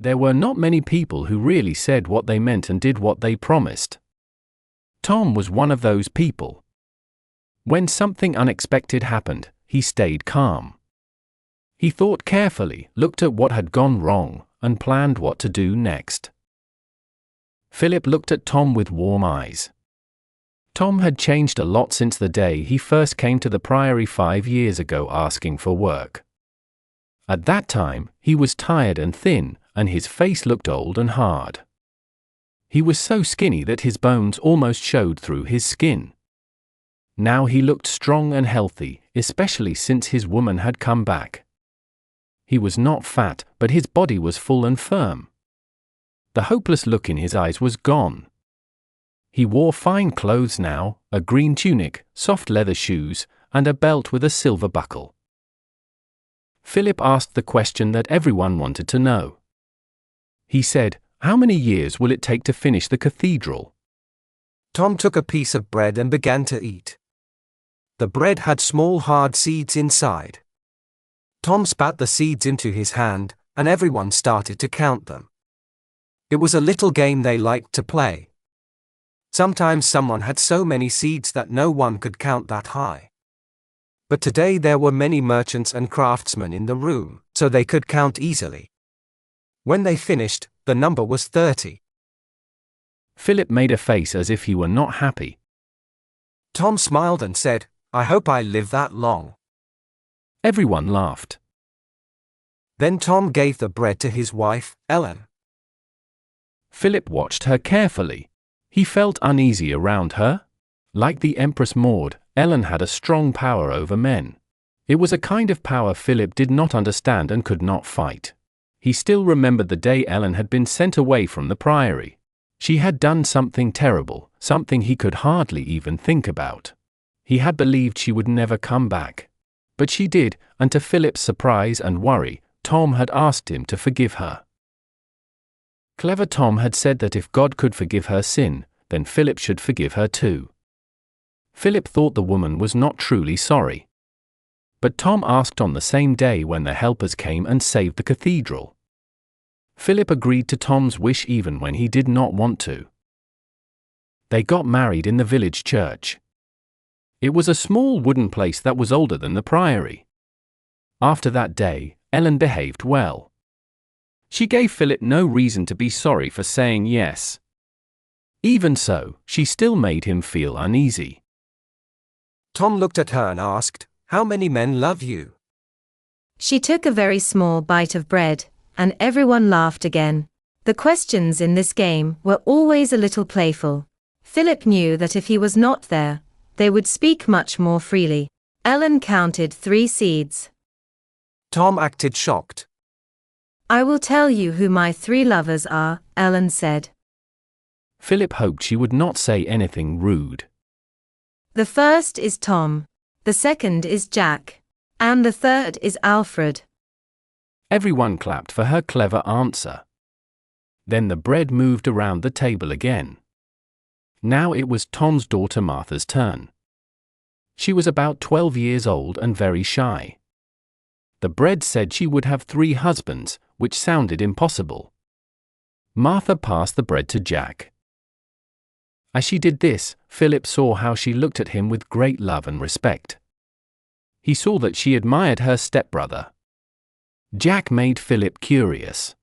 There were not many people who really said what they meant and did what they promised. Tom was one of those people. When something unexpected happened, he stayed calm. He thought carefully, looked at what had gone wrong, and planned what to do next. Philip looked at Tom with warm eyes. Tom had changed a lot since the day he first came to the Priory 5 years ago asking for work. At that time, he was tired and thin, and his face looked old and hard. He was so skinny that his bones almost showed through his skin. Now he looked strong and healthy, especially since his woman had come back. He was not fat, but his body was full and firm. The hopeless look in his eyes was gone. He wore fine clothes now, a green tunic, soft leather shoes, and a belt with a silver buckle. Philip asked the question that everyone wanted to know. He said, "How many years will it take to finish the cathedral?" Tom took a piece of bread and began to eat. The bread had small hard seeds inside. Tom spat the seeds into his hand, and everyone started to count them. It was a little game they liked to play. Sometimes someone had so many seeds that no one could count that high. But today there were many merchants and craftsmen in the room, so they could count easily. When they finished, the number was 30. Philip made a face as if he were not happy. Tom smiled and said, "I hope I live that long." Everyone laughed. Then Tom gave the bread to his wife, Ellen. Philip watched her carefully. He felt uneasy around her. Like the Empress Maud, Ellen had a strong power over men. It was a kind of power Philip did not understand and could not fight. He still remembered the day Ellen had been sent away from the priory. She had done something terrible, something he could hardly even think about. He had believed she would never come back. But she did, and to Philip's surprise and worry, Tom had asked him to forgive her. Clever Tom had said that if God could forgive her sin, then Philip should forgive her too. Philip thought the woman was not truly sorry. But Tom asked on the same day when the helpers came and saved the cathedral. Philip agreed to Tom's wish even when he did not want to. They got married in the village church. It was a small wooden place that was older than the priory. After that day, Ellen behaved well. She gave Philip no reason to be sorry for saying yes. Even so, she still made him feel uneasy. Tom looked at her and asked, "How many men love you?" She took a very small bite of bread, and everyone laughed again. The questions in this game were always a little playful. Philip knew that if he was not there, they would speak much more freely. Ellen counted 3 seeds. Tom acted shocked. "I will tell you who my 3 lovers are," Ellen said. Philip hoped she would not say anything rude. "The first is Tom, the second is Jack, and the third is Alfred." Everyone clapped for her clever answer. Then the bread moved around the table again. Now it was Tom's daughter Martha's turn. She was about 12 years old and very shy. The bread said she would have 3 husbands, which sounded impossible. Martha passed the bread to Jack. As she did this, Philip saw how she looked at him with great love and respect. He saw that she admired her stepbrother. Jack made Philip curious.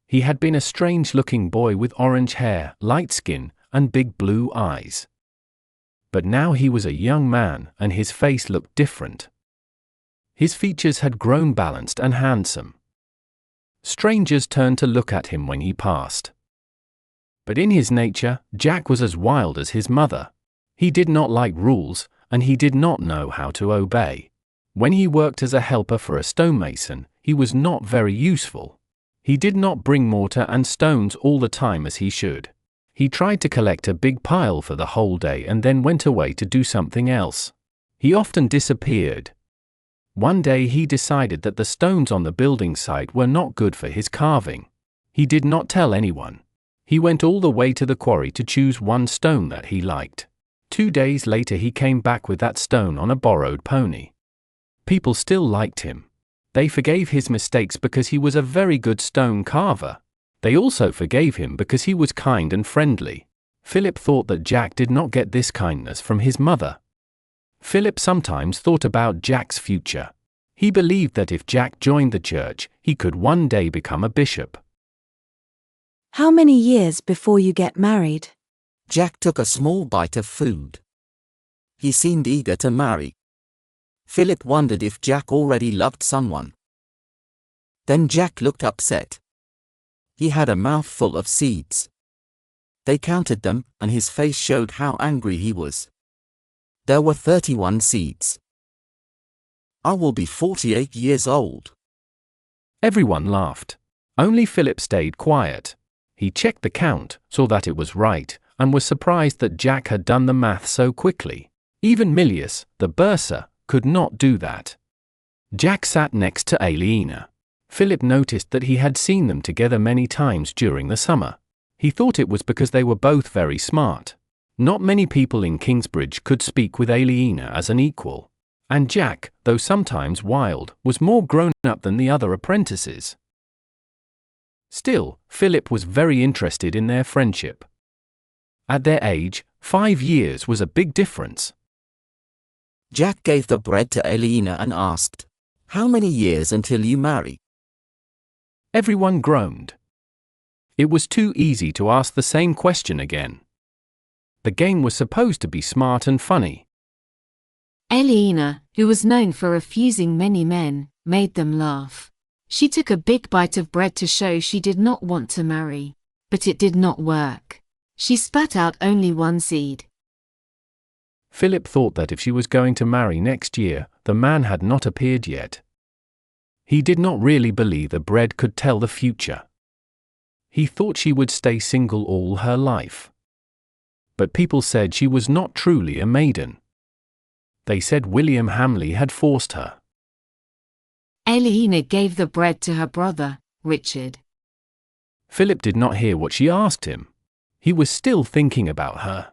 He had been a strange-looking boy with orange hair, light skin, and big blue eyes. But now he was a young man, and his face looked different. His features had grown balanced and handsome. Strangers turned to look at him when he passed. But in his nature, Jack was as wild as his mother. He did not like rules, and he did not know how to obey. When he worked as a helper for a stonemason, he was not very useful. He did not bring mortar and stones all the time as he should. He tried to collect a big pile for the whole day and then went away to do something else. He often disappeared. One day he decided that the stones on the building site were not good for his carving. He did not tell anyone. He went all the way to the quarry to choose one stone that he liked. 2 days later he came back with that stone on a borrowed pony. People still liked him. They forgave his mistakes because he was a very good stone carver. They also forgave him because he was kind and friendly. Philip thought that Jack did not get this kindness from his mother. Philip sometimes thought about Jack's future. He believed that if Jack joined the church, he could one day become a bishop. How many years before you get married? Jack took a small bite of food. He seemed eager to marry. Philip wondered if Jack already loved someone. Then Jack looked upset. He had a mouthful of seeds. They counted them, and his face showed how angry he was. There were 31 seeds. I will be 48 years old. Everyone laughed. Only Philip stayed quiet. He checked the count, saw that it was right, and was surprised that Jack had done the math so quickly. Even Milius, the bursar, could not do that. Jack sat next to Aliena. Philip noticed that he had seen them together many times during the summer. He thought it was because they were both very smart. Not many people in Kingsbridge could speak with Aliena as an equal. And Jack, though sometimes wild, was more grown up than the other apprentices. Still, Philip was very interested in their friendship. At their age, 5 years was a big difference. Jack gave the bread to Aliena and asked, "How many years until you marry?" Everyone groaned. It was too easy to ask the same question again. The game was supposed to be smart and funny. Aliena, who was known for refusing many men, made them laugh. She took a big bite of bread to show she did not want to marry. But it did not work. She spat out only one seed. Philip thought that if she was going to marry next year, the man had not appeared yet. He did not really believe the bread could tell the future. He thought she would stay single all her life. But people said she was not truly a maiden. They said William Hamley had forced her. Aliena gave the bread to her brother, Richard. Philip did not hear what she asked him. He was still thinking about her.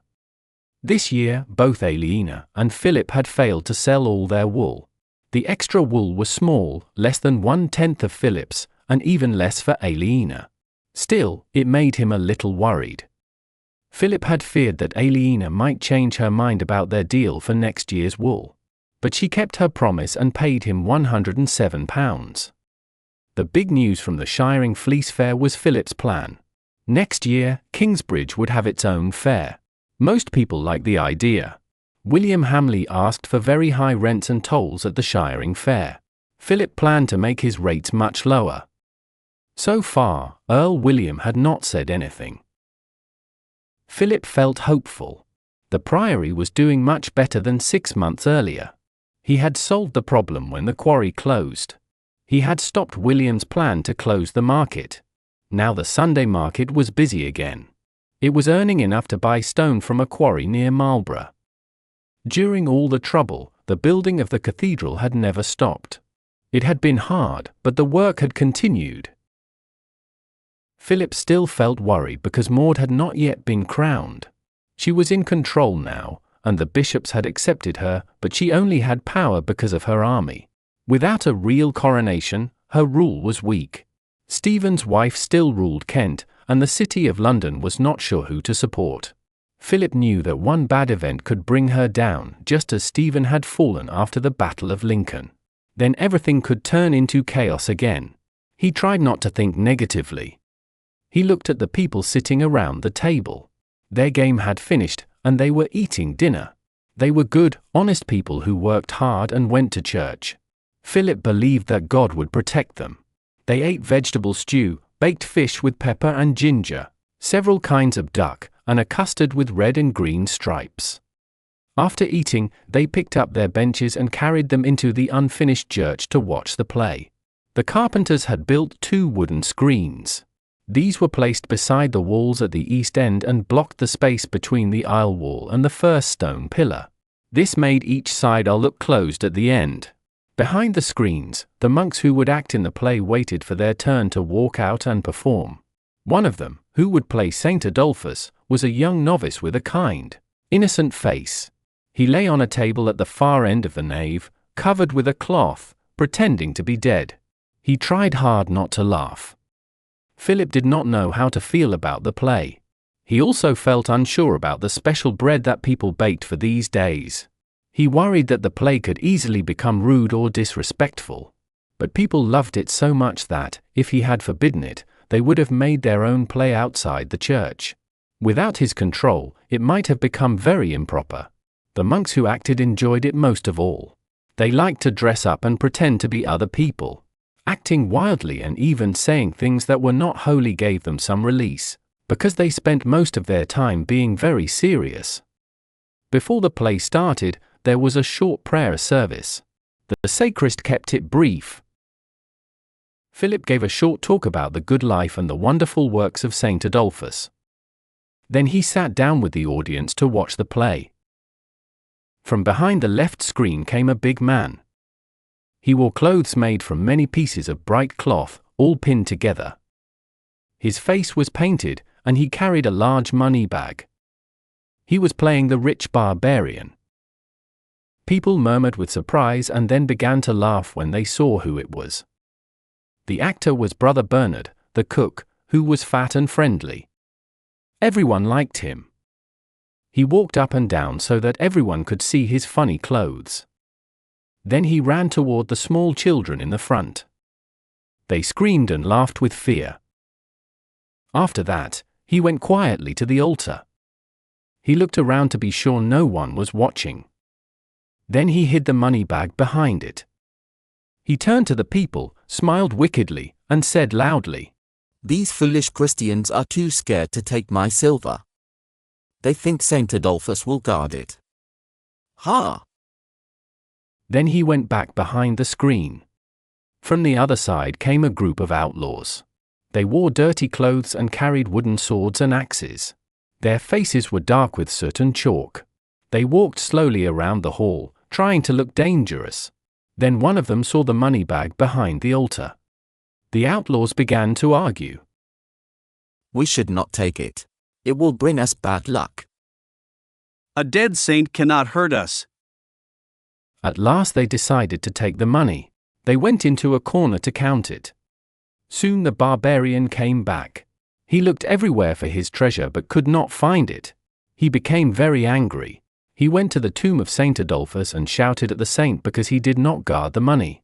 This year, both Aliena and Philip had failed to sell all their wool. The extra wool was small, less than 1/10 of Philip's, and even less for Aliena. Still, it made him a little worried. Philip had feared that Aliena might change her mind about their deal for next year's wool. But she kept her promise and paid him £107. The big news from the Shiring Fleece Fair was Philip's plan. Next year, Kingsbridge would have its own fair. Most people liked the idea. William Hamley asked for very high rents and tolls at the Shiring Fair. Philip planned to make his rates much lower. So far, Earl William had not said anything. Philip felt hopeful. The Priory was doing much better than 6 months earlier. He had solved the problem when the quarry closed. He had stopped William's plan to close the market. Now the Sunday market was busy again. It was earning enough to buy stone from a quarry near Marlborough. During all the trouble, the building of the cathedral had never stopped. It had been hard, but the work had continued. Philip still felt worried because Maud had not yet been crowned. She was in control now, and the bishops had accepted her, but she only had power because of her army. Without a real coronation, her rule was weak. Stephen's wife still ruled Kent, and the City of London was not sure who to support. Philip knew that one bad event could bring her down, just as Stephen had fallen after the Battle of Lincoln. Then everything could turn into chaos again. He tried not to think negatively. He looked at the people sitting around the table. Their game had finished, and they were eating dinner. They were good, honest people who worked hard and went to church. Philip believed that God would protect them. They ate vegetable stew, baked fish with pepper and ginger, several kinds of duck, and a custard with red and green stripes. After eating, they picked up their benches and carried them into the unfinished church to watch the play. The carpenters had built 2 wooden screens. These were placed beside the walls at the east end and blocked the space between the aisle wall and the first stone pillar. This made each side look closed at the end. Behind the screens, the monks who would act in the play waited for their turn to walk out and perform. One of them, who would play Saint Adolphus, was a young novice with a kind, innocent face. He lay on a table at the far end of the nave, covered with a cloth, pretending to be dead. He tried hard not to laugh. Philip did not know how to feel about the play. He also felt unsure about the special bread that people baked for these days. He worried that the play could easily become rude or disrespectful. But people loved it so much that, if he had forbidden it, they would have made their own play outside the church. Without his control, it might have become very improper. The monks who acted enjoyed it most of all. They liked to dress up and pretend to be other people. Acting wildly and even saying things that were not holy gave them some release, because they spent most of their time being very serious. Before the play started, there was a short prayer service. The sacrist kept it brief. Philip gave a short talk about the good life and the wonderful works of Saint Adolphus. Then he sat down with the audience to watch the play. From behind the left screen came a big man. He wore clothes made from many pieces of bright cloth, all pinned together. His face was painted, and he carried a large money bag. He was playing the rich barbarian. People murmured with surprise and then began to laugh when they saw who it was. The actor was Brother Bernard, the cook, who was fat and friendly. Everyone liked him. He walked up and down so that everyone could see his funny clothes. Then he ran toward the small children in the front. They screamed and laughed with fear. After that, he went quietly to the altar. He looked around to be sure no one was watching. Then he hid the money bag behind it. He turned to the people, smiled wickedly, and said loudly, "These foolish Christians are too scared to take my silver. They think Saint Adolphus will guard it. Ha!" Then he went back behind the screen. From the other side came a group of outlaws. They wore dirty clothes and carried wooden swords and axes. Their faces were dark with soot and chalk. They walked slowly around the hall, trying to look dangerous. Then one of them saw the money bag behind the altar. The outlaws began to argue. "We should not take it. It will bring us bad luck. A dead saint cannot hurt us." At last they decided to take the money. They went into a corner to count it. Soon the barbarian came back. He looked everywhere for his treasure but could not find it. He became very angry. He went to the tomb of Saint Adolphus and shouted at the saint because he did not guard the money.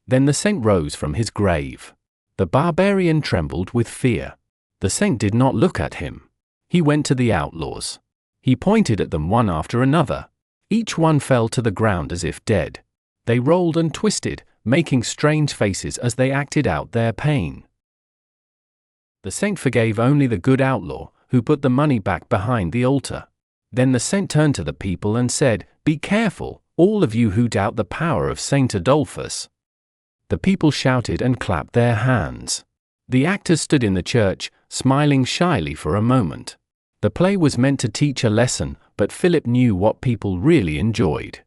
Then the saint rose from his grave. The barbarian trembled with fear. The saint did not look at him. He went to the outlaws. He pointed at them one after another. Each one fell to the ground as if dead. They rolled and twisted, making strange faces as they acted out their pain. The saint forgave only the good outlaw, who put the money back behind the altar. Then the saint turned to the people and said, "Be careful, all of you who doubt the power of Saint Adolphus." The people shouted and clapped their hands. The actors stood in the church, smiling shyly for a moment. The play was meant to teach a lesson, but Philip knew what people really enjoyed.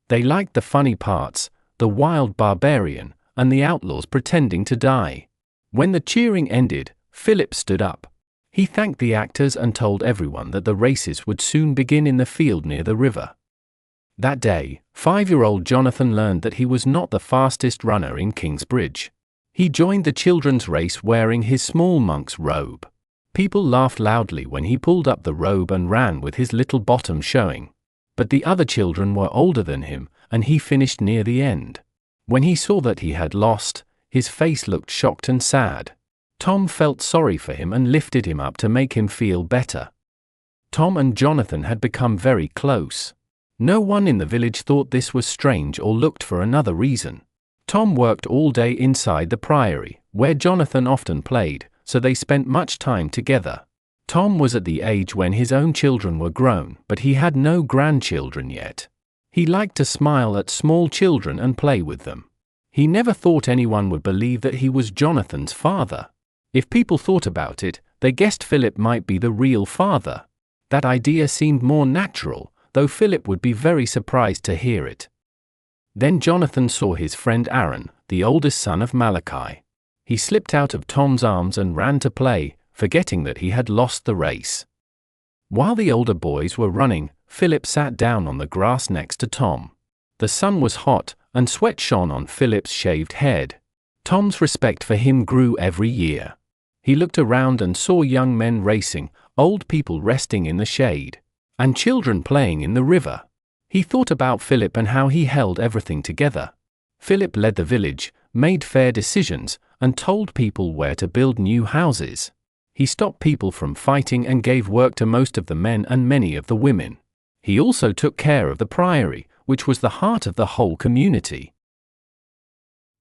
They liked the funny parts, the wild barbarian, and the outlaws pretending to die. When the cheering ended, Philip stood up. He thanked the actors and told everyone that the races would soon begin in the field near the river. That day, 5-year-old Jonathan learned that he was not the fastest runner in Kingsbridge. He joined the children's race wearing his small monk's robe. People laughed loudly when he pulled up the robe and ran with his little bottom showing. But the other children were older than him, and he finished near the end. When he saw that he had lost, his face looked shocked and sad. Tom felt sorry for him and lifted him up to make him feel better. Tom and Jonathan had become very close. No one in the village thought this was strange or looked for another reason. Tom worked all day inside the priory, where Jonathan often played, so they spent much time together. Tom was at the age when his own children were grown, but he had no grandchildren yet. He liked to smile at small children and play with them. He never thought anyone would believe that he was Jonathan's father. If people thought about it, they guessed Philip might be the real father. That idea seemed more natural, though Philip would be very surprised to hear it. Then Jonathan saw his friend Aaron, the oldest son of Malachi. He slipped out of Tom's arms and ran to play, forgetting that he had lost the race. While the older boys were running, Philip sat down on the grass next to Tom. The sun was hot, and sweat shone on Philip's shaved head. Tom's respect for him grew every year. He looked around and saw young men racing, old people resting in the shade, and children playing in the river. He thought about Philip and how he held everything together. Philip led the village, made fair decisions, and told people where to build new houses. He stopped people from fighting and gave work to most of the men and many of the women. He also took care of the priory, which was the heart of the whole community.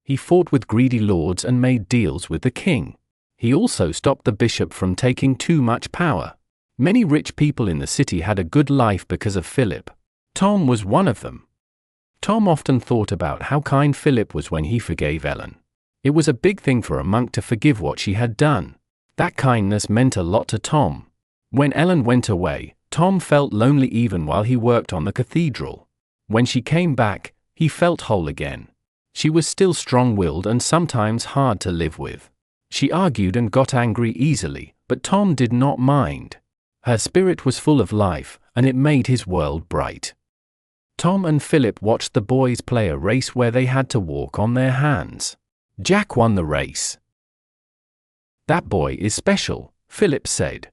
He fought with greedy lords and made deals with the king. He also stopped the bishop from taking too much power. Many rich people in the city had a good life because of Philip. Tom was one of them. Tom often thought about how kind Philip was when he forgave Ellen. It was a big thing for a monk to forgive what she had done. That kindness meant a lot to Tom. When Ellen went away, Tom felt lonely even while he worked on the cathedral. When she came back, he felt whole again. She was still strong-willed and sometimes hard to live with. She argued and got angry easily, but Tom did not mind. Her spirit was full of life, and it made his world bright. Tom and Philip watched the boys play a race where they had to walk on their hands. Jack won the race. "That boy is special," Philip said.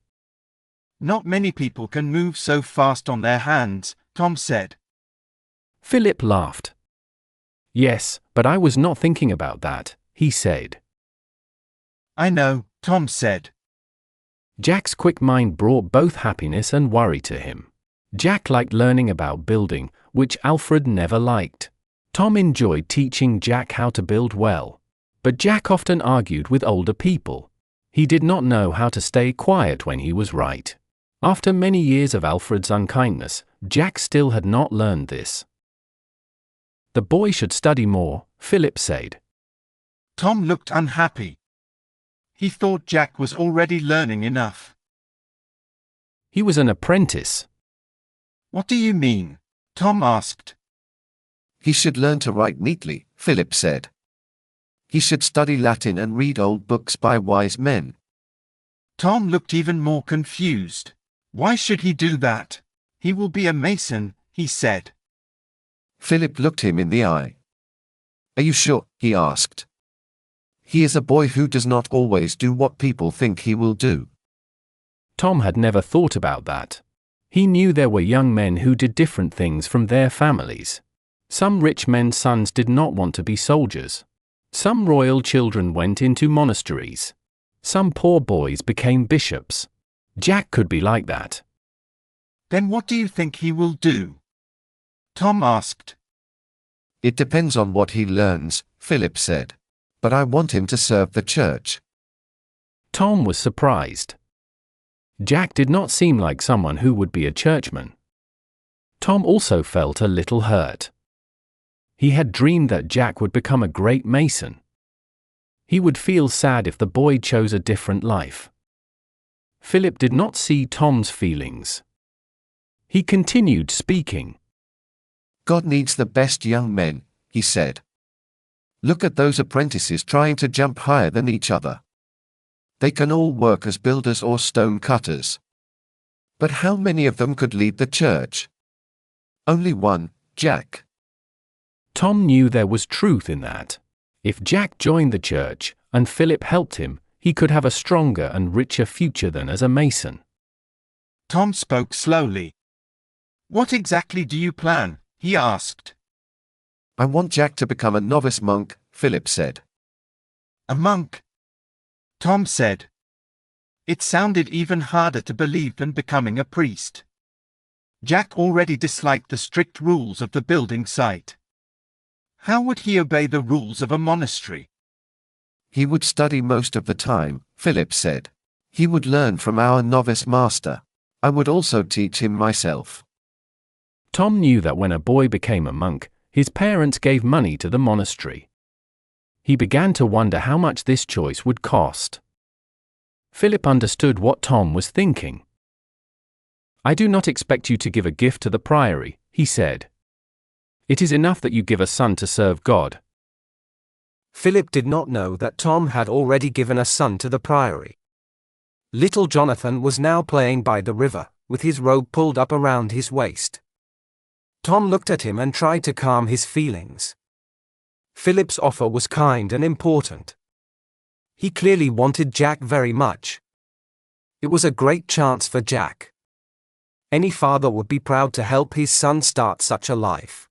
"Not many people can move so fast on their hands," Tom said. Philip laughed. "Yes, but I was not thinking about that," he said. "I know," Tom said. Jack's quick mind brought both happiness and worry to him. Jack liked learning about building, which Alfred never liked. Tom enjoyed teaching Jack how to build well. But Jack often argued with older people. He did not know how to stay quiet when he was right. After many years of Alfred's unkindness, Jack still had not learned this. "The boy should study more," Philip said. Tom looked unhappy. He thought Jack was already learning enough. He was an apprentice. "What do you mean?" Tom asked. He should learn to write neatly, Philip said. He should study Latin and read old books by wise men. Tom looked even more confused. "Why should he do that? He will be a mason," he said. Philip looked him in the eye. "Are you sure?" he asked. "He is a boy who does not always do what people think he will do." Tom had never thought about that. He knew there were young men who did different things from their families. Some rich men's sons did not want to be soldiers. Some royal children went into monasteries. Some poor boys became bishops. Jack could be like that. "Then what do you think he will do?" Tom asked. "It depends on what he learns," Philip said. "But I want him to serve the church." Tom was surprised. Jack did not seem like someone who would be a churchman. Tom also felt a little hurt. He had dreamed that Jack would become a great mason. He would feel sad if the boy chose a different life. Philip did not see Tom's feelings. He continued speaking. "God needs the best young men," he said. "Look at those apprentices trying to jump higher than each other. They can all work as builders or stone cutters. But how many of them could lead the church? Only one, Jack." Tom knew there was truth in that. If Jack joined the church, and Philip helped him, he could have a stronger and richer future than as a mason. Tom spoke slowly. "What exactly do you plan?" he asked. "I want Jack to become a novice monk," Philip said. "A monk?" Tom said. It sounded even harder to believe than becoming a priest. Jack already disliked the strict rules of the building site. How would he obey the rules of a monastery? "He would study most of the time," Philip said. "He would learn from our novice master. I would also teach him myself." Tom knew that when a boy became a monk, his parents gave money to the monastery. He began to wonder how much this choice would cost. Philip understood what Tom was thinking. "I do not expect you to give a gift to the priory," he said. "It is enough that you give a son to serve God." Philip did not know that Tom had already given a son to the priory. Little Jonathan was now playing by the river, with his robe pulled up around his waist. Tom looked at him and tried to calm his feelings. Philip's offer was kind and important. He clearly wanted Jack very much. It was a great chance for Jack. Any father would be proud to help his son start such a life.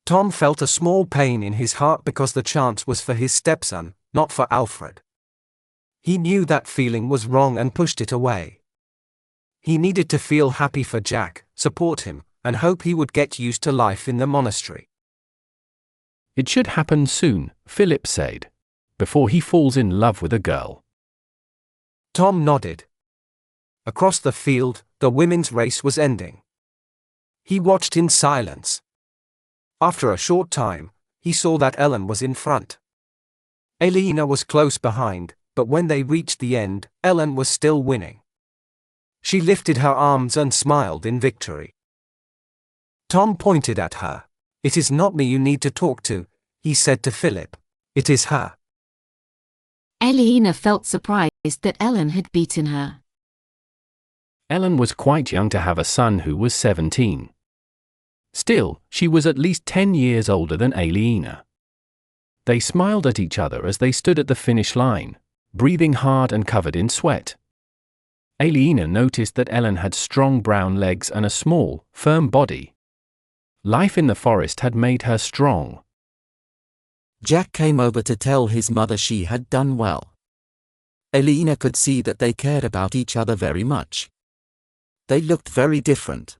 Tom felt a small pain in his heart because the chance was for his stepson, not for Alfred. He knew that feeling was wrong and pushed it away. He needed to feel happy for Jack, support him, and hope he would get used to life in the monastery. It should happen soon, Philip said, before he falls in love with a girl. Tom nodded. Across the field, the women's race was ending. He watched in silence. After a short time, he saw that Ellen was in front. Aliena was close behind, but when they reached the end, Ellen was still winning. She lifted her arms and smiled in victory. Tom pointed at her. "It is not me you need to talk to," he said to Philip. "It is her." Aliena felt surprised that Ellen had beaten her. Ellen was quite young to have a son who was 17. Still, she was at least 10 years older than Aliena. They smiled at each other as they stood at the finish line, breathing hard and covered in sweat. Aliena noticed that Ellen had strong brown legs and a small, firm body. Life in the forest had made her strong. Jack came over to tell his mother she had done well. Aliena could see that they cared about each other very much. They looked very different.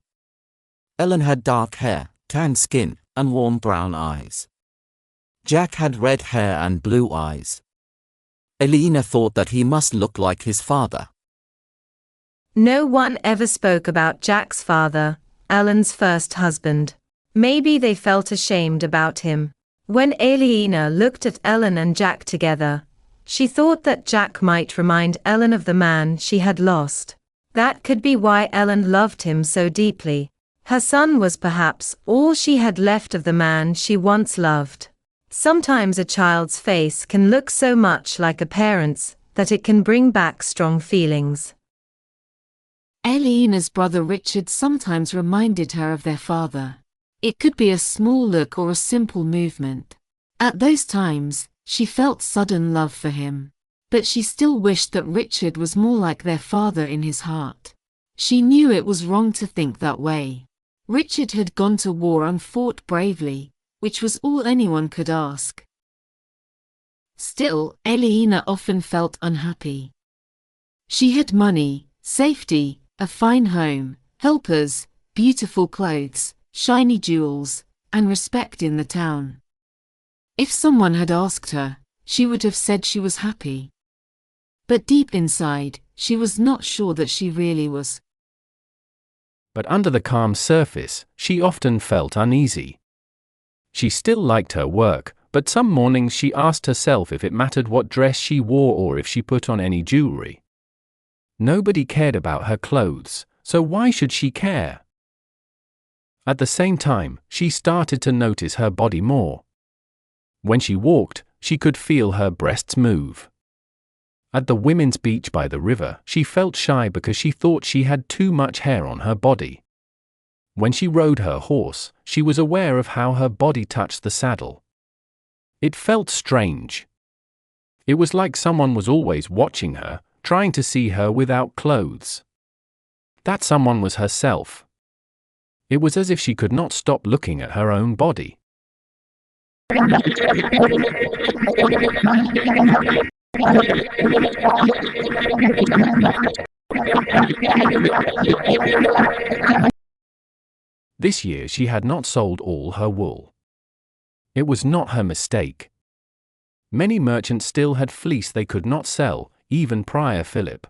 Ellen had dark hair, tan skin, and warm brown eyes. Jack had red hair and blue eyes. Aliena thought that he must look like his father. No one ever spoke about Jack's father, Ellen's first husband. Maybe they felt ashamed about him. When Aliena looked at Ellen and Jack together, she thought that Jack might remind Ellen of the man she had lost. That could be why Ellen loved him so deeply. Her son was perhaps all she had left of the man she once loved. Sometimes a child's face can look so much like a parent's that it can bring back strong feelings. Aliena's brother Richard sometimes reminded her of their father. It could be a small look or a simple movement. At those times, she felt sudden love for him. But she still wished that Richard was more like their father in his heart. She knew it was wrong to think that way. Richard had gone to war and fought bravely, which was all anyone could ask. Still, Aliena often felt unhappy. She had money, safety, a fine home, helpers, beautiful clothes, shiny jewels, and respect in the town. If someone had asked her, she would have said she was happy. But deep inside, she was not sure that she really was. But under the calm surface, she often felt uneasy. She still liked her work, but some mornings she asked herself if it mattered what dress she wore or if she put on any jewelry. Nobody cared about her clothes, so why should she care? At the same time, she started to notice her body more. When she walked, she could feel her breasts move. At the women's beach by the river, she felt shy because she thought she had too much hair on her body. When she rode her horse, she was aware of how her body touched the saddle. It felt strange. It was like someone was always watching her, trying to see her without clothes. That someone was herself. It was as if she could not stop looking at her own body. This year she had not sold all her wool. It was not her mistake. Many merchants still had fleece they could not sell, even prior Philip.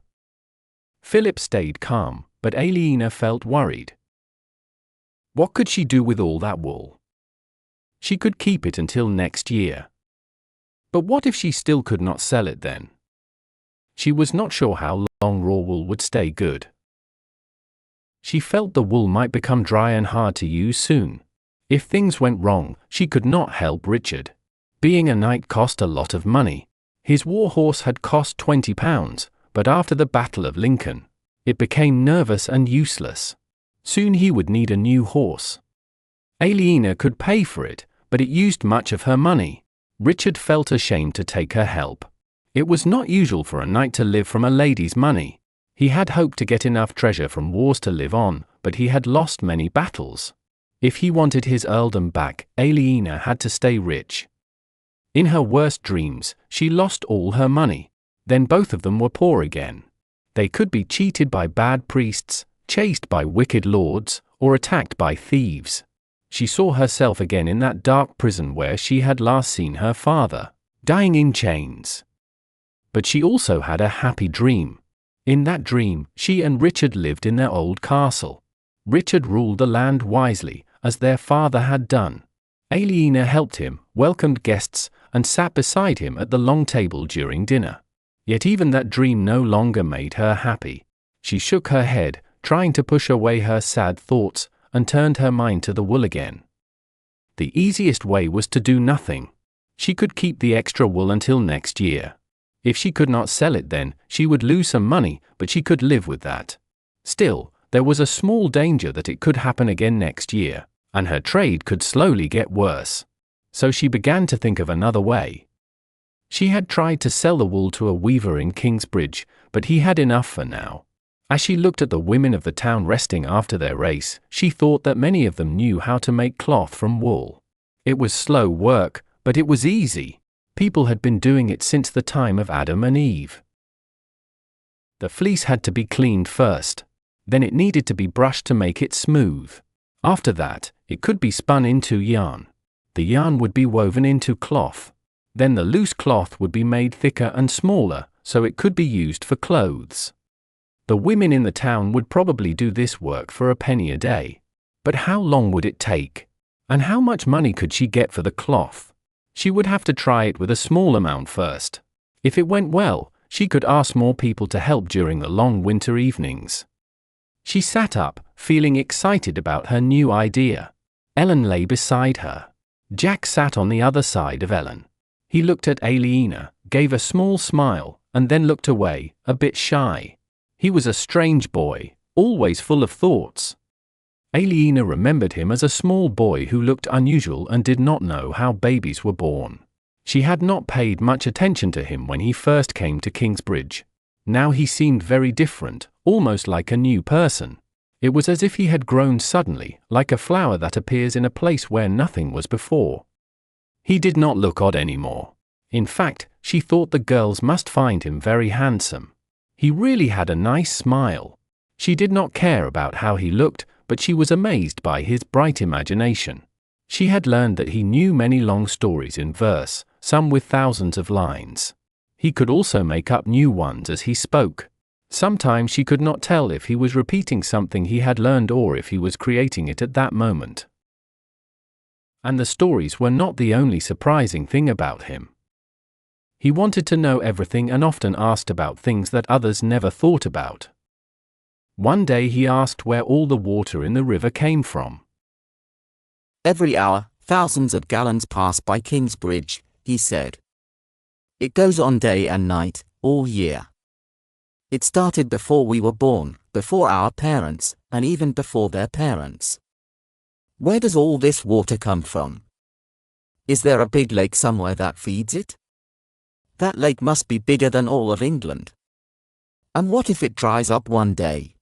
Philip stayed calm, but Aliena felt worried. What could she do with all that wool? She could keep it until next year. But what if she still could not sell it then? She was not sure how long raw wool would stay good. She felt the wool might become dry and hard to use soon. If things went wrong, she could not help Richard. Being a knight cost a lot of money. His war horse had cost £20, but after the Battle of Lincoln, it became nervous and useless. Soon he would need a new horse. Aliena could pay for it, but it used much of her money. Richard felt ashamed to take her help. It was not usual for a knight to live from a lady's money. He had hoped to get enough treasure from wars to live on, but he had lost many battles. If he wanted his earldom back, Aliena had to stay rich. In her worst dreams, she lost all her money. Then both of them were poor again. They could be cheated by bad priests, chased by wicked lords, or attacked by thieves. She saw herself again in that dark prison where she had last seen her father, dying in chains. But she also had a happy dream. In that dream, she and Richard lived in their old castle. Richard ruled the land wisely, as their father had done. Aliena helped him, welcomed guests, and sat beside him at the long table during dinner. Yet even that dream no longer made her happy. She shook her head, trying to push away her sad thoughts, and turned her mind to the wool again. The easiest way was to do nothing. She could keep the extra wool until next year. If she could not sell it then, she would lose some money, but she could live with that. Still, there was a small danger that it could happen again next year, and her trade could slowly get worse. So she began to think of another way. She had tried to sell the wool to a weaver in Kingsbridge, but he had enough for now. As she looked at the women of the town resting after their race, she thought that many of them knew how to make cloth from wool. It was slow work, but it was easy. People had been doing it since the time of Adam and Eve. The fleece had to be cleaned first. Then it needed to be brushed to make it smooth. After that, it could be spun into yarn. The yarn would be woven into cloth. Then the loose cloth would be made thicker and smaller, so it could be used for clothes. The women in the town would probably do this work for a penny a day. But how long would it take? And how much money could she get for the cloth? She would have to try it with a small amount first. If it went well, she could ask more people to help during the long winter evenings. She sat up, feeling excited about her new idea. Ellen lay beside her. Jack sat on the other side of Ellen. He looked at Aliena, gave a small smile, and then looked away, a bit shy. He was a strange boy, always full of thoughts. Aliena remembered him as a small boy who looked unusual and did not know how babies were born. She had not paid much attention to him when he first came to Kingsbridge. Now he seemed very different, almost like a new person. It was as if he had grown suddenly, like a flower that appears in a place where nothing was before. He did not look odd anymore. In fact, she thought the girls must find him very handsome. He really had a nice smile. She did not care about how he looked, but she was amazed by his bright imagination. She had learned that he knew many long stories in verse, some with thousands of lines. He could also make up new ones as he spoke. Sometimes she could not tell if he was repeating something he had learned or if he was creating it at that moment. And the stories were not the only surprising thing about him. He wanted to know everything and often asked about things that others never thought about. One day he asked where all the water in the river came from. Every hour, thousands of gallons pass by Kingsbridge, he said. It goes on day and night, all year. It started before we were born, before our parents, and even before their parents. Where does all this water come from? Is there a big lake somewhere that feeds it? That lake must be bigger than all of England. And what if it dries up one day?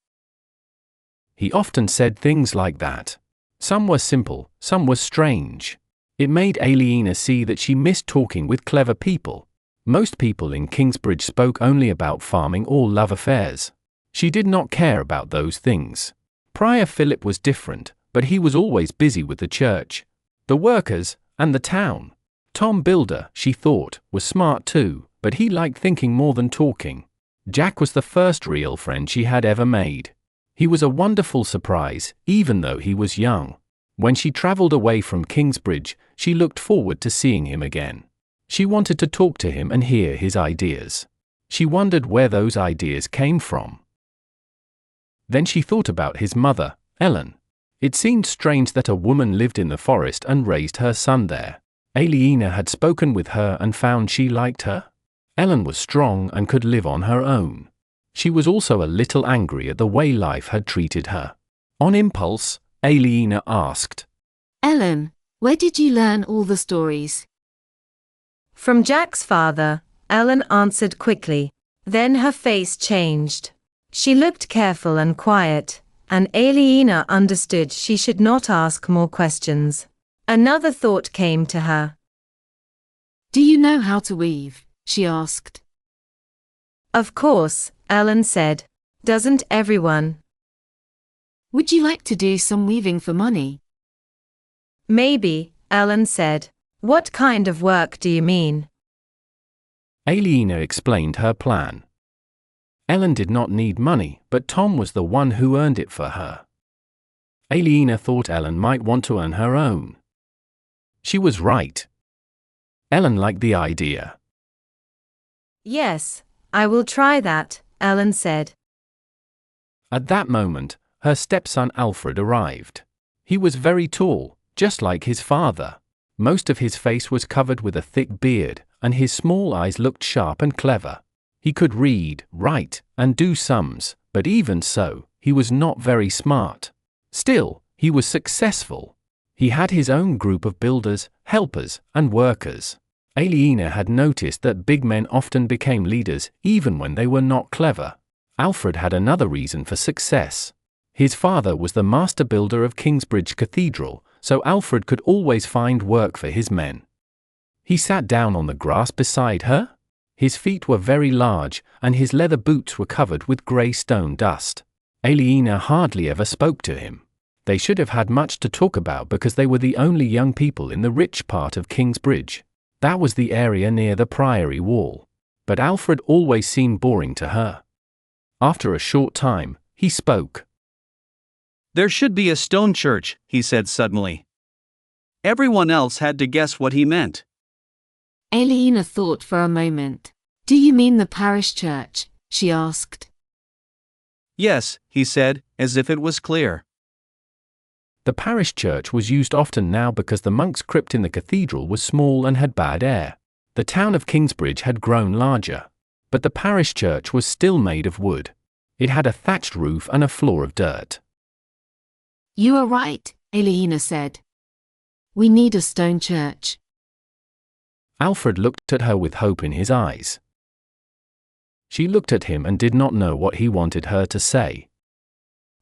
He often said things like that. Some were simple, some were strange. It made Aliena see that she missed talking with clever people. Most people in Kingsbridge spoke only about farming or love affairs. She did not care about those things. Prior Philip was different, but he was always busy with the church, the workers, and the town. Tom Builder, she thought, was smart too, but he liked thinking more than talking. Jack was the first real friend she had ever made. He was a wonderful surprise, even though he was young. When she travelled away from Kingsbridge, she looked forward to seeing him again. She wanted to talk to him and hear his ideas. She wondered where those ideas came from. Then she thought about his mother, Ellen. It seemed strange that a woman lived in the forest and raised her son there. Aliena had spoken with her and found she liked her. Ellen was strong and could live on her own. She was also a little angry at the way life had treated her. On impulse, Aliena asked, Ellen, Where did you learn all the stories? From Jack's father, Ellen answered quickly. Then her face changed. She looked careful and quiet, and Aliena understood she should not ask more questions. Another thought came to her. Do you know how to weave? She asked. Of course, Ellen said. Doesn't everyone? Would you like to do some weaving for money? Maybe, Ellen said. What kind of work do you mean? Aliena explained her plan. Ellen did not need money, but Tom was the one who earned it for her. Aliena thought Ellen might want to earn her own. She was right. Ellen liked the idea. Yes, I will try that, Ellen said. At that moment, her stepson Alfred arrived. He was very tall, just like his father. Most of his face was covered with a thick beard, and his small eyes looked sharp and clever. He could read, write, and do sums, but even so, he was not very smart. Still, he was successful. He had his own group of builders, helpers, and workers. Aliena had noticed that big men often became leaders even when they were not clever. Alfred had another reason for success. His father was the master builder of Kingsbridge Cathedral, so Alfred could always find work for his men. He sat down on the grass beside her. His feet were very large, and his leather boots were covered with grey stone dust. Aliena hardly ever spoke to him. They should have had much to talk about because they were the only young people in the rich part of Kingsbridge. That was the area near the Priory Wall. But Alfred always seemed boring to her. After a short time, he spoke. There should be a stone church, he said suddenly. Everyone else had to guess what he meant. Aliena thought for a moment. Do you mean the parish church? She asked. Yes, he said, as if it was clear. The parish church was used often now because the monks' crypt in the cathedral was small and had bad air. The town of Kingsbridge had grown larger, but the parish church was still made of wood. It had a thatched roof and a floor of dirt. You are right, Aliena said. We need a stone church. Alfred looked at her with hope in his eyes. She looked at him and did not know what he wanted her to say.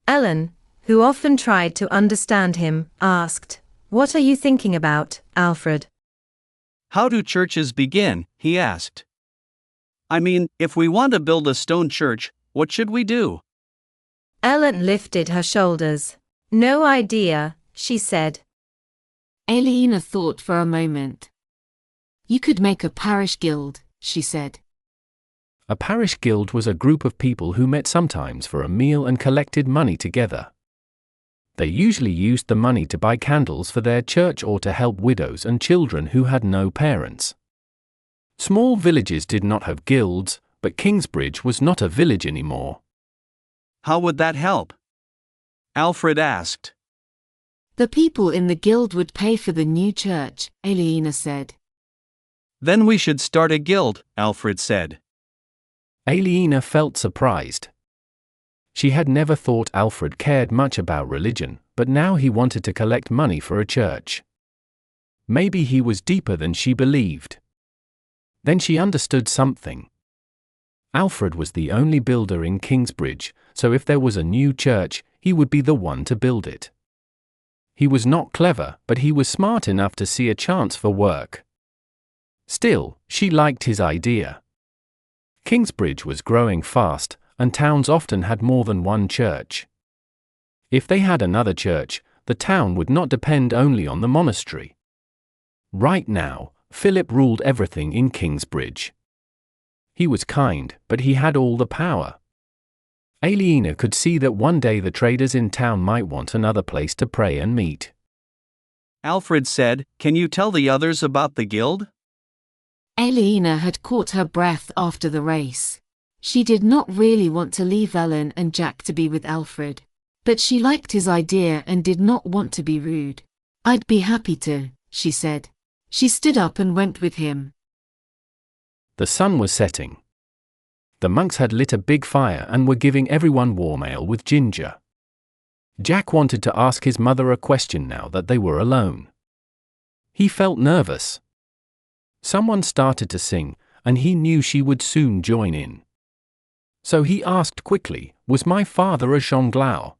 Ellen, who often tried to understand him, asked, What are you thinking about, Alfred? How do churches begin? He asked. I mean, if we want to build a stone church, what should we do? Ellen lifted her shoulders. No idea, she said. Aliena thought for a moment. You could make a parish guild, she said. A parish guild was a group of people who met sometimes for a meal and collected money together. They usually used the money to buy candles for their church or to help widows and children who had no parents. Small villages did not have guilds, but Kingsbridge was not a village anymore. How would that help? Alfred asked. The people in the guild would pay for the new church, Aliena said. Then we should start a guild, Alfred said. Aliena felt surprised. She had never thought Alfred cared much about religion, but now he wanted to collect money for a church. Maybe he was deeper than she believed. Then she understood something. Alfred was the only builder in Kingsbridge, so if there was a new church, he would be the one to build it. He was not clever, but he was smart enough to see a chance for work. Still, she liked his idea. Kingsbridge was growing fast, and towns often had more than one church. If they had another church, the town would not depend only on the monastery. Right now, Philip ruled everything in Kingsbridge. He was kind, but he had all the power. Aliena could see that one day the traders in town might want another place to pray and meet. Alfred said, Can you tell the others about the guild? Aliena had caught her breath after the race. She did not really want to leave Ellen and Jack to be with Alfred. But she liked his idea and did not want to be rude. I'd be happy to, she said. She stood up and went with him. The sun was setting. The monks had lit a big fire and were giving everyone warm ale with ginger. Jack wanted to ask his mother a question now that they were alone. He felt nervous. Someone started to sing, and he knew she would soon join in. So he asked quickly, "Was my father a jongleur?"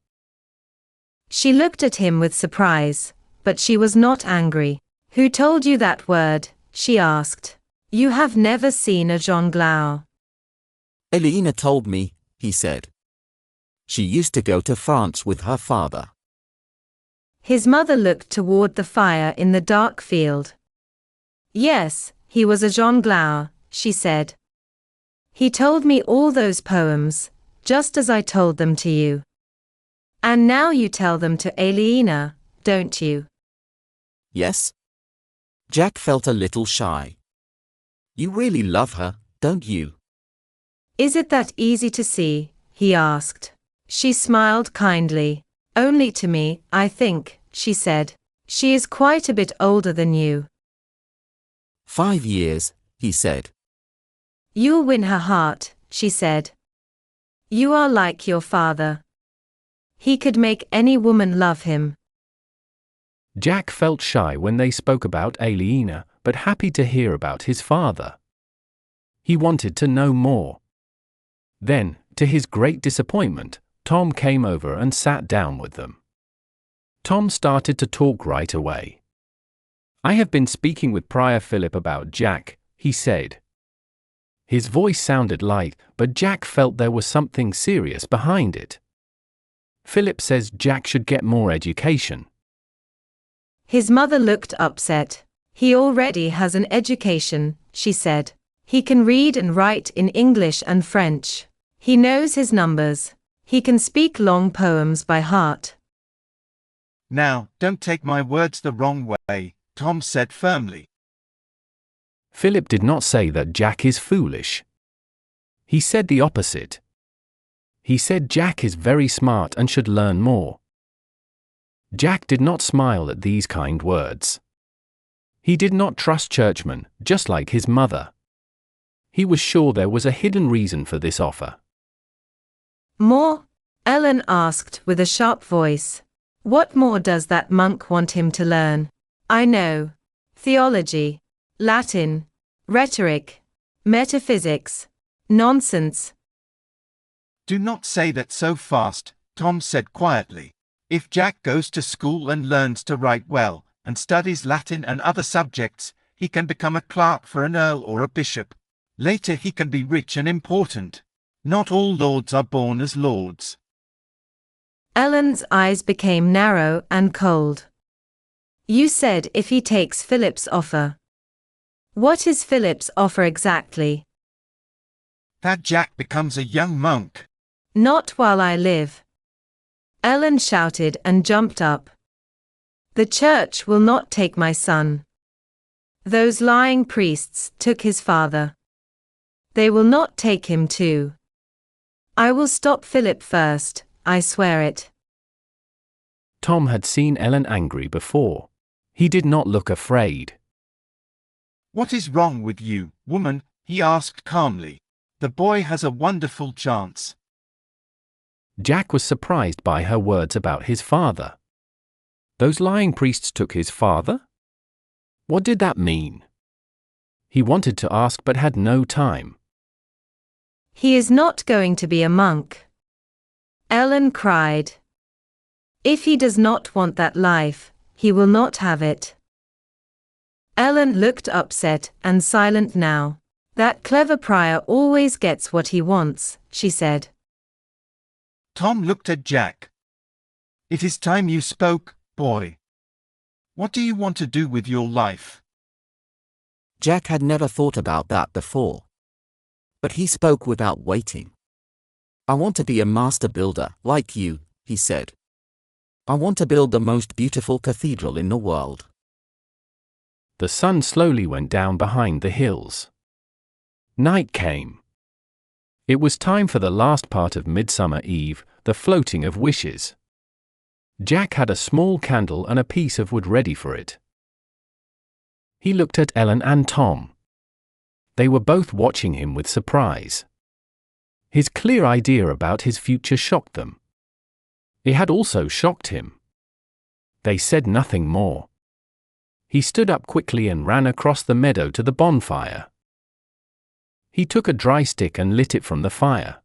She looked at him with surprise, but she was not angry. "Who told you that word?" she asked. "You have never seen a jongleur." Aliena told me, he said. She used to go to France with her father. His mother looked toward the fire in the dark field. "Yes, he was a jongleur," she said. "He told me all those poems, just as I told them to you. And now you tell them to Aliena, don't you?" Yes? Jack felt a little shy. You really love her, don't you? "Is it that easy to see?" he asked. She smiled kindly. "Only to me, I think," she said. "She is quite a bit older than you." 5 years, he said. "You'll win her heart," she said. "You are like your father. He could make any woman love him." Jack felt shy when they spoke about Aliena, but happy to hear about his father. He wanted to know more. Then, to his great disappointment, Tom came over and sat down with them. Tom started to talk right away. "I have been speaking with Prior Philip about Jack," he said. His voice sounded light, but Jack felt there was something serious behind it. "Philip says Jack should get more education." His mother looked upset. "He already has an education," she said. "He can read and write in English and French. He knows his numbers. He can speak long poems by heart." Now, don't take my words the wrong way, Tom said firmly. Philip did not say that Jack is foolish. He said the opposite. He said Jack is very smart and should learn more. Jack did not smile at these kind words. He did not trust churchmen, just like his mother. He was sure there was a hidden reason for this offer. "More?" Ellen asked with a sharp voice. "What more does that monk want him to learn?" "I know. Theology, Latin, rhetoric, metaphysics. Nonsense." Do not say that so fast, Tom said quietly. If Jack goes to school and learns to write well, and studies Latin and other subjects, he can become a clerk for an earl or a bishop. Later he can be rich and important. Not all lords are born as lords. Ellen's eyes became narrow and cold. "You said if he takes Philip's offer. What is Philip's offer exactly?" That Jack becomes a young monk. "Not while I live." Ellen shouted and jumped up. "The church will not take my son. Those lying priests took his father. They will not take him too. I will stop Philip first, I swear it." Tom had seen Ellen angry before. He did not look afraid. What is wrong with you, woman? He asked calmly. The boy has a wonderful chance. Jack was surprised by her words about his father. Those lying priests took his father? What did that mean? He wanted to ask but had no time. "He is not going to be a monk," Ellen cried. "If he does not want that life, he will not have it." Ellen looked upset and silent now. "That clever prior always gets what he wants," she said. Tom looked at Jack. "It is time you spoke, boy. What do you want to do with your life?" Jack had never thought about that before. But he spoke without waiting. "I want to be a master builder, like you," he said. "I want to build the most beautiful cathedral in the world." The sun slowly went down behind the hills. Night came. It was time for the last part of Midsummer Eve, the floating of wishes. Jack had a small candle and a piece of wood ready for it. He looked at Ellen and Tom. They were both watching him with surprise. His clear idea about his future shocked them. It had also shocked him. They said nothing more. He stood up quickly and ran across the meadow to the bonfire. He took a dry stick and lit it from the fire.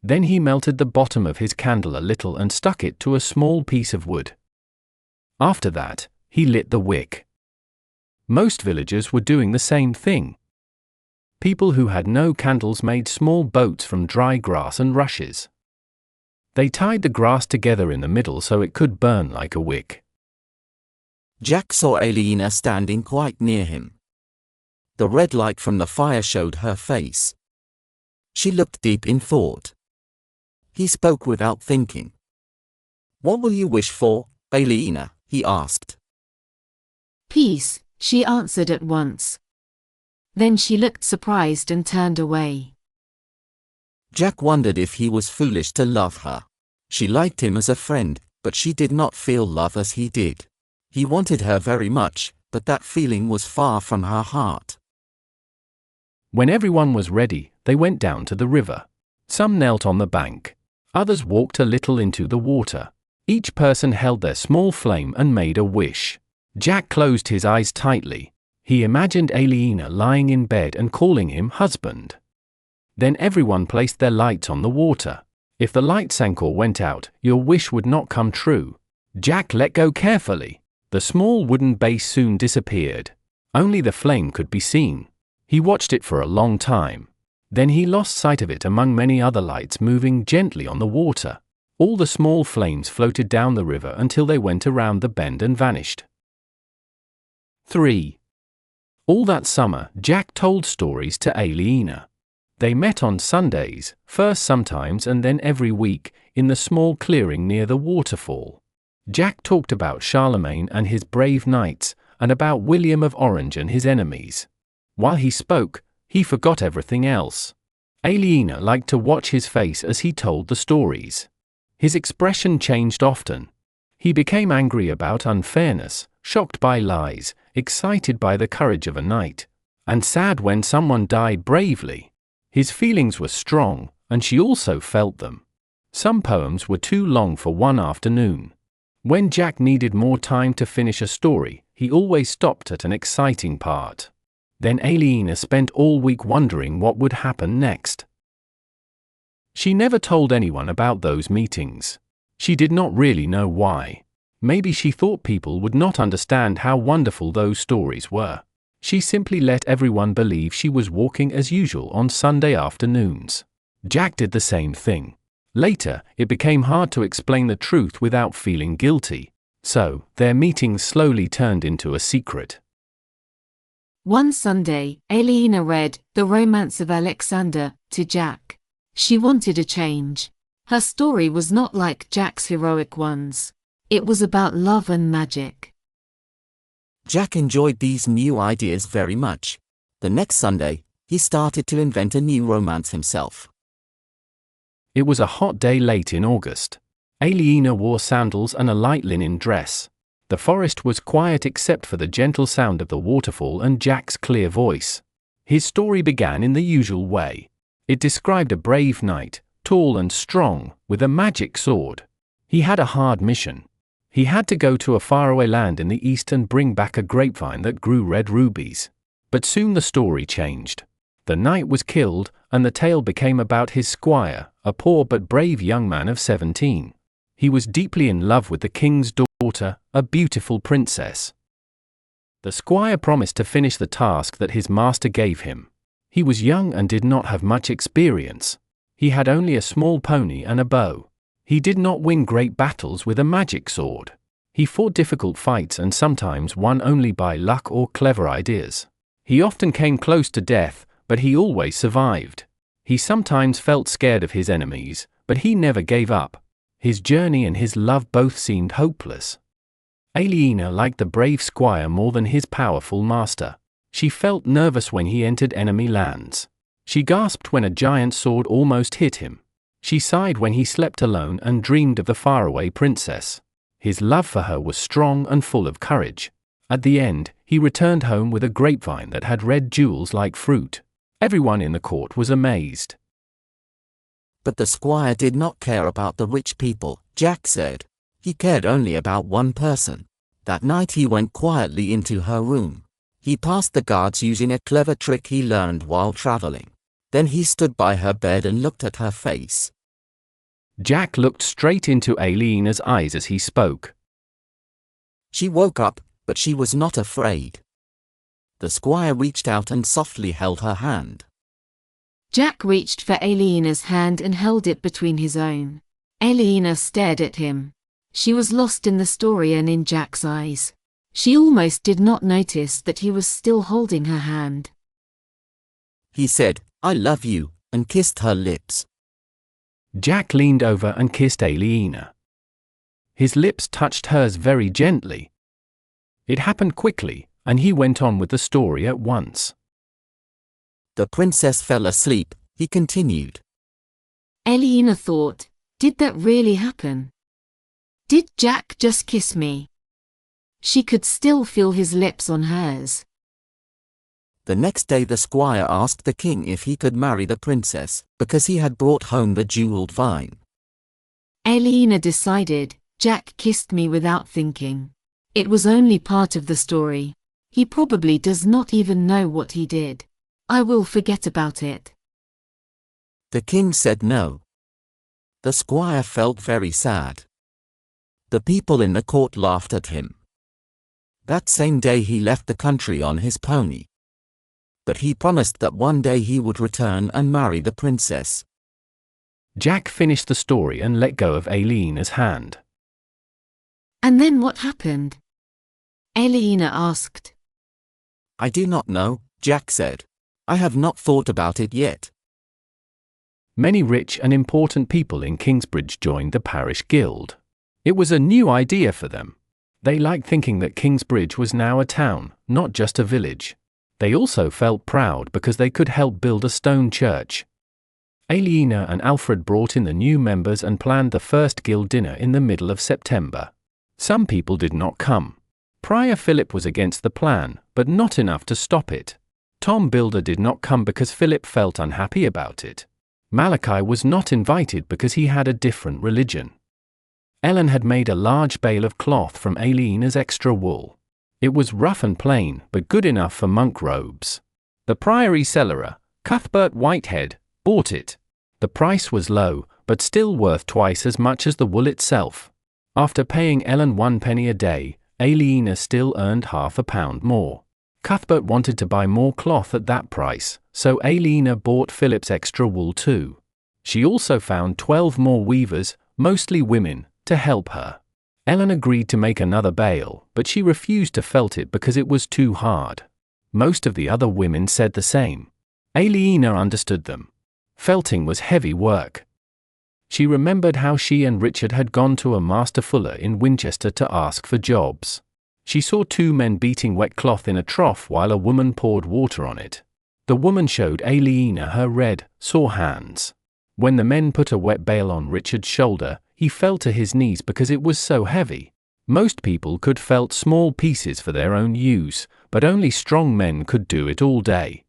Then he melted the bottom of his candle a little and stuck it to a small piece of wood. After that, he lit the wick. Most villagers were doing the same thing. People who had no candles made small boats from dry grass and rushes. They tied the grass together in the middle so it could burn like a wick. Jack saw Aliena standing quite near him. The red light from the fire showed her face. She looked deep in thought. He spoke without thinking. "What will you wish for, Aliena?" he asked. Peace, she answered at once. Then she looked surprised and turned away. Jack wondered if he was foolish to love her. She liked him as a friend, but she did not feel love as he did. He wanted her very much, but that feeling was far from her heart. When everyone was ready, they went down to the river. Some knelt on the bank. Others walked a little into the water. Each person held their small flame and made a wish. Jack closed his eyes tightly. He imagined Aliena lying in bed and calling him husband. Then everyone placed their lights on the water. If the light sank or went out, your wish would not come true. Jack let go carefully. The small wooden base soon disappeared. Only the flame could be seen. He watched it for a long time. Then he lost sight of it among many other lights moving gently on the water. All the small flames floated down the river until they went around the bend and vanished. 3. All that summer, Jack told stories to Aliena. They met on Sundays, first sometimes and then every week, in the small clearing near the waterfall. Jack talked about Charlemagne and his brave knights, and about William of Orange and his enemies. While he spoke, he forgot everything else. Aliena liked to watch his face as he told the stories. His expression changed often. He became angry about unfairness, shocked by lies, excited by the courage of a knight, and sad when someone died bravely. His feelings were strong, and she also felt them. Some poems were too long for one afternoon. When Jack needed more time to finish a story, he always stopped at an exciting part. Then Aliena spent all week wondering what would happen next. She never told anyone about those meetings. She did not really know why. Maybe she thought people would not understand how wonderful those stories were. She simply let everyone believe she was walking as usual on Sunday afternoons. Jack did the same thing. Later, it became hard to explain the truth without feeling guilty. So, their meetings slowly turned into a secret. One Sunday, Aliena read The Romance of Alexander to Jack. She wanted a change. Her story was not like Jack's heroic ones. It was about love and magic. Jack enjoyed these new ideas very much. The next Sunday, he started to invent a new romance himself. It was a hot day late in August. Aliena wore sandals and a light linen dress. The forest was quiet except for the gentle sound of the waterfall and Jack's clear voice. His story began in the usual way. It described a brave knight, tall and strong, with a magic sword. He had a hard mission. He had to go to a faraway land in the east and bring back a grapevine that grew red rubies. But soon the story changed. The knight was killed, and the tale became about his squire, a poor but brave young man of 17. He was deeply in love with the king's daughter, a beautiful princess. The squire promised to finish the task that his master gave him. He was young and did not have much experience. He had only a small pony and a bow. He did not win great battles with a magic sword. He fought difficult fights and sometimes won only by luck or clever ideas. He often came close to death, but he always survived. He sometimes felt scared of his enemies, but he never gave up. His journey and his love both seemed hopeless. Aliena liked the brave squire more than his powerful master. She felt nervous when he entered enemy lands. She gasped when a giant sword almost hit him. She sighed when he slept alone and dreamed of the faraway princess. His love for her was strong and full of courage. At the end, he returned home with a grapevine that had red jewels like fruit. Everyone in the court was amazed. But the squire did not care about the rich people, Jack said. He cared only about one person. That night he went quietly into her room. He passed the guards using a clever trick he learned while traveling. Then he stood by her bed and looked at her face. Jack looked straight into Aliena's eyes as he spoke. She woke up, but she was not afraid. The squire reached out and softly held her hand. Jack reached for Aliena's hand and held it between his own. Aliena stared at him. She was lost in the story and in Jack's eyes. She almost did not notice that he was still holding her hand. He said, "I love you," and kissed her lips. Jack leaned over and kissed Aliena. His lips touched hers very gently. It happened quickly, and he went on with the story at once. The princess fell asleep, he continued. Aliena thought, did that really happen? Did Jack just kiss me? She could still feel his lips on hers. The next day the squire asked the king if he could marry the princess, because he had brought home the jeweled vine. Aliena decided, Jack kissed me without thinking. It was only part of the story. He probably does not even know what he did. I will forget about it. The king said no. The squire felt very sad. The people in the court laughed at him. That same day he left the country on his pony. But he promised that one day he would return and marry the princess. Jack finished the story and let go of Aliena's hand. And then what happened? Aliena asked. I do not know, Jack said. I have not thought about it yet. Many rich and important people in Kingsbridge joined the parish guild. It was a new idea for them. They liked thinking that Kingsbridge was now a town, not just a village. They also felt proud because they could help build a stone church. Aliena and Alfred brought in the new members and planned the first guild dinner in the middle of September. Some people did not come. Prior Philip was against the plan, but not enough to stop it. Tom Builder did not come because Philip felt unhappy about it. Malachi was not invited because he had a different religion. Ellen had made a large bale of cloth from Aliena's extra wool. It was rough and plain, but good enough for monk robes. The priory cellarer, Cuthbert Whitehead, bought it. The price was low, but still worth twice as much as the wool itself. After paying Ellen 1 penny a day, Aliena still earned £0.5 more. Cuthbert wanted to buy more cloth at that price, so Aliena bought Philip's extra wool too. She also found 12 more weavers, mostly women, to help her. Ellen agreed to make another bale, but she refused to felt it because it was too hard. Most of the other women said the same. Aliena understood them. Felting was heavy work. She remembered how she and Richard had gone to a master fuller in Winchester to ask for jobs. She saw 2 men beating wet cloth in a trough while a woman poured water on it. The woman showed Aliena her red, sore hands. When the men put a wet bale on Richard's shoulder, he fell to his knees because it was so heavy. Most people could felt small pieces for their own use, but only strong men could do it all day.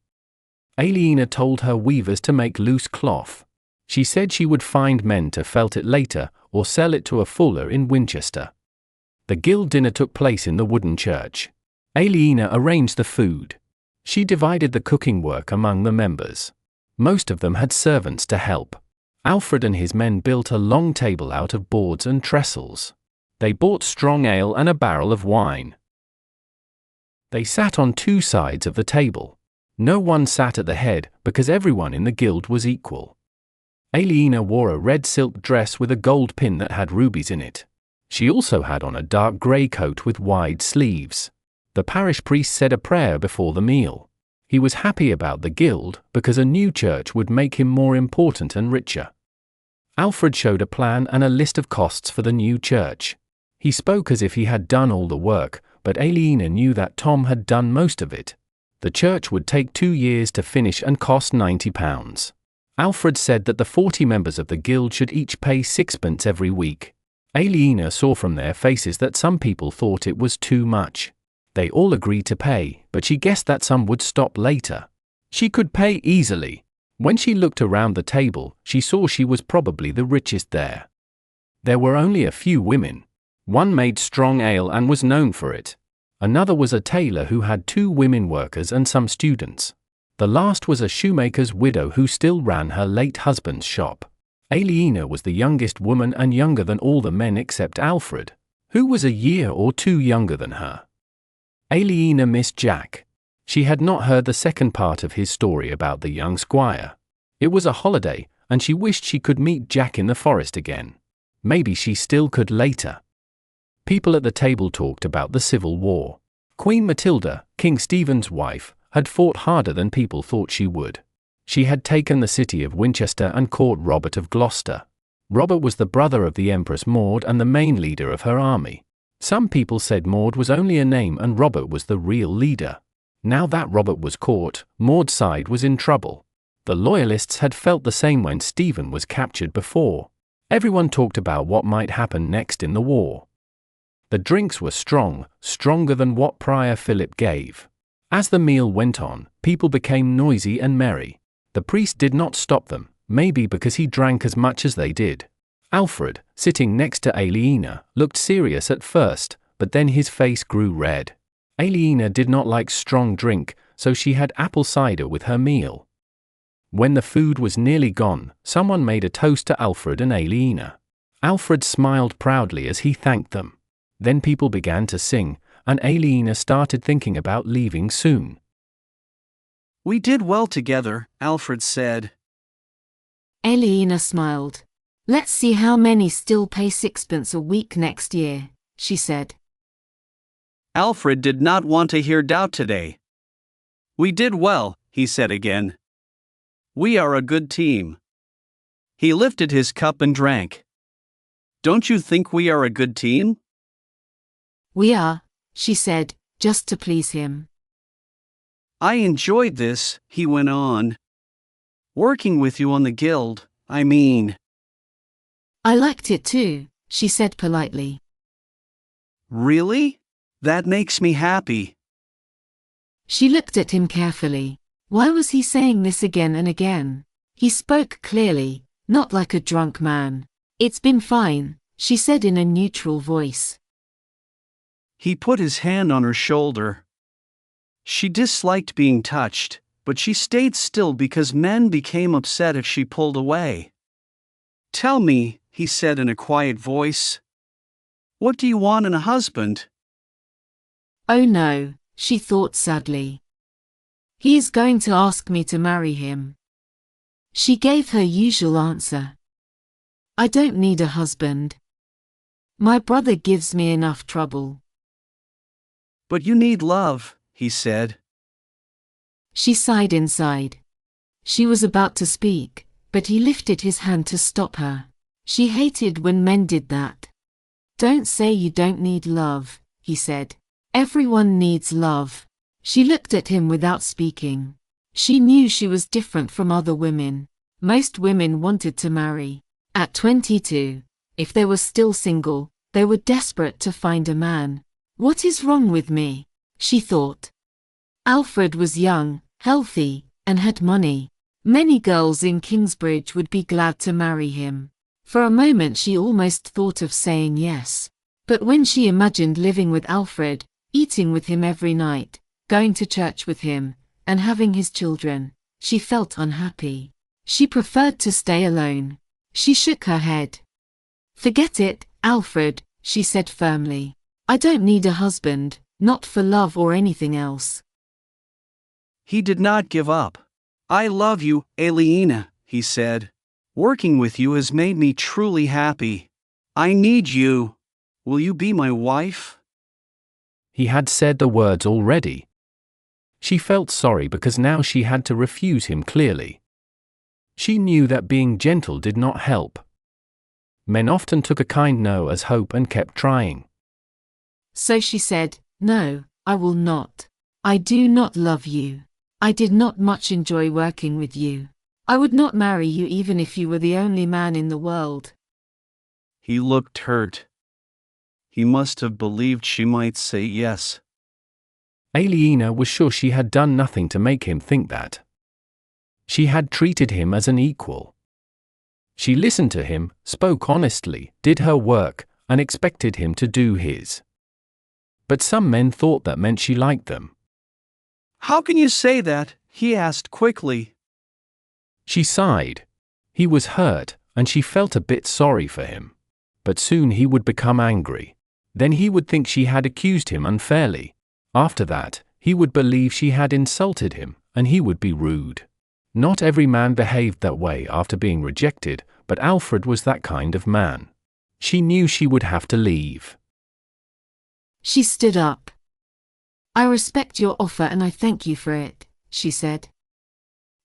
Aliena told her weavers to make loose cloth. She said she would find men to felt it later, or sell it to a fuller in Winchester. The guild dinner took place in the wooden church. Aliena arranged the food. She divided the cooking work among the members. Most of them had servants to help. Alfred and his men built a long table out of boards and trestles. They bought strong ale and a barrel of wine. They sat on 2 sides of the table. No one sat at the head because everyone in the guild was equal. Aliena wore a red silk dress with a gold pin that had rubies in it. She also had on a dark grey coat with wide sleeves. The parish priest said a prayer before the meal. He was happy about the guild because a new church would make him more important and richer. Alfred showed a plan and a list of costs for the new church. He spoke as if he had done all the work, but Aliena knew that Tom had done most of it. The church would take 2 years to finish and cost £90. Alfred said that the 40 members of the guild should each pay 6pence every week. Aliena saw from their faces that some people thought it was too much. They all agreed to pay, but she guessed that some would stop later. She could pay easily. When she looked around the table, she saw she was probably the richest there. There were only a few women. One made strong ale and was known for it. Another was a tailor who had 2 women workers and some students. The last was a shoemaker's widow who still ran her late husband's shop. Aliena was the youngest woman and younger than all the men except Alfred, who was a year or 2 younger than her. Aliena missed Jack. She had not heard the second part of his story about the young squire. It was a holiday, and she wished she could meet Jack in the forest again. Maybe she still could later. People at the table talked about the Civil War. Queen Matilda, King Stephen's wife, had fought harder than people thought she would. She had taken the city of Winchester and caught Robert of Gloucester. Robert was the brother of the Empress Maud and the main leader of her army. Some people said Maud was only a name and Robert was the real leader. Now that Robert was caught, Maud's side was in trouble. The loyalists had felt the same when Stephen was captured before. Everyone talked about what might happen next in the war. The drinks were strong, stronger than what Prior Philip gave. As the meal went on, people became noisy and merry. The priest did not stop them, maybe because he drank as much as they did. Alfred, sitting next to Aliena, looked serious at first, but then his face grew red. Aliena did not like strong drink, so she had apple cider with her meal. When the food was nearly gone, someone made a toast to Alfred and Aliena. Alfred smiled proudly as he thanked them. Then people began to sing, and Aliena started thinking about leaving soon. We did well together, Alfred said. Aliena smiled. Let's see how many still pay 6pence a week next year, she said. Alfred did not want to hear doubt today. We did well, he said again. We are a good team. He lifted his cup and drank. Don't you think we are a good team? We are, she said, just to please him. I enjoyed this, he went on. Working with you on the guild, I mean. I liked it too, she said politely. Really? That makes me happy. She looked at him carefully. Why was he saying this again and again? He spoke clearly, not like a drunk man. It's been fine, she said in a neutral voice. He put his hand on her shoulder. She disliked being touched, but she stayed still because men became upset if she pulled away. Tell me, he said in a quiet voice. What do you want in a husband? Oh no, she thought sadly. He is going to ask me to marry him. She gave her usual answer. I don't need a husband. My brother gives me enough trouble. But you need love, he said. She sighed inside. She was about to speak, but he lifted his hand to stop her. She hated when men did that. Don't say you don't need love, he said. Everyone needs love. She looked at him without speaking. She knew she was different from other women. Most women wanted to marry. At 22, if they were still single, they were desperate to find a man. What is wrong with me? She thought. Alfred was young, healthy, and had money. Many girls in Kingsbridge would be glad to marry him. For a moment she almost thought of saying yes. But when she imagined living with Alfred, eating with him every night, going to church with him, and having his children, she felt unhappy. She preferred to stay alone. She shook her head. Forget it, Alfred, she said firmly. I don't need a husband, not for love or anything else. He did not give up. I love you, Aliena, he said. Working with you has made me truly happy. I need you. Will you be my wife? He had said the words already. She felt sorry because now she had to refuse him clearly. She knew that being gentle did not help. Men often took a kind no as hope and kept trying. So she said, No, I will not. I do not love you. I did not much enjoy working with you. I would not marry you even if you were the only man in the world. He looked hurt. He must have believed she might say yes. Aliena was sure she had done nothing to make him think that. She had treated him as an equal. She listened to him, spoke honestly, did her work, and expected him to do his. But some men thought that meant she liked them. How can you say that? He asked quickly. She sighed. He was hurt, and she felt a bit sorry for him. But soon he would become angry. Then he would think she had accused him unfairly. After that, he would believe she had insulted him, and he would be rude. Not every man behaved that way after being rejected, but Alfred was that kind of man. She knew she would have to leave. She stood up. I respect your offer and I thank you for it, she said.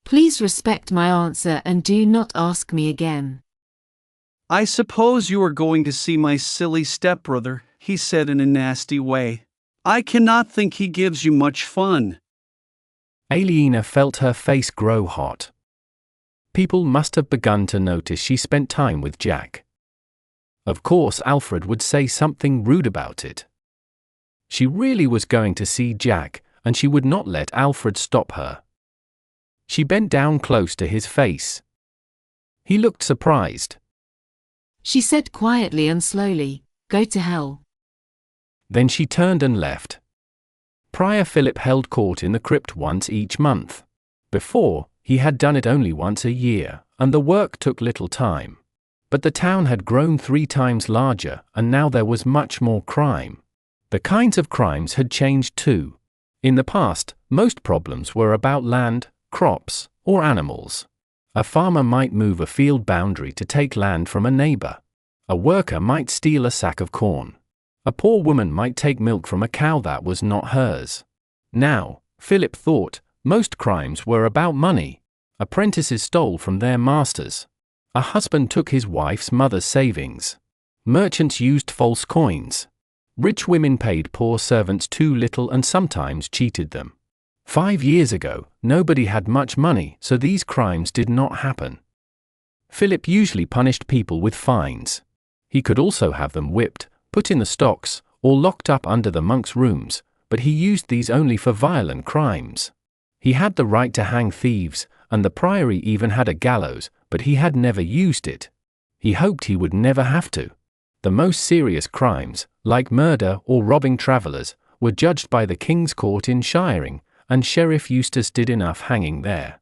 Please respect my answer and do not ask me again. I suppose you are going to see my silly stepbrother, he said in a nasty way. I cannot think he gives you much fun. Aliena felt her face grow hot. People must have begun to notice she spent time with Jack. Of course, Alfred would say something rude about it. She really was going to see Jack, and she would not let Alfred stop her. She bent down close to his face. He looked surprised. She said quietly and slowly, "Go to hell." Then she turned and left. Prior Philip held court in the crypt once each month. Before, he had done it only once a year, and the work took little time. But the town had grown 3 times larger, and now there was much more crime. The kinds of crimes had changed too. In the past, most problems were about land, crops, or animals. A farmer might move a field boundary to take land from a neighbor. A worker might steal a sack of corn. A poor woman might take milk from a cow that was not hers. Now, Philip thought, most crimes were about money. Apprentices stole from their masters. A husband took his wife's mother's savings. Merchants used false coins. Rich women paid poor servants too little and sometimes cheated them. 5 years ago, nobody had much money, so these crimes did not happen. Philip usually punished people with fines. He could also have them whipped, put in the stocks, or locked up under the monks' rooms, but he used these only for violent crimes. He had the right to hang thieves, and the priory even had a gallows, but he had never used it. He hoped he would never have to. The most serious crimes, like murder or robbing travelers, were judged by the King's Court in Shiring, and Sheriff Eustace did enough hanging there.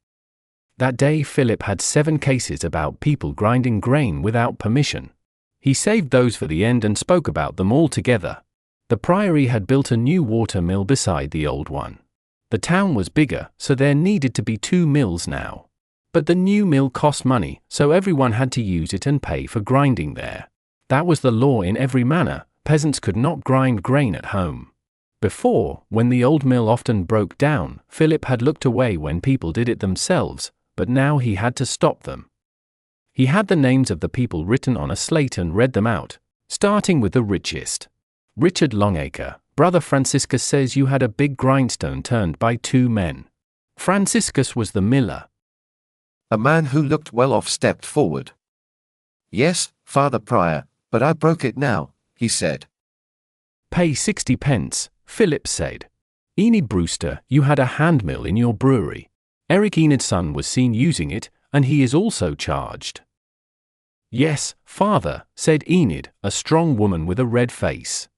That day Philip had 7 cases about people grinding grain without permission. He saved those for the end and spoke about them all together. The priory had built a new water mill beside the old one. The town was bigger, so there needed to be 2 mills now. But the new mill cost money, so everyone had to use it and pay for grinding there. That was the law in every manor. Peasants could not grind grain at home. Before, when the old mill often broke down, Philip had looked away when people did it themselves, but now he had to stop them. He had the names of the people written on a slate and read them out, starting with the richest. Richard Longacre, Brother Franciscus says you had a big grindstone turned by 2 men. Franciscus was the miller. A man who looked well off stepped forward. "Yes, Father Prior, but I broke it now," he said. "Pay 60 pence, Philip said. "Enid Brewster, you had a hand mill in your brewery. Eric Enid's son was seen using it, and he is also charged." "Yes, Father," said Enid, a strong woman with a red face.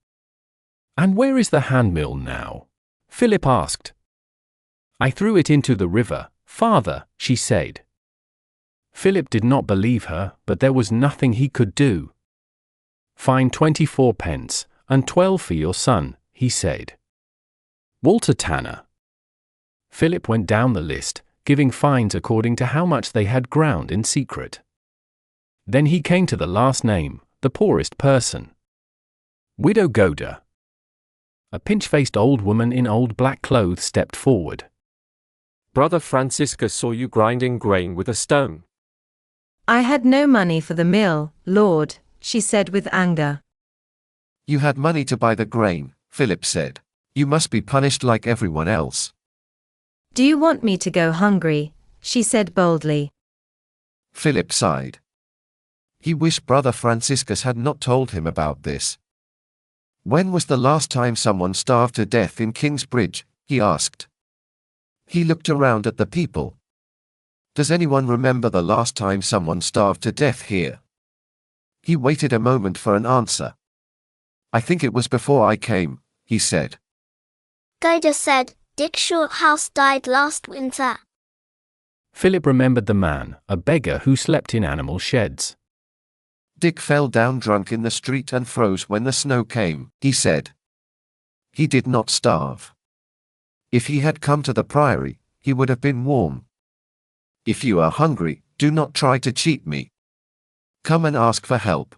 "And where is the hand mill now?" Philip asked. "I threw it into the river, Father," she said. Philip did not believe her, but there was nothing he could do. "Fine 24 pence, and 12 for your son," he said. "Walter Tanner." Philip went down the list, giving fines according to how much they had ground in secret. Then he came to the last name, the poorest person. Widow Goda. A pinch-faced old woman in old black clothes stepped forward. "Brother Franciscus saw you grinding grain with a stone." "I had no money for the mill, Lord," she said with anger. "You had money to buy the grain," Philip said. "You must be punished like everyone else." "Do you want me to go hungry?" she said boldly. Philip sighed. He wished Brother Franciscus had not told him about this. "When was the last time someone starved to death in Kingsbridge?" he asked. He looked around at the people. "Does anyone remember the last time someone starved to death here?" He waited a moment for an answer. I think it was before I came, he said. Guy just said, Dick Shorthouse died last winter. Philip remembered the man, a beggar who slept in animal sheds. Dick fell down drunk in the street and froze when the snow came, he said. He did not starve. If he had come to the priory, he would have been warm. If you are hungry, do not try to cheat me. Come and ask for help.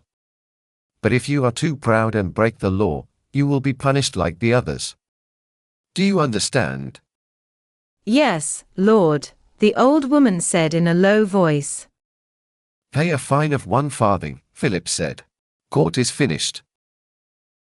But if you are too proud and break the law, you will be punished like the others. Do you understand? Yes, Lord, the old woman said in a low voice. Pay a fine of 1 farthing, Philip said. Court is finished.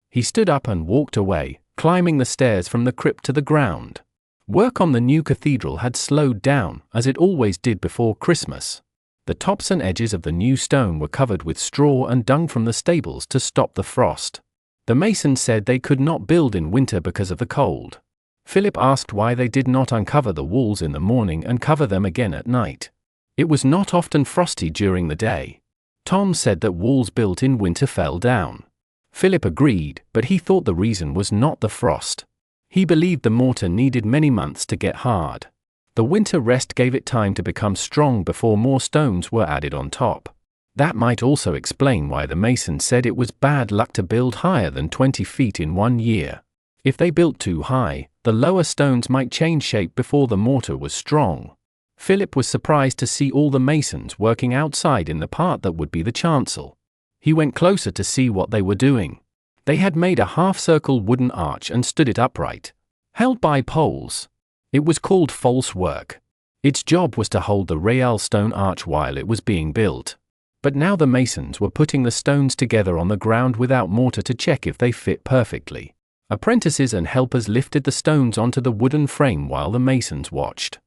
He stood up and walked away, climbing the stairs from the crypt to the ground. Work on the new cathedral had slowed down, as it always did before Christmas. The tops and edges of the new stone were covered with straw and dung from the stables to stop the frost. The masons said they could not build in winter because of the cold. Philip asked why they did not uncover the walls in the morning and cover them again at night. It was not often frosty during the day. Tom said that walls built in winter fell down. Philip agreed, but he thought the reason was not the frost. He believed the mortar needed many months to get hard. The winter rest gave it time to become strong before more stones were added on top. That might also explain why the masons said it was bad luck to build higher than 20 feet in 1 year. If they built too high, the lower stones might change shape before the mortar was strong. Philip was surprised to see all the masons working outside in the part that would be the chancel. He went closer to see what they were doing. They had made a half-circle wooden arch and stood it upright, held by poles. It was called false work. Its job was to hold the real stone arch while it was being built. But now the masons were putting the stones together on the ground without mortar to check if they fit perfectly. Apprentices and helpers lifted the stones onto the wooden frame while the masons watched.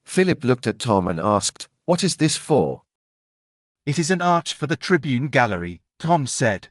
Philip looked at Tom and asked, "What is this for?" It is an arch for the Tribune Gallery, Tom said.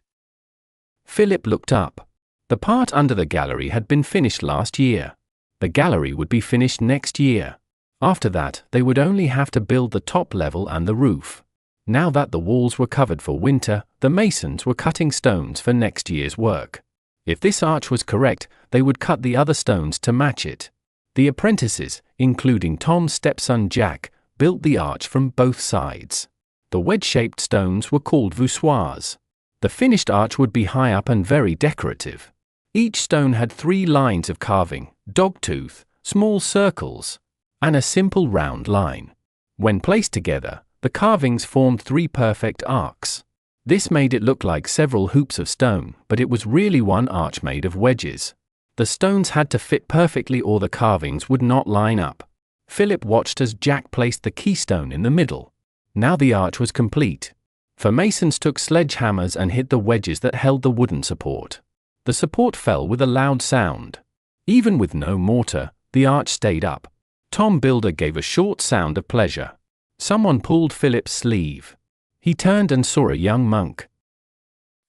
Philip looked up. The part under the gallery had been finished last year. The gallery would be finished next year. After that, they would only have to build the top level and the roof. Now that the walls were covered for winter, the masons were cutting stones for next year's work. If this arch was correct, they would cut the other stones to match it. The apprentices, including Tom's stepson Jack, built the arch from both sides. The wedge-shaped stones were called voussoirs. The finished arch would be high up and very decorative. Each stone had 3 lines of carving, dogtooth, small circles, and a simple round line. When placed together, the carvings formed 3 perfect arcs. This made it look like several hoops of stone, but it was really one arch made of wedges. The stones had to fit perfectly or the carvings would not line up. Philip watched as Jack placed the keystone in the middle. Now the arch was complete. The masons took sledgehammers and hit the wedges that held the wooden support. The support fell with a loud sound. Even with no mortar, the arch stayed up. Tom Builder gave a short sound of pleasure. Someone pulled Philip's sleeve. He turned and saw a young monk.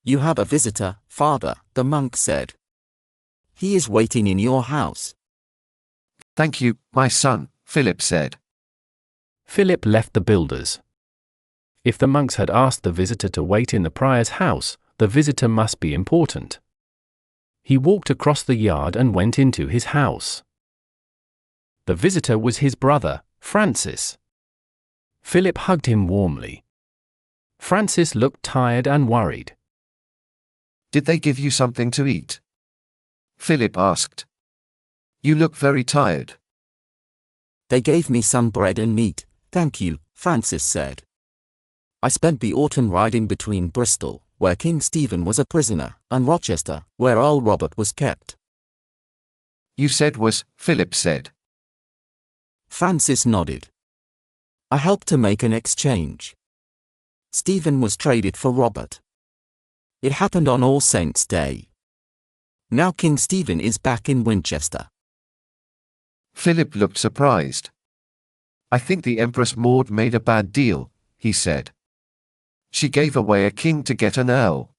"You have a visitor, Father," the monk said. "He is waiting in your house." "Thank you, my son," Philip said. Philip left the builders. If the monks had asked the visitor to wait in the prior's house, the visitor must be important. He walked across the yard and went into his house. The visitor was his brother, Francis. Philip hugged him warmly. Francis looked tired and worried. "Did they give you something to eat?" Philip asked. "You look very tired." "They gave me some bread and meat, thank you," Francis said. "I spent the autumn riding between Bristol, where King Stephen was a prisoner, and Rochester, where Earl Robert was kept." "You said was," Philip said. Francis nodded. "I helped to make an exchange. Stephen was traded for Robert. It happened on All Saints' Day. Now King Stephen is back in Winchester." Philip looked surprised. "I think the Empress Maud made a bad deal," he said. "She gave away a king to get an earl."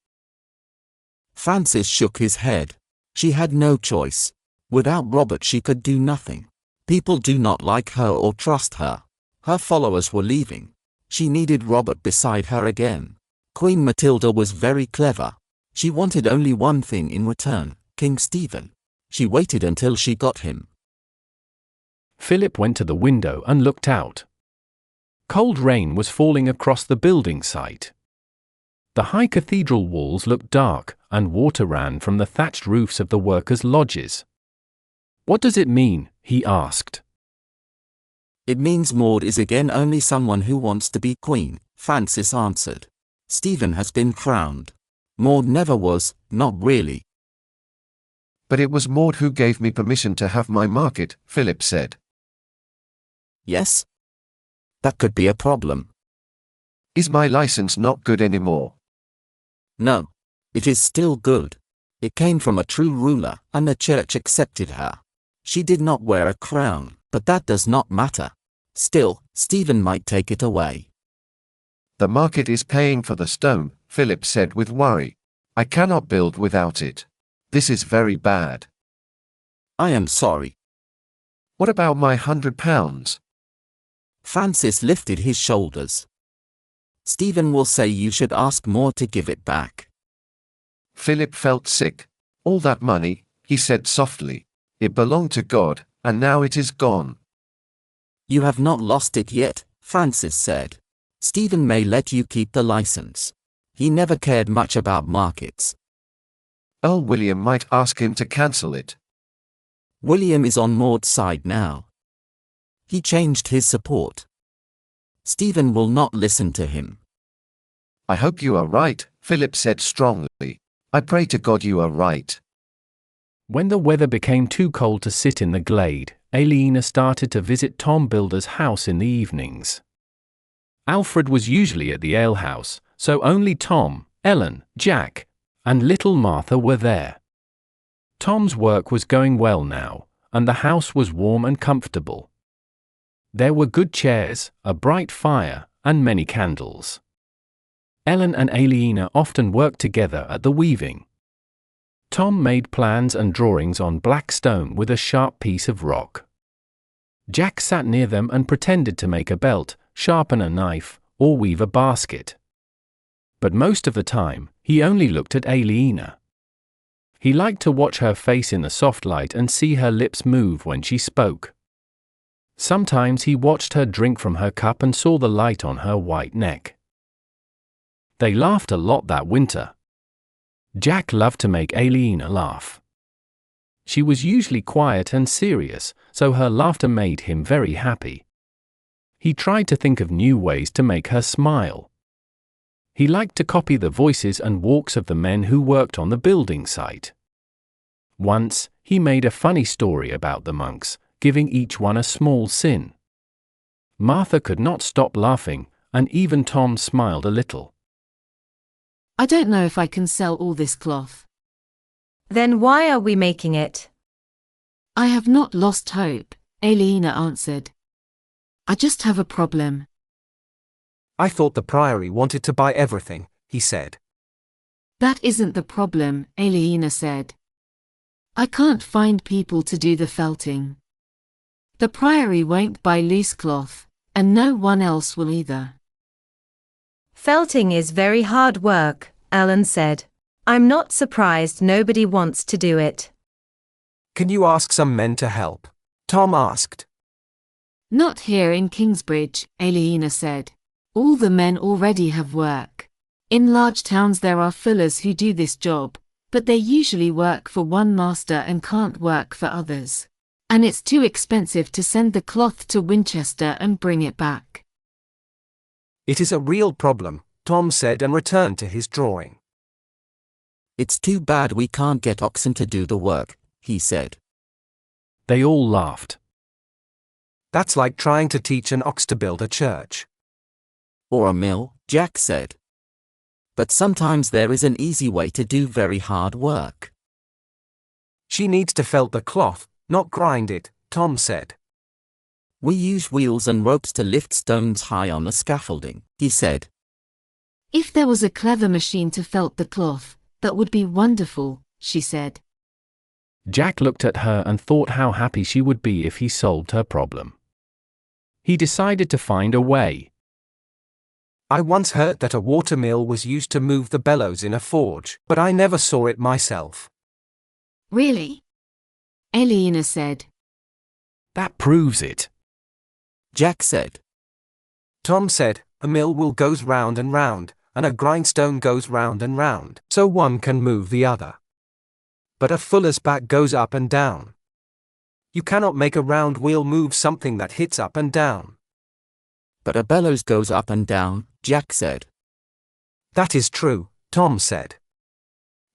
Francis shook his head. She had no choice. Without Robert she could do nothing. People do not like her or trust her. Her followers were leaving. She needed Robert beside her again. Queen Matilda was very clever. She wanted only one thing in return, King Stephen. She waited until she got him. Philip went to the window and looked out. Cold rain was falling across the building site. The high cathedral walls looked dark, and water ran from the thatched roofs of the workers' lodges. "What does it mean?" he asked. "It means Maud is again only someone who wants to be queen," Francis answered. "Stephen has been crowned. Maud never was, not really." But it was Maud who gave me permission to have my market, Philip said. Yes? That could be a problem. Is my license not good anymore? No. It is still good. It came from a true ruler, and the church accepted her. She did not wear a crown, but that does not matter. Still, Stephen might take it away. The market is paying for the stone, Philip said with worry. I cannot build without it. This is very bad. I am sorry. What about my £100? Francis lifted his shoulders. Stephen will say you should ask more to give it back. Philip felt sick. All that money, he said softly. It belonged to God, and now it is gone. You have not lost it yet, Francis said. Stephen may let you keep the license. He never cared much about markets. Earl William might ask him to cancel it. William is on Maud's side now. He changed his support. Stephen will not listen to him. I hope you are right, Philip said strongly. I pray to God you are right. When the weather became too cold to sit in the glade, Aliena started to visit Tom Builder's house in the evenings. Alfred was usually at the alehouse, so only Tom, Ellen, Jack, and little Martha were there. Tom's work was going well now, and the house was warm and comfortable. There were good chairs, a bright fire, and many candles. Ellen and Aliena often worked together at the weaving. Tom made plans and drawings on black stone with a sharp piece of rock. Jack sat near them and pretended to make a belt, sharpen a knife, or weave a basket. But most of the time, he only looked at Aliena. He liked to watch her face in the soft light and see her lips move when she spoke. Sometimes he watched her drink from her cup and saw the light on her white neck. They laughed a lot that winter. Jack loved to make Aliena laugh. She was usually quiet and serious, so her laughter made him very happy. He tried to think of new ways to make her smile. He liked to copy the voices and walks of the men who worked on the building site. Once, he made a funny story about the monks, giving each one a small sin. Martha could not stop laughing, and even Tom smiled a little. I don't know if I can sell all this cloth. Then why are we making it? I have not lost hope, Aliena answered. I just have a problem. I thought the priory wanted to buy everything, he said. That isn't the problem, Aliena said. I can't find people to do the felting. The priory won't buy loose cloth, and no one else will either. Felting is very hard work, Ellen said. I'm not surprised nobody wants to do it. Can you ask some men to help? Tom asked. Not here in Kingsbridge, Aliena said. All the men already have work. In large towns there are fullers who do this job, but they usually work for one master and can't work for others. And it's too expensive to send the cloth to Winchester and bring it back. It is a real problem, Tom said and returned to his drawing. It's too bad we can't get oxen to do the work, he said. They all laughed. That's like trying to teach an ox to build a church. Or a mill, Jack said. But sometimes there is an easy way to do very hard work. She needs to felt the cloth, not grind it, Tom said. We use wheels and ropes to lift stones high on the scaffolding, he said. If there was a clever machine to felt the cloth, that would be wonderful, she said. Jack looked at her and thought how happy she would be if he solved her problem. He decided to find a way. I once heard that a watermill was used to move the bellows in a forge, but I never saw it myself. Really? Aliena said. That proves it. Jack said. Tom said, a mill wheel goes round and round, and a grindstone goes round and round, so one can move the other. But a fuller's back goes up and down. You cannot make a round wheel move something that hits up and down. But a bellows goes up and down, Jack said. That is true, Tom said.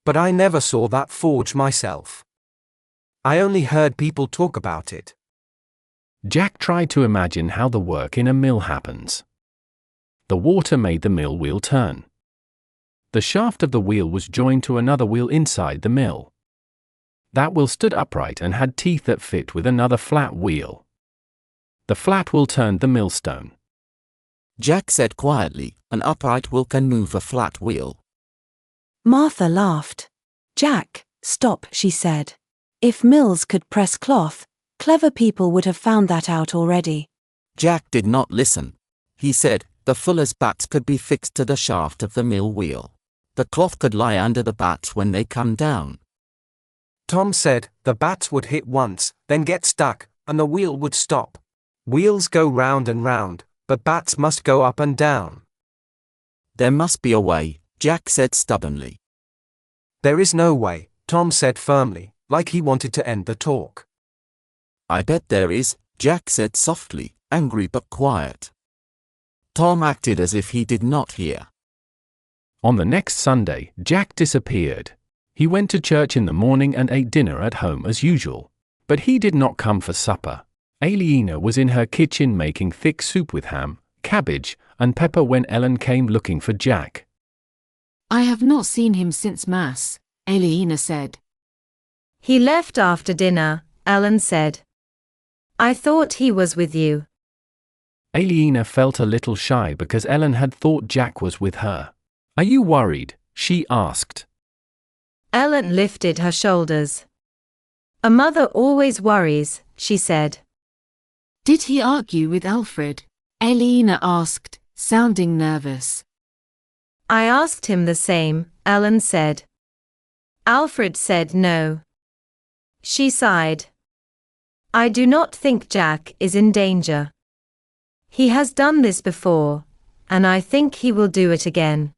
But I never saw that forge myself. I only heard people talk about it. Jack tried to imagine how the work in a mill happens. The water made the mill wheel turn. The shaft of the wheel was joined to another wheel inside the mill. That wheel stood upright and had teeth that fit with another flat wheel. The flat wheel turned the millstone. Jack said quietly, an upright wheel can move a flat wheel. Martha laughed. Jack, stop, she said. If mills could press cloth, clever people would have found that out already. Jack did not listen. He said, the fuller's bats could be fixed to the shaft of the mill wheel. The cloth could lie under the bats when they come down. Tom said, the bats would hit once, then get stuck, and the wheel would stop. Wheels go round and round, but bats must go up and down. There must be a way, Jack said stubbornly. There is no way, Tom said firmly, like he wanted to end the talk. I bet there is, Jack said softly, angry but quiet. Tom acted as if he did not hear. On the next Sunday, Jack disappeared. He went to church in the morning and ate dinner at home as usual. But he did not come for supper. Aliena was in her kitchen making thick soup with ham, cabbage, and pepper when Ellen came looking for Jack. I have not seen him since Mass, Aliena said. He left after dinner, Ellen said. I thought he was with you. Aliena felt a little shy because Ellen had thought Jack was with her. Are you worried? She asked. Ellen lifted her shoulders. A mother always worries, she said. Did he argue with Alfred? Aliena asked, sounding nervous. I asked him the same, Ellen said. Alfred said no. She sighed. I do not think Jack is in danger. He has done this before, and I think he will do it again.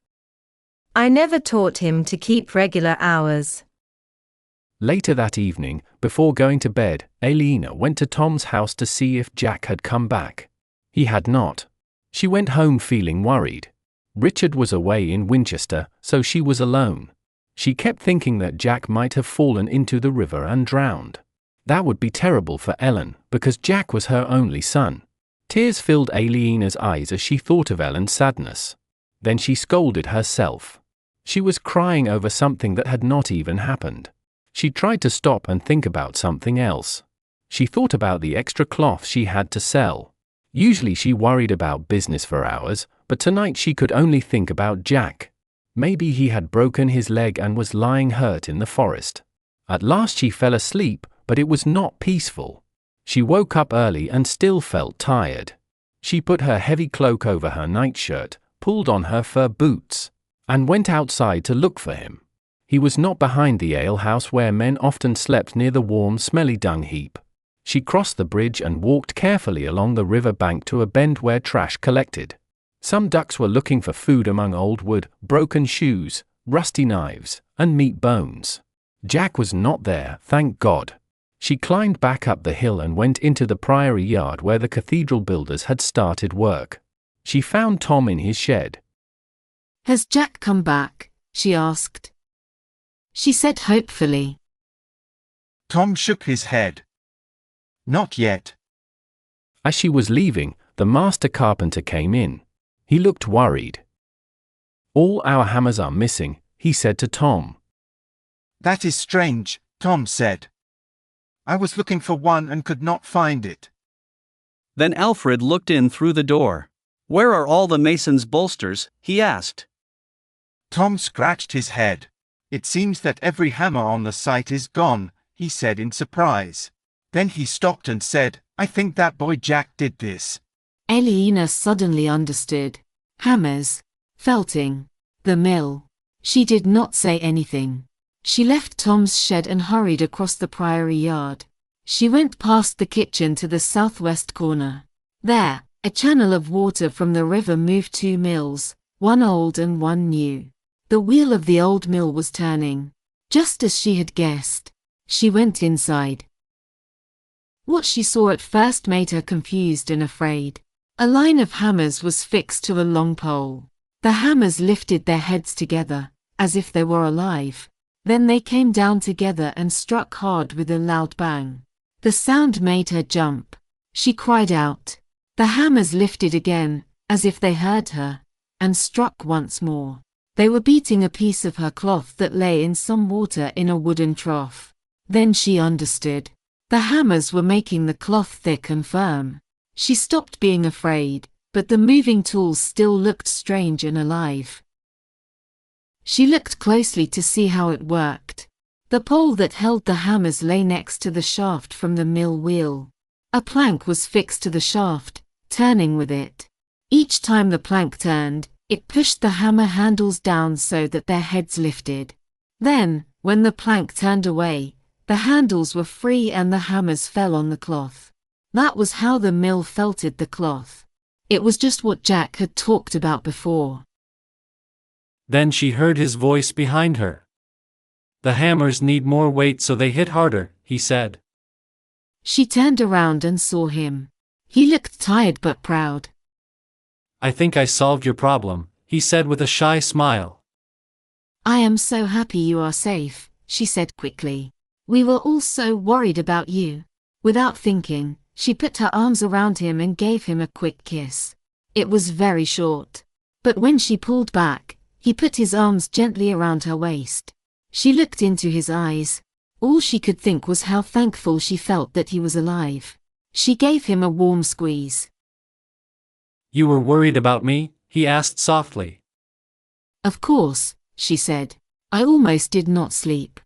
I never taught him to keep regular hours. Later that evening, before going to bed, Aliena went to Tom's house to see if Jack had come back. He had not. She went home feeling worried. Richard was away in Winchester, so she was alone. She kept thinking that Jack might have fallen into the river and drowned. That would be terrible for Ellen, because Jack was her only son. Tears filled Aliena's eyes as she thought of Ellen's sadness. Then she scolded herself. She was crying over something that had not even happened. She tried to stop and think about something else. She thought about the extra cloth she had to sell. Usually she worried about business for hours, but tonight she could only think about Jack. Maybe he had broken his leg and was lying hurt in the forest. At last she fell asleep, but it was not peaceful. She woke up early and still felt tired. She put her heavy cloak over her nightshirt, pulled on her fur boots, and went outside to look for him. He was not behind the alehouse where men often slept near the warm, smelly dung heap. She crossed the bridge and walked carefully along the river bank to a bend where trash collected. Some ducks were looking for food among old wood, broken shoes, rusty knives, and meat bones. Jack was not there, thank God. She climbed back up the hill and went into the priory yard where the cathedral builders had started work. She found Tom in his shed. Has Jack come back? She asked. She said hopefully. Tom shook his head. Not yet. As she was leaving, the master carpenter came in. He looked worried. All our hammers are missing, he said to Tom. That is strange, Tom said. I was looking for one and could not find it. Then Alfred looked in through the door. Where are all the mason's bolsters? He asked. Tom scratched his head. It seems that every hammer on the site is gone, he said in surprise. Then he stopped and said, I think that boy Jack did this. Aliena suddenly understood. Hammers. Felting. The mill. She did not say anything. She left Tom's shed and hurried across the priory yard. She went past the kitchen to the southwest corner. There, a channel of water from the river moved two mills, one old and one new. The wheel of the old mill was turning. Just as she had guessed. She went inside. What she saw at first made her confused and afraid. A line of hammers was fixed to a long pole. The hammers lifted their heads together, as if they were alive. Then they came down together and struck hard with a loud bang. The sound made her jump. She cried out. The hammers lifted again, as if they heard her, and struck once more. They were beating a piece of her cloth that lay in some water in a wooden trough. Then she understood. The hammers were making the cloth thick and firm. She stopped being afraid, but the moving tools still looked strange and alive. She looked closely to see how it worked. The pole that held the hammers lay next to the shaft from the mill wheel. A plank was fixed to the shaft, turning with it. Each time the plank turned, it pushed the hammer handles down so that their heads lifted. Then, when the plank turned away, the handles were free and the hammers fell on the cloth. That was how the mill felted the cloth. It was just what Jack had talked about before. Then she heard his voice behind her. The hammers need more weight so they hit harder, he said. She turned around and saw him. He looked tired but proud. I think I solved your problem, he said with a shy smile. I am so happy you are safe, she said quickly. We were all so worried about you. Without thinking, she put her arms around him and gave him a quick kiss. It was very short. But when she pulled back, he put his arms gently around her waist. She looked into his eyes. All she could think was how thankful she felt that he was alive. She gave him a warm squeeze. You were worried about me? He asked softly. Of course, she said. I almost did not sleep.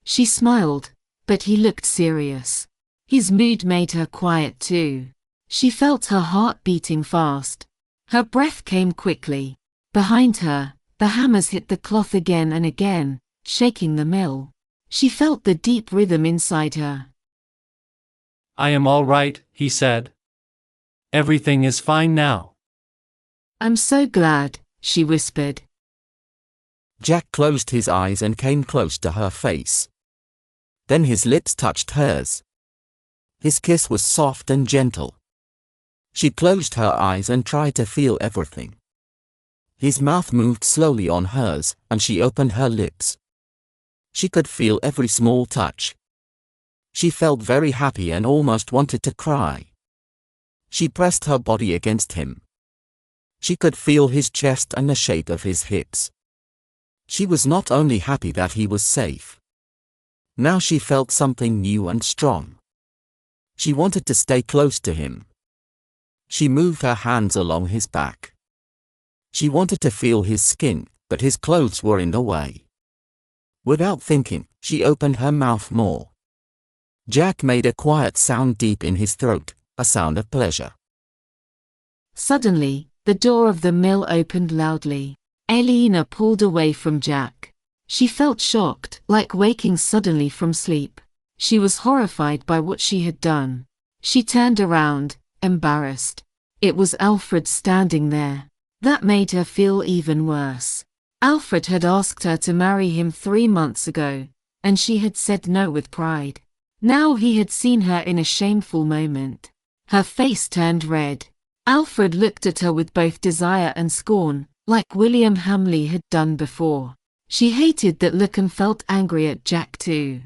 She smiled, but he looked serious. His mood made her quiet too. She felt her heart beating fast. Her breath came quickly. Behind her, the hammers hit the cloth again and again, shaking the mill. She felt the deep rhythm inside her. I am all right, he said. Everything is fine now. I'm so glad, she whispered. Jack closed his eyes and came close to her face. Then his lips touched hers. His kiss was soft and gentle. She closed her eyes and tried to feel everything. His mouth moved slowly on hers, and she opened her lips. She could feel every small touch. She felt very happy and almost wanted to cry. She pressed her body against him. She could feel his chest and the shape of his hips. She was not only happy that he was safe. Now she felt something new and strong. She wanted to stay close to him. She moved her hands along his back. She wanted to feel his skin, but his clothes were in the way. Without thinking, she opened her mouth more. Jack made a quiet sound deep in his throat, a sound of pleasure. Suddenly, the door of the mill opened loudly. Aliena pulled away from Jack. She felt shocked, like waking suddenly from sleep. She was horrified by what she had done. She turned around, embarrassed. It was Alfred standing there. That made her feel even worse. Alfred had asked her to marry him 3 months ago, and she had said no with pride. Now he had seen her in a shameful moment. Her face turned red. Alfred looked at her with both desire and scorn, like William Hamley had done before. She hated that look and felt angry at Jack too.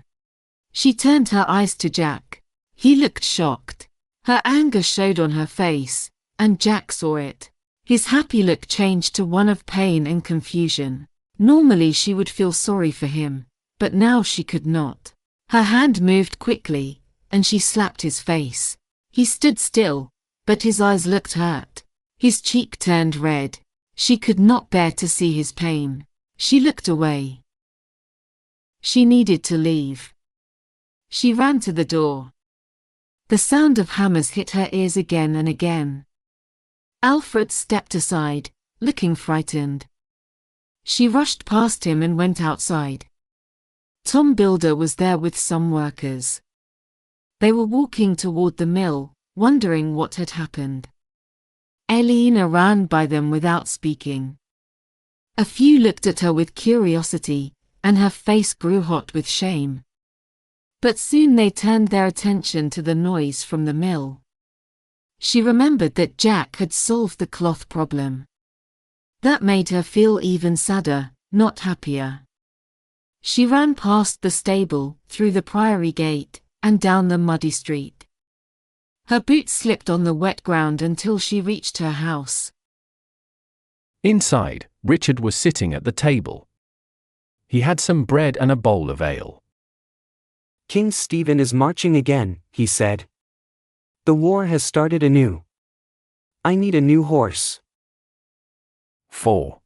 She turned her eyes to Jack. He looked shocked. Her anger showed on her face, and Jack saw it. His happy look changed to one of pain and confusion. Normally she would feel sorry for him, but now she could not. Her hand moved quickly, and she slapped his face. He stood still, but his eyes looked hurt. His cheek turned red. She could not bear to see his pain. She looked away. She needed to leave. She ran to the door. The sound of hammers hit her ears again and again. Alfred stepped aside, looking frightened. She rushed past him and went outside. Tom Builder was there with some workers. They were walking toward the mill, wondering what had happened. Aliena ran by them without speaking. A few looked at her with curiosity, and her face grew hot with shame. But soon they turned their attention to the noise from the mill. She remembered that Jack had solved the cloth problem. That made her feel even sadder, not happier. She ran past the stable, through the priory gate, and down the muddy street. Her boots slipped on the wet ground until she reached her house. Inside, Richard was sitting at the table. He had some bread and a bowl of ale. King Stephen is marching again, he said. The war has started anew. I need a new horse. 4.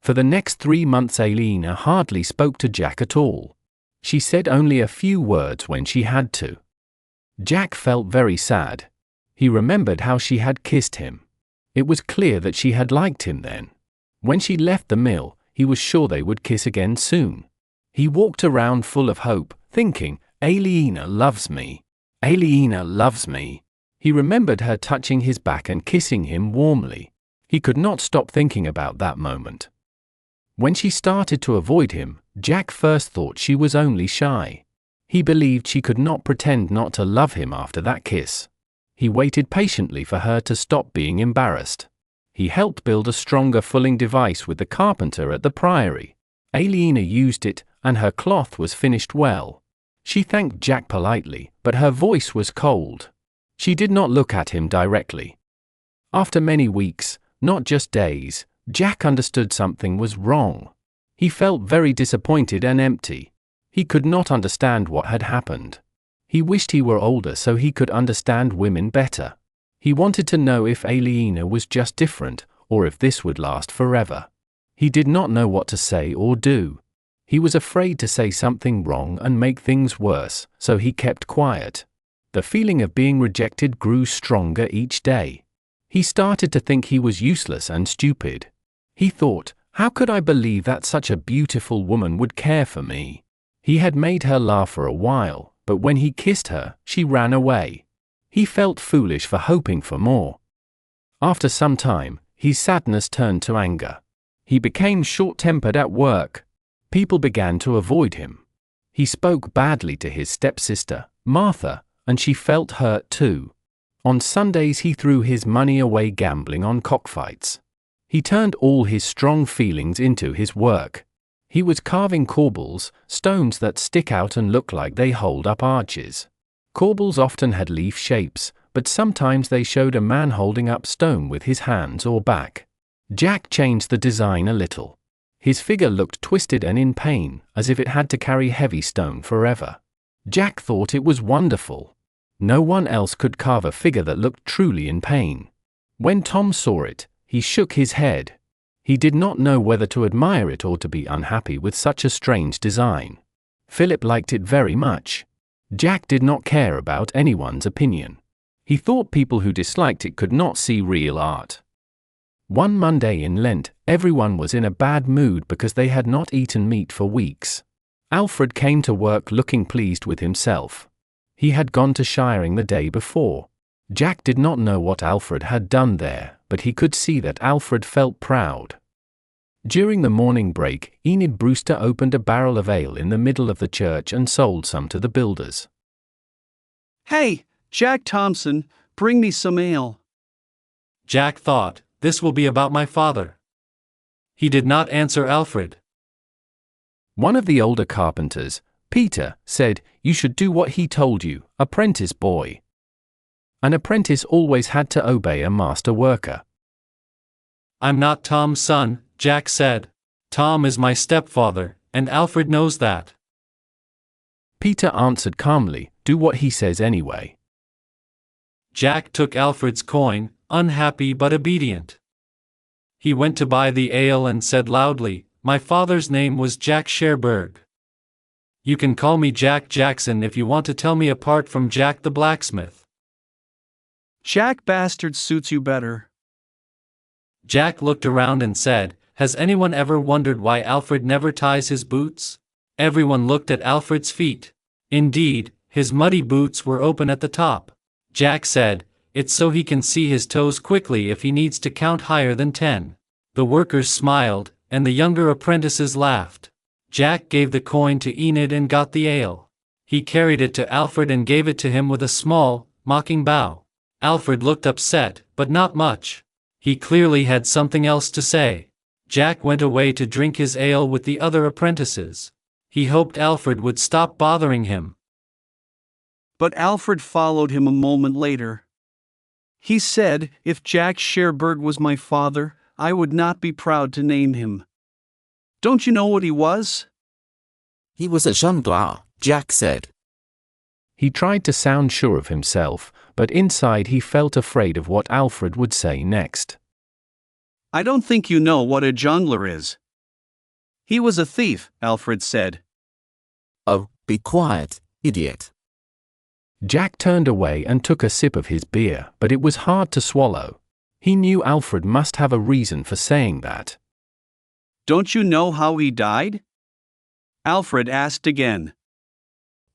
For the next 3 months Aliena hardly spoke to Jack at all. She said only a few words when she had to. Jack felt very sad. He remembered how she had kissed him. It was clear that she had liked him then. When she left the mill, he was sure they would kiss again soon. He walked around full of hope, thinking, Aliena loves me. Aliena loves me. He remembered her touching his back and kissing him warmly. He could not stop thinking about that moment. When she started to avoid him, Jack first thought she was only shy. He believed she could not pretend not to love him after that kiss. He waited patiently for her to stop being embarrassed. He helped build a stronger fulling device with the carpenter at the priory. Aliena used it, and her cloth was finished well. She thanked Jack politely, but her voice was cold. She did not look at him directly. After many weeks, not just days, Jack understood something was wrong. He felt very disappointed and empty. He could not understand what had happened. He wished he were older so he could understand women better. He wanted to know if Aliena was just different, or if this would last forever. He did not know what to say or do. He was afraid to say something wrong and make things worse, so he kept quiet. The feeling of being rejected grew stronger each day. He started to think he was useless and stupid. He thought, how could I believe that such a beautiful woman would care for me? He had made her laugh for a while, but when he kissed her, she ran away. He felt foolish for hoping for more. After some time, his sadness turned to anger. He became short-tempered at work. People began to avoid him. He spoke badly to his stepsister, Martha, and she felt hurt too. On Sundays he threw his money away gambling on cockfights. He turned all his strong feelings into his work. He was carving corbels, stones that stick out and look like they hold up arches. Corbels often had leaf shapes, but sometimes they showed a man holding up stone with his hands or back. Jack changed the design a little. His figure looked twisted and in pain, as if it had to carry heavy stone forever. Jack thought it was wonderful. No one else could carve a figure that looked truly in pain. When Tom saw it, he shook his head. He did not know whether to admire it or to be unhappy with such a strange design. Philip liked it very much. Jack did not care about anyone's opinion. He thought people who disliked it could not see real art. One Monday in Lent, everyone was in a bad mood because they had not eaten meat for weeks. Alfred came to work looking pleased with himself. He had gone to shiring the day before. Jack did not know what Alfred had done there, but he could see that Alfred felt proud. During the morning break, Enid Brewster opened a barrel of ale in the middle of the church and sold some to the builders. Hey, Jack Thompson, bring me some ale. Jack thought, this will be about my father. He did not answer Alfred. One of the older carpenters, Peter, said, you should do what he told you, apprentice boy. An apprentice always had to obey a master worker. I'm not Tom's son, Jack said. Tom is my stepfather, and Alfred knows that. Peter answered calmly, do what he says anyway. Jack took Alfred's coin, unhappy but obedient. He went to buy the ale and said loudly, my father's name was Jack Sherberg. You can call me Jack Jackson if you want to tell me apart from Jack the blacksmith. Jack Bastard suits you better. Jack looked around and said, "Has anyone ever wondered why Alfred never ties his boots?" Everyone looked at Alfred's feet. Indeed, his muddy boots were open at the top. Jack said, "It's so he can see his toes quickly if he needs to count higher than 10. The workers smiled, and the younger apprentices laughed. Jack gave the coin to Enid and got the ale. He carried it to Alfred and gave it to him with a small, mocking bow. Alfred looked upset, but not much. He clearly had something else to say. Jack went away to drink his ale with the other apprentices. He hoped Alfred would stop bothering him. But Alfred followed him a moment later. He said, "If Jack Sherberg was my father, I would not be proud to name him." Don't you know what he was? He was a jongleur, Jack said. He tried to sound sure of himself, but inside he felt afraid of what Alfred would say next. "I don't think you know what a jongleur is." "He was a thief," Alfred said. "Oh, be quiet, idiot." Jack turned away and took a sip of his beer, but it was hard to swallow. He knew Alfred must have a reason for saying that. "Don't you know how he died?" Alfred asked again.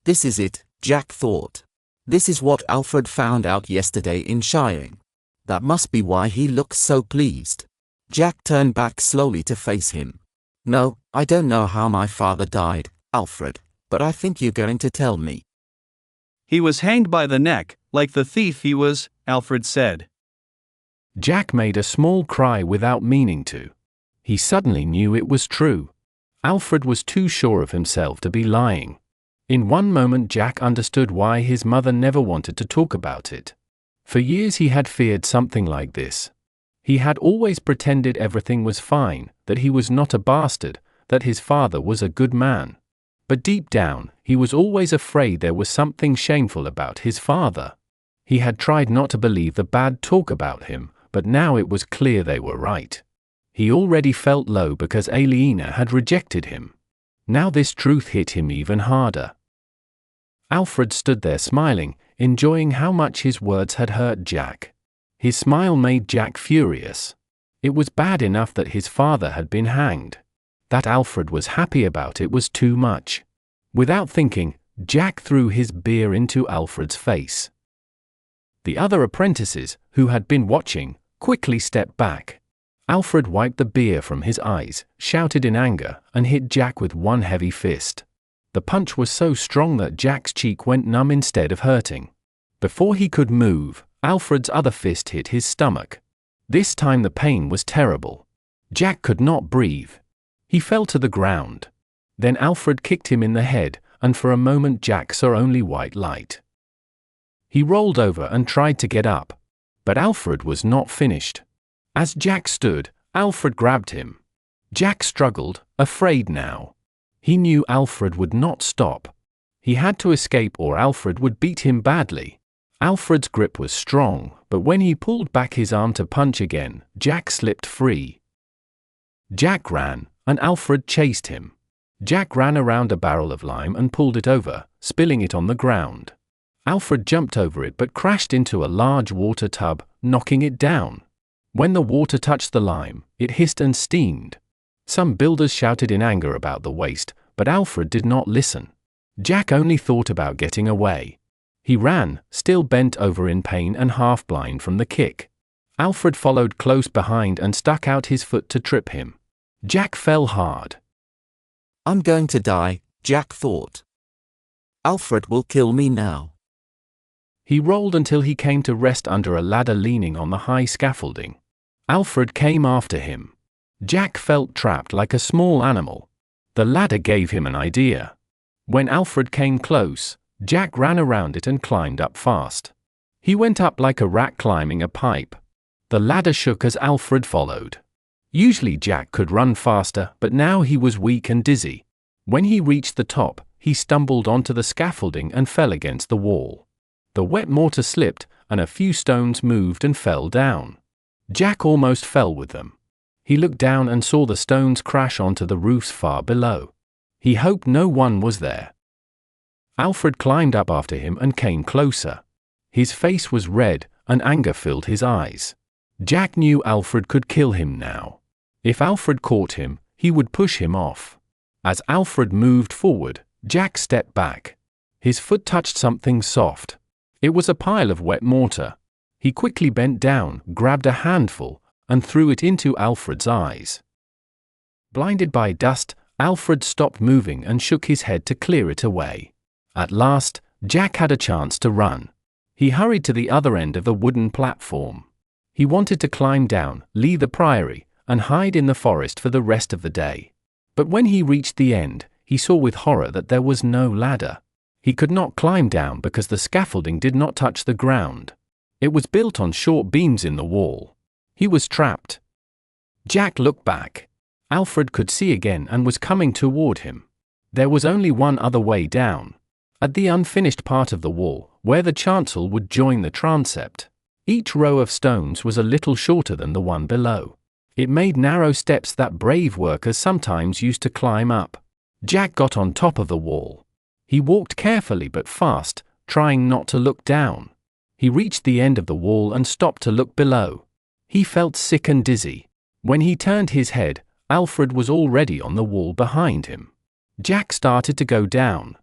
This is it, Jack thought. This is what Alfred found out yesterday in shying. That must be why he looks so pleased. Jack turned back slowly to face him. "No, I don't know how my father died, Alfred, but I think you're going to tell me." "He was hanged by the neck, like the thief he was," Alfred said. Jack made a small cry without meaning to. He suddenly knew it was true. Alfred was too sure of himself to be lying. In one moment Jack understood why his mother never wanted to talk about it. For years he had feared something like this. He had always pretended everything was fine, that he was not a bastard, that his father was a good man. But deep down, he was always afraid there was something shameful about his father. He had tried not to believe the bad talk about him, but now it was clear they were right. He already felt low because Aliena had rejected him. Now this truth hit him even harder. Alfred stood there smiling, enjoying how much his words had hurt Jack. His smile made Jack furious. It was bad enough that his father had been hanged. That Alfred was happy about it was too much. Without thinking, Jack threw his beer into Alfred's face. The other apprentices, who had been watching, quickly stepped back. Alfred wiped the beer from his eyes, shouted in anger, and hit Jack with one heavy fist. The punch was so strong that Jack's cheek went numb instead of hurting. Before he could move, Alfred's other fist hit his stomach. This time the pain was terrible. Jack could not breathe. He fell to the ground. Then Alfred kicked him in the head, and for a moment Jack saw only white light. He rolled over and tried to get up. But Alfred was not finished. As Jack stood, Alfred grabbed him. Jack struggled, afraid now. He knew Alfred would not stop. He had to escape or Alfred would beat him badly. Alfred's grip was strong, but when he pulled back his arm to punch again, Jack slipped free. Jack ran, and Alfred chased him. Jack ran around a barrel of lime and pulled it over, spilling it on the ground. Alfred jumped over it but crashed into a large water tub, knocking it down. When the water touched the lime, it hissed and steamed. Some builders shouted in anger about the waste, but Alfred did not listen. Jack only thought about getting away. He ran, still bent over in pain and half-blind from the kick. Alfred followed close behind and stuck out his foot to trip him. Jack fell hard. "I'm going to die," Jack thought. "Alfred will kill me now." He rolled until he came to rest under a ladder leaning on the high scaffolding. Alfred came after him. Jack felt trapped like a small animal. The ladder gave him an idea. When Alfred came close, Jack ran around it and climbed up fast. He went up like a rat climbing a pipe. The ladder shook as Alfred followed. Usually Jack could run faster, but now he was weak and dizzy. When he reached the top, he stumbled onto the scaffolding and fell against the wall. The wet mortar slipped, and a few stones moved and fell down. Jack almost fell with them. He looked down and saw the stones crash onto the roofs far below. He hoped no one was there. Alfred climbed up after him and came closer. His face was red, and anger filled his eyes. Jack knew Alfred could kill him now. If Alfred caught him, he would push him off. As Alfred moved forward, Jack stepped back. His foot touched something soft. It was a pile of wet mortar. He quickly bent down, grabbed a handful, and threw it into Alfred's eyes. Blinded by dust, Alfred stopped moving and shook his head to clear it away. At last, Jack had a chance to run. He hurried to the other end of the wooden platform. He wanted to climb down, leave the priory, and hide in the forest for the rest of the day. But when he reached the end, he saw with horror that there was no ladder. He could not climb down because the scaffolding did not touch the ground. It was built on short beams in the wall. He was trapped. Jack looked back. Alfred could see again and was coming toward him. There was only one other way down. At the unfinished part of the wall, where the chancel would join the transept, each row of stones was a little shorter than the one below. It made narrow steps that brave workers sometimes used to climb up. Jack got on top of the wall. He walked carefully but fast, trying not to look down. He reached the end of the wall and stopped to look below. He felt sick and dizzy. When he turned his head, Alfred was already on the wall behind him. Jack started to go down.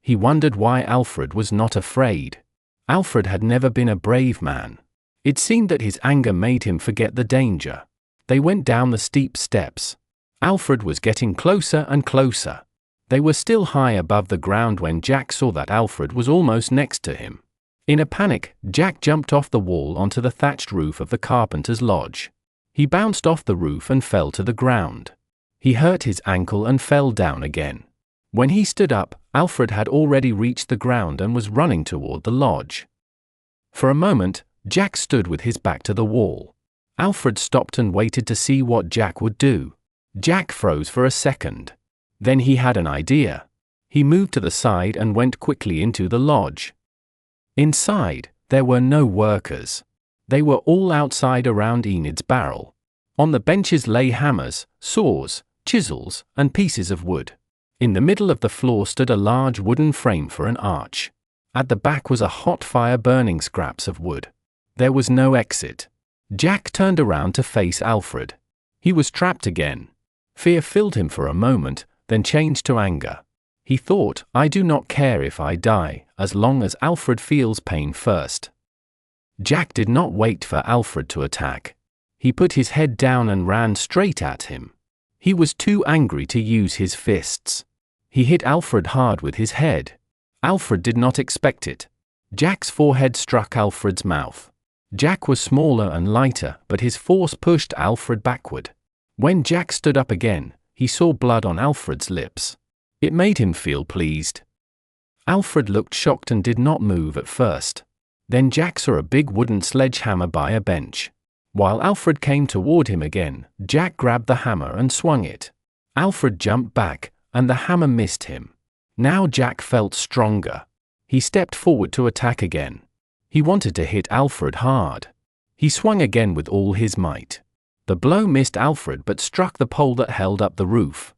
He wondered why Alfred was not afraid. Alfred had never been a brave man. It seemed that his anger made him forget the danger. They went down the steep steps. Alfred was getting closer and closer. They were still high above the ground when Jack saw that Alfred was almost next to him. In a panic, Jack jumped off the wall onto the thatched roof of the carpenter's lodge. He bounced off the roof and fell to the ground. He hurt his ankle and fell down again. When he stood up, Alfred had already reached the ground and was running toward the lodge. For a moment, Jack stood with his back to the wall. Alfred stopped and waited to see what Jack would do. Jack froze for a second. Then he had an idea. He moved to the side and went quickly into the lodge. Inside, there were no workers. They were all outside around Enid's barrel. On the benches lay hammers, saws, chisels, and pieces of wood. In the middle of the floor stood a large wooden frame for an arch. At the back was a hot fire burning scraps of wood. There was no exit. Jack turned around to face Alfred. He was trapped again. Fear filled him for a moment, then changed to anger. He thought, I do not care if I die, as long as Alfred feels pain first. Jack did not wait for Alfred to attack. He put his head down and ran straight at him. He was too angry to use his fists. He hit Alfred hard with his head. Alfred did not expect it. Jack's forehead struck Alfred's mouth. Jack was smaller and lighter, but his force pushed Alfred backward. When Jack stood up again, he saw blood on Alfred's lips. It made him feel pleased. Alfred looked shocked and did not move at first. Then Jack saw a big wooden sledgehammer by a bench. While Alfred came toward him again, Jack grabbed the hammer and swung it. Alfred jumped back, and the hammer missed him. Now Jack felt stronger. He stepped forward to attack again. He wanted to hit Alfred hard. He swung again with all his might. The blow missed Alfred but struck the pole that held up the roof.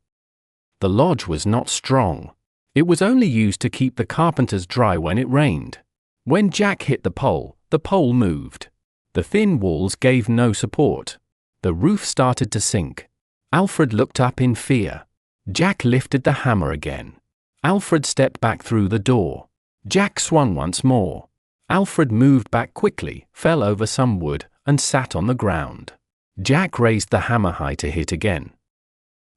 The lodge was not strong. It was only used to keep the carpenters dry when it rained. When Jack hit the pole moved. The thin walls gave no support. The roof started to sink. Alfred looked up in fear. Jack lifted the hammer again. Alfred stepped back through the door. Jack swung once more. Alfred moved back quickly, fell over some wood, and sat on the ground. Jack raised the hammer high to hit again.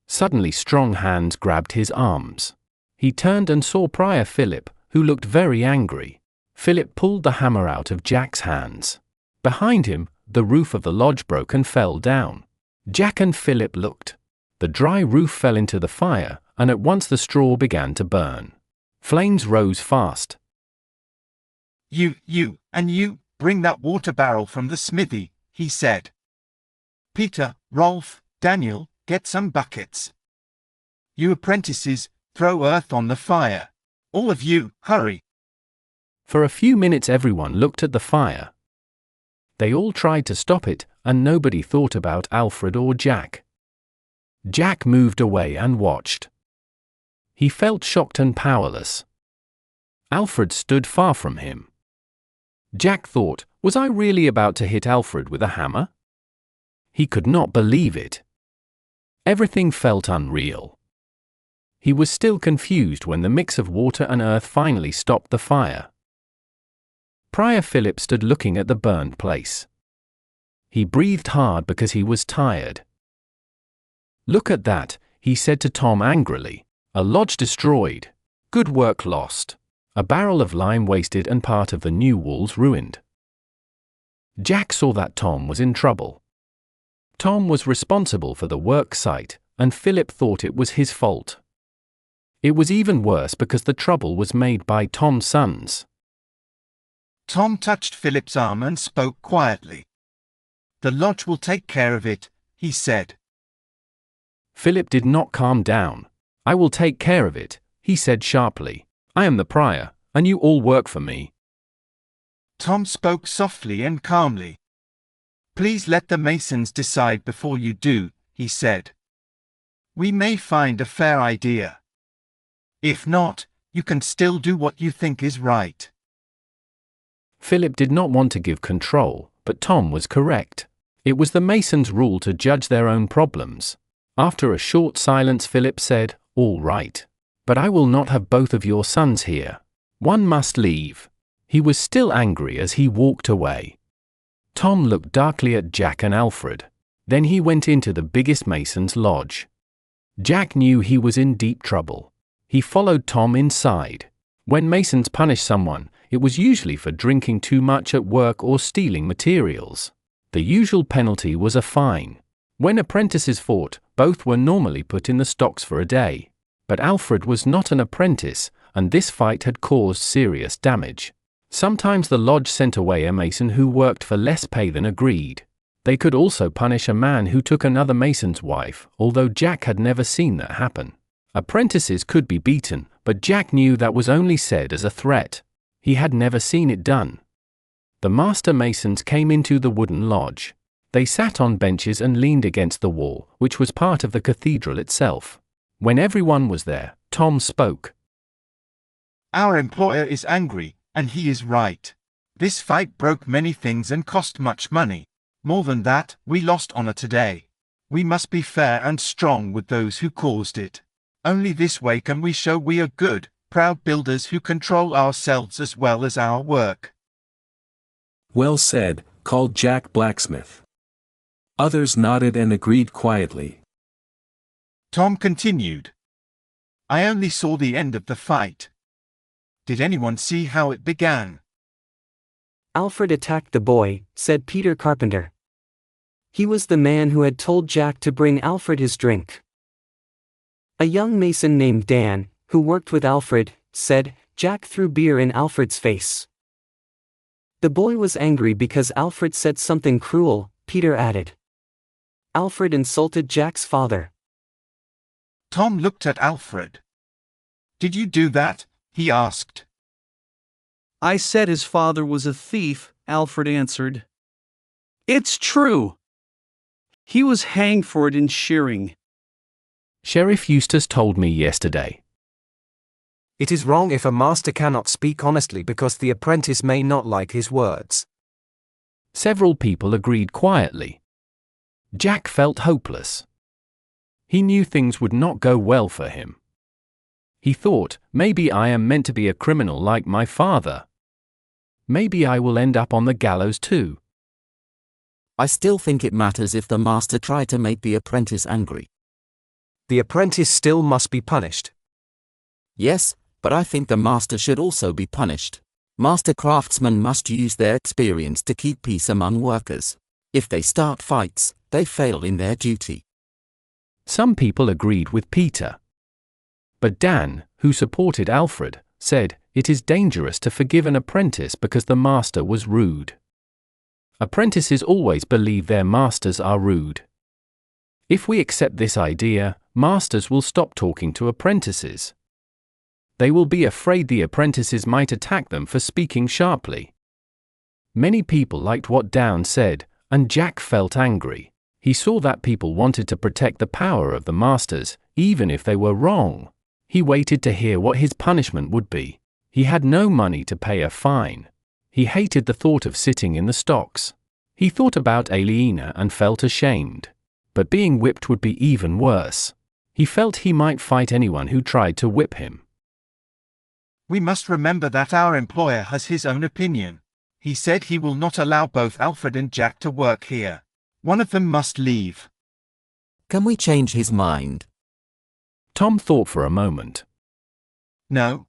Suddenly strong hands grabbed his arms. He turned and saw Prior Philip, who looked very angry. Philip pulled the hammer out of Jack's hands. Behind him, the roof of the lodge broke and fell down. Jack and Philip looked. The dry roof fell into the fire, and at once the straw began to burn. Flames rose fast. You, bring that water barrel from the smithy, he said. Peter, Rolf, Daniel, get some buckets. You apprentices, throw earth on the fire. All of you, hurry. For a few minutes everyone looked at the fire. They all tried to stop it, and nobody thought about Alfred or Jack. Jack moved away and watched. He felt shocked and powerless. Alfred stood far from him. Jack thought, Was I really about to hit Alfred with a hammer? He could not believe it. Everything felt unreal. He was still confused when the mix of water and earth finally stopped the fire. Prior Philip stood looking at the burned place. He breathed hard because he was tired. "Look at that," he said to Tom angrily. "A lodge destroyed. Good work lost. A barrel of lime wasted and part of the new walls ruined." Jack saw that Tom was in trouble. Tom was responsible for the work site, and Philip thought it was his fault. It was even worse because the trouble was made by Tom's sons. Tom touched Philip's arm and spoke quietly. "The lodge will take care of it," he said. Philip did not calm down. "I will take care of it," he said sharply. "I am the prior, and you all work for me." Tom spoke softly and calmly. "Please let the masons decide before you do," he said. "We may find a fair idea. If not, you can still do what you think is right." Philip did not want to give control, but Tom was correct. It was the masons' rule to judge their own problems. After a short silence, Philip said, "All right. But I will not have both of your sons here. One must leave." He was still angry as he walked away. Tom looked darkly at Jack and Alfred. Then he went into the biggest mason's lodge. Jack knew he was in deep trouble. He followed Tom inside. When masons punish someone, it was usually for drinking too much at work or stealing materials. The usual penalty was a fine. When apprentices fought, both were normally put in the stocks for a day. But Alfred was not an apprentice, and this fight had caused serious damage. Sometimes the lodge sent away a mason who worked for less pay than agreed. They could also punish a man who took another mason's wife, although Jack had never seen that happen. Apprentices could be beaten, but Jack knew that was only said as a threat. He had never seen it done. The master masons came into the wooden lodge. They sat on benches and leaned against the wall, which was part of the cathedral itself. When everyone was there, Tom spoke. "Our employer is angry, and he is right. This fight broke many things and cost much money. More than that, we lost honor today. We must be fair and strong with those who caused it. Only this way can we show we are good, proud builders who control ourselves as well as our work." "Well said," called Jack Blacksmith. Others nodded and agreed quietly. Tom continued. "I only saw the end of the fight. Did anyone see how it began?" "Alfred attacked the boy," said Peter Carpenter. "He was the man who had told Jack to bring Alfred his drink." A young mason named Dan, who worked with Alfred, said, "Jack threw beer in Alfred's face." "The boy was angry because Alfred said something cruel," Peter added. "Alfred insulted Jack's father." Tom looked at Alfred. "Did you do that?" he asked. "I said his father was a thief," Alfred answered. "It's true. He was hanged for it in shearing." Sheriff Eustace told me yesterday. It is wrong if a master cannot speak honestly because the apprentice may not like his words. Several people agreed quietly. Jack felt hopeless. He knew things would not go well for him. He thought, maybe I am meant to be a criminal like my father. Maybe I will end up on the gallows too. I still think it matters if the master tried to make the apprentice angry. The apprentice still must be punished. Yes, but I think the master should also be punished. Master craftsmen must use their experience to keep peace among workers. If they start fights, they fail in their duty. Some people agreed with Peter. But Dan, who supported Alfred, said, it is dangerous to forgive an apprentice because the master was rude. Apprentices always believe their masters are rude. If we accept this idea, masters will stop talking to apprentices. They will be afraid the apprentices might attack them for speaking sharply. Many people liked what Dan said, and Jack felt angry. He saw that people wanted to protect the power of the masters, even if they were wrong. He waited to hear what his punishment would be. He had no money to pay a fine. He hated the thought of sitting in the stocks. He thought about Aliena and felt ashamed. But being whipped would be even worse. He felt he might fight anyone who tried to whip him. We must remember that our employer has his own opinion. He said he will not allow both Alfred and Jack to work here. One of them must leave. Can we change his mind? Tom thought for a moment. No.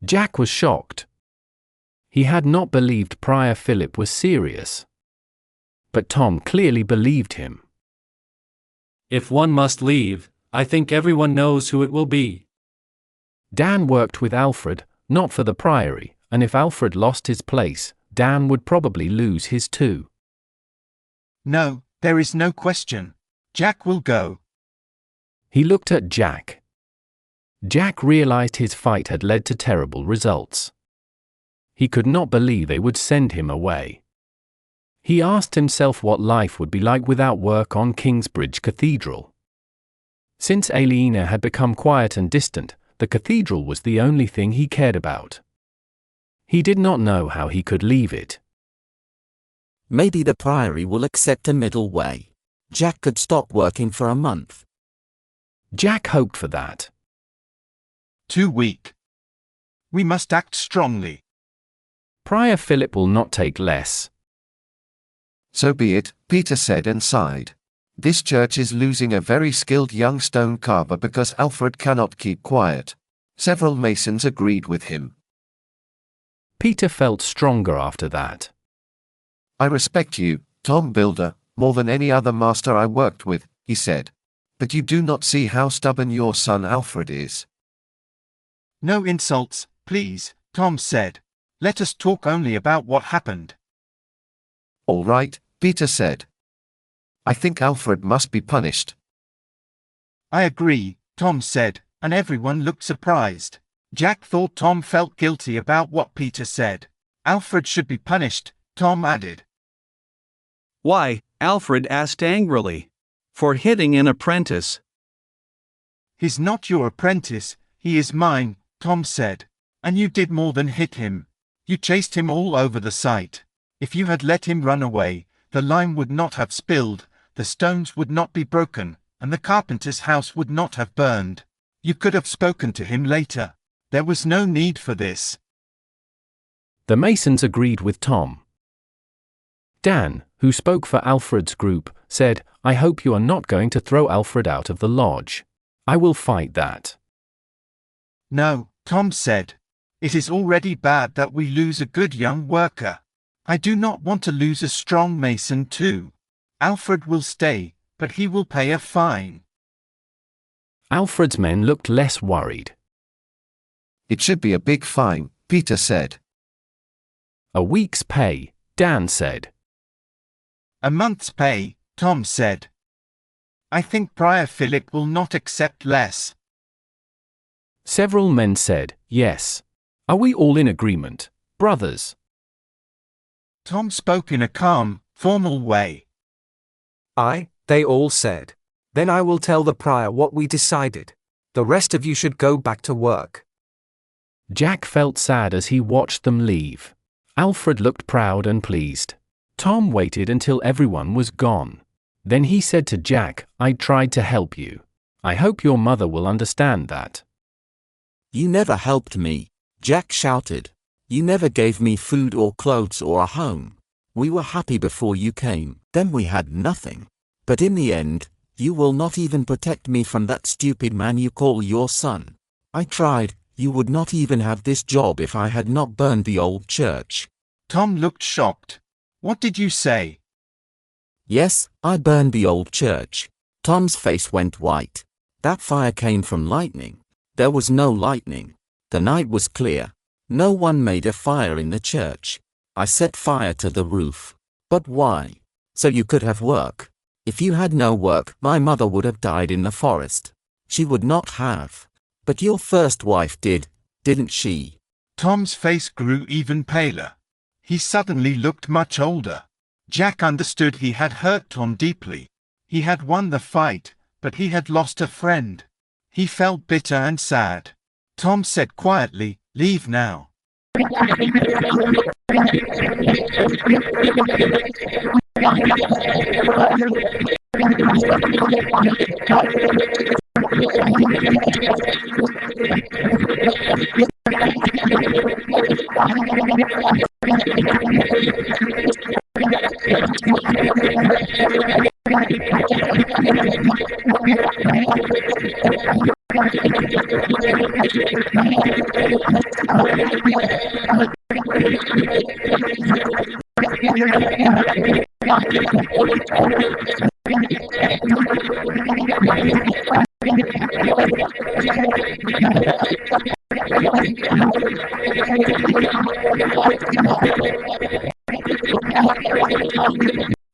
Jack was shocked. He had not believed Prior Philip was serious. But Tom clearly believed him. If one must leave, I think everyone knows who it will be. Dan worked with Alfred, not for the priory, and if Alfred lost his place, Dan would probably lose his too. No, there is no question. Jack will go. He looked at Jack. Jack realized his fight had led to terrible results. He could not believe they would send him away. He asked himself what life would be like without work on Kingsbridge Cathedral. Since Aliena had become quiet and distant, the cathedral was the only thing he cared about. He did not know how he could leave it. Maybe the priory will accept a middle way. Jack could stop working for a month. Jack hoped for that. Too weak. We must act strongly. Prior Philip will not take less. So be it, Peter said and sighed. This church is losing a very skilled young stone carver because Alfred cannot keep quiet. Several masons agreed with him. Peter felt stronger after that. I respect you, Tom Builder, more than any other master I worked with, he said. But you do not see how stubborn your son Alfred is. No insults, please, Tom said. Let us talk only about what happened. All right, Peter said. I think Alfred must be punished. I agree, Tom said, and everyone looked surprised. Jack thought Tom felt guilty about what Peter said. Alfred should be punished, Tom added. Why? Alfred asked angrily. For hitting an apprentice. He's not your apprentice, he is mine, Tom said. And you did more than hit him. You chased him all over the site. If you had let him run away, the lime would not have spilled, the stones would not be broken, and the carpenter's house would not have burned. You could have spoken to him later. There was no need for this. The masons agreed with Tom. Dan, who spoke for Alfred's group, said, I hope you are not going to throw Alfred out of the lodge. I will fight that. No, Tom said. It is already bad that we lose a good young worker. I do not want to lose a strong mason too. Alfred will stay, but he will pay a fine. Alfred's men looked less worried. It should be a big fine, Peter said. A week's pay, Dan said. A month's pay, Tom said. I think Prior Philip will not accept less. Several men said, yes. Are we all in agreement, brothers? Tom spoke in a calm, formal way. Aye, they all said. Then I will tell the prior what we decided. The rest of you should go back to work. Jack felt sad as he watched them leave. Alfred looked proud and pleased. Tom waited until everyone was gone. Then he said to Jack, I tried to help you. I hope your mother will understand that. You never helped me, Jack shouted. You never gave me food or clothes or a home. We were happy before you came, then we had nothing. But in the end, you will not even protect me from that stupid man you call your son. I tried, you would not even have this job if I had not burned the old church. Tom looked shocked. What did you say? Yes, I burned the old church. Tom's face went white. That fire came from lightning. There was no lightning. The night was clear. No one made a fire in the church. I set fire to the roof. But why? So you could have work. If you had no work, my mother would have died in the forest. She would not have. But your first wife did, didn't she? Tom's face grew even paler. He suddenly looked much older. Jack understood he had hurt Tom deeply. He had won the fight, but he had lost a friend. He felt bitter and sad. Tom said quietly, leave now.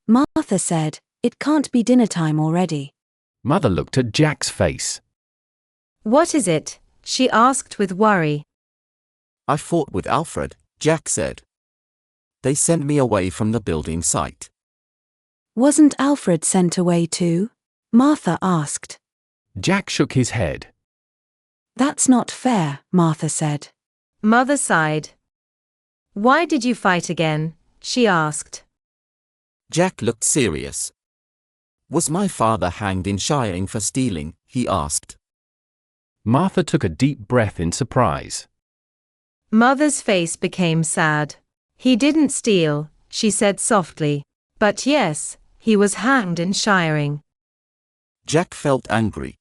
Martha said, "It can't be dinner time already." Mother looked at Jack's face. What is it? She asked with worry. I fought with Alfred, Jack said. They sent me away from the building site. Wasn't Alfred sent away too? Martha asked. Jack shook his head. That's not fair, Martha said. Mother sighed. Why did you fight again? She asked. Jack looked serious. Was my father hanged in Shiring for stealing? He asked. Martha took a deep breath in surprise. Mother's face became sad. He didn't steal, she said softly. But yes, he was hanged in Shiring. Jack felt angry.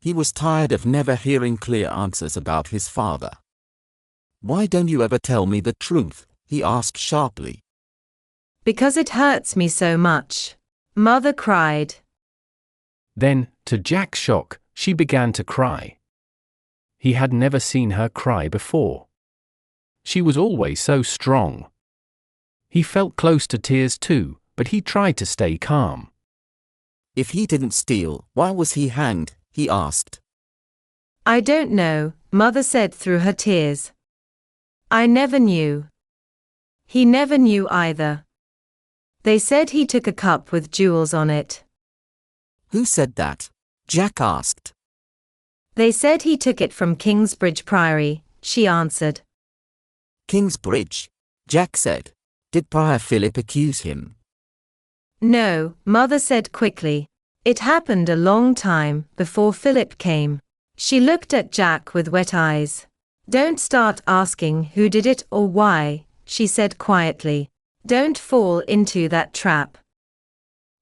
He was tired of never hearing clear answers about his father. Why don't you ever tell me the truth? He asked sharply. Because it hurts me so much. Mother cried. Then, to Jack's shock, she began to cry. He had never seen her cry before. She was always so strong. He felt close to tears too, but he tried to stay calm. If he didn't steal, why was he hanged? He asked. I don't know, Mother said through her tears. I never knew. He never knew either. They said he took a cup with jewels on it. Who said that? Jack asked. They said he took it from Kingsbridge Priory, she answered. Kingsbridge? Jack said. Did Prior Philip accuse him? No, Mother said quickly. It happened a long time before Philip came. She looked at Jack with wet eyes. Don't start asking who did it or why, she said quietly. Don't fall into that trap.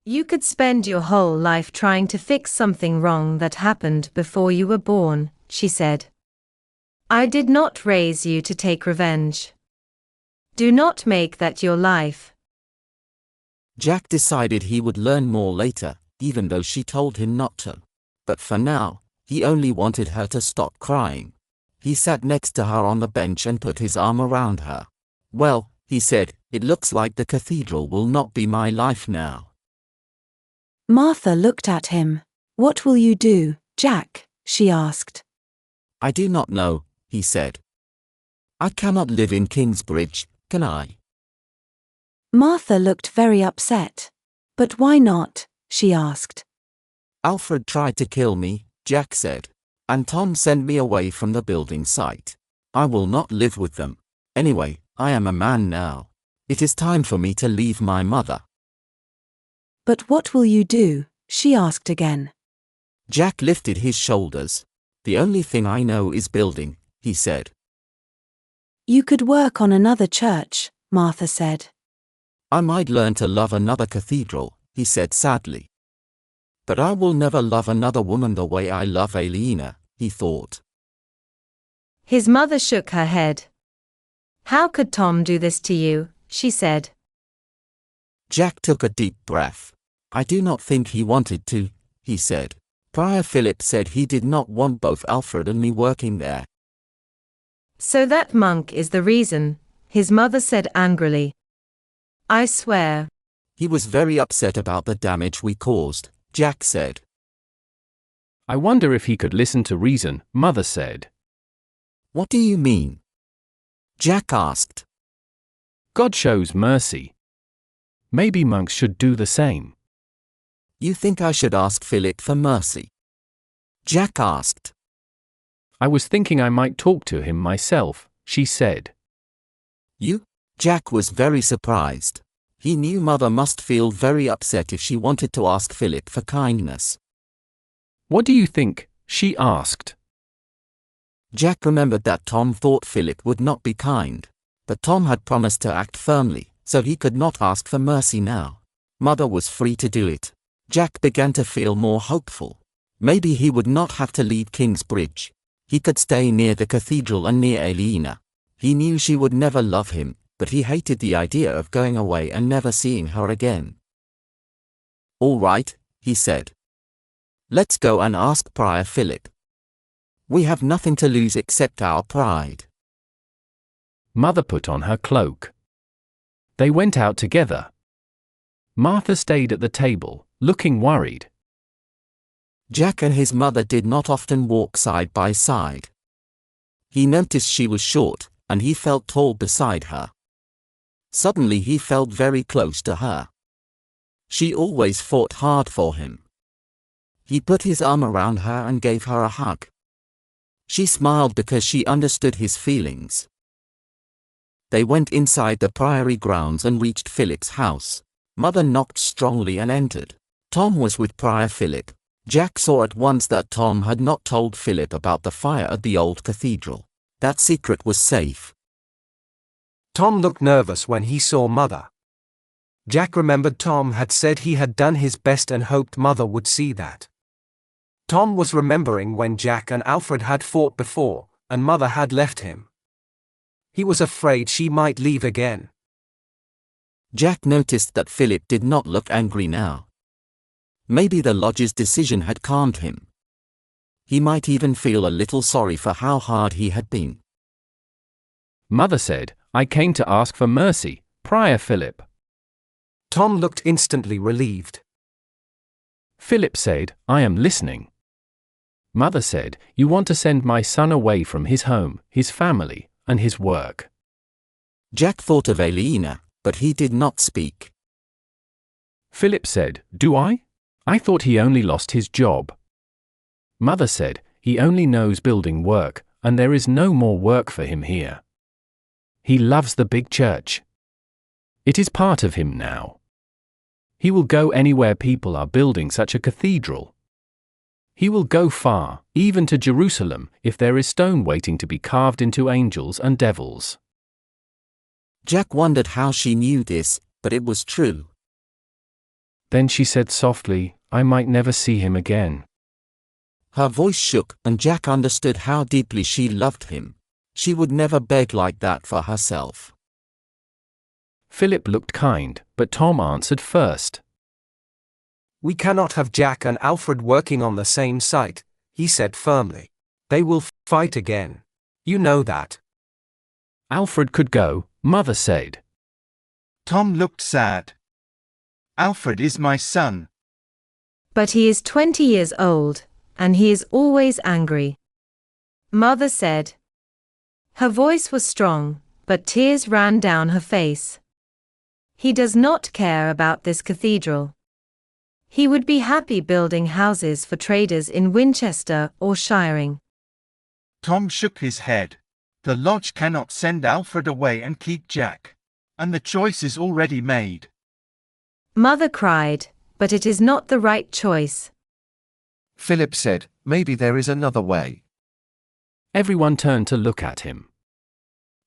You could spend your whole life trying to fix something wrong that happened before you were born, she said. I did not raise you to take revenge. Do not make that your life. Jack decided he would learn more later, even though she told him not to. But for now, he only wanted her to stop crying. He sat next to her on the bench and put his arm around her. Well, he said, it looks like the cathedral will not be my life now. Martha looked at him. What will you do, Jack? She asked. I do not know, he said. I cannot live in Kingsbridge, can I? Martha looked very upset. But why not? She asked. Alfred tried to kill me, Jack said. And Tom sent me away from the building site. I will not live with them. Anyway, I am a man now. It is time for me to leave my mother. But what will you do? She asked again. Jack lifted his shoulders. The only thing I know is building, he said. You could work on another church, Martha said. I might learn to love another cathedral, he said sadly. But I will never love another woman the way I love Aliena, he thought. His mother shook her head. How could Tom do this to you? She said. Jack took a deep breath. I do not think he wanted to, he said. Prior Philip said he did not want both Alfred and me working there. So that monk is the reason, his mother said angrily. I swear. He was very upset about the damage we caused, Jack said. I wonder if he could listen to reason, Mother said. What do you mean? Jack asked. God shows mercy. Maybe monks should do the same. You think I should ask Philip for mercy? Jack asked. I was thinking I might talk to him myself, she said. You? Jack was very surprised. He knew Mother must feel very upset if she wanted to ask Philip for kindness. What do you think? She asked. Jack remembered that Tom thought Philip would not be kind, but Tom had promised to act firmly, so he could not ask for mercy now. Mother was free to do it. Jack began to feel more hopeful. Maybe he would not have to leave Kingsbridge. He could stay near the cathedral and near Aliena. He knew she would never love him, but he hated the idea of going away and never seeing her again. All right, he said. Let's go and ask Prior Philip. We have nothing to lose except our pride. Mother put on her cloak. They went out together. Martha stayed at the table, looking worried. Jack and his mother did not often walk side by side. He noticed she was short, and he felt tall beside her. Suddenly he felt very close to her. She always fought hard for him. He put his arm around her and gave her a hug. She smiled because she understood his feelings. They went inside the priory grounds and reached Philip's house. Mother knocked strongly and entered. Tom was with Prior Philip. Jack saw at once that Tom had not told Philip about the fire at the old cathedral. That secret was safe. Tom looked nervous when he saw Mother. Jack remembered Tom had said he had done his best and hoped Mother would see that. Tom was remembering when Jack and Alfred had fought before, and Mother had left him. He was afraid she might leave again. Jack noticed that Philip did not look angry now. Maybe the lodge's decision had calmed him. He might even feel a little sorry for how hard he had been. Mother said, I came to ask for mercy, Prior Philip. Tom looked instantly relieved. Philip said, I am listening. Mother said, you want to send my son away from his home, his family, and his work. Jack thought of Aliena, but he did not speak. Philip said, do I? I thought he only lost his job. Mother said, he only knows building work, and there is no more work for him here. He loves the big church. It is part of him now. He will go anywhere people are building such a cathedral. He will go far, even to Jerusalem, if there is stone waiting to be carved into angels and devils. Jack wondered how she knew this, but it was true. Then she said softly, I might never see him again. Her voice shook, and Jack understood how deeply she loved him. She would never beg like that for herself. Philip looked kind, but Tom answered first. We cannot have Jack and Alfred working on the same site, he said firmly. They will fight again. You know that. Alfred could go, Mother said. Tom looked sad. Alfred is my son. But he is 20 years old, and he is always angry. Mother said. Her voice was strong, but tears ran down her face. He does not care about this cathedral. He would be happy building houses for traders in Winchester or Shiring. Tom shook his head. The lodge cannot send Alfred away and keep Jack. And the choice is already made. Mother cried, but it is not the right choice. Philip said, maybe there is another way. Everyone turned to look at him.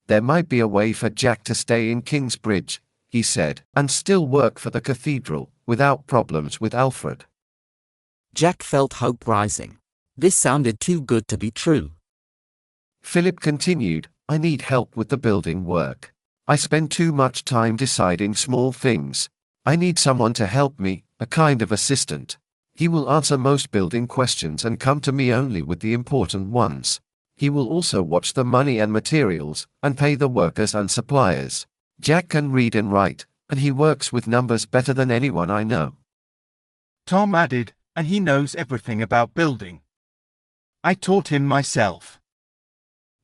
There might be a way for Jack to stay in Kingsbridge, he said, and still work for the cathedral, without problems with Alfred. Jack felt hope rising. This sounded too good to be true. Philip continued, I need help with the building work. I spend too much time deciding small things. I need someone to help me, a kind of assistant. He will answer most building questions and come to me only with the important ones. He will also watch the money and materials, and pay the workers and suppliers. Jack can read and write, and he works with numbers better than anyone I know. Tom added, and he knows everything about building. I taught him myself.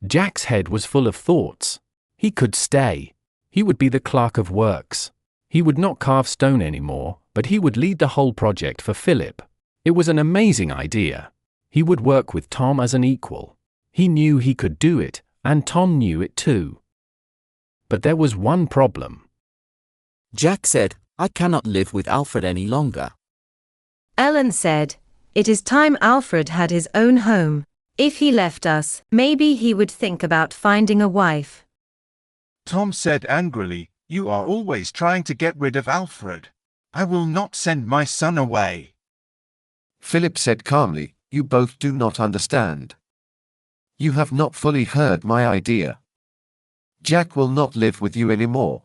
Jack's head was full of thoughts. He could stay. He would be the clerk of works. He would not carve stone anymore, but he would lead the whole project for Philip. It was an amazing idea. He would work with Tom as an equal. He knew he could do it, and Tom knew it too. But there was one problem. Jack said, I cannot live with Alfred any longer. Ellen said, it is time Alfred had his own home. If he left us, maybe he would think about finding a wife. Tom said angrily, you are always trying to get rid of Alfred. I will not send my son away. Philip said calmly, you both do not understand. You have not fully heard my idea. Jack will not live with you anymore.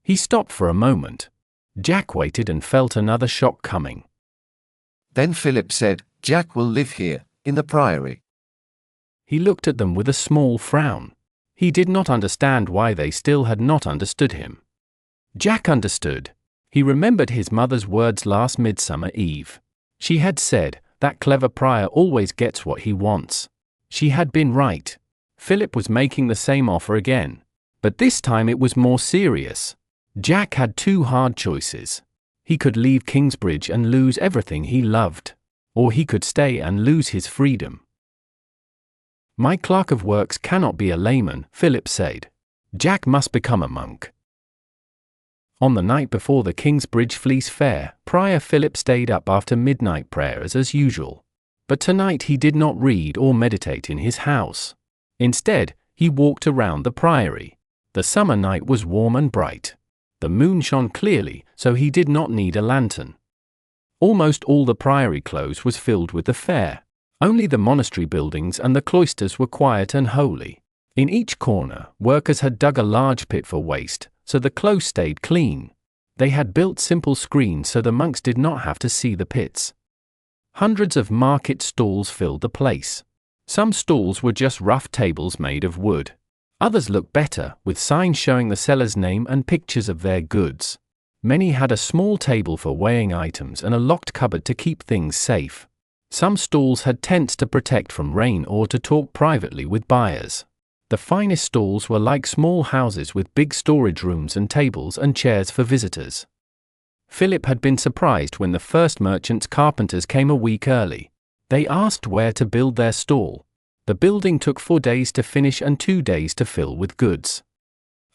He stopped for a moment. Jack waited and felt another shock coming. Then Philip said, Jack will live here, in the priory. He looked at them with a small frown. He did not understand why they still had not understood him. Jack understood. He remembered his mother's words last Midsummer Eve. She had said, that clever prior always gets what he wants. She had been right. Philip was making the same offer again. But this time it was more serious. Jack had two hard choices. He could leave Kingsbridge and lose everything he loved. Or he could stay and lose his freedom. My clerk of works cannot be a layman, Philip said. Jack must become a monk. On the night before the Kingsbridge Fleece Fair, Prior Philip stayed up after midnight prayers as usual. But tonight he did not read or meditate in his house. Instead, he walked around the priory. The summer night was warm and bright. The moon shone clearly, so he did not need a lantern. Almost all the priory close was filled with the fair. Only the monastery buildings and the cloisters were quiet and holy. In each corner, workers had dug a large pit for waste, so the close stayed clean. They had built simple screens so the monks did not have to see the pits. Hundreds of market stalls filled the place. Some stalls were just rough tables made of wood. Others looked better, with signs showing the seller's name and pictures of their goods. Many had a small table for weighing items and a locked cupboard to keep things safe. Some stalls had tents to protect from rain or to talk privately with buyers. The finest stalls were like small houses with big storage rooms and tables and chairs for visitors. Philip had been surprised when the first merchants' carpenters came a week early. They asked where to build their stall. The building took 4 days to finish and 2 days to fill with goods.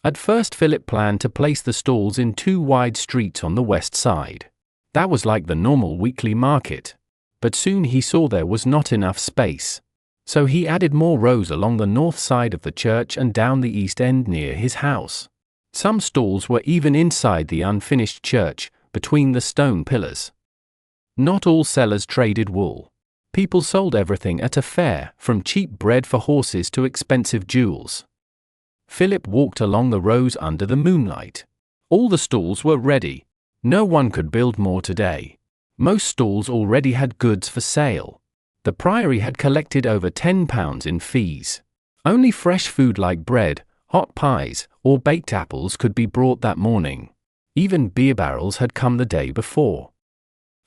At first Philip planned to place the stalls in 2 wide streets on the west side. That was like the normal weekly market. But soon he saw there was not enough space. So he added more rows along the north side of the church and down the east end near his house. Some stalls were even inside the unfinished church, between the stone pillars. Not all sellers traded wool. People sold everything at a fair, from cheap bread for horses to expensive jewels. Philip walked along the rows under the moonlight. All the stalls were ready. No one could build more today. Most stalls already had goods for sale. The priory had collected over £10 in fees. Only fresh food like bread, hot pies, or baked apples could be brought that morning. Even beer barrels had come the day before.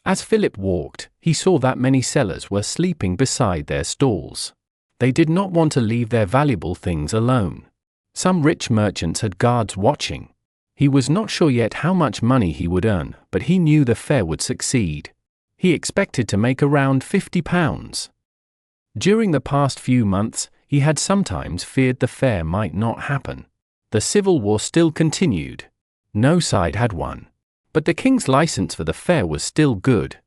As Philip walked, he saw that many sellers were sleeping beside their stalls. They did not want to leave their valuable things alone. Some rich merchants had guards watching. He was not sure yet how much money he would earn, but he knew the fair would succeed. He expected to make around £50. During the past few months, he had sometimes feared the fair might not happen. The civil war still continued. No side had won. But the king's license for the fair was still good.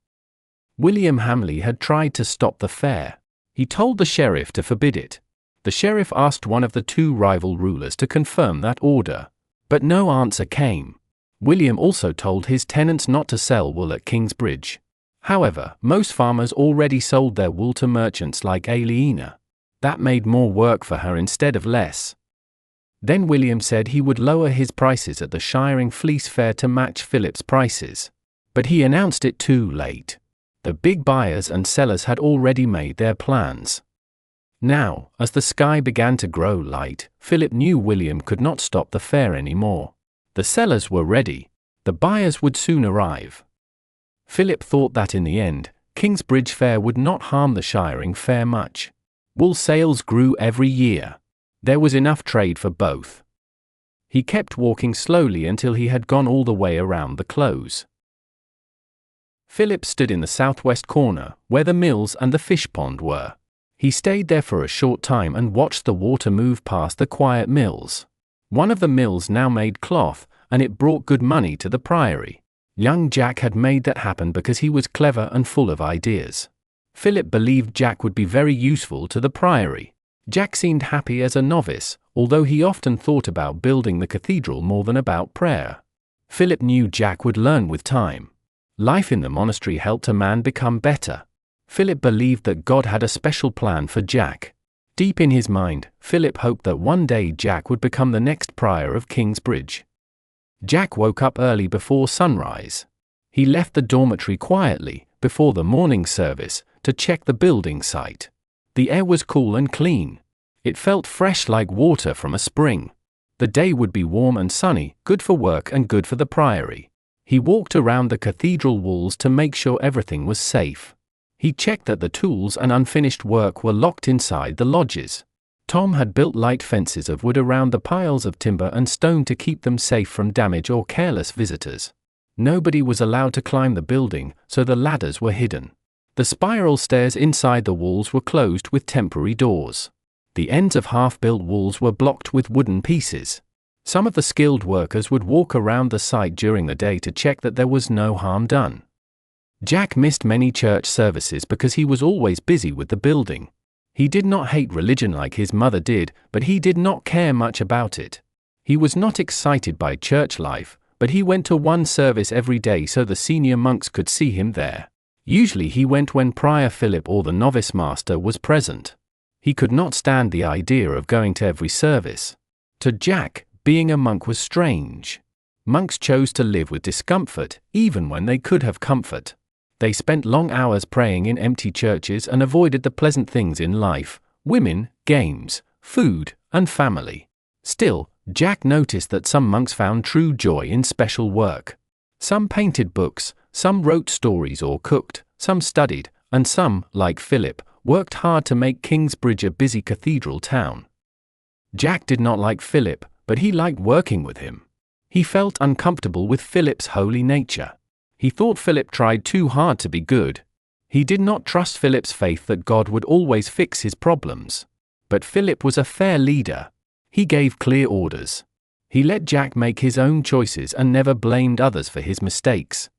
William Hamley had tried to stop the fair. He told the sheriff to forbid it. The sheriff asked one of the 2 rival rulers to confirm that order. But no answer came. William also told his tenants not to sell wool at Kingsbridge. However, most farmers already sold their wool to merchants like Aliena. That made more work for her instead of less. Then William said he would lower his prices at the Shiring Fleece Fair to match Philip's prices. But he announced it too late. The big buyers and sellers had already made their plans. Now, as the sky began to grow light, Philip knew William could not stop the fair anymore. The sellers were ready. The buyers would soon arrive. Philip thought that in the end, Kingsbridge Fair would not harm the Shiring Fair much. Wool sales grew every year. There was enough trade for both. He kept walking slowly until he had gone all the way around the close. Philip stood in the southwest corner, where the mills and the fish pond were. He stayed there for a short time and watched the water move past the quiet mills. One of the mills now made cloth, and it brought good money to the priory. Young Jack had made that happen because he was clever and full of ideas. Philip believed Jack would be very useful to the priory. Jack seemed happy as a novice, although he often thought about building the cathedral more than about prayer. Philip knew Jack would learn with time. Life in the monastery helped a man become better. Philip believed that God had a special plan for Jack. Deep in his mind, Philip hoped that one day Jack would become the next prior of Kingsbridge. Jack woke up early before sunrise. He left the dormitory quietly, before the morning service, to check the building site. The air was cool and clean. It felt fresh like water from a spring. The day would be warm and sunny, good for work and good for the priory. He walked around the cathedral walls to make sure everything was safe. He checked that the tools and unfinished work were locked inside the lodges. Tom had built light fences of wood around the piles of timber and stone to keep them safe from damage or careless visitors. Nobody was allowed to climb the building, so the ladders were hidden. The spiral stairs inside the walls were closed with temporary doors. The ends of half-built walls were blocked with wooden pieces. Some of the skilled workers would walk around the site during the day to check that there was no harm done. Jack missed many church services because he was always busy with the building. He did not hate religion like his mother did, but he did not care much about it. He was not excited by church life, but he went to one service every day so the senior monks could see him there. Usually he went when Prior Philip or the novice master was present. He could not stand the idea of going to every service. To Jack, being a monk was strange. Monks chose to live with discomfort, even when they could have comfort. They spent long hours praying in empty churches and avoided the pleasant things in life: women, games, food, and family. Still, Jack noticed that some monks found true joy in special work. Some painted books, some wrote stories or cooked, some studied, and some, like Philip, worked hard to make Kingsbridge a busy cathedral town. Jack did not like Philip, but he liked working with him. He felt uncomfortable with Philip's holy nature. He thought Philip tried too hard to be good. He did not trust Philip's faith that God would always fix his problems. But Philip was a fair leader. He gave clear orders. He let Jack make his own choices and never blamed others for his mistakes.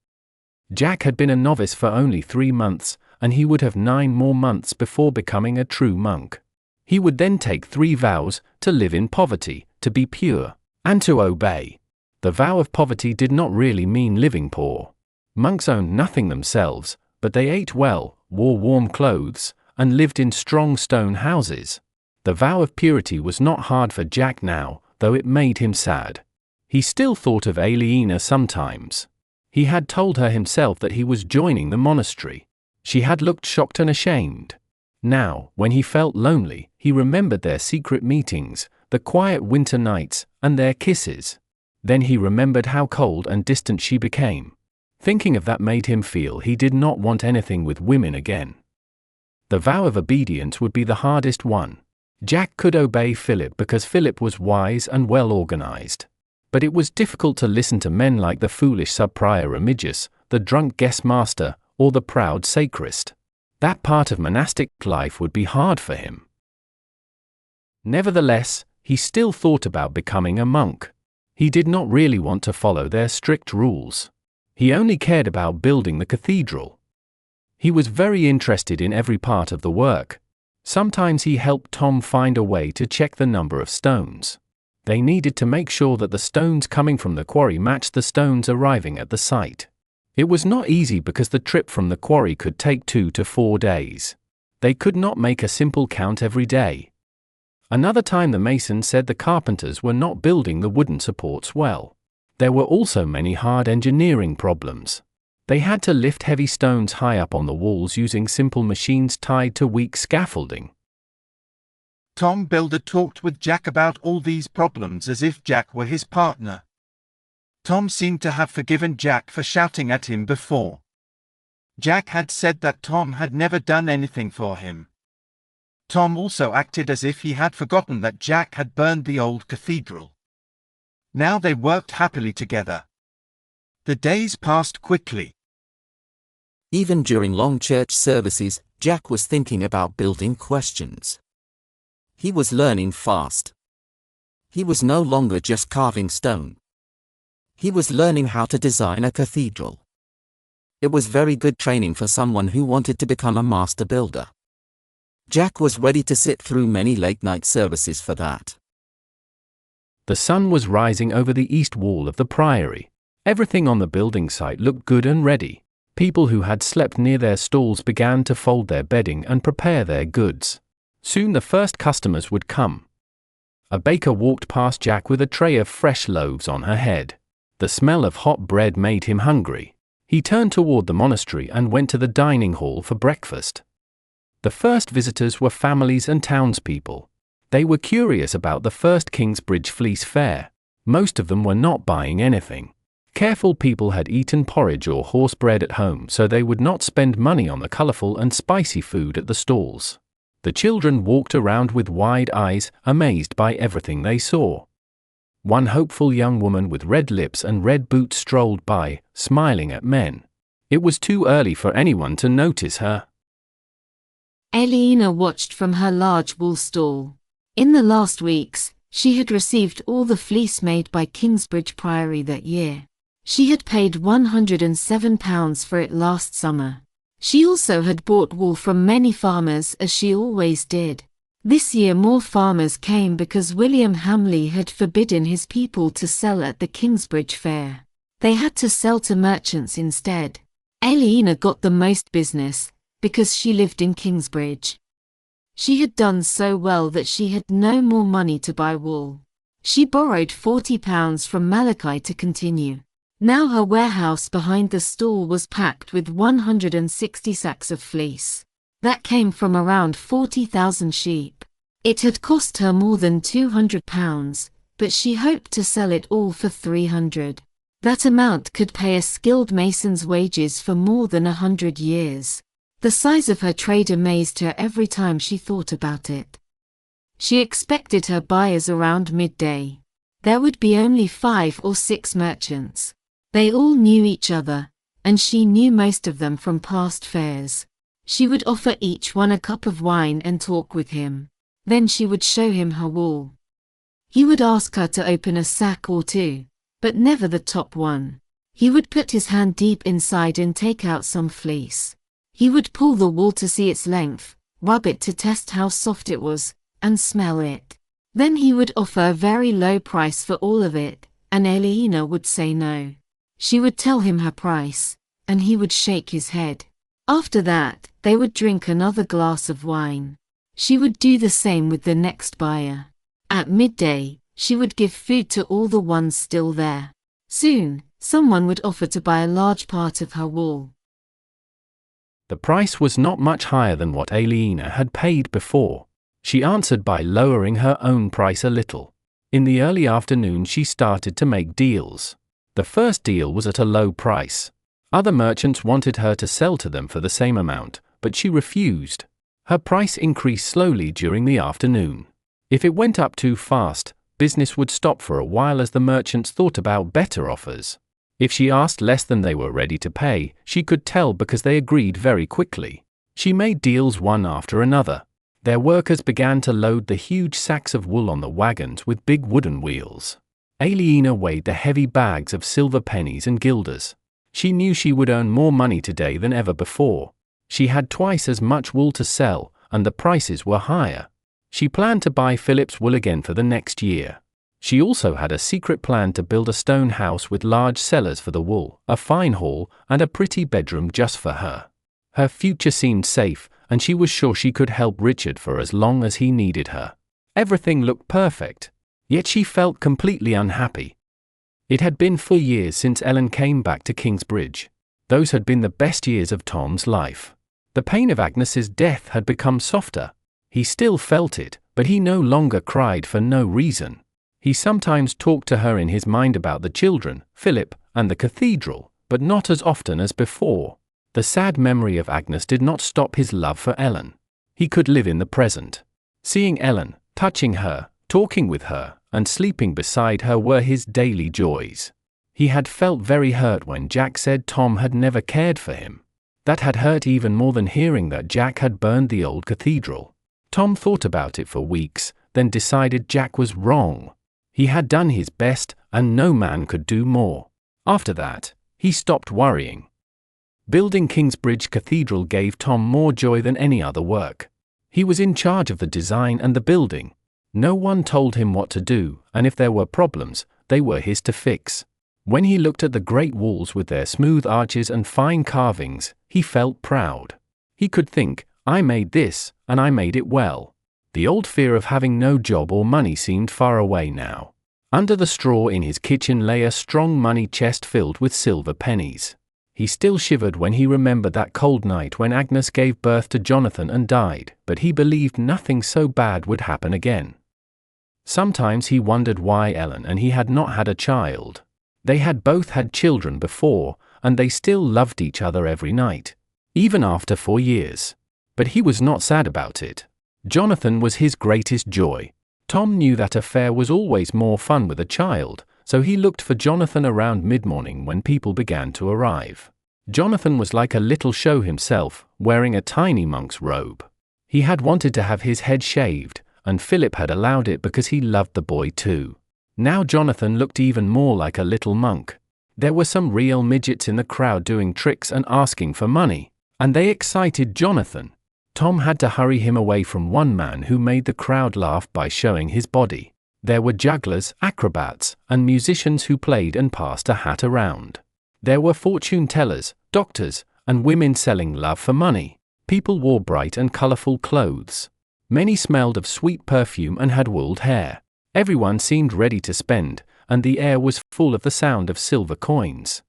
Jack had been a novice for only 3 months, and he would have 9 more months before becoming a true monk. He would then take 3 vows: to live in poverty, to be pure, and to obey. The vow of poverty did not really mean living poor. Monks owned nothing themselves, but they ate well, wore warm clothes, and lived in strong stone houses. The vow of purity was not hard for Jack now, though it made him sad. He still thought of Aliena sometimes. He had told her himself that he was joining the monastery. She had looked shocked and ashamed. Now, when he felt lonely, he remembered their secret meetings, the quiet winter nights, and their kisses. Then he remembered how cold and distant she became. Thinking of that made him feel he did not want anything with women again. The vow of obedience would be the hardest one. Jack could obey Philip because Philip was wise and well organized. But it was difficult to listen to men like the foolish sub-prior Remigius, the drunk guest master, or the proud sacrist. That part of monastic life would be hard for him. Nevertheless, he still thought about becoming a monk. He did not really want to follow their strict rules. He only cared about building the cathedral. He was very interested in every part of the work. Sometimes he helped Tom find a way to check the number of stones. They needed to make sure that the stones coming from the quarry matched the stones arriving at the site. It was not easy because the trip from the quarry could take 2 to 4 days. They could not make a simple count every day. Another time the mason said the carpenters were not building the wooden supports well. There were also many hard engineering problems. They had to lift heavy stones high up on the walls using simple machines tied to weak scaffolding. Tom Builder talked with Jack about all these problems as if Jack were his partner. Tom seemed to have forgiven Jack for shouting at him before. Jack had said that Tom had never done anything for him. Tom also acted as if he had forgotten that Jack had burned the old cathedral. Now they worked happily together. The days passed quickly. Even during long church services, Jack was thinking about building questions. He was learning fast. He was no longer just carving stone. He was learning how to design a cathedral. It was very good training for someone who wanted to become a master builder. Jack was ready to sit through many late-night services for that. The sun was rising over the east wall of the priory. Everything on the building site looked good and ready. People who had slept near their stalls began to fold their bedding and prepare their goods. Soon the first customers would come. A baker walked past Jack with a tray of fresh loaves on her head. The smell of hot bread made him hungry. He turned toward the monastery and went to the dining hall for breakfast. The first visitors were families and townspeople. They were curious about the first Kingsbridge Fleece Fair. Most of them were not buying anything. Careful people had eaten porridge or horse bread at home, so they would not spend money on the colorful and spicy food at the stalls. The children walked around with wide eyes, amazed by everything they saw. One hopeful young woman with red lips and red boots strolled by, smiling at men. It was too early for anyone to notice her. Aliena watched from her large wool stall. In the last weeks, she had received all the fleece made by Kingsbridge Priory that year. She had paid £107 for it last summer. She also had bought wool from many farmers, as she always did. This year more farmers came because William Hamley had forbidden his people to sell at the Kingsbridge Fair. They had to sell to merchants instead. Aliena got the most business, because she lived in Kingsbridge. She had done so well that she had no more money to buy wool. She borrowed £40 from Malachi to continue. Now her warehouse behind the stall was packed with 160 sacks of fleece. That came from around 40,000 sheep. It had cost her more than £200, but she hoped to sell it all for £300. That amount could pay a skilled mason's wages for more than 100 years. The size of her trade amazed her every time she thought about it. She expected her buyers around midday. There would be only 5 or 6 merchants. They all knew each other, and she knew most of them from past fairs. She would offer each one a cup of wine and talk with him. Then she would show him her wool. He would ask her to open a sack or two, but never the top one. He would put his hand deep inside and take out some fleece. He would pull the wool to see its length, rub it to test how soft it was, and smell it. Then he would offer a very low price for all of it, and Aliena would say no. She would tell him her price, and he would shake his head. After that, they would drink another glass of wine. She would do the same with the next buyer. At midday, she would give food to all the ones still there. Soon, someone would offer to buy a large part of her wool. The price was not much higher than what Aliena had paid before. She answered by lowering her own price a little. In the early afternoon she started to make deals. The first deal was at a low price. Other merchants wanted her to sell to them for the same amount, but she refused. Her price increased slowly during the afternoon. If it went up too fast, business would stop for a while as the merchants thought about better offers. If she asked less than they were ready to pay, she could tell because they agreed very quickly. She made deals one after another. Their workers began to load the huge sacks of wool on the wagons with big wooden wheels. Aliena weighed the heavy bags of silver pennies and guilders. She knew she would earn more money today than ever before. She had twice as much wool to sell, and the prices were higher. She planned to buy Philip's wool again for the next year. She also had a secret plan to build a stone house with large cellars for the wool, a fine hall, and a pretty bedroom just for her. Her future seemed safe, and she was sure she could help Richard for as long as he needed her. Everything looked perfect. Yet she felt completely unhappy. It had been 4 years since Ellen came back to Kingsbridge. Those had been the best years of Tom's life. The pain of Agnes's death had become softer. He still felt it, but he no longer cried for no reason. He sometimes talked to her in his mind about the children, Philip, and the cathedral, but not as often as before. The sad memory of Agnes did not stop his love for Ellen. He could live in the present. Seeing Ellen, touching her, talking with her, and sleeping beside her were his daily joys. He had felt very hurt when Jack said Tom had never cared for him. That had hurt even more than hearing that Jack had burned the old cathedral. Tom thought about it for weeks, then decided Jack was wrong. He had done his best, and no man could do more. After that, he stopped worrying. Building Kingsbridge Cathedral gave Tom more joy than any other work. He was in charge of the design and the building. No one told him what to do, and if there were problems, they were his to fix. When he looked at the great walls with their smooth arches and fine carvings, he felt proud. He could think, I made this, and I made it well. The old fear of having no job or money seemed far away now. Under the straw in his kitchen lay a strong money chest filled with silver pennies. He still shivered when he remembered that cold night when Agnes gave birth to Jonathan and died, but he believed nothing so bad would happen again. Sometimes he wondered why Ellen and he had not had a child. They had both had children before, and they still loved each other every night, even after 4 years. But he was not sad about it. Jonathan was his greatest joy. Tom knew that affair was always more fun with a child, so he looked for Jonathan around mid-morning when people began to arrive. Jonathan was like a little show himself, wearing a tiny monk's robe. He had wanted to have his head shaved, and Philip had allowed it because he loved the boy too. Now Jonathan looked even more like a little monk. There were some real midgets in the crowd doing tricks and asking for money, and they excited Jonathan. Tom had to hurry him away from one man who made the crowd laugh by showing his body. There were jugglers, acrobats, and musicians who played and passed a hat around. There were fortune tellers, doctors, and women selling love for money. People wore bright and colorful clothes. Many smelled of sweet perfume and had wooled hair. Everyone seemed ready to spend, and the air was full of the sound of silver coins.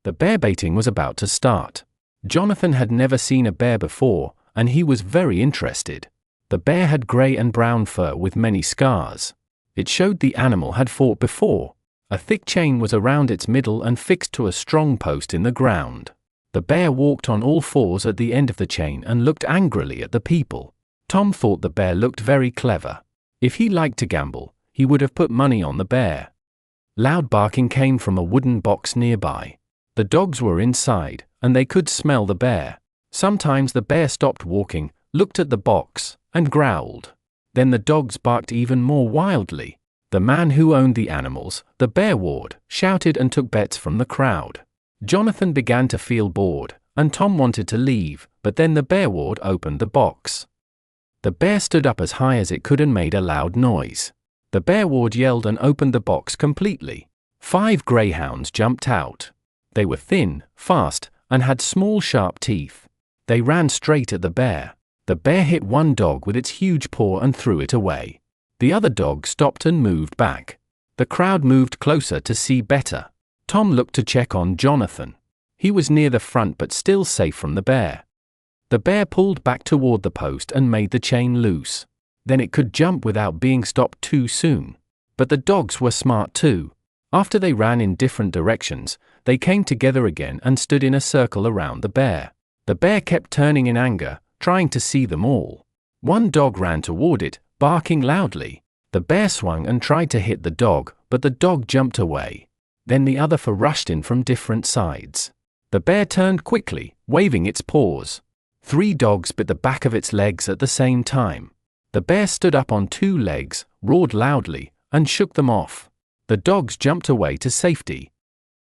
The bear baiting was about to start. Jonathan had never seen a bear before, and he was very interested. The bear had grey and brown fur with many scars. It showed the animal had fought before. A thick chain was around its middle and fixed to a strong post in the ground. The bear walked on all fours at the end of the chain and looked angrily at the people. Tom thought the bear looked very clever. If he liked to gamble, he would have put money on the bear. Loud barking came from a wooden box nearby. The dogs were inside, and they could smell the bear. Sometimes the bear stopped walking, looked at the box, and growled. Then the dogs barked even more wildly. The man who owned the animals, the bear ward, shouted and took bets from the crowd. Jonathan began to feel bored, and Tom wanted to leave, but then the bear ward opened the box. The bear stood up as high as it could and made a loud noise. The bear ward yelled and opened the box completely. 5 greyhounds jumped out. They were thin, fast, and had small sharp teeth. They ran straight at the bear. The bear hit one dog with its huge paw and threw it away. The other dog stopped and moved back. The crowd moved closer to see better. Tom looked to check on Jonathan. He was near the front but still safe from the bear. The bear pulled back toward the post and made the chain loose. Then it could jump without being stopped too soon. But the dogs were smart too. After they ran in different directions, they came together again and stood in a circle around the bear. The bear kept turning in anger, trying to see them all. One dog ran toward it, barking loudly. The bear swung and tried to hit the dog, but the dog jumped away. Then the other four rushed in from different sides. The bear turned quickly, waving its paws. 3 dogs bit the back of its legs at the same time. The bear stood up on 2 legs, roared loudly, and shook them off. The dogs jumped away to safety.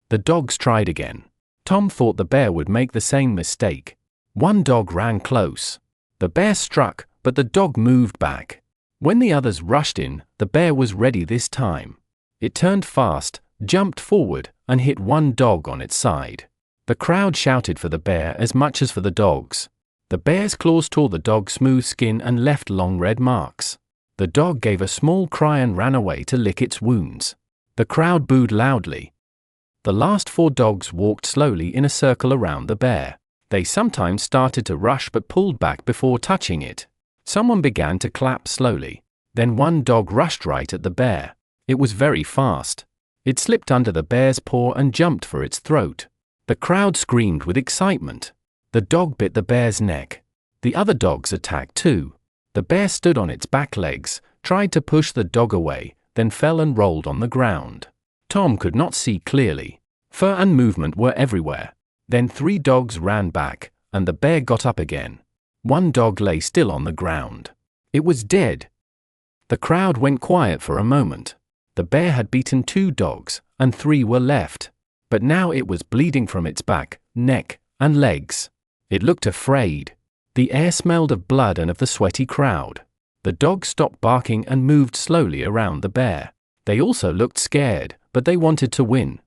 The dogs tried again. Tom thought the bear would make the same mistake. One dog ran close. The bear struck, but the dog moved back. When the others rushed in, the bear was ready this time. It turned fast, jumped forward, and hit one dog on its side. The crowd shouted for the bear as much as for the dogs. The bear's claws tore the dog's smooth skin and left long red marks. The dog gave a small cry and ran away to lick its wounds. The crowd booed loudly. The last 4 dogs walked slowly in a circle around the bear. They sometimes started to rush but pulled back before touching it. Someone began to clap slowly. Then one dog rushed right at the bear. It was very fast. It slipped under the bear's paw and jumped for its throat. The crowd screamed with excitement. The dog bit the bear's neck. The other dogs attacked too. The bear stood on its back legs, tried to push the dog away, then fell and rolled on the ground. Tom could not see clearly. Fur and movement were everywhere. Then 3 dogs ran back, and the bear got up again. 1 dog lay still on the ground. It was dead. The crowd went quiet for a moment. The bear had beaten 2 dogs, and 3 were left. But now it was bleeding from its back, neck, and legs. It looked afraid. The air smelled of blood and of the sweaty crowd. The dogs stopped barking and moved slowly around the bear. They also looked scared, but they wanted to win.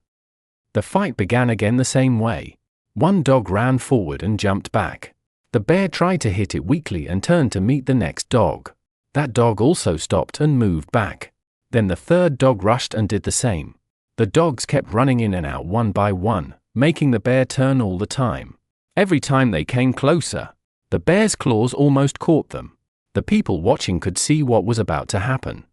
The fight began again the same way. 1 dog ran forward and jumped back. The bear tried to hit it weakly and turned to meet the next dog. That dog also stopped and moved back. Then the 3rd dog rushed and did the same. The dogs kept running in and out one by one, making the bear turn all the time. Every time they came closer, the bear's claws almost caught them. The people watching could see what was about to happen.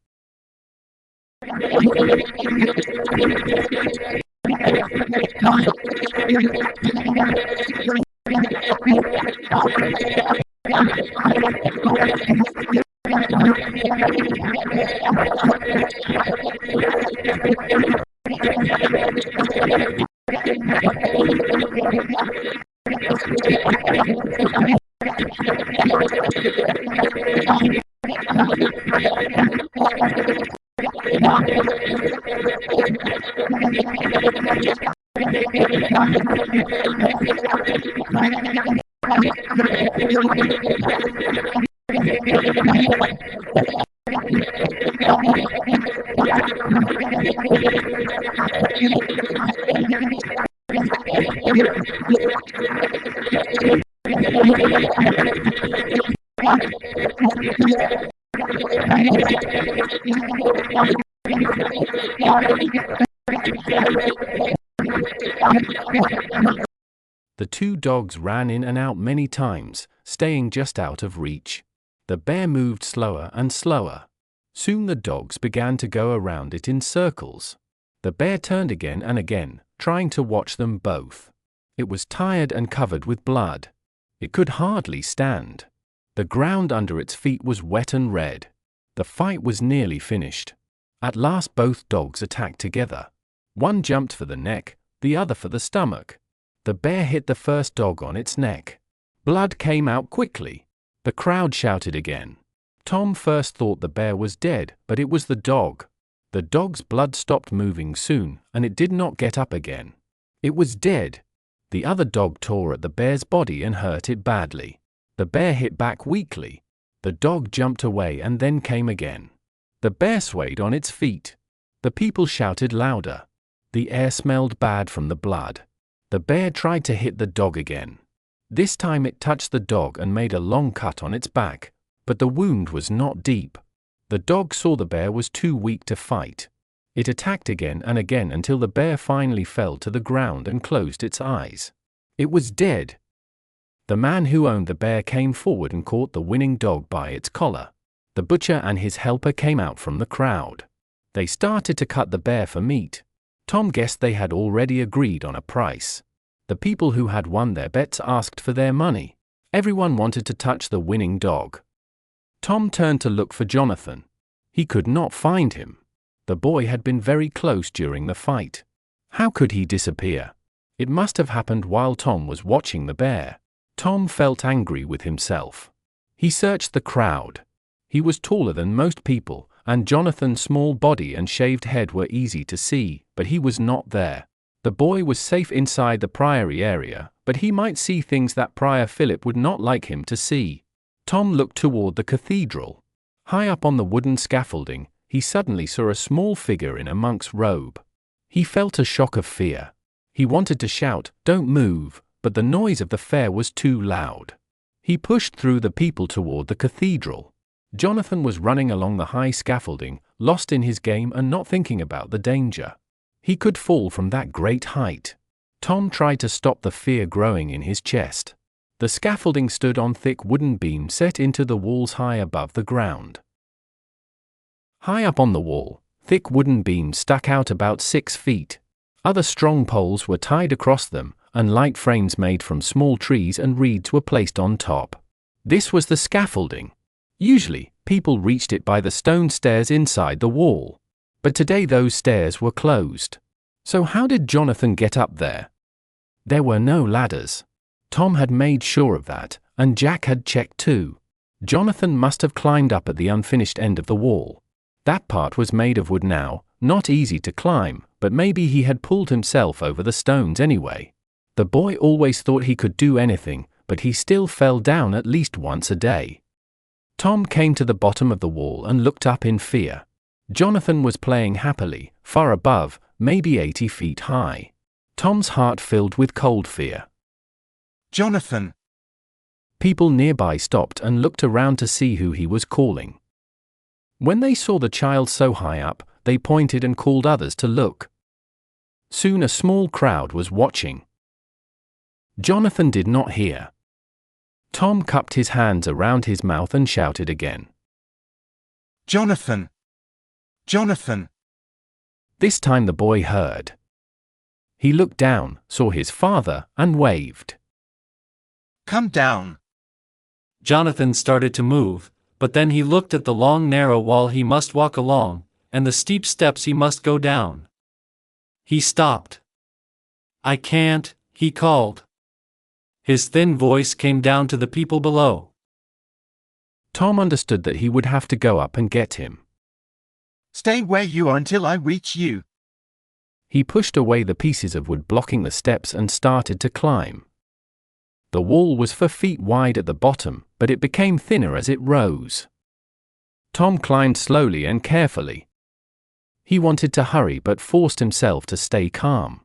The 2 dogs ran in and out many times, staying just out of reach. The bear moved slower and slower. Soon the dogs began to go around it in circles. The bear turned again and again, trying to watch them both. It was tired and covered with blood. It could hardly stand. The ground under its feet was wet and red. The fight was nearly finished. At last both dogs attacked together. One jumped for the neck, the other for the stomach. The bear hit the first dog on its neck. Blood came out quickly. The crowd shouted again. Tom first thought the bear was dead, but it was the dog. The dog's blood stopped moving soon, and it did not get up again. It was dead. The other dog tore at the bear's body and hurt it badly. The bear hit back weakly. The dog jumped away and then came again. The bear swayed on its feet. The people shouted louder. The air smelled bad from the blood. The bear tried to hit the dog again. This time it touched the dog and made a long cut on its back, but the wound was not deep. The dog saw the bear was too weak to fight. It attacked again and again until the bear finally fell to the ground and closed its eyes. It was dead. The man who owned the bear came forward and caught the winning dog by its collar. The butcher and his helper came out from the crowd. They started to cut the bear for meat. Tom guessed they had already agreed on a price. The people who had won their bets asked for their money. Everyone wanted to touch the winning dog. Tom turned to look for Jonathan. He could not find him. The boy had been very close during the fight. How could he disappear? It must have happened while Tom was watching the bear. Tom felt angry with himself. He searched the crowd. He was taller than most people, and Jonathan's small body and shaved head were easy to see, but he was not there. The boy was safe inside the priory area, but he might see things that Prior Philip would not like him to see. Tom looked toward the cathedral. High up on the wooden scaffolding, he suddenly saw a small figure in a monk's robe. He felt a shock of fear. He wanted to shout, "Don't move," but the noise of the fair was too loud. He pushed through the people toward the cathedral. Jonathan was running along the high scaffolding, lost in his game and not thinking about the danger. He could fall from that great height. Tom tried to stop the fear growing in his chest. The scaffolding stood on thick wooden beams set into the walls high above the ground. High up on the wall, thick wooden beams stuck out about 6 feet. Other strong poles were tied across them, and light frames made from small trees and reeds were placed on top. This was the scaffolding. Usually, people reached it by the stone stairs inside the wall. But today those stairs were closed. So how did Jonathan get up there? There were no ladders. Tom had made sure of that, and Jack had checked too. Jonathan must have climbed up at the unfinished end of the wall. That part was made of wood now, not easy to climb, but maybe he had pulled himself over the stones anyway. The boy always thought he could do anything, but he still fell down at least once a day. Tom came to the bottom of the wall and looked up in fear. Jonathan was playing happily, far above, maybe 80 feet high. Tom's heart filled with cold fear. Jonathan! People nearby stopped and looked around to see who he was calling. When they saw the child so high up, they pointed and called others to look. Soon a small crowd was watching. Jonathan did not hear. Tom cupped his hands around his mouth and shouted again. Jonathan! Jonathan! This time the boy heard. He looked down, saw his father, and waved. Come down. Jonathan started to move, but then he looked at the long narrow wall he must walk along, and the steep steps he must go down. He stopped. I can't, he called. His thin voice came down to the people below. Tom understood that he would have to go up and get him. Stay where you are until I reach you. He pushed away the pieces of wood blocking the steps and started to climb. The wall was 4 feet wide at the bottom, but it became thinner as it rose. Tom climbed slowly and carefully. He wanted to hurry but forced himself to stay calm.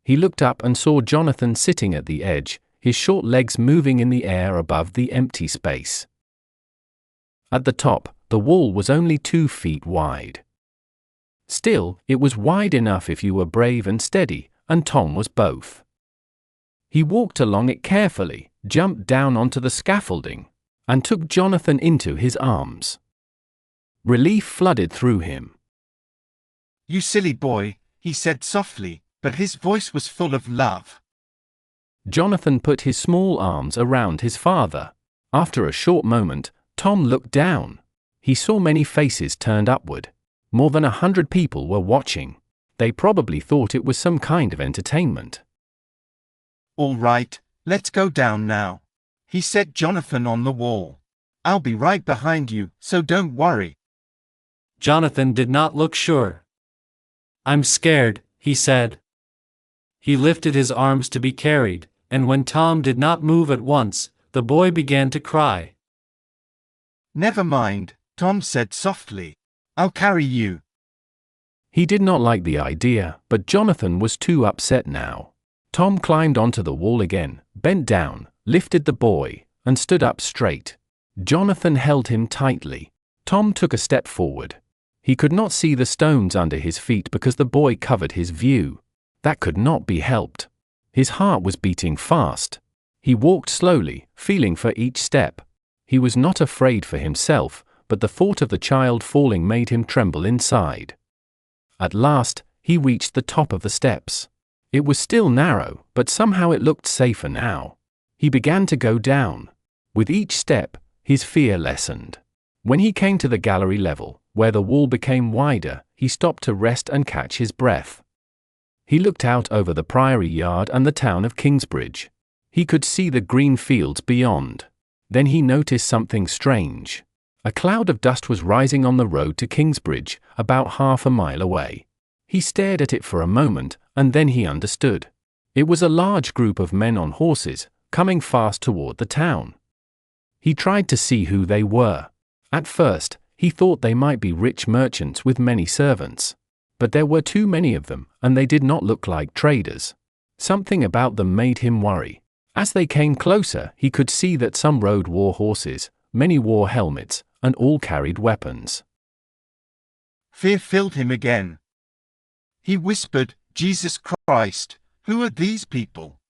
He looked up and saw Jonathan sitting at the edge, his short legs moving in the air above the empty space. At the top, the wall was only 2 feet wide. Still, it was wide enough if you were brave and steady, and Tom was both. He walked along it carefully, jumped down onto the scaffolding, and took Jonathan into his arms. Relief flooded through him. You silly boy, he said softly, but his voice was full of love. Jonathan put his small arms around his father. After a short moment, Tom looked down. He saw many faces turned upward. More than 100 people were watching. They probably thought it was some kind of entertainment. All right, let's go down now, he said Jonathan on the wall. I'll be right behind you, so don't worry. Jonathan did not look sure. I'm scared, he said. He lifted his arms to be carried, and when Tom did not move at once, the boy began to cry. Never mind, Tom said softly. I'll carry you. He did not like the idea, but Jonathan was too upset now. Tom climbed onto the wall again, bent down, lifted the boy, and stood up straight. Jonathan held him tightly. Tom took a step forward. He could not see the stones under his feet because the boy covered his view. That could not be helped. His heart was beating fast. He walked slowly, feeling for each step. He was not afraid for himself, but the thought of the child falling made him tremble inside. At last, he reached the top of the steps. It was still narrow, but somehow it looked safer now. He began to go down. With each step, his fear lessened. When he came to the gallery level, where the wall became wider, he stopped to rest and catch his breath. He looked out over the priory yard and the town of Kingsbridge. He could see the green fields beyond. Then he noticed something strange. A cloud of dust was rising on the road to Kingsbridge, about half a mile away. He stared at it for a moment, and then he understood. It was a large group of men on horses, coming fast toward the town. He tried to see who they were. At first, he thought they might be rich merchants with many servants. But there were too many of them, and they did not look like traders. Something about them made him worry. As they came closer, he could see that some rode war horses, many wore helmets, and all carried weapons. Fear filled him again. He whispered, Jesus Christ, who are these people?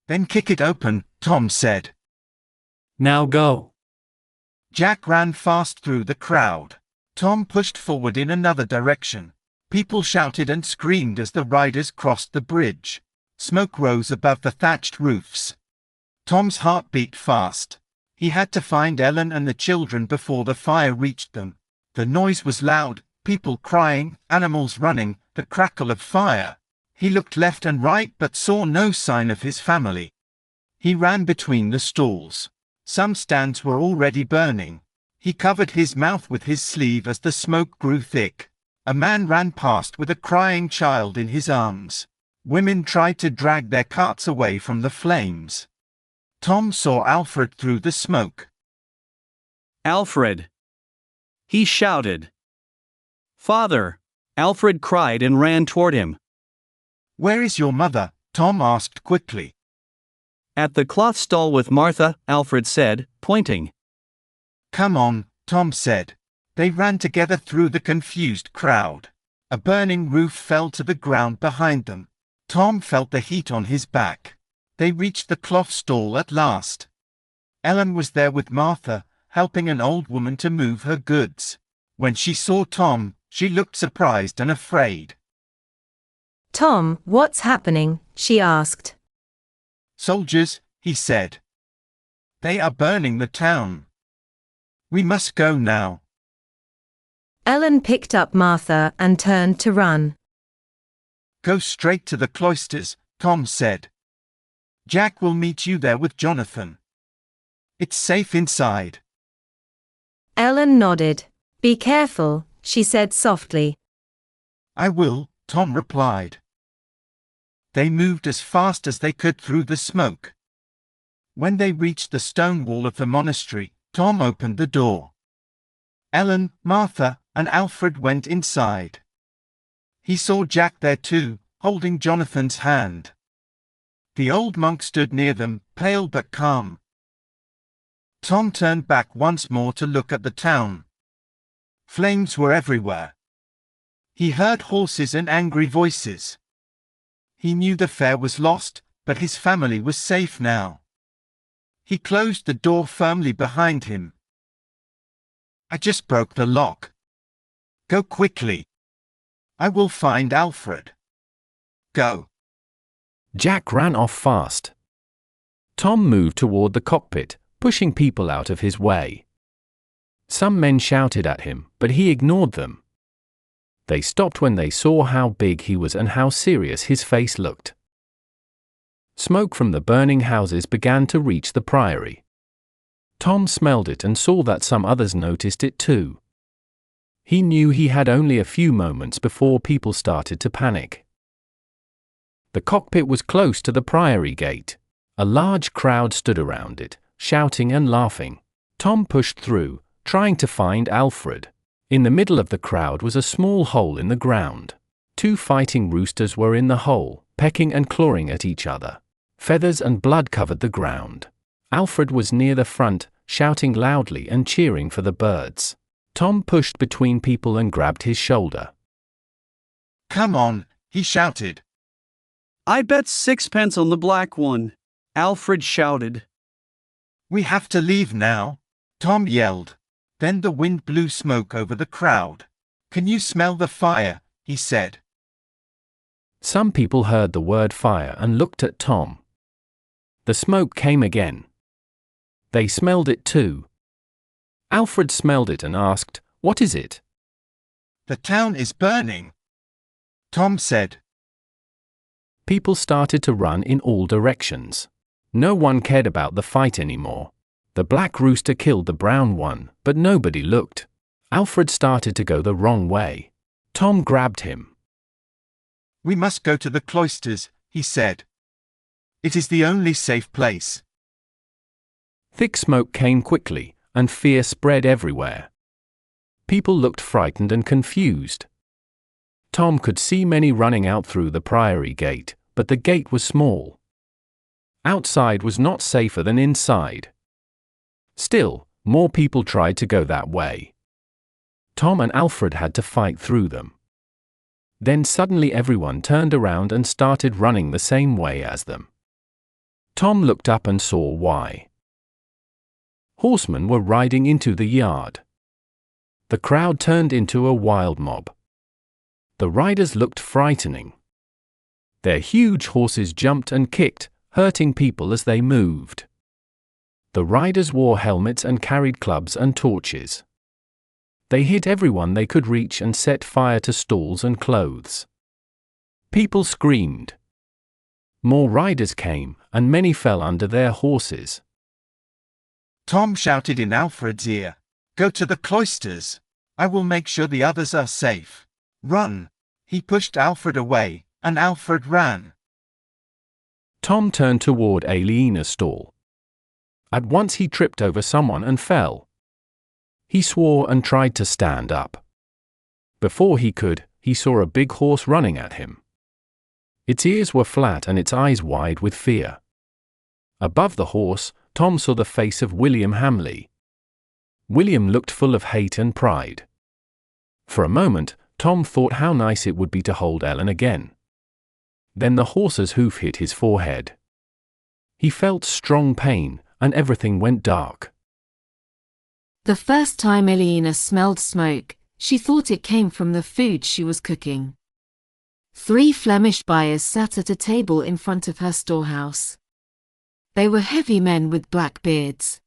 Then kick it open, Tom said. Now go. Jack ran fast through the crowd. Tom pushed forward in another direction. People shouted and screamed as the riders crossed the bridge. Smoke rose above the thatched roofs. Tom's heart beat fast. He had to find Ellen and the children before the fire reached them. The noise was loud, people crying, animals running, the crackle of fire. He looked left and right but saw no sign of his family. He ran between the stalls. Some stands were already burning. He covered his mouth with his sleeve as the smoke grew thick. A man ran past with a crying child in his arms. Women tried to drag their carts away from the flames. Tom saw Alfred through the smoke. Alfred! He shouted. Father! Alfred cried and ran toward him. Where is your mother? Tom asked quickly. At the cloth stall with Martha, Alfred said, pointing. Come on, Tom said. They ran together through the confused crowd. A burning roof fell to the ground behind them. Tom felt the heat on his back. They reached the cloth stall at last. Ellen was there with Martha, helping an old woman to move her goods. When she saw Tom, she looked surprised and afraid. Tom, what's happening? She asked. Soldiers, he said. They are burning the town. We must go now. Ellen picked up Martha and turned to run. Go straight to the cloisters, Tom said. Jack will meet you there with Jonathan. It's safe inside. Ellen nodded. Be careful, she said softly. I will, Tom replied. They moved as fast as they could through the smoke. When they reached the stone wall of the monastery, Tom opened the door. Ellen, Martha, and Alfred went inside. He saw Jack there too, holding Jonathan's hand. The old monk stood near them, pale but calm. Tom turned back once more to look at the town. Flames were everywhere. He heard horses and angry voices. He knew the fair was lost, but his family was safe now. He closed the door firmly behind him. I just broke the lock. Go quickly. I will find Alfred. Go. Jack ran off fast. Tom moved toward the cockpit, pushing people out of his way. Some men shouted at him, but he ignored them. They stopped when they saw how big he was and how serious his face looked. Smoke from the burning houses began to reach the priory. Tom smelled it and saw that some others noticed it too. He knew he had only a few moments before people started to panic. The cockpit was close to the priory gate. A large crowd stood around it, shouting and laughing. Tom pushed through, trying to find Alfred. In the middle of the crowd was a small hole in the ground. 2 fighting roosters were in the hole, pecking and clawing at each other. Feathers and blood covered the ground. Alfred was near the front, shouting loudly and cheering for the birds. Tom pushed between people and grabbed his shoulder. Come on, he shouted. I bet 6 pence on the black one, Alfred shouted. We have to leave now, Tom yelled. Then the wind blew smoke over the crowd. Can you smell the fire? He said. Some people heard the word fire and looked at Tom. The smoke came again. They smelled it too. Alfred smelled it and asked, "What is it?" The town is burning, Tom said. People started to run in all directions. No one cared about the fight anymore. The black rooster killed the brown one, but nobody looked. Alfred started to go the wrong way. Tom grabbed him. We must go to the cloisters, he said. It is the only safe place. Thick smoke came quickly, and fear spread everywhere. People looked frightened and confused. Tom could see many running out through the priory gate, but the gate was small. Outside was not safer than inside. Still, more people tried to go that way. Tom and Alfred had to fight through them. Then suddenly everyone turned around and started running the same way as them. Tom looked up and saw why. Horsemen were riding into the yard. The crowd turned into a wild mob. The riders looked frightening. Their huge horses jumped and kicked, hurting people as they moved. The riders wore helmets and carried clubs and torches. They hit everyone they could reach and set fire to stalls and clothes. People screamed. More riders came, and many fell under their horses. Tom shouted in Alfred's ear, "Go to the cloisters. I will make sure the others are safe. Run!" He pushed Alfred away, and Alfred ran. Tom turned toward Aliena's stall. At once he tripped over someone and fell. He swore and tried to stand up. Before he could, he saw a big horse running at him. Its ears were flat and its eyes wide with fear. Above the horse, Tom saw the face of William Hamley. William looked full of hate and pride. For a moment, Tom thought how nice it would be to hold Ellen again. Then the horse's hoof hit his forehead. He felt strong pain, and everything went dark. The first time Aliena smelled smoke, she thought it came from the food she was cooking. 3 Flemish buyers sat at a table in front of her storehouse. They were heavy men with black beards.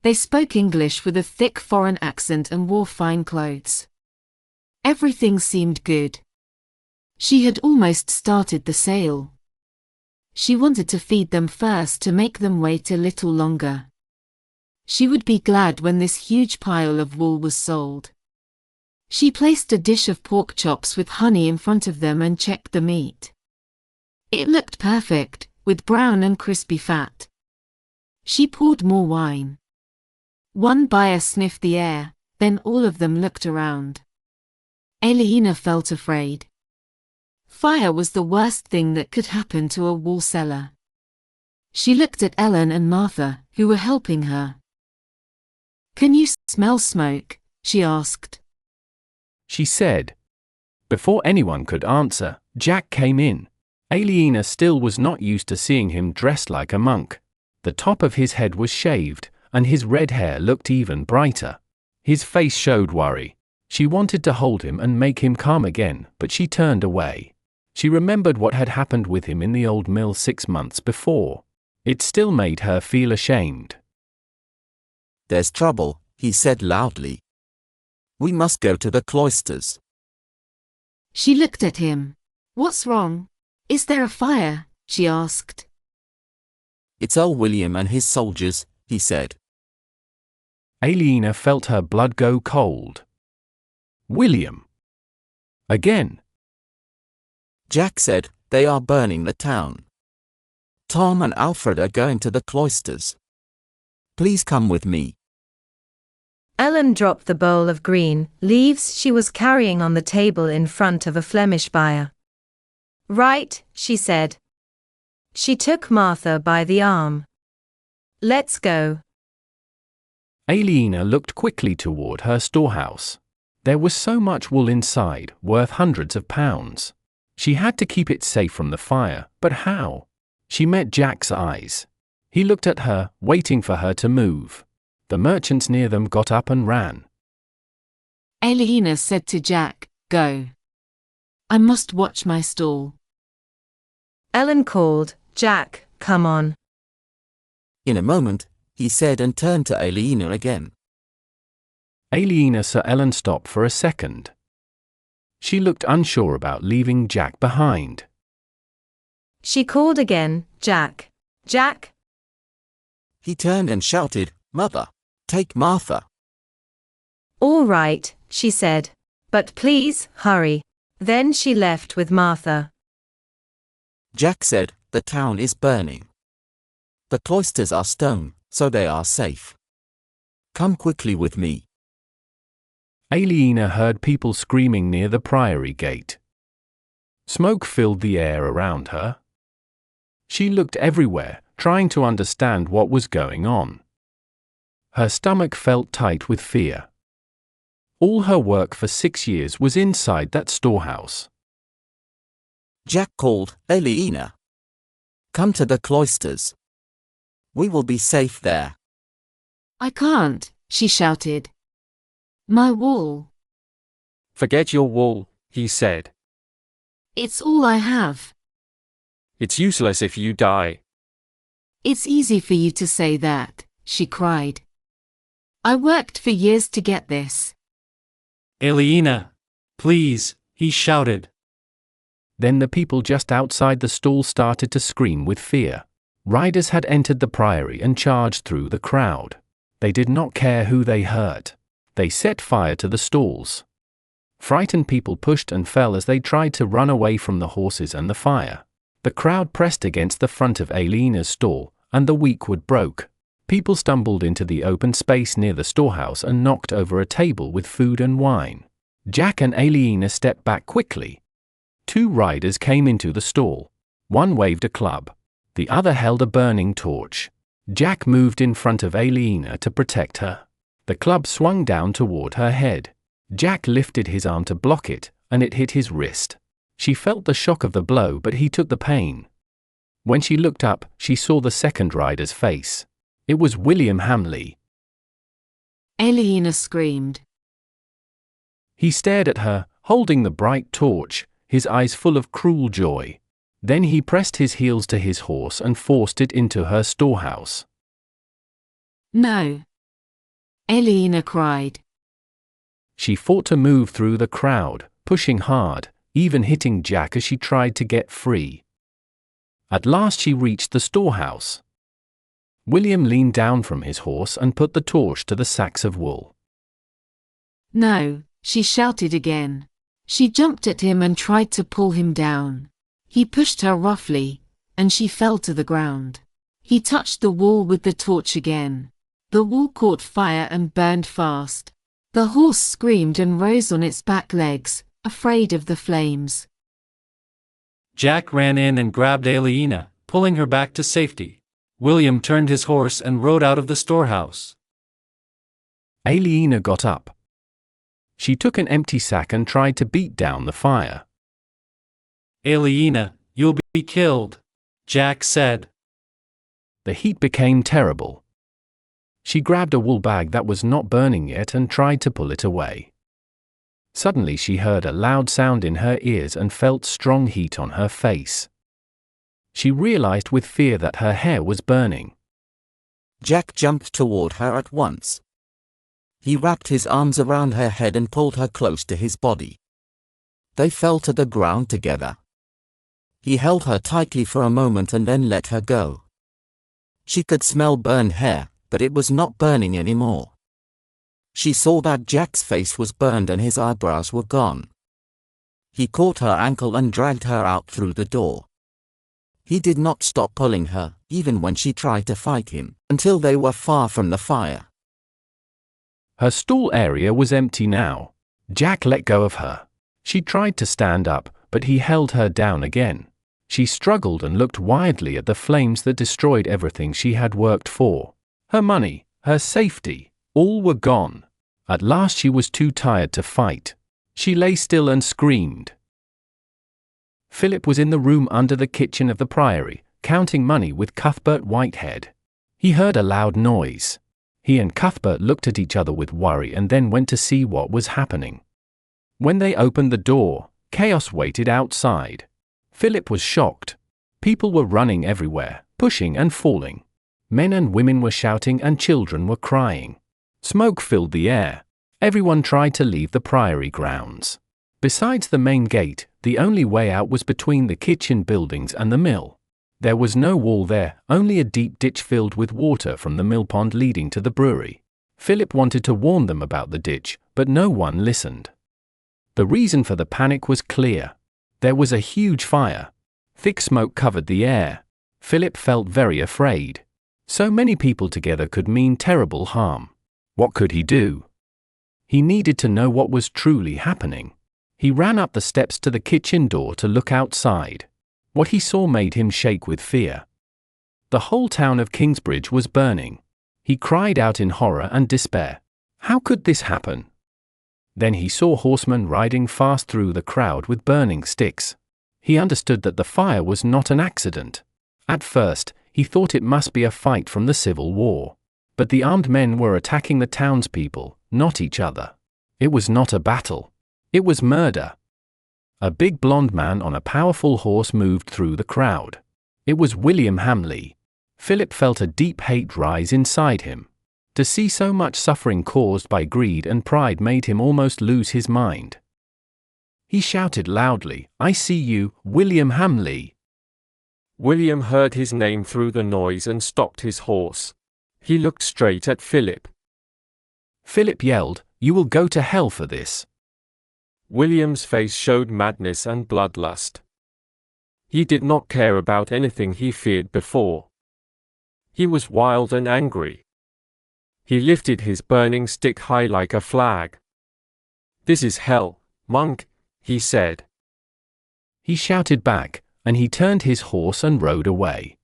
They spoke English with a thick foreign accent and wore fine clothes. Everything seemed good. She had almost started the sale. She wanted to feed them first to make them wait a little longer. She would be glad when this huge pile of wool was sold. She placed a dish of pork chops with honey in front of them and checked the meat. It looked perfect, with brown and crispy fat. She poured more wine. One buyer sniffed the air, then all of them looked around. Aliena felt afraid. Fire was the worst thing that could happen to a wool seller. She looked at Ellen and Martha, who were helping her. "Can you smell smoke?" she asked. She said. Before anyone could answer, Jack came in. Aliena still was not used to seeing him dressed like a monk. The top of his head was shaved, and his red hair looked even brighter. His face showed worry. She wanted to hold him and make him calm again, but she turned away. She remembered what had happened with him in the old mill 6 months before. It still made her feel ashamed. "There's trouble," he said loudly. "We must go to the cloisters." She looked at him. "What's wrong? Is there a fire?" she asked. "It's old William and his soldiers," he said. Aliena felt her blood go cold. William. Again. Jack said, "They are burning the town. Tom and Alfred are going to the cloisters. Please come with me." Ellen dropped the bowl of green leaves she was carrying on the table in front of a Flemish buyer. "Right," she said. She took Martha by the arm. "Let's go." Aliena looked quickly toward her storehouse. There was so much wool inside, worth hundreds of pounds. She had to keep it safe from the fire, but how? She met Jack's eyes. He looked at her, waiting for her to move. The merchants near them got up and ran. Aliena said to Jack, "Go. I must watch my stall." Ellen called, "Jack, come on." In a moment, he said and turned to Aliena again. Aliena saw Ellen stop for a second. She looked unsure about leaving Jack behind. She called again, "Jack. Jack." He turned and shouted, "Mother, take Martha." "All right," she said. "But please, hurry." Then she left with Martha. Jack said, "The town is burning. The cloisters are stone, so they are safe. Come quickly with me." Aliena heard people screaming near the priory gate. Smoke filled the air around her. She looked everywhere, trying to understand what was going on. Her stomach felt tight with fear. All her work for 6 years was inside that storehouse. Jack called, "Aliena, come to the cloisters. We will be safe there." "I can't," she shouted. "My wool. "Forget your wool," he said. It's all I have." "It's useless if you die." "It's easy for you to say that," she cried. "I worked for years to get this." "Aliena, please," he shouted. Then the people just outside the stall started to scream with fear. Riders had entered the priory and charged through the crowd. They did not care who they hurt. They set fire to the stalls. Frightened people pushed and fell as they tried to run away from the horses and the fire. The crowd pressed against the front of Aliena's stall, and the weak wood broke. People stumbled into the open space near the storehouse and knocked over a table with food and wine. Jack and Aliena stepped back quickly. 2 riders came into the stall. One waved a club. The other held a burning torch. Jack moved in front of Aliena to protect her. The club swung down toward her head. Jack lifted his arm to block it, and it hit his wrist. She felt the shock of the blow, but he took the pain. When she looked up, she saw the second rider's face. It was William Hamley. Aliena screamed. He stared at her, holding the bright torch, his eyes full of cruel joy. Then he pressed his heels to his horse and forced it into her storehouse. No! Aliena cried. She fought to move through the crowd, pushing hard, even hitting Jack as she tried to get free. At last she reached the storehouse. William leaned down from his horse and put the torch to the sacks of wool. No, she shouted again. She jumped at him and tried to pull him down. He pushed her roughly, and she fell to the ground. He touched the wall with the torch again. The wall caught fire and burned fast. The horse screamed and rose on its back legs, afraid of the flames. Jack ran in and grabbed Aliena, pulling her back to safety. William turned his horse and rode out of the storehouse. Aliena got up. She took an empty sack and tried to beat down the fire. Aliena, you'll be killed, Jack said. The heat became terrible. She grabbed a wool bag that was not burning yet and tried to pull it away. Suddenly she heard a loud sound in her ears and felt strong heat on her face. She realized with fear that her hair was burning. Jack jumped toward her at once. He wrapped his arms around her head and pulled her close to his body. They fell to the ground together. He held her tightly for a moment and then let her go. She could smell burned hair, but it was not burning anymore. She saw that Jack's face was burned and his eyebrows were gone. He caught her ankle and dragged her out through the door. He did not stop pulling her, even when she tried to fight him, until they were far from the fire. Her stall area was empty now. Jack let go of her. She tried to stand up, but he held her down again. She struggled and looked wildly at the flames that destroyed everything she had worked for. Her money, her safety, all were gone. At last she was too tired to fight. She lay still and screamed. Philip was in the room under the kitchen of the priory, counting money with Cuthbert Whitehead. He heard a loud noise. He and Cuthbert looked at each other with worry and then went to see what was happening. When they opened the door, chaos waited outside. Philip was shocked. People were running everywhere, pushing and falling. Men and women were shouting and children were crying. Smoke filled the air. Everyone tried to leave the priory grounds. Besides the main gate, the only way out was between the kitchen buildings and the mill. There was no wall there, only a deep ditch filled with water from the mill pond leading to the brewery. Philip wanted to warn them about the ditch, but no one listened. The reason for the panic was clear. There was a huge fire. Thick smoke covered the air. Philip felt very afraid. So many people together could mean terrible harm. What could he do? He needed to know what was truly happening. He ran up the steps to the kitchen door to look outside. What he saw made him shake with fear. The whole town of Kingsbridge was burning. He cried out in horror and despair. How could this happen? Then he saw horsemen riding fast through the crowd with burning sticks. He understood that the fire was not an accident. At first, he thought it must be a fight from the Civil War. But the armed men were attacking the townspeople, not each other. It was not a battle. It was murder. A big blond man on a powerful horse moved through the crowd. It was William Hamley. Philip felt a deep hate rise inside him. To see so much suffering caused by greed and pride made him almost lose his mind. He shouted loudly, "I see you, William Hamley." William heard his name through the noise and stopped his horse. He looked straight at Philip. Philip yelled, "You will go to hell for this." William's face showed madness and bloodlust. He did not care about anything he feared before. He was wild and angry. He lifted his burning stick high like a flag. "This is hell, monk," he said. He shouted back, and he turned his horse and rode away.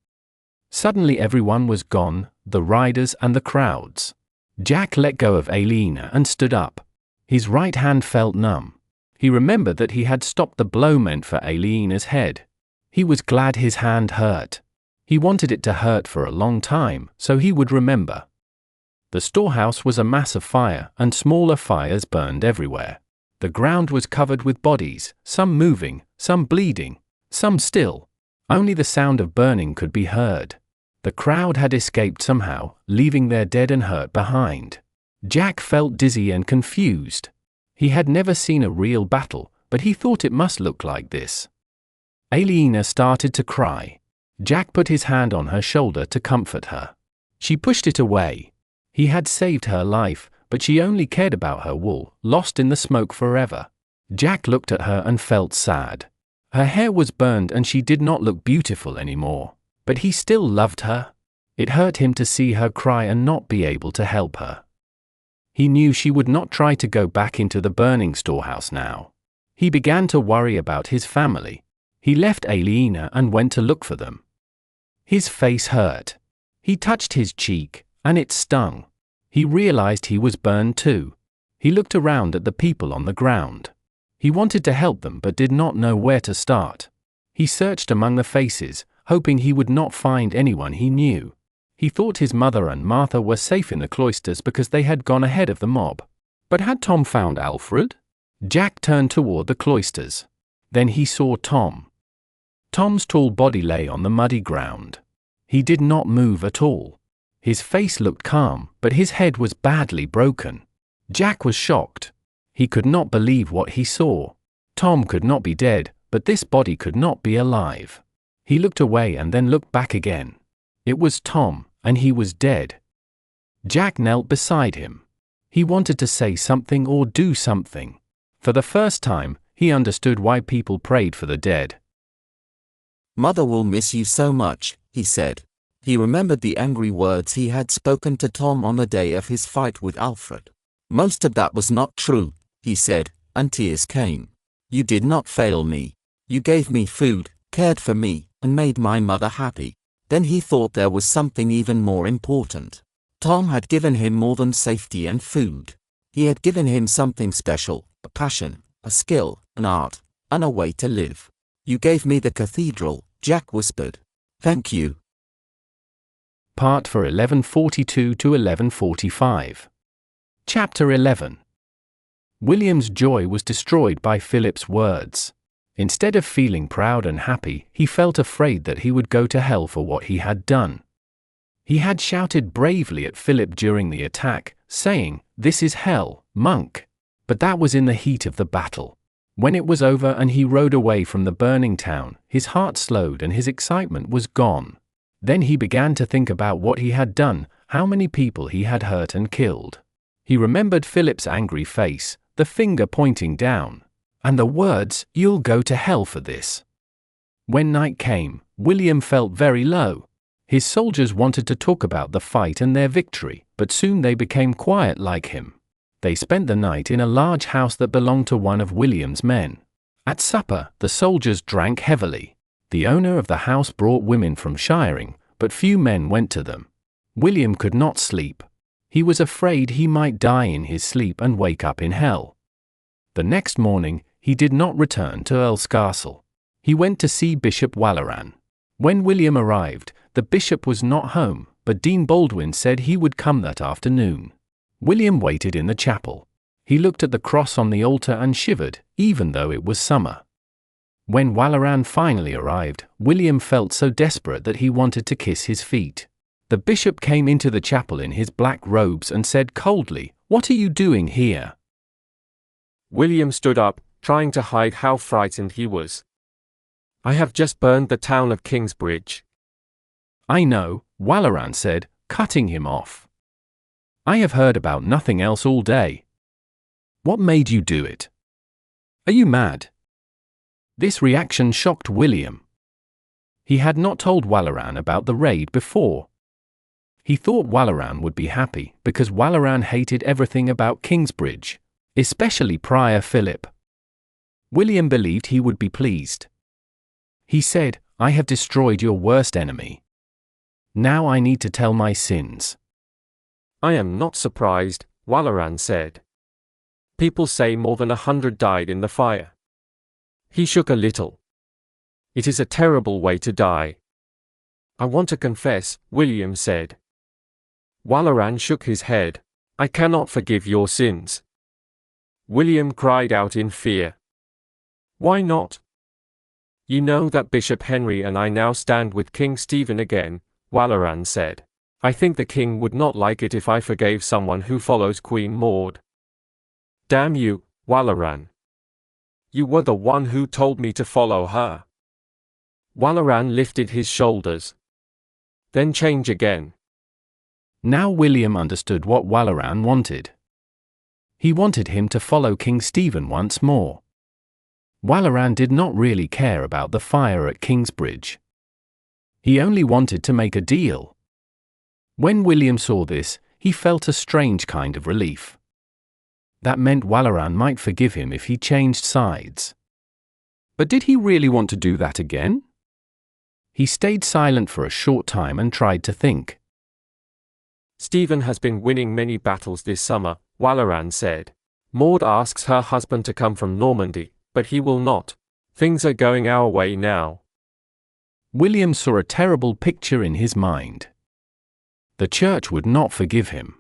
Suddenly everyone was gone, the riders and the crowds. Jack let go of Aliena and stood up. His right hand felt numb. He remembered that he had stopped the blow meant for Aliena's head. He was glad his hand hurt. He wanted it to hurt for a long time, so he would remember. The storehouse was a mass of fire, and smaller fires burned everywhere. The ground was covered with bodies, some moving, some bleeding, some still. Only the sound of burning could be heard. The crowd had escaped somehow, leaving their dead and hurt behind. Jack felt dizzy and confused. He had never seen a real battle, but he thought it must look like this. Aliena started to cry. Jack put his hand on her shoulder to comfort her. She pushed it away. He had saved her life, but she only cared about her wool, lost in the smoke forever. Jack looked at her and felt sad. Her hair was burned and she did not look beautiful anymore. But he still loved her. It hurt him to see her cry and not be able to help her. He knew she would not try to go back into the burning storehouse now. He began to worry about his family. He left Aliena and went to look for them. His face hurt. He touched his cheek, and it stung. He realized he was burned too. He looked around at the people on the ground. He wanted to help them but did not know where to start. He searched among the faces, hoping he would not find anyone he knew. He thought his mother and Martha were safe in the cloisters because they had gone ahead of the mob. But had Tom found Alfred? Jack turned toward the cloisters. Then he saw Tom. Tom's tall body lay on the muddy ground. He did not move at all. His face looked calm, but his head was badly broken. Jack was shocked. He could not believe what he saw. Tom could not be dead, but this body could not be alive. He looked away and then looked back again. It was Tom, and he was dead. Jack knelt beside him. He wanted to say something or do something. For the first time, he understood why people prayed for the dead. "Mother will miss you so much," he said. He remembered the angry words he had spoken to Tom on the day of his fight with Alfred. "Most of that was not true," he said, and tears came. "You did not fail me. You gave me food, cared for me, and made my mother happy." Then he thought there was something even more important. Tom had given him more than safety and food. He had given him something special, a passion, a skill, an art, and a way to live. "You gave me the cathedral," Jack whispered. "Thank you." Part for 1142 to 1145. Chapter 11. William's joy was destroyed by Philip's words. Instead of feeling proud and happy, he felt afraid that he would go to hell for what he had done. He had shouted bravely at Philip during the attack, saying, "This is hell, monk." But that was in the heat of the battle. When it was over and he rode away from the burning town, his heart slowed and his excitement was gone. Then he began to think about what he had done, how many people he had hurt and killed. He remembered Philip's angry face, the finger pointing down, and the words, "You'll go to hell for this." When night came, William felt very low. His soldiers wanted to talk about the fight and their victory, but soon they became quiet like him. They spent the night in a large house that belonged to one of William's men. At supper, the soldiers drank heavily. The owner of the house brought women from shiring, but few men went to them. William could not sleep. He was afraid he might die in his sleep and wake up in hell. The next morning, he did not return to Earl's Castle. He went to see Bishop Walleran. When William arrived, the bishop was not home, but Dean Baldwin said he would come that afternoon. William waited in the chapel. He looked at the cross on the altar and shivered, even though it was summer. When Walleran finally arrived, William felt so desperate that he wanted to kiss his feet. The bishop came into the chapel in his black robes and said coldly, "What are you doing here?" William stood up, trying to hide how frightened he was. I have just burned the town of Kingsbridge. I know, Walaran said, cutting him off. I have heard about nothing else all day. What made you do it? Are you mad? This reaction shocked William. He had not told Walaran about the raid before. He thought Walaran would be happy because Walaran hated everything about Kingsbridge, especially Prior Philip. William believed he would be pleased. He said, I have destroyed your worst enemy. Now I need to tell my sins. I am not surprised, Walaran said. People say more than 100 died in the fire. He shook a little. It is a terrible way to die. I want to confess, William said. Walaran shook his head. I cannot forgive your sins. William cried out in fear. Why not? You know that Bishop Henry and I now stand with King Stephen again, Walaran said. I think the king would not like it if I forgave someone who follows Queen Maud. Damn you, Walaran. You were the one who told me to follow her. Walaran lifted his shoulders. Then change again. Now William understood what Walaran wanted. He wanted him to follow King Stephen once more. Walaran did not really care about the fire at Kingsbridge. He only wanted to make a deal. When William saw this, he felt a strange kind of relief. That meant Walaran might forgive him if he changed sides. But did he really want to do that again? He stayed silent for a short time and tried to think. Stephen has been winning many battles this summer, Walaran said. Maud asks her husband to come from Normandy, but he will not. Things are going our way now. William saw a terrible picture in his mind. The church would not forgive him.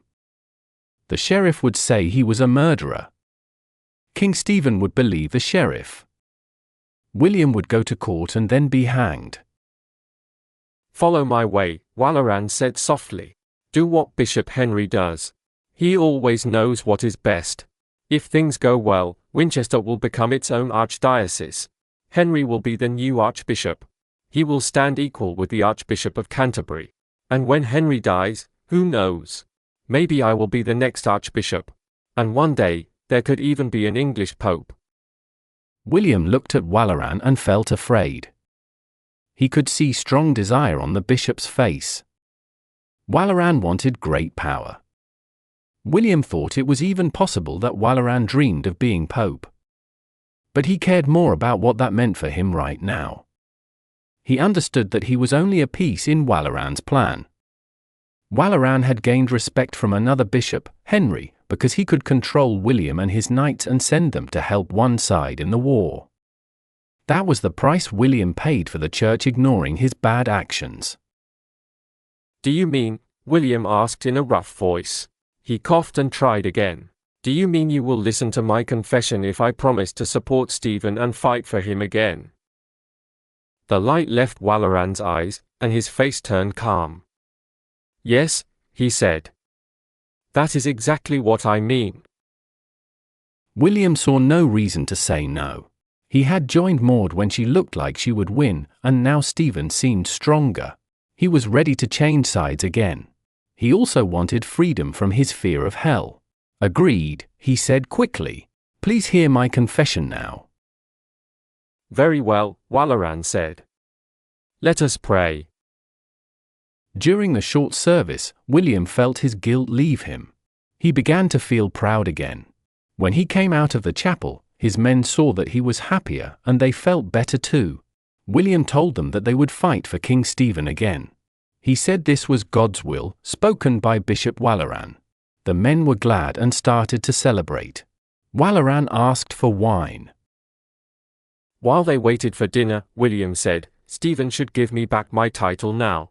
The sheriff would say he was a murderer. King Stephen would believe the sheriff. William would go to court and then be hanged. Follow my way, Walaran said softly. Do what Bishop Henry does. He always knows what is best. If things go well, Winchester will become its own archdiocese. Henry will be the new archbishop. He will stand equal with the Archbishop of Canterbury. And when Henry dies, who knows? Maybe I will be the next archbishop. And one day, there could even be an English pope. William looked at Walaran and felt afraid. He could see strong desire on the bishop's face. Walaran wanted great power. William thought it was even possible that Walaran dreamed of being pope. But he cared more about what that meant for him right now. He understood that he was only a piece in Walaran's plan. Walaran had gained respect from another bishop, Henry, because he could control William and his knights and send them to help one side in the war. That was the price William paid for the church ignoring his bad actions. Do you mean, William asked in a rough voice. He coughed and tried again. Do you mean you will listen to my confession if I promise to support Stephen and fight for him again? The light left Walaran's eyes, and his face turned calm. Yes, he said. That is exactly what I mean. William saw no reason to say no. He had joined Maud when she looked like she would win, and now Stephen seemed stronger. He was ready to change sides again. He also wanted freedom from his fear of hell. Agreed, he said quickly. Please hear my confession now. Very well, Walaran said. Let us pray. During the short service, William felt his guilt leave him. He began to feel proud again. When he came out of the chapel, his men saw that he was happier and they felt better too. William told them that they would fight for King Stephen again. He said this was God's will, spoken by Bishop Walaran. The men were glad and started to celebrate. Walaran asked for wine. While they waited for dinner, William said, Stephen should give me back my title now.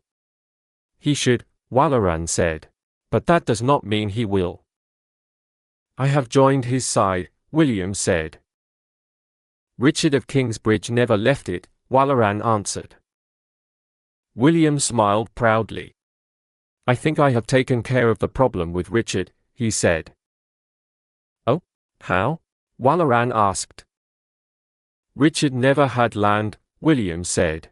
He should, Walaran said. But that does not mean he will. I have joined his side, William said. Richard of Kingsbridge never left it, Walaran answered. William smiled proudly. I think I have taken care of the problem with Richard, he said. Oh? How? Walaran asked. Richard never had land, William said.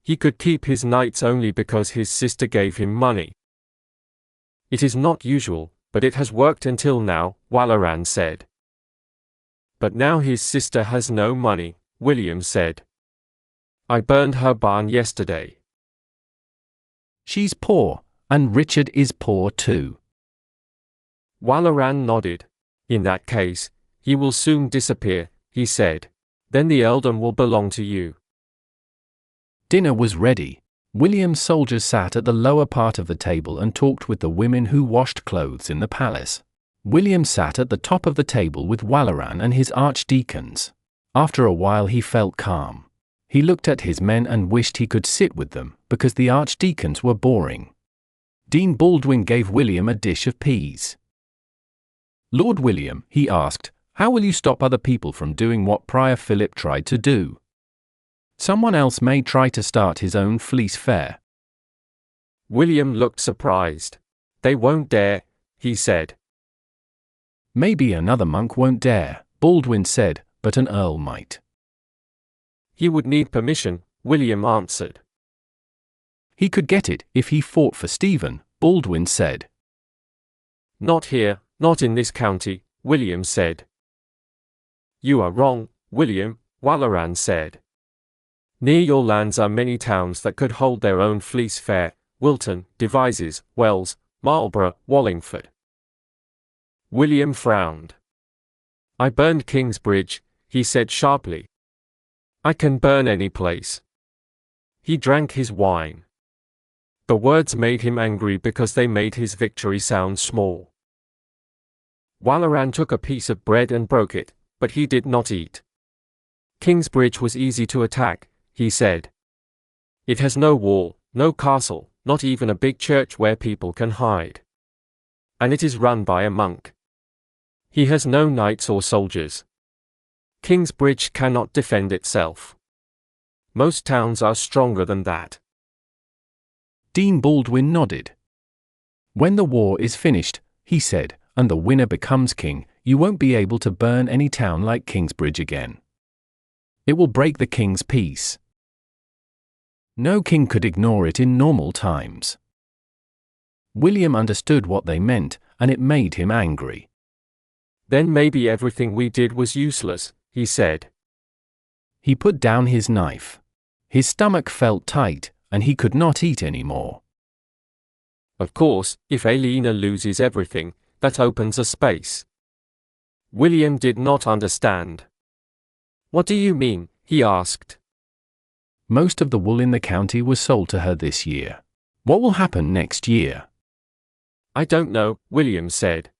He could keep his knights only because his sister gave him money. It is not usual, but it has worked until now, Walaran said. But now his sister has no money, William said. I burned her barn yesterday. She's poor, and Richard is poor too. Walaran nodded. In that case, he will soon disappear, he said. Then the earldom will belong to you. Dinner was ready. William's soldiers sat at the lower part of the table and talked with the women who washed clothes in the palace. William sat at the top of the table with Walaran and his archdeacons. After a while he felt calm. He looked at his men and wished he could sit with them, because the archdeacons were boring. Dean Baldwin gave William a dish of peas. Lord William, he asked, how will you stop other people from doing what Prior Philip tried to do? Someone else may try to start his own fleece fair. William looked surprised. They won't dare, he said. Maybe another monk won't dare, Baldwin said, but an earl might. He would need permission, William answered. He could get it if he fought for Stephen, Baldwin said. Not here, not in this county, William said. You are wrong, William, Walaran said. Near your lands are many towns that could hold their own fleece fair, Wilton, Devizes, Wells, Marlborough, Wallingford. William frowned. I burned Kingsbridge, he said sharply. I can burn any place. He drank his wine. The words made him angry because they made his victory sound small. Walaran took a piece of bread and broke it, but he did not eat. Kingsbridge was easy to attack, he said. It has no wall, no castle, not even a big church where people can hide. And it is run by a monk. He has no knights or soldiers. Kingsbridge cannot defend itself. Most towns are stronger than that. Dean Baldwin nodded. When the war is finished, he said, and the winner becomes king, you won't be able to burn any town like Kingsbridge again. It will break the king's peace. No king could ignore it in normal times. William understood what they meant, and it made him angry. Then maybe everything we did was useless, he said. He put down his knife. His stomach felt tight, and he could not eat any more. Of course, if Aliena loses everything, that opens a space. William did not understand. What do you mean? He asked. Most of the wool in the county was sold to her this year. What will happen next year? I don't know, William said.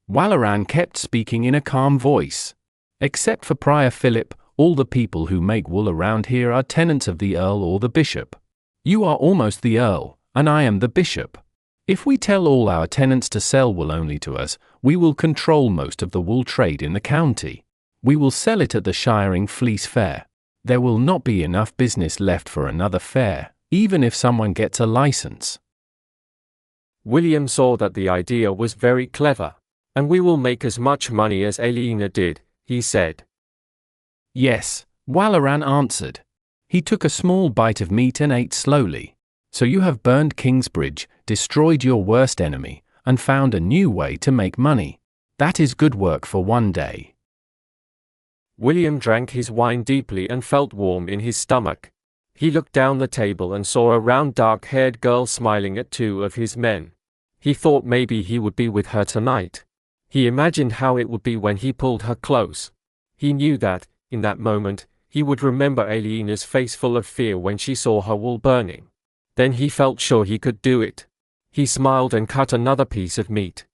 Walaran kept speaking in a calm voice. Except for Prior Philip, all the people who make wool around here are tenants of the earl or the bishop. You are almost the earl, and I am the bishop. If we tell all our tenants to sell wool only to us, we will control most of the wool trade in the county. We will sell it at the shiring fleece fair. There will not be enough business left for another fair, even if someone gets a license. William saw that the idea was very clever. And we will make as much money as Aliena did, he said. Yes, Walaran answered. He took a small bite of meat and ate slowly. So you have burned Kingsbridge, destroyed your worst enemy, and found a new way to make money. That is good work for one day. William drank his wine deeply and felt warm in his stomach. He looked down the table and saw a round dark-haired girl smiling at two of his men. He thought maybe he would be with her tonight. He imagined how it would be when he pulled her close. He knew that, in that moment, he would remember Aliena's face full of fear when she saw her wool burning. Then he felt sure he could do it. He smiled and cut another piece of meat.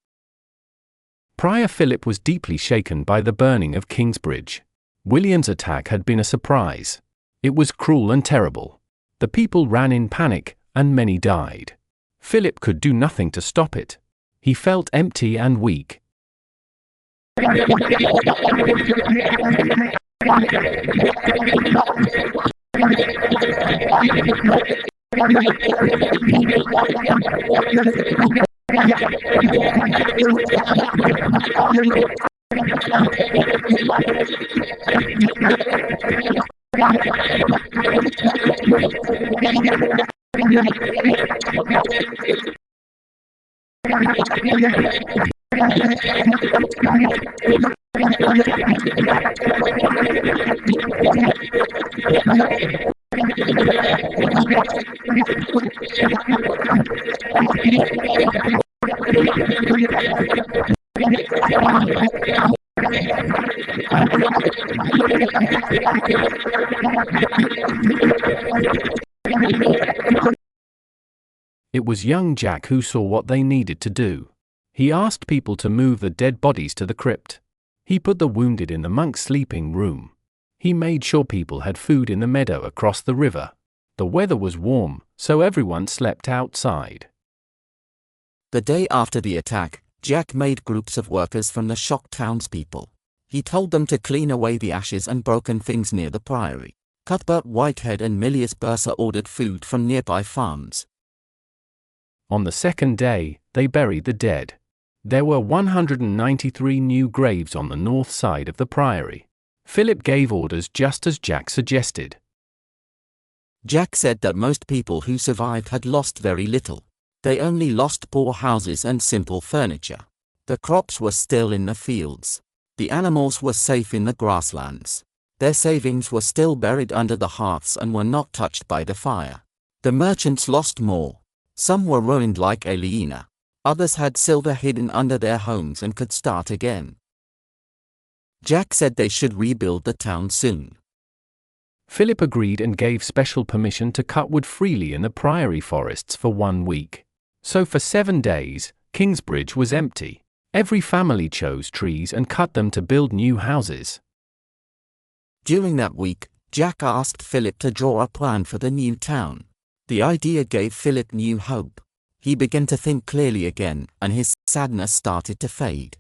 Prior Philip was deeply shaken by the burning of Kingsbridge. William's attack had been a surprise. It was cruel and terrible. The people ran in panic, and many died. Philip could do nothing to stop it. He felt empty and weak. It was young Jack who saw what they needed to do. He asked people to move the dead bodies to the crypt. He put the wounded in the monk's sleeping room. He made sure people had food in the meadow across the river. The weather was warm, so everyone slept outside. The day after the attack, Jack made groups of workers from the shocked townspeople. He told them to clean away the ashes and broken things near the priory. Cuthbert Whitehead and Milius Bursa ordered food from nearby farms. On the second day, they buried the dead. There were 193 new graves on the north side of the priory. Philip gave orders just as Jack suggested. Jack said that most people who survived had lost very little. They only lost poor houses and simple furniture. The crops were still in the fields. The animals were safe in the grasslands. Their savings were still buried under the hearths and were not touched by the fire. The merchants lost more. Some were ruined like Aliena. Others had silver hidden under their homes and could start again. Jack said they should rebuild the town soon. Philip agreed and gave special permission to cut wood freely in the priory forests for 1 week. So for 7 days, Kingsbridge was empty. Every family chose trees and cut them to build new houses. During that week, Jack asked Philip to draw a plan for the new town. The idea gave Philip new hope. He began to think clearly again, and his sadness started to fade.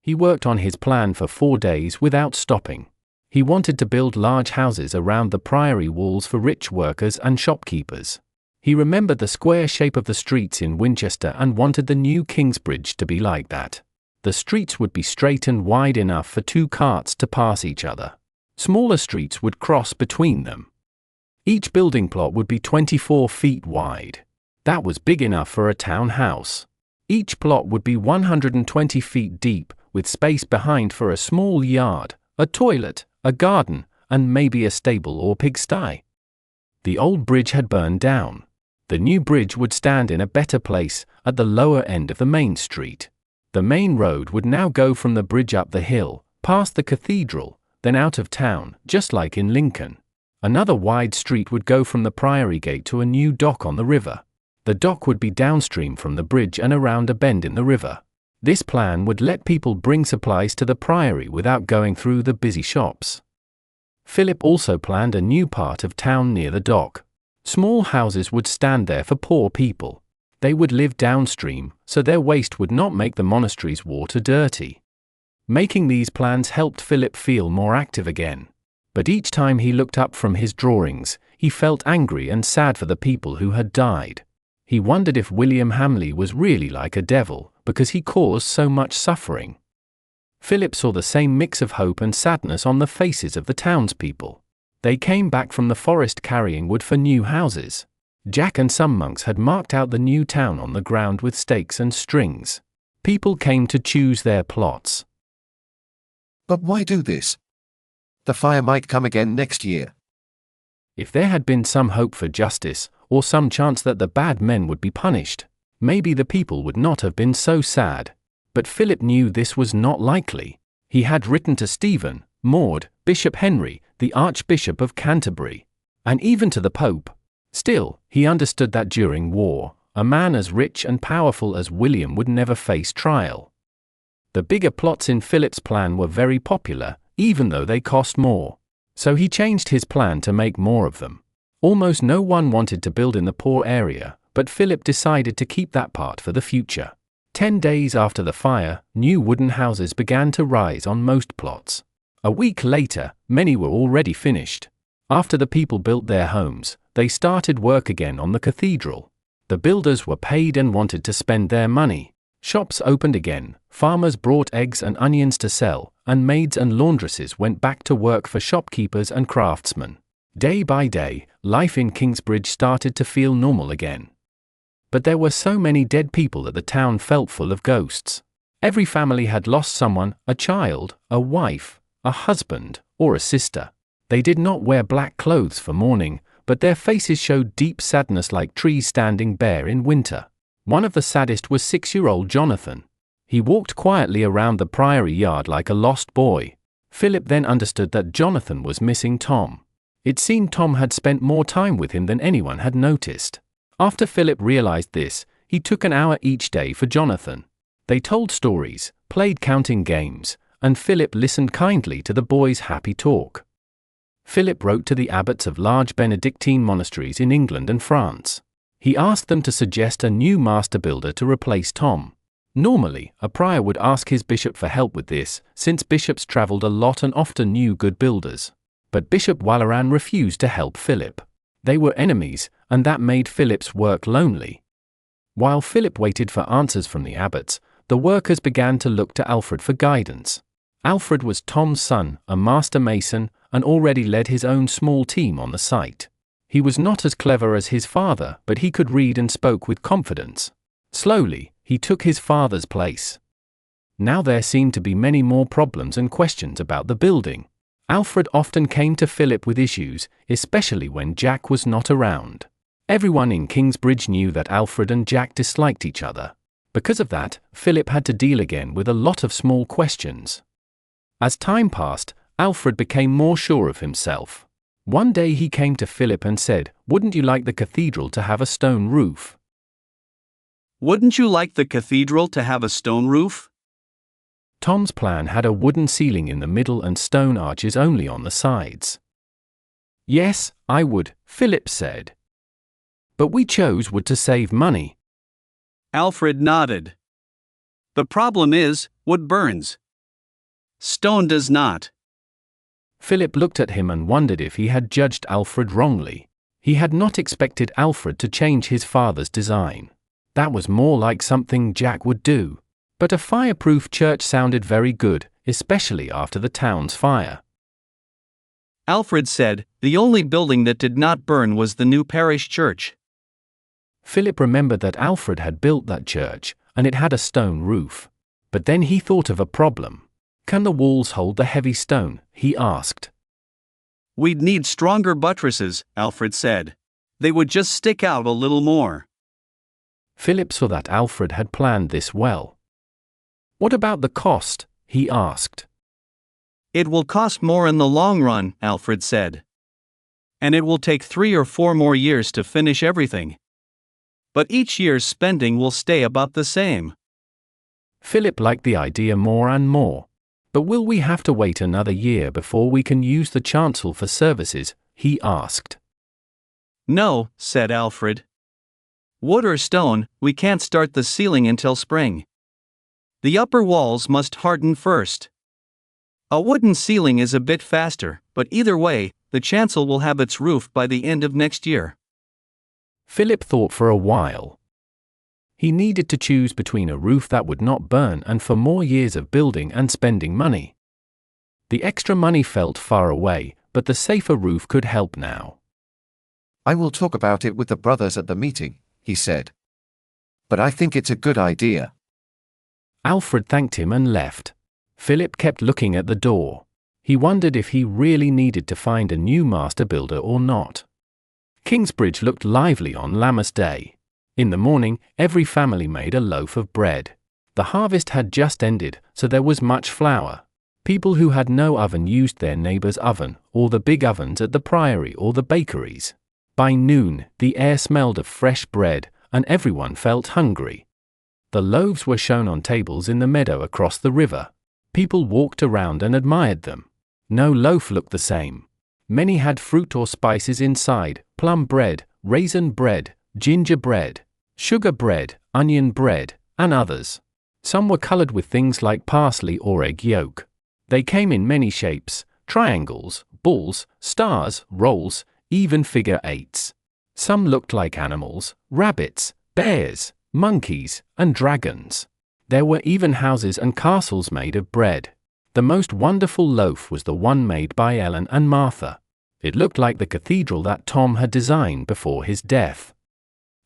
He worked on his plan for 4 days without stopping. He wanted to build large houses around the priory walls for rich workers and shopkeepers. He remembered the square shape of the streets in Winchester and wanted the new Kingsbridge to be like that. The streets would be straight and wide enough for 2 carts to pass each other. Smaller streets would cross between them. Each building plot would be 24 feet wide. That was big enough for a town house. Each plot would be 120 feet deep, with space behind for a small yard, a toilet, a garden, and maybe a stable or pigsty. The old bridge had burned down. The new bridge would stand in a better place, at the lower end of the main street. The main road would now go from the bridge up the hill, past the cathedral, then out of town, just like in Lincoln. Another wide street would go from the Priory Gate to a new dock on the river. The dock would be downstream from the bridge and around a bend in the river. This plan would let people bring supplies to the Priory without going through the busy shops. Philip also planned a new part of town near the dock. Small houses would stand there for poor people. They would live downstream, so their waste would not make the monastery's water dirty. Making these plans helped Philip feel more active again. But each time he looked up from his drawings, he felt angry and sad for the people who had died. He wondered if William Hamley was really like a devil, because he caused so much suffering. Philip saw the same mix of hope and sadness on the faces of the townspeople. They came back from the forest carrying wood for new houses. Jack and some monks had marked out the new town on the ground with stakes and strings. People came to choose their plots. But why do this? The fire might come again next year. If there had been some hope for justice, or some chance that the bad men would be punished, maybe the people would not have been so sad. But Philip knew this was not likely. He had written to Stephen, Maud, Bishop Henry, the Archbishop of Canterbury, and even to the Pope. Still, he understood that during war, a man as rich and powerful as William would never face trial. The bigger plots in Philip's plan were very popular, even though they cost more. So he changed his plan to make more of them. Almost no one wanted to build in the poor area, but Philip decided to keep that part for the future. 10 days after the fire, new wooden houses began to rise on most plots. A week later, many were already finished. After the people built their homes, they started work again on the cathedral. The builders were paid and wanted to spend their money. Shops opened again, farmers brought eggs and onions to sell, and maids and laundresses went back to work for shopkeepers and craftsmen. Day by day, life in Kingsbridge started to feel normal again. But there were so many dead people that the town felt full of ghosts. Every family had lost someone, a child, a wife, a husband, or a sister. They did not wear black clothes for mourning, but their faces showed deep sadness like trees standing bare in winter. One of the saddest was 6-year-old Jonathan. He walked quietly around the priory yard like a lost boy. Philip then understood that Jonathan was missing Tom. It seemed Tom had spent more time with him than anyone had noticed. After Philip realized this, he took an hour each day for Jonathan. They told stories, played counting games, and Philip listened kindly to the boys' happy talk. Philip wrote to the abbots of large Benedictine monasteries in England and France. He asked them to suggest a new master builder to replace Tom. Normally, a prior would ask his bishop for help with this, since bishops travelled a lot and often knew good builders. But Bishop Walleran refused to help Philip. They were enemies, and that made Philip's work lonely. While Philip waited for answers from the abbots, the workers began to look to Alfred for guidance. Alfred was Tom's son, a master mason, and already led his own small team on the site. He was not as clever as his father, but he could read and spoke with confidence. Slowly, he took his father's place. Now there seemed to be many more problems and questions about the building. Alfred often came to Philip with issues, especially when Jack was not around. Everyone in Kingsbridge knew that Alfred and Jack disliked each other. Because of that, Philip had to deal again with a lot of small questions. As time passed, Alfred became more sure of himself. One day he came to Philip and said, "Wouldn't you like the cathedral to have a stone roof?" Wouldn't you like the cathedral to have a stone roof? Tom's plan had a wooden ceiling in the middle and stone arches only on the sides. "Yes, I would," Philip said. "But we chose wood to save money." Alfred nodded. The problem is, wood burns. Stone does not. Philip looked at him and wondered if he had judged Alfred wrongly. He had not expected Alfred to change his father's design. That was more like something Jack would do. But a fireproof church sounded very good, especially after the town's fire. Alfred said, the only building that did not burn was the new parish church. Philip remembered that Alfred had built that church, and it had a stone roof. But then he thought of a problem. "Can the walls hold the heavy stone?" he asked. We'd need stronger buttresses, Alfred said. They would just stick out a little more. Philip saw that Alfred had planned this well. "What about the cost?" he asked. It will cost more in the long run, Alfred said. And it will take 3 or 4 more years to finish everything. But each year's spending will stay about the same. Philip liked the idea more and more. "But will we have to wait another year before we can use the chancel for services?" he asked. No, said Alfred. Wood or stone, we can't start the ceiling until spring. The upper walls must harden first. A wooden ceiling is a bit faster, but either way, the chancel will have its roof by the end of next year. Philip thought for a while. He needed to choose between a roof that would not burn and for more years of building and spending money. The extra money felt far away, but the safer roof could help now. "I will talk about it with the brothers at the meeting," he said. "But I think it's a good idea." Alfred thanked him and left. Philip kept looking at the door. He wondered if he really needed to find a new master builder or not. Kingsbridge looked lively on Lammas Day. In the morning, every family made a loaf of bread. The harvest had just ended, so there was much flour. People who had no oven used their neighbor's oven, or the big ovens at the priory or the bakeries. By noon, the air smelled of fresh bread, and everyone felt hungry. The loaves were shown on tables in the meadow across the river. People walked around and admired them. No loaf looked the same. Many had fruit or spices inside: plum bread, raisin bread, ginger bread, sugar bread, onion bread, and others. Some were colored with things like parsley or egg yolk. They came in many shapes: triangles, balls, stars, rolls, even figure eights. Some looked like animals: rabbits, bears, monkeys, and dragons. There were even houses and castles made of bread. The most wonderful loaf was the one made by Ellen and Martha. It looked like the cathedral that Tom had designed before his death.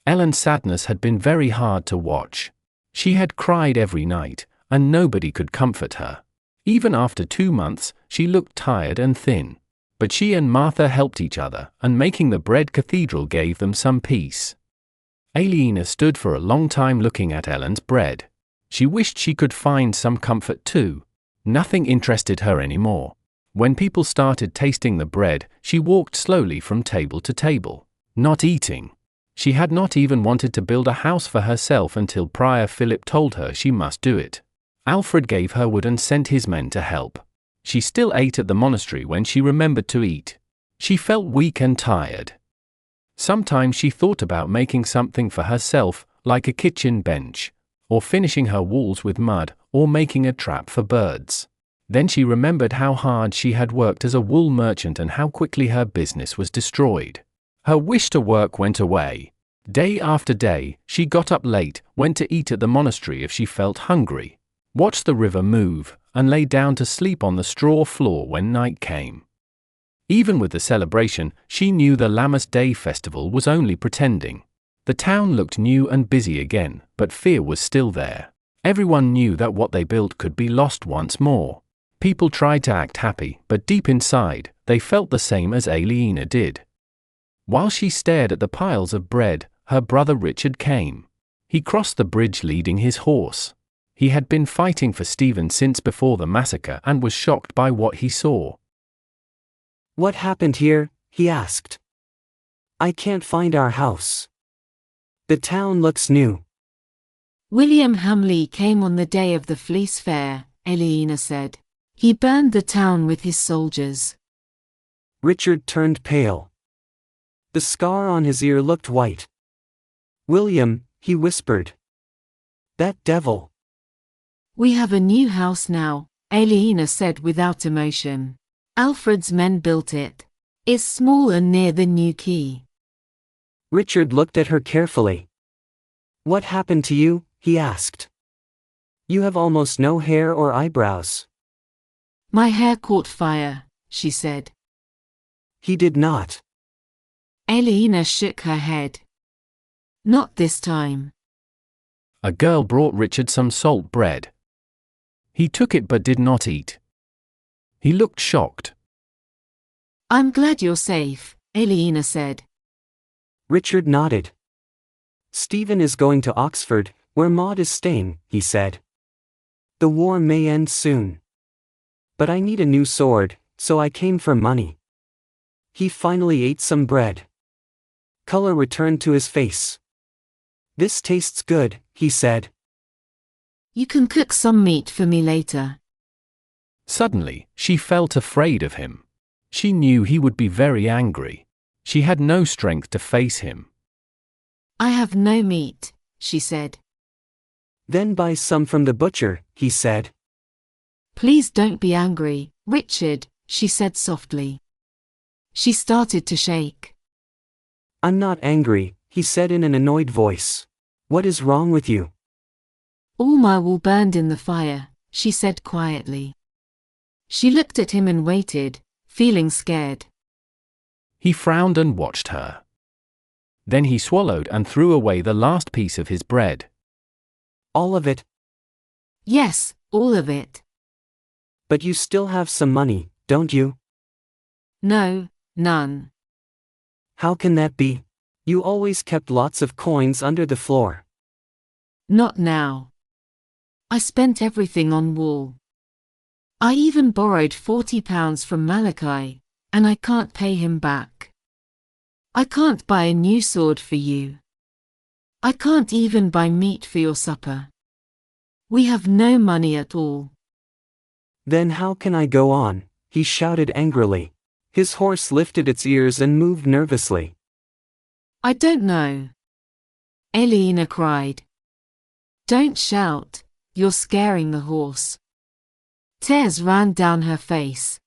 Ellen's sadness had been very hard to watch. She had cried every night, and nobody could comfort her. Even after 2 months, she looked tired and thin. But she and Martha helped each other, and making the bread cathedral gave them some peace. Aliena stood for a long time looking at Ellen's bread. She wished she could find some comfort too. Nothing interested her anymore. When people started tasting the bread, she walked slowly from table to table, not eating. She had not even wanted to build a house for herself until Prior Philip told her she must do it. Alfred gave her wood and sent his men to help. She still ate at the monastery when she remembered to eat. She felt weak and tired. Sometimes she thought about making something for herself, like a kitchen bench, or finishing her walls with mud, or making a trap for birds. Then she remembered how hard she had worked as a wool merchant and how quickly her business was destroyed. Her wish to work went away. Day after day, she got up late, went to eat at the monastery if she felt hungry, watched the river move, and lay down to sleep on the straw floor when night came. Even with the celebration, she knew the Lammas Day festival was only pretending. The town looked new and busy again, but fear was still there. Everyone knew that what they built could be lost once more. People tried to act happy, but deep inside, they felt the same as Aliena did. While she stared at the piles of bread, her brother Richard came. He crossed the bridge leading his horse. He had been fighting for Stephen since before the massacre and was shocked by what he saw. "What happened here?" he asked. "I can't find our house. The town looks new." William Hamley came on the day of the Fleece Fair, Aliena said. He burned the town with his soldiers. Richard turned pale. The scar on his ear looked white. "William," he whispered. "That devil." "We have a new house now," Aliena said without emotion. "Alfred's men built it. It's small and near the new quay." Richard looked at her carefully. "What happened to you?" he asked. "You have almost no hair or eyebrows." "My hair caught fire," she said. He did not. Aliena shook her head. "Not this time." A girl brought Richard some salt bread. He took it but did not eat. He looked shocked. "I'm glad you're safe," Aliena said. Richard nodded. "Stephen is going to Oxford, where Maud is staying," he said. "The war may end soon. But I need a new sword, so I came for money." He finally ate some bread. Color returned to his face. "This tastes good," he said. "You can cook some meat for me later." Suddenly, she felt afraid of him. She knew he would be very angry. She had no strength to face him. "I have no meat," she said. "Then buy some from the butcher," he said. "Please don't be angry, Richard," she said softly. She started to shake. "I'm not angry," he said in an annoyed voice. "What is wrong with you?" "All my wool burned in the fire," she said quietly. She looked at him and waited, feeling scared. He frowned and watched her. Then he swallowed and threw away the last piece of his bread. "All of it?" "Yes, all of it." "But you still have some money, don't you?" "No, none." "How can that be? You always kept lots of coins under the floor." "Not now. I spent everything on wool. I even borrowed £40 from Malachi, and I can't pay him back. I can't buy a new sword for you. I can't even buy meat for your supper. We have no money at all." "Then how can I go on?" he shouted angrily. His horse lifted its ears and moved nervously. "I don't know." Aliena cried. "Don't shout, you're scaring the horse." Tears ran down her face.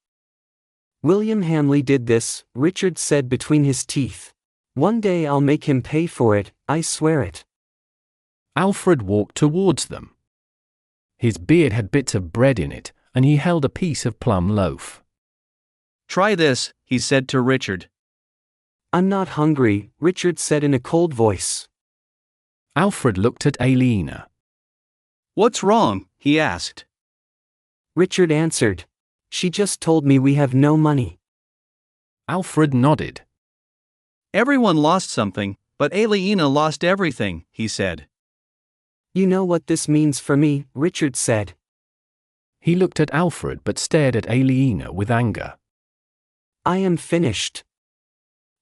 "William Hamley did this," Richard said between his teeth. "One day I'll make him pay for it, I swear it." Alfred walked towards them. His beard had bits of bread in it, and he held a piece of plum loaf. "Try this," he said to Richard. "I'm not hungry," Richard said in a cold voice. Alfred looked at Aliena. "What's wrong?" he asked. Richard answered. "She just told me we have no money." Alfred nodded. "Everyone lost something, but Aliena lost everything," he said. "You know what this means for me," Richard said. He looked at Alfred but stared at Aliena with anger. "I am finished.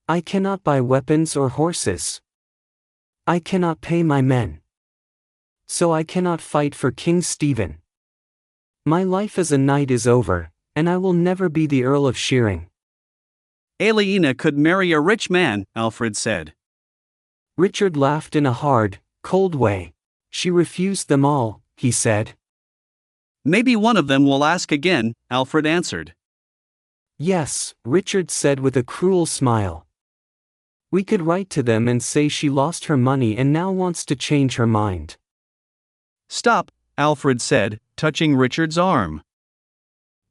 I cannot buy weapons or horses. I cannot pay my men. So I cannot fight for King Stephen. My life as a knight is over, and I will never be the Earl of Shearing." "Aliena could marry a rich man," Alfred said. Richard laughed in a hard, cold way. "She refused them all," he said. "Maybe one of them will ask again," Alfred answered. "Yes," Richard said with a cruel smile. "We could write to them and say she lost her money and now wants to change her mind." "Stop," Alfred said, touching Richard's arm.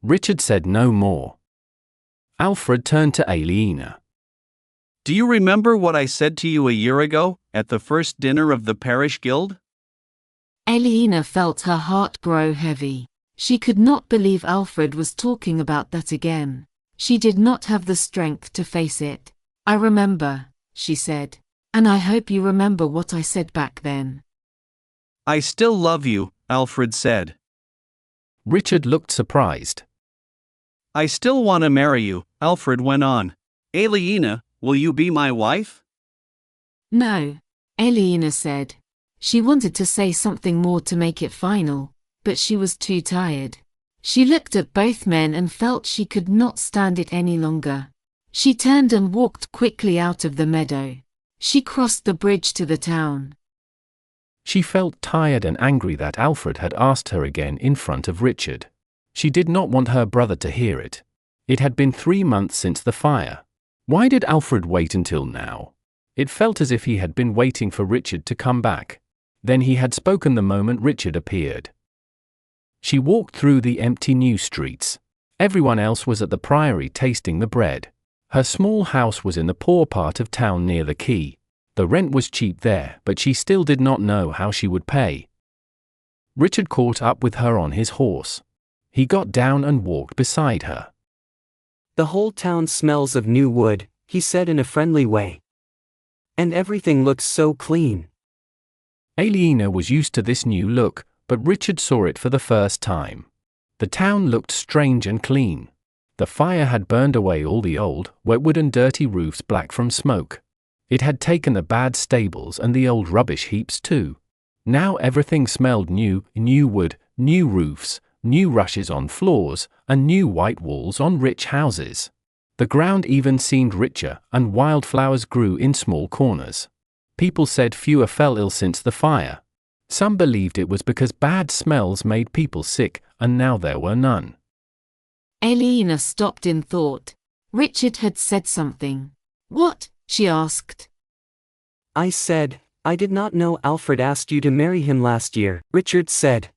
Richard said no more. Alfred turned to Aliena. "Do you remember what I said to you a year ago, at the first dinner of the parish guild?" Aliena felt her heart grow heavy. She could not believe Alfred was talking about that again. She did not have the strength to face it. "I remember," she said. "And I hope you remember what I said back then." "I still love you," Alfred said. Richard looked surprised. "I still want to marry you," Alfred went on. "Aliena, will you be my wife?" "No," Aliena said. She wanted to say something more to make it final, but she was too tired. She looked at both men and felt she could not stand it any longer. She turned and walked quickly out of the meadow. She crossed the bridge to the town. She felt tired and angry that Alfred had asked her again in front of Richard. She did not want her brother to hear it. It had been 3 months since the fire. Why did Alfred wait until now? It felt as if he had been waiting for Richard to come back. Then he had spoken the moment Richard appeared. She walked through the empty new streets. Everyone else was at the priory tasting the bread. Her small house was in the poor part of town near the quay. The rent was cheap there, but she still did not know how she would pay. Richard caught up with her on his horse. He got down and walked beside her. "The whole town smells of new wood," he said in a friendly way. "And everything looks so clean." Aliena was used to this new look, but Richard saw it for the first time. The town looked strange and clean. The fire had burned away all the old, wet and dirty roofs black from smoke. It had taken the bad stables and the old rubbish heaps too. Now everything smelled new, new wood, new roofs, new rushes on floors, and new white walls on rich houses. The ground even seemed richer, and wildflowers grew in small corners. People said fewer fell ill since the fire. Some believed it was because bad smells made people sick, and now there were none. Aliena stopped in thought. Richard had said something. "What?" she asked. "I said, I did not know Alfred asked you to marry him last year," Richard said.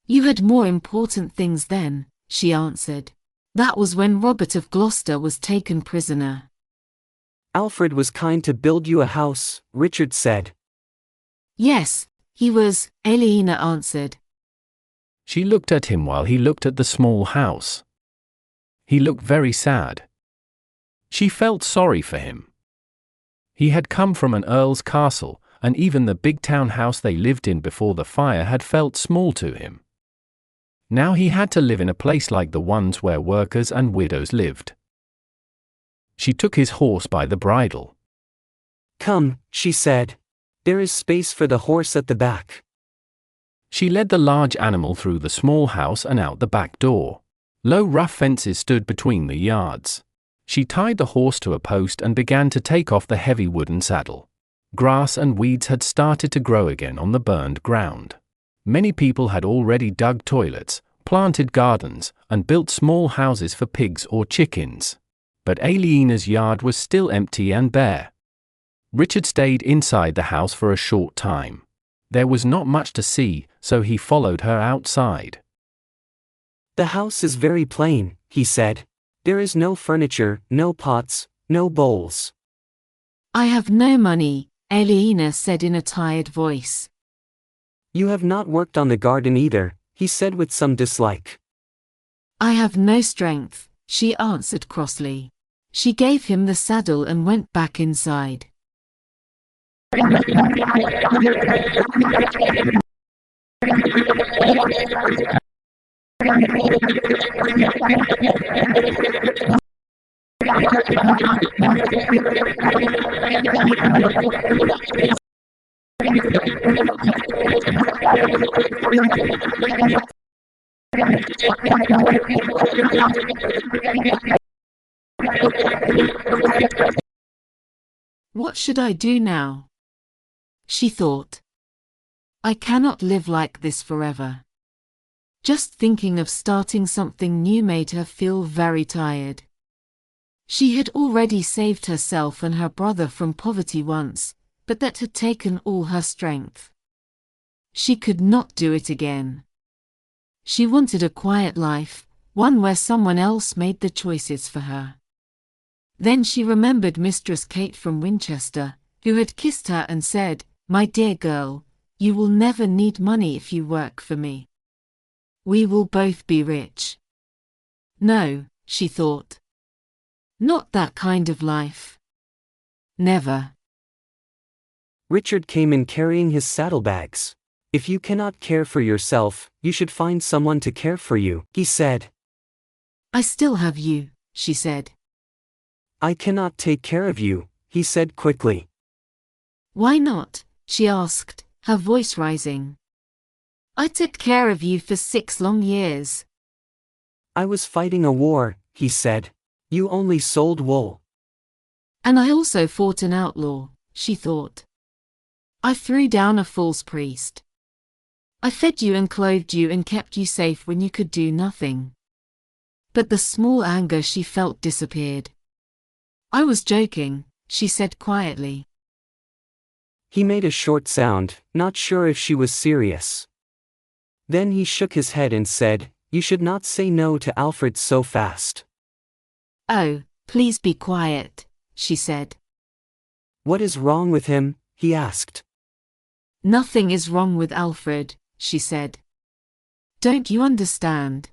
"You had more important things then," she answered. "That was when Robert of Gloucester was taken prisoner." "Alfred was kind to build you a house," Richard said. "Yes, he was," Aliena answered. She looked at him while he looked at the small house. He looked very sad. She felt sorry for him. He had come from an earl's castle, and even the big town house they lived in before the fire had felt small to him. Now he had to live in a place like the ones where workers and widows lived. She took his horse by the bridle. "Come," she said. "There is space for the horse at the back." She led the large animal through the small house and out the back door. Low rough fences stood between the yards. She tied the horse to a post and began to take off the heavy wooden saddle. Grass and weeds had started to grow again on the burned ground. Many people had already dug toilets, planted gardens, and built small houses for pigs or chickens. But Aliena's yard was still empty and bare. Richard stayed inside the house for a short time. There was not much to see, so he followed her outside. The house is very plain, he said. There is no furniture, no pots, no bowls. I have no money, Aliena said in a tired voice. You have not worked on the garden either, he said with some dislike. I have no strength, she answered crossly. She gave him the saddle and went back inside. What should I do now? She thought. I cannot live like this forever. Just thinking of starting something new made her feel very tired. She had already saved herself and her brother from poverty once, but that had taken all her strength. She could not do it again. She wanted a quiet life, one where someone else made the choices for her. Then she remembered Mistress Kate from Winchester, who had kissed her and said, "My dear girl, you will never need money if you work for me. We will both be rich." No, she thought. Not that kind of life. Never. Richard came in carrying his saddlebags. If you cannot care for yourself, you should find someone to care for you, he said. I still have you, she said. I cannot take care of you, he said quickly. Why not? She asked, her voice rising. I took care of you for 6 long years. I was fighting a war, he said. You only sold wool. And I also fought an outlaw, she thought. I threw down a false priest. I fed you and clothed you and kept you safe when you could do nothing. But the small anger she felt disappeared. I was joking, she said quietly. He made a short sound, not sure if she was serious. Then he shook his head and said, You should not say no to Alfred so fast. Oh, please be quiet, she said. What is wrong with him? He asked. Nothing is wrong with Alfred, she said. Don't you understand?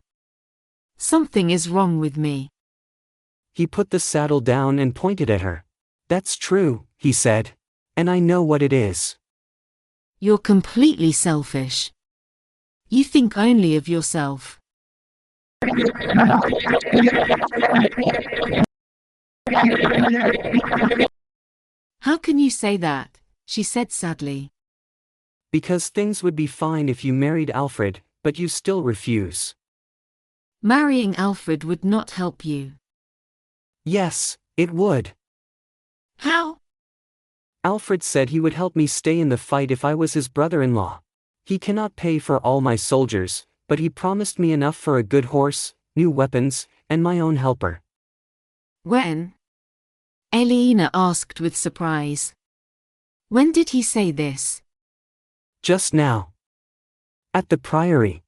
Something is wrong with me. He put the saddle down and pointed at her. That's true, he said. And I know what it is. You're completely selfish. You think only of yourself. How can you say that? She said sadly. Because things would be fine if you married Alfred, but you still refuse. Marrying Alfred would not help you. Yes, it would. How? Alfred said he would help me stay in the fight if I was his brother-in-law. He cannot pay for all my soldiers, but he promised me enough for a good horse, new weapons, and my own helper. When? Aliena asked with surprise. When did he say this? Just now. At the priory.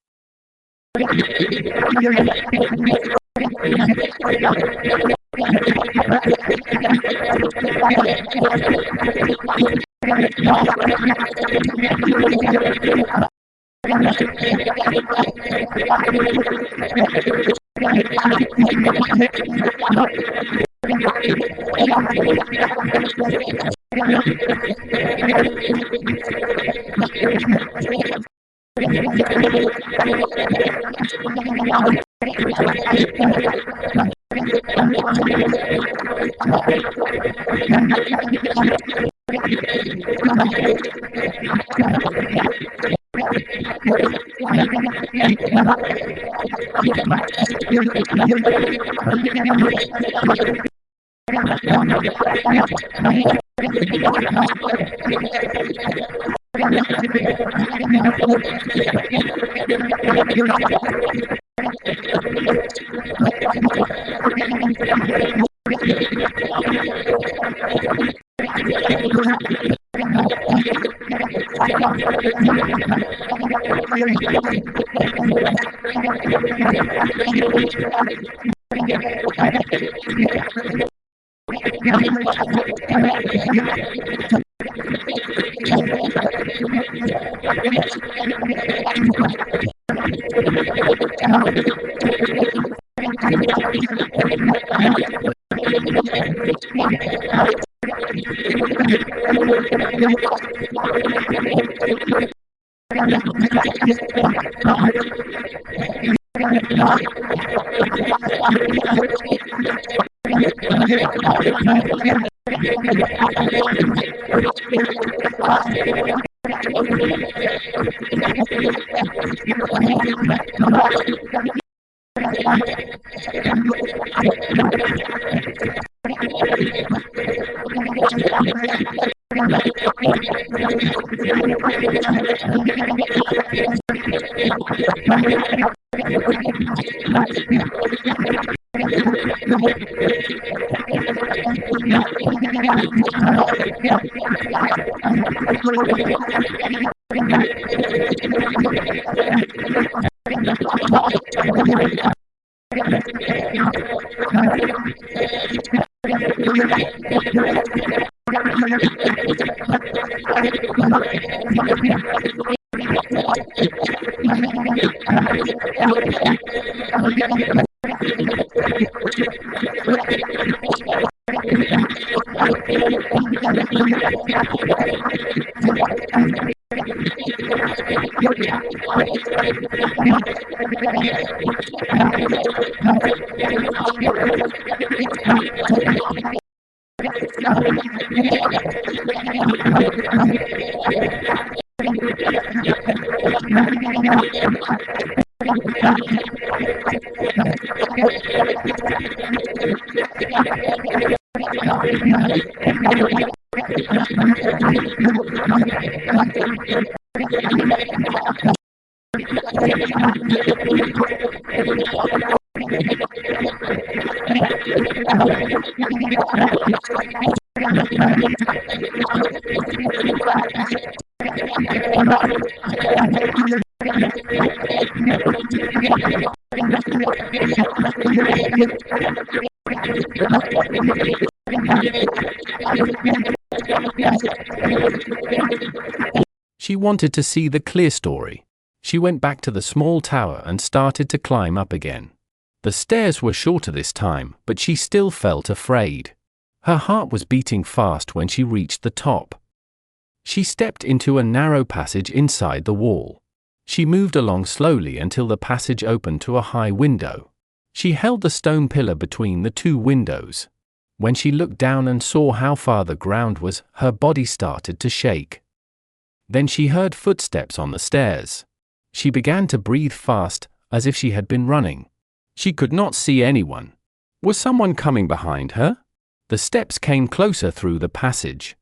She wanted to see the clear story. She went back to the small tower and started to climb up again. The stairs were shorter this time, but she still felt afraid. Her heart was beating fast when she reached the top. She stepped into a narrow passage inside the wall. She moved along slowly until the passage opened to a high window. She held the stone pillar between the two windows. When she looked down and saw how far the ground was, her body started to shake. Then she heard footsteps on the stairs. She began to breathe fast, as if she had been running. She could not see anyone. Was someone coming behind her? The steps came closer through the passage.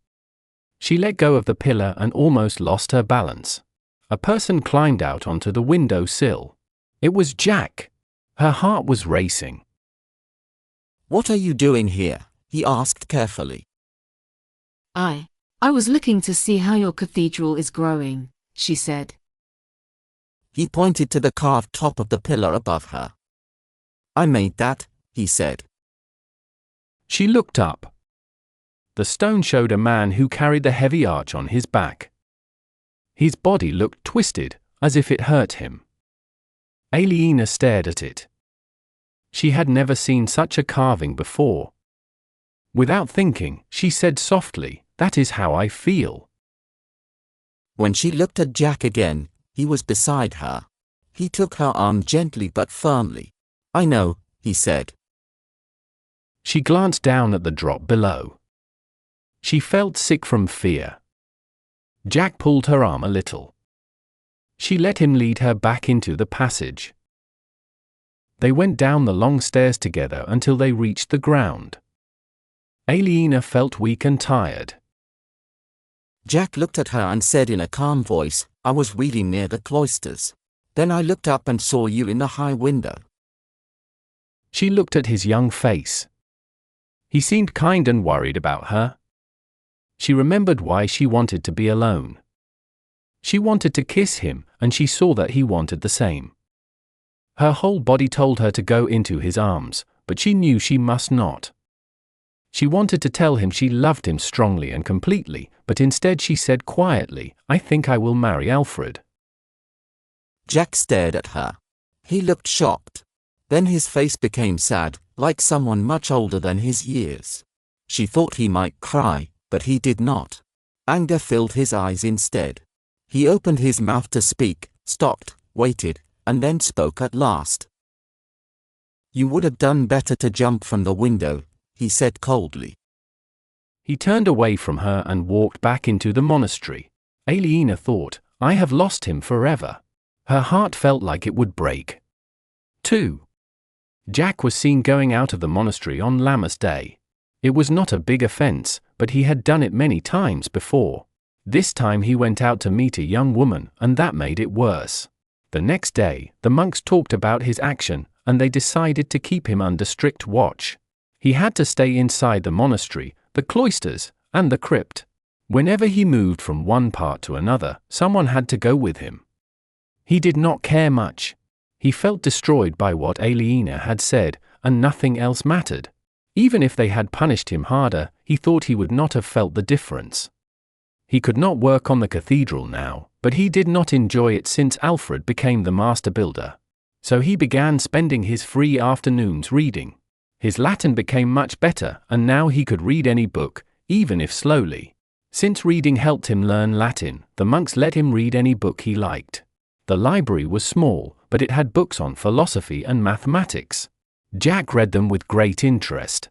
She let go of the pillar and almost lost her balance. A person climbed out onto the window sill. It was Jack. Her heart was racing. "What are you doing here?" he asked carefully. I was looking to see how your cathedral is growing, she said. He pointed to the carved top of the pillar above her. "I made that," he said. She looked up. The stone showed a man who carried the heavy arch on his back. His body looked twisted, as if it hurt him. Aliena stared at it. She had never seen such a carving before. Without thinking, she said softly, "That is how I feel." When she looked at Jack again, he was beside her. He took her arm gently but firmly. "I know," he said. She glanced down at the drop below. She felt sick from fear. Jack pulled her arm a little. She let him lead her back into the passage. They went down the long stairs together until they reached the ground. Aliena felt weak and tired. Jack looked at her and said in a calm voice, "I was really near the cloisters. Then I looked up and saw you in the high window." She looked at his young face. He seemed kind and worried about her. She remembered why she wanted to be alone. She wanted to kiss him, and she saw that he wanted the same. Her whole body told her to go into his arms, but she knew she must not. She wanted to tell him she loved him strongly and completely, but instead she said quietly, "I think I will marry Alfred." Jack stared at her. He looked shocked. Then his face became sad, like someone much older than his years. She thought he might cry, but he did not. Anger filled his eyes instead. He opened his mouth to speak, stopped, waited, and then spoke at last. "You would have done better to jump from the window," he said coldly. He turned away from her and walked back into the monastery. Aliena thought, "I have lost him forever." Her heart felt like it would break. 2. Jack was seen going out of the monastery on Lammas Day. It was not a big offense, but he had done it many times before. This time he went out to meet a young woman, and that made it worse. The next day, the monks talked about his action, and they decided to keep him under strict watch. He had to stay inside the monastery, the cloisters, and the crypt. Whenever he moved from one part to another, someone had to go with him. He did not care much. He felt destroyed by what Aliena had said, and nothing else mattered. Even if they had punished him harder, he thought he would not have felt the difference. He could not work on the cathedral now, but he did not enjoy it since Alfred became the master builder. So he began spending his free afternoons reading. His Latin became much better, and now he could read any book, even if slowly. Since reading helped him learn Latin, the monks let him read any book he liked. The library was small, but it had books on philosophy and mathematics. Jack read them with great interest.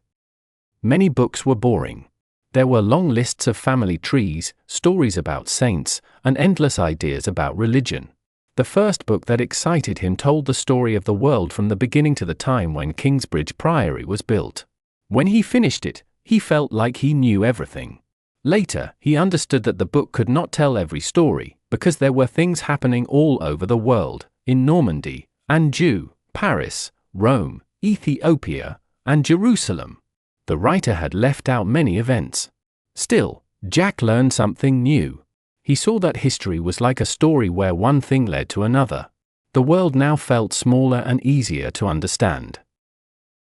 Many books were boring. There were long lists of family trees, stories about saints, and endless ideas about religion. The first book that excited him told the story of the world from the beginning to the time when Kingsbridge Priory was built. When he finished it, he felt like he knew everything. Later, he understood that the book could not tell every story, because there were things happening all over the world, in Normandy, Anjou, Paris, Rome, Ethiopia, and Jerusalem. The writer had left out many events. Still, Jack learned something new. He saw that history was like a story where one thing led to another. The world now felt smaller and easier to understand.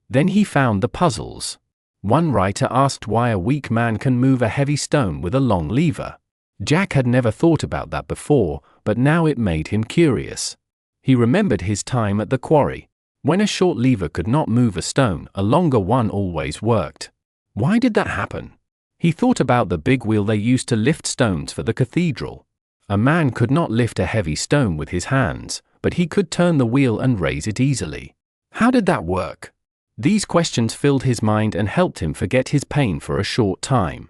Then he found the puzzles. One writer asked why a weak man can move a heavy stone with a long lever. Jack had never thought about that before, but now it made him curious. He remembered his time at the quarry. When a short lever could not move a stone, a longer one always worked. Why did that happen? He thought about the big wheel they used to lift stones for the cathedral. A man could not lift a heavy stone with his hands, but he could turn the wheel and raise it easily. How did that work? These questions filled his mind and helped him forget his pain for a short time.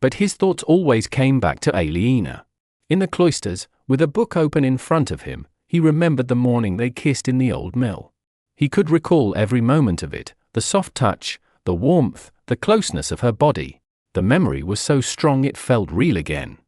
But his thoughts always came back to Aliena. In the cloisters, with a book open in front of him, he remembered the morning they kissed in the old mill. He could recall every moment of it, the soft touch, the warmth, the closeness of her body. The memory was so strong it felt real again.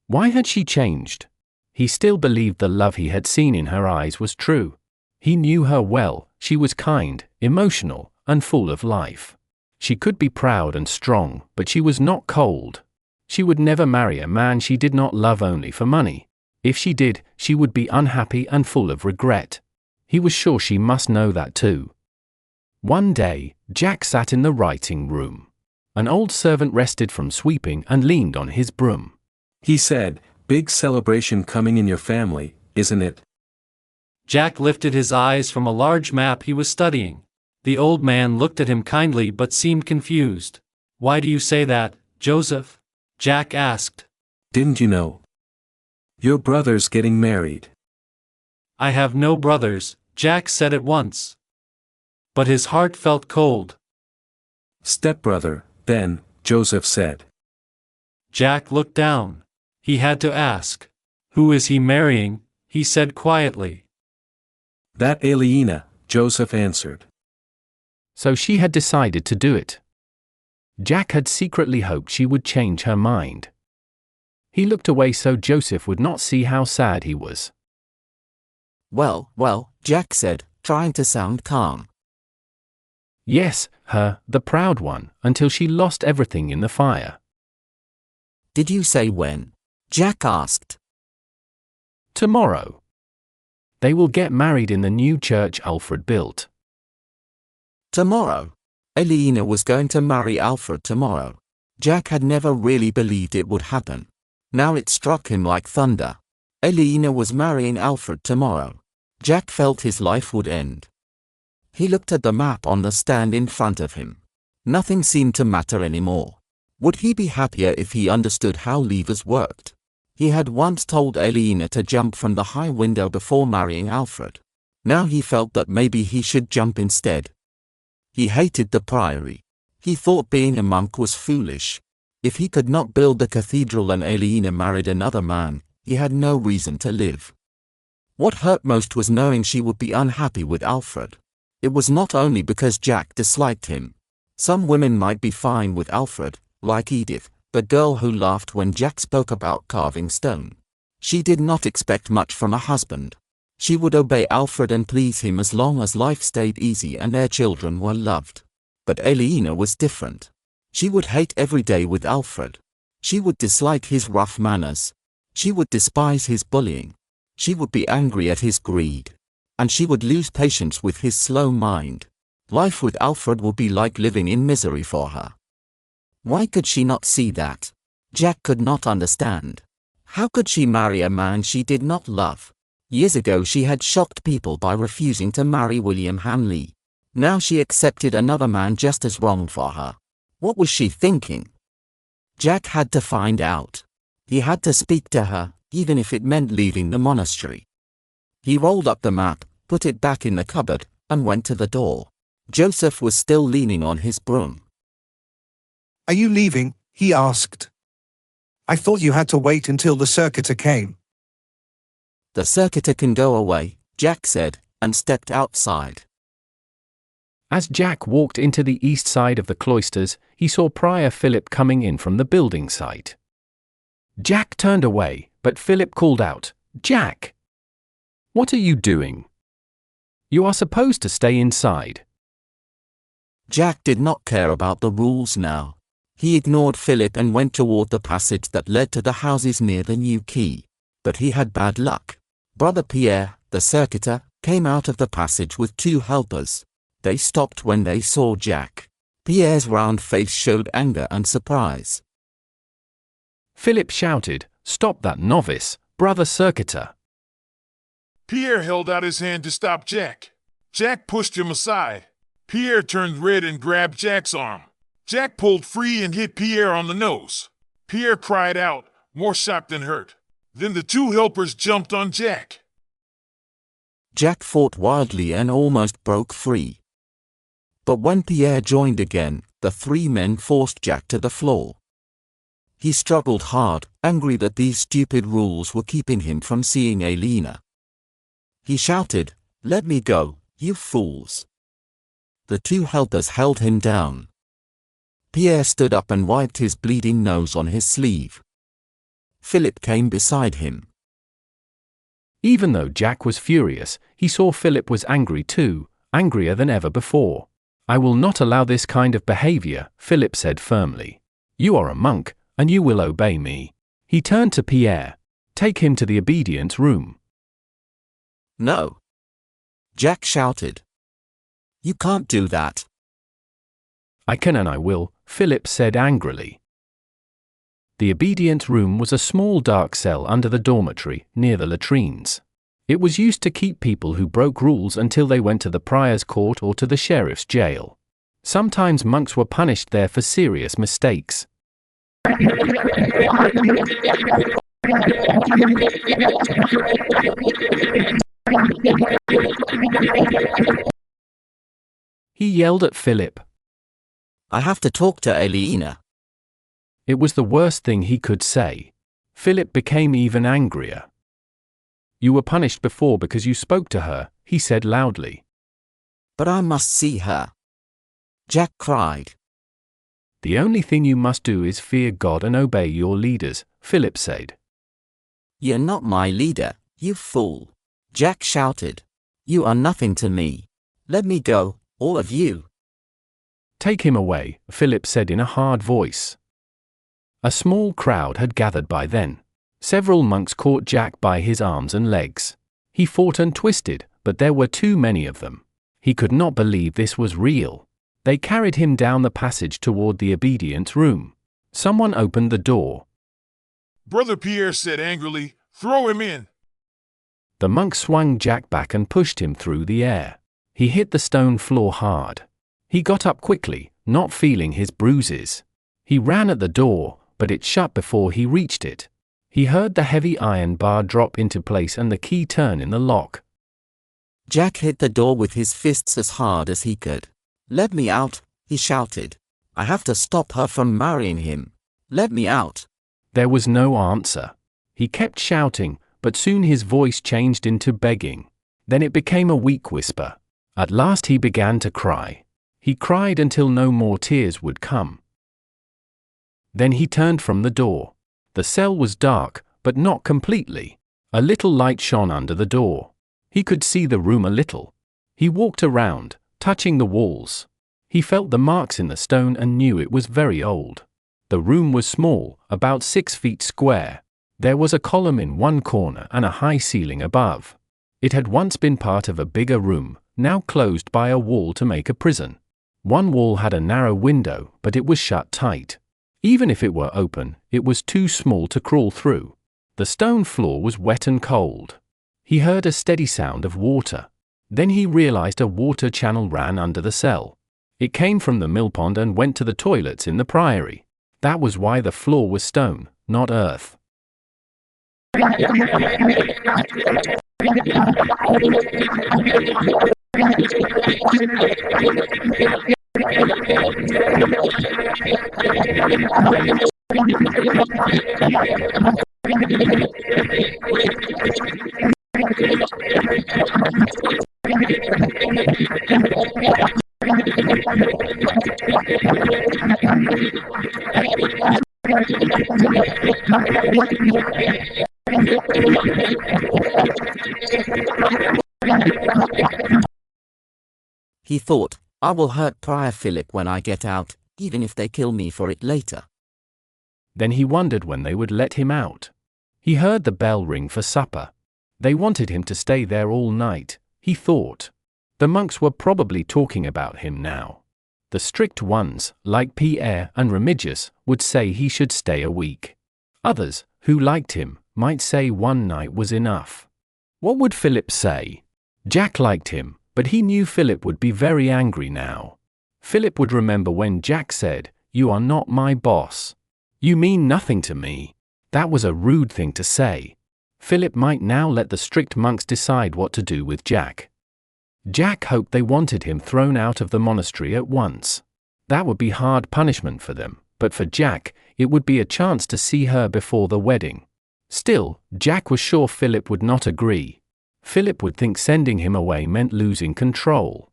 Why had she changed? He still believed the love he had seen in her eyes was true. He knew her well, she was kind, emotional, and full of life. She could be proud and strong, but she was not cold. She would never marry a man she did not love only for money. If she did, she would be unhappy and full of regret. He was sure she must know that too. One day, Jack sat in the writing room. An old servant rested from sweeping and leaned on his broom. He said, "Big celebration coming in your family, isn't it?" Jack lifted his eyes from a large map he was studying. The old man looked at him kindly but seemed confused. "Why do you say that, Joseph?" Jack asked. "Didn't you know? Your brother's getting married." "I have no brothers," Jack said at once. But his heart felt cold. "Stepbrother, then," Joseph said. Jack looked down. He had to ask. "Who is he marrying?" he said quietly. "That Aliena," Joseph answered. So she had decided to do it. Jack had secretly hoped she would change her mind. He looked away so Joseph would not see how sad he was. Well, Jack said, trying to sound calm. Yes, her, the proud one, until she lost everything in the fire. "Did you say when?" Jack asked. Tomorrow. They will get married in the new church Alfred built. Tomorrow. Aliena was going to marry Alfred tomorrow. Jack had never really believed it would happen. Now it struck him like thunder. Aliena was marrying Alfred tomorrow. Jack felt his life would end. He looked at the map on the stand in front of him. Nothing seemed to matter anymore. Would he be happier if he understood how levers worked? He had once told Aliena to jump from the high window before marrying Alfred. Now he felt that maybe he should jump instead. He hated the priory. He thought being a monk was foolish. If he could not build the cathedral and Aliena married another man, he had no reason to live. What hurt most was knowing she would be unhappy with Alfred. It was not only because Jack disliked him. Some women might be fine with Alfred, like Edith, the girl who laughed when Jack spoke about carving stone. She did not expect much from a husband. She would obey Alfred and please him as long as life stayed easy and their children were loved. But Aliena was different. She would hate every day with Alfred. She would dislike his rough manners. She would despise his bullying. She would be angry at his greed. And she would lose patience with his slow mind. Life with Alfred would be like living in misery for her. Why could she not see that? Jack could not understand. How could she marry a man she did not love? Years ago she had shocked people by refusing to marry William Hanley. Now she accepted another man just as wrong for her. What was she thinking? Jack had to find out. He had to speak to her, even if it meant leaving the monastery. He rolled up the map, put it back in the cupboard, and went to the door. Joseph was still leaning on his broom. "Are you leaving?" he asked. "I thought you had to wait until the circuiter came." "The circuiter can go away," Jack said, and stepped outside. As Jack walked into the east side of the cloisters, he saw Prior Philip coming in from the building site. Jack turned away, but Philip called out, "Jack! What are you doing? You are supposed to stay inside." Jack did not care about the rules now. He ignored Philip and went toward the passage that led to the houses near the new quay. But he had bad luck. Brother Pierre, the circuiter, came out of the passage with 2 helpers. They stopped when they saw Jack. Pierre's round face showed anger and surprise. Philip shouted, "Stop that novice, Brother Circuiter!" Pierre held out his hand to stop Jack. Jack pushed him aside. Pierre turned red and grabbed Jack's arm. Jack pulled free and hit Pierre on the nose. Pierre cried out, more shocked than hurt. Then the 2 helpers jumped on Jack. Jack fought wildly and almost broke free. But when Pierre joined again, the 3 men forced Jack to the floor. He struggled hard, angry that these stupid rules were keeping him from seeing Aliena. He shouted, "Let me go, you fools!" The 2 helpers held him down. Pierre stood up and wiped his bleeding nose on his sleeve. Philip came beside him. Even though Jack was furious, he saw Philip was angry too, angrier than ever before. "I will not allow this kind of behavior," Philip said firmly. "You are a monk, and you will obey me." He turned to Pierre. "Take him to the obedience room." "No!" Jack shouted. "You can't do that." "I can and I will," Philip said angrily. The obedience room was a small dark cell under the dormitory, near the latrines. It was used to keep people who broke rules until they went to the prior's court or to the sheriff's jail. Sometimes monks were punished there for serious mistakes. He yelled at Philip. "I have to talk to Aliena." It was the worst thing he could say. Philip became even angrier. "You were punished before because you spoke to her," he said loudly. "But I must see her," Jack cried. "The only thing you must do is fear God and obey your leaders," Philip said. "You're not my leader, you fool," Jack shouted. "You are nothing to me. Let me go, all of you." "Take him away," Philip said in a hard voice. A small crowd had gathered by then. Several monks caught Jack by his arms and legs. He fought and twisted, but there were too many of them. He could not believe this was real. They carried him down the passage toward the obedience room. Someone opened the door. Brother Pierre said angrily, "Throw him in." The monk swung Jack back and pushed him through the air. He hit the stone floor hard. He got up quickly, not feeling his bruises. He ran at the door, but it shut before he reached it. He heard the heavy iron bar drop into place and the key turn in the lock. Jack hit the door with his fists as hard as he could. "Let me out," he shouted. "I have to stop her from marrying him. Let me out." There was no answer. He kept shouting, but soon his voice changed into begging. Then it became a weak whisper. At last he began to cry. He cried until no more tears would come. Then he turned from the door. The cell was dark, but not completely. A little light shone under the door. He could see the room a little. He walked around, touching the walls. He felt the marks in the stone and knew it was very old. The room was small, about 6 feet square. There was a column in one corner and a high ceiling above. It had once been part of a bigger room, now closed by a wall to make a prison. One wall had a narrow window, but it was shut tight. Even if it were open, it was too small to crawl through. The stone floor was wet and cold. He heard a steady sound of water. Then he realized a water channel ran under the cell. It came from the mill pond and went to the toilets in the priory. That was why the floor was stone, not earth. He thought, "I will hurt Prior Philip when I get out, even if they kill me for it later." Then he wondered when they would let him out. He heard the bell ring for supper. They wanted him to stay there all night, he thought. The monks were probably talking about him now. The strict ones, like Pierre and Remigius, would say he should stay a week. Others, who liked him, might say one night was enough. What would Philip say? Jack liked him, but he knew Philip would be very angry now. Philip would remember when Jack said, "You are not my boss. You mean nothing to me." That was a rude thing to say. Philip might now let the strict monks decide what to do with Jack. Jack hoped they wanted him thrown out of the monastery at once. That would be hard punishment for them, but for Jack, it would be a chance to see her before the wedding. Still, Jack was sure Philip would not agree. Philip would think sending him away meant losing control.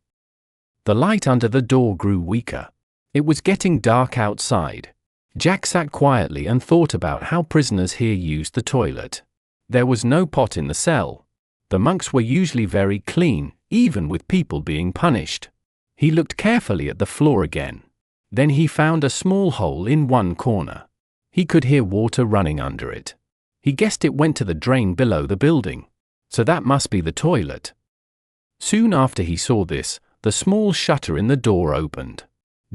The light under the door grew weaker. It was getting dark outside. Jack sat quietly and thought about how prisoners here used the toilet. There was no pot in the cell. The monks were usually very clean, even with people being punished. He looked carefully at the floor again. Then he found a small hole in one corner. He could hear water running under it. He guessed it went to the drain below the building. So that must be the toilet. Soon after he saw this, the small shutter in the door opened.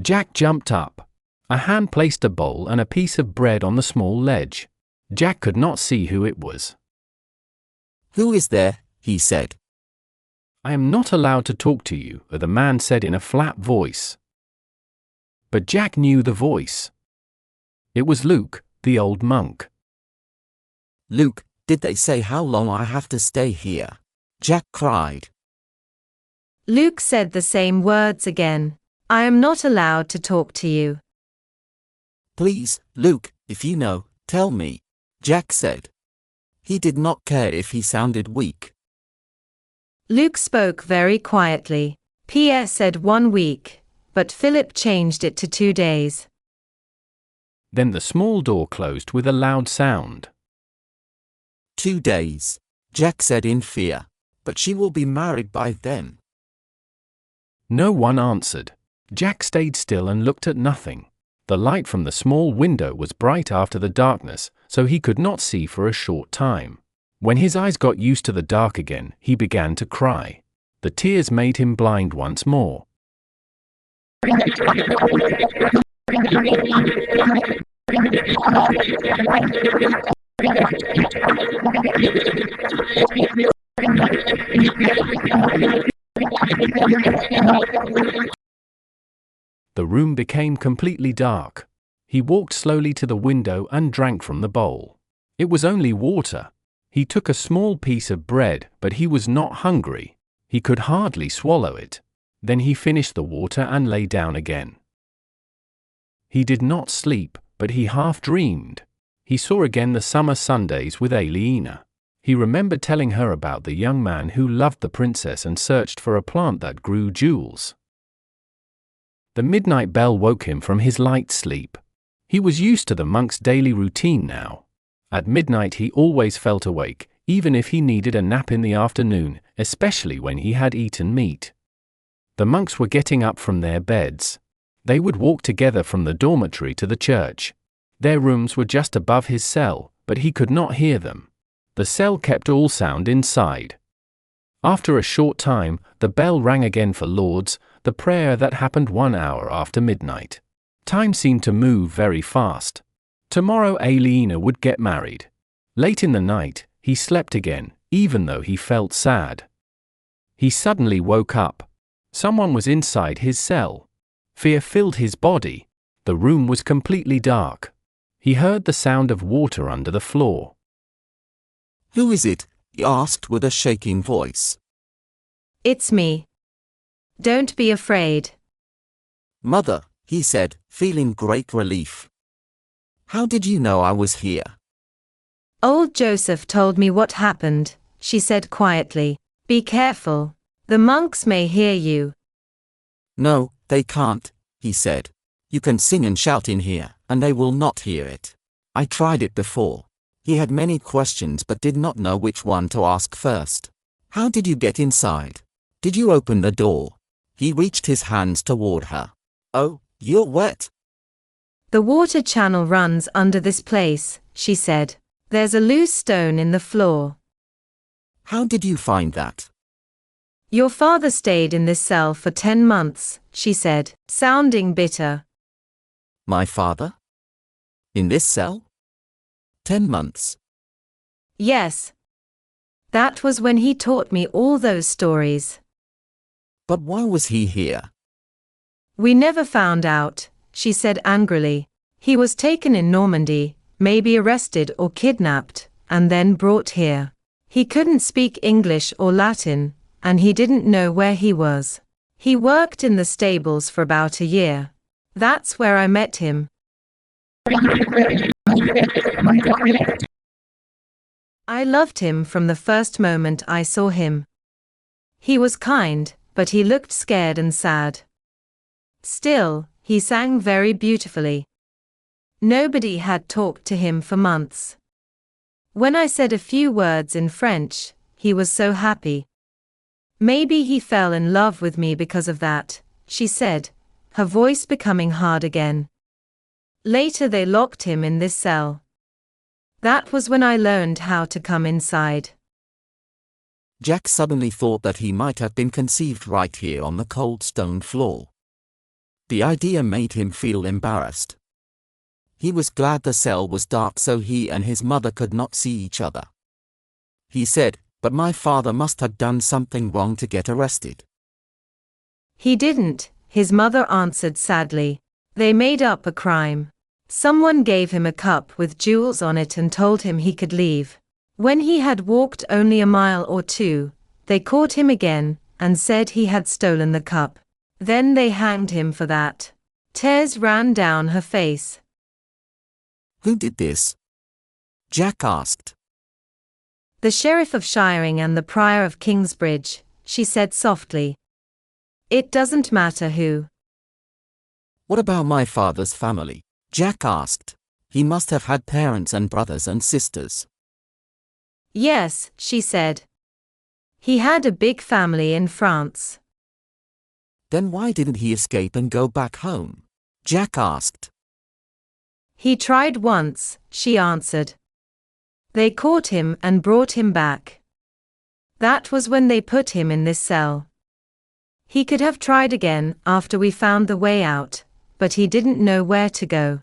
Jack jumped up. A hand placed a bowl and a piece of bread on the small ledge. Jack could not see who it was. "Who is there?" he said. "I am not allowed to talk to you," the man said in a flat voice. But Jack knew the voice. It was Luke, the old monk. "Luke, did they say how long I have to stay here?" Jack cried. Luke said the same words again. "I am not allowed to talk to you." "Please, Luke, if you know, tell me," Jack said. He did not care if he sounded weak. Luke spoke very quietly. Pierre said 1 week, but Philip changed it to 2 days. Then the small door closed with a loud sound. 2 days, Jack said in fear. But she will be married by then. No one answered. Jack stayed still and looked at nothing. The light from the small window was bright after the darkness, so he could not see for a short time. When his eyes got used to the dark again, he began to cry. The tears made him blind once more. The room became completely dark. He walked slowly to the window and drank from the bowl. It was only water. He took a small piece of bread, but he was not hungry. He could hardly swallow it. Then he finished the water and lay down again. He did not sleep, but he half dreamed. He saw again the summer Sundays with Aliena. He remembered telling her about the young man who loved the princess and searched for a plant that grew jewels. The midnight bell woke him from his light sleep. He was used to the monk's daily routine now. At midnight he always felt awake, even if he needed a nap in the afternoon, especially when he had eaten meat. The monks were getting up from their beds. They would walk together from the dormitory to the church. Their rooms were just above his cell, but he could not hear them. The cell kept all sound inside. After a short time, the bell rang again for lauds, the prayer that happened 1 hour after midnight. Time seemed to move very fast. Tomorrow Aliena would get married. Late in the night, he slept again, even though he felt sad. He suddenly woke up. Someone was inside his cell. Fear filled his body. The room was completely dark. He heard the sound of water under the floor. "Who is it?" he asked with a shaking voice. It's me. Don't be afraid. "Mother," he said, feeling great relief. "How did you know I was here?" Old Joseph told me what happened, she said quietly. Be careful. The monks may hear you. "No, they can't," he said. "You can sing and shout in here, and they will not hear it. I tried it before." He had many questions but did not know which one to ask first. "How did you get inside? Did you open the door?" He reached his hands toward her. "Oh, you're wet." The water channel runs under this place, she said. There's a loose stone in the floor. "How did you find that?" Your father stayed in this cell for 10 months, she said, sounding bitter. "My father? In this cell? 10 months. Yes. That was when he taught me all those stories. But why was he here?" We never found out, she said angrily. He was taken in Normandy, maybe arrested or kidnapped, and then brought here. He couldn't speak English or Latin, and he didn't know where he was. He worked in the stables for about a year. That's where I met him. I loved him from the first moment I saw him. He was kind, but he looked scared and sad. Still, he sang very beautifully. Nobody had talked to him for months. When I said a few words in French, he was so happy. Maybe he fell in love with me because of that, she said, her voice becoming hard again. Later they locked him in this cell. That was when I learned how to come inside. Jack suddenly thought that he might have been conceived right here on the cold stone floor. The idea made him feel embarrassed. He was glad the cell was dark so he and his mother could not see each other. He said, "But my father must have done something wrong to get arrested." He didn't, his mother answered sadly. They made up a crime. Someone gave him a cup with jewels on it and told him he could leave. When he had walked only a mile or two, they caught him again and said he had stolen the cup. Then they hanged him for that. Tears ran down her face. "Who did this?" Jack asked. The sheriff of Shiring and the prior of Kingsbridge, she said softly. It doesn't matter who. "What about my father's family?" Jack asked. "He must have had parents and brothers and sisters." Yes, she said. He had a big family in France. "Then why didn't he escape and go back home?" Jack asked. He tried once, she answered. They caught him and brought him back. That was when they put him in this cell. He could have tried again after we found the way out, but he didn't know where to go.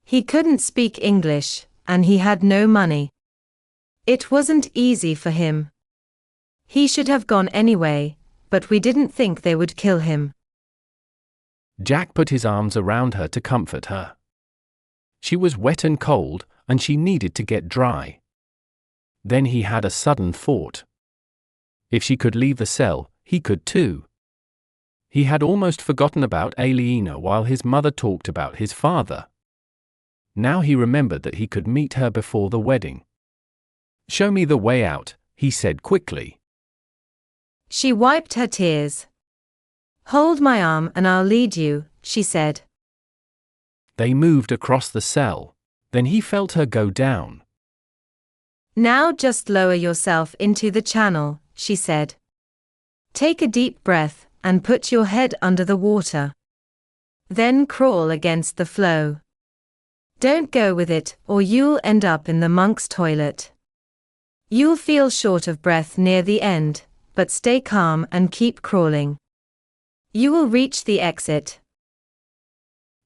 He couldn't speak English, and he had no money. It wasn't easy for him. He should have gone anyway, but we didn't think they would kill him. Jack put his arms around her to comfort her. She was wet and cold, and she needed to get dry. Then he had a sudden thought. If she could leave the cell, he could too. He had almost forgotten about Aliena while his mother talked about his father. Now he remembered that he could meet her before the wedding. "Show me the way out," he said quickly. She wiped her tears. "Hold my arm and I'll lead you," she said. They moved across the cell. Then he felt her go down. "Now just lower yourself into the channel," she said. "Take a deep breath and put your head under the water. Then crawl against the flow. Don't go with it or you'll end up in the monk's toilet. You'll feel short of breath near the end, but stay calm and keep crawling. You will reach the exit."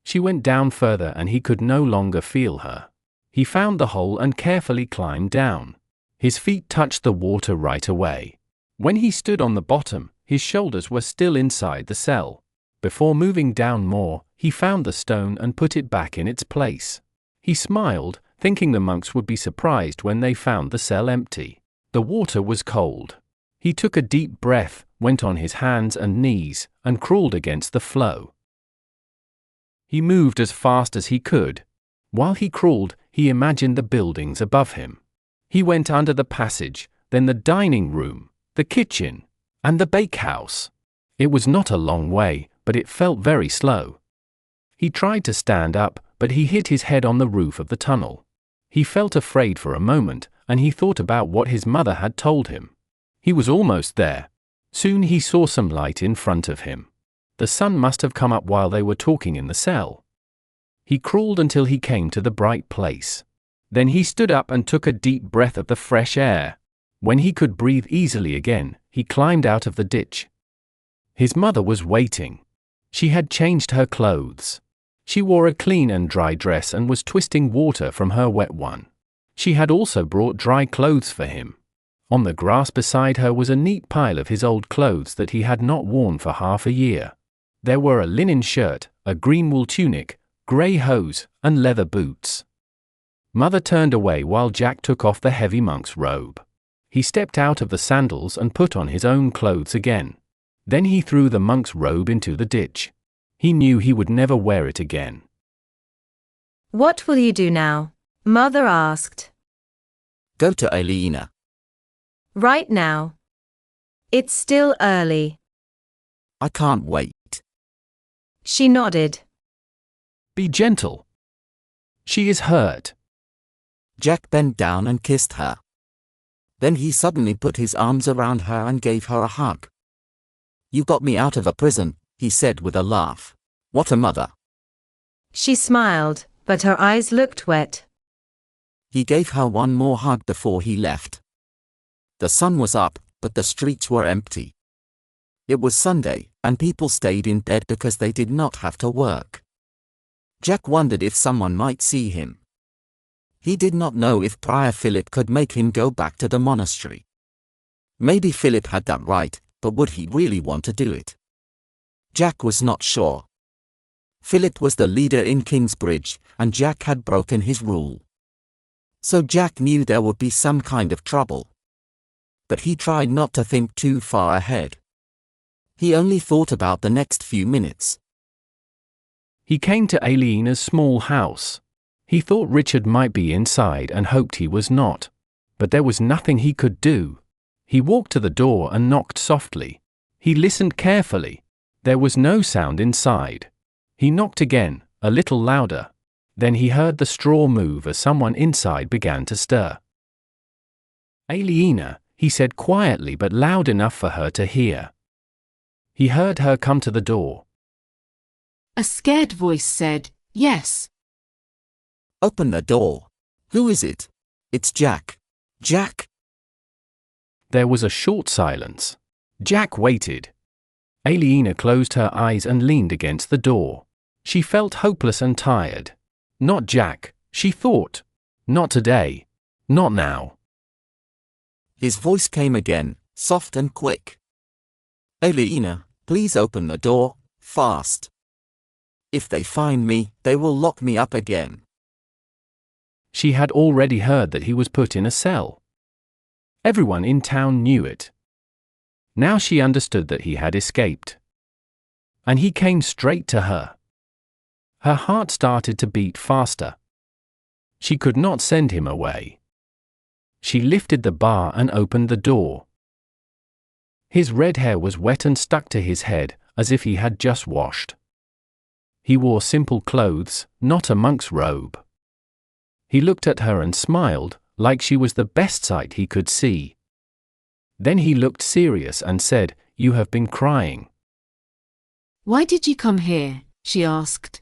She went down further and he could no longer feel her. He found the hole and carefully climbed down. His feet touched the water right away. When he stood on the bottom, his shoulders were still inside the cell. Before moving down more, he found the stone and put it back in its place. He smiled, thinking the monks would be surprised when they found the cell empty. The water was cold. He took a deep breath, went on his hands and knees, and crawled against the flow. He moved as fast as he could. While he crawled, he imagined the buildings above him. He went under the passage, then the dining room, the kitchen, and the bakehouse. It was not a long way, but it felt very slow. He tried to stand up, but he hit his head on the roof of the tunnel. He felt afraid for a moment, and he thought about what his mother had told him. He was almost there. Soon he saw some light in front of him. The sun must have come up while they were talking in the cell. He crawled until he came to the bright place. Then he stood up and took a deep breath of the fresh air. When he could breathe easily again, he climbed out of the ditch. His mother was waiting. She had changed her clothes. She wore a clean and dry dress and was twisting water from her wet one. She had also brought dry clothes for him. On the grass beside her was a neat pile of his old clothes that he had not worn for half a year. There were a linen shirt, a green wool tunic, grey hose, and leather boots. Mother turned away while Jack took off the heavy monk's robe. He stepped out of the sandals and put on his own clothes again. Then he threw the monk's robe into the ditch. He knew he would never wear it again. "What will you do now?" Mother asked. Go to Aliena. "Right now. It's still early." I can't wait. She nodded. "Be gentle. She is hurt." Jack bent down and kissed her. Then he suddenly put his arms around her and gave her a hug. "You got me out of a prison," he said with a laugh. "What a mother." She smiled, but her eyes looked wet. He gave her one more hug before he left. The sun was up, but the streets were empty. It was Sunday, and people stayed in bed because they did not have to work. Jack wondered if someone might see him. He did not know if Prior Philip could make him go back to the monastery. Maybe Philip had that right, but would he really want to do it? Jack was not sure. Philip was the leader in Kingsbridge, and Jack had broken his rule. So Jack knew there would be some kind of trouble. But he tried not to think too far ahead. He only thought about the next few minutes. He came to Aliena's small house. He thought Richard might be inside and hoped he was not. But there was nothing he could do. He walked to the door and knocked softly. He listened carefully. There was no sound inside. He knocked again, a little louder. Then he heard the straw move as someone inside began to stir. "Aliena," he said quietly but loud enough for her to hear. He heard her come to the door. A scared voice said, "Yes." Open the door. Who is it? It's Jack. Jack? There was a short silence. Jack waited. Aliena closed her eyes and leaned against the door. She felt hopeless and tired. Not Jack, she thought. Not today. Not now. His voice came again, soft and quick. Aliena, please open the door, fast. If they find me, they will lock me up again. She had already heard that he was put in a cell. Everyone in town knew it. Now she understood that he had escaped. And he came straight to her. Her heart started to beat faster. She could not send him away. She lifted the bar and opened the door. His red hair was wet and stuck to his head, as if he had just washed. He wore simple clothes, not a monk's robe. He looked at her and smiled, like she was the best sight he could see. Then he looked serious and said, "You have been crying." Why did you come here? She asked.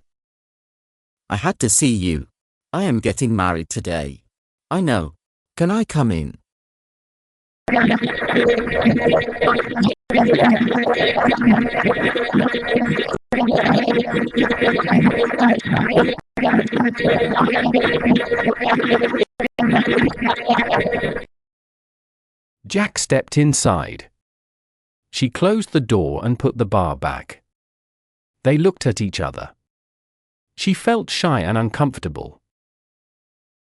I had to see you. I am getting married today. I know. Can I come in? Jack stepped inside. She closed the door and put the bar back. They looked at each other. She felt shy and uncomfortable.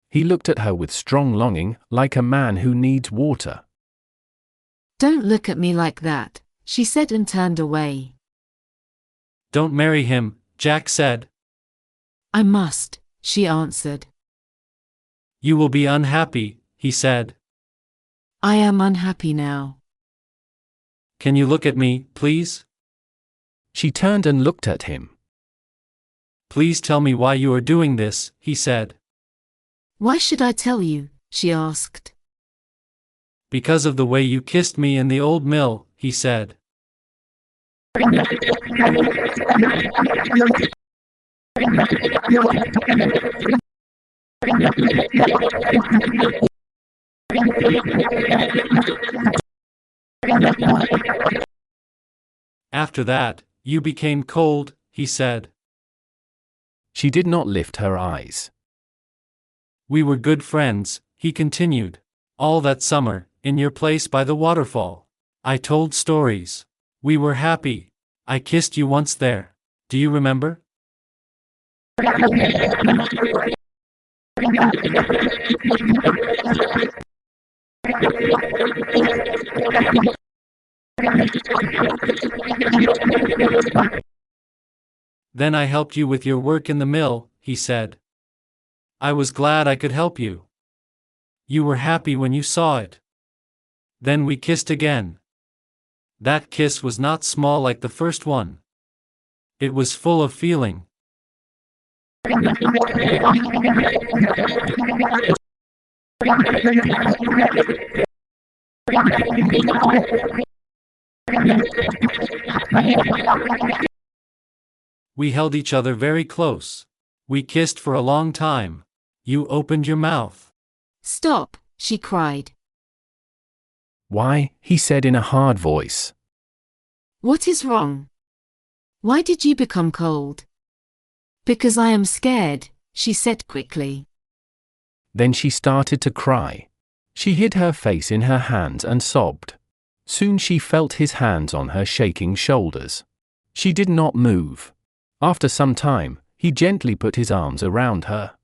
He looked at her with strong longing, like a man who needs water. Don't look at me like that, she said and turned away. Don't marry him, Jack said. I must, she answered. You will be unhappy, he said. I am unhappy now. Can you look at me, please? She turned and looked at him. Please tell me why you are doing this, he said. Why should I tell you? She asked. Because of the way you kissed me in the old mill, he said. After that, you became cold, he said. She did not lift her eyes. We were good friends, he continued. All that summer, in your place by the waterfall. I told stories. We were happy. I kissed you once there. Do you remember? Then I helped you with your work in the mill, he said. I was glad I could help you. You were happy when you saw it. Then we kissed again. That kiss was not small like the first one. It was full of feeling. We held each other very close. We kissed for a long time. You opened your mouth. Stop, she cried. Why? He said in a hard voice. What is wrong? Why did you become cold? Because I am scared, she said quickly. Then she started to cry. She hid her face in her hands and sobbed. Soon she felt his hands on her shaking shoulders. She did not move. After some time, he gently put his arms around her.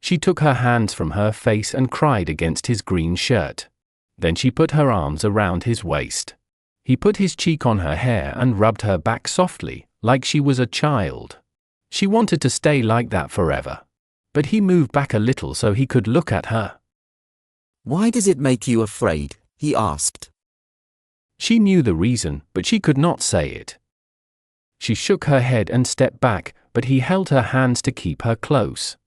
She took her hands from her face and cried against his green shirt. Then she put her arms around his waist. He put his cheek on her hair and rubbed her back softly, like she was a child. She wanted to stay like that forever. But he moved back a little so he could look at her. Why does it make you afraid? He asked. She knew the reason, but she could not say it. She shook her head and stepped back, but he held her hands to keep her close.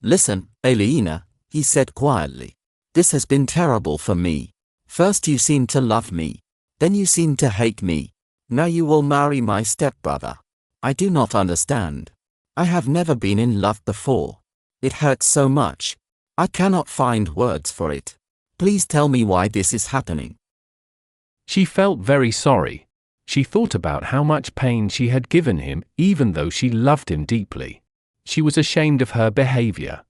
Listen, Aliena, he said quietly. This has been terrible for me. First you seemed to love me. Then you seemed to hate me. Now you will marry my stepbrother. I do not understand. I have never been in love before. It hurts so much. I cannot find words for it. Please tell me why this is happening. She felt very sorry. She thought about how much pain she had given him, even though she loved him deeply. She was ashamed of her behavior.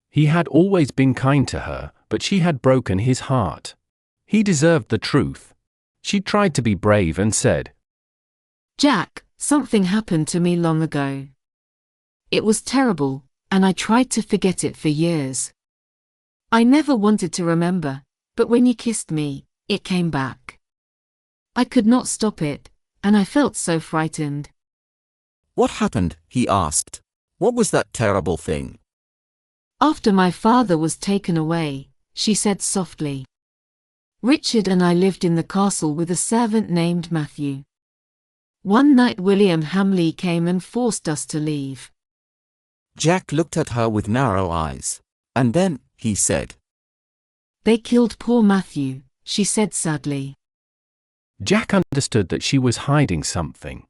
He had always been kind to her, but she had broken his heart. He deserved the truth. She tried to be brave and said, Jack, something happened to me long ago. It was terrible, and I tried to forget it for years. I never wanted to remember, but when you kissed me, it came back. I could not stop it, and I felt so frightened. What happened? He asked. What was that terrible thing? After my father was taken away, she said softly. Richard and I lived in the castle with a servant named Matthew. One night William Hamley came and forced us to leave. Jack looked at her with narrow eyes. And then, he said. They killed poor Matthew, she said sadly. Jack understood that she was hiding something.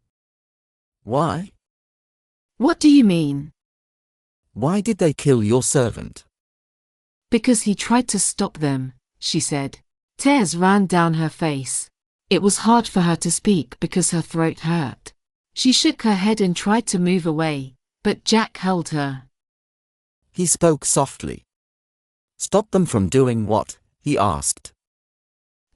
Why? What do you mean? Why did they kill your servant? Because he tried to stop them, she said. Tears ran down her face. It was hard for her to speak because her throat hurt. She shook her head and tried to move away, but Jack held her. He spoke softly. Stop them from doing what? He asked.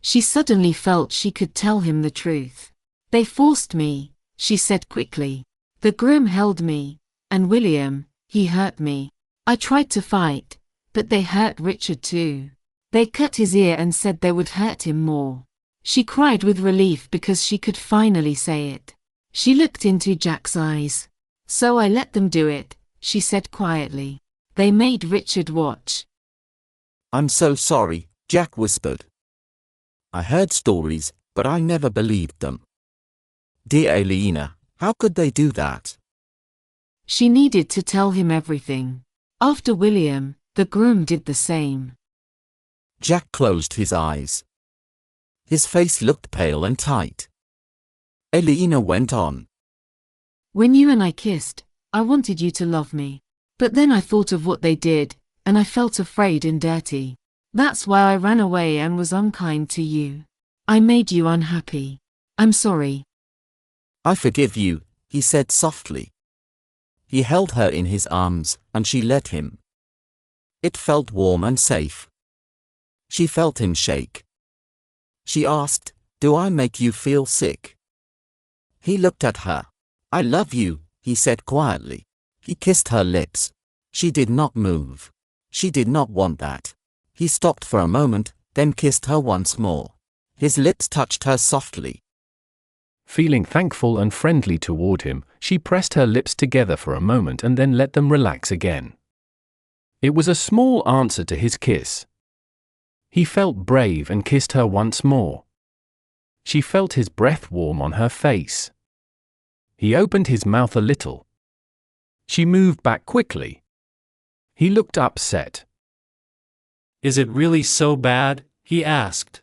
She suddenly felt she could tell him the truth. They forced me, she said quickly. The groom held me, and William, he hurt me. I tried to fight, but they hurt Richard too. They cut his ear and said they would hurt him more. She cried with relief because she could finally say it. She looked into Jack's eyes. So I let them do it, she said quietly. They made Richard watch. I'm so sorry, Jack whispered. I heard stories, but I never believed them. Dear Aliena, how could they do that? She needed to tell him everything. After William, the groom did the same. Jack closed his eyes. His face looked pale and tight. Aliena went on. When you and I kissed, I wanted you to love me. But then I thought of what they did, and I felt afraid and dirty. That's why I ran away and was unkind to you. I made you unhappy. I'm sorry. I forgive you, he said softly. He held her in his arms, and she let him. It felt warm and safe. She felt him shake. She asked, Do I make you feel sick? He looked at her. I love you, he said quietly. He kissed her lips. She did not move. She did not want that. He stopped for a moment, then kissed her once more. His lips touched her softly. Feeling thankful and friendly toward him, she pressed her lips together for a moment and then let them relax again. It was a small answer to his kiss. He felt brave and kissed her once more. She felt his breath warm on her face. He opened his mouth a little. She moved back quickly. He looked upset. Is it really so bad? He asked.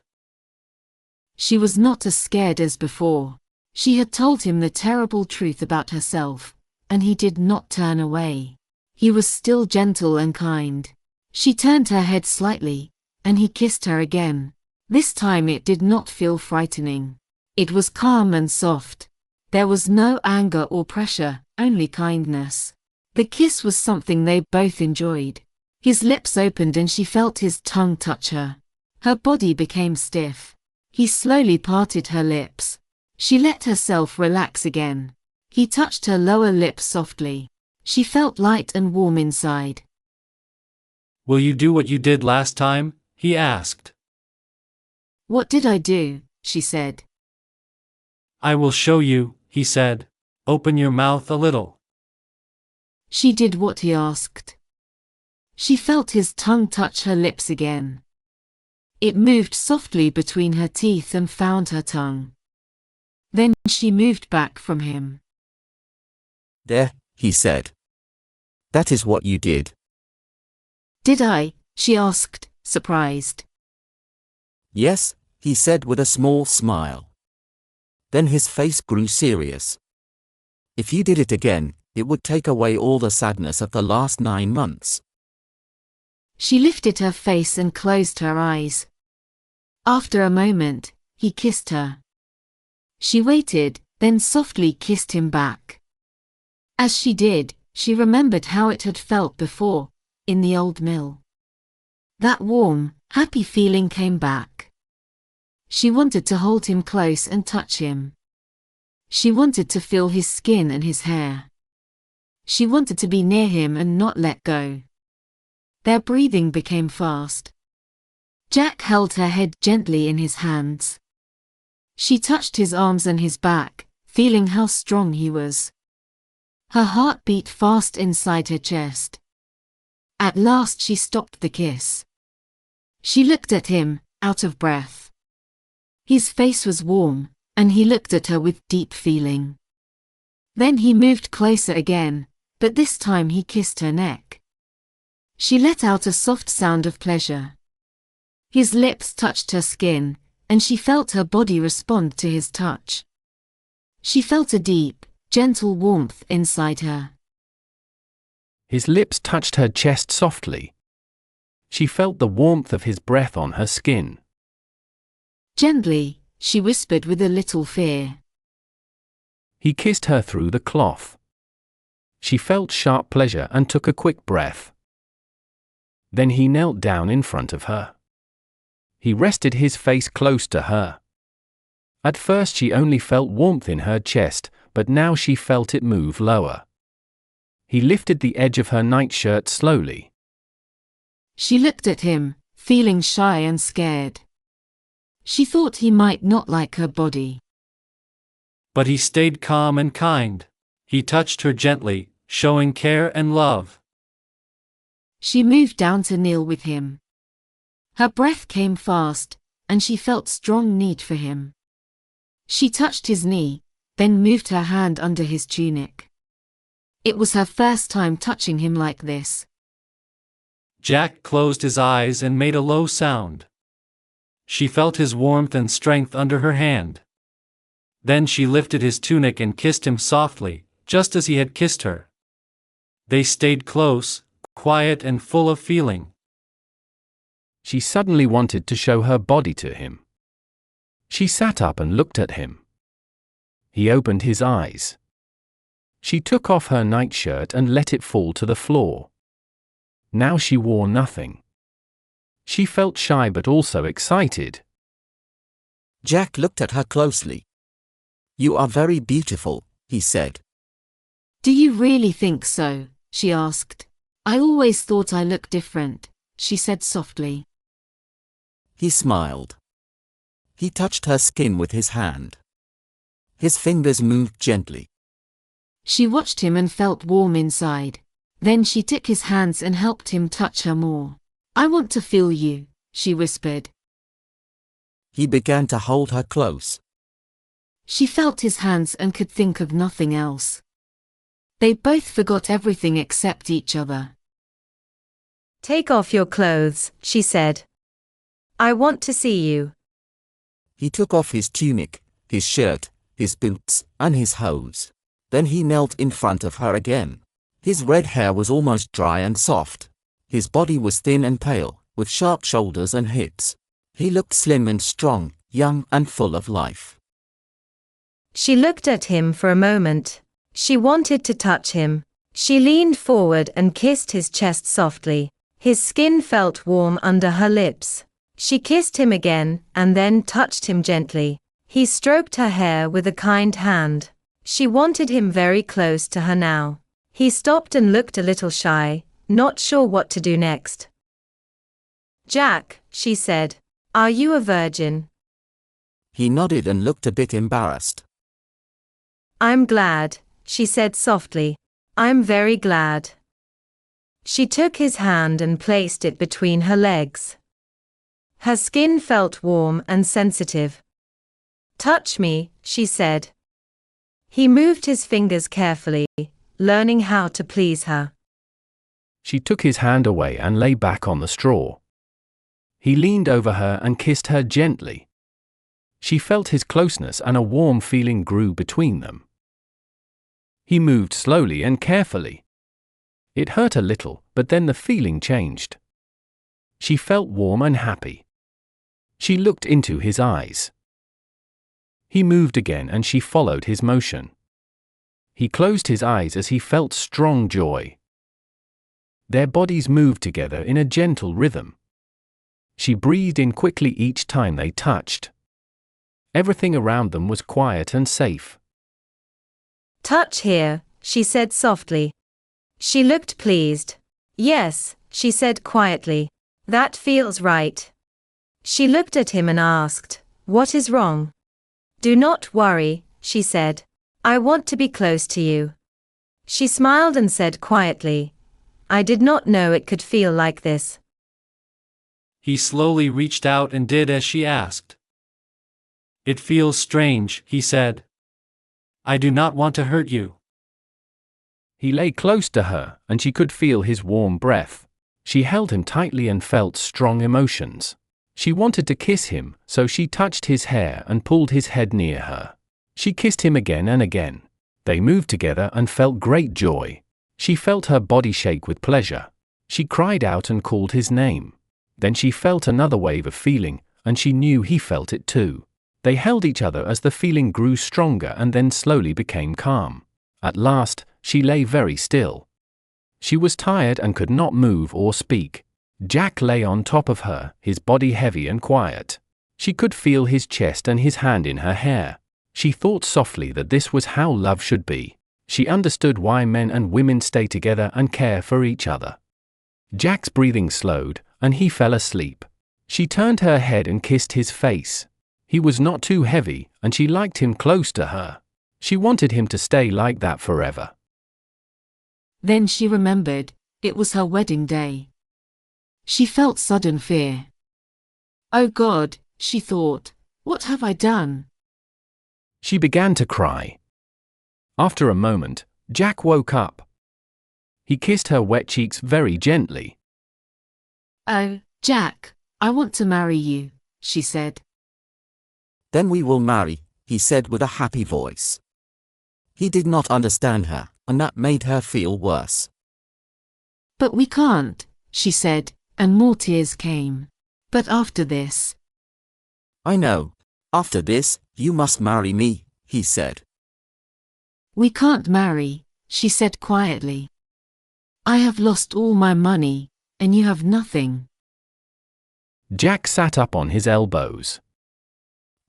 She was not as scared as before. She had told him the terrible truth about herself, and he did not turn away. He was still gentle and kind. She turned her head slightly, and he kissed her again. This time it did not feel frightening. It was calm and soft. There was no anger or pressure, only kindness. The kiss was something they both enjoyed. His lips opened and she felt his tongue touch her. Her body became stiff. He slowly parted her lips. She let herself relax again. He touched her lower lip softly. She felt light and warm inside. Will you do what you did last time? He asked. What did I do? She said. I will show you, he said. Open your mouth a little. She did what he asked. She felt his tongue touch her lips again. It moved softly between her teeth and found her tongue. Then she moved back from him. There, he said. That is what you did. Did I? She asked, surprised. Yes, he said with a small smile. Then his face grew serious. If you did it again, it would take away all the sadness of the last 9 months. She lifted her face and closed her eyes. After a moment, he kissed her. She waited, then softly kissed him back. As she did, she remembered how it had felt before, in the old mill. That warm, happy feeling came back. She wanted to hold him close and touch him. She wanted to feel his skin and his hair. She wanted to be near him and not let go. Their breathing became fast. Jack held her head gently in his hands. She touched his arms and his back, feeling how strong he was. Her heart beat fast inside her chest. At last she stopped the kiss. She looked at him, out of breath. His face was warm, and he looked at her with deep feeling. Then he moved closer again, but this time he kissed her neck. She let out a soft sound of pleasure. His lips touched her skin, and she felt her body respond to his touch. She felt a deep, gentle warmth inside her. His lips touched her chest softly. She felt the warmth of his breath on her skin. Gently, she whispered with a little fear. He kissed her through the cloth. She felt sharp pleasure and took a quick breath. Then he knelt down in front of her. He rested his face close to her. At first she only felt warmth in her chest, but now she felt it move lower. He lifted the edge of her nightshirt slowly. She looked at him, feeling shy and scared. She thought he might not like her body. But he stayed calm and kind. He touched her gently, showing care and love. She moved down to kneel with him. Her breath came fast, and she felt strong need for him. She touched his knee, then moved her hand under his tunic. It was her first time touching him like this. Jack closed his eyes and made a low sound. She felt his warmth and strength under her hand. Then she lifted his tunic and kissed him softly, just as he had kissed her. They stayed close, quiet and full of feeling. She suddenly wanted to show her body to him. She sat up and looked at him. He opened his eyes. She took off her nightshirt and let it fall to the floor. Now she wore nothing. She felt shy but also excited. Jack looked at her closely. "You are very beautiful," he said. "Do you really think so?" she asked. "I always thought I looked different," she said softly. He smiled. He touched her skin with his hand. His fingers moved gently. She watched him and felt warm inside. Then she took his hands and helped him touch her more. "I want to feel you," she whispered. He began to hold her close. She felt his hands and could think of nothing else. They both forgot everything except each other. "Take off your clothes," she said. "I want to see you." He took off his tunic, his shirt, his boots, and his hose. Then he knelt in front of her again. His red hair was almost dry and soft. His body was thin and pale, with sharp shoulders and hips. He looked slim and strong, young and full of life. She looked at him for a moment. She wanted to touch him. She leaned forward and kissed his chest softly. His skin felt warm under her lips. She kissed him again, and then touched him gently. He stroked her hair with a kind hand. She wanted him very close to her now. He stopped and looked a little shy, not sure what to do next. "Jack," she said, "are you a virgin?" He nodded and looked a bit embarrassed. "I'm glad," she said softly. "I'm very glad." She took his hand and placed it between her legs. Her skin felt warm and sensitive. "Touch me," she said. He moved his fingers carefully, learning how to please her. She took his hand away and lay back on the straw. He leaned over her and kissed her gently. She felt his closeness and a warm feeling grew between them. He moved slowly and carefully. It hurt a little, but then the feeling changed. She felt warm and happy. She looked into his eyes. He moved again and she followed his motion. He closed his eyes as he felt strong joy. Their bodies moved together in a gentle rhythm. She breathed in quickly each time they touched. Everything around them was quiet and safe. "Touch here," she said softly. She looked pleased. "Yes," she said quietly. "That feels right." She looked at him and asked, "What is wrong?" "Do not worry," she said. "I want to be close to you." She smiled and said quietly, "I did not know it could feel like this." He slowly reached out and did as she asked. "It feels strange," he said. "I do not want to hurt you." He lay close to her, and she could feel his warm breath. She held him tightly and felt strong emotions. She wanted to kiss him, so she touched his hair and pulled his head near her. She kissed him again and again. They moved together and felt great joy. She felt her body shake with pleasure. She cried out and called his name. Then she felt another wave of feeling, and she knew he felt it too. They held each other as the feeling grew stronger and then slowly became calm. At last, she lay very still. She was tired and could not move or speak. Jack lay on top of her, his body heavy and quiet. She could feel his chest and his hand in her hair. She thought softly that this was how love should be. She understood why men and women stay together and care for each other. Jack's breathing slowed, and he fell asleep. She turned her head and kissed his face. He was not too heavy, and she liked him close to her. She wanted him to stay like that forever. Then she remembered, it was her wedding day. She felt sudden fear. "Oh God," she thought, "what have I done?" She began to cry. After a moment, Jack woke up. He kissed her wet cheeks very gently. "Oh, Jack, I want to marry you," she said. "Then we will marry," he said with a happy voice. He did not understand her, and that made her feel worse. "But we can't," she said, and more tears came. "But after this..." "I know. After this, you must marry me," he said. "We can't marry," she said quietly. "I have lost all my money, and you have nothing." Jack sat up on his elbows.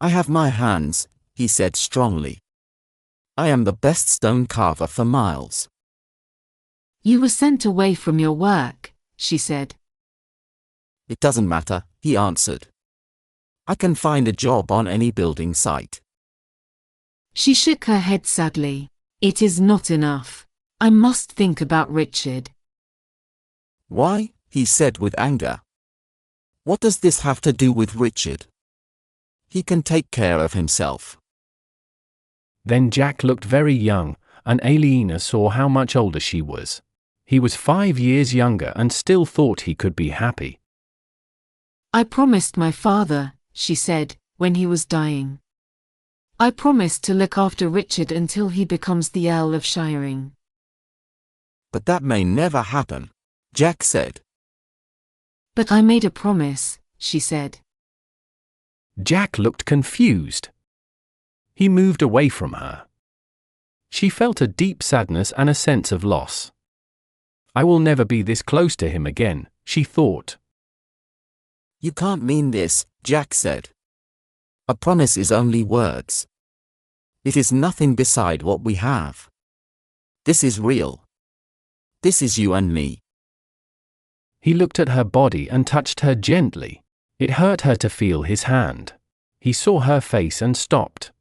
"I have my hands," he said strongly. "I am the best stone carver for miles." "You were sent away from your work," she said. "It doesn't matter," he answered. "I can find a job on any building site." She shook her head sadly. "It is not enough. I must think about Richard." "Why?" he said with anger. "What does this have to do with Richard? He can take care of himself." Then Jack looked very young, and Aliena saw how much older she was. He was 5 years younger and still thought he could be happy. "I promised my father," she said, when he was dying. "I promised to look after Richard until he becomes the Earl of Shiring." "But that may never happen," Jack said. "But I made a promise," she said. Jack looked confused. He moved away from her. She felt a deep sadness and a sense of loss. "I will never be this close to him again," she thought. "You can't mean this," Jack said. "A promise is only words. It is nothing beside what we have. This is real. This is you and me." He looked at her body and touched her gently. It hurt her to feel his hand. He saw her face and stopped.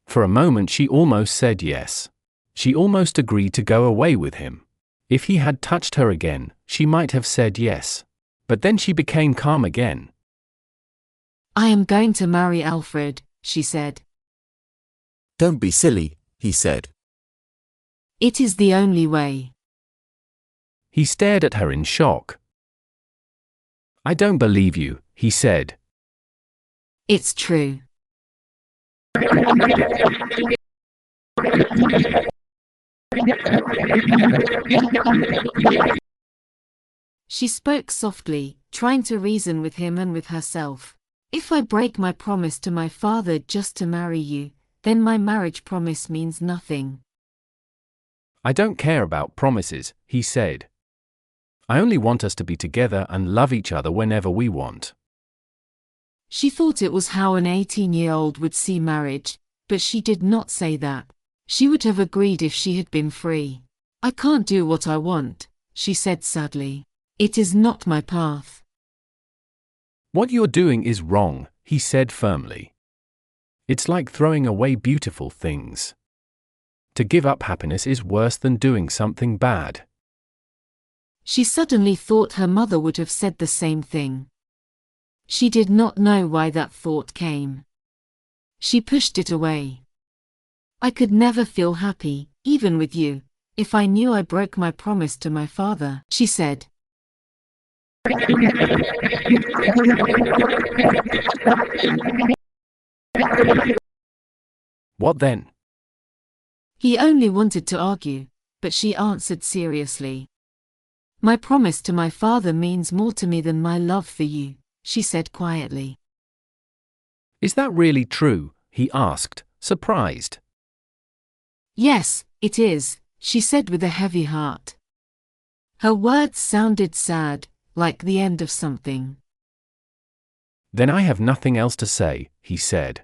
For a moment she almost said yes. She almost agreed to go away with him. If he had touched her again, she might have said yes. But then she became calm again. "I am going to marry Alfred," she said. "Don't be silly," he said. "It is the only way." He stared at her in shock. "I don't believe you," he said. "It's true." She spoke softly, trying to reason with him and with herself. If I break my promise to my father just to marry you, then my marriage promise means nothing. I don't care about promises, he said. I only want us to be together and love each other whenever we want. She thought it was how an 18-year-old would see marriage, but she did not say that. She would have agreed if she had been free. I can't do what I want, she said sadly. It is not my path. What you're doing is wrong, he said firmly. It's like throwing away beautiful things. To give up happiness is worse than doing something bad. She suddenly thought her mother would have said the same thing. She did not know why that thought came. She pushed it away. I could never feel happy, even with you, if I knew I broke my promise to my father, she said. What then? He only wanted to argue, but she answered seriously. My promise to my father means more to me than my love for you, she said quietly. Is that really true? He asked, surprised. Yes, it is, she said with a heavy heart. Her words sounded sad, like the end of something. Then I have nothing else to say, he said.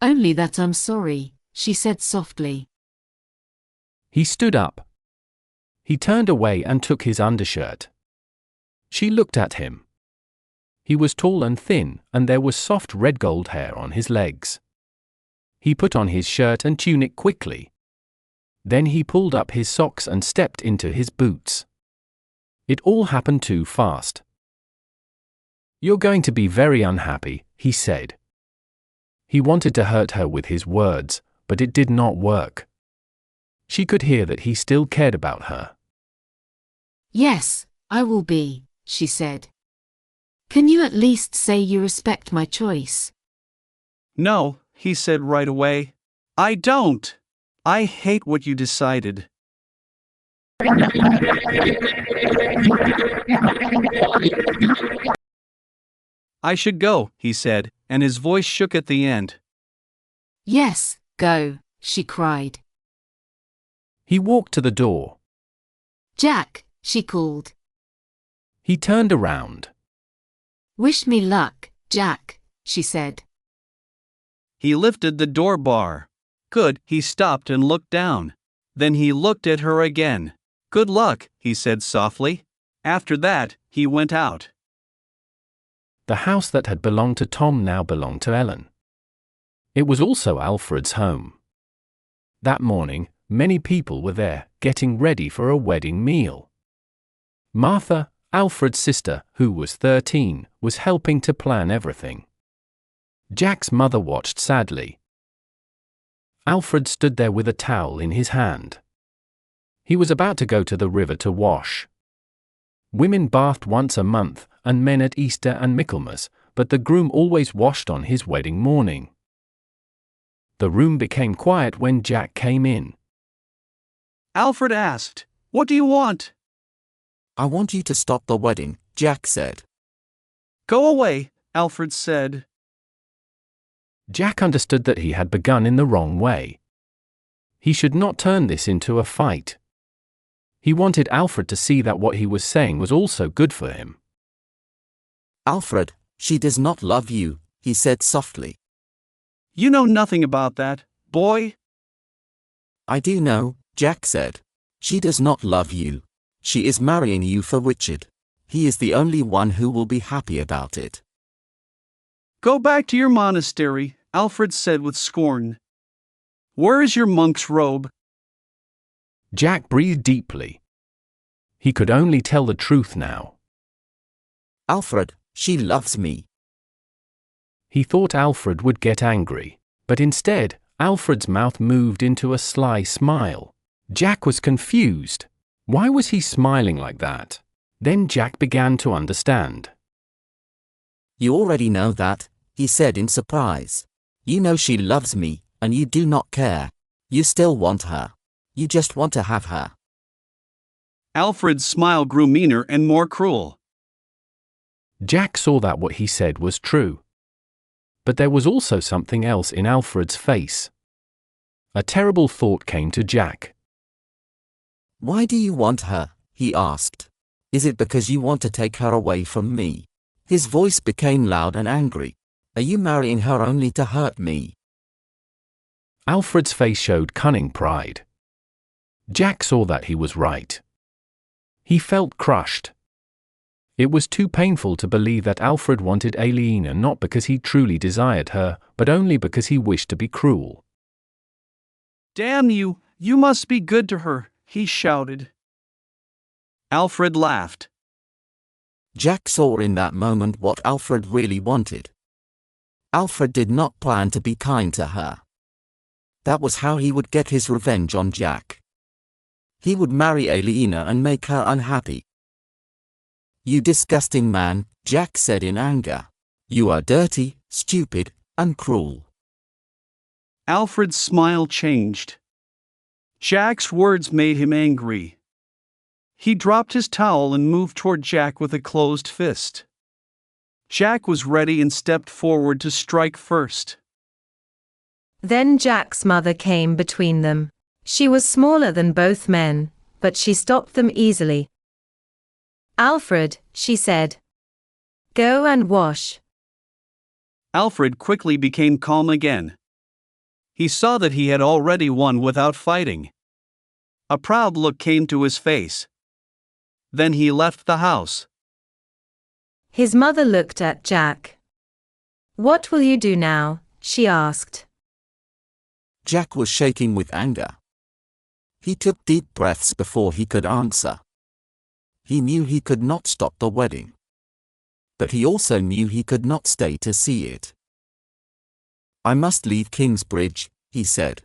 Only that I'm sorry, she said softly. He stood up. He turned away and took his undershirt. She looked at him. He was tall and thin, and there was soft red gold hair on his legs. He put on his shirt and tunic quickly. Then he pulled up his socks and stepped into his boots. It all happened too fast. You're going to be very unhappy, he said. He wanted to hurt her with his words, but it did not work. She could hear that he still cared about her. Yes, I will be, she said. Can you at least say you respect my choice? No, he said right away. I don't. I hate what you decided. I should go, he said, and his voice shook at the end. Yes, go, she cried. He walked to the door. Jack, she called. He turned around. Wish me luck, Jack, she said. He lifted the door bar. Good, he stopped and looked down. Then he looked at her again. Good luck, he said softly. After that, he went out. The house that had belonged to Tom now belonged to Ellen. It was also Alfred's home. That morning, many people were there, getting ready for a wedding meal. Martha, Alfred's sister, who was 13, was helping to plan everything. Jack's mother watched sadly. Alfred stood there with a towel in his hand. He was about to go to the river to wash. Women bathed once a month, and men at Easter and Michaelmas, but the groom always washed on his wedding morning. The room became quiet when Jack came in. Alfred asked, "What do you want?" I want you to stop the wedding, Jack said. Go away, Alfred said. Jack understood that he had begun in the wrong way. He should not turn this into a fight. He wanted Alfred to see that what he was saying was also good for him. Alfred, she does not love you, he said softly. You know nothing about that, boy. I do know, Jack said. She does not love you. She is marrying you for Richard. He is the only one who will be happy about it. Go back to your monastery, Alfred said with scorn. Where is your monk's robe? Jack breathed deeply. He could only tell the truth now. Alfred, she loves me. He thought Alfred would get angry, but instead, Alfred's mouth moved into a sly smile. Jack was confused. Why was he smiling like that? Then Jack began to understand. You already know that, he said in surprise. You know she loves me, and you do not care. You still want her. You just want to have her. Alfred's smile grew meaner and more cruel. Jack saw that what he said was true. But there was also something else in Alfred's face. A terrible thought came to Jack. Why do you want her? He asked. Is it because you want to take her away from me? His voice became loud and angry. Are you marrying her only to hurt me? Alfred's face showed cunning pride. Jack saw that he was right. He felt crushed. It was too painful to believe that Alfred wanted Aliena not because he truly desired her, but only because he wished to be cruel. Damn you, you must be good to her, he shouted. Alfred laughed. Jack saw in that moment what Alfred really wanted. Alfred did not plan to be kind to her. That was how he would get his revenge on Jack. He would marry Aliena and make her unhappy. You disgusting man, Jack said in anger. You are dirty, stupid, and cruel. Alfred's smile changed. Jack's words made him angry. He dropped his towel and moved toward Jack with a closed fist. Jack was ready and stepped forward to strike first. Then Jack's mother came between them. She was smaller than both men, but she stopped them easily. Alfred, she said. Go and wash. Alfred quickly became calm again. He saw that he had already won without fighting. A proud look came to his face. Then he left the house. His mother looked at Jack. What will you do now? She asked. Jack was shaking with anger. He took deep breaths before he could answer. He knew he could not stop the wedding. But he also knew he could not stay to see it. I must leave Kingsbridge, he said.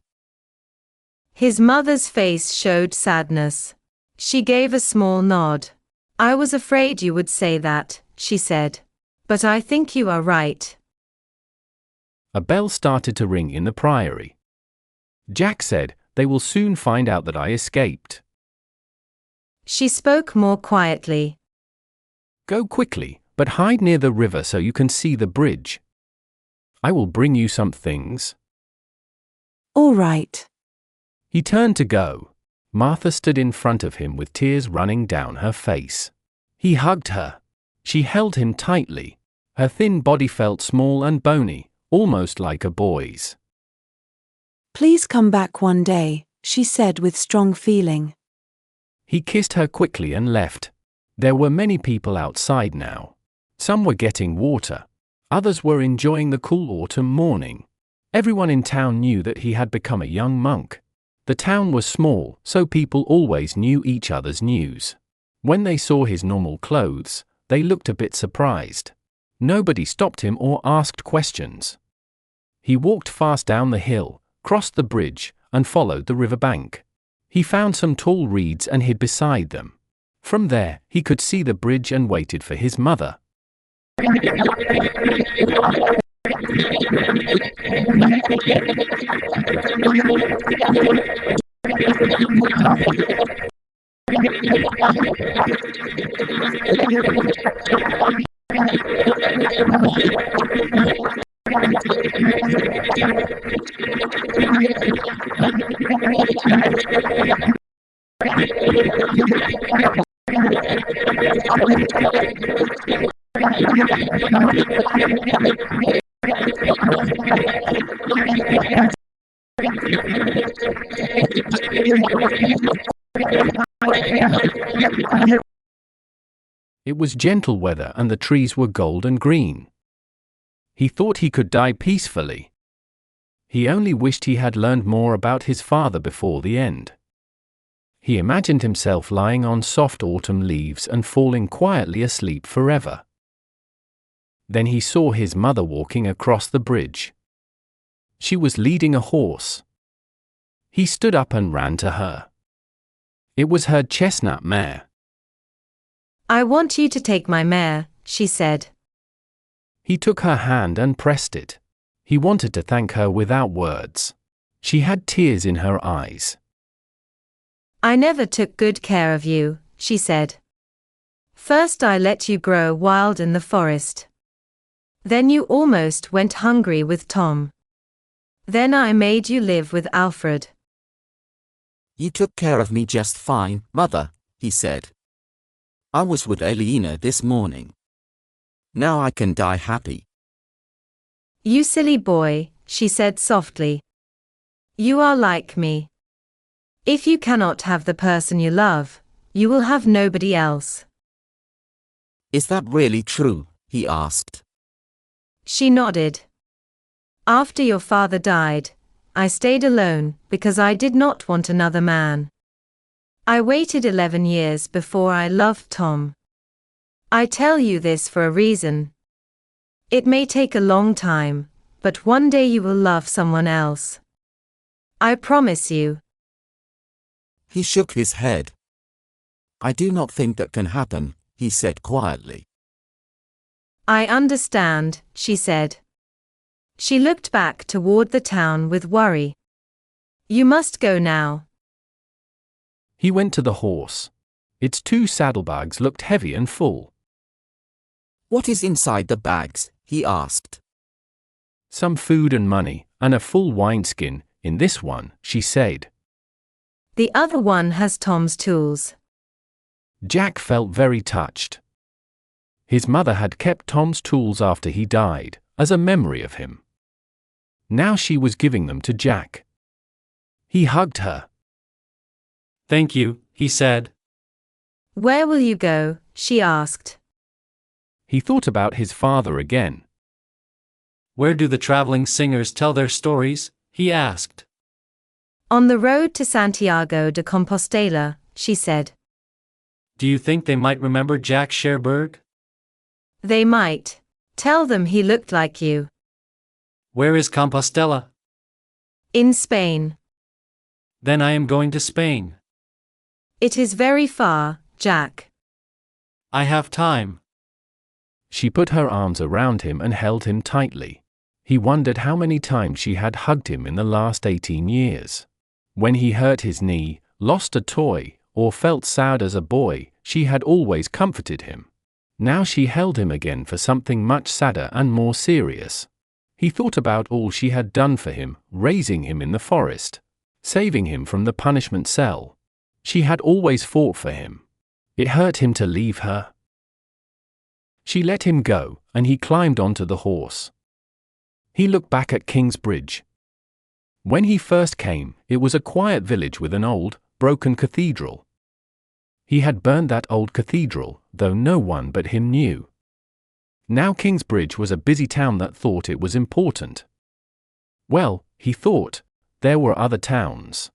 His mother's face showed sadness. She gave a small nod. I was afraid you would say that, she said. But I think you are right. A bell started to ring in the priory. Jack said, they will soon find out that I escaped. She spoke more quietly. Go quickly, but hide near the river so you can see the bridge. I will bring you some things. All right. He turned to go. Martha stood in front of him with tears running down her face. He hugged her. She held him tightly. Her thin body felt small and bony, almost like a boy's. Please come back one day, she said with strong feeling. He kissed her quickly and left. There were many people outside now. Some were getting water. Others were enjoying the cool autumn morning. Everyone in town knew that he had become a young monk. The town was small, so people always knew each other's news. When they saw his normal clothes, they looked a bit surprised. Nobody stopped him or asked questions. He walked fast down the hill, crossed the bridge, and followed the riverbank. He found some tall reeds and hid beside them. From there, he could see the bridge and waited for his mother. It was gentle weather and the trees were gold and green. He thought he could die peacefully. He only wished he had learned more about his father before the end. He imagined himself lying on soft autumn leaves and falling quietly asleep forever. Then he saw his mother walking across the bridge. She was leading a horse. He stood up and ran to her. It was her chestnut mare. I want you to take my mare, she said. He took her hand and pressed it. He wanted to thank her without words. She had tears in her eyes. I never took good care of you, she said. First I let you grow wild in the forest. Then you almost went hungry with Tom. Then I made you live with Alfred. You took care of me just fine, Mother, he said. I was with Aliena this morning. Now I can die happy. You silly boy, she said softly. You are like me. If you cannot have the person you love, you will have nobody else. Is that really true? He asked. She nodded. After your father died, I stayed alone because I did not want another man. I waited 11 years before I loved Tom. I tell you this for a reason. It may take a long time, but one day you will love someone else. I promise you. He shook his head. I do not think that can happen, he said quietly. I understand, she said. She looked back toward the town with worry. You must go now. He went to the horse. Its 2 saddlebags looked heavy and full. What is inside the bags? He asked. Some food and money, and a full wineskin, in this one, she said. The other one has Tom's tools. Jack felt very touched. His mother had kept Tom's tools after he died, as a memory of him. Now she was giving them to Jack. He hugged her. Thank you, he said. Where will you go? She asked. He thought about his father again. Where do the traveling singers tell their stories? He asked. On the road to Santiago de Compostela, she said. Do you think they might remember Jack Sherberg? They might. Tell them he looked like you. Where is Compostela? In Spain. Then I am going to Spain. It is very far, Jack. I have time. She put her arms around him and held him tightly. He wondered how many times she had hugged him in the last 18 years. When he hurt his knee, lost a toy, or felt sad as a boy, she had always comforted him. Now she held him again for something much sadder and more serious. He thought about all she had done for him, raising him in the forest, saving him from the punishment cell. She had always fought for him. It hurt him to leave her. She let him go, and he climbed onto the horse. He looked back at King's Bridge. When he first came, it was a quiet village with an old, broken cathedral. He had burned that old cathedral, though no one but him knew. Now King's Bridge was a busy town that thought it was important. Well, he thought, there were other towns.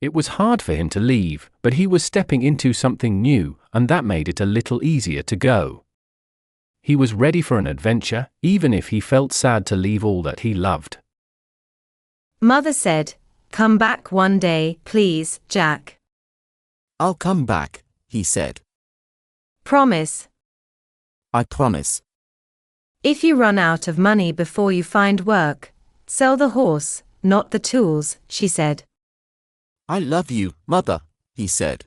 It was hard for him to leave, but he was stepping into something new, and that made it a little easier to go. He was ready for an adventure, even if he felt sad to leave all that he loved. Mother said, "Come back one day, please, Jack." I'll come back, he said. Promise. I promise. If you run out of money before you find work, sell the horse, not the tools, she said. I love you, Mother, he said.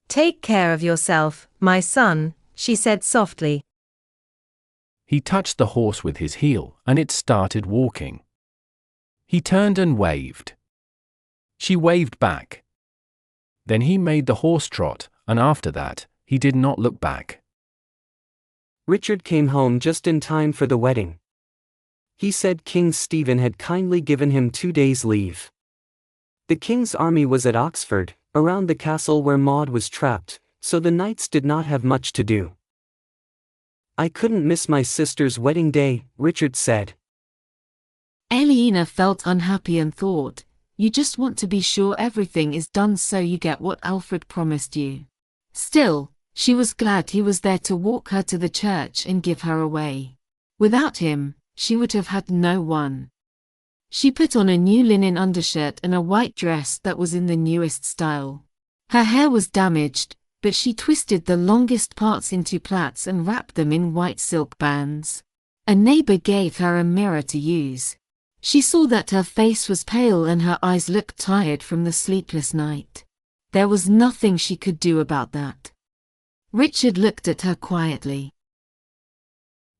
Take care of yourself, my son, she said softly. He touched the horse with his heel, and it started walking. He turned and waved. She waved back. Then he made the horse trot, and after that, he did not look back. Richard came home just in time for the wedding. He said King Stephen had kindly given him 2 days' leave. The king's army was at Oxford, around the castle where Maud was trapped, so the knights did not have much to do. I couldn't miss my sister's wedding day, Richard said. Aliena felt unhappy and thought, you just want to be sure everything is done so you get what Alfred promised you. Still, she was glad he was there to walk her to the church and give her away. Without him, she would have had no one. She put on a new linen undershirt and a white dress that was in the newest style. Her hair was damaged, but she twisted the longest parts into plaits and wrapped them in white silk bands. A neighbor gave her a mirror to use. She saw that her face was pale and her eyes looked tired from the sleepless night. There was nothing she could do about that. Richard looked at her quietly.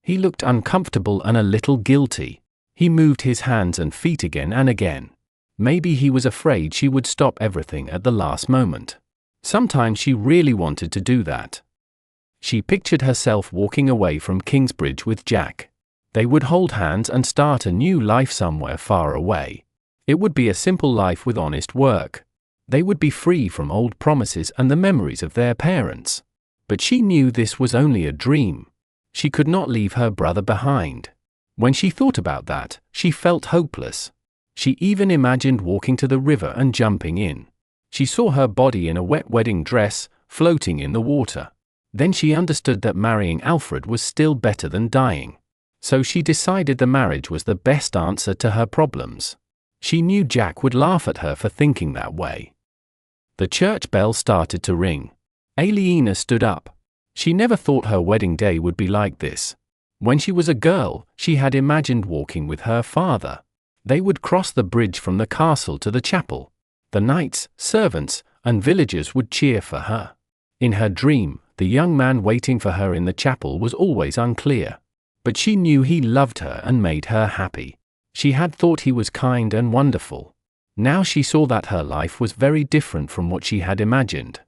He looked uncomfortable and a little guilty. He moved his hands and feet again and again. Maybe he was afraid she would stop everything at the last moment. Sometimes she really wanted to do that. She pictured herself walking away from Kingsbridge with Jack. They would hold hands and start a new life somewhere far away. It would be a simple life with honest work. They would be free from old promises and the memories of their parents. But she knew this was only a dream. She could not leave her brother behind. When she thought about that, she felt hopeless. She even imagined walking to the river and jumping in. She saw her body in a wet wedding dress, floating in the water. Then she understood that marrying Alfred was still better than dying. So she decided the marriage was the best answer to her problems. She knew Jack would laugh at her for thinking that way. The church bell started to ring. Aliena stood up. She never thought her wedding day would be like this. When she was a girl, she had imagined walking with her father. They would cross the bridge from the castle to the chapel. The knights, servants, and villagers would cheer for her. In her dream, the young man waiting for her in the chapel was always unclear. But she knew he loved her and made her happy. She had thought he was kind and wonderful. Now she saw that her life was very different from what she had imagined.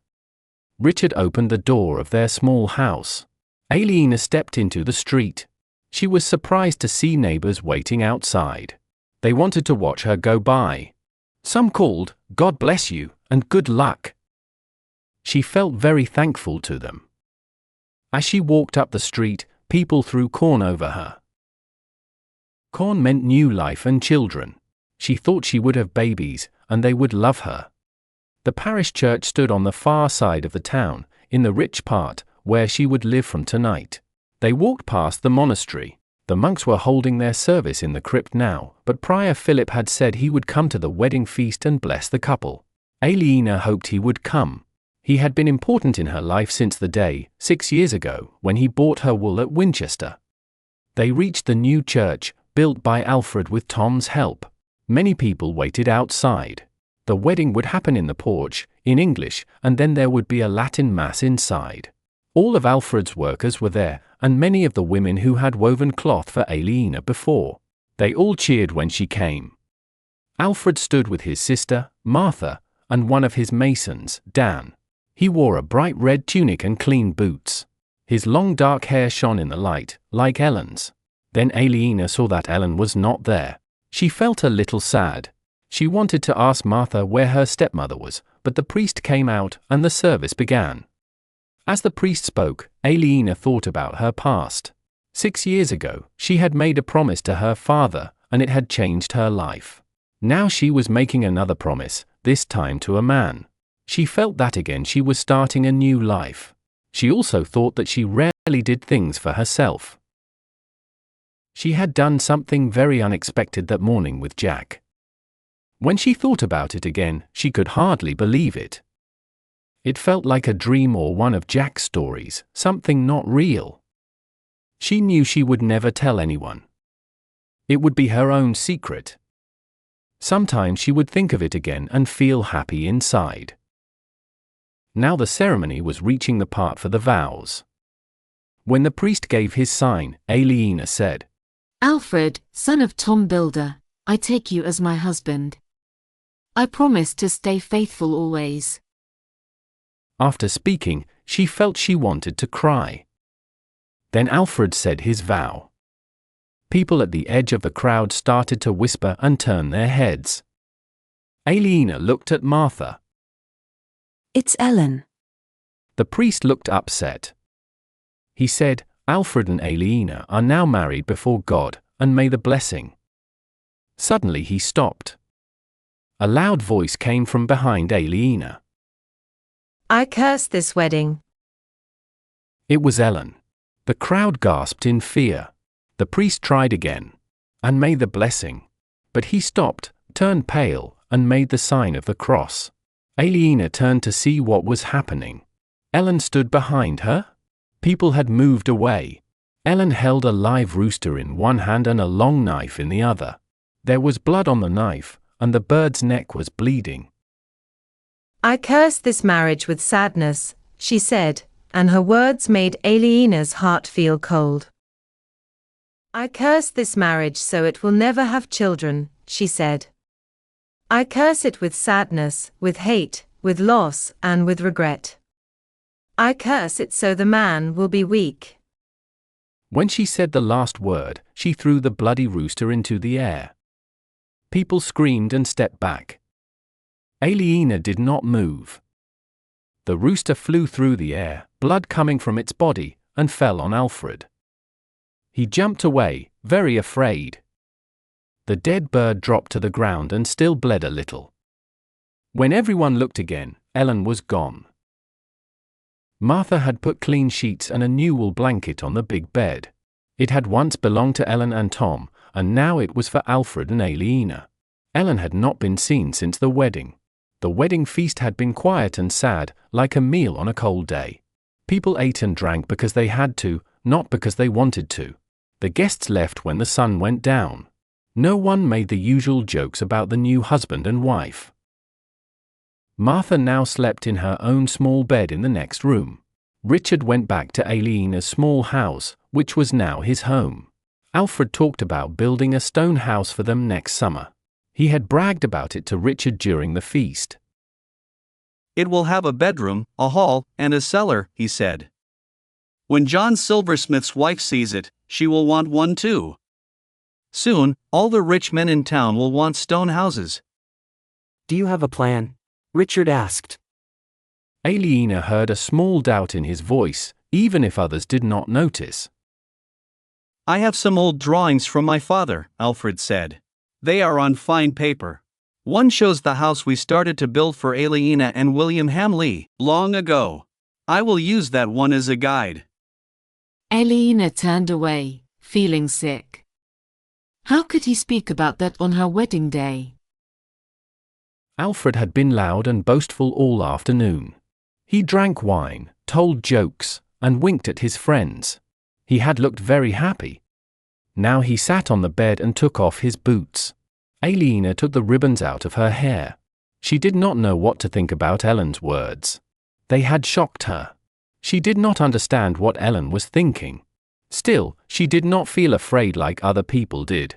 Richard opened the door of their small house. Aliena stepped into the street. She was surprised to see neighbors waiting outside. They wanted to watch her go by. Some called, "God bless you," and "Good luck." She felt very thankful to them. As she walked up the street, people threw corn over her. Corn meant new life and children. She thought she would have babies, and they would love her. The parish church stood on the far side of the town, in the rich part, where she would live from tonight. They walked past the monastery. The monks were holding their service in the crypt now, but Prior Philip had said he would come to the wedding feast and bless the couple. Aliena hoped he would come. He had been important in her life since the day, 6 years ago, when he bought her wool at Winchester. They reached the new church, built by Alfred with Tom's help. Many people waited outside. The wedding would happen in the porch, in English, and then there would be a Latin mass inside. All of Alfred's workers were there, and many of the women who had woven cloth for Aliena before. They all cheered when she came. Alfred stood with his sister, Martha, and one of his masons, Dan. He wore a bright red tunic and clean boots. His long dark hair shone in the light, like Ellen's. Then Aliena saw that Ellen was not there. She felt a little sad. She wanted to ask Martha where her stepmother was, but the priest came out and the service began. As the priest spoke, Aliena thought about her past. 6 years ago, she had made a promise to her father, and it had changed her life. Now she was making another promise, this time to a man. She felt that again she was starting a new life. She also thought that she rarely did things for herself. She had done something very unexpected that morning with Jack. When she thought about it again, she could hardly believe it. It felt like a dream or one of Jack's stories, something not real. She knew she would never tell anyone. It would be her own secret. Sometimes she would think of it again and feel happy inside. Now the ceremony was reaching the part for the vows. When the priest gave his sign, Aliena said, "Alfred, son of Tom Builder, I take you as my husband. I promise to stay faithful always." After speaking, she felt she wanted to cry. Then Alfred said his vow. People at the edge of the crowd started to whisper and turn their heads. Aliena looked at Martha. "It's Ellen." The priest looked upset. He said, "Alfred and Aliena are now married before God, and may the blessing." Suddenly he stopped. A loud voice came from behind Aliena. "I curse this wedding." It was Ellen. The crowd gasped in fear. The priest tried again. "And may the blessing." But he stopped, turned pale, and made the sign of the cross. Aliena turned to see what was happening. Ellen stood behind her. People had moved away. Ellen held a live rooster in one hand and a long knife in the other. There was blood on the knife, and the bird's neck was bleeding. I curse this marriage with sadness, she said, and her words made Aliena's heart feel cold. I curse this marriage so it will never have children, she said. I curse it with sadness, with hate, with loss, and with regret. I curse it so the man will be weak. When she said the last word, she threw the bloody rooster into the air. People screamed and stepped back. Aliena did not move. The rooster flew through the air, blood coming from its body, and fell on Alfred. He jumped away, very afraid. The dead bird dropped to the ground and still bled a little. When everyone looked again, Ellen was gone. Martha had put clean sheets and a new wool blanket on the big bed. It had once belonged to Ellen and Tom, and now it was for Alfred and Aliena. Ellen had not been seen since the wedding. The wedding feast had been quiet and sad, like a meal on a cold day. People ate and drank because they had to, not because they wanted to. The guests left when the sun went down. No one made the usual jokes about the new husband and wife. Martha now slept in her own small bed in the next room. Richard went back to Aliena's small house, which was now his home. Alfred talked about building a stone house for them next summer. He had bragged about it to Richard during the feast. It will have a bedroom, a hall, and a cellar, he said. When John Silversmith's wife sees it, she will want one too. Soon, all the rich men in town will want stone houses. Do you have a plan? Richard asked. Aliena heard a small doubt in his voice, even if others did not notice. I have some old drawings from my father, Alfred said. They are on fine paper. One shows the house we started to build for Aliena and William Hamley long ago. I will use that one as a guide. Aliena turned away, feeling sick. How could he speak about that on her wedding day? Alfred had been loud and boastful all afternoon. He drank wine, told jokes, and winked at his friends. He had looked very happy. Now he sat on the bed and took off his boots. Aliena took the ribbons out of her hair. She did not know what to think about Ellen's words. They had shocked her. She did not understand what Ellen was thinking. Still, she did not feel afraid like other people did.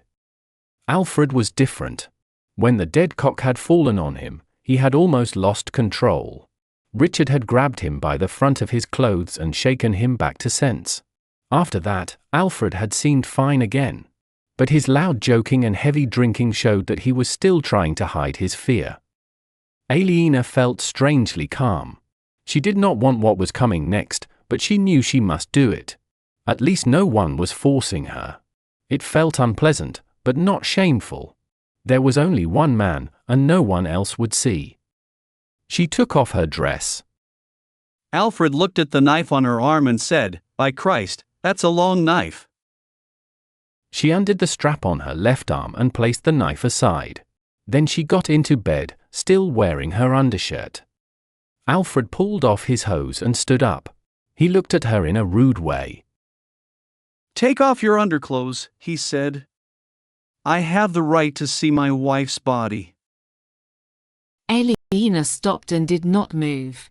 Alfred was different. When the dead cock had fallen on him, he had almost lost control. Richard had grabbed him by the front of his clothes and shaken him back to sense. After that, Alfred had seemed fine again. But his loud joking and heavy drinking showed that he was still trying to hide his fear. Aliena felt strangely calm. She did not want what was coming next, but she knew she must do it. At least no one was forcing her. It felt unpleasant, but not shameful. There was only one man, and no one else would see. She took off her dress. Alfred looked at the knife on her arm and said, "By Christ, that's a long knife." She undid the strap on her left arm and placed the knife aside. Then she got into bed, still wearing her undershirt. Alfred pulled off his hose and stood up. He looked at her in a rude way. "Take off your underclothes," he said. "I have the right to see my wife's body." Aliena stopped and did not move.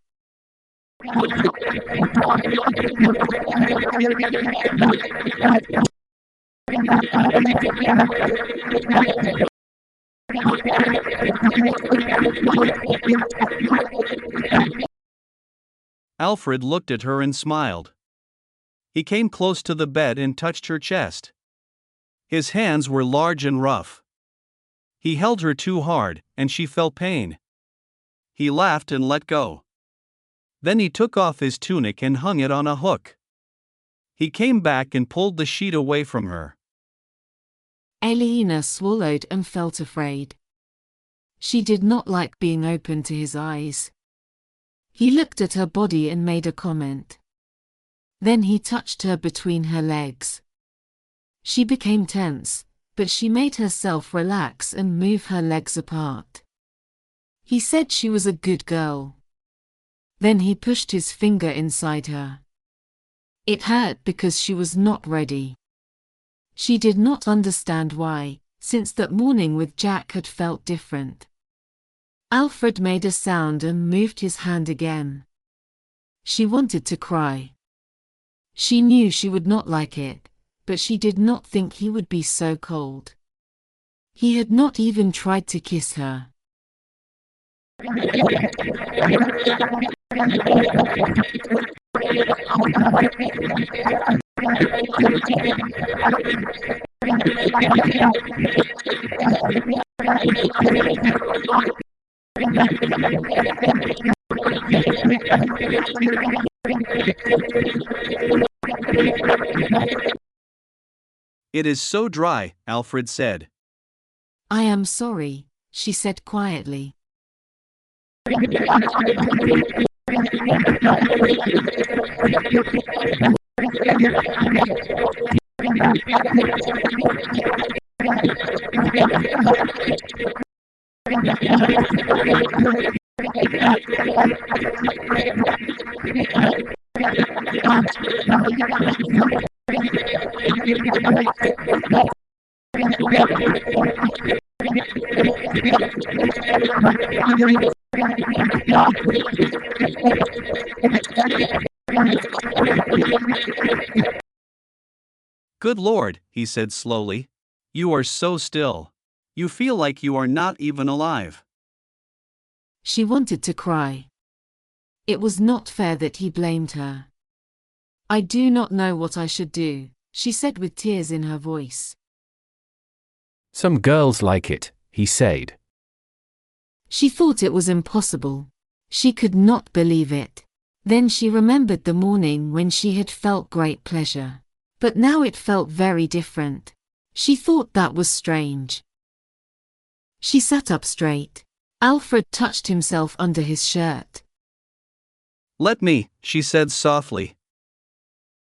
Alfred looked at her and smiled. He came close to the bed and touched her chest. His hands were large and rough. He held her too hard, and she felt pain. He laughed and let go. Then he took off his tunic and hung it on a hook. He came back and pulled the sheet away from her. Aliena swallowed and felt afraid. She did not like being open to his eyes. He looked at her body and made a comment. Then he touched her between her legs. She became tense, but she made herself relax and move her legs apart. He said she was a good girl. Then he pushed his finger inside her. It hurt because she was not ready. She did not understand why, Since that morning with Jack had felt different. Alfred made a sound and moved his hand again. She wanted to cry. She knew she would not like it, but she did not think he would be so cold. He had not even tried to kiss her. It is so dry, Alfred said. I am sorry, she said quietly. Good Lord, he said slowly. You are so still. You feel like you are not even alive. She wanted to cry. It was not fair that he blamed her. I do not know what I should do, she said with tears in her voice. Some girls like it, he said. She thought it was impossible. She could not believe it. Then she remembered the morning when she had felt great pleasure. But now it felt very different. She thought that was strange. She sat up straight. Alfred touched himself under his shirt. Let me, she said softly.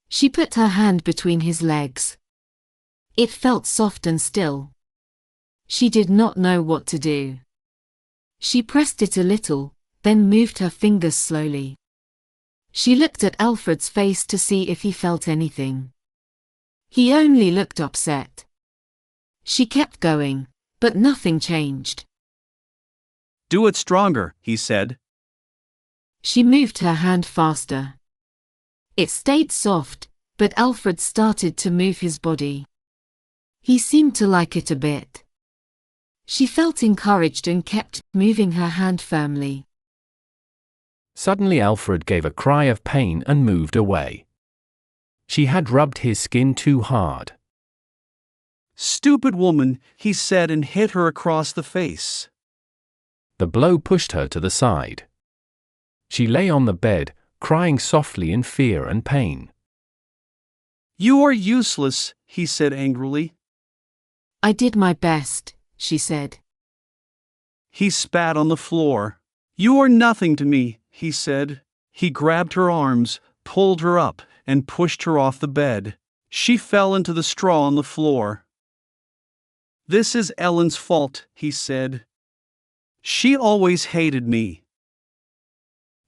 She put her hand between his legs. It felt soft and still. She did not know what to do. She pressed it a little, then moved her fingers slowly. She looked at Alfred's face to see if he felt anything. He only looked upset. She kept going, but nothing changed. Do it stronger, he said. She moved her hand faster. It stayed soft, but Alfred started to move his body. He seemed to like it a bit. She felt encouraged and kept moving her hand firmly. Suddenly Alfred gave a cry of pain and moved away. She had rubbed his skin too hard. Stupid woman, he said and hit her across the face. The blow pushed her to the side. She lay on the bed, crying softly in fear and pain. You are useless, he said angrily. I did my best, she said. He spat on the floor. You are nothing to me, he said. He grabbed her arms, pulled her up, and pushed her off the bed. She fell into the straw on the floor. This is Ellen's fault, he said. She always hated me.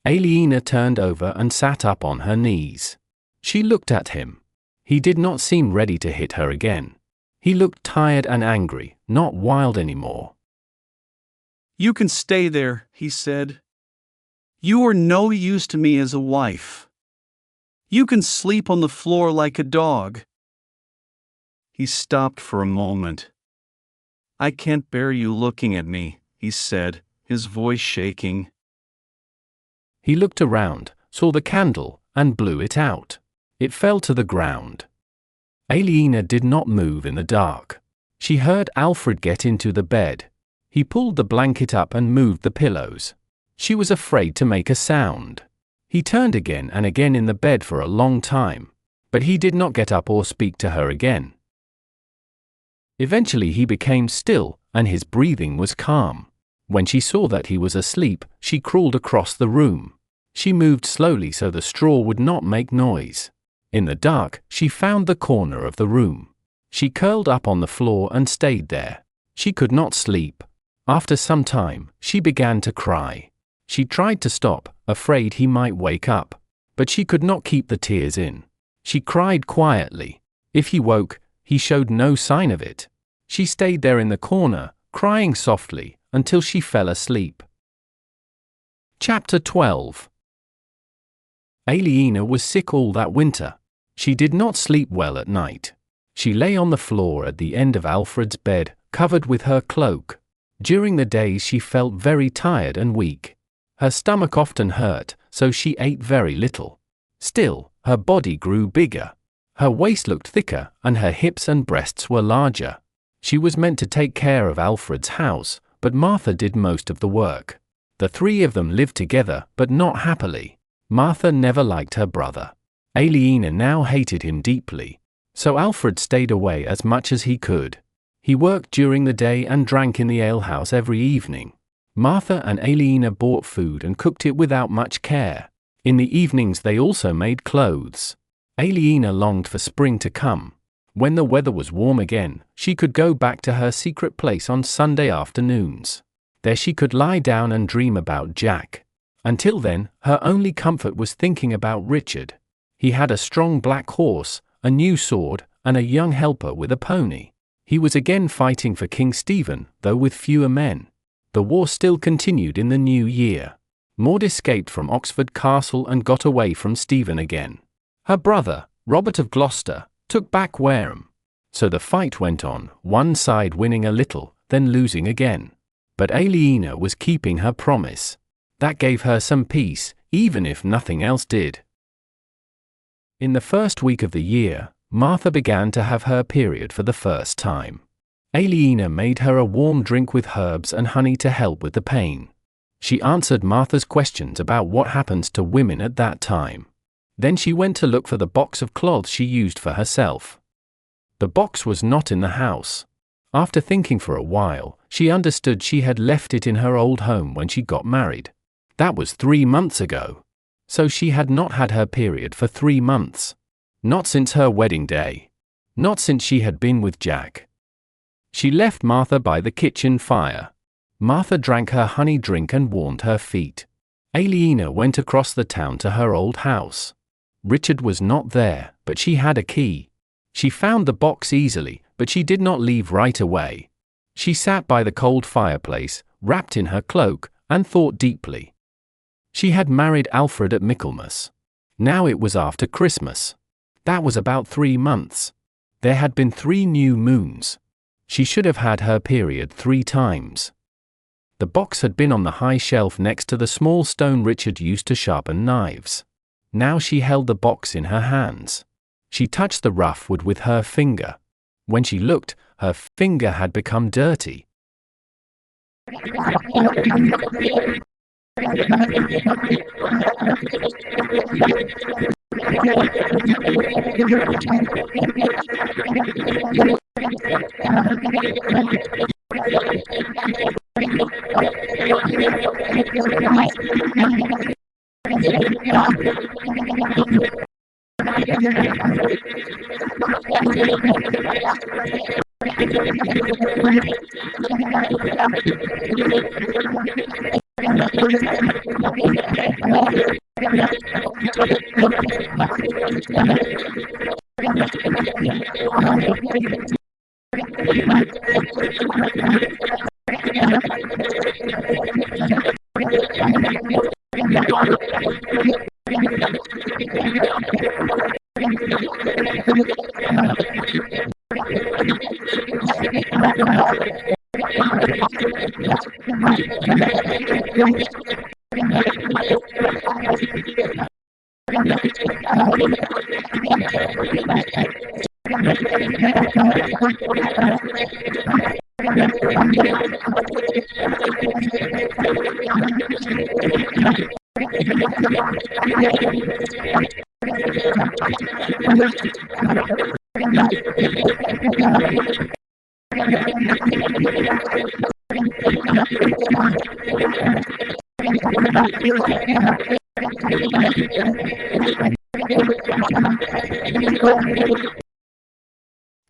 Aliena turned over and sat up on her knees. She looked at him. He did not seem ready to hit her again. He looked tired and angry, not wild anymore. You can stay there, he said. You are no use to me as a wife. You can sleep on the floor like a dog. He stopped for a moment. I can't bear you looking at me, he said, his voice shaking. He looked around, saw the candle, and blew it out. It fell to the ground. Aliena did not move in the dark. She heard Alfred get into the bed. He pulled the blanket up and moved the pillows. She was afraid to make a sound. He turned again and again in the bed for a long time, but he did not get up or speak to her again. Eventually he became still, and his breathing was calm. When she saw that he was asleep, she crawled across the room. She moved slowly so the straw would not make noise. In the dark, she found the corner of the room. She curled up on the floor and stayed there. She could not sleep. After some time, she began to cry. She tried to stop, afraid he might wake up, but she could not keep the tears in. She cried quietly. If he woke, he showed no sign of it. She stayed there in the corner, crying softly, until she fell asleep. Chapter 12. Aliena was sick all that winter. She did not sleep well at night. She lay on the floor at the end of Alfred's bed, covered with her cloak. During the days she felt very tired and weak. Her stomach often hurt, so she ate very little. Still, her body grew bigger. Her waist looked thicker, and her hips and breasts were larger. She was meant to take care of Alfred's house, but Martha did most of the work. The three of them lived together, but not happily. Martha never liked her brother. Aliena now hated him deeply. So Alfred stayed away as much as he could. He worked during the day and drank in the alehouse every evening. Martha and Aliena bought food and cooked it without much care. In the evenings they also made clothes. Aliena longed for spring to come. When the weather was warm again, she could go back to her secret place on Sunday afternoons. There she could lie down and dream about Jack. Until then, her only comfort was thinking about Richard. He had a strong black horse, a new sword, and a young helper with a pony. He was again fighting for King Stephen, though with fewer men. The war still continued in the new year. Maud escaped from Oxford Castle and got away from Stephen again. Her brother, Robert of Gloucester, took back Wareham. So the fight went on, one side winning a little, then losing again. But Aliena was keeping her promise. That gave her some peace, even if nothing else did. In the first week of the year, Martha began to have her period for the first time. Aliena made her a warm drink with herbs and honey to help with the pain. She answered Martha's questions about what happens to women at that time. Then she went to look for the box of cloths she used for herself. The box was not in the house. After thinking for a while, she understood she had left it in her old home when she got married. That was 3 months ago. So she had not had her period for 3 months. Not since her wedding day. Not since she had been with Jack. She left Martha by the kitchen fire. Martha drank her honey drink and warmed her feet. Aliena went across the town to her old house. Richard was not there, but she had a key. She found the box easily, but she did not leave right away. She sat by the cold fireplace, wrapped in her cloak, and thought deeply. She had married Alfred at Michaelmas. Now it was after Christmas. That was about 3 months. There had been 3 new moons. She should have had her period 3 times. The box had been on the high shelf next to the small stone Richard used to sharpen knives. Now she held the box in her hands. She touched the rough wood with her finger. When she looked, her finger had become dirty.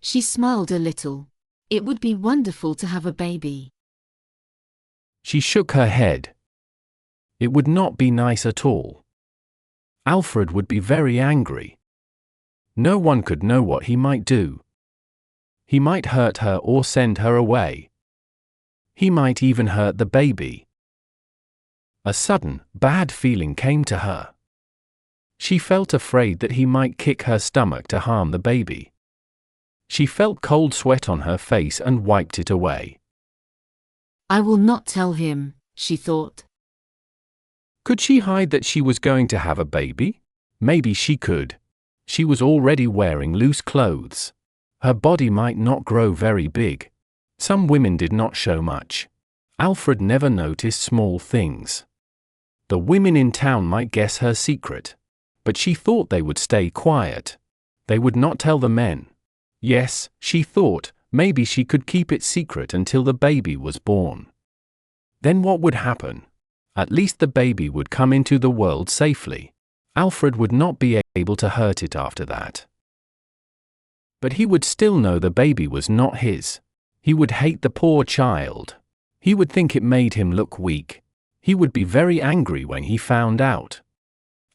She smiled a little. It would be wonderful to have a baby. She shook her head. It would not be nice at all. Alfred would be very angry. No one could know what he might do. He might hurt her or send her away. He might even hurt the baby. A sudden, bad feeling came to her. She felt afraid that he might kick her stomach to harm the baby. She felt cold sweat on her face and wiped it away. I will not tell him, she thought. Could she hide that she was going to have a baby? Maybe she could. She was already wearing loose clothes. Her body might not grow very big. Some women did not show much. Alfred never noticed small things. The women in town might guess her secret. But she thought they would stay quiet. They would not tell the men. Yes, she thought, maybe she could keep it secret until the baby was born. Then what would happen? At least the baby would come into the world safely. Alfred would not be able to hurt it after that. But he would still know the baby was not his. He would hate the poor child. He would think it made him look weak. He would be very angry when he found out.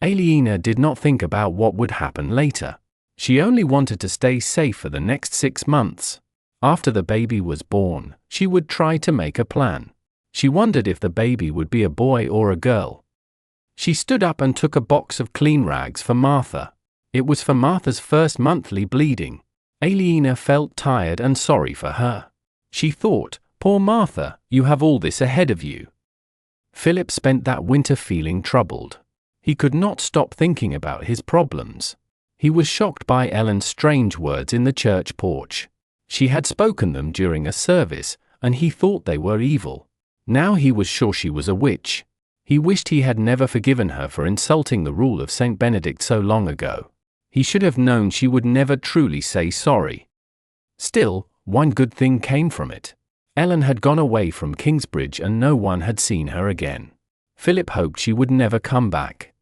Aliena did not think about what would happen later. She only wanted to stay safe for the next 6 months. After the baby was born, she would try to make a plan. She wondered if the baby would be a boy or a girl. She stood up and took a box of clean rags for Martha. It was for Martha's first monthly bleeding. Aliena felt tired and sorry for her. She thought, poor Martha, you have all this ahead of you. Philip spent that winter feeling troubled. He could not stop thinking about his problems. He was shocked by Ellen's strange words in the church porch. She had spoken them during a service, and he thought they were evil. Now he was sure she was a witch. He wished he had never forgiven her for insulting the rule of Saint Benedict so long ago. He should have known she would never truly say sorry. Still, one good thing came from it. Ellen had gone away from Kingsbridge and no one had seen her again. Philip hoped she would never come back.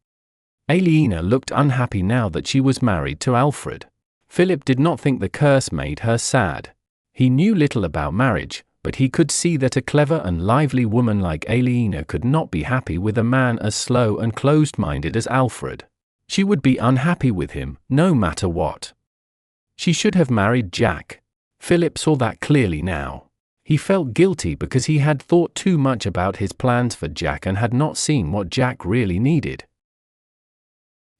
Aliena looked unhappy now that she was married to Alfred. Philip did not think the curse made her sad. He knew little about marriage, but he could see that a clever and lively woman like Aliena could not be happy with a man as slow and closed-minded as Alfred. She would be unhappy with him, no matter what. She should have married Jack. Philip saw that clearly now. He felt guilty because he had thought too much about his plans for Jack and had not seen what Jack really needed.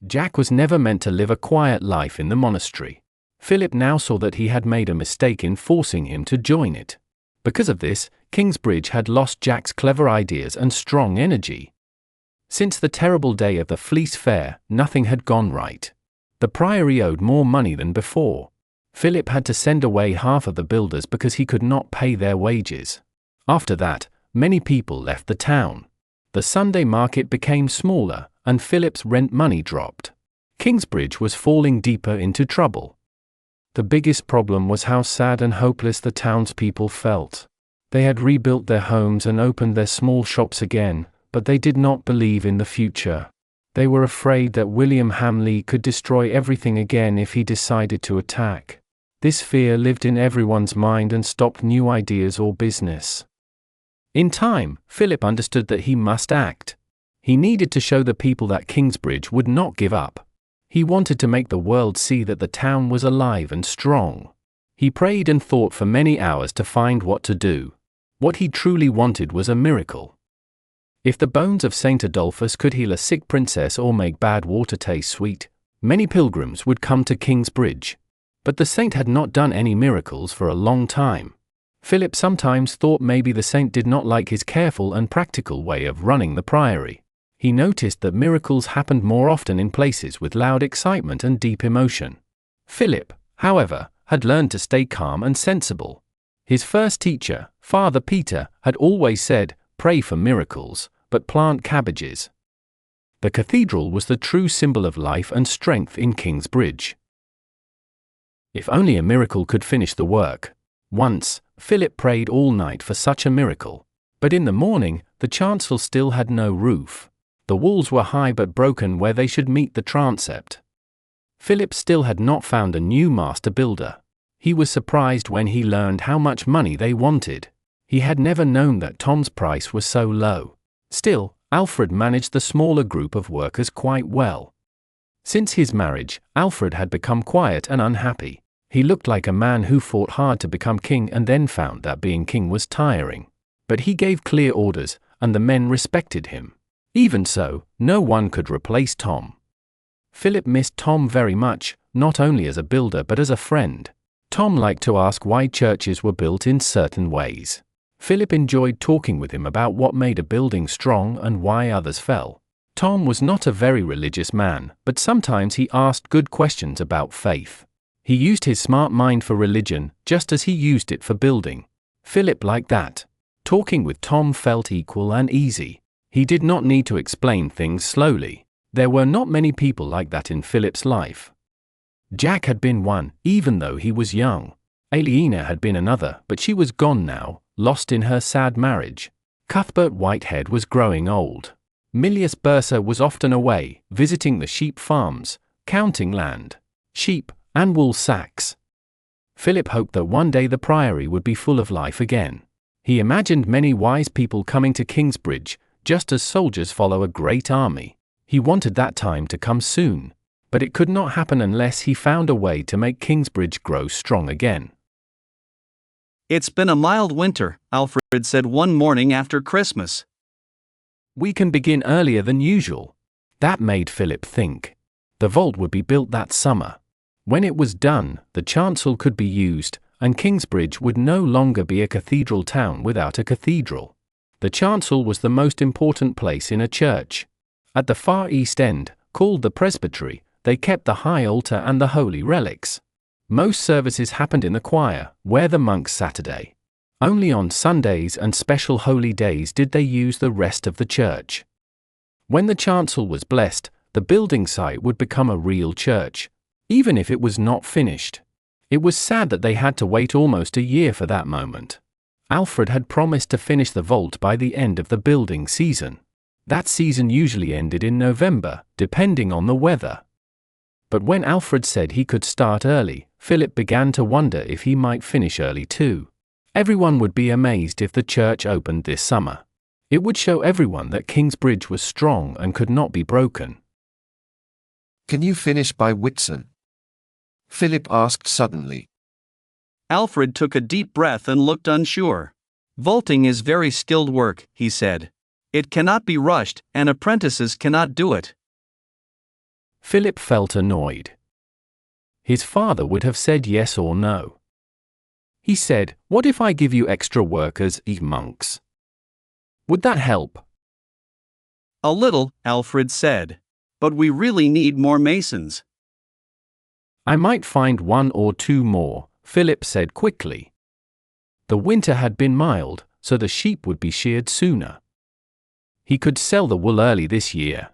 Jack was never meant to live a quiet life in the monastery. Philip now saw that he had made a mistake in forcing him to join it. Because of this, Kingsbridge had lost Jack's clever ideas and strong energy. Since the terrible day of the Fleece Fair, nothing had gone right. The priory owed more money than before. Philip had to send away half of the builders because he could not pay their wages. After that, many people left the town. The Sunday market became smaller, and Philip's rent money dropped. Kingsbridge was falling deeper into trouble. The biggest problem was how sad and hopeless the townspeople felt. They had rebuilt their homes and opened their small shops again, but they did not believe in the future. They were afraid that William Hamley could destroy everything again if he decided to attack. This fear lived in everyone's mind and stopped new ideas or business. In time, Philip understood that he must act. He needed to show the people that Kingsbridge would not give up. He wanted to make the world see that the town was alive and strong. He prayed and thought for many hours to find what to do. What he truly wanted was a miracle. If the bones of Saint Adolphus could heal a sick princess or make bad water taste sweet, many pilgrims would come to Kingsbridge. But the saint had not done any miracles for a long time. Philip sometimes thought maybe the saint did not like his careful and practical way of running the priory. He noticed that miracles happened more often in places with loud excitement and deep emotion. Philip, however, had learned to stay calm and sensible. His first teacher, Father Peter, had always said, "Pray for miracles, but plant cabbages." The cathedral was the true symbol of life and strength in Kingsbridge. If only a miracle could finish the work. Once, Philip prayed all night for such a miracle. But in the morning, the chancel still had no roof. The walls were high but broken where they should meet the transept. Philip still had not found a new master builder. He was surprised when he learned how much money they wanted. He had never known that Tom's price was so low. Still, Alfred managed the smaller group of workers quite well. Since his marriage, Alfred had become quiet and unhappy. He looked like a man who fought hard to become king and then found that being king was tiring. But he gave clear orders, and the men respected him. Even so, no one could replace Tom. Philip missed Tom very much, not only as a builder but as a friend. Tom liked to ask why churches were built in certain ways. Philip enjoyed talking with him about what made a building strong and why others fell. Tom was not a very religious man, but sometimes he asked good questions about faith. He used his smart mind for religion, just as he used it for building. Philip liked that. Talking with Tom felt equal and easy. He did not need to explain things slowly. There were not many people like that in Philip's life. Jack had been one, even though he was young. Aliena had been another, but she was gone now, lost in her sad marriage. Cuthbert Whitehead was growing old. Milius Bursa was often away, visiting the sheep farms, counting land, sheep, and wool sacks. Philip hoped that one day the priory would be full of life again. He imagined many wise people coming to Kingsbridge, just as soldiers follow a great army. He wanted that time to come soon, but it could not happen unless he found a way to make Kingsbridge grow strong again. It's been a mild winter, Alfred said one morning after Christmas. We can begin earlier than usual. That made Philip think. The vault would be built that summer. When it was done, the chancel could be used, and Kingsbridge would no longer be a cathedral town without a cathedral. The chancel was the most important place in a church. At the far east end, called the presbytery, they kept the high altar and the holy relics. Most services happened in the choir, where the monks Saturday. Only on Sundays and special holy days did they use the rest of the church. When the chancel was blessed, the building site would become a real church, even if it was not finished. It was sad that they had to wait almost a year for that moment. Alfred had promised to finish the vault by the end of the building season. That season usually ended in November, depending on the weather. But when Alfred said he could start early, Philip began to wonder if he might finish early too. Everyone would be amazed if the church opened this summer. It would show everyone that Kingsbridge was strong and could not be broken. Can you finish by Whitsun? Philip asked suddenly. Alfred took a deep breath and looked unsure. Vaulting is very skilled work, he said. It cannot be rushed, and apprentices cannot do it. Philip felt annoyed. His father would have said yes or no. He said, "What if I give you extra workers, monks? Would that help?" A little, Alfred said. But we really need more masons. I might find one or two more, Philip said quickly. The winter had been mild, so the sheep would be sheared sooner. He could sell the wool early this year.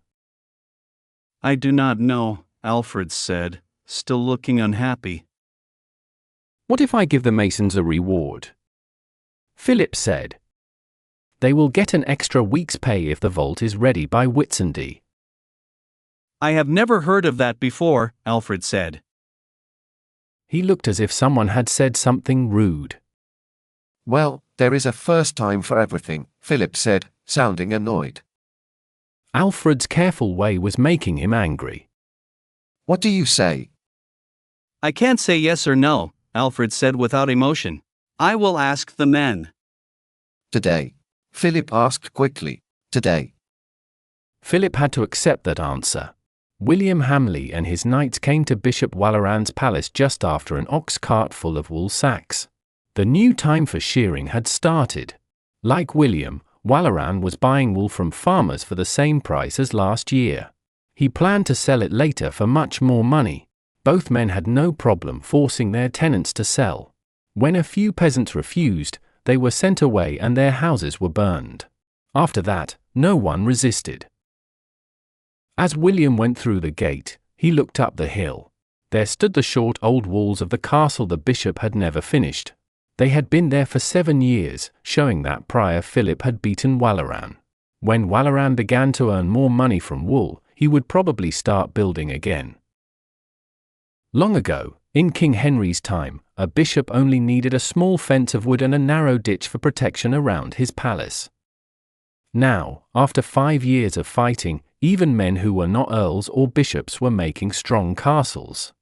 I do not know, Alfred said, still looking unhappy. What if I give the masons a reward? Philip said. They will get an extra week's pay if the vault is ready by Whitsunday. I have never heard of that before, Alfred said. He looked as if someone had said something rude. Well, there is a first time for everything, Philip said, sounding annoyed. Alfred's careful way was making him angry. What do you say? I can't say yes or no, Alfred said without emotion. I will ask the men. Today? Philip asked quickly. Today? Philip had to accept that answer. William Hamley and his knights came to Bishop Walleran's palace just after an ox cart full of wool sacks. The new time for shearing had started. Like William, Walleran was buying wool from farmers for the same price as last year. He planned to sell it later for much more money. Both men had no problem forcing their tenants to sell. When a few peasants refused, they were sent away and their houses were burned. After that, no one resisted. As William went through the gate, he looked up the hill. There stood the short old walls of the castle the bishop had never finished. They had been there for 7 years, showing that prior Philip had beaten Walleran. When Walleran began to earn more money from wool, he would probably start building again. Long ago, in King Henry's time, a bishop only needed a small fence of wood and a narrow ditch for protection around his palace. Now, after 5 years of fighting, even men who were not earls or bishops were making strong castles.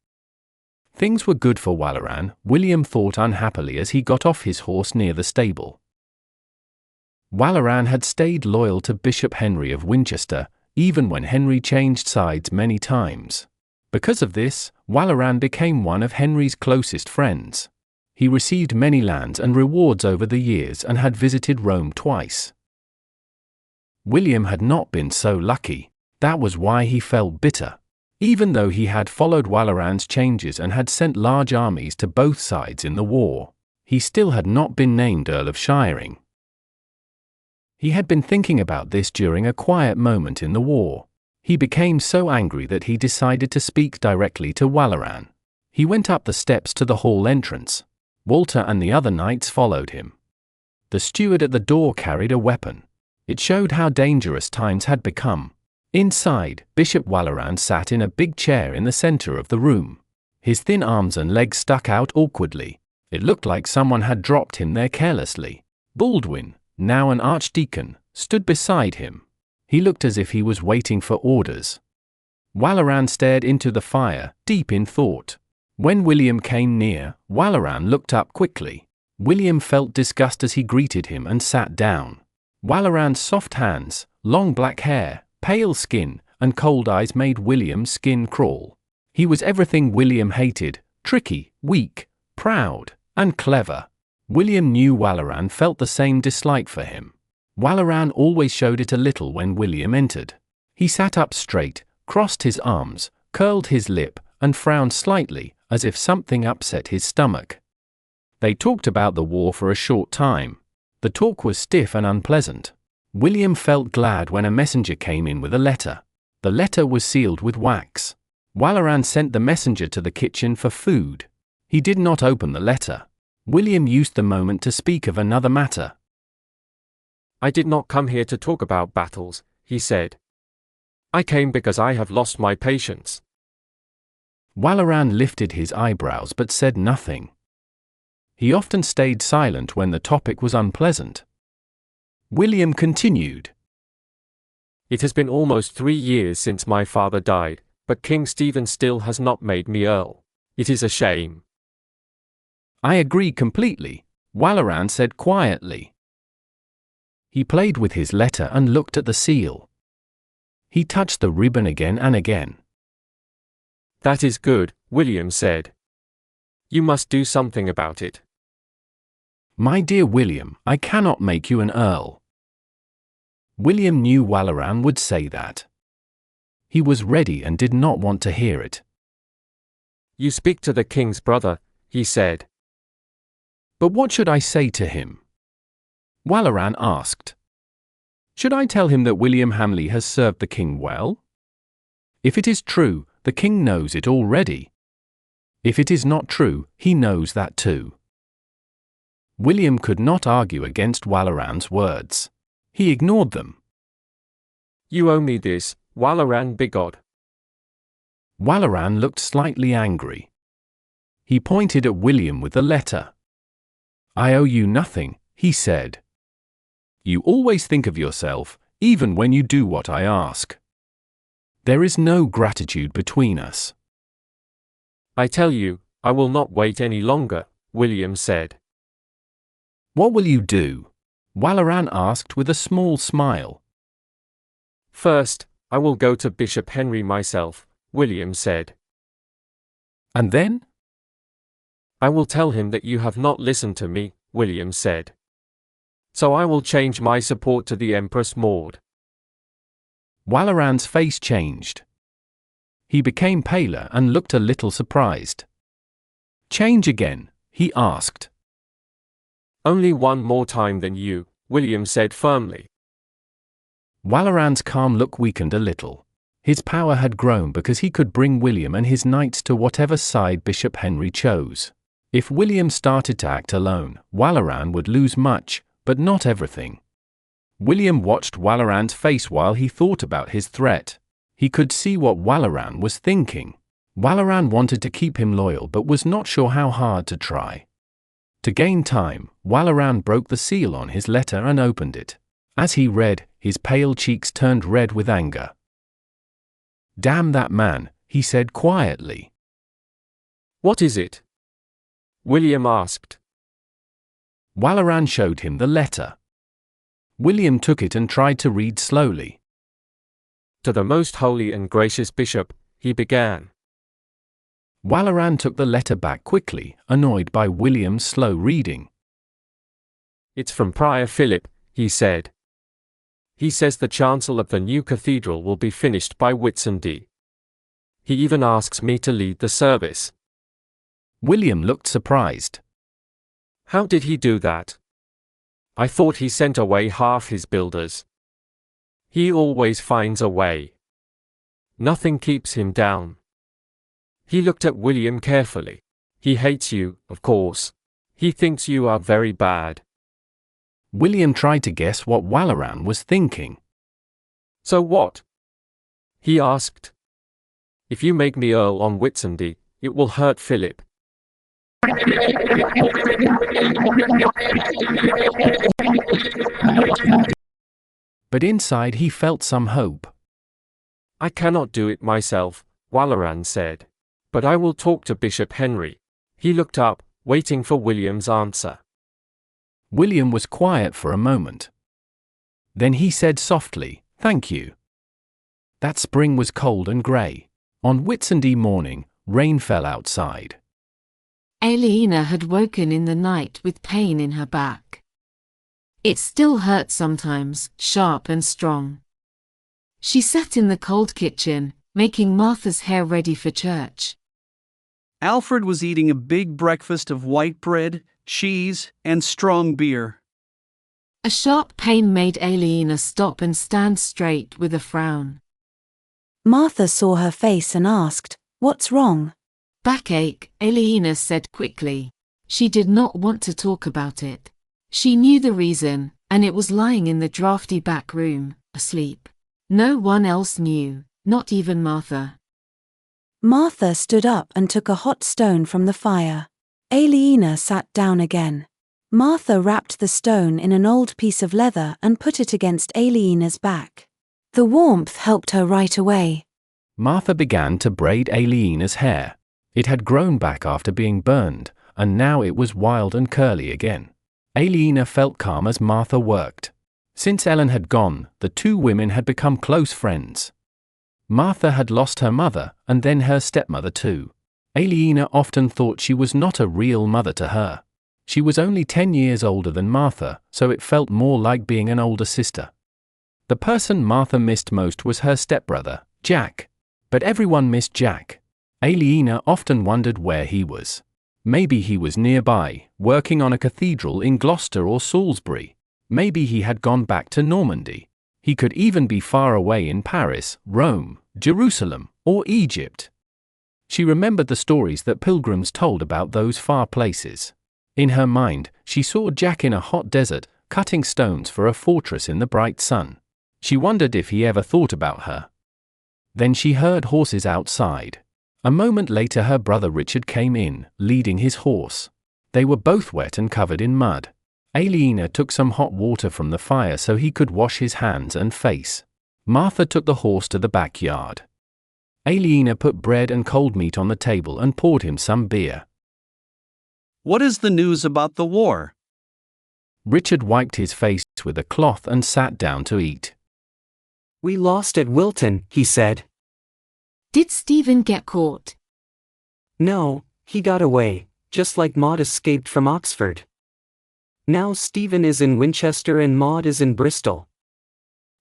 Things were good for Walaran, William thought unhappily as he got off his horse near the stable. Walaran had stayed loyal to Bishop Henry of Winchester, even when Henry changed sides many times. Because of this, Walaran became one of Henry's closest friends. He received many lands and rewards over the years and had visited Rome twice. William had not been so lucky. That was why he felt bitter. Even though he had followed Walaran's changes and had sent large armies to both sides in the war, he still had not been named Earl of Shiring. He had been thinking about this during a quiet moment in the war. He became so angry that he decided to speak directly to Walaran. He went up the steps to the hall entrance. Walter and the other knights followed him. The steward at the door carried a weapon. It showed how dangerous times had become. Inside, Bishop Walaran sat in a big chair in the center of the room. His thin arms and legs stuck out awkwardly. It looked like someone had dropped him there carelessly. Baldwin, now an archdeacon, stood beside him. He looked as if he was waiting for orders. Walaran stared into the fire, deep in thought. When William came near, Walaran looked up quickly. William felt disgust as he greeted him and sat down. Walaran's soft hands, long black hair, pale skin, and cold eyes made William's skin crawl. He was everything William hated: tricky, weak, proud, and clever. William knew Walaran felt the same dislike for him. Walaran always showed it a little when William entered. He sat up straight, crossed his arms, curled his lip, and frowned slightly, as if something upset his stomach. They talked about the war for a short time. The talk was stiff and unpleasant. William felt glad when a messenger came in with a letter. The letter was sealed with wax. Walaran sent the messenger to the kitchen for food. He did not open the letter. William used the moment to speak of another matter. I did not come here to talk about battles, he said. I came because I have lost my patience. Walaran lifted his eyebrows but said nothing. He often stayed silent when the topic was unpleasant. William continued. It has been almost 3 years since my father died, but King Stephen still has not made me Earl. It is a shame. I agree completely, Walaran said quietly. He played with his letter and looked at the seal. He touched the ribbon again and again. That is good, William said. You must do something about it. My dear William, I cannot make you an earl. William knew Walaran would say that. He was ready and did not want to hear it. You speak to the king's brother, he said. But what should I say to him? Walaran asked. Should I tell him that William Hamley has served the king well? If it is true, the king knows it already. If it is not true, he knows that too. William could not argue against Walaran's words. He ignored them. You owe me this, Walaran bigod. Walaran looked slightly angry. He pointed at William with the letter. I owe you nothing, he said. You always think of yourself, even when you do what I ask. There is no gratitude between us. I tell you, I will not wait any longer, William said. What will you do? Walaran asked with a small smile. First, I will go to Bishop Henry myself, William said. And then? I will tell him that you have not listened to me, William said. So I will change my support to the Empress Maud. Walaran's face changed. He became paler and looked a little surprised. Change again, he asked. Only one more time than you, William said firmly. Walaran's calm look weakened a little. His power had grown because he could bring William and his knights to whatever side Bishop Henry chose. If William started to act alone, Walaran would lose much, but not everything. William watched Walaran's face while he thought about his threat. He could see what Walaran was thinking. Walaran wanted to keep him loyal but was not sure how hard to try. To gain time, Walaran broke the seal on his letter and opened it. As he read, his pale cheeks turned red with anger. Damn that man, he said quietly. What is it? William asked. Walaran showed him the letter. William took it and tried to read slowly. To the most holy and gracious bishop, he began. Walaran took the letter back quickly, annoyed by William's slow reading. It's from Prior Philip, he said. He says the chancel of the new cathedral will be finished by Whitsunday. He even asks me to lead the service. William looked surprised. How did he do that? I thought he sent away half his builders. He always finds a way. Nothing keeps him down. He looked at William carefully. He hates you, of course. He thinks you are very bad. William tried to guess what Walaran was thinking. So what? He asked. If you make me Earl on Whitsunday, it will hurt Philip. But inside he felt some hope. I cannot do it myself, Walaran said. But I will talk to Bishop Henry. He looked up, waiting for William's answer. William was quiet for a moment. Then he said softly, "Thank you." That spring was cold and grey. On Whitsunday morning, rain fell outside. Aliena had woken in the night with pain in her back. It still hurt sometimes, sharp and strong. She sat in the cold kitchen, making Martha's hair ready for church. Alfred was eating a big breakfast of white bread, cheese, and strong beer. A sharp pain made Aliena stop and stand straight with a frown. Martha saw her face and asked, "What's wrong?" Backache, Aliena said quickly. She did not want to talk about it. She knew the reason, and it was lying in the drafty back room, asleep. No one else knew, not even Martha. Martha stood up and took a hot stone from the fire. Aliena sat down again. Martha wrapped the stone in an old piece of leather and put it against Aliena's back. The warmth helped her right away. Martha began to braid Aliena's hair. It had grown back after being burned, and now it was wild and curly again. Aliena felt calm as Martha worked. Since Ellen had gone, the two women had become close friends. Martha had lost her mother, and then her stepmother too. Aliena often thought she was not a real mother to her. She was only 10 years older than Martha, so it felt more like being an older sister. The person Martha missed most was her stepbrother, Jack. But everyone missed Jack. Aliena often wondered where he was. Maybe he was nearby, working on a cathedral in Gloucester or Salisbury. Maybe he had gone back to Normandy. He could even be far away in Paris, Rome, Jerusalem, or Egypt. She remembered the stories that pilgrims told about those far places. In her mind, she saw Jack in a hot desert, cutting stones for a fortress in the bright sun. She wondered if he ever thought about her. Then she heard horses outside. A moment later her brother Richard came in, leading his horse. They were both wet and covered in mud. Aliena took some hot water from the fire so he could wash his hands and face. Martha took the horse to the backyard. Aliena put bread and cold meat on the table and poured him some beer. What is the news about the war? Richard wiped his face with a cloth and sat down to eat. We lost at Wilton, he said. Did Stephen get caught? No, he got away, just like Maud escaped from Oxford. Now Stephen is in Winchester and Maud is in Bristol.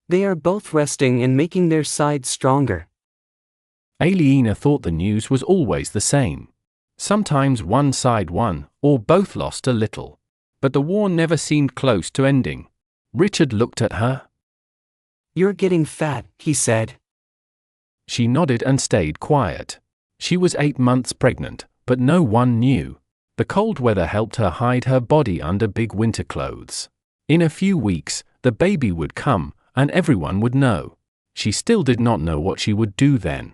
They are both resting and making their side stronger. Aliena thought the news was always the same. Sometimes one side won, or both lost a little. But the war never seemed close to ending. Richard looked at her. You're getting fat, he said. She nodded and stayed quiet. She was 8 months pregnant, but no one knew. The cold weather helped her hide her body under big winter clothes. In a few weeks, the baby would come, and everyone would know. She still did not know what she would do then.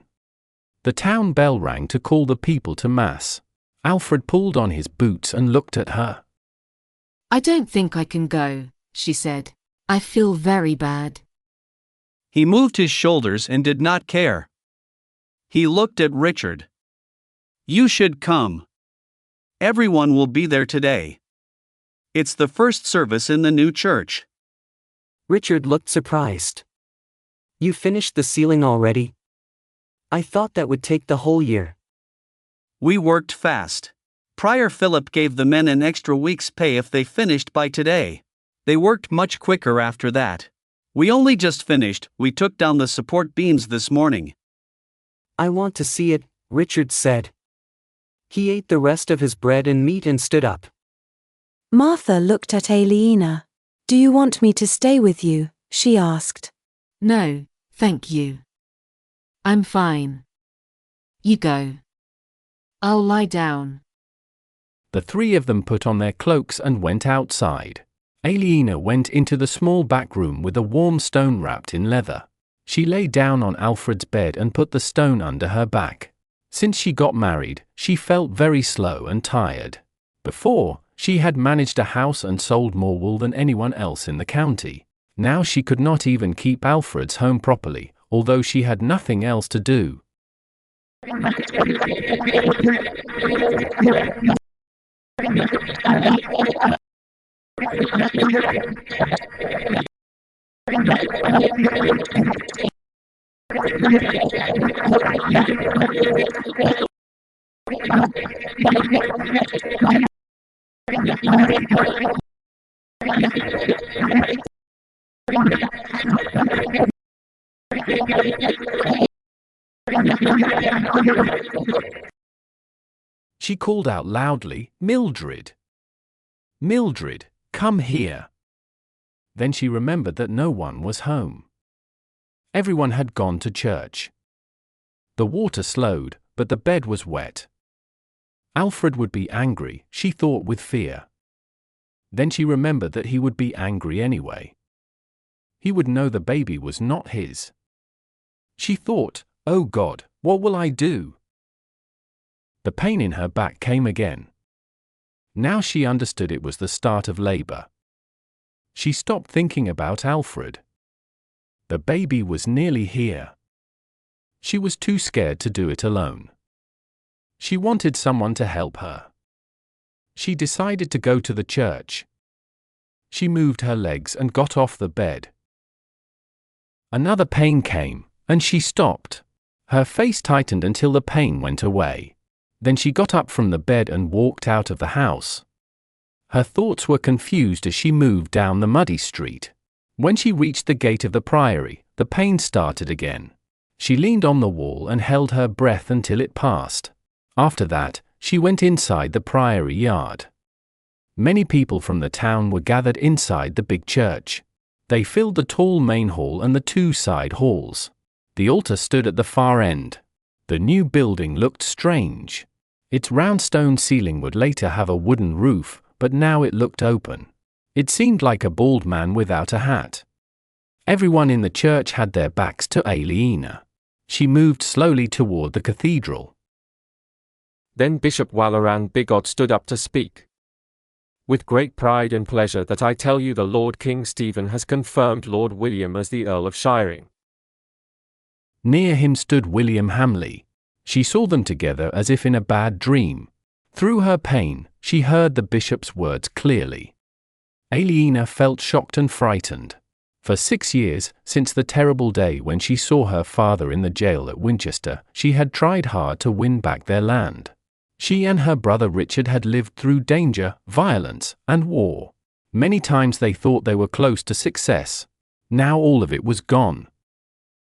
The town bell rang to call the people to Mass. Alfred pulled on his boots and looked at her. I don't think I can go, she said. I feel very bad. He moved his shoulders and did not care. He looked at Richard. You should come. Everyone will be there today. It's the first service in the new church. Richard looked surprised. You finished the ceiling already? I thought that would take the whole year. We worked fast. Prior Philip gave the men an extra week's pay if they finished by today. They worked much quicker after that. We only just finished, we took down the support beams this morning. I want to see it, Richard said. He ate the rest of his bread and meat and stood up. Martha looked at Aliena. Do you want me to stay with you? She asked. No, thank you. I'm fine. You go. I'll lie down. The three of them put on their cloaks and went outside. Aliena went into the small back room with a warm stone wrapped in leather. She lay down on Alfred's bed and put the stone under her back. Since she got married, she felt very slow and tired. Before, she had managed a house and sold more wool than anyone else in the county. Now she could not even keep Alfred's home properly, although she had nothing else to do. She called out loudly, "Mildred! Mildred, come here!" Then she remembered that no one was home. Everyone had gone to church. The water slowed, but the bed was wet. Alfred would be angry, she thought with fear. Then she remembered that he would be angry anyway. He would know the baby was not his. She thought, "Oh God, what will I do?" The pain in her back came again. Now she understood it was the start of labor. She stopped thinking about Alfred. The baby was nearly here. She was too scared to do it alone. She wanted someone to help her. She decided to go to the church. She moved her legs and got off the bed. Another pain came, and she stopped. Her face tightened until the pain went away. Then she got up from the bed and walked out of the house. Her thoughts were confused as she moved down the muddy street. When she reached the gate of the priory, the pain started again. She leaned on the wall and held her breath until it passed. After that, she went inside the priory yard. Many people from the town were gathered inside the big church. They filled the tall main hall and the two side halls. The altar stood at the far end. The new building looked strange. Its round stone ceiling would later have a wooden roof, but now it looked open. It seemed like a bald man without a hat. Everyone in the church had their backs to Aliena. She moved slowly toward the cathedral. Then Bishop Walaran Bigod stood up to speak. With great pride and pleasure that I tell you the Lord King Stephen has confirmed Lord William as the Earl of Shiring. Near him stood William Hamley. She saw them together as if in a bad dream. Through her pain, she heard the bishop's words clearly. Aliena felt shocked and frightened. For 6 years, since the terrible day when she saw her father in the jail at Winchester, she had tried hard to win back their land. She and her brother Richard had lived through danger, violence, and war. Many times they thought they were close to success. Now all of it was gone.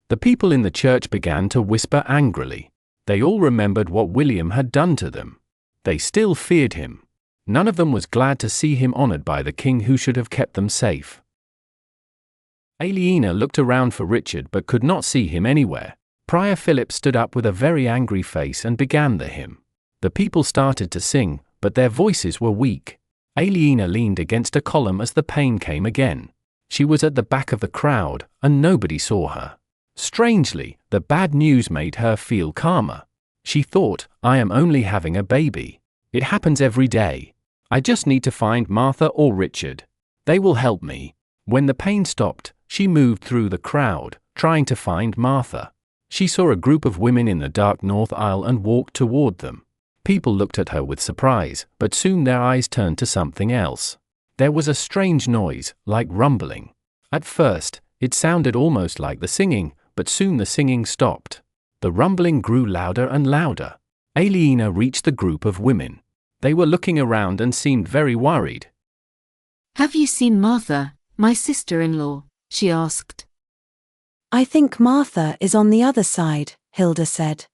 The people in the church began to whisper angrily. They all remembered what William had done to them. They still feared him. None of them was glad to see him honored by the king who should have kept them safe. Aliena looked around for Richard but could not see him anywhere. Prior Philip stood up with a very angry face and began the hymn. The people started to sing, but their voices were weak. Aliena leaned against a column as the pain came again. She was at the back of the crowd, and nobody saw her. Strangely, the bad news made her feel calmer. She thought, I am only having a baby. It happens every day. I just need to find Martha or Richard. They will help me. When the pain stopped, she moved through the crowd, trying to find Martha. She saw a group of women in the dark north aisle and walked toward them. People looked at her with surprise, but soon their eyes turned to something else. There was a strange noise, like rumbling. At first, it sounded almost like the singing, but soon the singing stopped. The rumbling grew louder and louder. Aliena reached the group of women. They were looking around and seemed very worried. "Have you seen Martha, my sister-in-law?" she asked. "I think Martha is on the other side," Hilda said.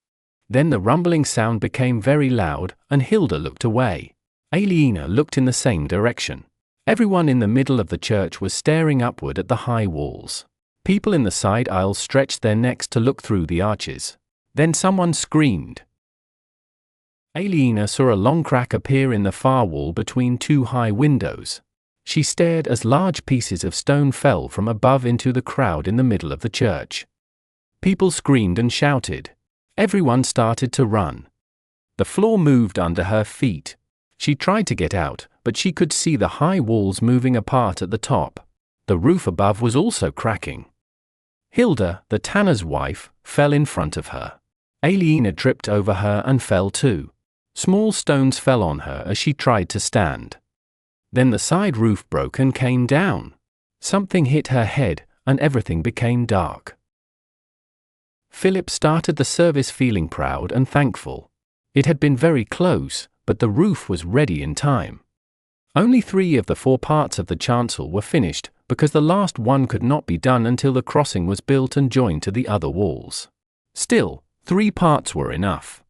Then the rumbling sound became very loud, and Hilda looked away. Aliena looked in the same direction. Everyone in the middle of the church was staring upward at the high walls. People in the side aisles stretched their necks to look through the arches. Then someone screamed. Aliena saw a long crack appear in the far wall between two high windows. She stared as large pieces of stone fell from above into the crowd in the middle of the church. People screamed and shouted. Everyone started to run. The floor moved under her feet. She tried to get out, but she could see the high walls moving apart at the top. The roof above was also cracking. Hilda, the tanner's wife, fell in front of her. Aliena tripped over her and fell too. Small stones fell on her as she tried to stand. Then the side roof broke and came down. Something hit her head, and everything became dark. Philip started the service feeling proud and thankful. It had been very close, but the roof was ready in time. Only 3 of the 4 parts of the chancel were finished, because the last one could not be done until the crossing was built and joined to the other walls. Still, 3 parts were enough.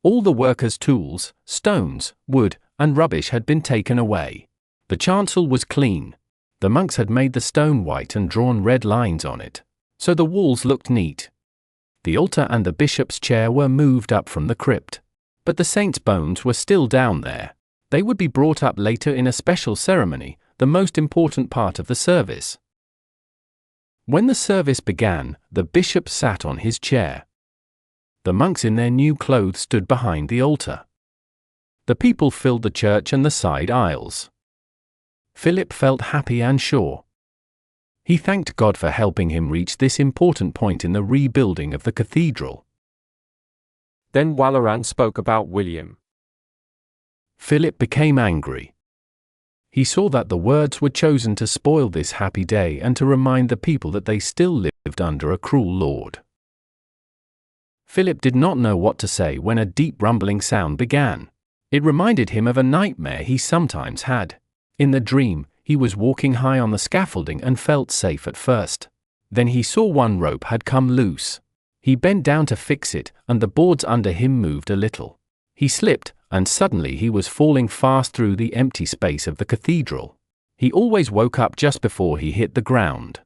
All the workers' tools, stones, wood, and rubbish had been taken away. The chancel was clean. The monks had made the stone white and drawn red lines on it, so the walls looked neat. The altar and the bishop's chair were moved up from the crypt, but the saints' bones were still down there. They would be brought up later in a special ceremony, the most important part of the service. When the service began, the bishop sat on his chair. The monks in their new clothes stood behind the altar. The people filled the church and the side aisles. Philip felt happy and sure. He thanked God for helping him reach this important point in the rebuilding of the cathedral. Then Walaran spoke about William. Philip became angry. He saw that the words were chosen to spoil this happy day and to remind the people that they still lived under a cruel lord. Philip did not know what to say when a deep rumbling sound began. It reminded him of a nightmare he sometimes had. In the dream, he was walking high on the scaffolding and felt safe at first. Then he saw one rope had come loose. He bent down to fix it, and the boards under him moved a little. He slipped, and suddenly he was falling fast through the empty space of the cathedral. He always woke up just before he hit the ground.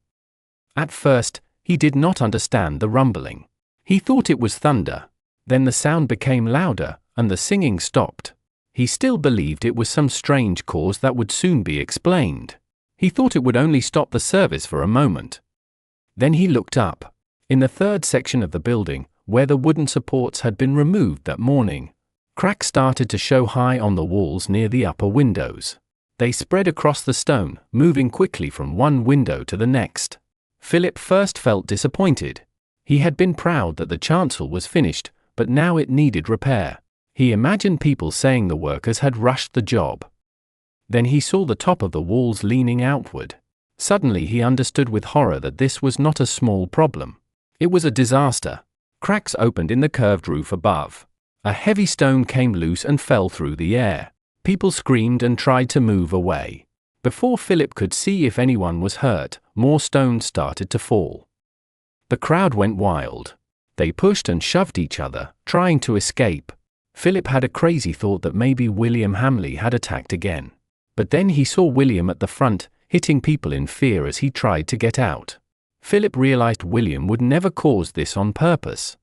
At first, he did not understand the rumbling. He thought it was thunder. Then the sound became louder, and the singing stopped. He still believed it was some strange cause that would soon be explained. He thought it would only stop the service for a moment. Then he looked up. In the third section of the building, where the wooden supports had been removed that morning, cracks started to show high on the walls near the upper windows. They spread across the stone, moving quickly from one window to the next. Philip first felt disappointed. He had been proud that the chancel was finished, but now it needed repair. He imagined people saying the workers had rushed the job. Then he saw the top of the walls leaning outward. Suddenly he understood with horror that this was not a small problem. It was a disaster. Cracks opened in the curved roof above. A heavy stone came loose and fell through the air. People screamed and tried to move away. Before Philip could see if anyone was hurt, more stones started to fall. The crowd went wild. They pushed and shoved each other, trying to escape. Philip had a crazy thought that maybe William Hamley had attacked again. But then he saw William at the front, hitting people in fear as he tried to get out. Philip realized William would never cause this on purpose.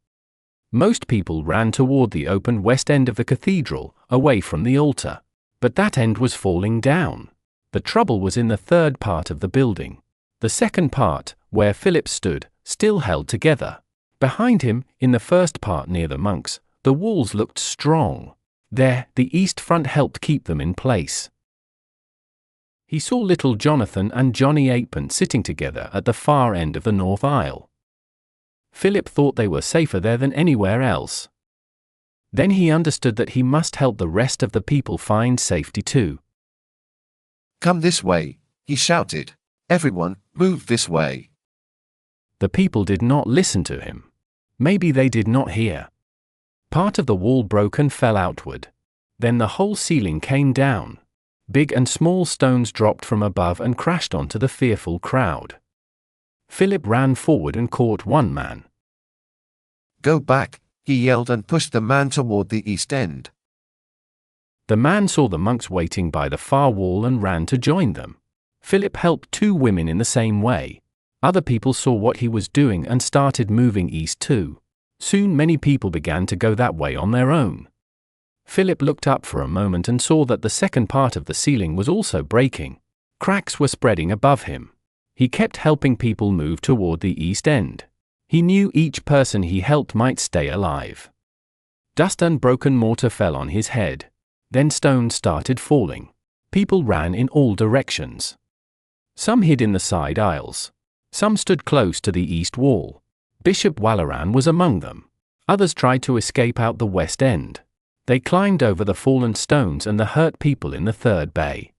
Most people ran toward the open west end of the cathedral, away from the altar. But that end was falling down. The trouble was in the third part of the building. The second part, where Philip stood, still held together. Behind him, in the first part near the monks, the walls looked strong. There, the east front helped keep them in place. He saw little Jonathan and Johnny Eightpence sitting together at the far end of the north aisle. Philip thought they were safer there than anywhere else. Then he understood that he must help the rest of the people find safety too. Come this way, he shouted. Everyone, move this way. The people did not listen to him. Maybe they did not hear. Part of the wall broke and fell outward. Then the whole ceiling came down. Big and small stones dropped from above and crashed onto the fearful crowd. Philip ran forward and caught one man. Go back, he yelled and pushed the man toward the east end. The man saw the monks waiting by the far wall and ran to join them. Philip helped 2 women in the same way. Other people saw what he was doing and started moving east too. Soon many people began to go that way on their own. Philip looked up for a moment and saw that the second part of the ceiling was also breaking. Cracks were spreading above him. He kept helping people move toward the east end. He knew each person he helped might stay alive. Dust and broken mortar fell on his head. Then stones started falling. People ran in all directions. Some hid in the side aisles. Some stood close to the east wall. Bishop Walaran was among them. Others tried to escape out the west end. They climbed over the fallen stones and the hurt people in the third bay.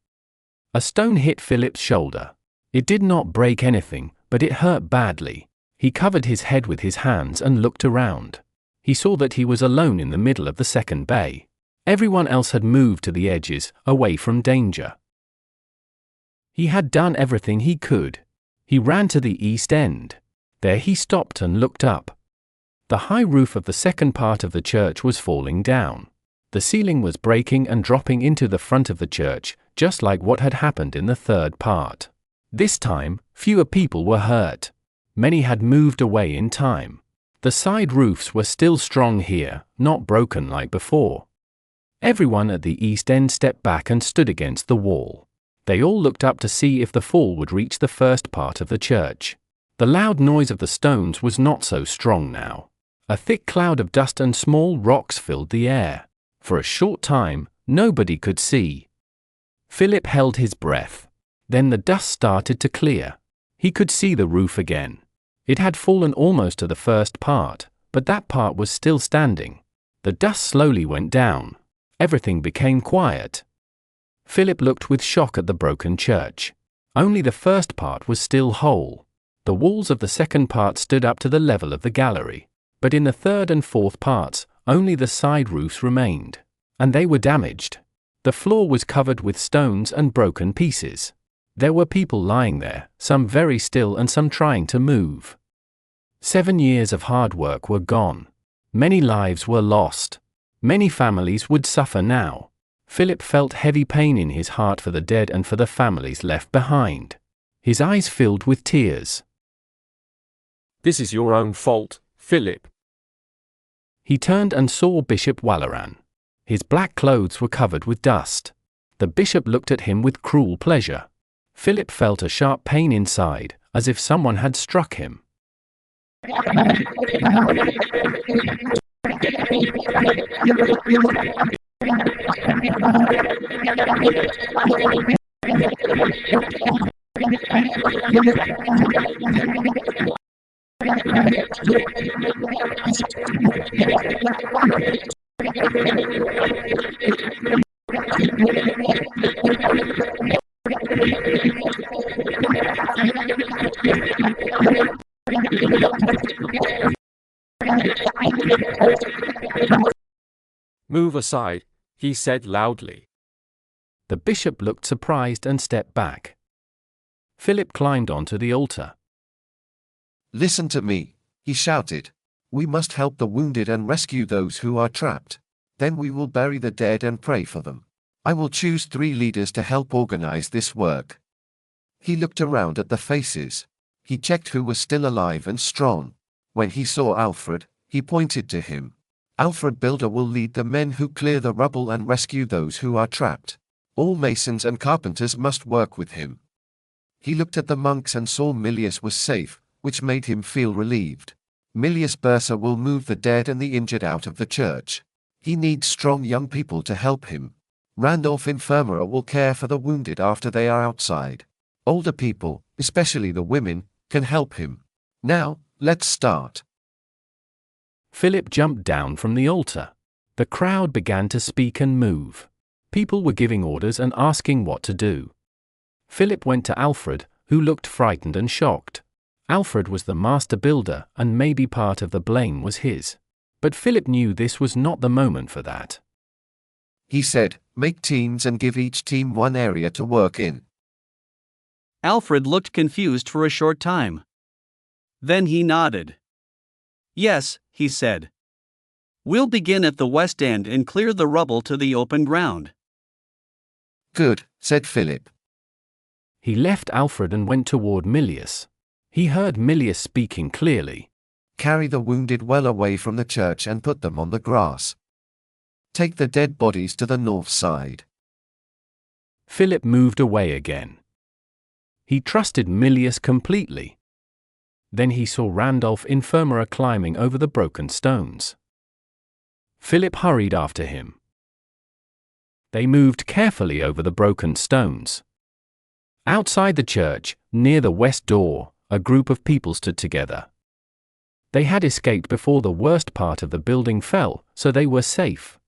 A stone hit Philip's shoulder. It did not break anything, but it hurt badly. He covered his head with his hands and looked around. He saw that he was alone in the middle of the second bay. Everyone else had moved to the edges, away from danger. He had done everything he could. He ran to the east end. There he stopped and looked up. The high roof of the second part of the church was falling down. The ceiling was breaking and dropping into the front of the church, just like what had happened in the third part. This time, fewer people were hurt. Many had moved away in time. The side roofs were still strong here, not broken like before. Everyone at the east end stepped back and stood against the wall. They all looked up to see if the fall would reach the first part of the church. The loud noise of the stones was not so strong now. A thick cloud of dust and small rocks filled the air. For a short time, nobody could see. Philip held his breath. Then the dust started to clear. He could see the roof again. It had fallen almost to the first part, but that part was still standing. The dust slowly went down. Everything became quiet. Philip looked with shock at the broken church. Only the first part was still whole. The walls of the second part stood up to the level of the gallery. But in the third and fourth parts, only the side roofs remained. And they were damaged. The floor was covered with stones and broken pieces. There were people lying there, some very still and some trying to move. 7 years of hard work were gone. Many lives were lost. Many families would suffer now. Philip felt heavy pain in his heart for the dead and for the families left behind. His eyes filled with tears. This is your own fault, Philip. He turned and saw Bishop Walaran. His black clothes were covered with dust. The bishop looked at him with cruel pleasure. Philip felt a sharp pain inside, as if someone had struck him. Move aside, he said loudly. The bishop looked surprised and stepped back. Philip climbed onto the altar. Listen to me, he shouted. We must help the wounded and rescue those who are trapped. Then we will bury the dead and pray for them. I will choose 3 leaders to help organize this work. He looked around at the faces. He checked who was still alive and strong. When he saw Alfred, he pointed to him. Alfred Builder will lead the men who clear the rubble and rescue those who are trapped. All masons and carpenters must work with him. He looked at the monks and saw Milius was safe, which made him feel relieved. Milius Bursa will move the dead and the injured out of the church. He needs strong young people to help him. Randolph Infirmera will care for the wounded after they are outside. Older people, especially the women, can help him. Now, let's start. Philip jumped down from the altar. The crowd began to speak and move. People were giving orders and asking what to do. Philip went to Alfred, who looked frightened and shocked. Alfred was the master builder, and maybe part of the blame was his. But Philip knew this was not the moment for that. He said, "Make teams and give each team one area to work in." Alfred looked confused for a short time. Then he nodded. "Yes," he said. "We'll begin at the west end and clear the rubble to the open ground." "Good," said Philip. He left Alfred and went toward Milius. He heard Milius speaking clearly. "Carry the wounded well away from the church and put them on the grass. Take the dead bodies to the north side." Philip moved away again. He trusted Milius completely. Then he saw Randolph Infirmera climbing over the broken stones. Philip hurried after him. They moved carefully over the broken stones. Outside the church, near the west door, a group of people stood together. They had escaped before the worst part of the building fell, so they were safe.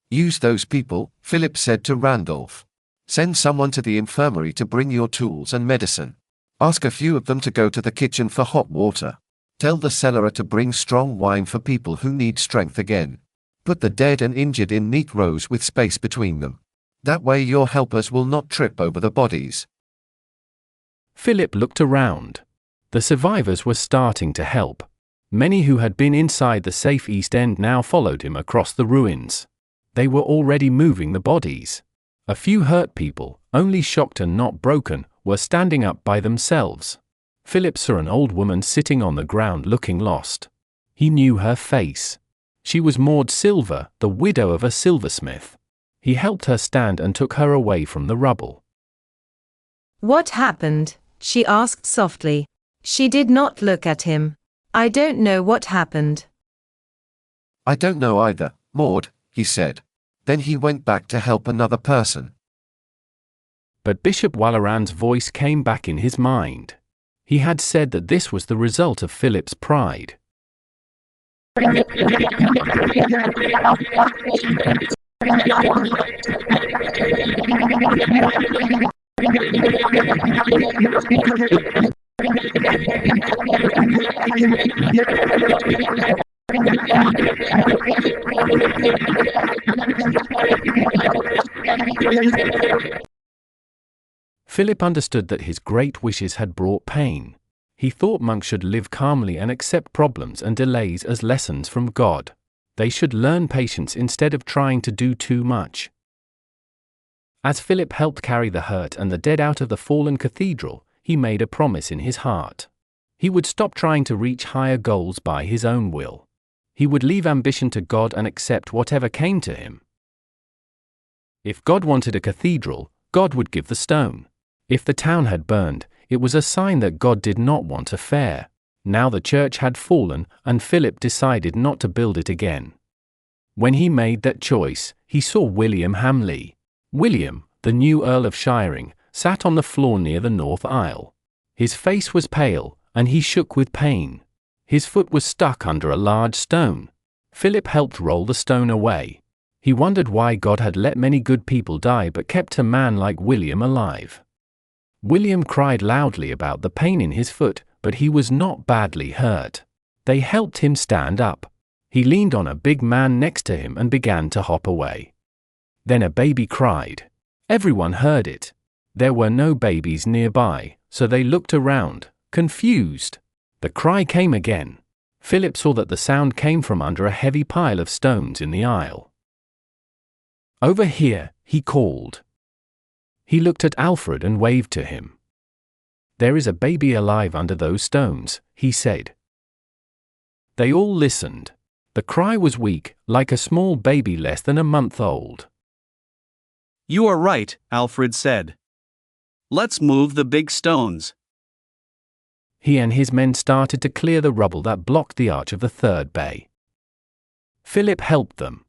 "Use those people," Philip said to Randolph. "Send someone to the infirmary to bring your tools and medicine. Ask a few of them to go to the kitchen for hot water. Tell the cellarer to bring strong wine for people who need strength again. Put the dead and injured in neat rows with space between them. That way your helpers will not trip over the bodies." Philip looked around. The survivors were starting to help. Many who had been inside the safe east end now followed him across the ruins. They were already moving the bodies. A few hurt people, only shocked and not broken, were standing up by themselves. Philip saw an old woman sitting on the ground looking lost. He knew her face. She was Maud Silver, the widow of a silversmith. He helped her stand and took her away from the rubble. "What happened?" she asked softly. She did not look at him. "I don't know what happened." "I don't know either, Maud," he said. Then he went back to help another person. But Bishop Walleran's voice came back in his mind. He had said that this was the result of Philip's pride. Philip understood that his great wishes had brought pain. He thought monks should live calmly and accept problems and delays as lessons from God. They should learn patience instead of trying to do too much. As Philip helped carry the hurt and the dead out of the fallen cathedral, he made a promise in his heart. He would stop trying to reach higher goals by his own will. He would leave ambition to God and accept whatever came to him. If God wanted a cathedral, God would give the stone. If the town had burned, it was a sign that God did not want a fair. Now the church had fallen, and Philip decided not to build it again. When he made that choice, he saw William Hamley. William, the new Earl of Shiring, sat on the floor near the north aisle. His face was pale, and he shook with pain. His foot was stuck under a large stone. Philip helped roll the stone away. He wondered why God had let many good people die but kept a man like William alive. William cried loudly about the pain in his foot, but he was not badly hurt. They helped him stand up. He leaned on a big man next to him and began to hop away. Then a baby cried. Everyone heard it. There were no babies nearby, so they looked around, confused. The cry came again. Philip saw that the sound came from under a heavy pile of stones in the aisle. "Over here," he called. He looked at Alfred and waved to him. "There is a baby alive under those stones," he said. They all listened. The cry was weak, like a small baby less than a month old. "You are right," Alfred said. "Let's move the big stones." He and his men started to clear the rubble that blocked the arch of the third bay. Philip helped them.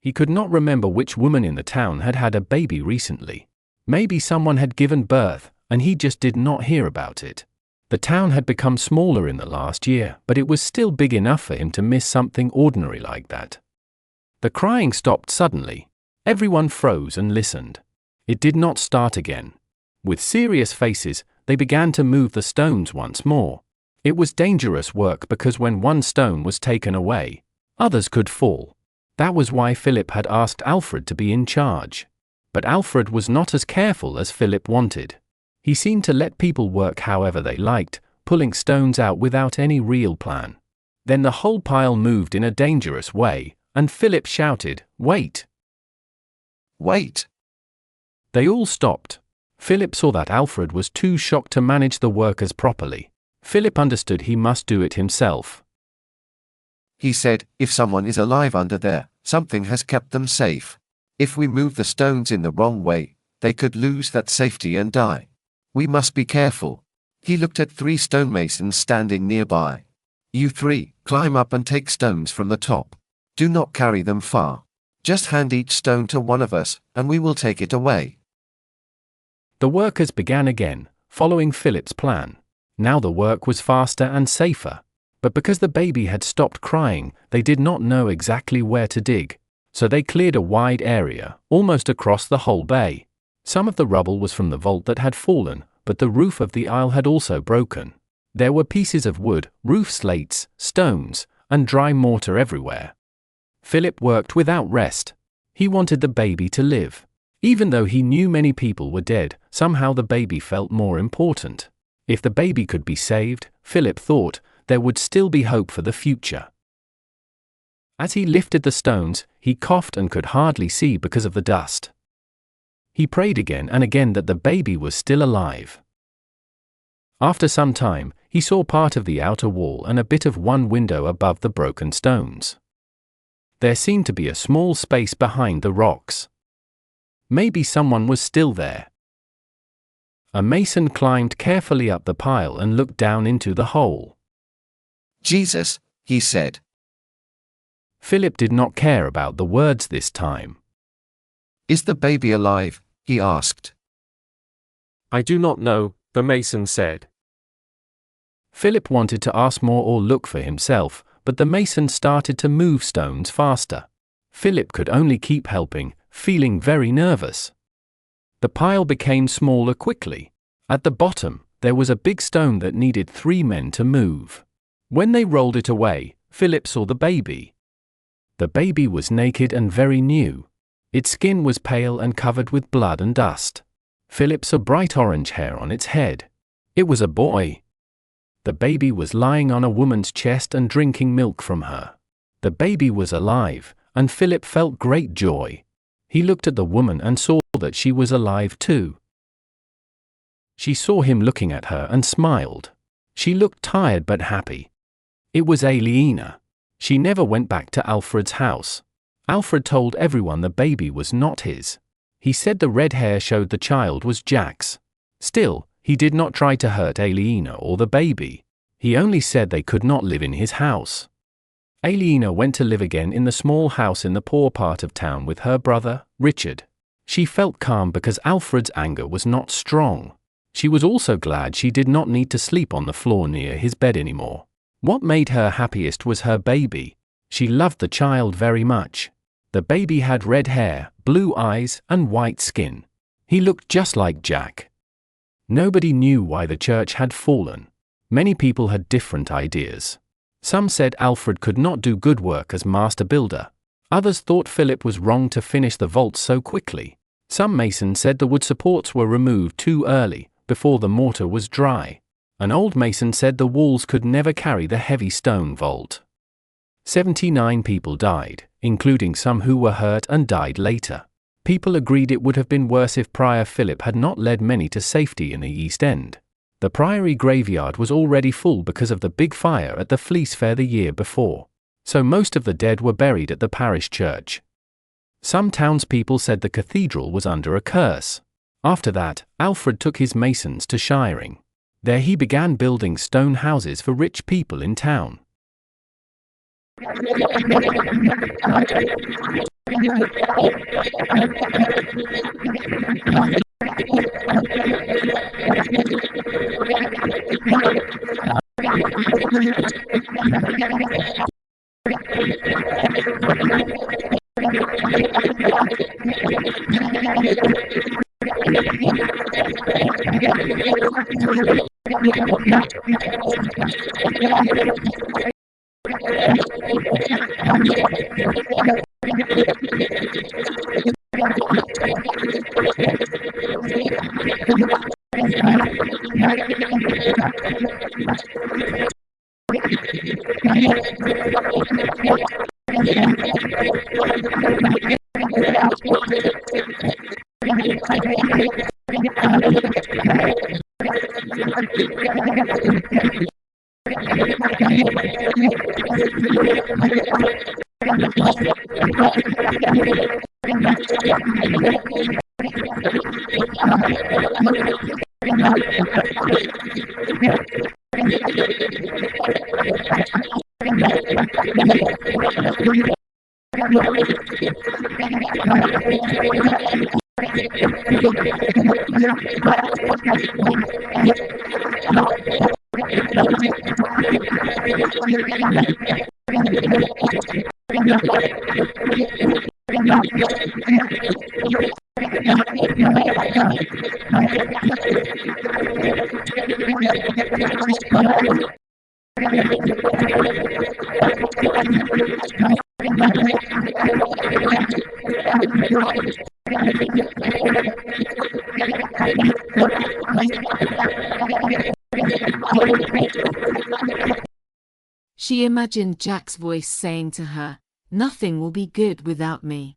He could not remember which woman in the town had had a baby recently. Maybe someone had given birth, and he just did not hear about it. The town had become smaller in the last year, but it was still big enough for him to miss something ordinary like that. The crying stopped suddenly. Everyone froze and listened. It did not start again. With serious faces, they began to move the stones once more. It was dangerous work because when one stone was taken away, others could fall. That was why Philip had asked Alfred to be in charge. But Alfred was not as careful as Philip wanted. He seemed to let people work however they liked, pulling stones out without any real plan. Then the whole pile moved in a dangerous way, and Philip shouted, "Wait!" Wait! They all stopped. Philip saw that Alfred was too shocked to manage the workers properly. Philip understood he must do it himself. He said, if someone is alive under there, something has kept them safe. If we move the stones in the wrong way, they could lose that safety and die. We must be careful. He looked at 3 stonemasons standing nearby. You 3, climb up and take stones from the top. Do not carry them far. Just hand each stone to one of us, and we will take it away. The workers began again, following Philip's plan. Now the work was faster and safer. But because the baby had stopped crying, they did not know exactly where to dig. So they cleared a wide area, almost across the whole bay. Some of the rubble was from the vault that had fallen, but the roof of the aisle had also broken. There were pieces of wood, roof slates, stones, and dry mortar everywhere. Philip worked without rest. He wanted the baby to live. Even though he knew many people were dead, somehow the baby felt more important. If the baby could be saved, Philip thought, there would still be hope for the future. As he lifted the stones, he coughed and could hardly see because of the dust. He prayed again and again that the baby was still alive. After some time, he saw part of the outer wall and a bit of one window above the broken stones. There seemed to be a small space behind the rocks. Maybe someone was still there. A mason climbed carefully up the pile and looked down into the hole. Jesus, he said. Philip did not care about the words this time. Is the baby alive? He asked. I do not know, the mason said. Philip wanted to ask more or look for himself, but the mason started to move stones faster. Philip could only keep helping, feeling very nervous. The pile became smaller quickly. At the bottom, there was a big stone that needed 3 men to move. When they rolled it away, Philip saw the baby. The baby was naked and very new. Its skin was pale and covered with blood and dust. Philip saw bright orange hair on its head. It was a boy. The baby was lying on a woman's chest and drinking milk from her. The baby was alive, and Philip felt great joy. He looked at the woman and saw that she was alive too. She saw him looking at her and smiled. She looked tired but happy. It was Aliena. She never went back to Alfred's house. Alfred told everyone the baby was not his. He said the red hair showed the child was Jack's. Still, he did not try to hurt Aliena or the baby. He only said they could not live in his house. Aliena went to live again in the small house in the poor part of town with her brother, Richard. She felt calm because Alfred's anger was not strong. She was also glad she did not need to sleep on the floor near his bed anymore. What made her happiest was her baby. She loved the child very much. The baby had red hair, blue eyes, and white skin. He looked just like Jack. Nobody knew why the church had fallen. Many people had different ideas. Some said Alfred could not do good work as master builder. Others thought Philip was wrong to finish the vault so quickly. Some masons said the wood supports were removed too early, before the mortar was dry. An old mason said the walls could never carry the heavy stone vault. 79 people died, including some who were hurt and died later. People agreed it would have been worse if Prior Philip had not led many to safety in the East End. The priory graveyard was already full because of the big fire at the Fleece Fair the year before. So most of the dead were buried at the parish church. Some townspeople said the cathedral was under a curse. After that, Alfred took his masons to Shiring. There he began building stone houses for rich people in town. She imagined Jack's voice saying to her, "Nothing will be good without me."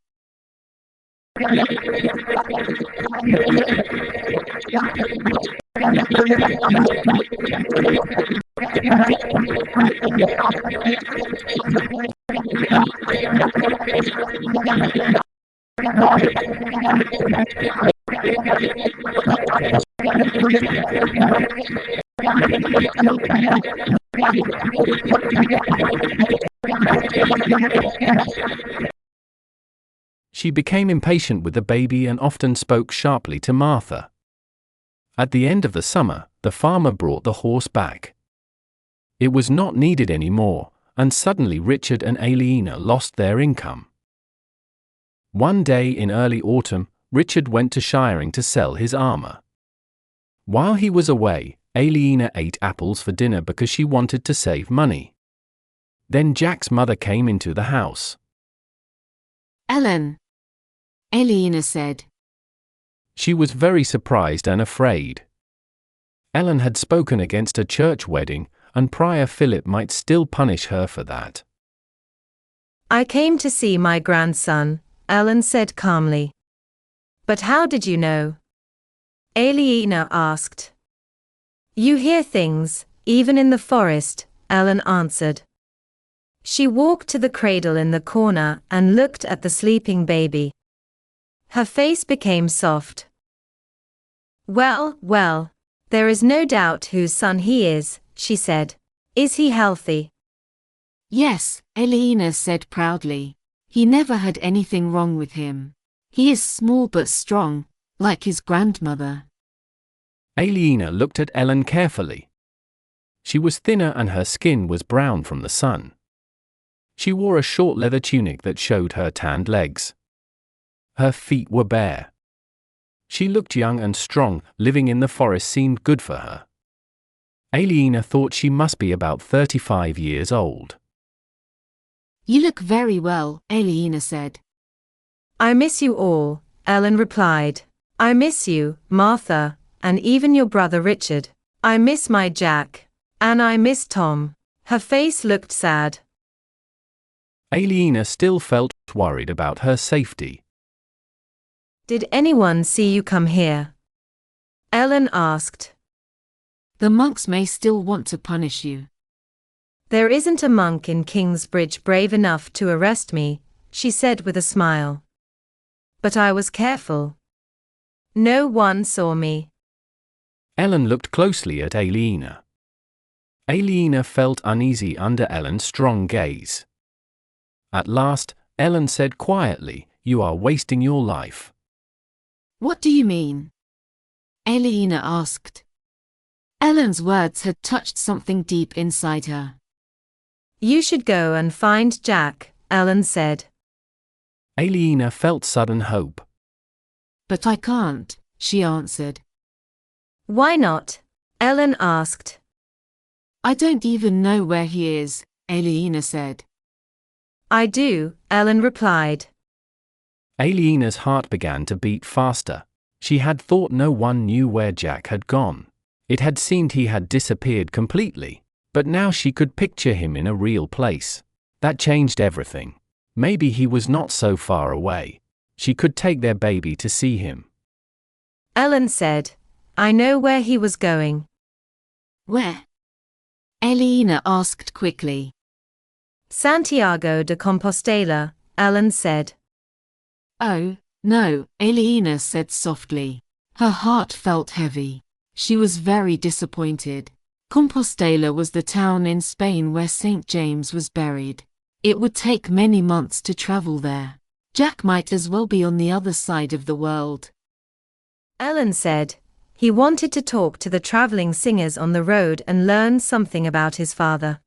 She became impatient with the baby and often spoke sharply to Martha. At the end of the summer, the farmer brought the horse back. It was not needed anymore, and suddenly Richard and Aliena lost their income. One day in early autumn, Richard went to shiring to sell his armor. While he was away, Aliena ate apples for dinner because she wanted to save money. Then Jack's mother came into the house. "Ellen," Aliena said. She was very surprised and afraid. Ellen had spoken against a church wedding, and Prior Philip might still punish her for that. "I came to see my grandson," Ellen said calmly. "But how did you know?" Aliena asked. "You hear things, even in the forest," Ellen answered. She walked to the cradle in the corner and looked at the sleeping baby. Her face became soft. "Well, well, there is no doubt whose son he is," she said. "Is he healthy?" "Yes," Aliena said proudly. "He never had anything wrong with him. He is small but strong, like his grandmother." Aliena looked at Ellen carefully. She was thinner and her skin was brown from the sun. She wore a short leather tunic that showed her tanned legs. Her feet were bare. She looked young and strong. Living in the forest seemed good for her. Aliena thought she must be about 35 years old. "You look very well," Aliena said. "I miss you all," Ellen replied. "I miss you, Martha, and even your brother Richard. I miss my Jack. And I miss Tom." Her face looked sad. Aliena still felt worried about her safety. "Did anyone see you come here?" Ellen asked. "The monks may still want to punish you." "There isn't a monk in Kingsbridge brave enough to arrest me," she said with a smile. "But I was careful. No one saw me." Ellen looked closely at Aliena. Aliena felt uneasy under Ellen's strong gaze. At last, Ellen said quietly, "You are wasting your life." "What do you mean?" Aliena asked. Ellen's words had touched something deep inside her. "You should go and find Jack," Ellen said. Aliena felt sudden hope. But I can't, she answered. Why not? Ellen asked. I don't even know where he is, Aliena said. I do, Ellen replied. Aliena's heart began to beat faster. She had thought no one knew where Jack had gone. It had seemed he had disappeared completely. But now she could picture him in a real place. That changed everything. Maybe he was not so far away. She could take their baby to see him. Ellen said, I know where he was going. Where? Aliena asked quickly. Santiago de Compostela, Ellen said. Oh, no, Aliena said softly. Her heart felt heavy. She was very disappointed. Compostela was the town in Spain where St. James was buried. It would take many months to travel there. Jack might as well be on the other side of the world. Ellen said, he wanted to talk to the traveling singers on the road and learn something about his father.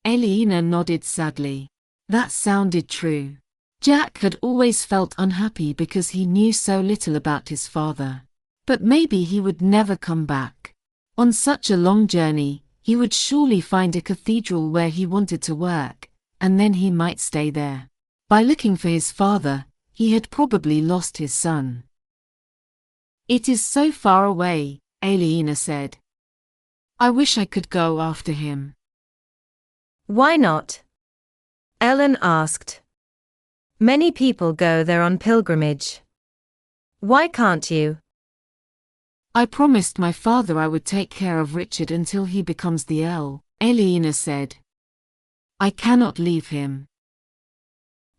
Aliena nodded sadly. That sounded true. Jack had always felt unhappy because he knew so little about his father. But maybe he would never come back. On such a long journey, he would surely find a cathedral where he wanted to work, and then he might stay there. By looking for his father, he had probably lost his son. It is so far away, Aliena said. I wish I could go after him. Why not? Ellen asked. Many people go there on pilgrimage. Why can't you? I promised my father I would take care of Richard until he becomes the Earl, Aliena said. I cannot leave him.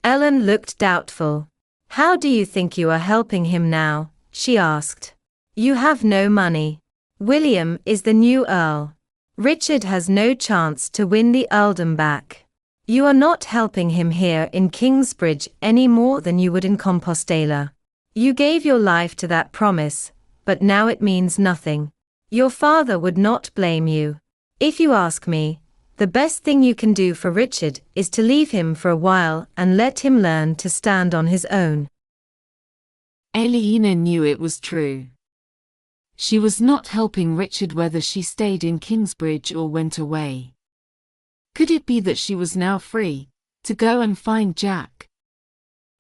Ellen looked doubtful. How do you think you are helping him now? She asked. You have no money. William is the new Earl. Richard has no chance to win the earldom back. You are not helping him here in Kingsbridge any more than you would in Compostela. You gave your life to that promise, but now it means nothing. Your father would not blame you. If you ask me, the best thing you can do for Richard is to leave him for a while and let him learn to stand on his own. Aliena knew it was true. She was not helping Richard whether she stayed in Kingsbridge or went away. Could it be that she was now free to go and find Jack?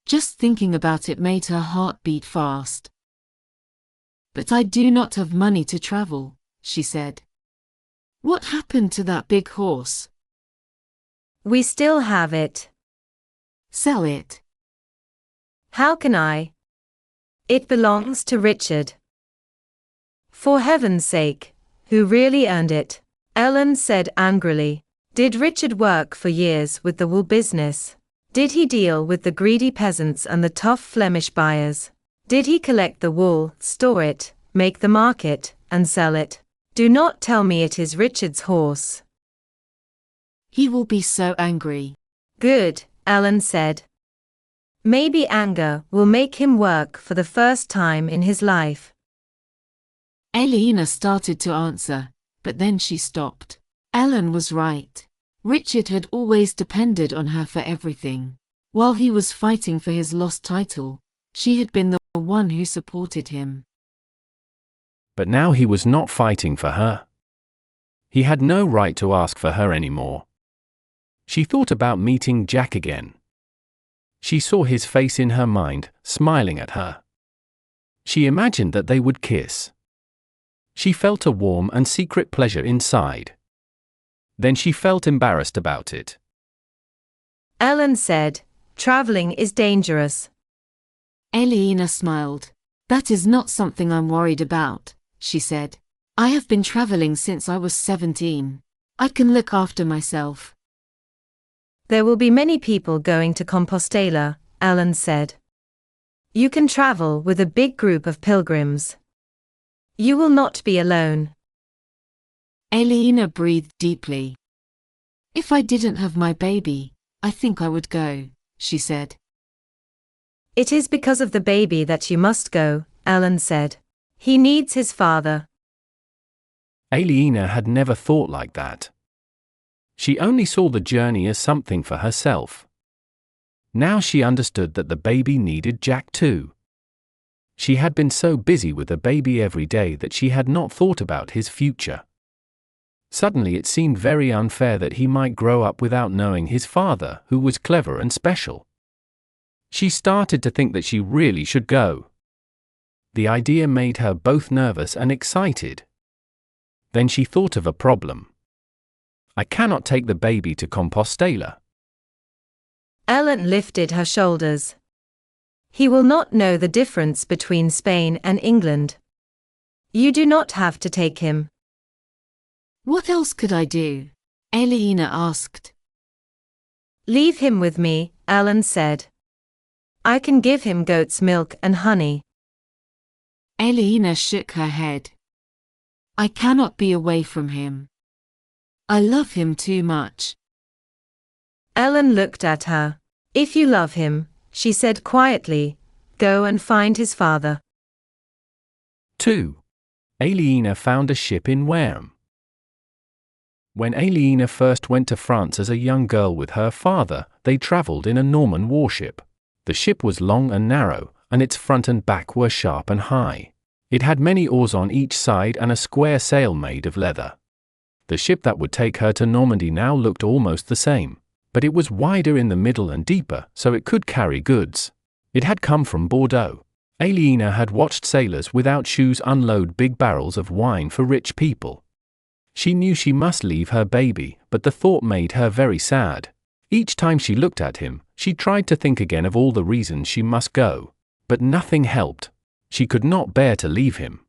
Just thinking about it made her heart beat fast. But I do not have money to travel, she said. What happened to that big horse? We still have it. Sell it. How can I? It belongs to Richard. For heaven's sake, who really earned it? Ellen said angrily. Did Richard work for years with the wool business? Did he deal with the greedy peasants and the tough Flemish buyers? Did he collect the wool, store it, make the market, and sell it? Do not tell me it is Richard's horse. He will be so angry. Good, Ellen said. Maybe anger will make him work for the first time in his life. Aliena started to answer, but then she stopped. Ellen was right. Richard had always depended on her for everything. While he was fighting for his lost title, she had been the one who supported him. But now he was not fighting for her. He had no right to ask for her anymore. She thought about meeting Jack again. She saw his face in her mind, smiling at her. She imagined that they would kiss. She felt a warm and secret pleasure inside. Then she felt embarrassed about it. Ellen said, traveling is dangerous. Aliena smiled. That is not something I'm worried about, she said. I have been traveling since I was 17. I can look after myself. There will be many people going to Compostela, Ellen said. You can travel with a big group of pilgrims. You will not be alone. Aliena breathed deeply. If I didn't have my baby, I think I would go, she said. It is because of the baby that you must go, Ellen said. He needs his father. Aliena had never thought like that. She only saw the journey as something for herself. Now she understood that the baby needed Jack too. She had been so busy with the baby every day that she had not thought about his future. Suddenly it seemed very unfair that he might grow up without knowing his father, who was clever and special. She started to think that she really should go. The idea made her both nervous and excited. Then she thought of a problem. I cannot take the baby to Compostela. Ellen lifted her shoulders. He will not know the difference between Spain and England. You do not have to take him. What else could I do? Aliena asked. Leave him with me, Ellen said. I can give him goat's milk and honey. Aliena shook her head. I cannot be away from him. I love him too much. Ellen looked at her. If you love him, she said quietly, go and find his father. 2. Aliena found a ship in Wareham. When Aliena first went to France as a young girl with her father, they travelled in a Norman warship. The ship was long and narrow, and its front and back were sharp and high. It had many oars on each side and a square sail made of leather. The ship that would take her to Normandy now looked almost the same, but it was wider in the middle and deeper, so it could carry goods. It had come from Bordeaux. Aliena had watched sailors without shoes unload big barrels of wine for rich people. She knew she must leave her baby, but the thought made her very sad. Each time she looked at him, she tried to think again of all the reasons she must go. But nothing helped. She could not bear to leave him.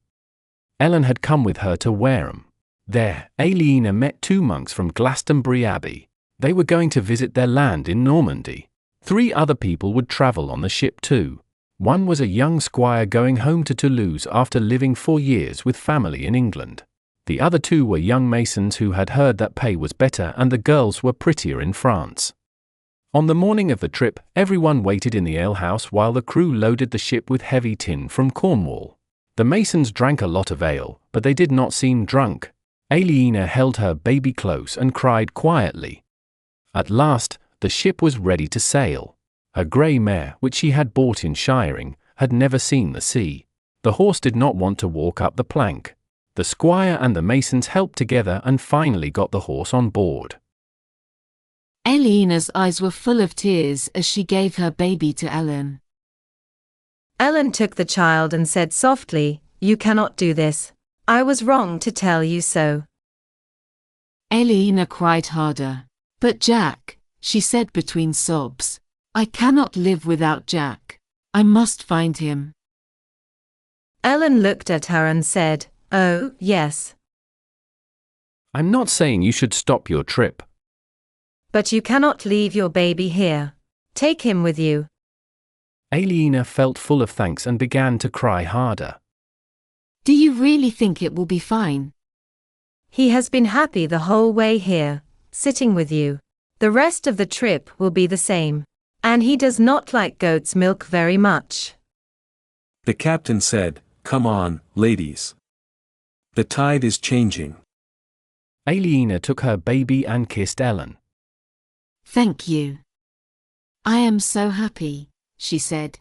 Ellen had come with her to Wareham. There, Aliena met 2 monks from Glastonbury Abbey. They were going to visit their land in Normandy. 3 other people would travel on the ship too. One was a young squire going home to Toulouse after living 4 years with family in England. The other 2 were young masons who had heard that pay was better and the girls were prettier in France. On the morning of the trip, everyone waited in the alehouse while the crew loaded the ship with heavy tin from Cornwall. The masons drank a lot of ale, but they did not seem drunk. Aliena held her baby close and cried quietly. At last, the ship was ready to sail. Her grey mare, which she had bought in shiring, had never seen the sea. The horse did not want to walk up the plank. The squire and the masons helped together and finally got the horse on board. Aliena's eyes were full of tears as she gave her baby to Ellen. Ellen took the child and said softly, you cannot do this. I was wrong to tell you so. Aliena cried harder. But Jack, she said between sobs. I cannot live without Jack. I must find him. Ellen looked at her and said, oh, yes. I'm not saying you should stop your trip. But you cannot leave your baby here. Take him with you. Aliena felt full of thanks and began to cry harder. Do you really think it will be fine? He has been happy the whole way here, sitting with you. The rest of the trip will be the same. And he does not like goat's milk very much. The captain said, come on, ladies. The tide is changing. Aliena took her baby and kissed Ellen. Thank you. I am so happy, she said.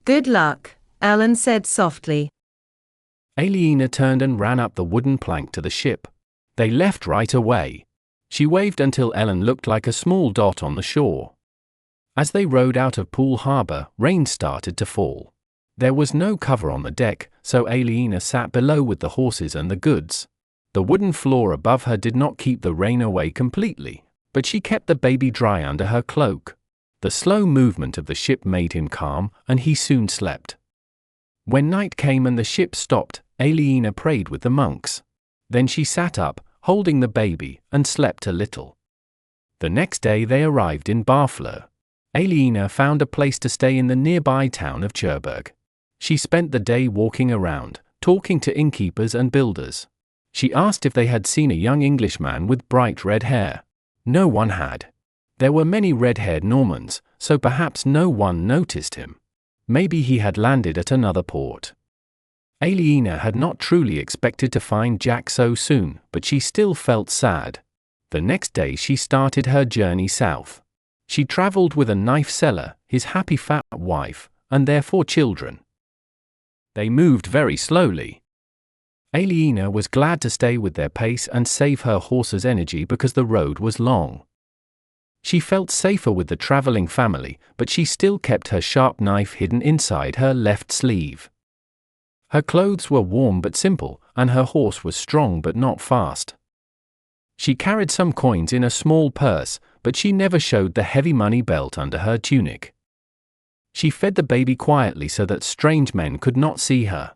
Good luck, Ellen said softly. Aliena turned and ran up the wooden plank to the ship. They left right away. She waved until Ellen looked like a small dot on the shore. As they rowed out of Poole Harbour, rain started to fall. There was no cover on the deck, so Aliena sat below with the horses and the goods. The wooden floor above her did not keep the rain away completely, but she kept the baby dry under her cloak. The slow movement of the ship made him calm, and he soon slept. When night came and the ship stopped, Aliena prayed with the monks. Then she sat up, holding the baby, and slept a little. The next day they arrived in Barfleur. Aliena found a place to stay in the nearby town of Cherbourg. She spent the day walking around, talking to innkeepers and builders. She asked if they had seen a young Englishman with bright red hair. No one had. There were many red-haired Normans, so perhaps no one noticed him. Maybe he had landed at another port. Aliena had not truly expected to find Jack so soon, but she still felt sad. The next day she started her journey south. She traveled with a knife seller, his happy fat wife, and their 4 children. They moved very slowly. Aliena was glad to stay with their pace and save her horse's energy because the road was long. She felt safer with the traveling family, but she still kept her sharp knife hidden inside her left sleeve. Her clothes were warm but simple, and her horse was strong but not fast. She carried some coins in a small purse, but she never showed the heavy money belt under her tunic. She fed the baby quietly so that strange men could not see her.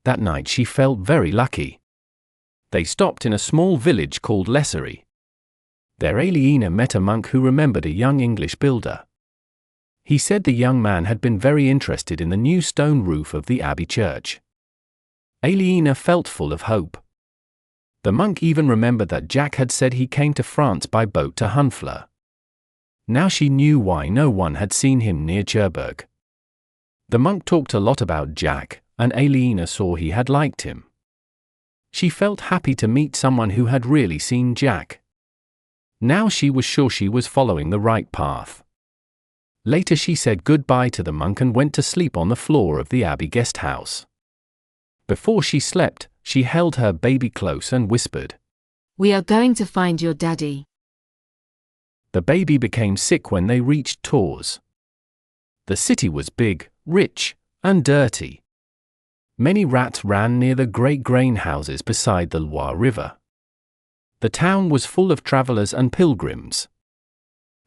That night she felt very lucky. They stopped in a small village called Lessery. There Aliena met a monk who remembered a young English builder. He said the young man had been very interested in the new stone roof of the abbey church. Aliena felt full of hope. The monk even remembered that Jack had said he came to France by boat to Hunfler. Now she knew why no one had seen him near Cherbourg. The monk talked a lot about Jack, and Aliena saw he had liked him. She felt happy to meet someone who had really seen Jack. Now she was sure she was following the right path. Later she said goodbye to the monk and went to sleep on the floor of the abbey guest house. Before she slept, she held her baby close and whispered, "We are going to find your daddy." The baby became sick when they reached Tours. The city was big, rich, and dirty. Many rats ran near the great grain houses beside the Loire River. The town was full of travelers and pilgrims.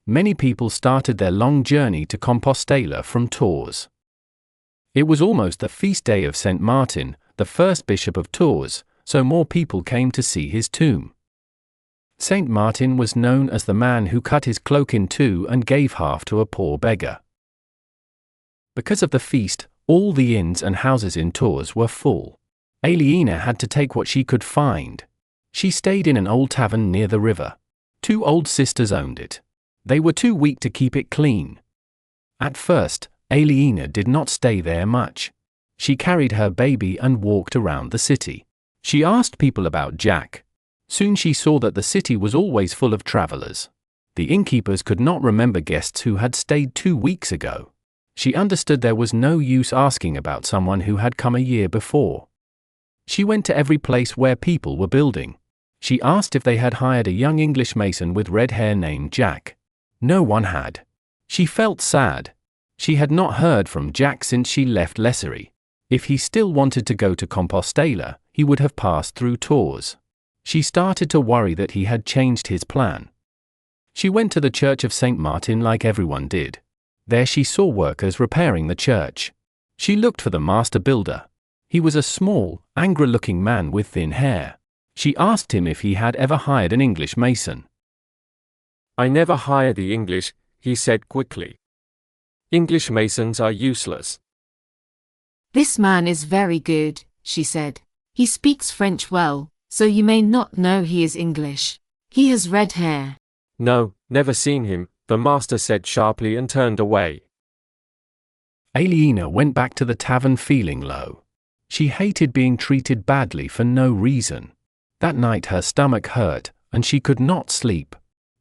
Many people started their long journey to Compostela from Tours. It was almost the feast day of Saint Martin, the first bishop of Tours, so more people came to see his tomb. Saint Martin was known as the man who cut his cloak in 2 and gave half to a poor beggar. Because of the feast, all the inns and houses in Tours were full. Aliena had to take what she could find. She stayed in an old tavern near the river. 2 old sisters owned it. They were too weak to keep it clean. At first, Aliena did not stay there much. She carried her baby and walked around the city. She asked people about Jack. Soon she saw that the city was always full of travelers. The innkeepers could not remember guests who had stayed 2 weeks ago. She understood there was no use asking about someone who had come a year before. She went to every place where people were building. She asked if they had hired a young English mason with red hair named Jack. No one had. She felt sad. She had not heard from Jack since she left Lessery. If he still wanted to go to Compostela, he would have passed through Tours. She started to worry that he had changed his plan. She went to the church of Saint Martin like everyone did. There she saw workers repairing the church. She looked for the master builder. He was a small, angry-looking man with thin hair. She asked him if he had ever hired an English mason. "I never hire the English," he said quickly. "English masons are useless." "This man is very good," she said. "He speaks French well, so you may not know he is English. He has red hair." "No, never seen him," the master said sharply and turned away. Aliena went back to the tavern feeling low. She hated being treated badly for no reason. That night her stomach hurt, and she could not sleep.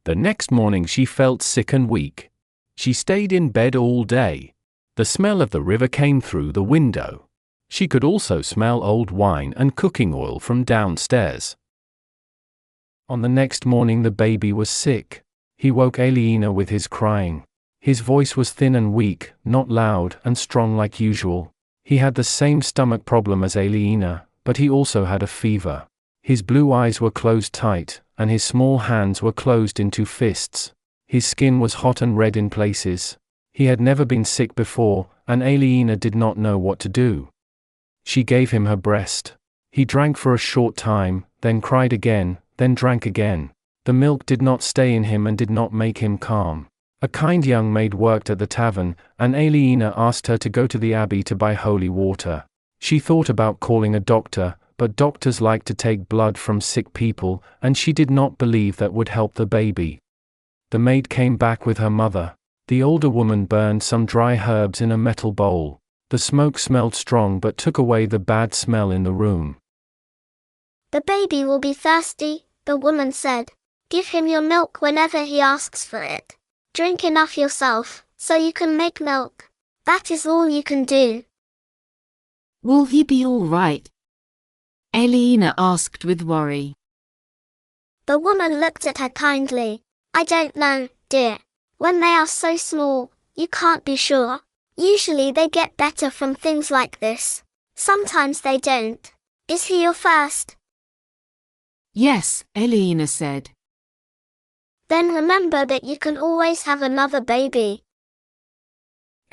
The next morning she felt sick and weak. She stayed in bed all day. The smell of the river came through the window. She could also smell old wine and cooking oil from downstairs. On the next morning the baby was sick. He woke Aliena with his crying. His voice was thin and weak, not loud and strong like usual. He had the same stomach problem as Aliena, but he also had a fever. His blue eyes were closed tight, and his small hands were closed into fists. His skin was hot and red in places. He had never been sick before, and Aliena did not know what to do. She gave him her breast. He drank for a short time, then cried again, then drank again. The milk did not stay in him and did not make him calm. A kind young maid worked at the tavern, and Aliena asked her to go to the abbey to buy holy water. She thought about calling a doctor, but doctors like to take blood from sick people, and she did not believe that would help the baby. The maid came back with her mother. The older woman burned some dry herbs in a metal bowl. The smoke smelled strong but took away the bad smell in the room. "The baby will be thirsty," the woman said. "Give him your milk whenever he asks for it." Drink enough yourself, so you can make milk. That is all you can do. Will he be all right? Aliena asked with worry. The woman looked at her kindly. I don't know, dear. When they are so small, you can't be sure. Usually they get better from things like this. Sometimes they don't. Is he your first? Yes, Aliena said. Then remember that you can always have another baby.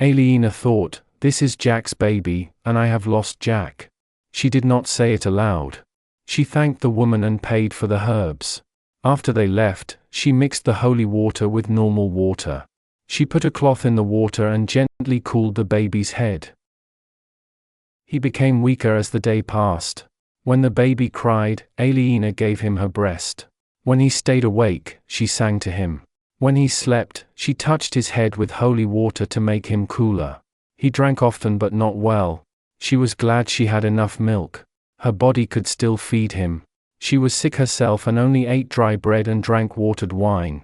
Aliena thought, this is Jack's baby, and I have lost Jack. She did not say it aloud. She thanked the woman and paid for the herbs. After they left, she mixed the holy water with normal water. She put a cloth in the water and gently cooled the baby's head. He became weaker as the day passed. When the baby cried, Aliena gave him her breast. When he stayed awake, she sang to him. When he slept, she touched his head with holy water to make him cooler. He drank often but not well. She was glad she had enough milk. Her body could still feed him. She was sick herself and only ate dry bread and drank watered wine.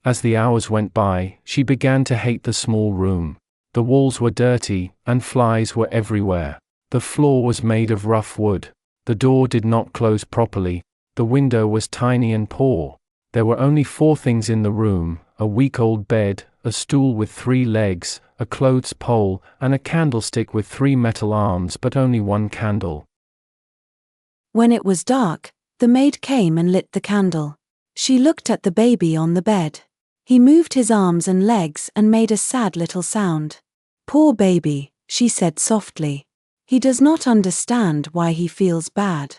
As the hours went by, she began to hate the small room. The walls were dirty, and flies were everywhere. The floor was made of rough wood. The door did not close properly. The window was tiny and poor. There were only 4 things in the room: a week-old bed, a stool with 3 legs, a clothes pole, and a candlestick with 3 metal arms but only 1 candle. When it was dark, the maid came and lit the candle. She looked at the baby on the bed. He moved his arms and legs and made a sad little sound. Poor baby, she said softly. He does not understand why he feels bad.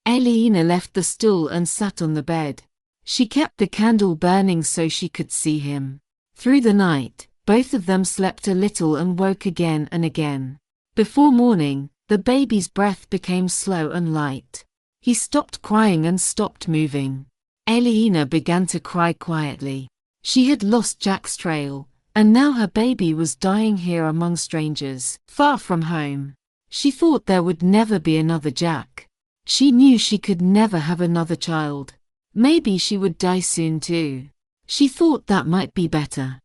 Aliena left the stool and sat on the bed. She kept the candle burning so she could see him. Through the night, both of them slept a little and woke again and again. Before morning, the baby's breath became slow and light. He stopped crying and stopped moving. Aliena began to cry quietly. She had lost Jack's trail, and now her baby was dying here among strangers, far from home. She thought there would never be another Jack. She knew she could never have another child. Maybe she would die soon too. She thought that might be better.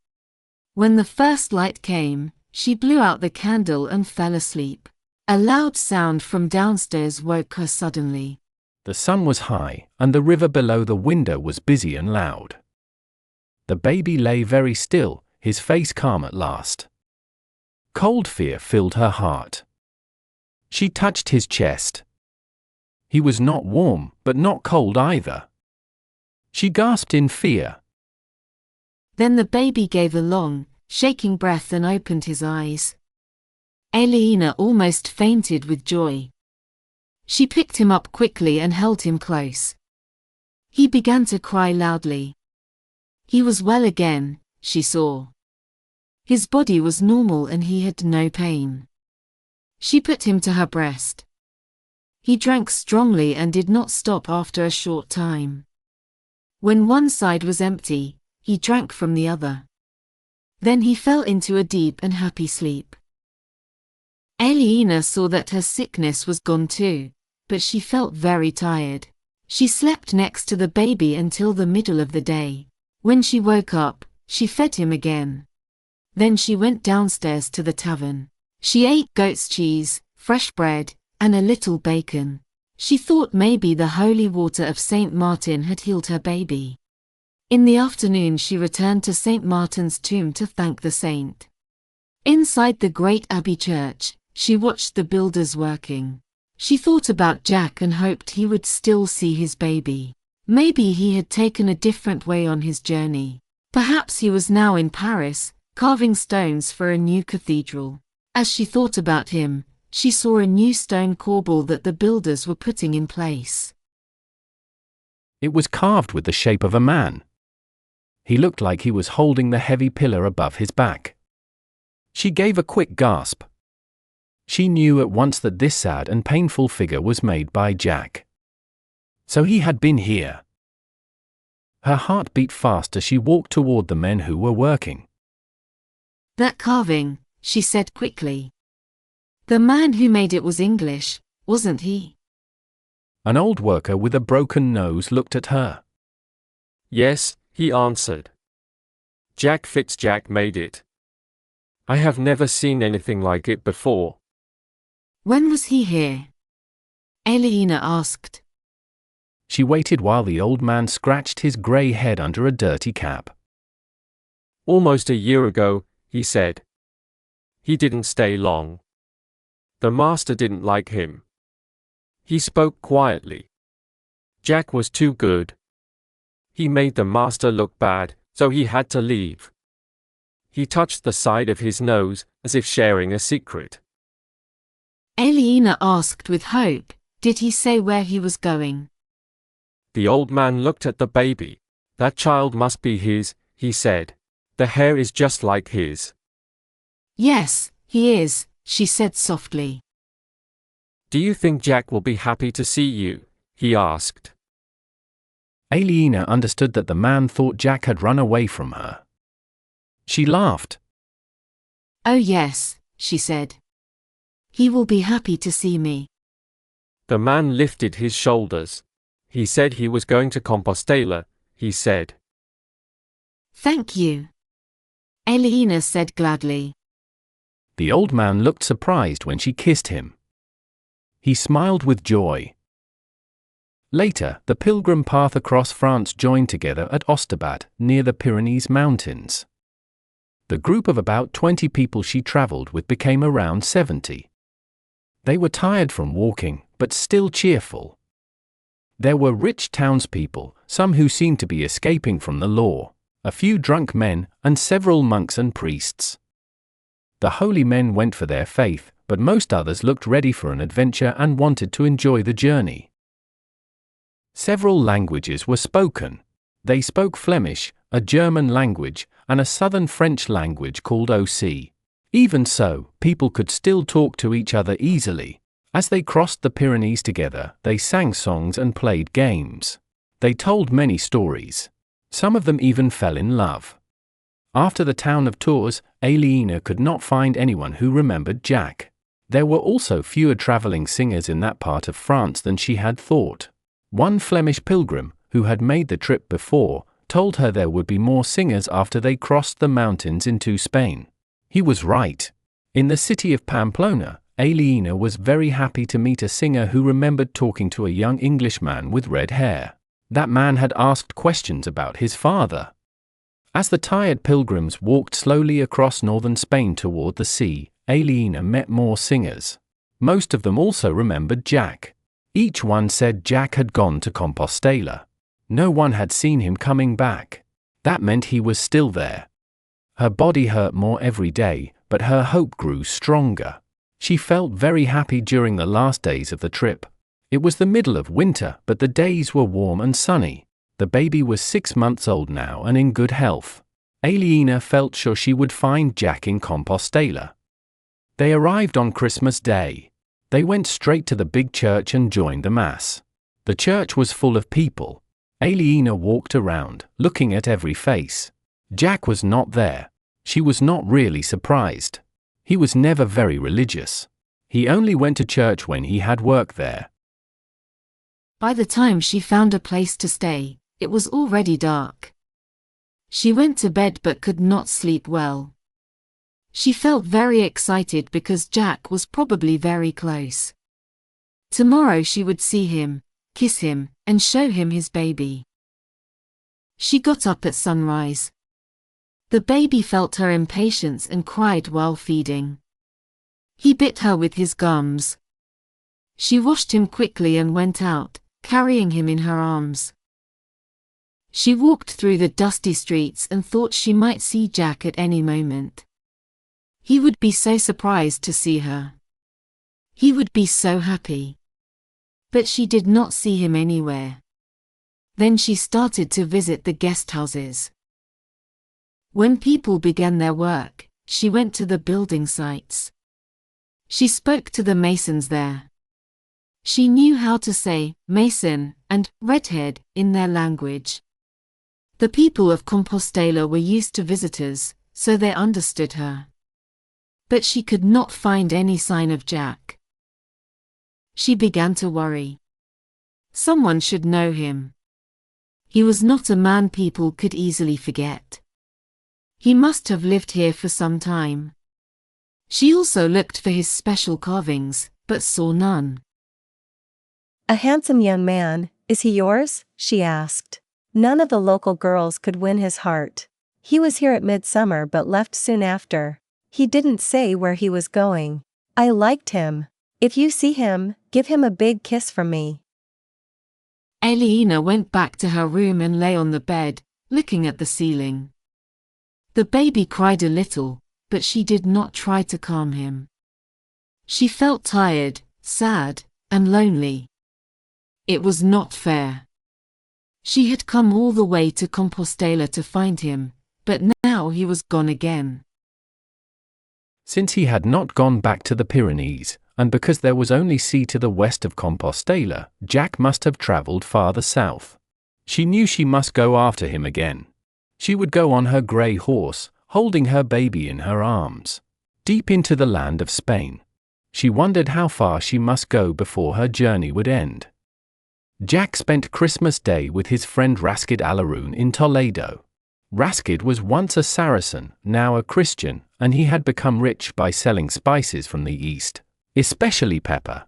When the first light came, she blew out the candle and fell asleep. A loud sound from downstairs woke her suddenly. The sun was high, and the river below the window was busy and loud. The baby lay very still, his face calm at last. Cold fear filled her heart. She touched his chest. He was not warm, but not cold either. She gasped in fear. Then the baby gave a long, shaking breath and opened his eyes. Aliena almost fainted with joy. She picked him up quickly and held him close. He began to cry loudly. He was well again, she saw. His body was normal and he had no pain. She put him to her breast. He drank strongly and did not stop after a short time. When one side was empty, he drank from the other. Then he fell into a deep and happy sleep. Aliena saw that her sickness was gone too, but she felt very tired. She slept next to the baby until the middle of the day. When she woke up, she fed him again. Then she went downstairs to the tavern. She ate goat's cheese, fresh bread, and a little bacon. She thought maybe the holy water of St. Martin had healed her baby. In the afternoon she returned to St. Martin's tomb to thank the saint. Inside the great abbey church, she watched the builders working. She thought about Jack and hoped he would still see his baby. Maybe he had taken a different way on his journey. Perhaps he was now in Paris, carving stones for a new cathedral. As she thought about him, she saw a new stone corbel that the builders were putting in place. It was carved with the shape of a man. He looked like he was holding the heavy pillar above his back. She gave a quick gasp. She knew at once that this sad and painful figure was made by Jack. So he had been here. Her heart beat fast as she walked toward the men who were working. That carving, she said quickly. The man who made it was English, wasn't he? An old worker with a broken nose looked at her. Yes, he answered. Jack Fitzjack made it. I have never seen anything like it before. When was he here? Aliena asked. She waited while the old man scratched his grey head under a dirty cap. Almost a year ago, he said. He didn't stay long. The master didn't like him. He spoke quietly. Jack was too good. He made the master look bad, so he had to leave. He touched the side of his nose, as if sharing a secret. Aliena asked with hope, did he say where he was going? The old man looked at the baby. That child must be his, he said. The hair is just like his. Yes, he is, she said softly. Do you think Jack will be happy to see you? He asked. Aliena understood that the man thought Jack had run away from her. She laughed. Oh yes, she said. He will be happy to see me. The man lifted his shoulders. He said he was going to Compostela, he said. Thank you. Aliena said gladly. The old man looked surprised when she kissed him. He smiled with joy. Later, the pilgrim path across France joined together at Ostabat, near the Pyrenees Mountains. The group of about 20 people she traveled with became around 70. They were tired from walking, but still cheerful. There were rich townspeople, some who seemed to be escaping from the law, a few drunk men, and several monks and priests. The holy men went for their faith, but most others looked ready for an adventure and wanted to enjoy the journey. Several languages were spoken. They spoke Flemish, a German language, and a southern French language called OC. Even so, people could still talk to each other easily. As they crossed the Pyrenees together, they sang songs and played games. They told many stories. Some of them even fell in love. After the town of Tours, Aliena could not find anyone who remembered Jack. There were also fewer traveling singers in that part of France than she had thought. One Flemish pilgrim, who had made the trip before, told her there would be more singers after they crossed the mountains into Spain. He was right. In the city of Pamplona, Aliena was very happy to meet a singer who remembered talking to a young Englishman with red hair. That man had asked questions about his father. As the tired pilgrims walked slowly across northern Spain toward the sea, Aliena met more singers. Most of them also remembered Jack. Each one said Jack had gone to Compostela. No one had seen him coming back. That meant he was still there. Her body hurt more every day, but her hope grew stronger. She felt very happy during the last days of the trip. It was the middle of winter, but the days were warm and sunny. The baby was 6 months old now and in good health. Aliena felt sure she would find Jack in Compostela. They arrived on Christmas Day. They went straight to the big church and joined the Mass. The church was full of people. Aliena walked around, looking at every face. Jack was not there. She was not really surprised. He was never very religious. He only went to church when he had work there. By the time she found a place to stay, it was already dark. She went to bed but could not sleep well. She felt very excited because Jack was probably very close. Tomorrow she would see him, kiss him, and show him his baby. She got up at sunrise. The baby felt her impatience and cried while feeding. He bit her with his gums. She washed him quickly and went out, carrying him in her arms. She walked through the dusty streets and thought she might see Jack at any moment. He would be so surprised to see her. He would be so happy. But she did not see him anywhere. Then she started to visit the guest houses. When people began their work, she went to the building sites. She spoke to the masons there. She knew how to say mason and redhead in their language. The people of Compostela were used to visitors, so they understood her. But she could not find any sign of Jack. She began to worry. Someone should know him. He was not a man people could easily forget. He must have lived here for some time. She also looked for his special carvings, but saw none. A handsome young man, is he yours? She asked. None of the local girls could win his heart. He was here at midsummer but left soon after. He didn't say where he was going. I liked him. If you see him, give him a big kiss from me. Aliena went back to her room and lay on the bed, looking at the ceiling. The baby cried a little, but she did not try to calm him. She felt tired, sad, and lonely. It was not fair. She had come all the way to Compostela to find him, but now he was gone again. Since he had not gone back to the Pyrenees, and because there was only sea to the west of Compostela, Jack must have travelled farther south. She knew she must go after him again. She would go on her grey horse, holding her baby in her arms, deep into the land of Spain. She wondered how far she must go before her journey would end. Jack spent Christmas Day with his friend Raskid Alaroon in Toledo. Raskid was once a Saracen, now a Christian, and he had become rich by selling spices from the east, especially pepper.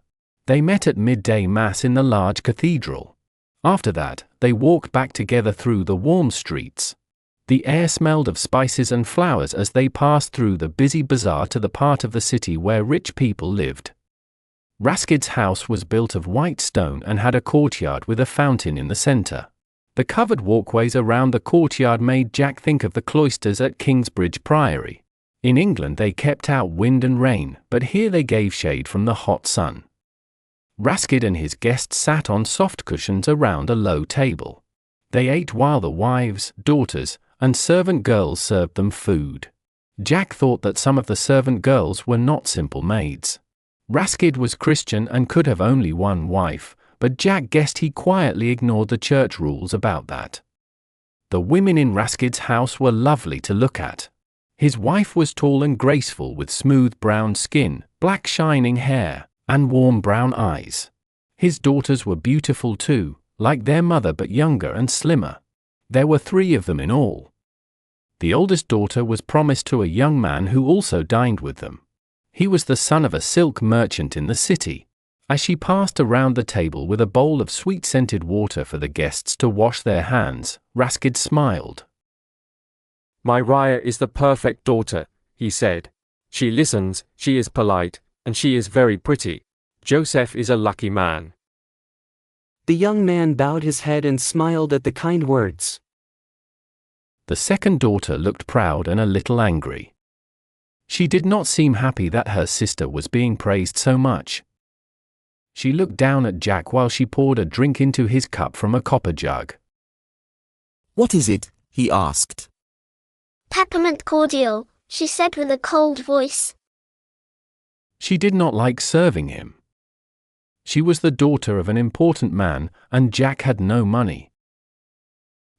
They met at midday mass in the large cathedral. After that, they walked back together through the warm streets. The air smelled of spices and flowers as they passed through the busy bazaar to the part of the city where rich people lived. Raskid's house was built of white stone and had a courtyard with a fountain in the center. The covered walkways around the courtyard made Jack think of the cloisters at Kingsbridge Priory. In England they kept out wind and rain, but here they gave shade from the hot sun. Raskid and his guests sat on soft cushions around a low table. They ate while the wives, daughters, and servant girls served them food. Jack thought that some of the servant girls were not simple maids. Raskid was Christian and could have only one wife, but Jack guessed he quietly ignored the church rules about that. The women in Raskid's house were lovely to look at. His wife was tall and graceful with smooth brown skin, black shining hair, and warm brown eyes. His daughters were beautiful too, like their mother but younger and slimmer. There were 3 of them in all. The oldest daughter was promised to a young man who also dined with them. He was the son of a silk merchant in the city. As she passed around the table with a bowl of sweet-scented water for the guests to wash their hands, Raskid smiled. My Raya is the perfect daughter, he said. She listens, she is polite, and she is very pretty. Joseph is a lucky man. The young man bowed his head and smiled at the kind words. The second daughter looked proud and a little angry. She did not seem happy that her sister was being praised so much. She looked down at Jack while she poured a drink into his cup from a copper jug. What is it? He asked. Peppermint cordial, she said with a cold voice. She did not like serving him. She was the daughter of an important man, and Jack had no money.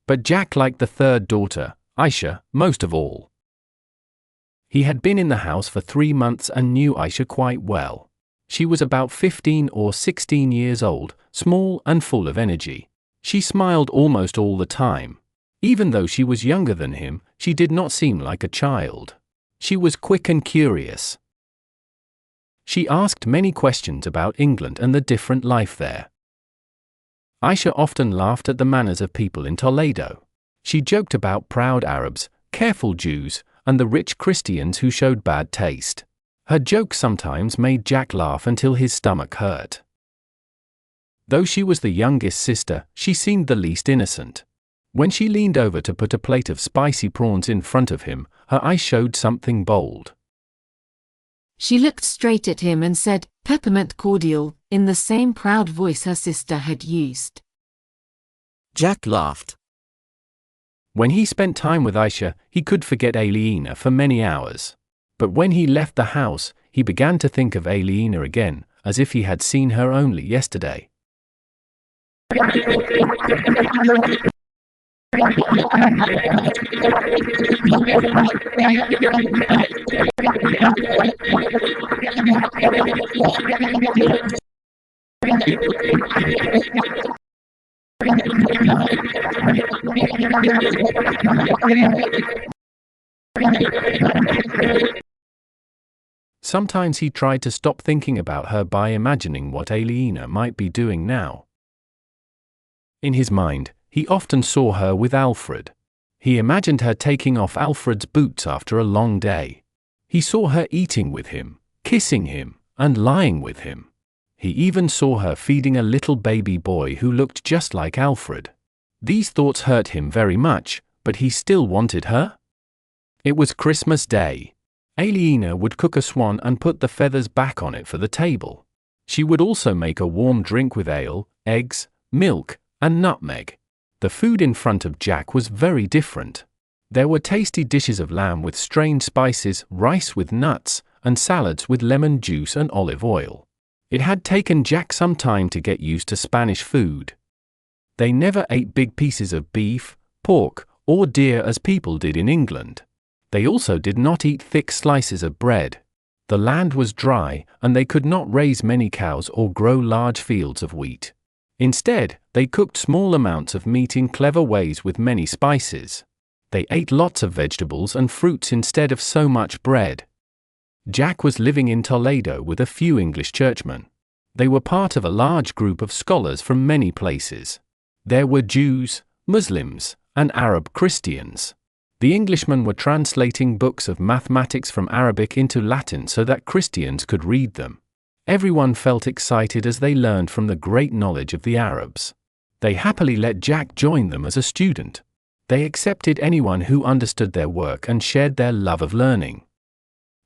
But Jack liked the third daughter, Aisha, most of all. He had been in the house for 3 months and knew Aisha quite well. She was about 15 or 16 years old, small and full of energy. She smiled almost all the time. Even though she was younger than him, she did not seem like a child. She was quick and curious. She asked many questions about England and the different life there. Aisha often laughed at the manners of people in Toledo. She joked about proud Arabs, careful Jews, and the rich Christians who showed bad taste. Her jokes sometimes made Jack laugh until his stomach hurt. Though she was the youngest sister, she seemed the least innocent. When she leaned over to put a plate of spicy prawns in front of him, her eyes showed something bold. She looked straight at him and said, "Peppermint cordial," in the same proud voice her sister had used. Jack laughed. When he spent time with Aisha, he could forget Aliena for many hours. But when he left the house, he began to think of Aliena again, as if he had seen her only yesterday. Sometimes he tried to stop thinking about her by imagining what Aliena might be doing now. In his mind, he often saw her with Alfred. He imagined her taking off Alfred's boots after a long day. He saw her eating with him, kissing him, and lying with him. He even saw her feeding a little baby boy who looked just like Alfred. These thoughts hurt him very much, but he still wanted her. It was Christmas Day. Aliena would cook a swan and put the feathers back on it for the table. She would also make a warm drink with ale, eggs, milk, and nutmeg. The food in front of Jack was very different. There were tasty dishes of lamb with strange spices, rice with nuts, and salads with lemon juice and olive oil. It had taken Jack some time to get used to Spanish food. They never ate big pieces of beef, pork, or deer as people did in England. They also did not eat thick slices of bread. The land was dry, and they could not raise many cows or grow large fields of wheat. Instead, they cooked small amounts of meat in clever ways with many spices. They ate lots of vegetables and fruits instead of so much bread. Jack was living in Toledo with a few English churchmen. They were part of a large group of scholars from many places. There were Jews, Muslims, and Arab Christians. The Englishmen were translating books of mathematics from Arabic into Latin so that Christians could read them. Everyone felt excited as they learned from the great knowledge of the Arabs. They happily let Jack join them as a student. They accepted anyone who understood their work and shared their love of learning.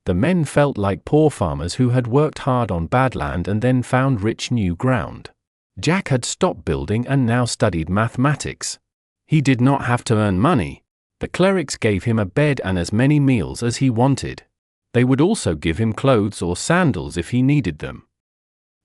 The men felt like poor farmers who had worked hard on bad land and then found rich new ground. Jack had stopped building and now studied mathematics. He did not have to earn money. The clerics gave him a bed and as many meals as he wanted. They would also give him clothes or sandals if he needed them.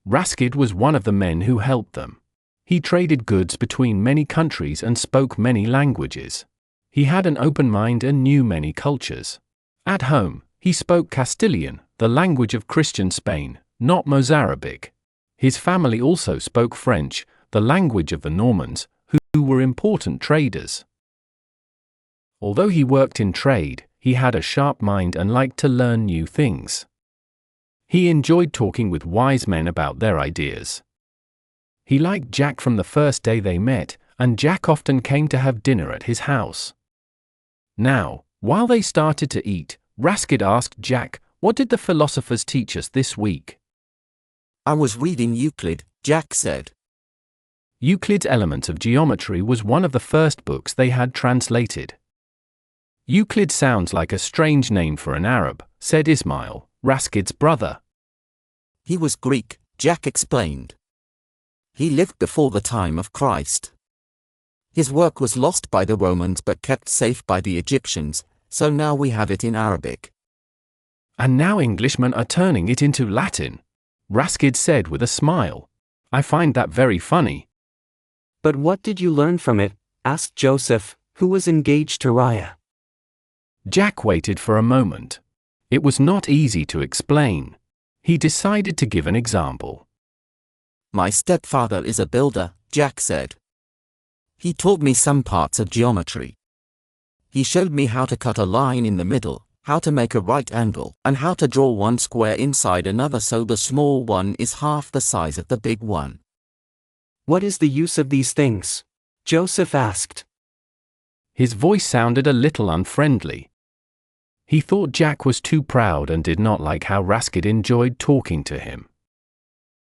Raskid was one of the men who helped them. He traded goods between many countries and spoke many languages. He had an open mind and knew many cultures. At home, he spoke Castilian, the language of Christian Spain, not Mozarabic. His family also spoke French, the language of the Normans, who were important traders. Although he worked in trade, he had a sharp mind and liked to learn new things. He enjoyed talking with wise men about their ideas. He liked Jack from the first day they met, and Jack often came to have dinner at his house. Now, while they started to eat, Raskid asked Jack, "What did the philosophers teach us this week?" "I was reading Euclid," Jack said. Euclid's Elements of Geometry was one of the first books they had translated. "Euclid sounds like a strange name for an Arab," said Ismail, Raskid's brother. "He was Greek," Jack explained. "He lived before the time of Christ. His work was lost by the Romans but kept safe by the Egyptians, so now we have it in Arabic." "And now Englishmen are turning it into Latin," Raskid said with a smile. "I find that very funny." "But what did you learn from it?" asked Joseph, who was engaged to Raya. Jack waited for a moment. It was not easy to explain. He decided to give an example. "My stepfather is a builder," Jack said. "He taught me some parts of geometry. He showed me how to cut a line in the middle, how to make a right angle, and how to draw one square inside another so the small one is half the size of the big one." "What is the use of these things?" Joseph asked. His voice sounded a little unfriendly. He thought Jack was too proud and did not like how Raskid enjoyed talking to him.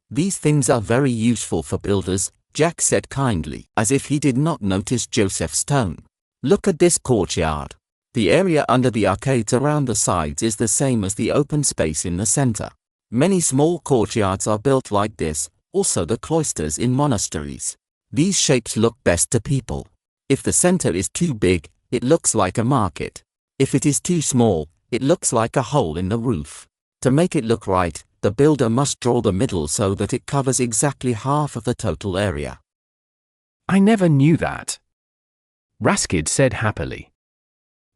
"These things are very useful for builders," Jack said kindly, as if he did not notice Joseph's tone. "Look at this courtyard. The area under the arcades around the sides is the same as the open space in the center. Many small courtyards are built like this, also the cloisters in monasteries. These shapes look best to people. If the center is too big, it looks like a market. If it is too small, it looks like a hole in the roof. To make it look right, the builder must draw the middle so that it covers exactly half of the total area." "I never knew that," Raskid said happily.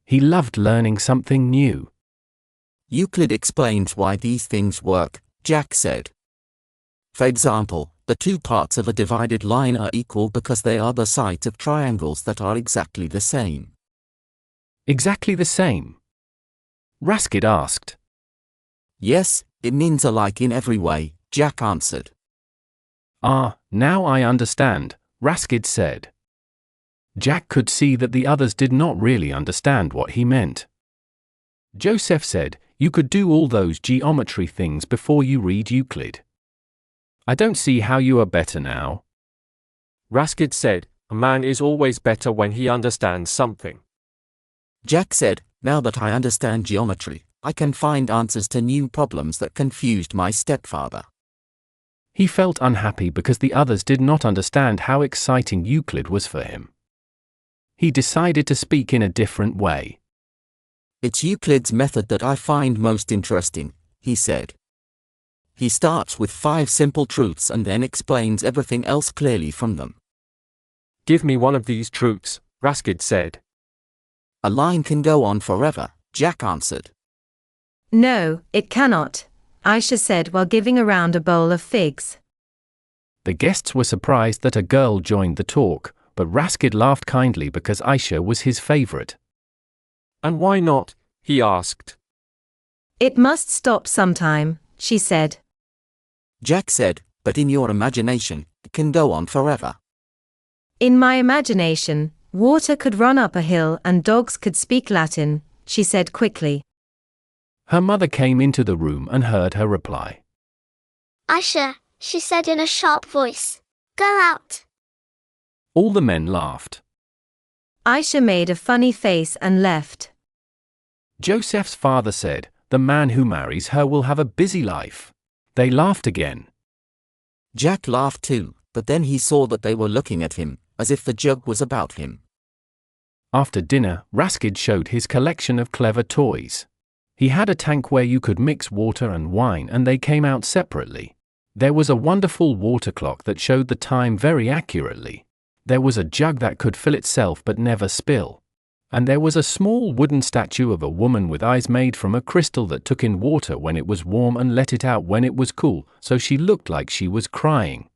He loved learning something new. "Euclid explains why these things work," Jack said. "For example, the two parts of a divided line are equal because they are the sides of triangles that are exactly the same." "Exactly the same?" Raskid asked. Yes, it means alike in every way, Jack answered. Ah, now I understand, Raskid said. Jack could see that the others did not really understand what he meant. Joseph said, you could do all those geometry things before you read Euclid. I don't see how you are better now. Raskid said, a man is always better when he understands something. Jack said, now that I understand geometry, I can find answers to new problems that confused my stepfather. He felt unhappy because the others did not understand how exciting Euclid was for him. He decided to speak in a different way. It's Euclid's method that I find most interesting, he said. He starts with 5 simple truths and then explains everything else clearly from them. Give me one of these truths, Raskid said. A line can go on forever, Jack answered. No, it cannot, Aisha said while giving around a bowl of figs. The guests were surprised that a girl joined the talk, but Raskid laughed kindly because Aisha was his favorite. And why not? He asked. It must stop sometime, she said. Jack said, but in your imagination, it can go on forever. In my imagination, water could run up a hill and dogs could speak Latin, she said quickly. Her mother came into the room and heard her reply. Aisha, she said in a sharp voice. Go out. All the men laughed. Aisha made a funny face and left. Joseph's father said, the man who marries her will have a busy life. They laughed again. Jack laughed too, but then he saw that they were looking at him, as if the joke was about him. After dinner, Raskid showed his collection of clever toys. He had a tank where you could mix water and wine and they came out separately. There was a wonderful water clock that showed the time very accurately. There was a jug that could fill itself but never spill. And there was a small wooden statue of a woman with eyes made from a crystal that took in water when it was warm and let it out when it was cool, so she looked like she was crying.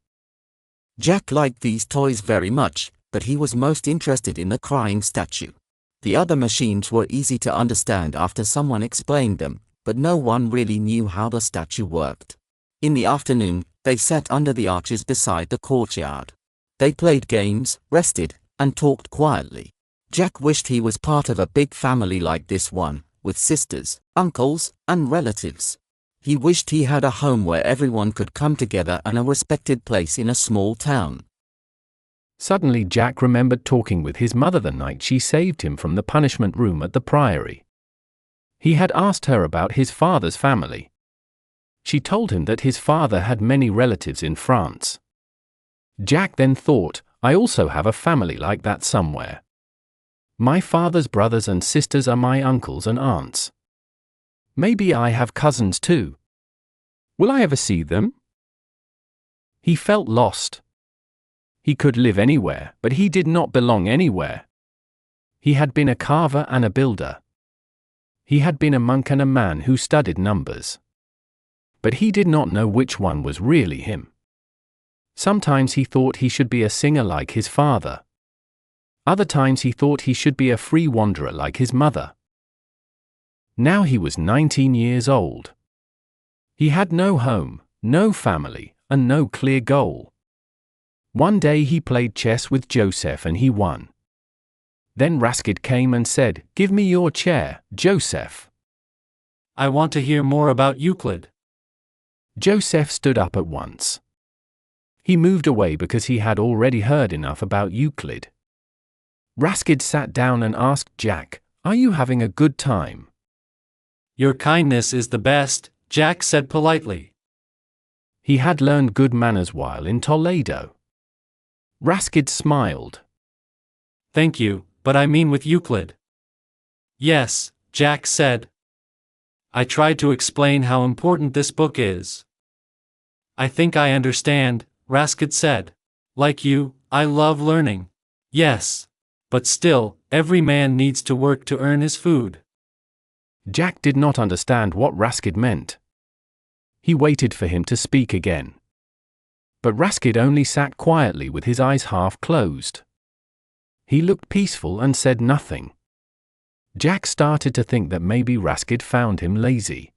Jack liked these toys very much, but he was most interested in the crying statue. The other machines were easy to understand after someone explained them, but no one really knew how the statue worked. In the afternoon, they sat under the arches beside the courtyard. They played games, rested, and talked quietly. Jack wished he was part of a big family like this one, with sisters, uncles, and relatives. He wished he had a home where everyone could come together and a respected place in a small town. Suddenly Jack remembered talking with his mother the night she saved him from the punishment room at the priory. He had asked her about his father's family. She told him that his father had many relatives in France. Jack then thought, I also have a family like that somewhere. My father's brothers and sisters are my uncles and aunts. Maybe I have cousins too. Will I ever see them? He felt lost. He could live anywhere, but he did not belong anywhere. He had been a carver and a builder. He had been a monk and a man who studied numbers. But he did not know which one was really him. Sometimes he thought he should be a singer like his father. Other times he thought he should be a free wanderer like his mother. Now he was 19 years old. He had no home, no family, and no clear goal. One day he played chess with Joseph and he won. Then Raskid came and said, "Give me your chair, Joseph." I want to hear more about Euclid. Joseph stood up at once. He moved away because he had already heard enough about Euclid. Raskid sat down and asked Jack, "Are you having a good time?" Your kindness is the best, Jack said politely. He had learned good manners while in Toledo. Raskid smiled. Thank you, but I mean with Euclid. Yes, Jack said. I tried to explain how important this book is. I think I understand, Raskid said. Like you, I love learning. Yes. But still, every man needs to work to earn his food. Jack did not understand what Raskid meant. He waited for him to speak again. But Raskid only sat quietly with his eyes half closed. He looked peaceful and said nothing. Jack started to think that maybe Raskid found him lazy.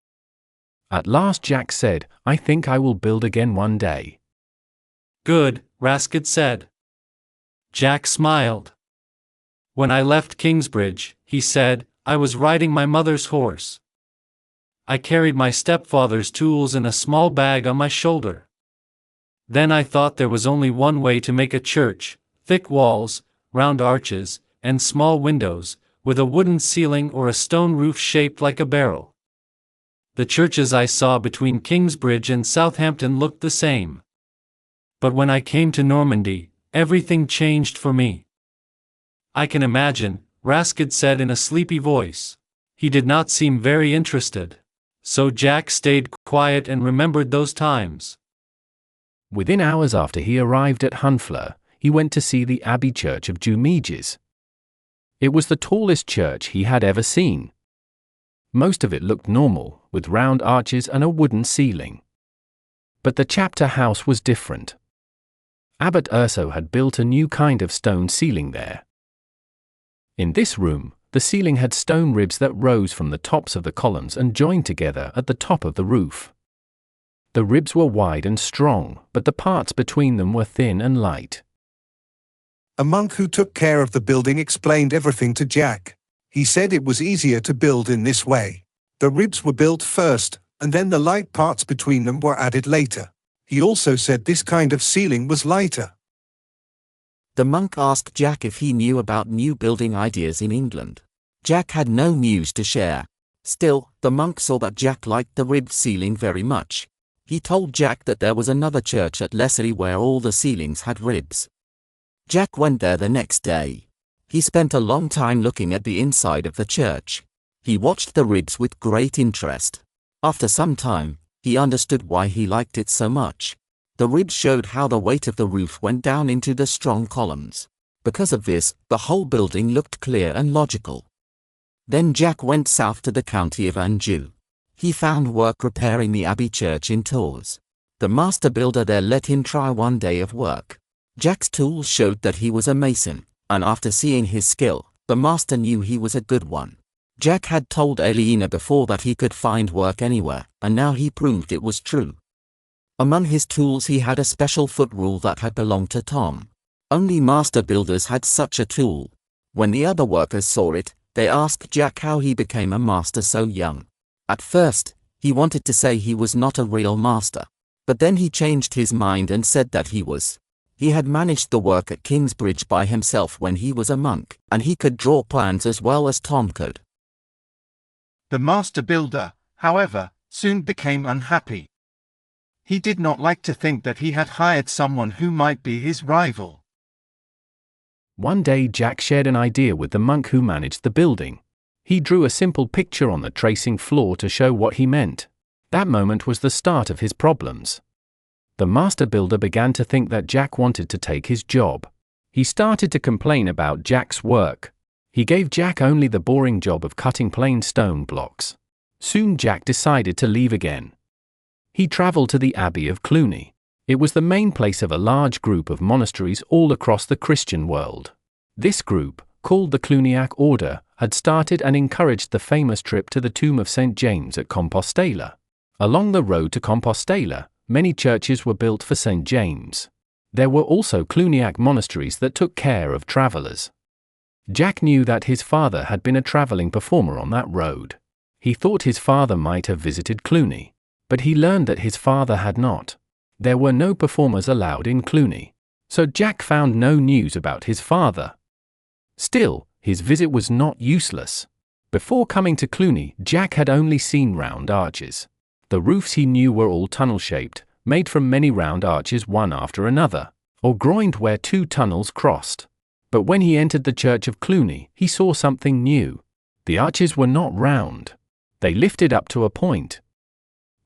At last Jack said, "I think I will build again one day." "Good," Raskid said. Jack smiled. "When I left Kingsbridge," he said, "I was riding my mother's horse. I carried my stepfather's tools in a small bag on my shoulder. Then I thought there was only one way to make a church: thick walls, round arches, and small windows, with a wooden ceiling or a stone roof shaped like a barrel. The churches I saw between Kingsbridge and Southampton looked the same. But when I came to Normandy, everything changed for me." "I can imagine," Raskid said in a sleepy voice. He did not seem very interested. So Jack stayed quiet and remembered those times. Within hours after he arrived at Hunfler, he went to see the Abbey Church of Jumiges. It was the tallest church he had ever seen. Most of it looked normal, with round arches and a wooden ceiling. But the chapter house was different. Abbot Urso had built a new kind of stone ceiling there. In this room, the ceiling had stone ribs that rose from the tops of the columns and joined together at the top of the roof. The ribs were wide and strong, but the parts between them were thin and light. A monk who took care of the building explained everything to Jack. He said it was easier to build in this way. The ribs were built first, and then the light parts between them were added later. He also said this kind of ceiling was lighter. The monk asked Jack if he knew about new building ideas in England. Jack had no news to share. Still, the monk saw that Jack liked the ribbed ceiling very much. He told Jack that there was another church at Leslie where all the ceilings had ribs. Jack went there the next day. He spent a long time looking at the inside of the church. He watched the ribs with great interest. After some time, he understood why he liked it so much. The ribs showed how the weight of the roof went down into the strong columns. Because of this, the whole building looked clear and logical. Then Jack went south to the county of Anjou. He found work repairing the Abbey Church in Tours. The master builder there let him try one day of work. Jack's tools showed that he was a mason, and after seeing his skill, the master knew he was a good one. Jack had told Aliena before that he could find work anywhere, and now he proved it was true. Among his tools he had a special foot rule that had belonged to Tom. Only master builders had such a tool. When the other workers saw it, they asked Jack how he became a master so young. At first, he wanted to say he was not a real master. But then he changed his mind and said that he was. He had managed the work at Kingsbridge by himself when he was a monk, and he could draw plans as well as Tom could. The master builder, however, soon became unhappy. He did not like to think that he had hired someone who might be his rival. One day Jack shared an idea with the monk who managed the building. He drew a simple picture on the tracing floor to show what he meant. That moment was the start of his problems. The master builder began to think that Jack wanted to take his job. He started to complain about Jack's work. He gave Jack only the boring job of cutting plain stone blocks. Soon Jack decided to leave again. He traveled to the Abbey of Cluny. It was the main place of a large group of monasteries all across the Christian world. This group, called the Cluniac Order, had started and encouraged the famous trip to the tomb of St. James at Compostela. Along the road to Compostela, many churches were built for St. James. There were also Cluniac monasteries that took care of travelers. Jack knew that his father had been a traveling performer on that road. He thought his father might have visited Cluny, but he learned that his father had not. There were no performers allowed in Cluny, so Jack found no news about his father. Still, his visit was not useless. Before coming to Cluny, Jack had only seen round arches. The roofs he knew were all tunnel-shaped, made from many round arches one after another, or groined where two tunnels crossed. But when he entered the church of Cluny, he saw something new. The arches were not round. They lifted up to a point.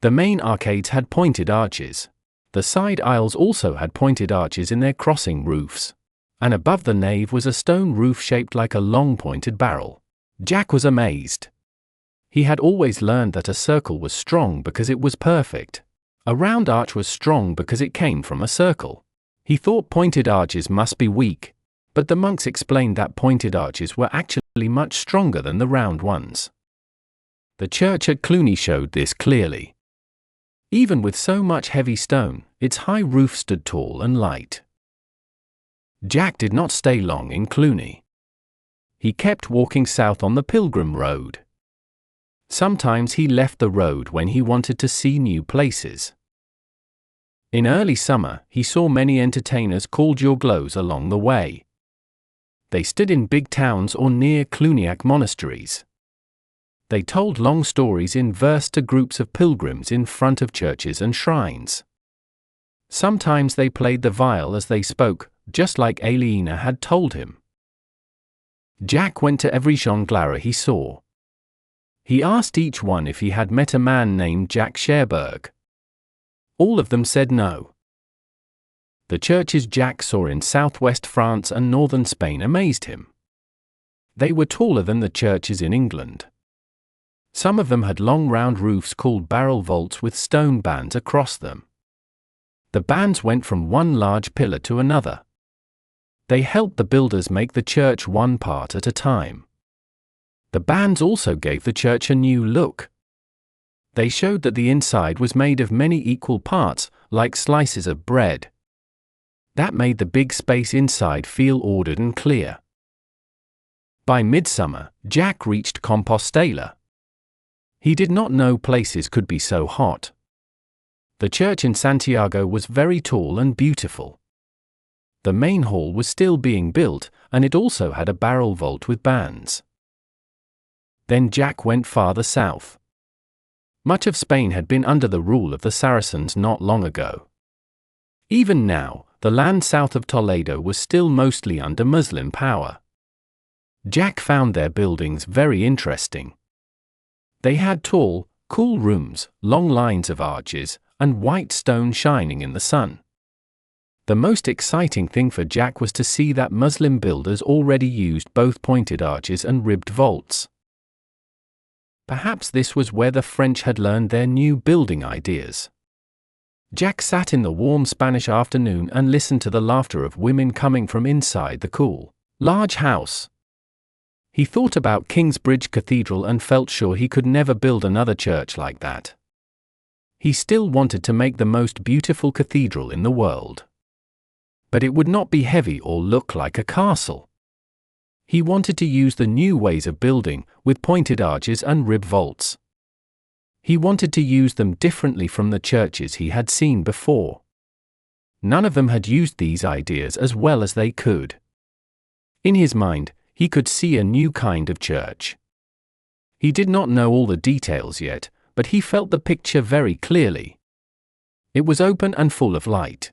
The main arcades had pointed arches. The side aisles also had pointed arches in their crossing roofs. And above the nave was a stone roof shaped like a long pointed barrel. Jack was amazed. He had always learned that a circle was strong because it was perfect. A round arch was strong because it came from a circle. He thought pointed arches must be weak. but the monks explained that pointed arches were actually much stronger than the round ones. The church at Cluny showed this clearly. Even with so much heavy stone, its high roof stood tall and light. Jack did not stay long in Cluny. He kept walking south on the Pilgrim Road. Sometimes he left the road when he wanted to see new places. In early summer, he saw many entertainers called Jouglows along the way. They stood in big towns or near Cluniac monasteries. They told long stories in verse to groups of pilgrims in front of churches and shrines. Sometimes they played the viol as they spoke, just like Aliena had told him. Jack went to every jongleur he saw. He asked each one if he had met a man named Jack Scherberg. All of them said no. The churches Jack saw in southwest France and northern Spain amazed him. They were taller than the churches in England. Some of them had long round roofs called barrel vaults with stone bands across them. The bands went from one large pillar to another. They helped the builders make the church one part at a time. The bands also gave the church a new look. They showed that the inside was made of many equal parts, like slices of bread. That made the big space inside feel ordered and clear. By midsummer, Jack reached Compostela. He did not know places could be so hot. The church in Santiago was very tall and beautiful. The main hall was still being built, and it also had a barrel vault with bands. Then Jack went farther south. Much of Spain had been under the rule of the Saracens not long ago. Even now, the land south of Toledo was still mostly under Muslim power. Jack found their buildings very interesting. They had tall, cool rooms, long lines of arches, and white stone shining in the sun. The most exciting thing for Jack was to see that Muslim builders already used both pointed arches and ribbed vaults. Perhaps this was where the French had learned their new building ideas. Jack sat in the warm Spanish afternoon and listened to the laughter of women coming from inside the cool, large house. He thought about Kingsbridge Cathedral and felt sure he could never build another church like that. He still wanted to make the most beautiful cathedral in the world. But it would not be heavy or look like a castle. He wanted to use the new ways of building, with pointed arches and rib vaults. He wanted to use them differently from the churches he had seen before. None of them had used these ideas as well as they could. In his mind, he could see a new kind of church. He did not know all the details yet, but he felt the picture very clearly. It was open and full of light.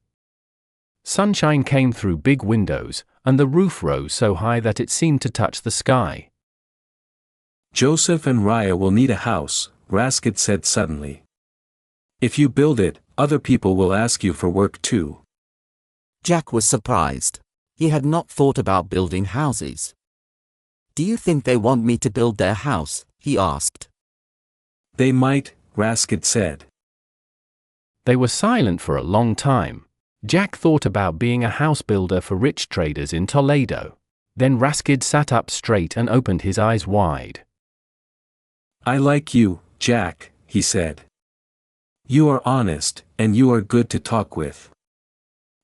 Sunshine came through big windows, and the roof rose so high that it seemed to touch the sky. Joseph and Raya will need a house, Raskid said suddenly. If you build it, other people will ask you for work too. Jack was surprised. He had not thought about building houses. Do you think they want me to build their house? He asked. They might, Raskid said. They were silent for a long time. Jack thought about being a house builder for rich traders in Toledo. Then Raskid sat up straight and opened his eyes wide. I like you, Jack, he said. You are honest, and you are good to talk with.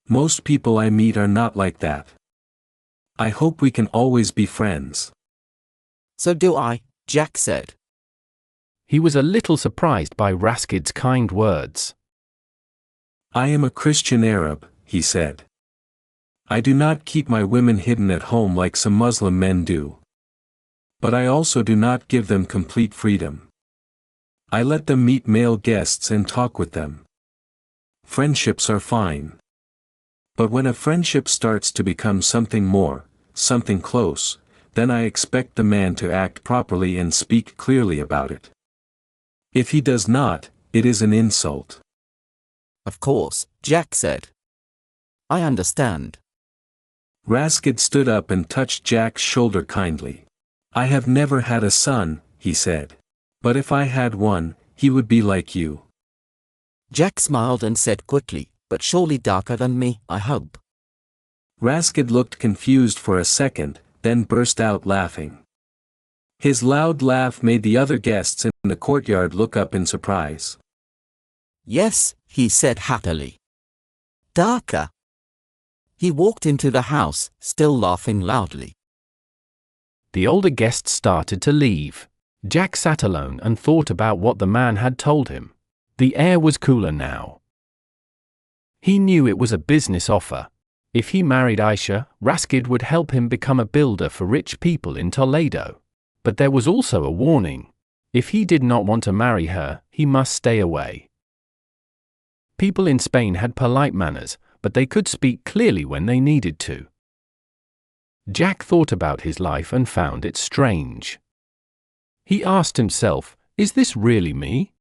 Most people I meet are not like that. I hope we can always be friends. So do I, Jack said. He was a little surprised by Raskid's kind words. I am a Christian Arab, he said. I do not keep my women hidden at home like some Muslim men do. But I also do not give them complete freedom. I let them meet male guests and talk with them. Friendships are fine. But when a friendship starts to become something more, something close, then I expect the man to act properly and speak clearly about it. If he does not, it is an insult. Of course, Jack said. I understand. Raskid stood up and touched Jack's shoulder kindly. I have never had a son, he said. But if I had one, he would be like you. Jack smiled and said quickly, but surely darker than me, I hope. Raskid looked confused for a second, then burst out laughing. His loud laugh made the other guests in the courtyard look up in surprise. Yes, he said happily. Darker. He walked into the house, still laughing loudly. The older guests started to leave. Jack sat alone and thought about what the man had told him. The air was cooler now. He knew it was a business offer. If he married Aisha, Raskid would help him become a builder for rich people in Toledo. But there was also a warning. If he did not want to marry her, he must stay away. People in Spain had polite manners, but they could speak clearly when they needed to. Jack thought about his life and found it strange. He asked himself, is this really me?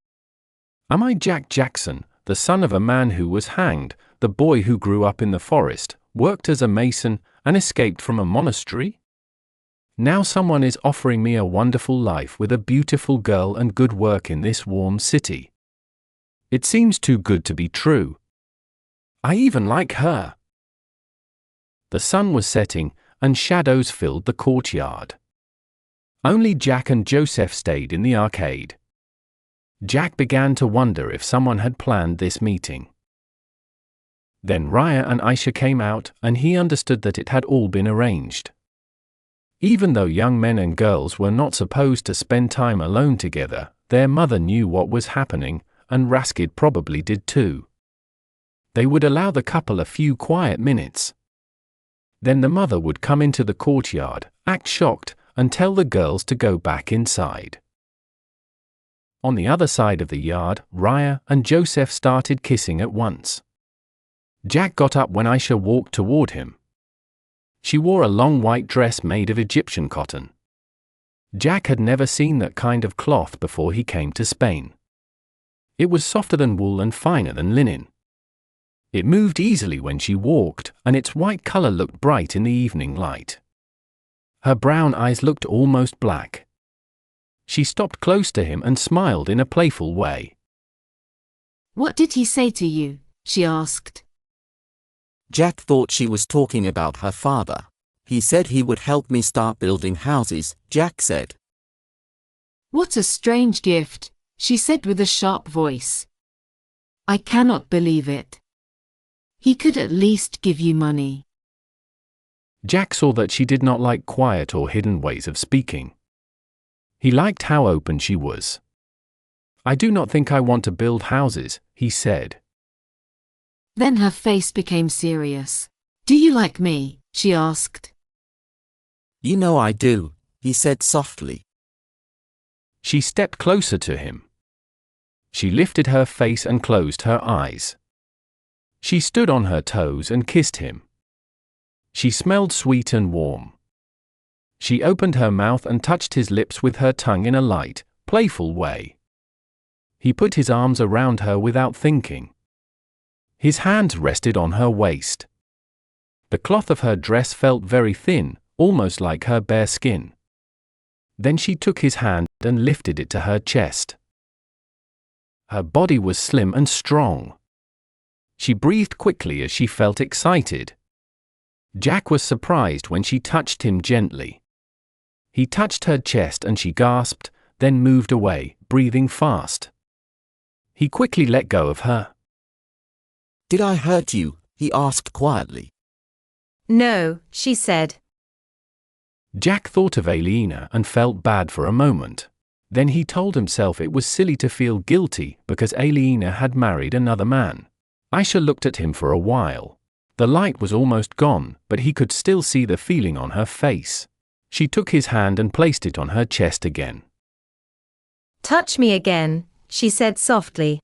Am I Jack Jackson, the son of a man who was hanged, the boy who grew up in the forest, worked as a mason, and escaped from a monastery? Now someone is offering me a wonderful life with a beautiful girl and good work in this warm city. It seems too good to be true. I even like her. The sun was setting, and shadows filled the courtyard. Only Jack and Joseph stayed in the arcade. Jack began to wonder if someone had planned this meeting. Then Raya and Aisha came out, and he understood that it had all been arranged. Even though young men and girls were not supposed to spend time alone together, their mother knew what was happening, and Raskid probably did too. They would allow the couple a few quiet minutes. Then the mother would come into the courtyard, act shocked, and tell the girls to go back inside. On the other side of the yard, Raya and Joseph started kissing at once. Jack got up when Aisha walked toward him. She wore a long white dress made of Egyptian cotton. Jack had never seen that kind of cloth before he came to Spain. It was softer than wool and finer than linen. It moved easily when she walked, and its white color looked bright in the evening light. Her brown eyes looked almost black. She stopped close to him and smiled in a playful way. What did he say to you? She asked. Jack thought she was talking about her father. He said he would help me start building houses, Jack said. What a strange gift, she said with a sharp voice. I cannot believe it. He could at least give you money. Jack saw that she did not like quiet or hidden ways of speaking. He liked how open she was. I do not think I want to build houses, he said. Then her face became serious. Do you like me? She asked. You know I do, he said softly. She stepped closer to him. She lifted her face and closed her eyes. She stood on her toes and kissed him. She smelled sweet and warm. She opened her mouth and touched his lips with her tongue in a light, playful way. He put his arms around her without thinking. His hands rested on her waist. The cloth of her dress felt very thin, almost like her bare skin. Then she took his hand and lifted it to her chest. Her body was slim and strong. She breathed quickly as she felt excited. Jack was surprised when she touched him gently. He touched her chest and she gasped, then moved away, breathing fast. He quickly let go of her. Did I hurt you? He asked quietly. No, she said. Jack thought of Aliena and felt bad for a moment. Then he told himself it was silly to feel guilty because Aliena had married another man. Aisha looked at him for a while. The light was almost gone, but he could still see the feeling on her face. She took his hand and placed it on her chest again. Touch me again, she said softly.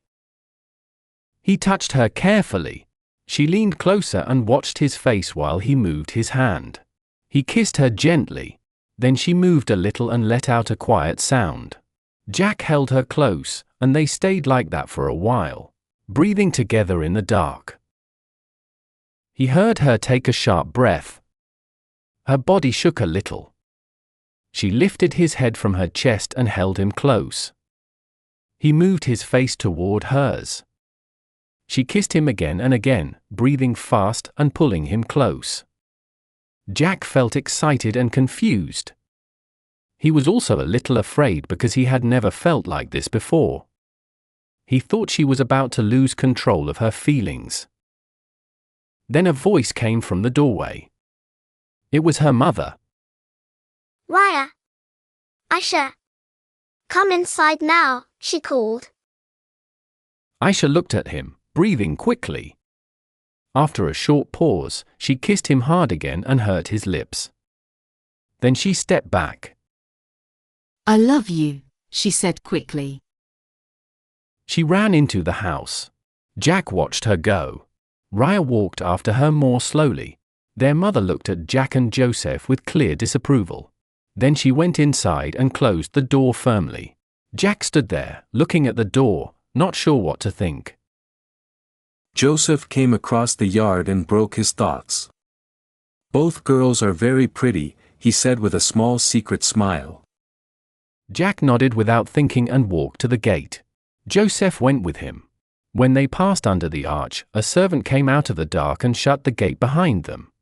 He touched her carefully. She leaned closer and watched his face while he moved his hand. He kissed her gently. Then she moved a little and let out a quiet sound. Jack held her close, and they stayed like that for a while, breathing together in the dark. He heard her take a sharp breath. Her body shook a little. She lifted his head from her chest and held him close. He moved his face toward hers. She kissed him again and again, breathing fast and pulling him close. Jack felt excited and confused. He was also a little afraid because he had never felt like this before. He thought she was about to lose control of her feelings. Then a voice came from the doorway. It was her mother. Raya! Aisha! Come inside now, she called. Aisha looked at him, breathing quickly. After a short pause, she kissed him hard again and hurt his lips. Then she stepped back. I love you, she said quickly. She ran into the house. Jack watched her go. Raya walked after her more slowly. Their mother looked at Jack and Joseph with clear disapproval. Then she went inside and closed the door firmly. Jack stood there, looking at the door, not sure what to think. Joseph came across the yard and broke his thoughts. Both girls are very pretty, he said with a small secret smile. Jack nodded without thinking and walked to the gate. Joseph went with him. When they passed under the arch, a servant came out of the dark and shut the gate behind them.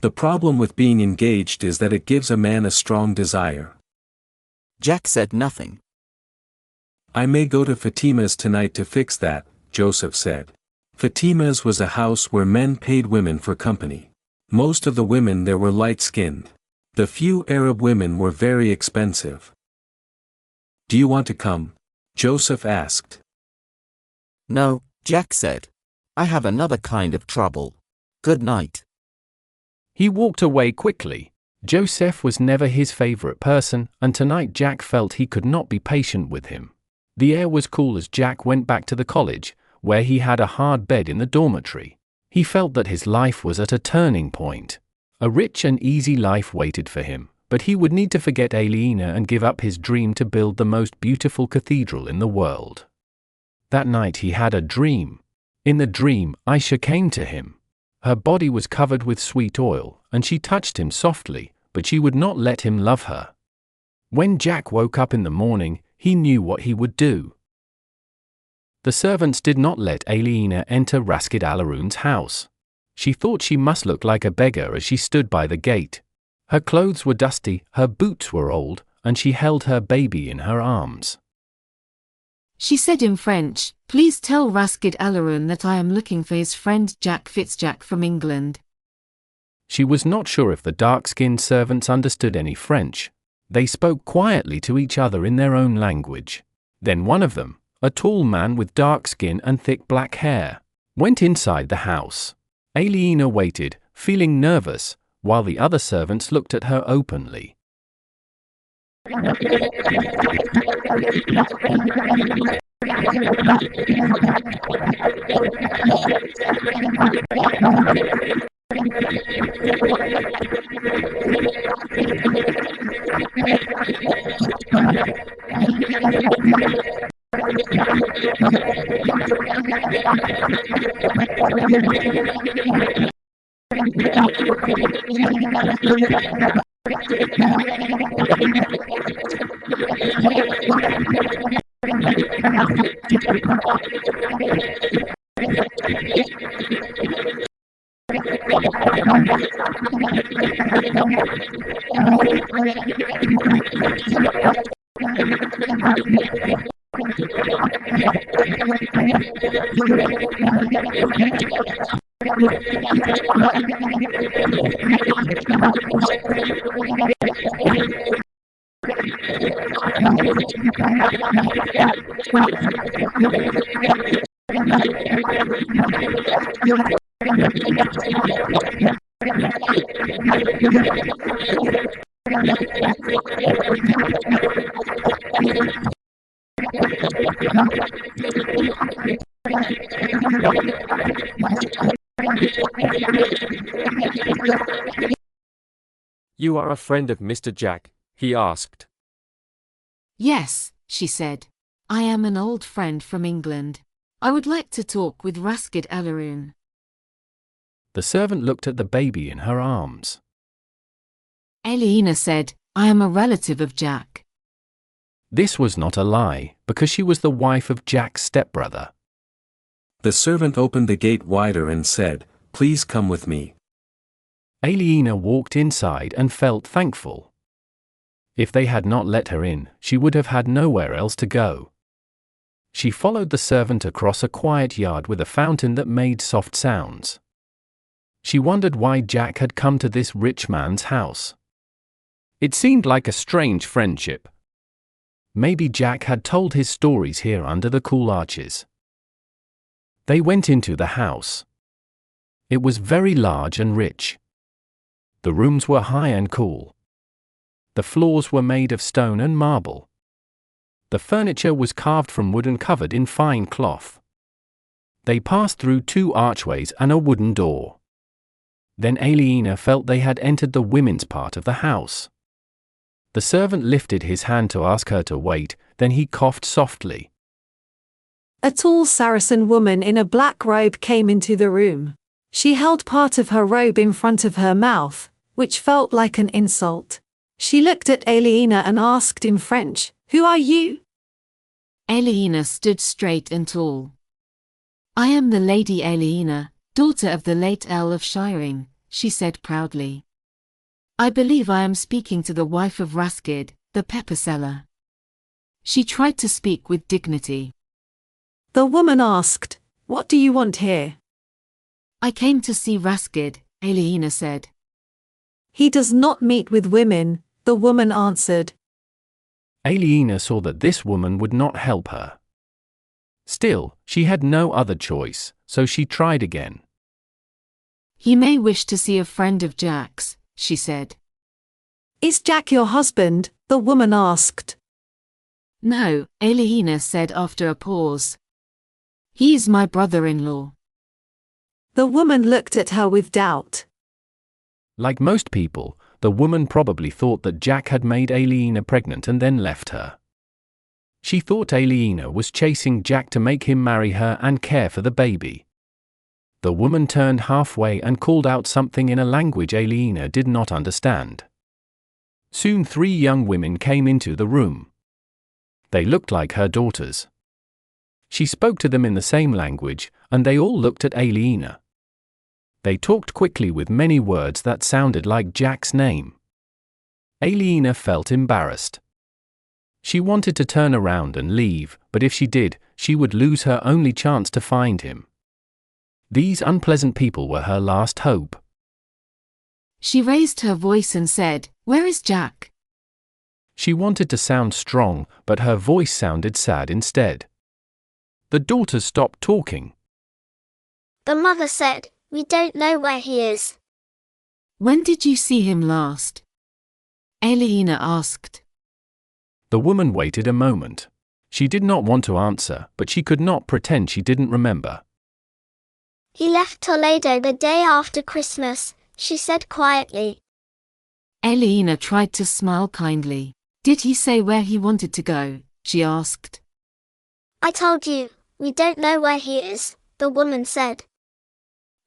The problem with being engaged is that it gives a man a strong desire. Jack said nothing. I may go to Fatima's tonight to fix that, Joseph said. Fatima's was a house where men paid women for company. Most of the women there were light-skinned. The few Arab women were very expensive. Do you want to come? Joseph asked. No, Jack said. I have another kind of trouble. Good night. He walked away quickly. Joseph was never his favorite person, and tonight Jack felt he could not be patient with him. The air was cool as Jack went back to the college, where he had a hard bed in the dormitory. He felt that his life was at a turning point. A rich and easy life waited for him, but he would need to forget Aliena and give up his dream to build the most beautiful cathedral in the world. That night he had a dream. In the dream, Aisha came to him. Her body was covered with sweet oil, and she touched him softly, but she would not let him love her. When Jack woke up in the morning, he knew what he would do. The servants did not let Aliena enter Raskid Alaroon's house. She thought she must look like a beggar as she stood by the gate. Her clothes were dusty, her boots were old, and she held her baby in her arms. She said in French, "Please tell Raskid Alaroon that I am looking for his friend Jack Fitzjack from England." She was not sure if the dark-skinned servants understood any French. They spoke quietly to each other in their own language. Then one of them, a tall man with dark skin and thick black hair, went inside the house. Aliena waited, feeling nervous, while the other servants looked at her openly. You are a friend of Mr. Jack? He asked. Yes, she said. I am an old friend from England. I would like to talk with Raskid Alaroon. The servant looked at the baby in her arms. Aliena said, I am a relative of Jack. This was not a lie, because she was the wife of Jack's stepbrother. The servant opened the gate wider and said, "Please come with me." Aliena walked inside and felt thankful. If they had not let her in, she would have had nowhere else to go. She followed the servant across a quiet yard with a fountain that made soft sounds. She wondered why Jack had come to this rich man's house. It seemed like a strange friendship. Maybe Jack had told his stories here under the cool arches. They went into the house. It was very large and rich. The rooms were high and cool. The floors were made of stone and marble. The furniture was carved from wood and covered in fine cloth. They passed through 2 archways and a wooden door. Then Aliena felt they had entered the women's part of the house. The servant lifted his hand to ask her to wait, then he coughed softly. A tall Saracen woman in a black robe came into the room. She held part of her robe in front of her mouth, which felt like an insult. She looked at Aliena and asked in French, "Who are you?" Aliena stood straight and tall. "I am the Lady Aliena, daughter of the late Earl of Shiring," she said proudly. "I believe I am speaking to the wife of Raskid, the pepper seller." She tried to speak with dignity. The woman asked, "What do you want here?" "I came to see Raskid," Aliena said. "He does not meet with women," the woman answered. Aliena saw that this woman would not help her. Still, she had no other choice, so she tried again. "He may wish to see a friend of Jack's," she said. "Is Jack your husband?" the woman asked. "No," Aliena said after a pause. "He is my brother-in-law." The woman looked at her with doubt. Like most people, the woman probably thought that Jack had made Aliena pregnant and then left her. She thought Aliena was chasing Jack to make him marry her and care for the baby. The woman turned halfway and called out something in a language Aliena did not understand. Soon 3 young women came into the room. They looked like her daughters. She spoke to them in the same language, and they all looked at Aliena. They talked quickly with many words that sounded like Jack's name. Aliena felt embarrassed. She wanted to turn around and leave, but if she did, she would lose her only chance to find him. These unpleasant people were her last hope. She raised her voice and said, "Where is Jack?" She wanted to sound strong, but her voice sounded sad instead. The daughters stopped talking. The mother said, "We don't know where he is." "When did you see him last?" Aliena asked. The woman waited a moment. She did not want to answer, but she could not pretend she didn't remember. "He left Toledo the day after Christmas," she said quietly. Aliena tried to smile kindly. "Did he say where he wanted to go?" she asked. "I told you, we don't know where he is," the woman said.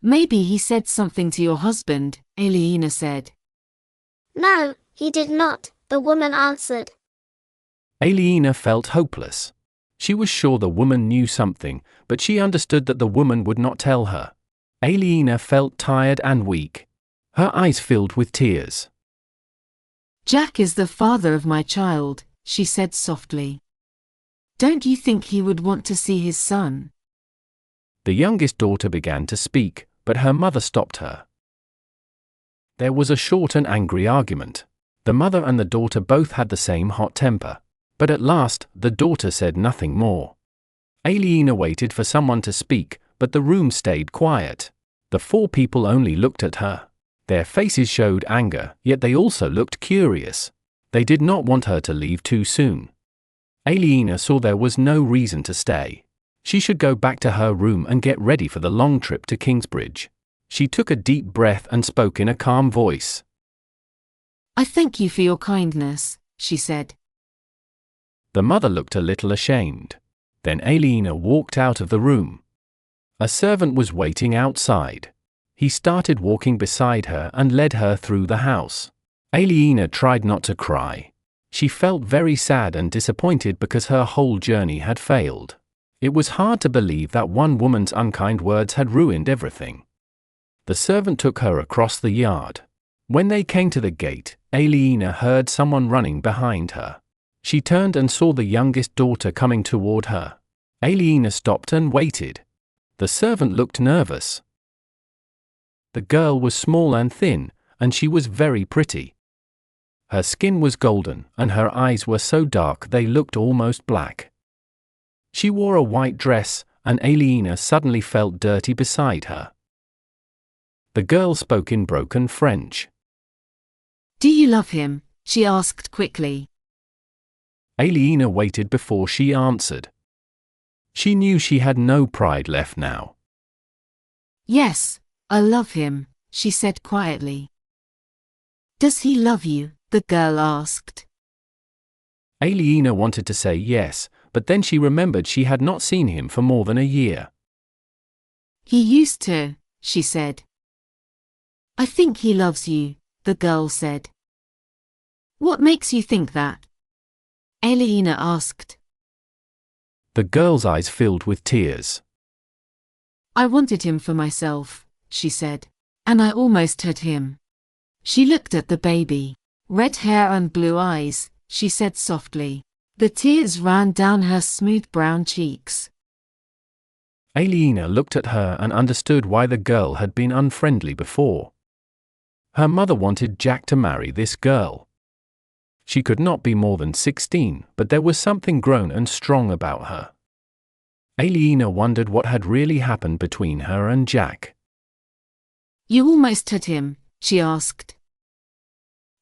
"Maybe he said something to your husband," Aliena said. "No, he did not," the woman answered. Aliena felt hopeless. She was sure the woman knew something, but she understood that the woman would not tell her. Aliena felt tired and weak. Her eyes filled with tears. "Jack is the father of my child," she said softly. "Don't you think he would want to see his son?" The youngest daughter began to speak, but her mother stopped her. There was a short and angry argument. The mother and the daughter both had the same hot temper. But at last, the daughter said nothing more. Aliena waited for someone to speak, but the room stayed quiet. The 4 people only looked at her. Their faces showed anger, yet they also looked curious. They did not want her to leave too soon. Aliena saw there was no reason to stay. She should go back to her room and get ready for the long trip to Kingsbridge. She took a deep breath and spoke in a calm voice. "I thank you for your kindness," she said. The mother looked a little ashamed. Then Aliena walked out of the room. A servant was waiting outside. He started walking beside her and led her through the house. Aliena tried not to cry. She felt very sad and disappointed because her whole journey had failed. It was hard to believe that one woman's unkind words had ruined everything. The servant took her across the yard. When they came to the gate, Aliena heard someone running behind her. She turned and saw the youngest daughter coming toward her. Aliena stopped and waited. The servant looked nervous. The girl was small and thin, and she was very pretty. Her skin was golden, and her eyes were so dark they looked almost black. She wore a white dress, and Aliena suddenly felt dirty beside her. The girl spoke in broken French. "Do you love him?" she asked quickly. Aliena waited before she answered. She knew she had no pride left now. "Yes, I love him," she said quietly. "Does he love you?" the girl asked. Aliena wanted to say yes, but then she remembered she had not seen him for more than a year. "He used to," she said. "I think he loves you," the girl said. "What makes you think that?" Aliena asked. The girl's eyes filled with tears. "I wanted him for myself," she said, "and I almost had him." She looked at the baby. Red hair and blue eyes, she said softly. The tears ran down her smooth brown cheeks. Aliena looked at her and understood why the girl had been unfriendly before. Her mother wanted Jack to marry this girl. She could not be more than 16, but there was something grown and strong about her. Aliena wondered what had really happened between her and Jack. "You almost had him?" she asked.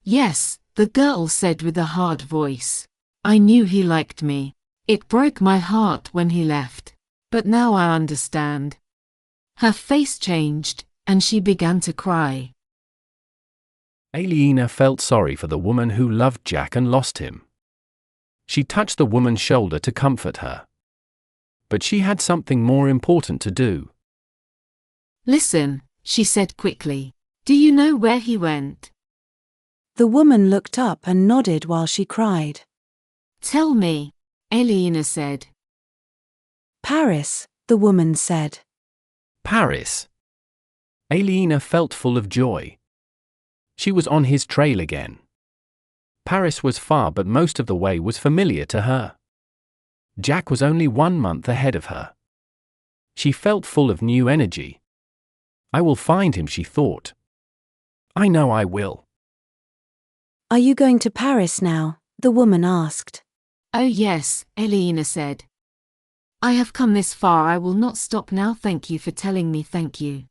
"Yes," the girl said with a hard voice. "I knew he liked me. It broke my heart when he left. But now I understand." Her face changed, and she began to cry. Aliena felt sorry for the woman who loved Jack and lost him. She touched the woman's shoulder to comfort her. But she had something more important to do. "Listen," she said quickly. "Do you know where he went?" The woman looked up and nodded while she cried. "Tell me," Aliena said. "Paris," the woman said. Paris. Aliena felt full of joy. She was on his trail again. Paris was far, but most of the way was familiar to her. Jack was only 1 month ahead of her. She felt full of new energy. I will find him, she thought. I know I will. "Are you going to Paris now?" the woman asked. "Oh yes," Aliena said. "I have come this far, I will not stop now, thank you for telling me, thank you."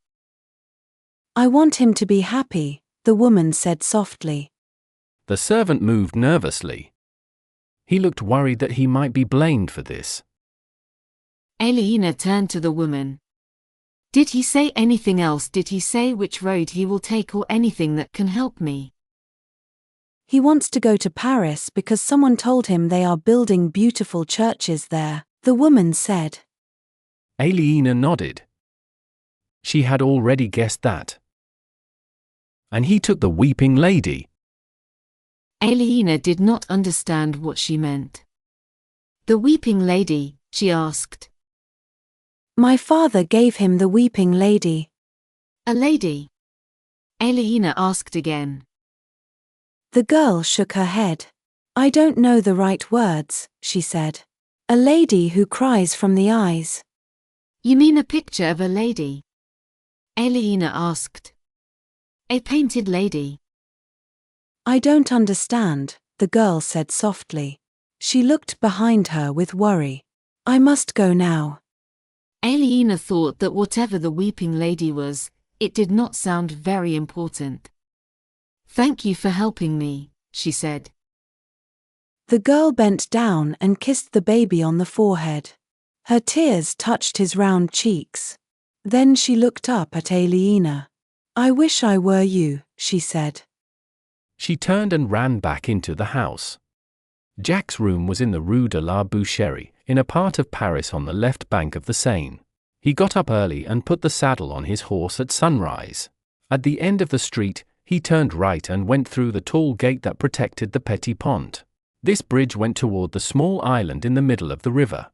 "I want him to be happy," the woman said softly. The servant moved nervously. He looked worried that he might be blamed for this. Aliena turned to the woman. "Did he say anything else? Did he say which road he will take or anything that can help me?" "He wants to go to Paris because someone told him they are building beautiful churches there," the woman said. Aliena nodded. She had already guessed that. "And he took the weeping lady." Aliena did not understand what she meant. "The weeping lady?" she asked. "My father gave him the weeping lady." "A lady?" Aliena asked again. The girl shook her head. "I don't know the right words," she said. "A lady who cries from the eyes." "You mean a picture of a lady?" Aliena asked. "A painted lady?" "I don't understand," the girl said softly. She looked behind her with worry. "I must go now." Aliena thought that whatever the weeping lady was, it did not sound very important. "Thank you for helping me," she said. The girl bent down and kissed the baby on the forehead. Her tears touched his round cheeks. Then she looked up at Aliena. "I wish I were you," she said. She turned and ran back into the house. Jack's room was in the Rue de la Boucherie, in a part of Paris on the left bank of the Seine. He got up early and put the saddle on his horse at sunrise. At the end of the street, he turned right and went through the tall gate that protected the Petit Pont. This bridge went toward the small island in the middle of the river.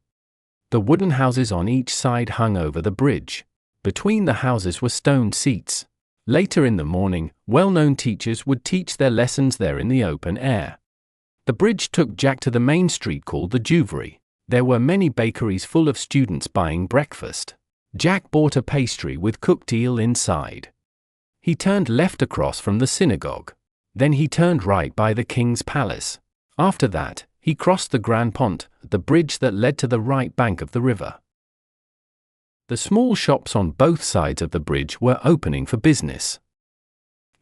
The wooden houses on each side hung over the bridge. Between the houses were stone seats. Later in the morning, well-known teachers would teach their lessons there in the open air. The bridge took Jack to the main street called the Juivery. There were many bakeries full of students buying breakfast. Jack bought a pastry with cooked eel inside. He turned left across from the synagogue. Then he turned right by the king's palace. After that, he crossed the Grand Pont, the bridge that led to the right bank of the river. The small shops on both sides of the bridge were opening for business.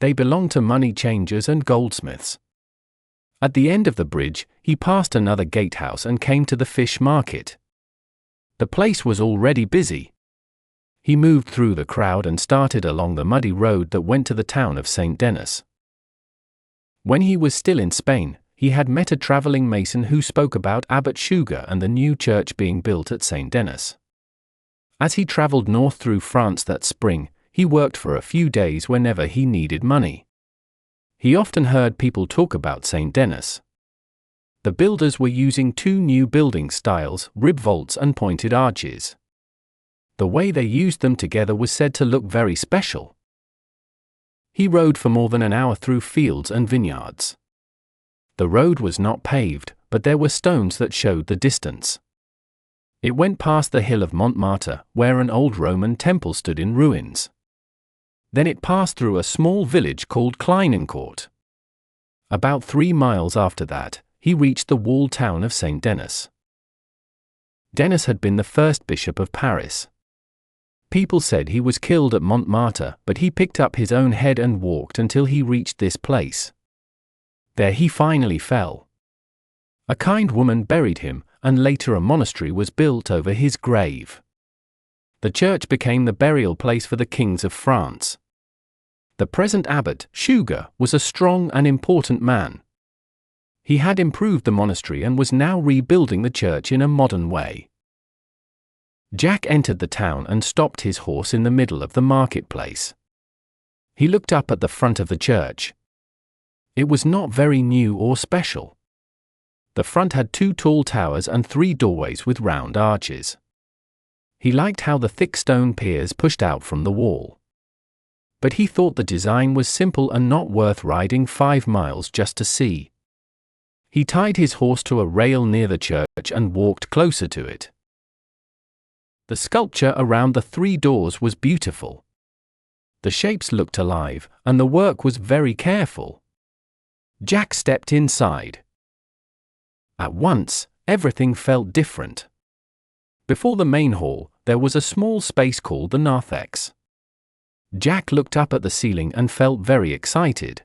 They belonged to money changers and goldsmiths. At the end of the bridge, he passed another gatehouse and came to the fish market. The place was already busy. He moved through the crowd and started along the muddy road that went to the town of St. Denis. When he was still in Spain, he had met a traveling mason who spoke about Abbot Sugar and the new church being built at St. Denis. As he traveled north through France that spring, he worked for a few days whenever he needed money. He often heard people talk about St. Denis. The builders were using two new building styles, rib vaults and pointed arches. The way they used them together was said to look very special. He rode for more than an hour through fields and vineyards. The road was not paved, but there were stones that showed the distance. It went past the hill of Montmartre, where an old Roman temple stood in ruins. Then it passed through a small village called Kleinencourt. About 3 miles after that, he reached the walled town of St. Denis. Denis had been the first bishop of Paris. People said he was killed at Montmartre, but he picked up his own head and walked until he reached this place. There he finally fell. A kind woman buried him, and later a monastery was built over his grave. The church became the burial place for the kings of France. The present abbot, Sugar, was a strong and important man. He had improved the monastery and was now rebuilding the church in a modern way. Jack entered the town and stopped his horse in the middle of the marketplace. He looked up at the front of the church. It was not very new or special. The front had 2 tall towers and 3 doorways with round arches. He liked how the thick stone piers pushed out from the wall. But he thought the design was simple and not worth riding 5 miles just to see. He tied his horse to a rail near the church and walked closer to it. The sculpture around the 3 doors was beautiful. The shapes looked alive, and the work was very careful. Jack stepped inside. At once, everything felt different. Before the main hall, there was a small space called the narthex. Jack looked up at the ceiling and felt very excited.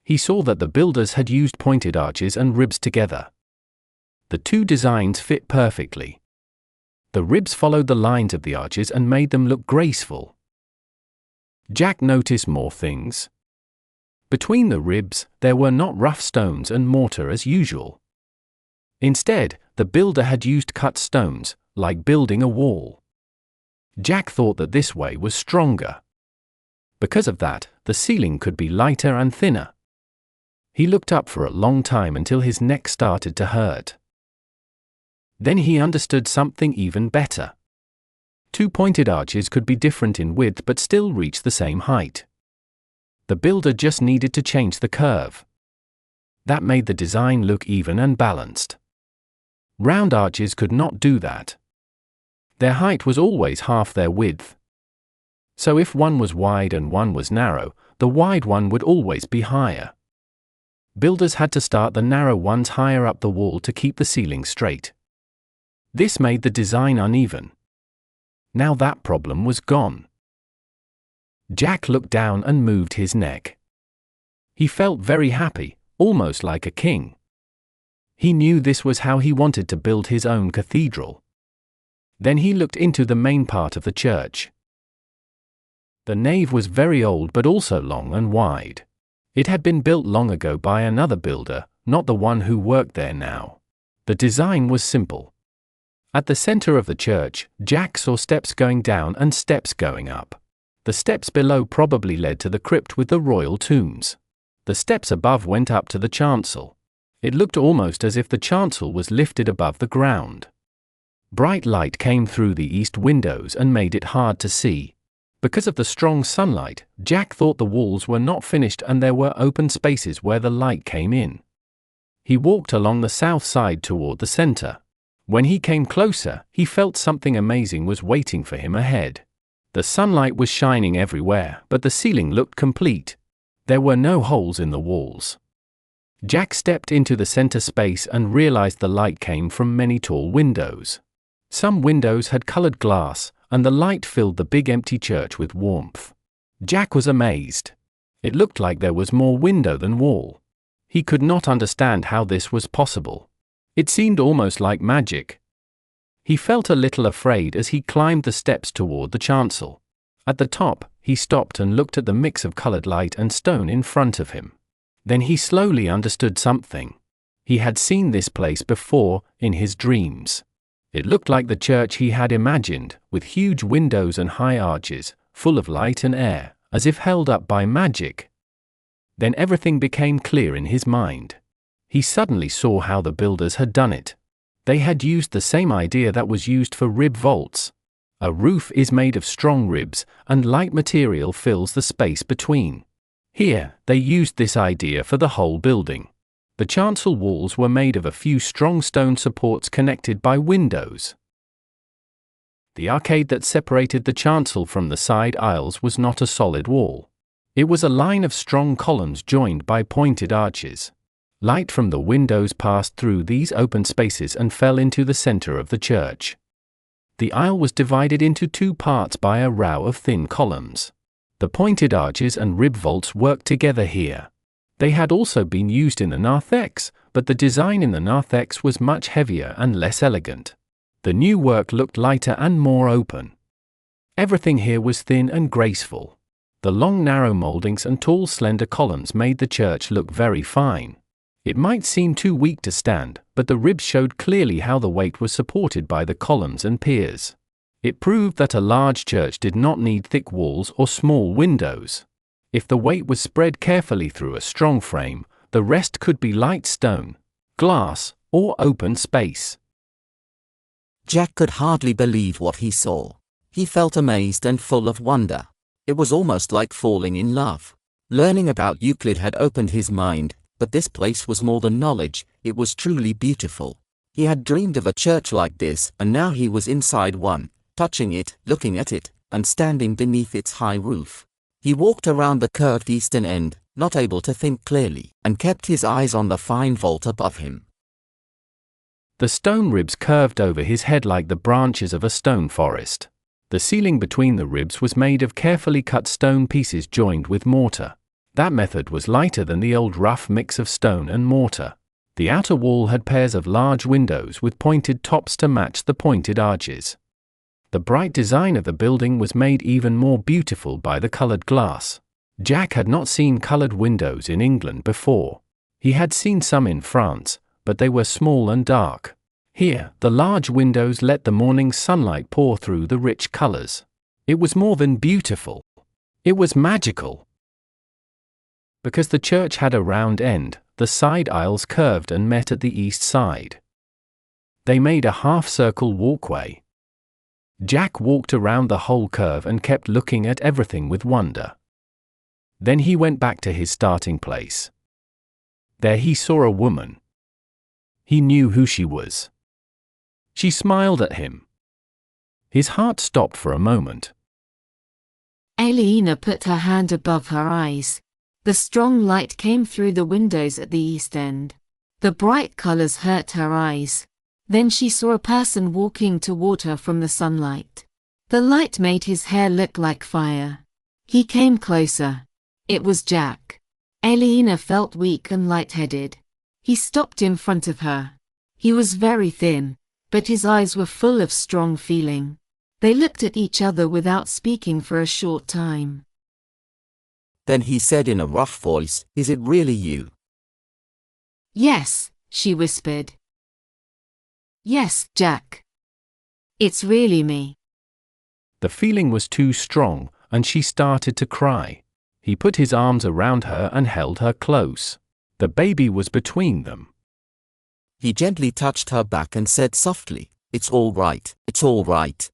He saw that the builders had used pointed arches and ribs together. The 2 designs fit perfectly. The ribs followed the lines of the arches and made them look graceful. Jack noticed more things. Between the ribs, there were not rough stones and mortar as usual. Instead, the builder had used cut stones, like building a wall. Jack thought that this way was stronger. Because of that, the ceiling could be lighter and thinner. He looked up for a long time until his neck started to hurt. Then he understood something even better. 2 pointed arches could be different in width but still reach the same height. The builder just needed to change the curve. That made the design look even and balanced. Round arches could not do that. Their height was always half their width. So if one was wide and one was narrow, the wide one would always be higher. Builders had to start the narrow ones higher up the wall to keep the ceiling straight. This made the design uneven. Now that problem was gone. Jack looked down and moved his neck. He felt very happy, almost like a king. He knew this was how he wanted to build his own cathedral. Then he looked into the main part of the church. The nave was very old but also long and wide. It had been built long ago by another builder, not the one who worked there now. The design was simple. At the center of the church, Jack saw steps going down and steps going up. The steps below probably led to the crypt with the royal tombs. The steps above went up to the chancel. It looked almost as if the chancel was lifted above the ground. Bright light came through the east windows and made it hard to see. Because of the strong sunlight, Jack thought the walls were not finished and there were open spaces where the light came in. He walked along the south side toward the center. When he came closer, he felt something amazing was waiting for him ahead. The sunlight was shining everywhere, but the ceiling looked complete. There were no holes in the walls. Jack stepped into the center space and realized the light came from many tall windows. Some windows had colored glass, and the light filled the big empty church with warmth. Jack was amazed. It looked like there was more window than wall. He could not understand how this was possible. It seemed almost like magic. He felt a little afraid as he climbed the steps toward the chancel. At the top, he stopped and looked at the mix of colored light and stone in front of him. Then he slowly understood something. He had seen this place before, in his dreams. It looked like the church he had imagined, with huge windows and high arches, full of light and air, as if held up by magic. Then everything became clear in his mind. He suddenly saw how the builders had done it. They had used the same idea that was used for rib vaults. A roof is made of strong ribs, and light material fills the space between. Here, they used this idea for the whole building. The chancel walls were made of a few strong stone supports connected by windows. The arcade that separated the chancel from the side aisles was not a solid wall. It was a line of strong columns joined by pointed arches. Light from the windows passed through these open spaces and fell into the center of the church. The aisle was divided into two parts by a row of thin columns. The pointed arches and rib vaults worked together here. They had also been used in the narthex, but the design in the narthex was much heavier and less elegant. The new work looked lighter and more open. Everything here was thin and graceful. The long narrow moldings and tall slender columns made the church look very fine. It might seem too weak to stand, but the ribs showed clearly how the weight was supported by the columns and piers. It proved that a large church did not need thick walls or small windows. If the weight was spread carefully through a strong frame, the rest could be light stone, glass, or open space. Jack could hardly believe what he saw. He felt amazed and full of wonder. It was almost like falling in love. Learning about Euclid had opened his mind, but this place was more than knowledge, it was truly beautiful. He had dreamed of a church like this, and now he was inside one, touching it, looking at it, and standing beneath its high roof. He walked around the curved eastern end, not able to think clearly, and kept his eyes on the fine vault above him. The stone ribs curved over his head like the branches of a stone forest. The ceiling between the ribs was made of carefully cut stone pieces joined with mortar. That method was lighter than the old rough mix of stone and mortar. The outer wall had pairs of large windows with pointed tops to match the pointed arches. The bright design of the building was made even more beautiful by the colored glass. Jack had not seen colored windows in England before. He had seen some in France, but they were small and dark. Here, the large windows let the morning sunlight pour through the rich colors. It was more than beautiful. It was magical. Because the church had a round end, the side aisles curved and met at the east side. They made a half-circle walkway. Jack walked around the whole curve and kept looking at everything with wonder. Then he went back to his starting place. There he saw a woman. He knew who she was. She smiled at him. His heart stopped for a moment. Aliena put her hand above her eyes. The strong light came through the windows at the east end. The bright colors hurt her eyes. Then she saw a person walking toward her from the sunlight. The light made his hair look like fire. He came closer. It was Jack. Aliena felt weak and lightheaded. He stopped in front of her. He was very thin, but his eyes were full of strong feeling. They looked at each other without speaking for a short time. Then he said in a rough voice, "Is it really you?" "Yes," she whispered. "Yes, Jack. It's really me." The feeling was too strong, and she started to cry. He put his arms around her and held her close. The baby was between them. He gently touched her back and said softly, "It's all right, it's all right."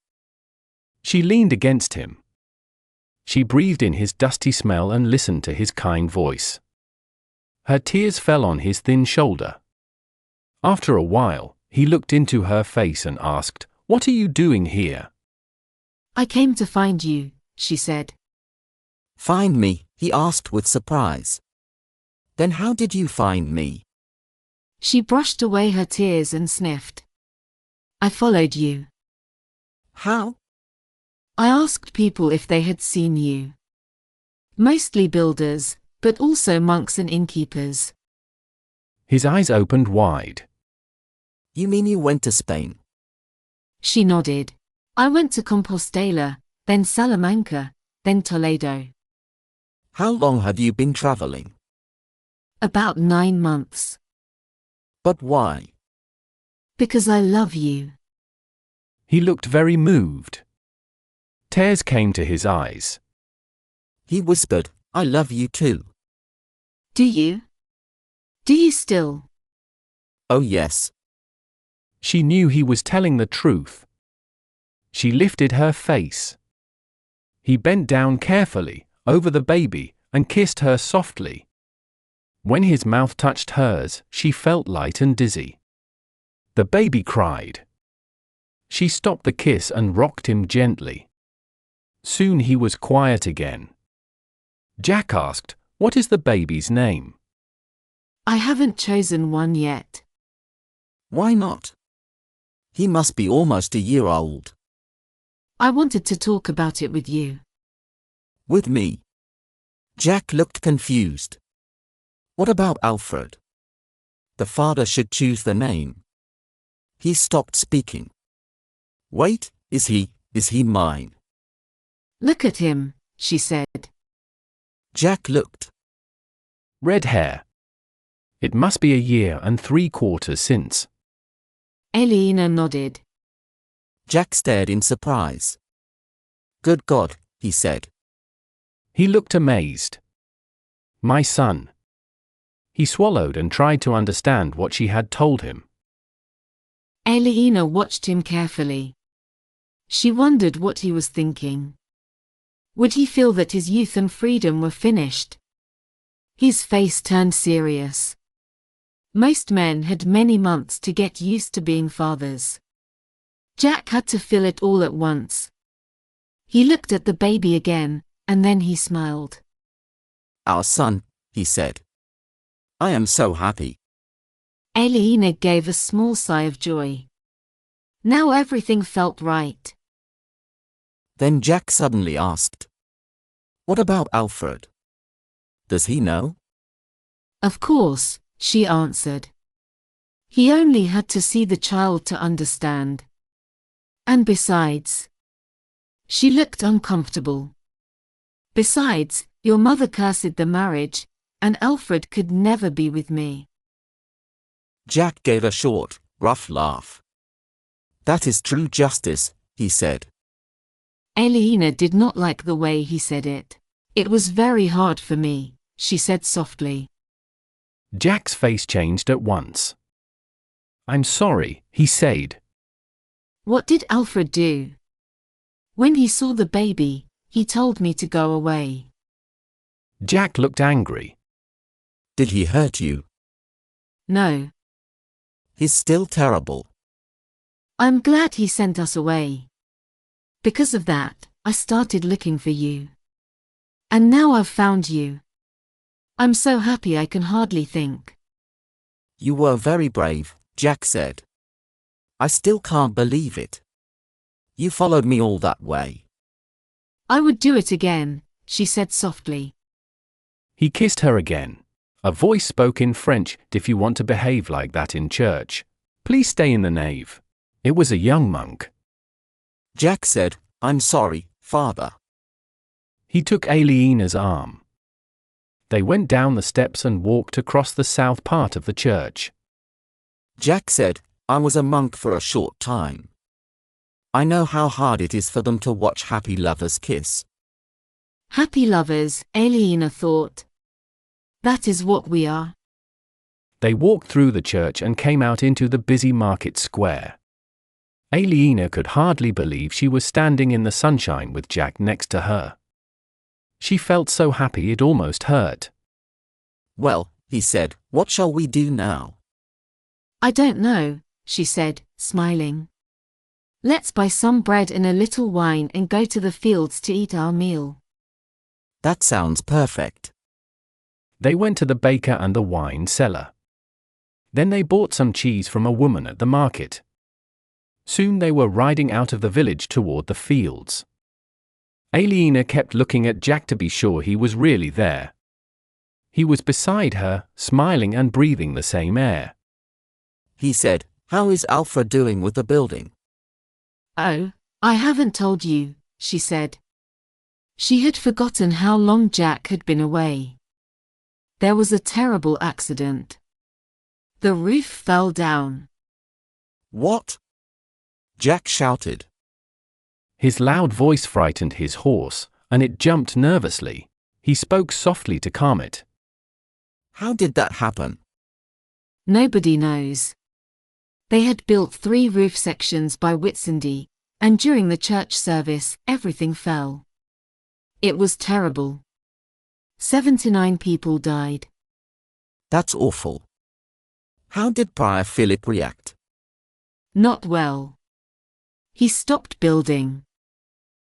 She leaned against him. She leaned against him. She breathed in his dusty smell and listened to his kind voice. Her tears fell on his thin shoulder. After a while, he looked into her face and asked, "What are you doing here?" "I came to find you," she said. "Find me?" he asked with surprise. "Then how did you find me?" She brushed away her tears and sniffed. "I followed you." "How?" "I asked people if they had seen you. Mostly builders, but also monks and innkeepers." His eyes opened wide. "You mean you went to Spain?" She nodded. "I went to Compostela, then Salamanca, then Toledo." "How long have you been traveling?" "About 9 months." "But why?" "Because I love you." He looked very moved. Tears came to his eyes. He whispered, "I love you too." "Do you? Do you still?" "Oh yes." She knew he was telling the truth. She lifted her face. He bent down carefully, over the baby, and kissed her softly. When his mouth touched hers, she felt light and dizzy. The baby cried. She stopped the kiss and rocked him gently. Soon he was quiet again. Jack asked, "What is the baby's name?" "I haven't chosen one yet." "Why not? He must be almost a year old." "I wanted to talk about it with you." "With me?" Jack looked confused. "What about Alfred? The father should choose the name." He stopped speaking. "Wait, is he mine?" "Look at him," she said. Jack looked. Red hair. It must be a year and 3/4 since. Aliena nodded. Jack stared in surprise. "Good God," he said. He looked amazed. "My son." He swallowed and tried to understand what she had told him. Aliena watched him carefully. She wondered what he was thinking. Would he feel that his youth and freedom were finished? His face turned serious. Most men had many months to get used to being fathers. Jack had to feel it all at once. He looked at the baby again, and then he smiled. "Our son," he said. "I am so happy." Aliena gave a small sigh of joy. Now everything felt right. Then Jack suddenly asked, "What about Alfred? Does he know?" "Of course," she answered. "He only had to see the child to understand. And besides..." She looked uncomfortable. "Besides, your mother cursed the marriage, and Alfred could never be with me." Jack gave a short, rough laugh. "That is true justice," he said. Aliena did not like the way he said it. "It was very hard for me," she said softly. Jack's face changed at once. "I'm sorry," he said. "What did Alfred do?" "When he saw the baby, he told me to go away." Jack looked angry. "Did he hurt you?" "No." "He's still terrible." "I'm glad he sent us away. Because of that, I started looking for you. And now I've found you. I'm so happy I can hardly think." "You were very brave," Jack said. "I still can't believe it. You followed me all that way." "I would do it again," she said softly. He kissed her again. A voice spoke in French, "If you want to behave like that in church, please stay in the nave." It was a young monk. Jack said, "I'm sorry, Father." He took Aliena's arm. They went down the steps and walked across the south part of the church. Jack said, "I was a monk for a short time. I know how hard it is for them to watch happy lovers kiss." Happy lovers, Aliena thought. That is what we are. They walked through the church and came out into the busy market square. Aliena could hardly believe she was standing in the sunshine with Jack next to her. She felt so happy it almost hurt. Well, he said, what shall we do now? I don't know, she said, smiling. Let's buy some bread and a little wine and go to the fields to eat our meal. That sounds perfect. They went to the baker and the wine cellar. Then they bought some cheese from a woman at the market. Soon they were riding out of the village toward the fields. Aliena kept looking at Jack to be sure he was really there. He was beside her, smiling and breathing the same air. He said, how is Alfred doing with the building? Oh, I haven't told you, she said. She had forgotten how long Jack had been away. There was a terrible accident. The roof fell down. What? Jack shouted. His loud voice frightened his horse, and it jumped nervously. He spoke softly to calm it. How did that happen? Nobody knows. They had built 3 roof sections by Whitsunday, and during the church service, everything fell. It was terrible. 79 people died. That's awful. How did Prior Philip react? Not well. He stopped building.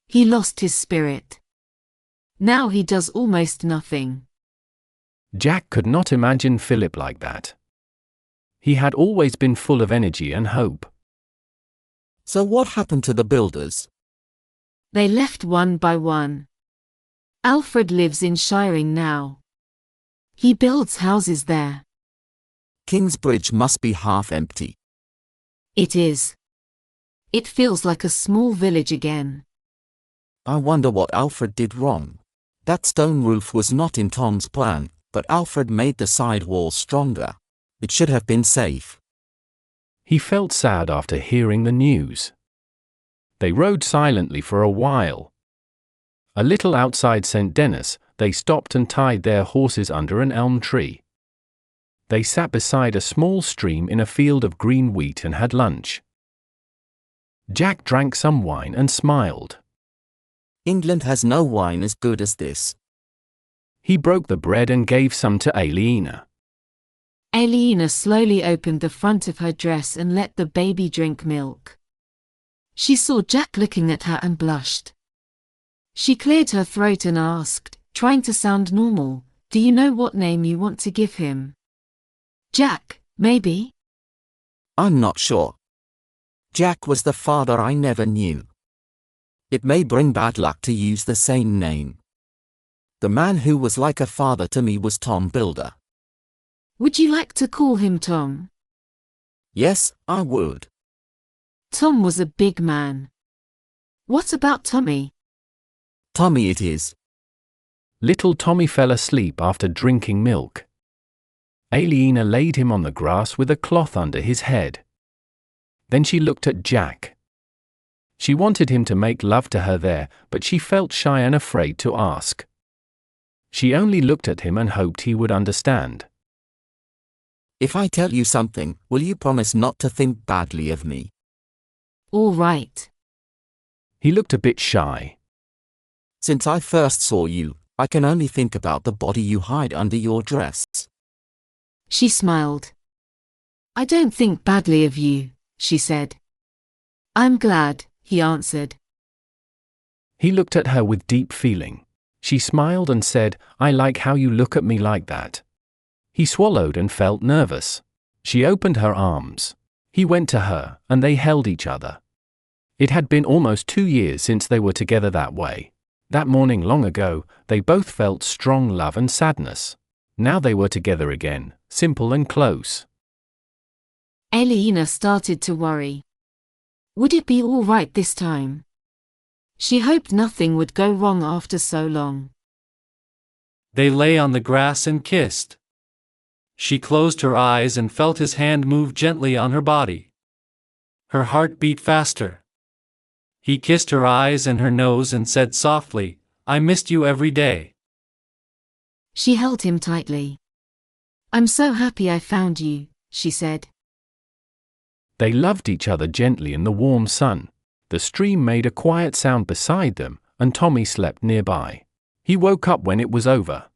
He lost his spirit. Now he does almost nothing. Jack could not imagine Philip like that. He had always been full of energy and hope. So what happened to the builders? They left one by one. Alfred lives in Shiring now. He builds houses there. Kingsbridge must be half empty. It is. It feels like a small village again. I wonder what Alfred did wrong. That stone roof was not in Tom's plan, but Alfred made the side walls stronger. It should have been safe. He felt sad after hearing the news. They rode silently for a while. A little outside St. Denis, they stopped and tied their horses under an elm tree. They sat beside a small stream in a field of green wheat and had lunch. Jack drank some wine and smiled. England has no wine as good as this. He broke the bread and gave some to Aliena. Aliena slowly opened the front of her dress and let the baby drink milk. She saw Jack looking at her and blushed. She cleared her throat and asked, trying to sound normal, "Do you know what name you want to give him?" "Jack, maybe?" I'm not sure. Jack was the father I never knew. It may bring bad luck to use the same name. The man who was like a father to me was Tom Builder. Would you like to call him Tom? Yes, I would. Tom was a big man. What about Tommy? Tommy it is. Little Tommy fell asleep after drinking milk. Aliena laid him on the grass with a cloth under his head. Then she looked at Jack. She wanted him to make love to her there, but she felt shy and afraid to ask. She only looked at him and hoped he would understand. If I tell you something, will you promise not to think badly of me? All right. He looked a bit shy. Since I first saw you, I can only think about the body you hide under your dress. She smiled. I don't think badly of you, she said. I'm glad, he answered. He looked at her with deep feeling. She smiled and said, I like how you look at me like that. He swallowed and felt nervous. She opened her arms. He went to her, and they held each other. It had been almost 2 years since they were together that way. That morning long ago, they both felt strong love and sadness. Now they were together again, simple and close. Aliena started to worry. Would it be all right this time? She hoped nothing would go wrong after so long. They lay on the grass and kissed. She closed her eyes and felt his hand move gently on her body. Her heart beat faster. He kissed her eyes and her nose and said softly, I missed you every day. She held him tightly. I'm so happy I found you, she said. They loved each other gently in the warm sun. The stream made a quiet sound beside them, and Tommy slept nearby. He woke up when it was over.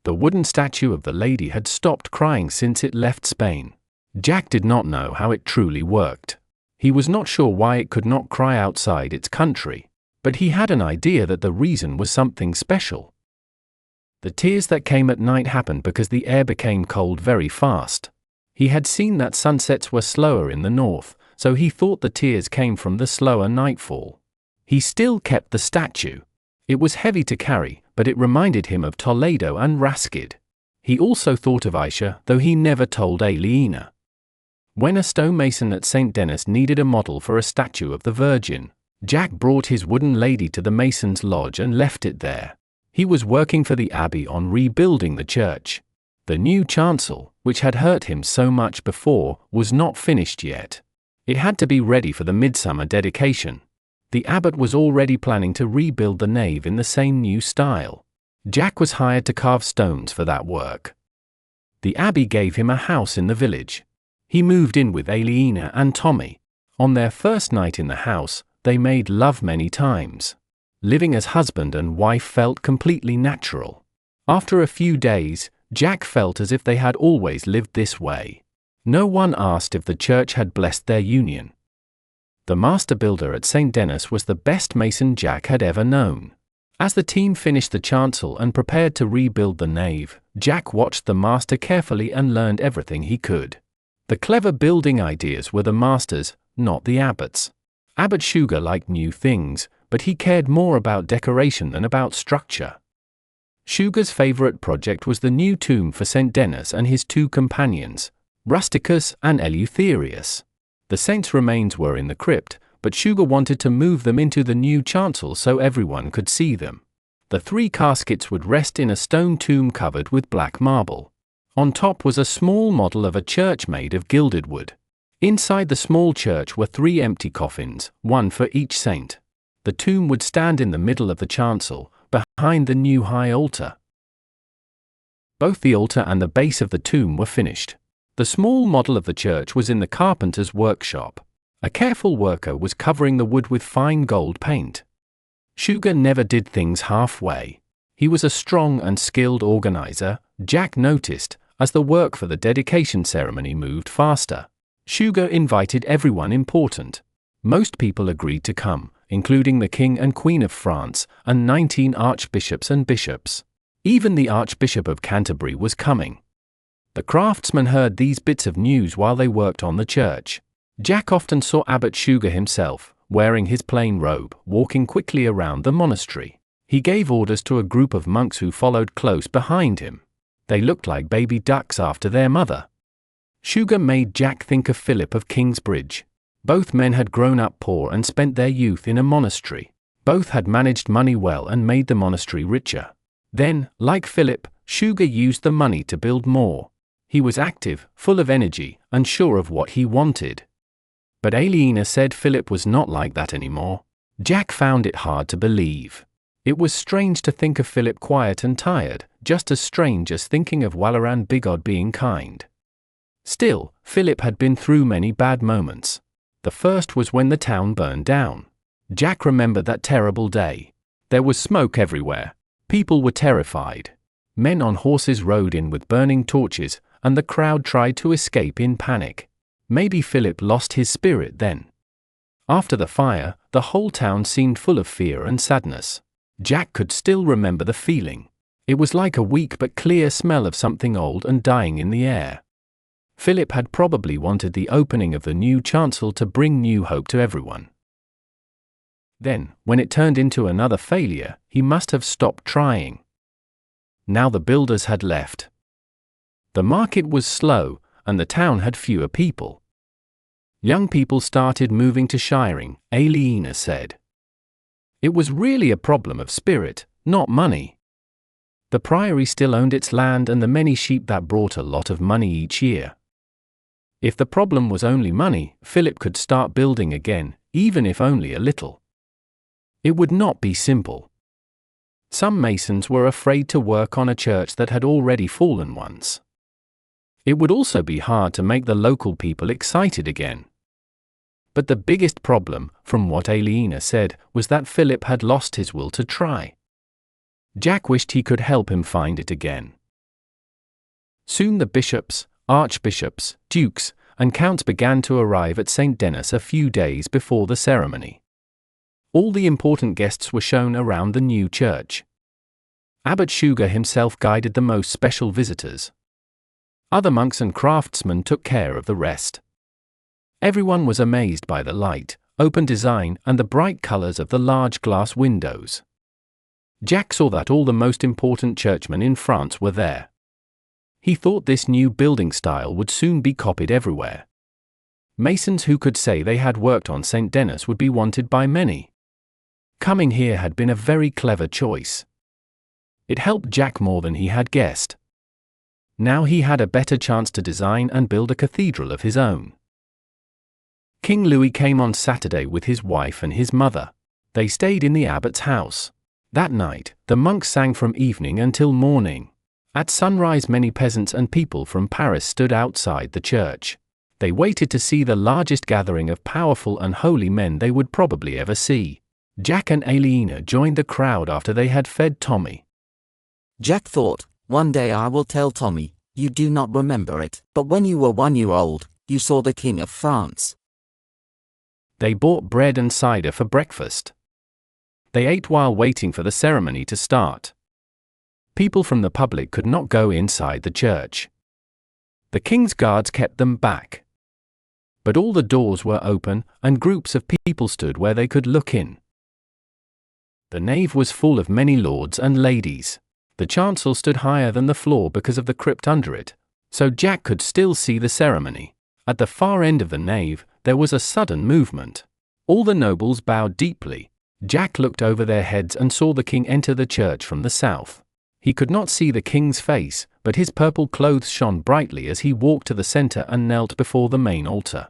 The wooden statue of the lady had stopped crying since it left Spain. Jack did not know how it truly worked. He was not sure why it could not cry outside its country, but he had an idea that the reason was something special. The tears that came at night happened because the air became cold very fast. He had seen that sunsets were slower in the north, so he thought the tears came from the slower nightfall. He still kept the statue. It was heavy to carry, but it reminded him of Toledo and Raskid. He also thought of Aisha, though he never told Aliena. When a stonemason at St. Denis needed a model for a statue of the Virgin, Jack brought his wooden lady to the mason's lodge and left it there. He was working for the abbey on rebuilding the church. The new chancel, which had hurt him so much before, was not finished yet. It had to be ready for the midsummer dedication. The abbot was already planning to rebuild the nave in the same new style. Jack was hired to carve stones for that work. The abbey gave him a house in the village. He moved in with Aliena and Tommy. On their first night in the house, they made love many times. Living as husband and wife felt completely natural. After a few days, Jack felt as if they had always lived this way. No one asked if the church had blessed their union. The master builder at St. Denis was the best mason Jack had ever known. As the team finished the chancel and prepared to rebuild the nave, Jack watched the master carefully and learned everything he could. The clever building ideas were the master's, not the abbot's. Abbot Sugar liked new things, but he cared more about decoration than about structure. Sugar's favorite project was the new tomb for St. Denis and his two companions, Rusticus and Eleutherius. The saints' remains were in the crypt, but Sugar wanted to move them into the new chancel so everyone could see them. The three caskets would rest in a stone tomb covered with black marble. On top was a small model of a church made of gilded wood. Inside the small church were three empty coffins, one for each saint. The tomb would stand in the middle of the chancel, behind the new high altar. Both the altar and the base of the tomb were finished. The small model of the church was in the carpenter's workshop. A careful worker was covering the wood with fine gold paint. Sugar never did things halfway. He was a strong and skilled organizer, Jack noticed, as the work for the dedication ceremony moved faster. Sugar invited everyone important. Most people agreed to come, including the King and Queen of France, and 19 archbishops and bishops. Even the Archbishop of Canterbury was coming. The craftsmen heard these bits of news while they worked on the church. Jack often saw Abbot Sugar himself, wearing his plain robe, walking quickly around the monastery. He gave orders to a group of monks who followed close behind him. They looked like baby ducks after their mother. Sugar made Jack think of Philip of Kingsbridge. Both men had grown up poor and spent their youth in a monastery. Both had managed money well and made the monastery richer. Then, like Philip, Sugar used the money to build more. He was active, full of energy, and sure of what he wanted. But Aliena said Philip was not like that anymore. Jack found it hard to believe. It was strange to think of Philip quiet and tired, just as strange as thinking of Walaran Bigod being kind. Still, Philip had been through many bad moments. The first was when the town burned down. Jack remembered that terrible day. There was smoke everywhere. People were terrified. Men on horses rode in with burning torches, and the crowd tried to escape in panic. Maybe Philip lost his spirit then. After the fire, the whole town seemed full of fear and sadness. Jack could still remember the feeling. It was like a weak but clear smell of something old and dying in the air. Philip had probably wanted the opening of the new chancel to bring new hope to everyone. Then, when it turned into another failure, he must have stopped trying. Now the builders had left. The market was slow, and the town had fewer people. Young people started moving to Shiring, Aliena said. It was really a problem of spirit, not money. The priory still owned its land and the many sheep that brought a lot of money each year. If the problem was only money, Philip could start building again, even if only a little. It would not be simple. Some masons were afraid to work on a church that had already fallen once. It would also be hard to make the local people excited again. But the biggest problem, from what Aliena said, was that Philip had lost his will to try. Jack wished he could help him find it again. Soon the bishops, archbishops, dukes, and counts began to arrive at St. Denis a few days before the ceremony. All the important guests were shown around the new church. Abbot Sugar himself guided the most special visitors. Other monks and craftsmen took care of the rest. Everyone was amazed by the light, open design, and the bright colors of the large glass windows. Jack saw that all the most important churchmen in France were there. He thought this new building style would soon be copied everywhere. Masons who could say they had worked on St. Denis would be wanted by many. Coming here had been a very clever choice. It helped Jack more than he had guessed. Now he had a better chance to design and build a cathedral of his own. King Louis came on Saturday with his wife and his mother. They stayed in the abbot's house. That night, the monks sang from evening until morning. At sunrise, many peasants and people from Paris stood outside the church. They waited to see the largest gathering of powerful and holy men they would probably ever see. Jack and Aliena joined the crowd after they had fed Tommy. Jack thought, one day I will tell Tommy, you do not remember it, but when you were 1 year old, you saw the King of France. They bought bread and cider for breakfast. They ate while waiting for the ceremony to start. People from the public could not go inside the church. The king's guards kept them back. But all the doors were open, and groups of people stood where they could look in. The nave was full of many lords and ladies. The chancel stood higher than the floor because of the crypt under it, so Jack could still see the ceremony. At the far end of the nave, there was a sudden movement. All the nobles bowed deeply. Jack looked over their heads and saw the king enter the church from the south. He could not see the king's face, but his purple clothes shone brightly as he walked to the center and knelt before the main altar.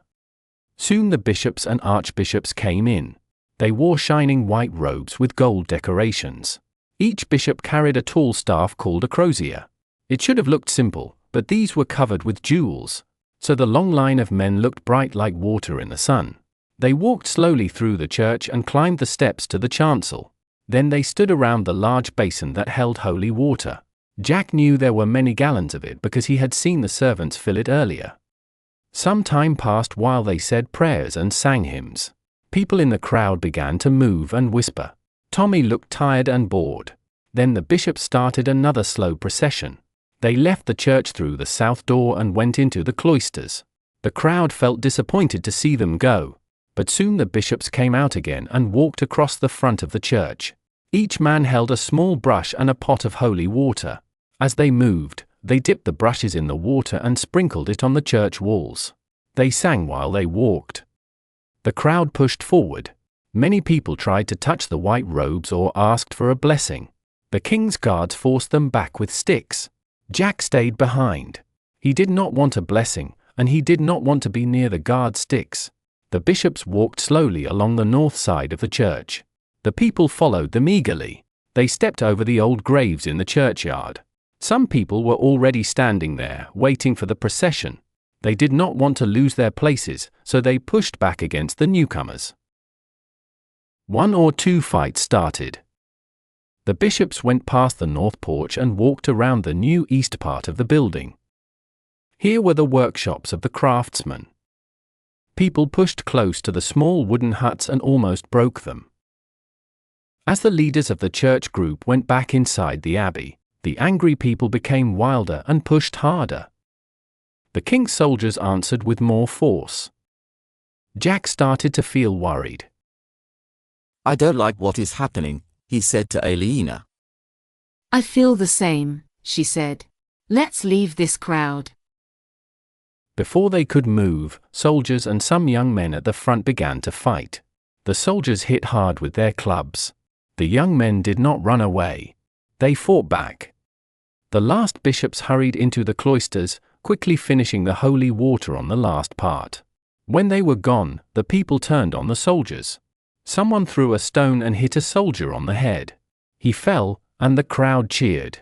Soon the bishops and archbishops came in. They wore shining white robes with gold decorations. Each bishop carried a tall staff called a crozier. It should have looked simple, but these were covered with jewels, so the long line of men looked bright like water in the sun. They walked slowly through the church and climbed the steps to the chancel. Then they stood around the large basin that held holy water. Jack knew there were many gallons of it because he had seen the servants fill it earlier. Some time passed while they said prayers and sang hymns. People in the crowd began to move and whisper. Tommy looked tired and bored. Then the bishop started another slow procession. They left the church through the south door and went into the cloisters. The crowd felt disappointed to see them go, but soon the bishops came out again and walked across the front of the church. Each man held a small brush and a pot of holy water. As they moved, they dipped the brushes in the water and sprinkled it on the church walls. They sang while they walked. The crowd pushed forward. Many people tried to touch the white robes or asked for a blessing. The king's guards forced them back with sticks. Jack stayed behind. He did not want a blessing, and he did not want to be near the guard sticks. The bishops walked slowly along the north side of the church. The people followed them eagerly. They stepped over the old graves in the churchyard. Some people were already standing there, waiting for the procession. They did not want to lose their places, so they pushed back against the newcomers. 1 or 2 fights started. The bishops went past the north porch and walked around the new east part of the building. Here were the workshops of the craftsmen. People pushed close to the small wooden huts and almost broke them. As the leaders of the church group went back inside the abbey, the angry people became wilder and pushed harder. The king's soldiers answered with more force. Jack started to feel worried. I don't like what is happening, he said to Aliena. I feel the same, she said. Let's leave this crowd. Before they could move, soldiers and some young men at the front began to fight. The soldiers hit hard with their clubs. The young men did not run away. They fought back. The last bishops hurried into the cloisters, quickly finishing the holy water on the last part. When they were gone, the people turned on the soldiers. Someone threw a stone and hit a soldier on the head. He fell, and the crowd cheered.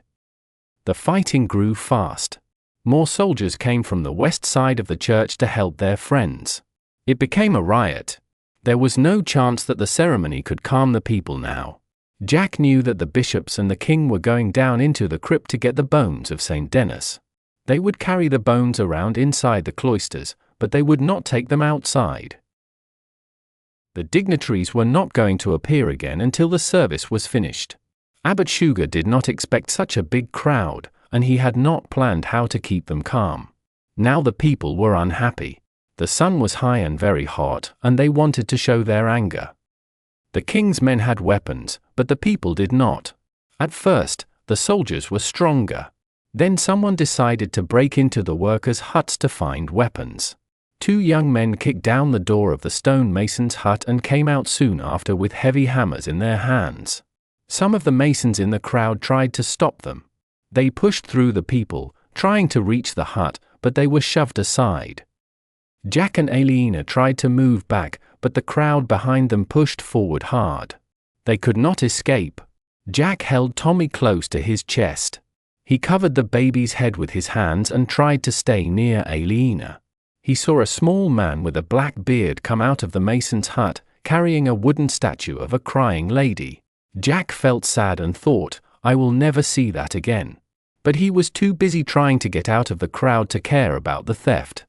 The fighting grew fast. More soldiers came from the west side of the church to help their friends. It became a riot. There was no chance that the ceremony could calm the people now. Jack knew that the bishops and the king were going down into the crypt to get the bones of St. Denis. They would carry the bones around inside the cloisters, but they would not take them outside. The dignitaries were not going to appear again until the service was finished. Abbot Sugar did not expect such a big crowd, and he had not planned how to keep them calm. Now the people were unhappy. The sun was high and very hot, and they wanted to show their anger. The king's men had weapons, but the people did not. At first, the soldiers were stronger. Then someone decided to break into the workers' huts to find weapons. 2 young men kicked down the door of the stonemason's hut and came out soon after with heavy hammers in their hands. Some of the masons in the crowd tried to stop them. They pushed through the people, trying to reach the hut, but they were shoved aside. Jack and Aliena tried to move back, but the crowd behind them pushed forward hard. They could not escape. Jack held Tommy close to his chest. He covered the baby's head with his hands and tried to stay near Aliena. He saw a small man with a black beard come out of the mason's hut, carrying a wooden statue of a crying lady. Jack felt sad and thought, I will never see that again. But he was too busy trying to get out of the crowd to care about the theft.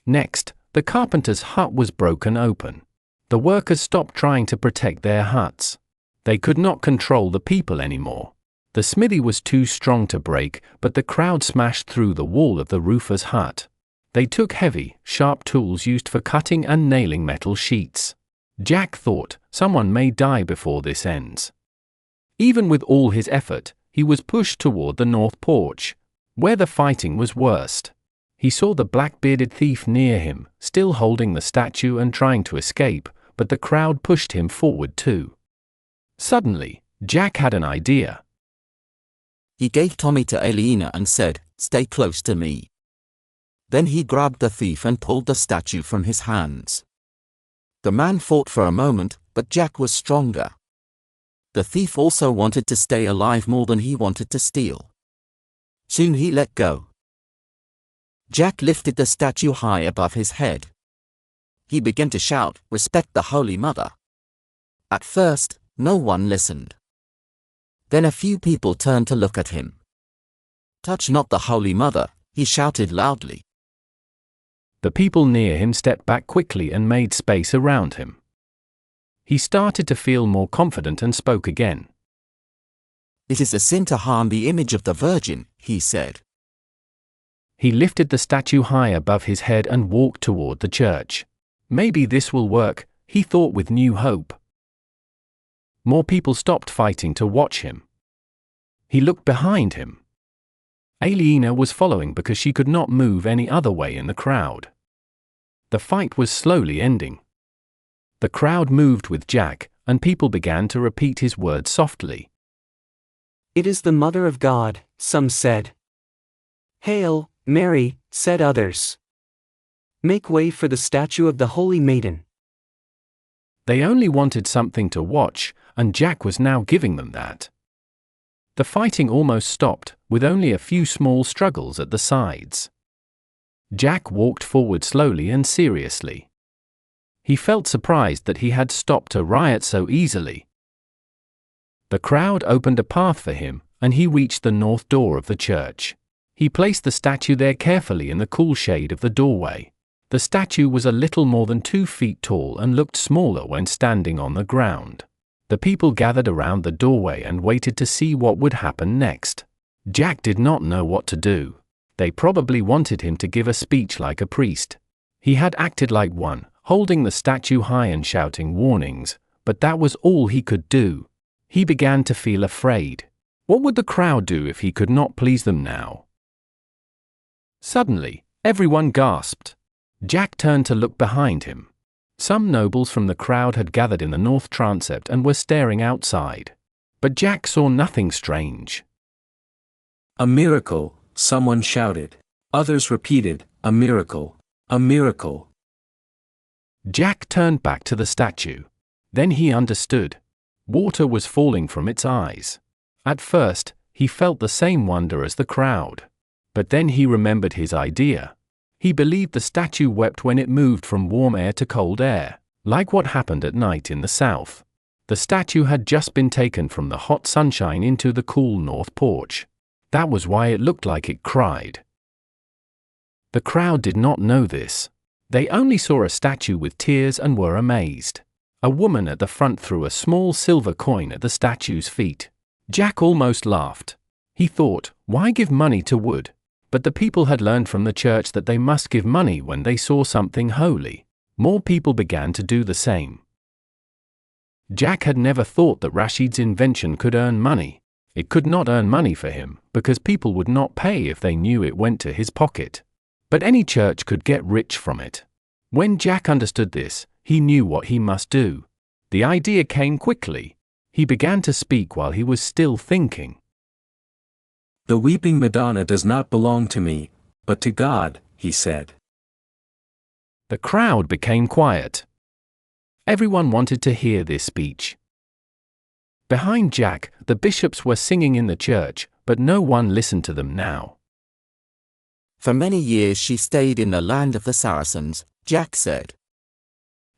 Next, the carpenter's hut was broken open. The workers stopped trying to protect their huts. They could not control the people anymore. The smithy was too strong to break, but the crowd smashed through the wall of the roofer's hut. They took heavy, sharp tools used for cutting and nailing metal sheets. Jack thought, someone may die before this ends. Even with all his effort, he was pushed toward the north porch, where the fighting was worst. He saw the black-bearded thief near him, still holding the statue and trying to escape, but the crowd pushed him forward too. Suddenly, Jack had an idea. He gave Tommy to Aliena and said, "Stay close to me." Then he grabbed the thief and pulled the statue from his hands. The man fought for a moment, but Jack was stronger. The thief also wanted to stay alive more than he wanted to steal. Soon he let go. Jack lifted the statue high above his head. He began to shout, "Respect the Holy Mother." At first, no one listened. Then a few people turned to look at him. "Touch not the Holy Mother," he shouted loudly. The people near him stepped back quickly and made space around him. He started to feel more confident and spoke again. "It is a sin to harm the image of the Virgin," he said. He lifted the statue high above his head and walked toward the church. Maybe this will work, he thought with new hope. More people stopped fighting to watch him. He looked behind him. Aliena was following because she could not move any other way in the crowd. The fight was slowly ending. The crowd moved with Jack, and people began to repeat his words softly. "It is the Mother of God," some said. "Hail, Mary," said others. "Make way for the statue of the Holy Maiden." They only wanted something to watch, and Jack was now giving them that. The fighting almost stopped, with only a few small struggles at the sides. Jack walked forward slowly and seriously. He felt surprised that he had stopped a riot so easily. The crowd opened a path for him, and he reached the north door of the church. He placed the statue there carefully in the cool shade of the doorway. The statue was a little more than 2 feet tall and looked smaller when standing on the ground. The people gathered around the doorway and waited to see what would happen next. Jack did not know what to do. They probably wanted him to give a speech like a priest. He had acted like one, holding the statue high and shouting warnings, but that was all he could do. He began to feel afraid. What would the crowd do if he could not please them now? Suddenly, everyone gasped. Jack turned to look behind him. Some nobles from the crowd had gathered in the north transept and were staring outside. But Jack saw nothing strange. "A miracle," someone shouted. Others repeated, "A miracle, a miracle." Jack turned back to the statue. Then he understood. Water was falling from its eyes. At first, he felt the same wonder as the crowd. But then he remembered his idea. He believed the statue wept when it moved from warm air to cold air, like what happened at night in the south. The The statue had just been taken from the hot sunshine into the cool north porch. That was why it looked like it cried. The crowd did not know this. They only saw a statue with tears and were amazed. A woman at the front threw a small silver coin at the statue's feet. Jack almost laughed. He thought, why give money to wood? But the people had learned from the church that they must give money when they saw something holy. More people began to do the same. Jack had never thought that Rashid's invention could earn money. It could not earn money for him, because people would not pay if they knew it went to his pocket. But any church could get rich from it. When Jack understood this, he knew what he must do. The idea came quickly. He began to speak while he was still thinking. The weeping Madonna does not belong to me, but to God, he said. The crowd became quiet. Everyone wanted to hear this speech. Behind Jack, the bishops were singing in the church, but no one listened to them now. For many years she stayed in the land of the Saracens, Jack said.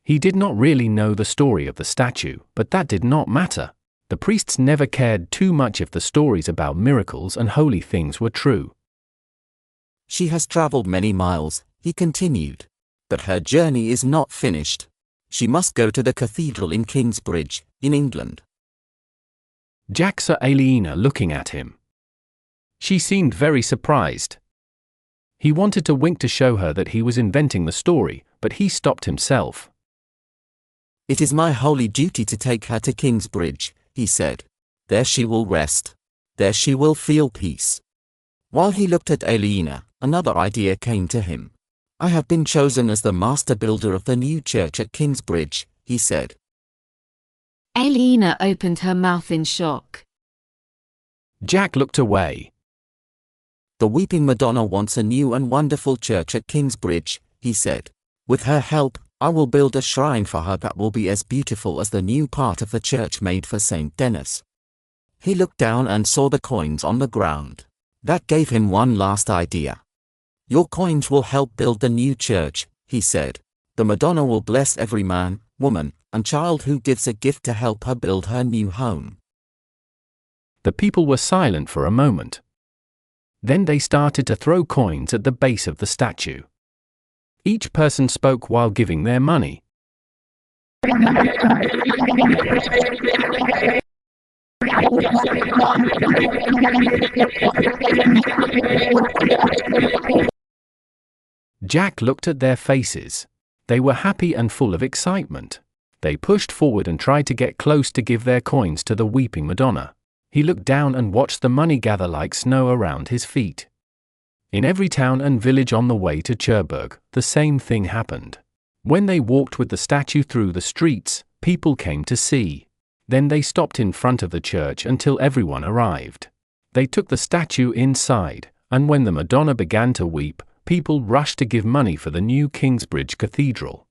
He did not really know the story of the statue, but that did not matter. The priests never cared too much if the stories about miracles and holy things were true. She has traveled many miles, he continued. But her journey is not finished. She must go to the cathedral in Kingsbridge, in England. Jack saw Aliena looking at him. She seemed very surprised. He wanted to wink to show her that he was inventing the story, but he stopped himself. It is my holy duty to take her to Kingsbridge, he said. There she will rest. There she will feel peace. While he looked at Aliena, another idea came to him. I have been chosen as the master builder of the new church at Kingsbridge, he said. Aliena opened her mouth in shock. Jack looked away. The weeping Madonna wants a new and wonderful church at Kingsbridge, he said. With her help, I will build a shrine for her that will be as beautiful as the new part of the church made for St. Denis. He looked down and saw the coins on the ground. That gave him one last idea. Your coins will help build the new church, he said. The Madonna will bless every man, woman, and child who gives a gift to help her build her new home. The people were silent for a moment. Then they started to throw coins at the base of the statue. Each person spoke while giving their money. Jack looked at their faces. They were happy and full of excitement. They pushed forward and tried to get close to give their coins to the weeping Madonna. He looked down and watched the money gather like snow around his feet. In every town and village on the way to Cherbourg, the same thing happened. When they walked with the statue through the streets, people came to see. Then they stopped in front of the church until everyone arrived. They took the statue inside, and when the Madonna began to weep, people rushed to give money for the new Kingsbridge Cathedral.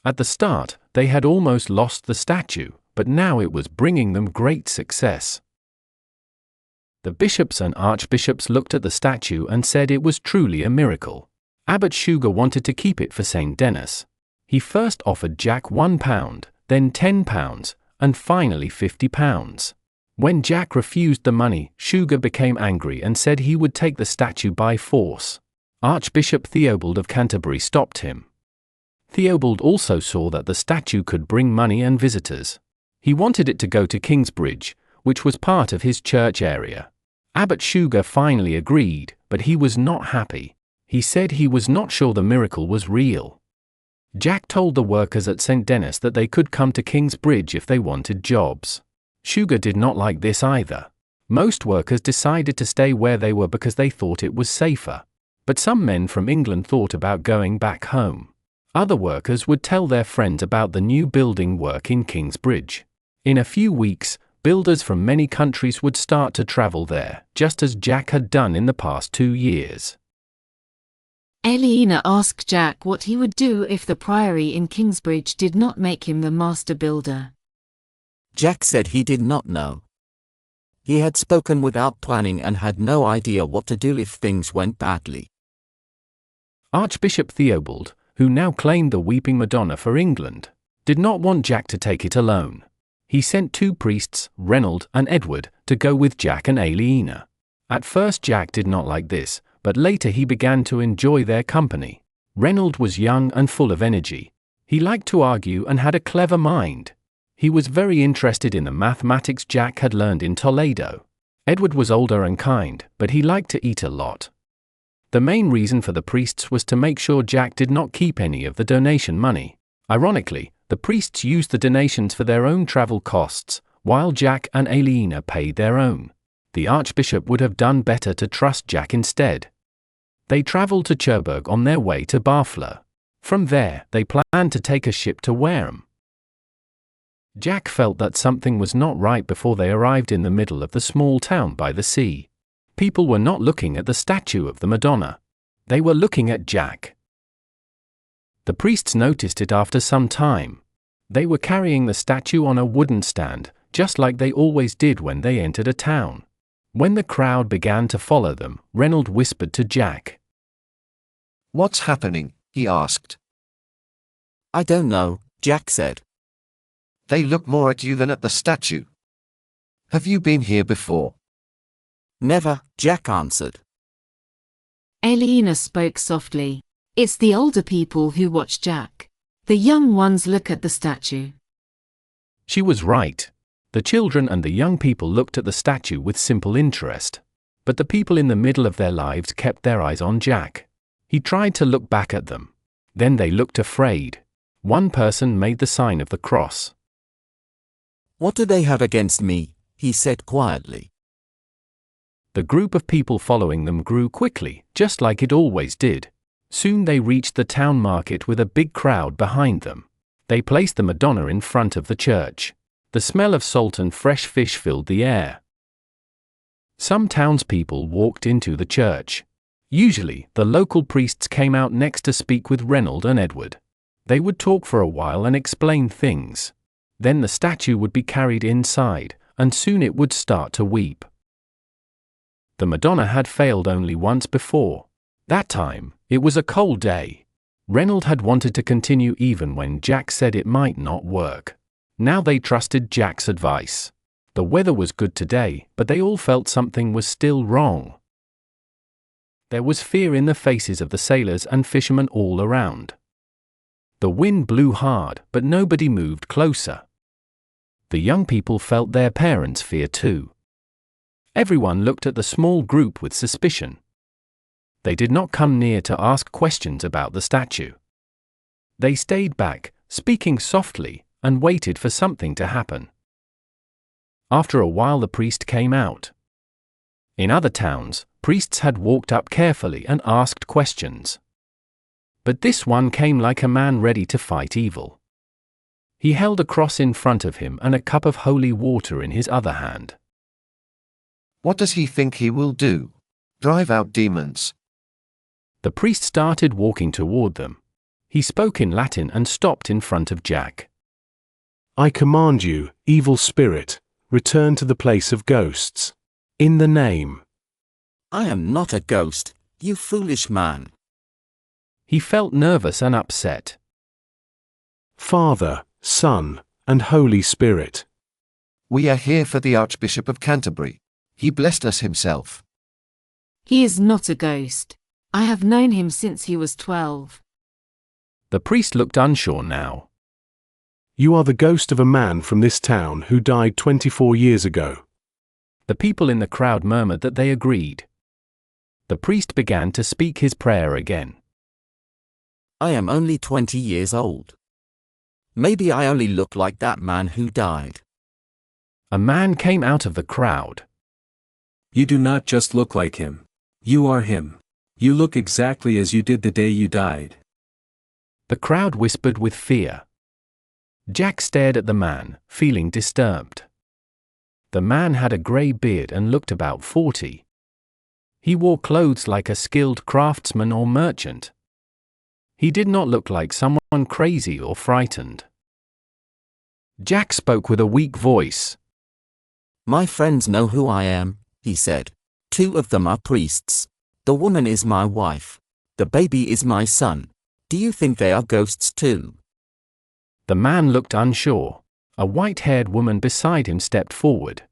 At the start, they had almost lost the statue, but now it was bringing them great success. The bishops and archbishops looked at the statue and said it was truly a miracle. Abbot Sugar wanted to keep it for St. Denis. He first offered Jack £1, then £10, and finally £50. When Jack refused the money, Sugar became angry and said he would take the statue by force. Archbishop Theobald of Canterbury stopped him. Theobald also saw that the statue could bring money and visitors. He wanted it to go to Kingsbridge, which was part of his church area. Abbot Sugar finally agreed, but he was not happy. He said he was not sure the miracle was real. Jack told the workers at St. Denis that they could come to Kingsbridge if they wanted jobs. Sugar did not like this either. Most workers decided to stay where they were because they thought it was safer. But some men from England thought about going back home. Other workers would tell their friends about the new building work in Kingsbridge. In a few weeks, builders from many countries would start to travel there, just as Jack had done in the past 2 years. Aliena asked Jack what he would do if the priory in Kingsbridge did not make him the master builder. Jack said he did not know. He had spoken without planning and had no idea what to do if things went badly. Archbishop Theobald, who now claimed the Weeping Madonna for England, did not want Jack to take it alone. He sent 2 priests, Reynold and Edward, to go with Jack and Aliena. At first Jack did not like this, but later he began to enjoy their company. Reynold was young and full of energy. He liked to argue and had a clever mind. He was very interested in the mathematics Jack had learned in Toledo. Edward was older and kind, but he liked to eat a lot. The main reason for the priests was to make sure Jack did not keep any of the donation money. Ironically, the priests used the donations for their own travel costs, while Jack and Aliena paid their own. The archbishop would have done better to trust Jack instead. They traveled to Cherbourg on their way to Barfleur. From there, they planned to take a ship to Wareham. Jack felt that something was not right before they arrived in the middle of the small town by the sea. People were not looking at the statue of the Madonna. They were looking at Jack. The priests noticed it after some time. They were carrying the statue on a wooden stand, just like they always did when they entered a town. When the crowd began to follow them, Reynold whispered to Jack. "What's happening?" he asked. "I don't know," Jack said. "They look more at you than at the statue. Have you been here before?" "Never," Jack answered. Aliena spoke softly. "It's the older people who watch Jack. The young ones look at the statue." She was right. The children and the young people looked at the statue with simple interest. But the people in the middle of their lives kept their eyes on Jack. He tried to look back at them. Then they looked afraid. One person made the sign of the cross. "What do they have against me?" he said quietly. The group of people following them grew quickly, just like it always did. Soon they reached the town market with a big crowd behind them. They placed the Madonna in front of the church. The smell of salt and fresh fish filled the air. Some townspeople walked into the church. Usually, the local priests came out next to speak with Reynold and Edward. They would talk for a while and explain things. Then the statue would be carried inside, and soon it would start to weep. The Madonna had failed only once before. That time, it was a cold day. Reynold had wanted to continue even when Jack said it might not work. Now they trusted Jack's advice. The weather was good today, but they all felt something was still wrong. There was fear in the faces of the sailors and fishermen all around. The wind blew hard, but nobody moved closer. The young people felt their parents' fear too. Everyone looked at the small group with suspicion. They did not come near to ask questions about the statue. They stayed back, speaking softly, and waited for something to happen. After a while the priest came out. In other towns, priests had walked up carefully and asked questions. But this one came like a man ready to fight evil. He held a cross in front of him and a cup of holy water in his other hand. "What does he think he will do? Drive out demons?" The priest started walking toward them. He spoke in Latin and stopped in front of Jack. "I command you, evil spirit, return to the place of ghosts. In the name." "I am not a ghost, you foolish man." He felt nervous and upset. "Father, Son, and Holy Spirit." "We are here for the Archbishop of Canterbury. He blessed us himself." "He is not a ghost. I have known him since he was 12. The priest looked unsure now. "You are the ghost of a man from this town who died 24 years ago." The people in the crowd murmured that they agreed. The priest began to speak his prayer again. "I am only 20 years old. Maybe I only look like that man who died." A man came out of the crowd. "You do not just look like him. You are him. You look exactly as you did the day you died." The crowd whispered with fear. Jack stared at the man, feeling disturbed. The man had a grey beard and looked about 40. He wore clothes like a skilled craftsman or merchant. He did not look like someone crazy or frightened. Jack spoke with a weak voice. "My friends know who I am," he said. "2 of them are priests. The woman is my wife. The baby is my son. Do you think they are ghosts too?" The man looked unsure. A white-haired woman beside him stepped forward.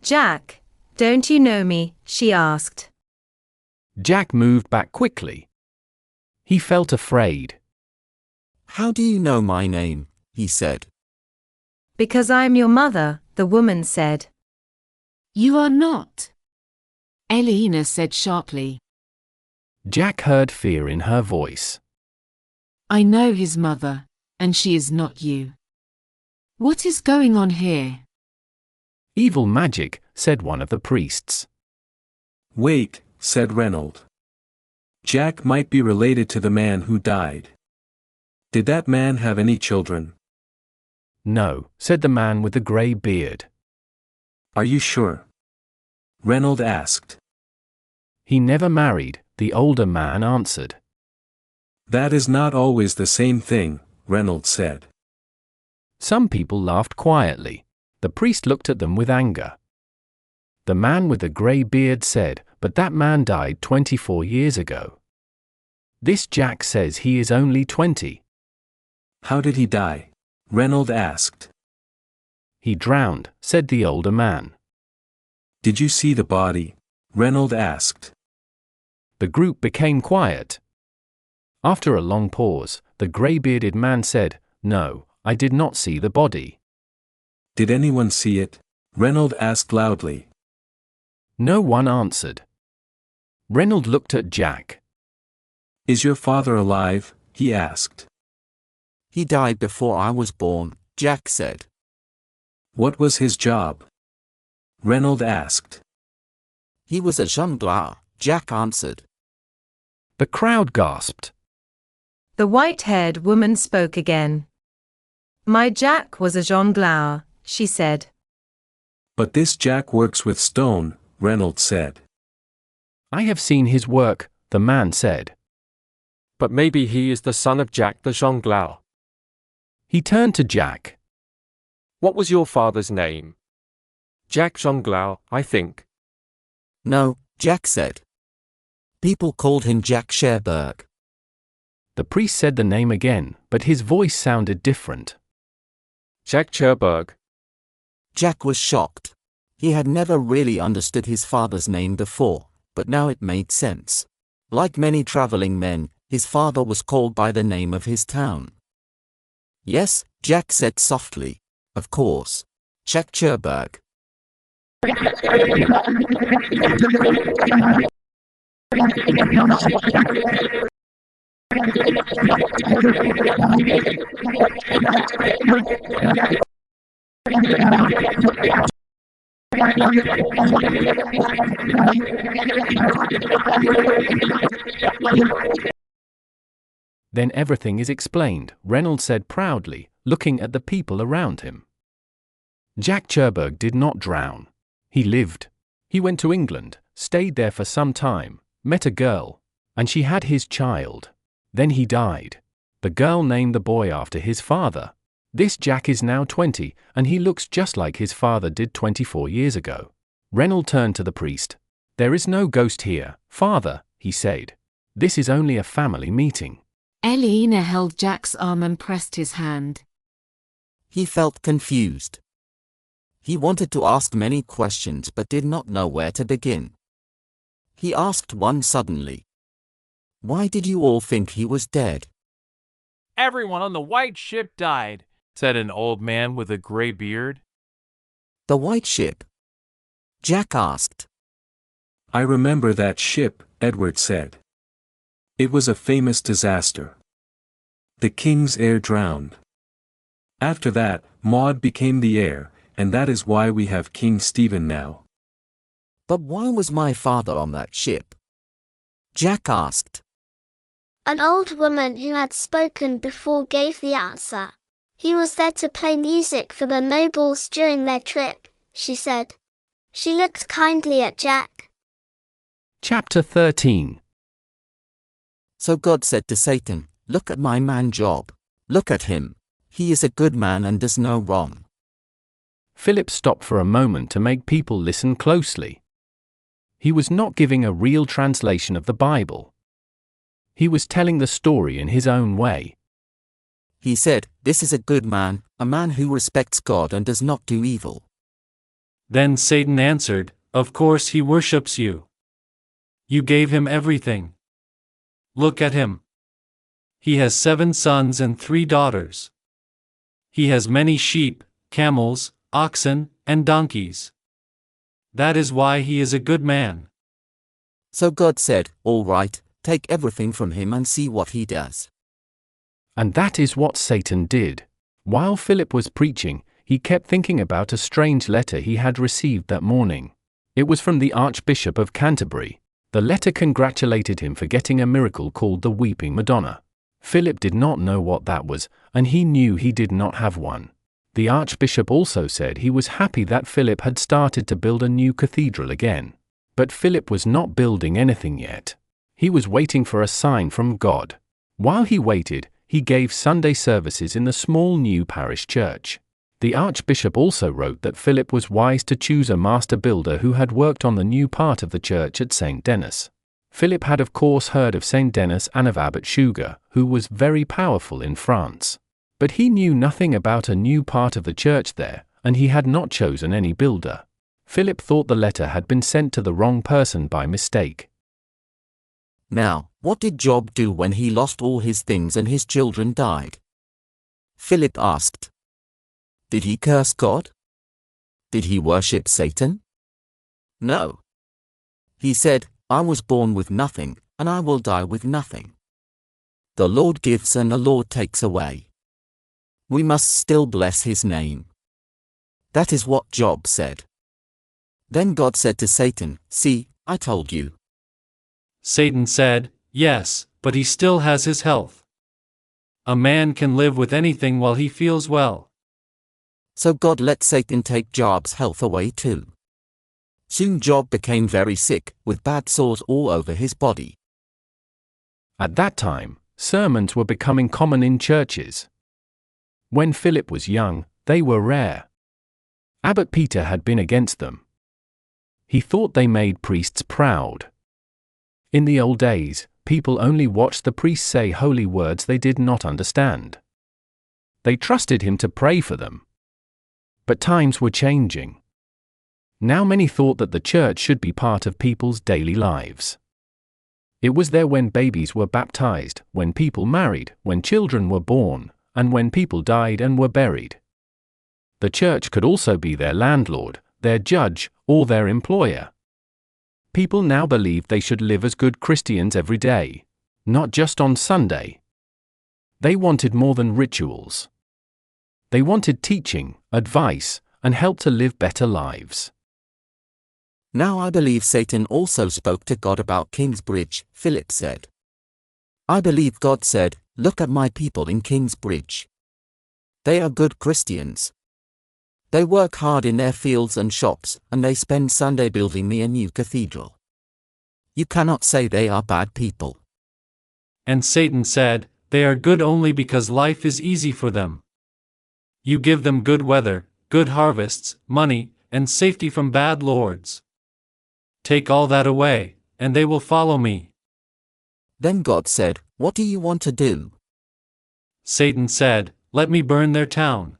Jack, don't you know me? She asked. Jack moved back quickly. He felt afraid. How do you know my name? He said. Because I am your mother, the woman said. You are not, Aliena said sharply. Jack heard fear in her voice. I know his mother, and she is not you. What is going on here? Evil magic, said one of the priests. Wait, said Reynold. Jack might be related to the man who died. Did that man have any children? No, said the man with the grey beard. Are you sure? Reynold asked. He never married, the older man answered. That is not always the same thing, Reynold said. Some people laughed quietly. The priest looked at them with anger. The man with the grey beard said, but that man died 24 years ago. This Jack says he is only 20. How did he die? Reynold asked. He drowned, said the older man. Did you see the body? Reynold asked. The group became quiet. After a long pause, the grey-bearded man said, No, I did not see the body. Did anyone see it? Reynold asked loudly. No one answered. Reynold looked at Jack. Is your father alive? He asked. He died before I was born, Jack said. What was his job? Reynold asked. He was a jongleur, Jack answered. The crowd gasped. The white-haired woman spoke again. My Jack was a jongleur, she said. But this Jack works with stone, Reynold said. I have seen his work, the man said. But maybe he is the son of Jack the jongleur. He turned to Jack. What was your father's name? Jack Jongleur, I think. No, Jack said. People called him Jack Sherberg. The priest said the name again, but his voice sounded different. Jack Sherberg. Jack was shocked. He had never really understood his father's name before, but now it made sense. Like many traveling men, his father was called by the name of his town. Yes, Jack said softly. Of course. Jack Sherberg. Then everything is explained, Reynolds said proudly, looking at the people around him. Jack Sherberg did not drown. He lived. He went to England, stayed there for some time, met a girl, and she had his child. Then he died. The girl named the boy after his father. This Jack is now 20, and he looks just like his father did 24 years ago. Reynolds turned to the priest. There is no ghost here, father, he said. This is only a family meeting. Aliena held Jack's arm and pressed his hand. He felt confused. He wanted to ask many questions but did not know where to begin. He asked one suddenly. Why did you all think he was dead? Everyone on the white ship died, said an old man with a gray beard. The white ship? Jack asked. I remember that ship, Edward said. It was a famous disaster. The king's heir drowned. After that, Maud became the heir, and that is why we have King Stephen now. But why was my father on that ship? Jack asked. An old woman who had spoken before gave the answer. He was there to play music for the nobles during their trip, she said. She looked kindly at Jack. Chapter 13. So God said to Satan, Look at my man Job. Look at him. He is a good man and does no wrong. Philip stopped for a moment to make people listen closely. He was not giving a real translation of the Bible. He was telling the story in his own way. He said, "This is a good man, a man who respects God and does not do evil." Then Satan answered, "Of course he worships you. You gave him everything. Look at him. He has 7 sons and 3 daughters. He has many sheep, camels, oxen, and donkeys. That is why he is a good man." So God said, "All right, take everything from him and see what he does." And that is what Satan did. While Philip was preaching, he kept thinking about a strange letter he had received that morning. It was from the Archbishop of Canterbury. The letter congratulated him for getting a miracle called the Weeping Madonna. Philip did not know what that was, and he knew he did not have one. The Archbishop also said he was happy that Philip had started to build a new cathedral again. But Philip was not building anything yet. He was waiting for a sign from God. While he waited, he gave Sunday services in the small new parish church. The Archbishop also wrote that Philip was wise to choose a master builder who had worked on the new part of the church at St. Denis. Philip had of course heard of St. Denis and of Abbot Suger, who was very powerful in France. But he knew nothing about a new part of the church there, and he had not chosen any builder. Philip thought the letter had been sent to the wrong person by mistake. Now, what did Job do when he lost all his things and his children died? Philip asked. Did he curse God? Did he worship Satan? No. He said, "I was born with nothing, and I will die with nothing. The Lord gives and the Lord takes away. We must still bless his name." That is what Job said. Then God said to Satan, "See, I told you." Satan said, "Yes, but he still has his health. A man can live with anything while he feels well." So God let Satan take Job's health away too. Soon Job became very sick, with bad sores all over his body. At that time, sermons were becoming common in churches. When Philip was young, they were rare. Abbot Peter had been against them. He thought they made priests proud. In the old days, people only watched the priests say holy words they did not understand. They trusted him to pray for them. But times were changing. Now many thought that the church should be part of people's daily lives. It was there when babies were baptized, when people married, when children were born, and when people died and were buried. The church could also be their landlord, their judge, or their employer. People now believed they should live as good Christians every day, not just on Sunday. They wanted more than rituals. They wanted teaching, advice, and help to live better lives. Now I believe Satan also spoke to God about Kingsbridge, Philip said. I believe God said, "Look at my people in Kingsbridge. They are good Christians. They work hard in their fields and shops, and they spend Sunday building me a new cathedral. You cannot say they are bad people." And Satan said, "They are good only because life is easy for them. You give them good weather, good harvests, money, and safety from bad lords. Take all that away, and they will follow me." Then God said, "What do you want to do?" Satan said, "Let me burn their town."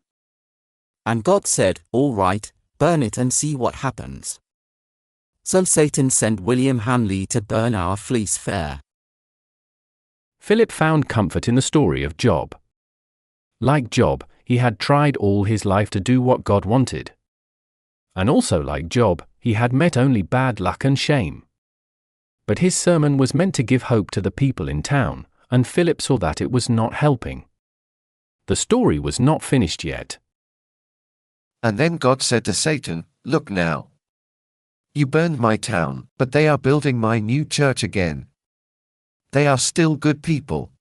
And God said, "All right, burn it and see what happens." So Satan sent William Hanley to burn our fleece fair. Philip found comfort in the story of Job. Like Job, he had tried all his life to do what God wanted. And also like Job, he had met only bad luck and shame. But his sermon was meant to give hope to the people in town, and Philip saw that it was not helping. The story was not finished yet. And then God said to Satan, "Look now. You burned my town, but they are building my new church again. They are still good people."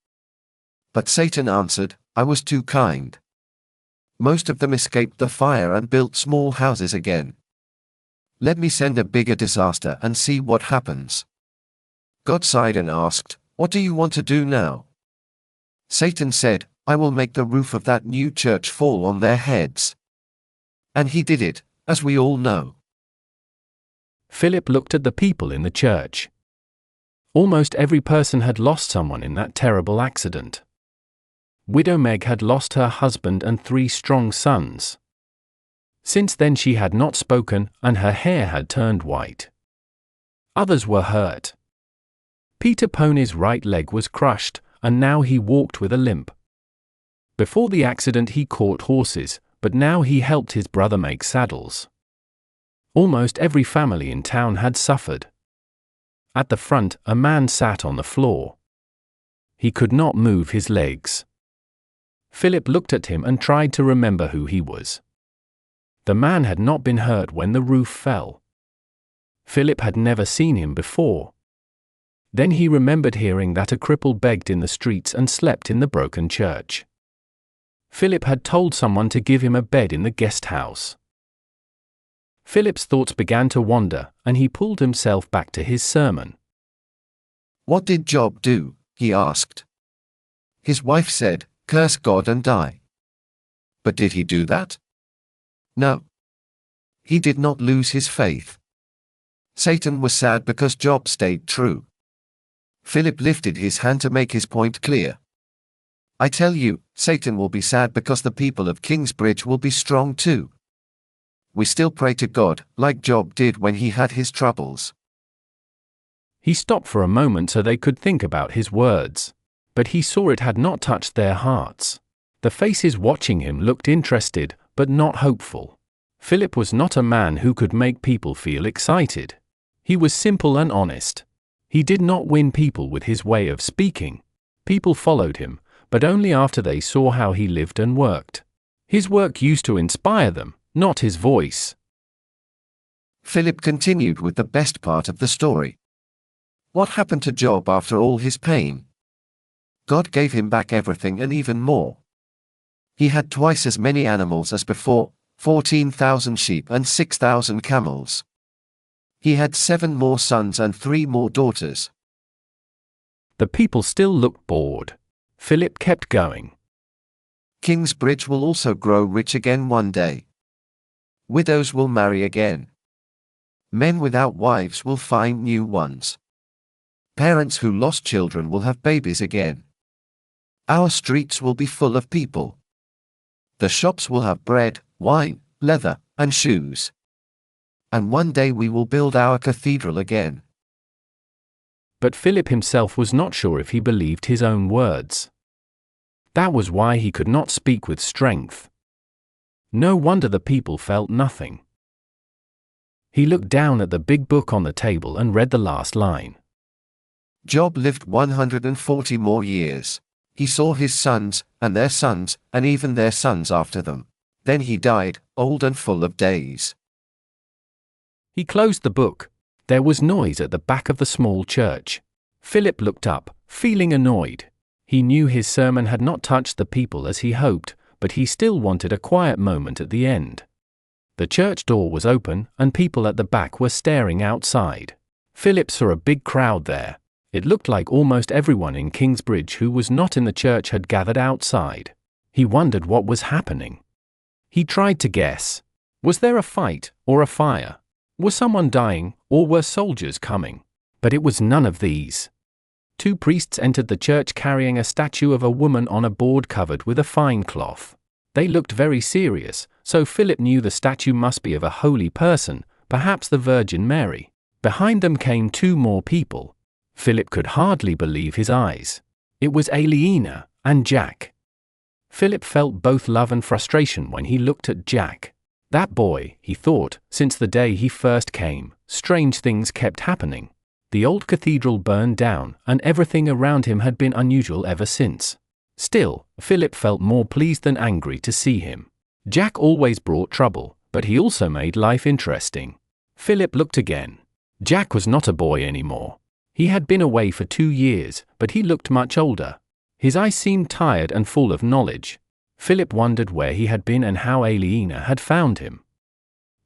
But Satan answered, "I was too kind. Most of them escaped the fire and built small houses again. Let me send a bigger disaster and see what happens." God sighed and asked, "What do you want to do now?" Satan said, "I will make the roof of that new church fall on their heads." And he did it, as we all know. Philip looked at the people in the church. Almost every person had lost someone in that terrible accident. Widow Meg had lost her husband and 3 strong sons. Since then she had not spoken, and her hair had turned white. Others were hurt. Peter Pony's right leg was crushed, and now he walked with a limp. Before the accident he caught horses, but now he helped his brother make saddles. Almost every family in town had suffered. At the front, a man sat on the floor. He could not move his legs. Philip looked at him and tried to remember who he was. The man had not been hurt when the roof fell. Philip had never seen him before. Then he remembered hearing that a cripple begged in the streets and slept in the broken church. Philip had told someone to give him a bed in the guest house. Philip's thoughts began to wander, and he pulled himself back to his sermon. What did Job do? He asked. His wife said, curse God and die. But did he do that? No. He did not lose his faith. Satan was sad because Job stayed true. Philip lifted his hand to make his point clear. I tell you, Satan will be sad because the people of Kingsbridge will be strong too. We still pray to God, like Job did when he had his troubles. He stopped for a moment so they could think about his words. But he saw it had not touched their hearts. The faces watching him looked interested, but not hopeful. Philip was not a man who could make people feel excited. He was simple and honest. He did not win people with his way of speaking. People followed him, but only after they saw how he lived and worked. His work used to inspire them, not his voice. Philip continued with the best part of the story. What happened to Job after all his pain? God gave him back everything and even more. He had twice as many animals as before, 14,000 sheep and 6,000 camels. He had 7 more sons and 3 more daughters. The people still looked bored. Philip kept going. Kingsbridge will also grow rich again one day. Widows will marry again. Men without wives will find new ones. Parents who lost children will have babies again. Our streets will be full of people. The shops will have bread, wine, leather, and shoes. And one day we will build our cathedral again. But Philip himself was not sure if he believed his own words. That was why he could not speak with strength. No wonder the people felt nothing. He looked down at the big book on the table and read the last line. Job lived 140 more years. He saw his sons, and even their sons after them. Then he died, old and full of days. He closed the book. There was noise at the back of the small church. Philip looked up, feeling annoyed. He knew his sermon had not touched the people as he hoped, but he still wanted a quiet moment at the end. The church door was open, and people at the back were staring outside. Philip saw a big crowd there. It looked like almost everyone in Kingsbridge who was not in the church had gathered outside. He wondered what was happening. He tried to guess. Was there a fight, or a fire? Was someone dying, or were soldiers coming? But it was none of these. 2 priests entered the church carrying a statue of a woman on a board covered with a fine cloth. They looked very serious, so Philip knew the statue must be of a holy person, perhaps the Virgin Mary. Behind them came 2 more people. Philip could hardly believe his eyes. It was Aliena and Jack. Philip felt both love and frustration when he looked at Jack. That boy, he thought, since the day he first came, strange things kept happening. The old cathedral burned down, and everything around him had been unusual ever since. Still, Philip felt more pleased than angry to see him. Jack always brought trouble, but he also made life interesting. Philip looked again. Jack was not a boy anymore. He had been away for 2 years, but he looked much older. His eyes seemed tired and full of knowledge. Philip wondered where he had been and how Aliena had found him.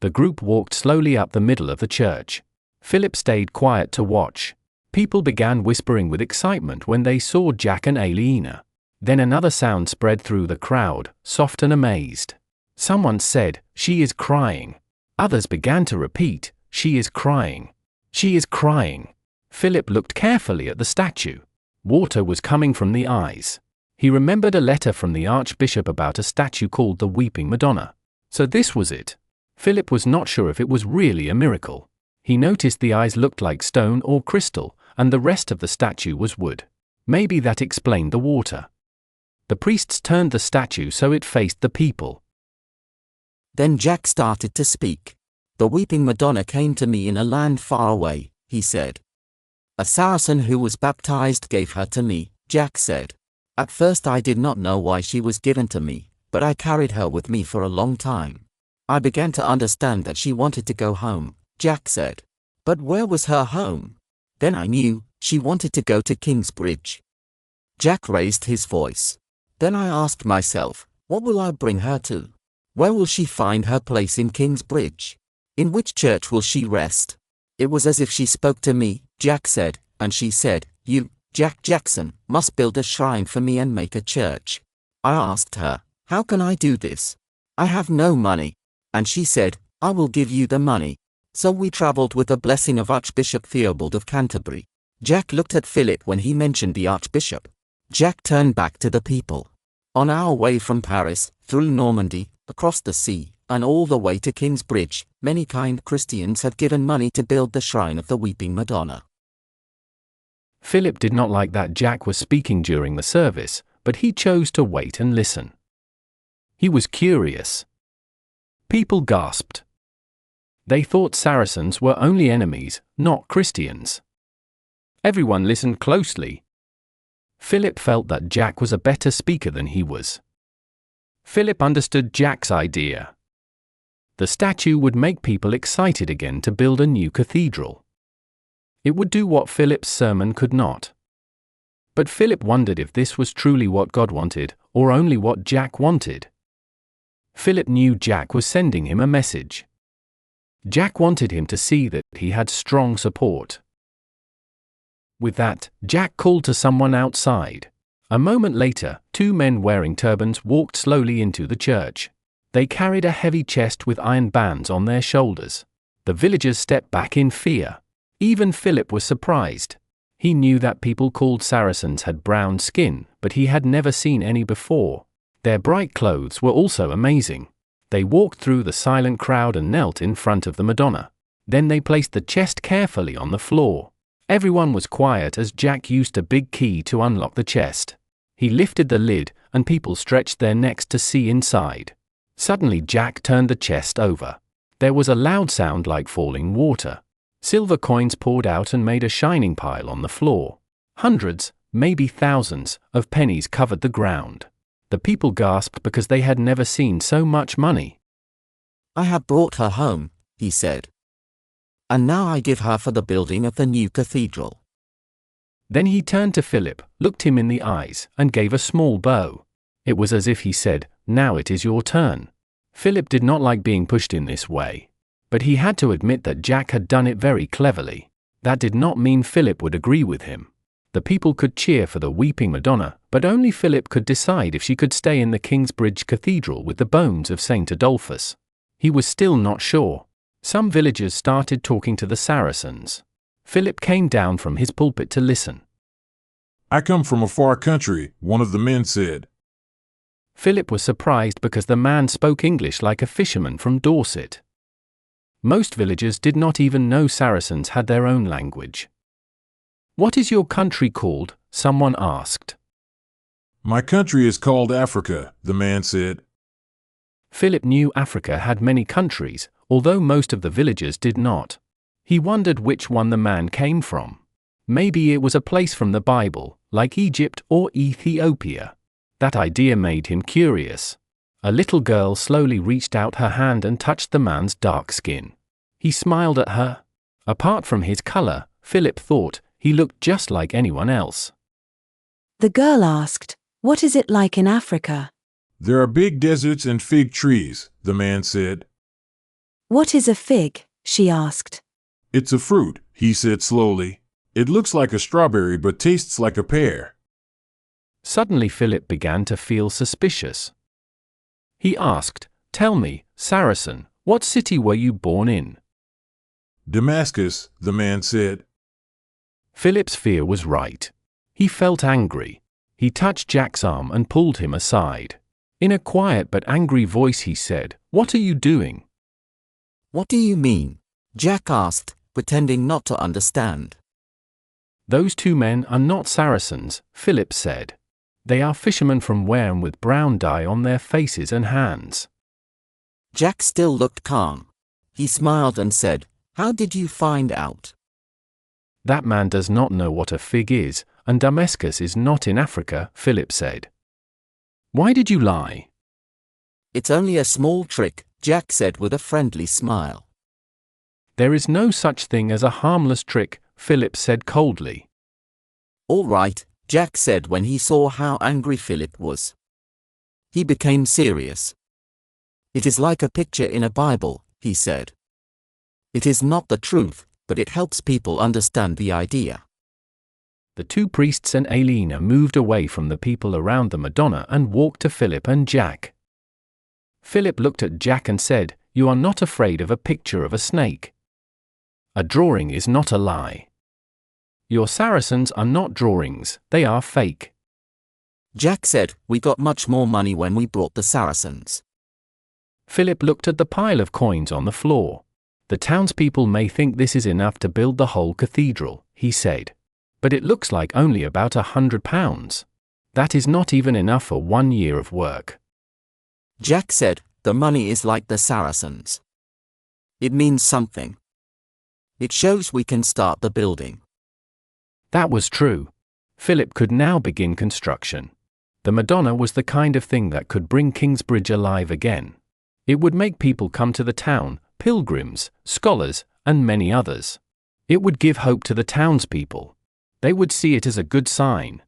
The group walked slowly up the middle of the church. Philip stayed quiet to watch. People began whispering with excitement when they saw Jack and Aliena. Then another sound spread through the crowd, soft and amazed. Someone said, "She is crying." Others began to repeat, "She is crying. She is crying." Philip looked carefully at the statue. Water was coming from the eyes. He remembered a letter from the Archbishop about a statue called the Weeping Madonna. So this was it. Philip was not sure if it was really a miracle. He noticed the eyes looked like stone or crystal, and the rest of the statue was wood. Maybe that explained the water. The priests turned the statue so it faced the people. Then Jack started to speak. "The Weeping Madonna came to me in a land far away," he said. "A Saracen who was baptized gave her to me," Jack said. "At first I did not know why she was given to me, but I carried her with me for a long time. I began to understand that she wanted to go home," Jack said. "But where was her home? Then I knew she wanted to go to Kingsbridge." Jack raised his voice. "Then I asked myself, what will I bring her to? Where will she find her place in Kingsbridge? In which church will she rest?" "It was as if she spoke to me," Jack said, "and she said, 'You, Jack Jackson, must build a shrine for me and make a church.' I asked her, 'How can I do this? I have no money.' And she said, 'I will give you the money.' So we traveled with the blessing of Archbishop Theobald of Canterbury." Jack looked at Philip when he mentioned the Archbishop. Jack turned back to the people. "On our way from Paris, through Normandy, across the sea, and all the way to Kingsbridge, many kind Christians had given money to build the shrine of the Weeping Madonna." Philip did not like that Jack was speaking during the service, but he chose to wait and listen. He was curious. People gasped. They thought Saracens were only enemies, not Christians. Everyone listened closely. Philip felt that Jack was a better speaker than he was. Philip understood Jack's idea. The statue would make people excited again to build a new cathedral. It would do what Philip's sermon could not. But Philip wondered if this was truly what God wanted, or only what Jack wanted. Philip knew Jack was sending him a message. Jack wanted him to see that he had strong support. With that, Jack called to someone outside. A moment later, two men wearing turbans walked slowly into the church. They carried a heavy chest with iron bands on their shoulders. The villagers stepped back in fear. Even Philip was surprised. He knew that people called Saracens had brown skin, but he had never seen any before. Their bright clothes were also amazing. They walked through the silent crowd and knelt in front of the Madonna. Then they placed the chest carefully on the floor. Everyone was quiet as Jack used a big key to unlock the chest. He lifted the lid, and people stretched their necks to see inside. Suddenly Jack turned the chest over. There was a loud sound like falling water. Silver coins poured out and made a shining pile on the floor. Hundreds, maybe thousands, of pennies covered the ground. The people gasped because they had never seen so much money. "I have brought her home," he said. "And now I give her for the building of the new cathedral." Then he turned to Philip, looked him in the eyes, and gave a small bow. It was as if he said, "Now it is your turn." Philip did not like being pushed in this way. But he had to admit that Jack had done it very cleverly. That did not mean Philip would agree with him. The people could cheer for the Weeping Madonna, but only Philip could decide if she could stay in the Kingsbridge Cathedral with the bones of St. Adolphus. He was still not sure. Some villagers started talking to the Saracens. Philip came down from his pulpit to listen. "I come from a far country," one of the men said. Philip was surprised because the man spoke English like a fisherman from Dorset. Most villagers did not even know Saracens had their own language. "What is your country called?" someone asked. "My country is called Africa," the man said. Philip knew Africa had many countries, although most of the villagers did not. He wondered which one the man came from. Maybe it was a place from the Bible, like Egypt or Ethiopia. That idea made him curious. A little girl slowly reached out her hand and touched the man's dark skin. He smiled at her. Apart from his color, Philip thought he looked just like anyone else. The girl asked, "What is it like in Africa?" "There are big deserts and fig trees," the man said. "What is a fig?" she asked. "It's a fruit," he said slowly. "It looks like a strawberry but tastes like a pear." Suddenly Philip began to feel suspicious. He asked, "Tell me, Saracen, what city were you born in?" "Damascus," the man said. Philip's fear was right. He felt angry. He touched Jack's arm and pulled him aside. In a quiet but angry voice he said, "What are you doing?" "What do you mean?" Jack asked, pretending not to understand. "Those two men are not Saracens," Philip said. "They are fishermen from Wareham with brown dye on their faces and hands." Jack still looked calm. He smiled and said, "How did you find out?" "That man does not know what a fig is, and Damascus is not in Africa," Philip said. "Why did you lie?" "It's only a small trick," Jack said with a friendly smile. "There is no such thing as a harmless trick," Philip said coldly. "All right," Jack said when he saw how angry Philip was. He became serious. "It is like a picture in a Bible," he said. "It is not the truth, but it helps people understand the idea." The two priests and Aliena moved away from the people around the Madonna and walked to Philip and Jack. Philip looked at Jack and said, "You are not afraid of a picture of a snake. A drawing is not a lie. Your Saracens are not drawings, they are fake." Jack said, "We got much more money when we brought the Saracens." Philip looked at the pile of coins on the floor. "The townspeople may think this is enough to build the whole cathedral," he said. "But it looks like only about £100. That is not even enough for 1 year of work." Jack said, "The money is like the Saracens. It means something. It shows we can start the building." That was true. Philip could now begin construction. The Madonna was the kind of thing that could bring Kingsbridge alive again. It would make people come to the town, pilgrims, scholars, and many others. It would give hope to the townspeople. They would see it as a good sign.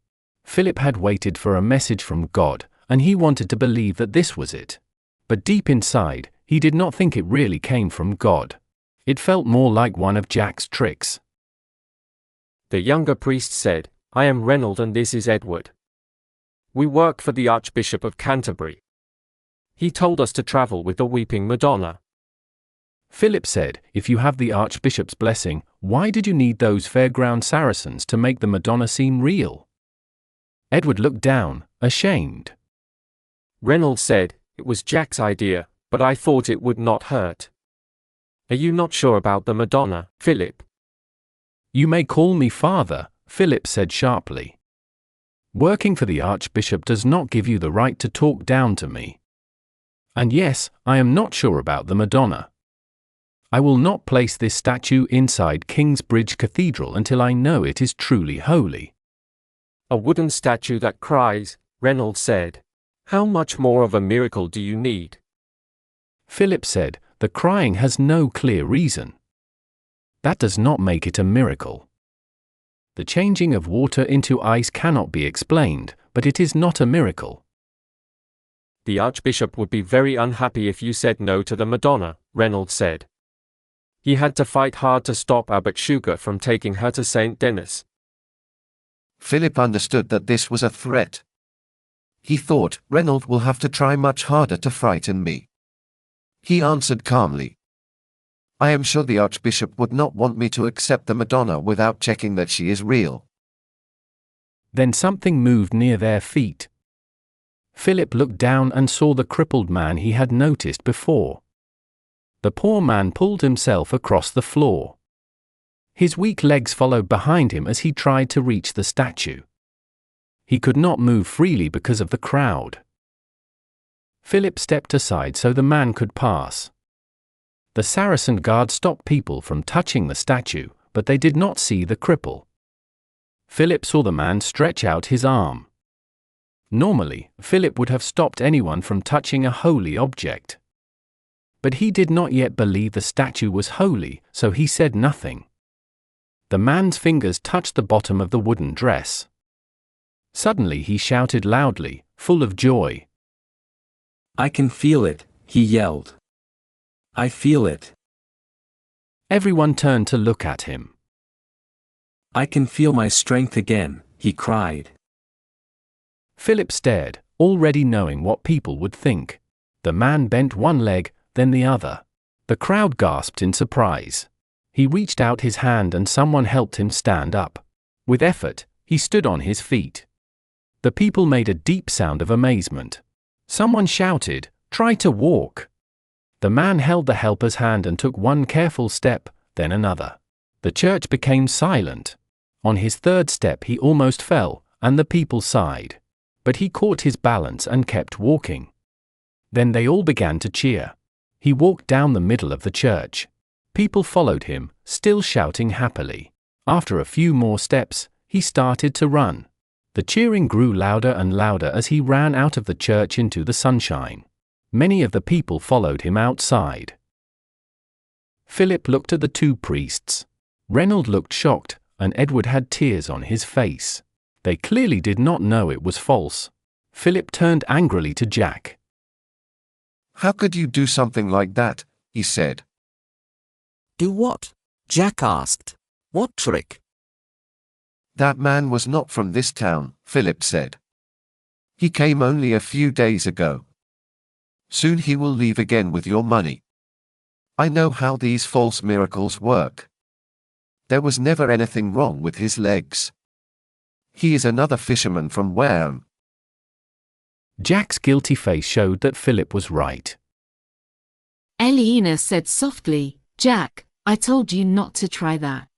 Philip had waited for a message from God, and he wanted to believe that this was it. But deep inside, he did not think it really came from God. It felt more like one of Jack's tricks. The younger priest said, "I am Reynold and this is Edward. We work for the Archbishop of Canterbury. He told us to travel with the Weeping Madonna." Philip said, "If you have the Archbishop's blessing, why did you need those fairground Saracens to make the Madonna seem real?" Edward looked down, ashamed. Reynolds said, "It was Jack's idea, but I thought it would not hurt." "Are you not sure about the Madonna, Philip?" "You may call me father," Philip said sharply. "Working for the Archbishop does not give you the right to talk down to me. And yes, I am not sure about the Madonna. I will not place this statue inside Kingsbridge Cathedral until I know it is truly holy." "A wooden statue that cries," Reynolds said. "How much more of a miracle do you need?" Philip said, "The crying has no clear reason. That does not make it a miracle. The changing of water into ice cannot be explained, but it is not a miracle." "The Archbishop would be very unhappy if you said no to the Madonna," Reynolds said. "He had to fight hard to stop Abbot Sugar from taking her to St. Denis." Philip understood that this was a threat. He thought, Reynold will have to try much harder to frighten me. He answered calmly, "I am sure the Archbishop would not want me to accept the Madonna without checking that she is real." Then something moved near their feet. Philip looked down and saw the crippled man he had noticed before. The poor man pulled himself across the floor. His weak legs followed behind him as he tried to reach the statue. He could not move freely because of the crowd. Philip stepped aside so the man could pass. The Saracen guard stopped people from touching the statue, but they did not see the cripple. Philip saw the man stretch out his arm. Normally, Philip would have stopped anyone from touching a holy object. But he did not yet believe the statue was holy, so he said nothing. The man's fingers touched the bottom of the wooden dress. Suddenly he shouted loudly, full of joy. "I can feel it," he yelled. "I feel it. Everyone turned to look at him. I can feel my strength again," he cried. Philip stared, already knowing what people would think. The man bent one leg, then the other. The crowd gasped in surprise. He reached out his hand and someone helped him stand up. With effort, he stood on his feet. The people made a deep sound of amazement. Someone shouted, "Try to walk." The man held the helper's hand and took one careful step, then another. The church became silent. On his third step he almost fell, and the people sighed. But he caught his balance and kept walking. Then they all began to cheer. He walked down the middle of the church. People followed him, still shouting happily. After a few more steps, he started to run. The cheering grew louder and louder as he ran out of the church into the sunshine. Many of the people followed him outside. Philip looked at the two priests. Reynold looked shocked, and Edward had tears on his face. They clearly did not know it was false. Philip turned angrily to Jack. "How could you do something like that?" he said. "Do what?" Jack asked. "What trick?" "That man was not from this town," Philip said. "He came only a few days ago. Soon he will leave again with your money. I know how these false miracles work. There was never anything wrong with his legs. He is another fisherman from Wareham." Jack's guilty face showed that Philip was right. Aliena said softly, "Jack, I told you not to try that."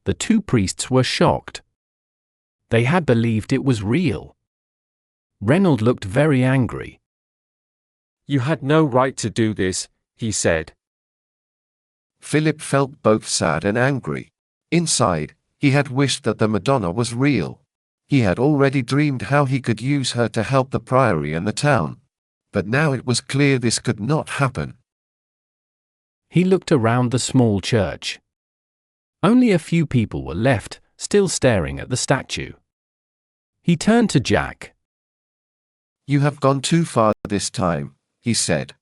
The two priests were shocked. They had believed it was real. Reynold looked very angry. "You had no right to do this," he said. Philip felt both sad and angry. Inside, he had wished that the Madonna was real. He had already dreamed how he could use her to help the priory and the town. But now it was clear this could not happen. He looked around the small church. Only a few people were left, still staring at the statue. He turned to Jack. "You have gone too far this time," he said.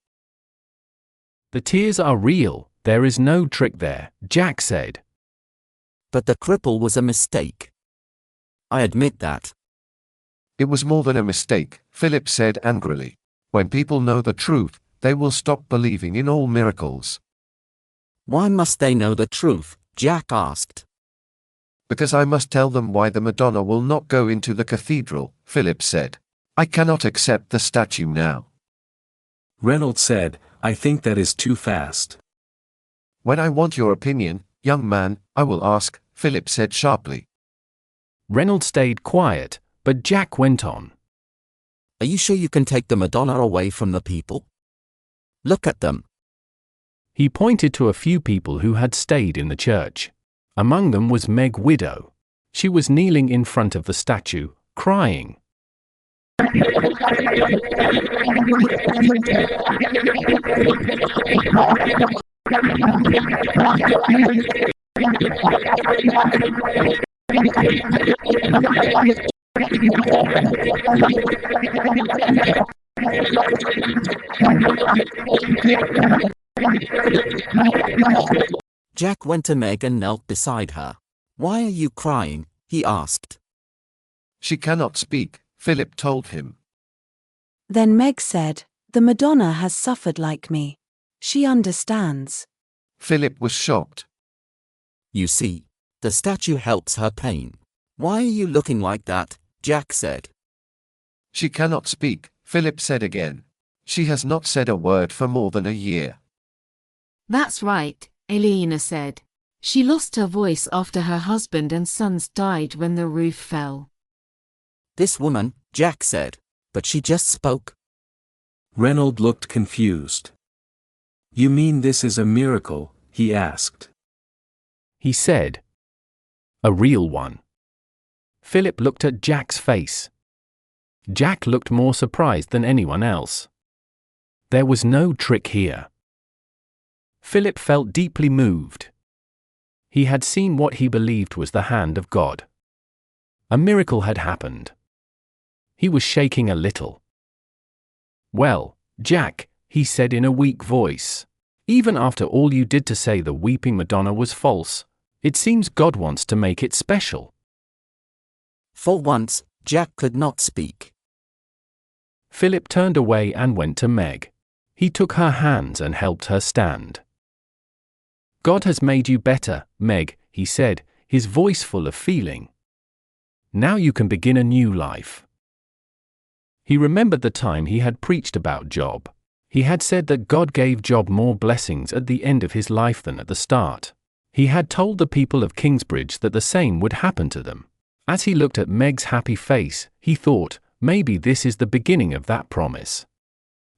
"The tears are real, there is no trick there," Jack said. "But the cripple was a mistake. I admit that." "It was more than a mistake," Philip said angrily. "When people know the truth, they will stop believing in all miracles." "Why must they know the truth?" Jack asked. "Because I must tell them why the Madonna will not go into the cathedral," Philip said. "I cannot accept the statue now." Reynold said, "I think that is too fast." "When I want your opinion, young man, I will ask," Philip said sharply. Reynold stayed quiet, but Jack went on. "Are you sure you can take the Madonna away from the people? Look at them." He pointed to a few people who had stayed in the church. Among them was Meg's widow. She was kneeling in front of the statue, crying. Jack went to Meg and knelt beside her. "Why are you crying?" he asked. "She cannot speak," Philip told him. Then Meg said, "The Madonna has suffered like me. She understands." Philip was shocked. "You see, the statue helps her pain. Why are you looking like that?" Jack said. "She cannot speak," Philip said again. "She has not said a word for more than a year." "That's right," Aliena said. "She lost her voice after her husband and sons died when the roof fell." "This woman," Jack said, "but she just spoke." Reynold looked confused. "You mean this is a miracle?" he asked. He said, "A real one." Philip looked at Jack's face. Jack looked more surprised than anyone else. There was no trick here. Philip felt deeply moved. He had seen what he believed was the hand of God. A miracle had happened. He was shaking a little. "Well, Jack," he said in a weak voice, "even after all you did to say the weeping Madonna was false, it seems God wants to make it special." For once, Jack could not speak. Philip turned away and went to Meg. He took her hands and helped her stand. "God has made you better, Meg," he said, his voice full of feeling. Now you can begin a new life. He remembered the time he had preached about Job. He had said that God gave Job more blessings at the end of his life than at the start. He had told the people of Kingsbridge that the same would happen to them. As he looked at Meg's happy face, he thought, maybe this is the beginning of that promise.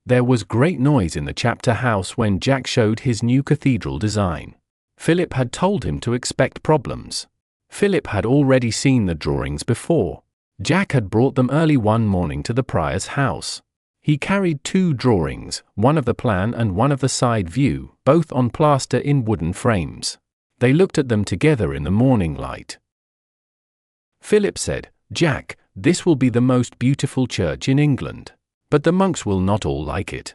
There was great noise in the chapter house when Jack showed his new cathedral design. Philip had told him to expect problems. Philip had already seen the drawings before. Jack had brought them early one morning to the prior's house. He carried 2 drawings, one of the plan and one of the side view, both on plaster in wooden frames. They looked at them together in the morning light. Philip said, "Jack, this will be the most beautiful church in England. But the monks will not all like it."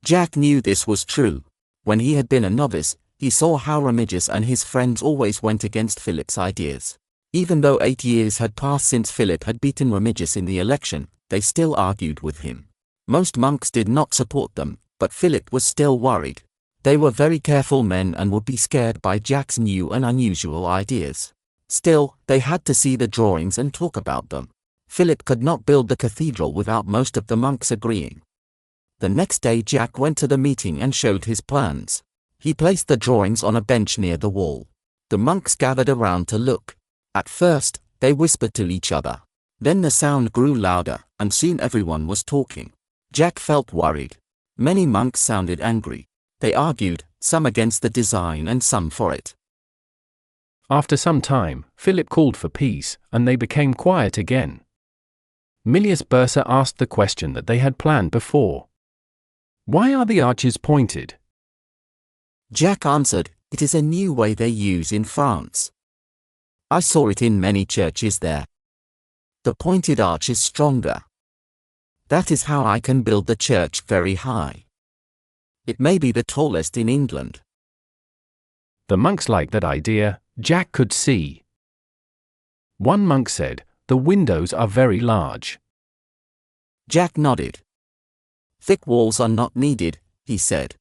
Jack knew this was true. When he had been a novice, he saw how Remigius and his friends always went against Philip's ideas. Even though 8 years had passed since Philip had beaten Remigius in the election, they still argued with him. Most monks did not support them, but Philip was still worried. They were very careful men and would be scared by Jack's new and unusual ideas. Still, they had to see the drawings and talk about them. Philip could not build the cathedral without most of the monks agreeing. The next day Jack went to the meeting and showed his plans. He placed the drawings on a bench near the wall. The monks gathered around to look. At first, they whispered to each other. Then the sound grew louder, and soon everyone was talking. Jack felt worried. Many monks sounded angry. They argued, some against the design and some for it. After some time, Philip called for peace, and they became quiet again. Milius Bursa asked the question that they had planned before. "Why are the arches pointed?" Jack answered, "It is a new way they use in France. I saw it in many churches there. The pointed arch is stronger. That is how I can build the church very high. It may be the tallest in England." The monks liked that idea, Jack could see. One monk said, "The windows are very large." Jack nodded. "Thick walls are not needed," he said.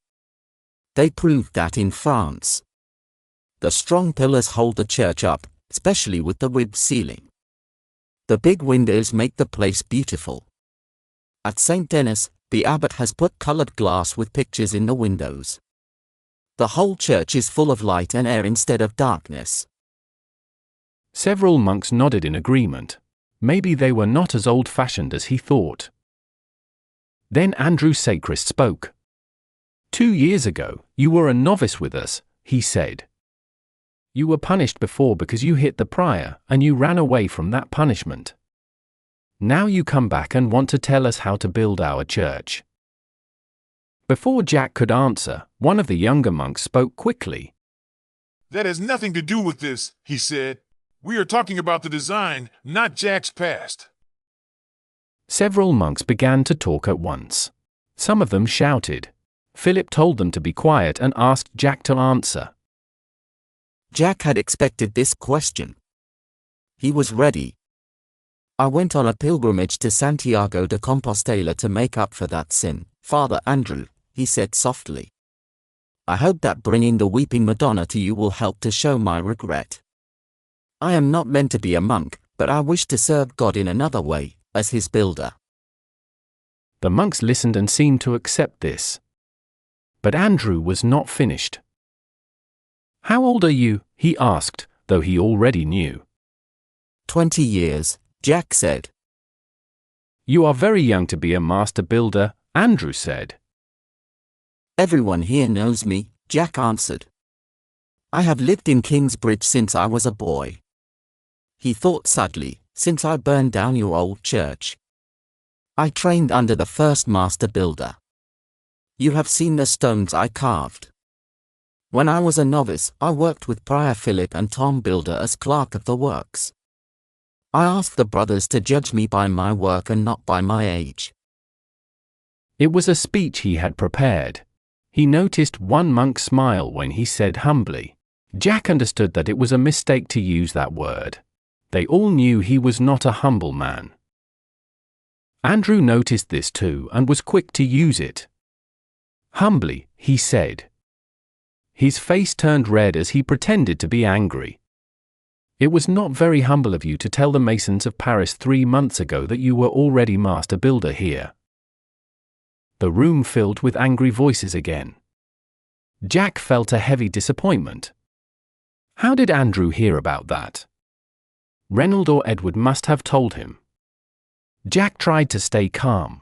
They proved that in France. The strong pillars hold the church up, especially with the ribbed ceiling. The big windows make the place beautiful. At St. Denis, the abbot has put colored glass with pictures in the windows. The whole church is full of light and air instead of darkness. Several monks nodded in agreement. Maybe they were not as old-fashioned as he thought. Then Andrew Sacrist spoke. 2 years ago, you were a novice with us, he said. You were punished before because you hit the prior, and you ran away from that punishment. Now you come back and want to tell us how to build our church. Before Jack could answer, one of the younger monks spoke quickly. "That has nothing to do with this," he said. "We are talking about the design, not Jack's past." Several monks began to talk at once. Some of them shouted. Philip told them to be quiet and asked Jack to answer. Jack had expected this question. He was ready. "I went on a pilgrimage to Santiago de Compostela to make up for that sin, Father Andrew," he said softly. "I hope that bringing the Weeping Madonna to you will help to show my regret. I am not meant to be a monk, but I wish to serve God in another way, as his builder." The monks listened and seemed to accept this. But Andrew was not finished. "How old are you?" he asked, though he already knew. 20 years, Jack said. "You are very young to be a master builder," Andrew said. "Everyone here knows me," Jack answered. "I have lived in Kingsbridge since I was a boy." He thought sadly, "Since I burned down your old church. I trained under the first master builder. You have seen the stones I carved. When I was a novice, I worked with Prior Philip and Tom Builder as clerk of the works. I asked the brothers to judge me by my work and not by my age." It was a speech he had prepared. He noticed one monk smile when he said humbly. Jack understood that it was a mistake to use that word. They all knew he was not a humble man. Andrew noticed this too and was quick to use it. Humbly, he said. His face turned red as he pretended to be angry. It was not very humble of you to tell the masons of Paris 3 months ago that you were already master builder here. The room filled with angry voices again. Jack felt a heavy disappointment. How did Andrew hear about that? Reynold or Edward must have told him. Jack tried to stay calm.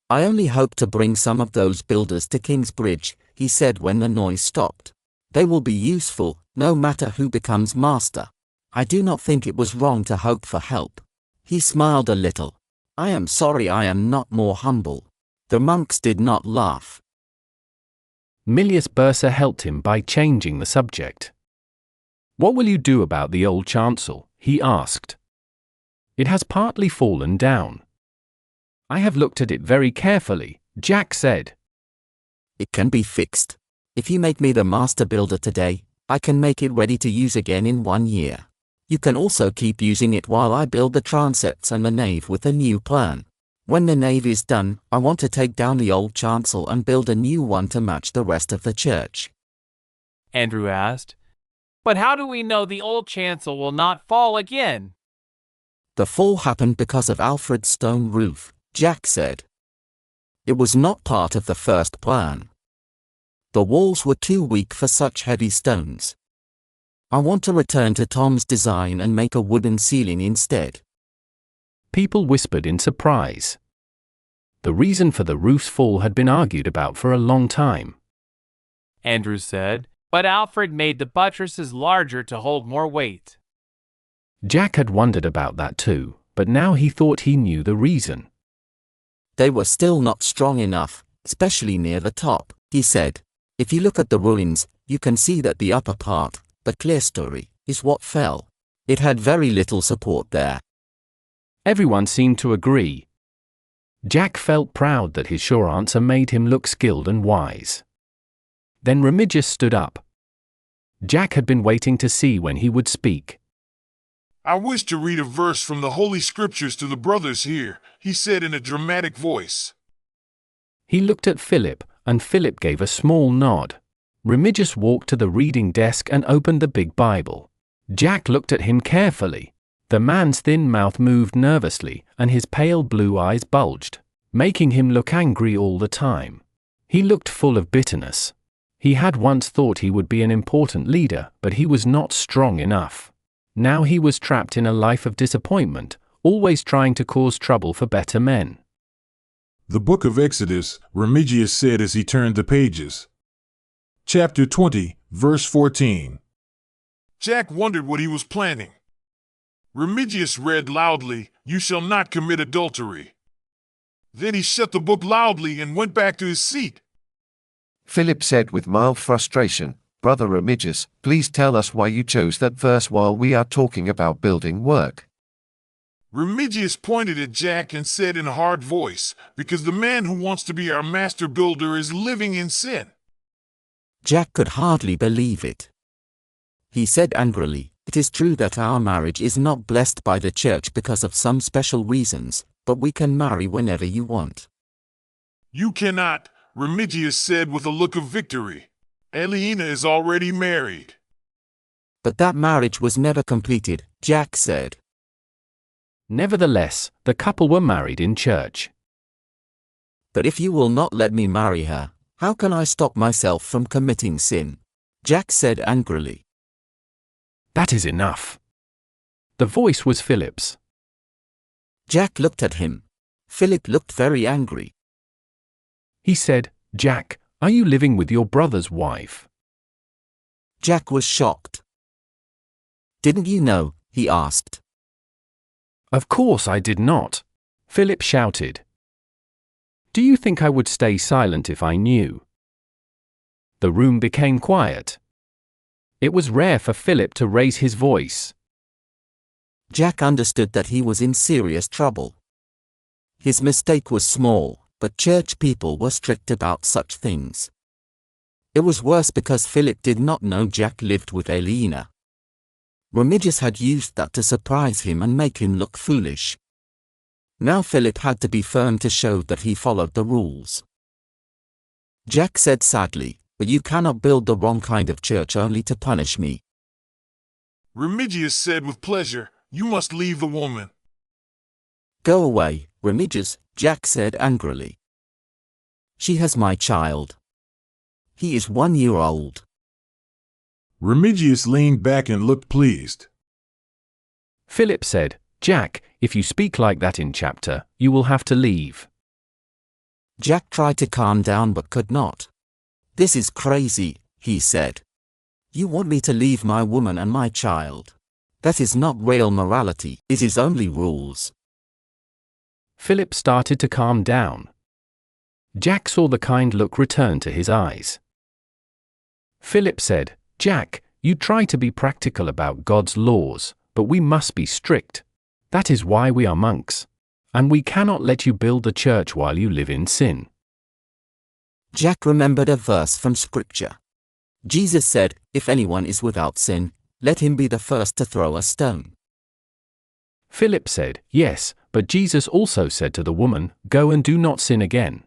I only hope to bring some of those builders to Kingsbridge, he said when the noise stopped. They will be useful, no matter who becomes master. I do not think it was wrong to hope for help. He smiled a little. I am sorry I am not more humble. The monks did not laugh. Milius Bursa helped him by changing the subject. What will you do about the old chancel? He asked. It has partly fallen down. I have looked at it very carefully, Jack said. It can be fixed. If you make me the master builder today, I can make it ready to use again in 1 year. You can also keep using it while I build the transepts and the nave with a new plan. When the nave is done, I want to take down the old chancel and build a new one to match the rest of the church. Andrew asked. But how do we know the old chancel will not fall again? The fall happened because of Alfred's stone roof, Jack said. It was not part of the first plan. The walls were too weak for such heavy stones. I want to return to Tom's design and make a wooden ceiling instead. People whispered in surprise. The reason for the roof's fall had been argued about for a long time. Andrew said, but Alfred made the buttresses larger to hold more weight. Jack had wondered about that too, but now he thought he knew the reason. They were still not strong enough, especially near the top, he said. If you look at the ruins, you can see that the upper part, the clerestory, is what fell. It had very little support there. Everyone seemed to agree. Jack felt proud that his sure answer made him look skilled and wise. Then Remigius stood up. Jack had been waiting to see when he would speak. I wish to read a verse from the Holy Scriptures to the brothers here, he said in a dramatic voice. He looked at Philip, and Philip gave a small nod. Remigius walked to the reading desk and opened the big Bible. Jack looked at him carefully. The man's thin mouth moved nervously, and his pale blue eyes bulged, making him look angry all the time. He looked full of bitterness. He had once thought he would be an important leader, but he was not strong enough. Now he was trapped in a life of disappointment, always trying to cause trouble for better men. The book of Exodus, Remigius said as he turned the pages. Chapter 20, verse 14. Jack wondered what he was planning. Remigius read loudly, "You shall not commit adultery." Then he shut the book loudly and went back to his seat. Philip said with mild frustration, Brother Remigius, please tell us why you chose that verse while we are talking about building work. Remigius pointed at Jack and said in a hard voice, "Because the man who wants to be our master builder is living in sin." Jack could hardly believe it. He said angrily, "It is true that our marriage is not blessed by the church because of some special reasons, but we can marry whenever you want." You cannot, Remigius said with a look of victory. Aliena is already married. But that marriage was never completed, Jack said. Nevertheless, the couple were married in church. But if you will not let me marry her, how can I stop myself from committing sin? Jack said angrily. That is enough. The voice was Philip's. Jack looked at him. Philip looked very angry. He said, "Jack, are you living with your brother's wife?" Jack was shocked. "Didn't you know?" he asked. "Of course I did not," Philip shouted. "Do you think I would stay silent if I knew?" The room became quiet. It was rare for Philip to raise his voice. Jack understood that he was in serious trouble. His mistake was small, but church people were strict about such things. It was worse because Philip did not know Jack lived with Aliena. Remigius had used that to surprise him and make him look foolish. Now Philip had to be firm to show that he followed the rules. Jack said sadly, "But you cannot build the wrong kind of church only to punish me." Remigius said with pleasure, "You must leave the woman." Go away, Remigius, Jack said angrily. She has my child. He is 1 year old. Remigius leaned back and looked pleased. Philip said, "Jack, if you speak like that in chapter, you will have to leave." Jack tried to calm down but could not. "This is crazy," he said. "You want me to leave my woman and my child? That is not real morality, it is only rules." Philip started to calm down. Jack saw the kind look return to his eyes. Philip said, "Jack, you try to be practical about God's laws, but we must be strict. That is why we are monks. And we cannot let you build the church while you live in sin." Jack remembered a verse from Scripture. Jesus said, "If anyone is without sin, let him be the first to throw a stone." Philip said, "Yes, but Jesus also said to the woman, 'Go and do not sin again.'"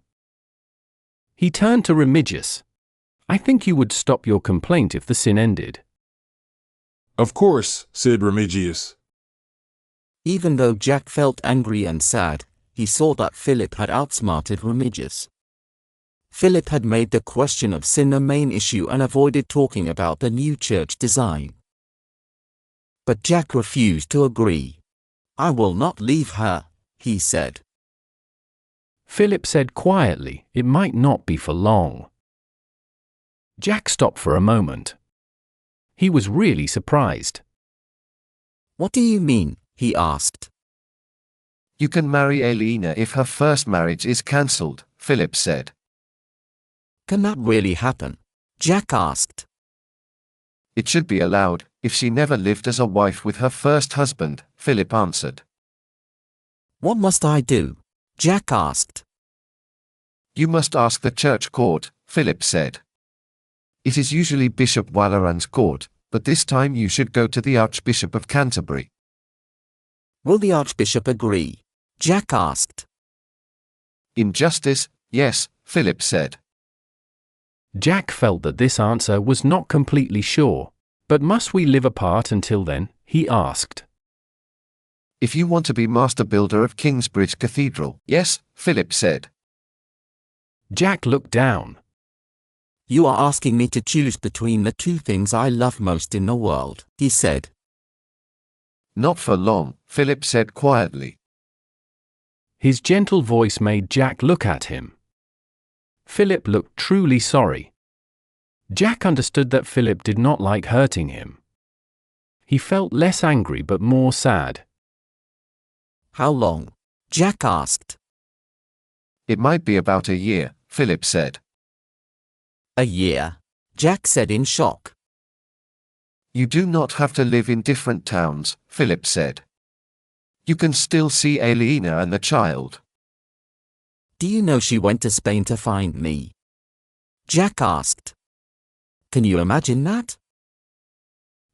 He turned to Remigius. "I think you would stop your complaint if the sin ended." "Of course," said Remigius. Even though Jack felt angry and sad, he saw that Philip had outsmarted Remigius. Philip had made the question of sin a main issue and avoided talking about the new church design. But Jack refused to agree. "I will not leave her," he said. Philip said quietly, "It might not be for long." Jack stopped for a moment. He was really surprised. "What do you mean?" he asked. You can marry Aliena if her first marriage is cancelled, Philip said. "Can that really happen?" Jack asked. "It should be allowed, if she never lived as a wife with her first husband," Philip answered. "What must I do?" Jack asked. "You must ask the church court," Philip said. "It is usually Bishop Walleran's court, but this time you should go to the Archbishop of Canterbury." "Will the Archbishop agree?" Jack asked. "In justice, yes," Philip said. Jack felt that this answer was not completely sure. "But must we live apart until then?" he asked. "If you want to be master builder of Kingsbridge Cathedral, yes," Philip said. Jack looked down. "You are asking me to choose between the two things I love most in the world," he said. "Not for long," Philip said quietly. His gentle voice made Jack look at him. Philip looked truly sorry. Jack understood that Philip did not like hurting him. He felt less angry but more sad. "How long?" Jack asked. "It might be about a year," Philip said. "A year?" Jack said in shock. "You do not have to live in different towns," Philip said. "You can still see Aliena and the child." "Do you know she went to Spain to find me?" Jack asked. "Can you imagine that?"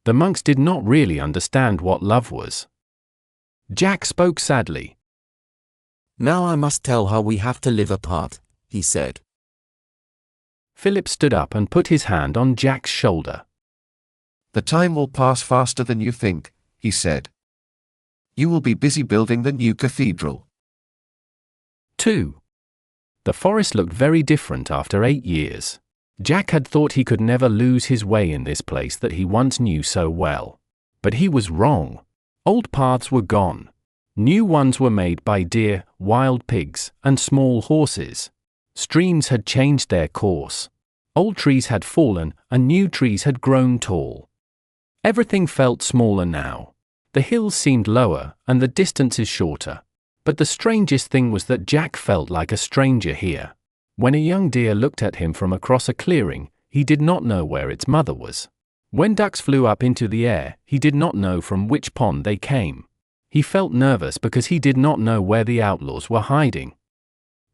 The monks did not really understand what love was. Jack spoke sadly. "Now I must tell her we have to live apart," he said. Philip stood up and put his hand on Jack's shoulder. "The time will pass faster than you think," he said. "You will be busy building the new cathedral." 2. The forest looked very different after 8 years. Jack had thought he could never lose his way in this place that he once knew so well. But he was wrong. Old paths were gone. New ones were made by deer, wild pigs, and small horses. Streams had changed their course. Old trees had fallen, and new trees had grown tall. Everything felt smaller now. The hills seemed lower, and the distances shorter. But the strangest thing was that Jack felt like a stranger here. When a young deer looked at him from across a clearing, he did not know where its mother was. When ducks flew up into the air, he did not know from which pond they came. He felt nervous because he did not know where the outlaws were hiding.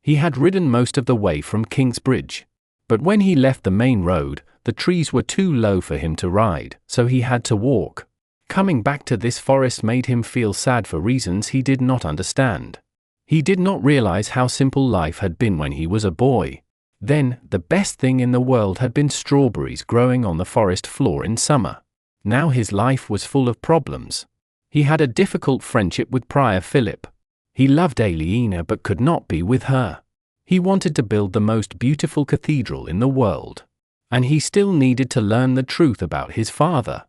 He had ridden most of the way from Kingsbridge. But when he left the main road, the trees were too low for him to ride, so he had to walk. Coming back to this forest made him feel sad for reasons he did not understand. He did not realize how simple life had been when he was a boy. Then, the best thing in the world had been strawberries growing on the forest floor in summer. Now his life was full of problems. He had a difficult friendship with Prior Philip. He loved Aliena but could not be with her. He wanted to build the most beautiful cathedral in the world. And he still needed to learn the truth about his father.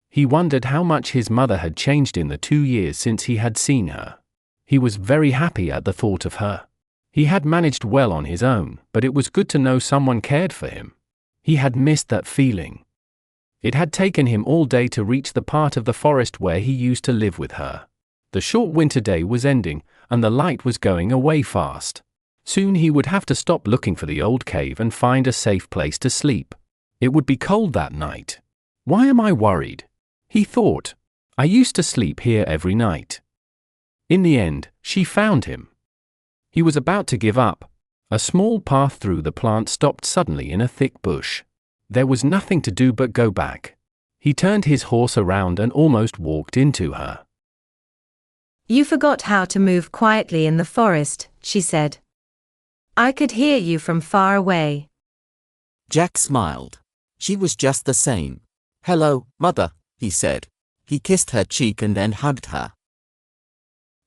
He wondered how much his mother had changed in the 2 years since he had seen her. He was very happy at the thought of her. He had managed well on his own, but it was good to know someone cared for him. He had missed that feeling. It had taken him all day to reach the part of the forest where he used to live with her. The short winter day was ending, and the light was going away fast. Soon he would have to stop looking for the old cave and find a safe place to sleep. It would be cold that night. Why am I worried? He thought. I used to sleep here every night. In the end, she found him. He was about to give up. A small path through the plant stopped suddenly in a thick bush. There was nothing to do but go back. He turned his horse around and almost walked into her. You forgot how to move quietly in the forest, she said. I could hear you from far away. Jack smiled. She was just the same. Hello, Mother, he said. He kissed her cheek and then hugged her.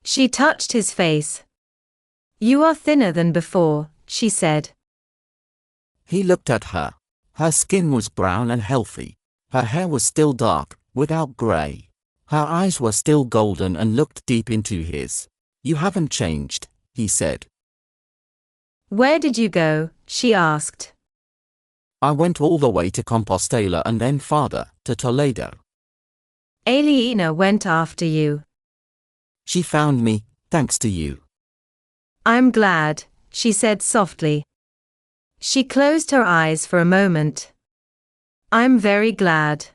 She touched his face. You are thinner than before, she said. He looked at her. Her skin was brown and healthy. Her hair was still dark, without grey. Her eyes were still golden and looked deep into his. You haven't changed, he said. Where did you go? She asked. I went all the way to Compostela and then farther, to Toledo. Aliena went after you. She found me, thanks to you. I'm glad, she said softly. She closed her eyes for a moment. I'm very glad.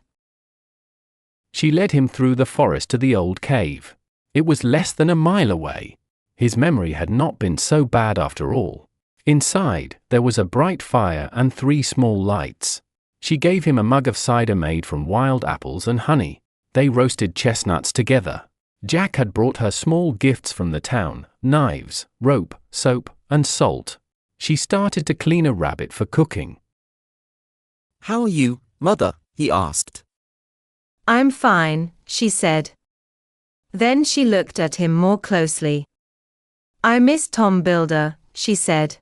She led him through the forest to the old cave. It was less than a mile away. His memory had not been so bad after all. Inside, there was a bright fire and 3 small lights. She gave him a mug of cider made from wild apples and honey. They roasted chestnuts together. Jack had brought her small gifts from the town: knives, rope, soap, and salt. She started to clean a rabbit for cooking. How are you, Mother? He asked. I'm fine, she said. Then she looked at him more closely. I miss Tom Builder, she said.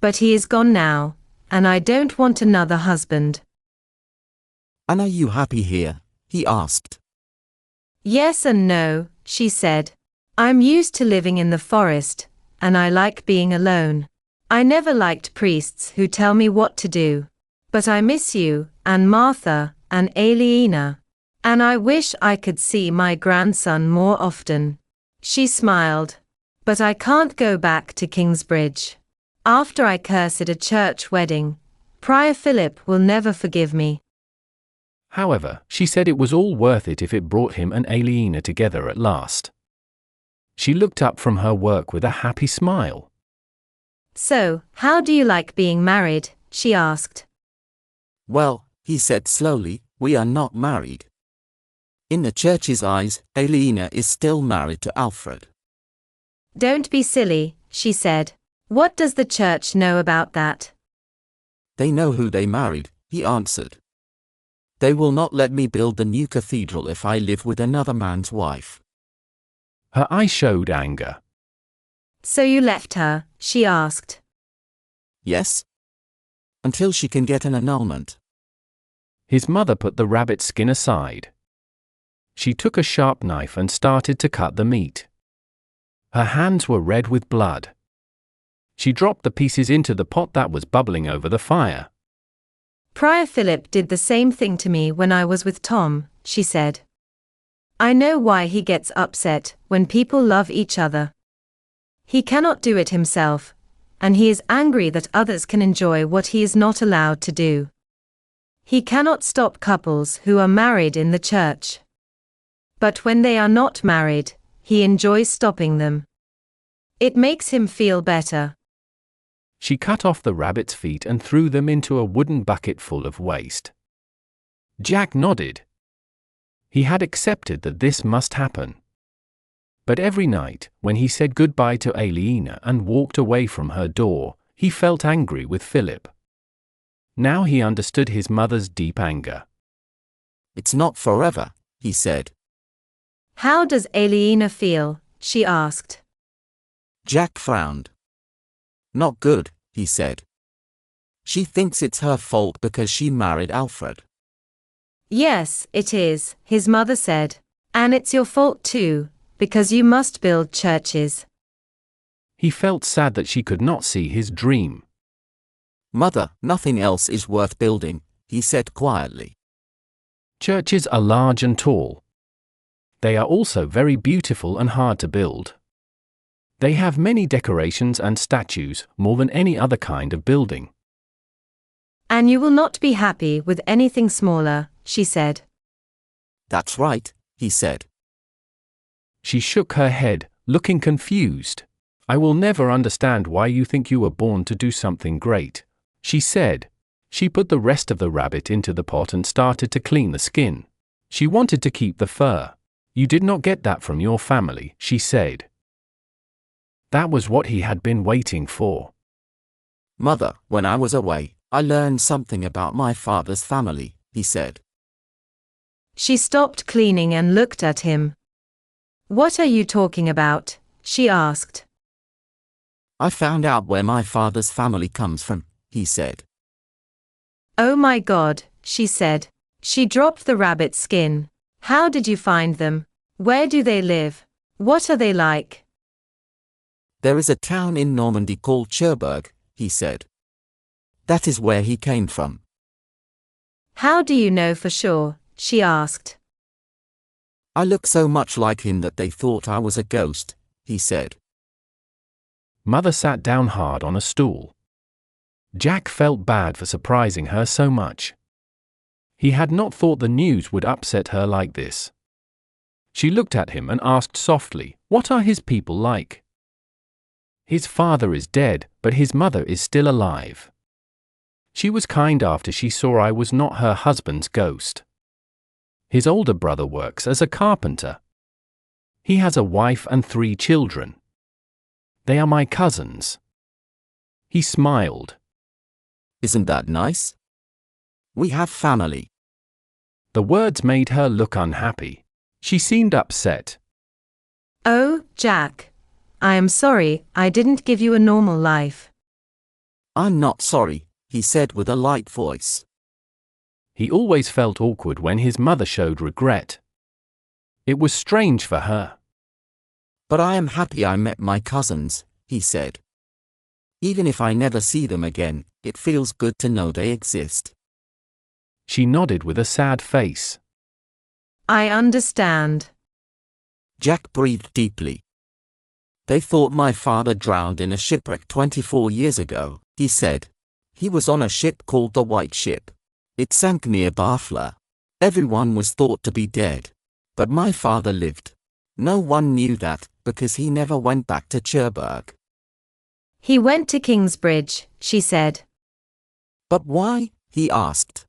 But he is gone now, and I don't want another husband. And are you happy here? He asked. Yes and no, she said. I'm used to living in the forest, and I like being alone. I never liked priests who tell me what to do. But I miss you, and Martha, and Aliena. And I wish I could see my grandson more often. She smiled. But I can't go back to Kingsbridge. After I cursed a church wedding, Prior Philip will never forgive me. However, she said it was all worth it if it brought him and Aliena together at last. She looked up from her work with a happy smile. So, how do you like being married? She asked. Well, he said slowly, we are not married. In the church's eyes, Aliena is still married to Alfred. Don't be silly, she said. What does the church know about that? They know who they married, he answered. They will not let me build the new cathedral if I live with another man's wife. Her eyes showed anger. So you left her? She asked. Yes. Until she can get an annulment. His mother put the rabbit skin aside. She took a sharp knife and started to cut the meat. Her hands were red with blood. She dropped the pieces into the pot that was bubbling over the fire. Prior Philip did the same thing to me when I was with Tom, she said. I know why he gets upset when people love each other. He cannot do it himself, and he is angry that others can enjoy what he is not allowed to do. He cannot stop couples who are married in the church. But when they are not married, he enjoys stopping them. It makes him feel better. She cut off the rabbit's feet and threw them into a wooden bucket full of waste. Jack nodded. He had accepted that this must happen. But every night, when he said goodbye to Aliena and walked away from her door, he felt angry with Philip. Now he understood his mother's deep anger. It's not forever, he said. How does Aliena feel? She asked. Jack frowned. Not good, he said. She thinks it's her fault because she married Alfred. Yes, it is, his mother said. And it's your fault too, because you must build churches. He felt sad that she could not see his dream. Mother, nothing else is worth building, he said quietly. Churches are large and tall. They are also very beautiful and hard to build. They have many decorations and statues, more than any other kind of building. And you will not be happy with anything smaller, she said. That's right, he said. She shook her head, looking confused. I will never understand why you think you were born to do something great, she said. She put the rest of the rabbit into the pot and started to clean the skin. She wanted to keep the fur. You did not get that from your family, she said. That was what he had been waiting for. Mother, when I was away, I learned something about my father's family, he said. She stopped cleaning and looked at him. What are you talking about? She asked. I found out where my father's family comes from, he said. Oh my God, she said. She dropped the rabbit skin. How did you find them? Where do they live? What are they like? There is a town in Normandy called Cherbourg, he said. That is where he came from. How do you know for sure? She asked. I look so much like him that they thought I was a ghost, he said. Mother sat down hard on a stool. Jack felt bad for surprising her so much. He had not thought the news would upset her like this. She looked at him and asked softly, "What are his people like?" "His father is dead, but his mother is still alive. She was kind after she saw I was not her husband's ghost. His older brother works as a carpenter. He has a wife and 3 children. They are my cousins." He smiled. Isn't that nice? We have family. The words made her look unhappy. She seemed upset. Oh, Jack. I am sorry I didn't give you a normal life. I'm not sorry, he said with a light voice. He always felt awkward when his mother showed regret. It was strange for her. But I am happy I met my cousins, he said. Even if I never see them again, it feels good to know they exist. She nodded with a sad face. I understand. Jack breathed deeply. They thought my father drowned in a shipwreck 24 years ago, he said. He was on a ship called the White Ship. It sank near Barfla. Everyone was thought to be dead. But my father lived. No one knew that, because he never went back to Cherbourg. He went to Kingsbridge, she said. But why? He asked.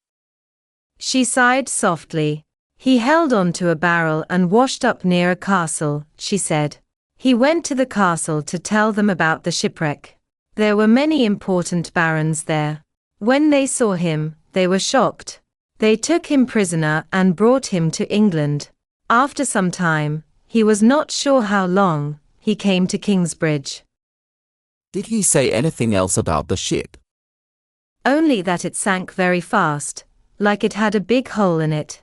She sighed softly. He held on to a barrel and washed up near a castle, she said. He went to the castle to tell them about the shipwreck. There were many important barons there. When they saw him, they were shocked. They took him prisoner and brought him to England. After some time, he was not sure how long, he came to Kingsbridge. Did he say anything else about the ship? Only that it sank very fast, like it had a big hole in it.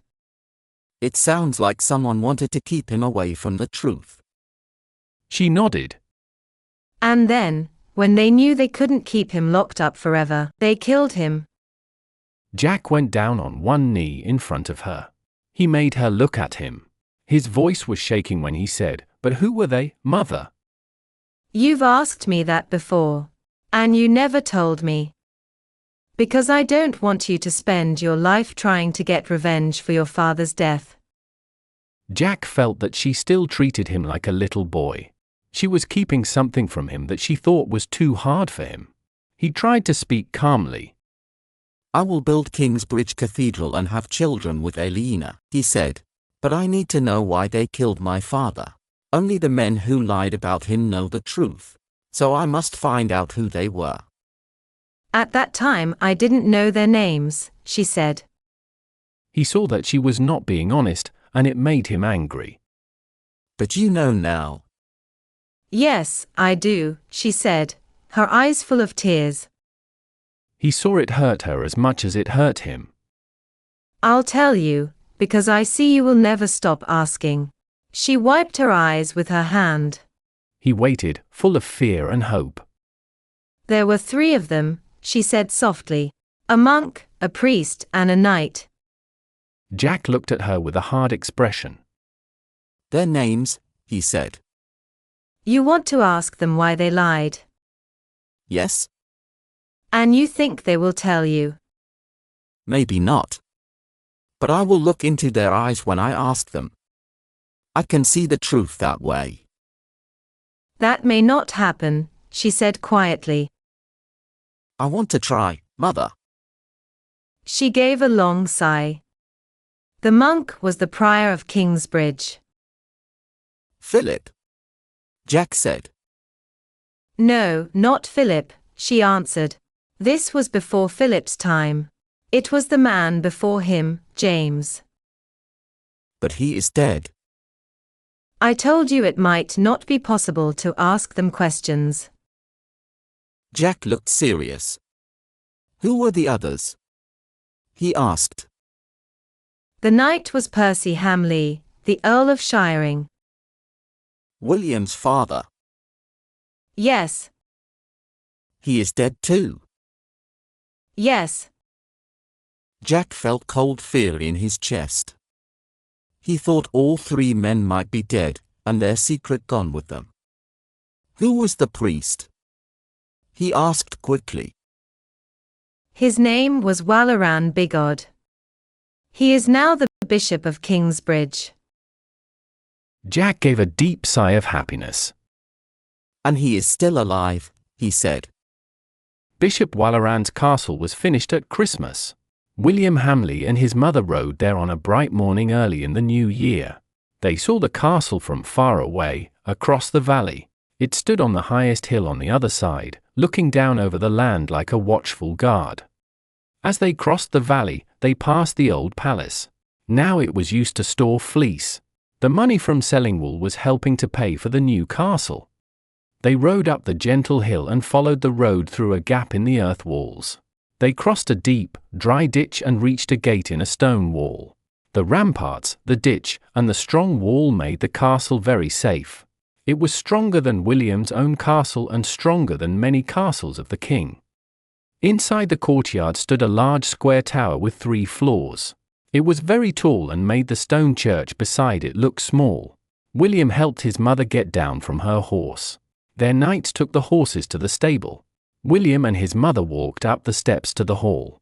It sounds like someone wanted to keep him away from the truth. She nodded. And then, when they knew they couldn't keep him locked up forever, they killed him. Jack went down on one knee in front of her. He made her look at him. His voice was shaking when he said, "But who were they, Mother?" You've asked me that before. And you never told me. Because I don't want you to spend your life trying to get revenge for your father's death. Jack felt that she still treated him like a little boy. She was keeping something from him that she thought was too hard for him. He tried to speak calmly. I will build Kingsbridge Cathedral and have children with Aliena, he said. But I need to know why they killed my father. Only the men who lied about him know the truth. So I must find out who they were. At that time I didn't know their names, she said. He saw that she was not being honest, and it made him angry. But you know now. Yes, I do, she said, her eyes full of tears. He saw it hurt her as much as it hurt him. I'll tell you, because I see you will never stop asking. She wiped her eyes with her hand. He waited, full of fear and hope. There were 3 of them, she said softly. A monk, a priest, and a knight. Jack looked at her with a hard expression. Their names, he said. You want to ask them why they lied? Yes? And you think they will tell you? Maybe not. But I will look into their eyes when I ask them. I can see the truth that way. That may not happen, she said quietly. I want to try, Mother. She gave a long sigh. The monk was the prior of Kingsbridge. Philip, Jack said. No, not Philip, she answered. This was before Philip's time. It was the man before him, James. But he is dead. I told you it might not be possible to ask them questions. Jack looked serious. Who were the others? He asked. The knight was Percy Hamley, the Earl of Shiring. William's father. Yes. He is dead too. Yes. Jack felt cold fear in his chest. He thought all 3 men might be dead, and their secret gone with them. Who was the priest? He asked quickly. His name was Walaran Bigod. He is now the Bishop of Kingsbridge. Jack gave a deep sigh of happiness. And he is still alive, he said. Bishop Walaran's castle was finished at Christmas. William Hamley and his mother rode there on a bright morning early in the new year. They saw the castle from far away, across the valley. It stood on the highest hill on the other side, looking down over the land like a watchful guard. As they crossed the valley, they passed the old palace. Now it was used to store fleece. The money from selling wool was helping to pay for the new castle. They rode up the gentle hill and followed the road through a gap in the earth walls. They crossed a deep, dry ditch and reached a gate in a stone wall. The ramparts, the ditch, and the strong wall made the castle very safe. It was stronger than William's own castle and stronger than many castles of the king. Inside the courtyard stood a large square tower with 3 floors. It was very tall and made the stone church beside it look small. William helped his mother get down from her horse. Their knights took the horses to the stable. William and his mother walked up the steps to the hall.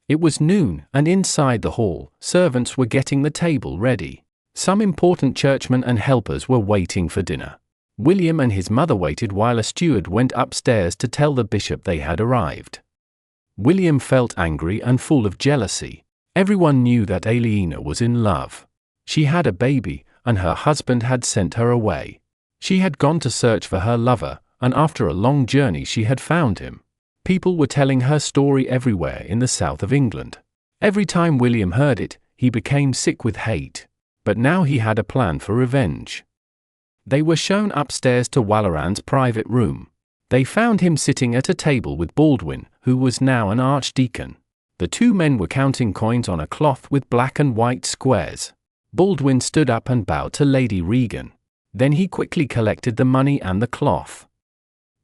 It was noon, and inside the hall, servants were getting the table ready. Some important churchmen and helpers were waiting for dinner. William and his mother waited while a steward went upstairs to tell the bishop they had arrived. William felt angry and full of jealousy. Everyone knew that Aliena was in love. She had a baby, and her husband had sent her away. She had gone to search for her lover, and after a long journey she had found him. People were telling her story everywhere in the south of England. Every time William heard it, he became sick with hate. But now he had a plan for revenge. They were shown upstairs to Walaran's private room. They found him sitting at a table with Baldwin, who was now an archdeacon. The 2 men were counting coins on a cloth with black and white squares. Baldwin stood up and bowed to Lady Regan. Then he quickly collected the money and the cloth.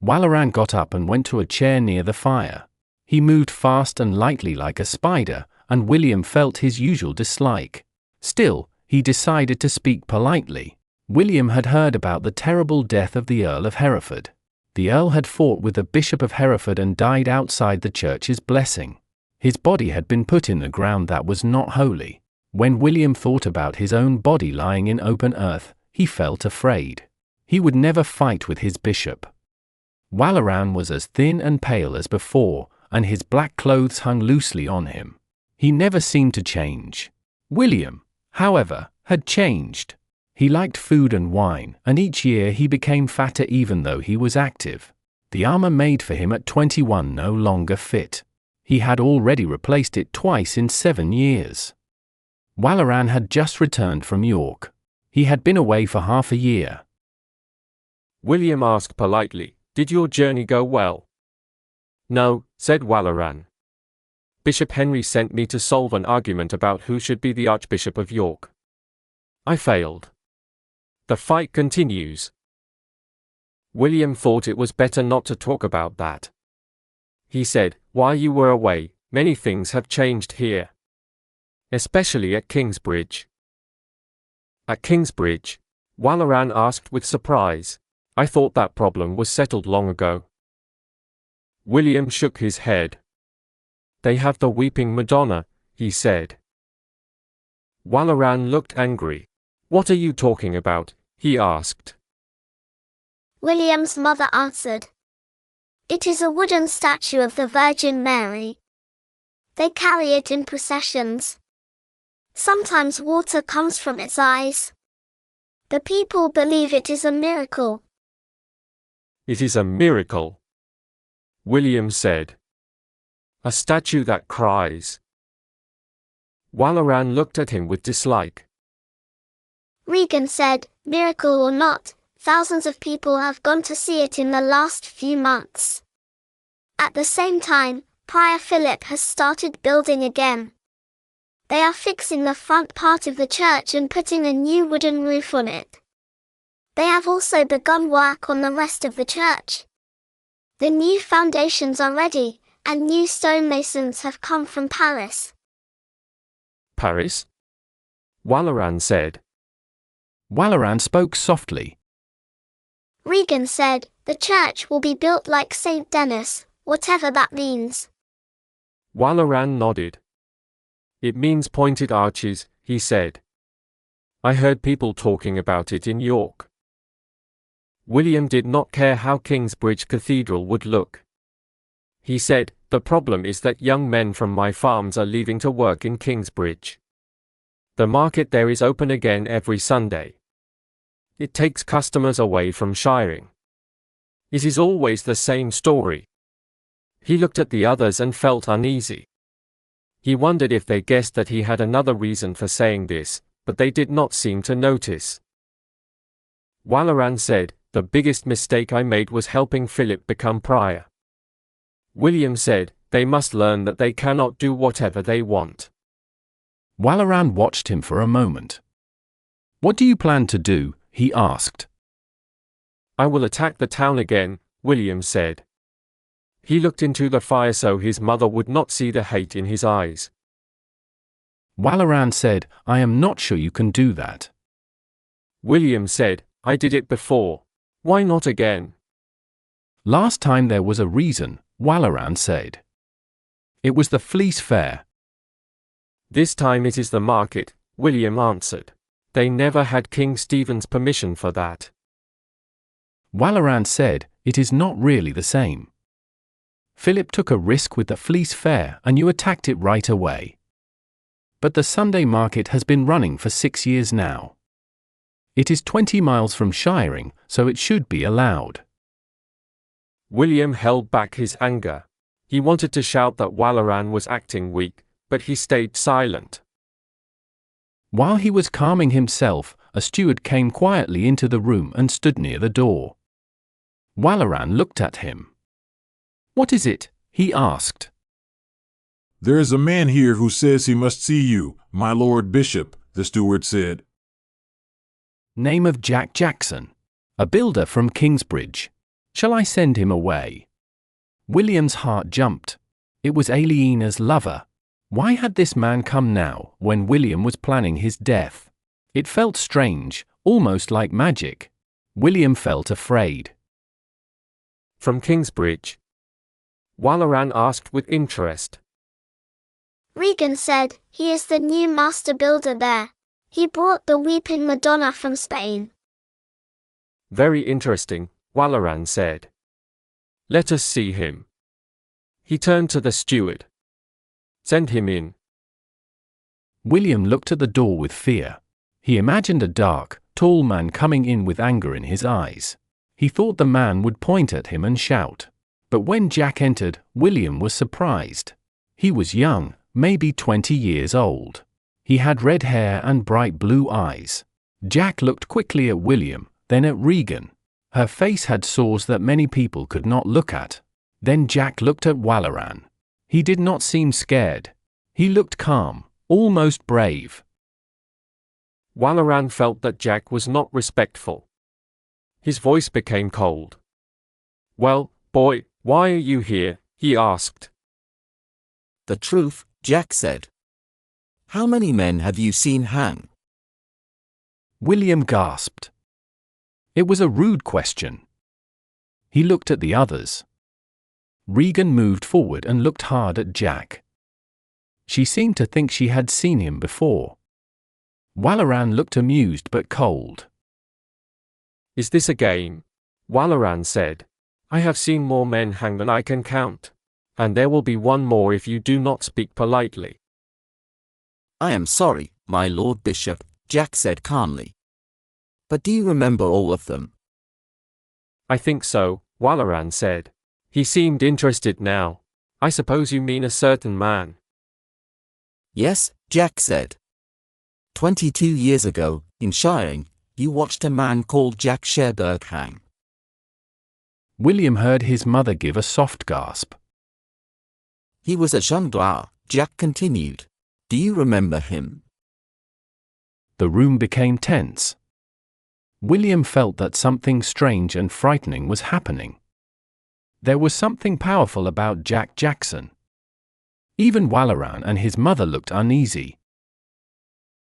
Walaran got up and went to a chair near the fire. He moved fast and lightly like a spider, and William felt his usual dislike. Still, he decided to speak politely. William had heard about the terrible death of the Earl of Hereford. The Earl had fought with the Bishop of Hereford and died outside the church's blessing. His body had been put in the ground that was not holy. When William thought about his own body lying in open earth, he felt afraid. He would never fight with his bishop. Walaran was as thin and pale as before, and his black clothes hung loosely on him. He never seemed to change. William, however, had changed. He liked food and wine, and each year he became fatter even though he was active. The armor made for him at 21 no longer fit. He had already replaced it twice in 7 years. Walleran had just returned from York. He had been away for half a year. William asked politely, "Did your journey go well?" "No," said Walleran. "Bishop Henry sent me to solve an argument about who should be the Archbishop of York. I failed. The fight continues." William thought it was better not to talk about that. He said, "While you were away, many things have changed here. Especially at Kingsbridge." "At Kingsbridge?" Walleran asked with surprise. "I thought that problem was settled long ago." William shook his head. "They have the Weeping Madonna," he said. Walleran looked angry. "What are you talking about?" he asked. William's mother answered. "It is a wooden statue of the Virgin Mary. They carry it in processions. Sometimes water comes from its eyes. The people believe it is a miracle." "It is a miracle," William said. "A statue that cries." Walleran looked at him with dislike. Regan said, "Miracle or not, thousands of people have gone to see it in the last few months. At the same time, Prior Philip has started building again. They are fixing the front part of the church and putting a new wooden roof on it. They have also begun work on the rest of the church. The new foundations are ready, and new stonemasons have come from Paris." "Paris?" Walleran said. Walleran spoke softly. Regan said, "The church will be built like St. Denis, whatever that means." Walleran nodded. "It means pointed arches," he said. "I heard people talking about it in York." William did not care how Kingsbridge Cathedral would look. He said, "The problem is that young men from my farms are leaving to work in Kingsbridge. The market there is open again every Sunday. It takes customers away from shiring. It is always the same story." He looked at the others and felt uneasy. He wondered if they guessed that he had another reason for saying this, but they did not seem to notice. Walleran said, "The biggest mistake I made was helping Philip become prior." William said, "They must learn that they cannot do whatever they want." Walleran watched him for a moment. "What do you plan to do?" he asked. "I will attack the town again," William said. He looked into the fire so his mother would not see the hate in his eyes. Walleran said, "I am not sure you can do that." William said, "I did it before. Why not again?" "Last time there was a reason," Walleran said. "It was the fleece fair." "This time it is the market," William answered. "They never had King Stephen's permission for that." Walleran said, "It is not really the same. Philip took a risk with the fleece fair and you attacked it right away. But the Sunday market has been running for 6 years now. It is 20 miles from shiring, so it should be allowed." William held back his anger. He wanted to shout that Walleran was acting weak, but he stayed silent. While he was calming himself, a steward came quietly into the room and stood near the door. Walleran looked at him. "What is it?" he asked. "There is a man here who says he must see you, my Lord Bishop," the steward said. "Name of Jack Jackson. A builder from Kingsbridge. Shall I send him away?" William's heart jumped. It was Aliena's lover. Why had this man come now, when William was planning his death? It felt strange, almost like magic. William felt afraid. "From Kingsbridge?" Walleran asked with interest. Regan said, "He is the new master builder there. He brought the Weeping Madonna from Spain." "Very interesting," Walleran said. "Let us see him." He turned to the steward. "Send him in." William looked at the door with fear. He imagined a dark, tall man coming in with anger in his eyes. He thought the man would point at him and shout. But when Jack entered, William was surprised. He was young, maybe 20 years old. He had red hair and bright blue eyes. Jack looked quickly at William, then at Regan. Her face had sores that many people could not look at. Then Jack looked at Walaran. He did not seem scared. He looked calm, almost brave. Walaran felt that Jack was not respectful. His voice became cold. "Well, boy, why are you here?" he asked. "The truth," Jack said. "How many men have you seen hang?" William gasped. It was a rude question. He looked at the others. Regan moved forward and looked hard at Jack. She seemed to think she had seen him before. Walaran looked amused but cold. "Is this a game?" Walaran said. "I have seen more men hang than I can count. And there will be one more if you do not speak politely." "I am sorry, my Lord Bishop," Jack said calmly. "But do you remember all of them?" "I think so," Walaran said. He seemed interested now. "I suppose you mean a certain man." "Yes," Jack said. 22 years ago, in Shiring, you watched a man called Jack Sherberg hang." William heard his mother give a soft gasp. "He was a jongleur," Jack continued. "Do you remember him?" The room became tense. William felt that something strange and frightening was happening. There was something powerful about Jack Jackson. Even Walaran and his mother looked uneasy.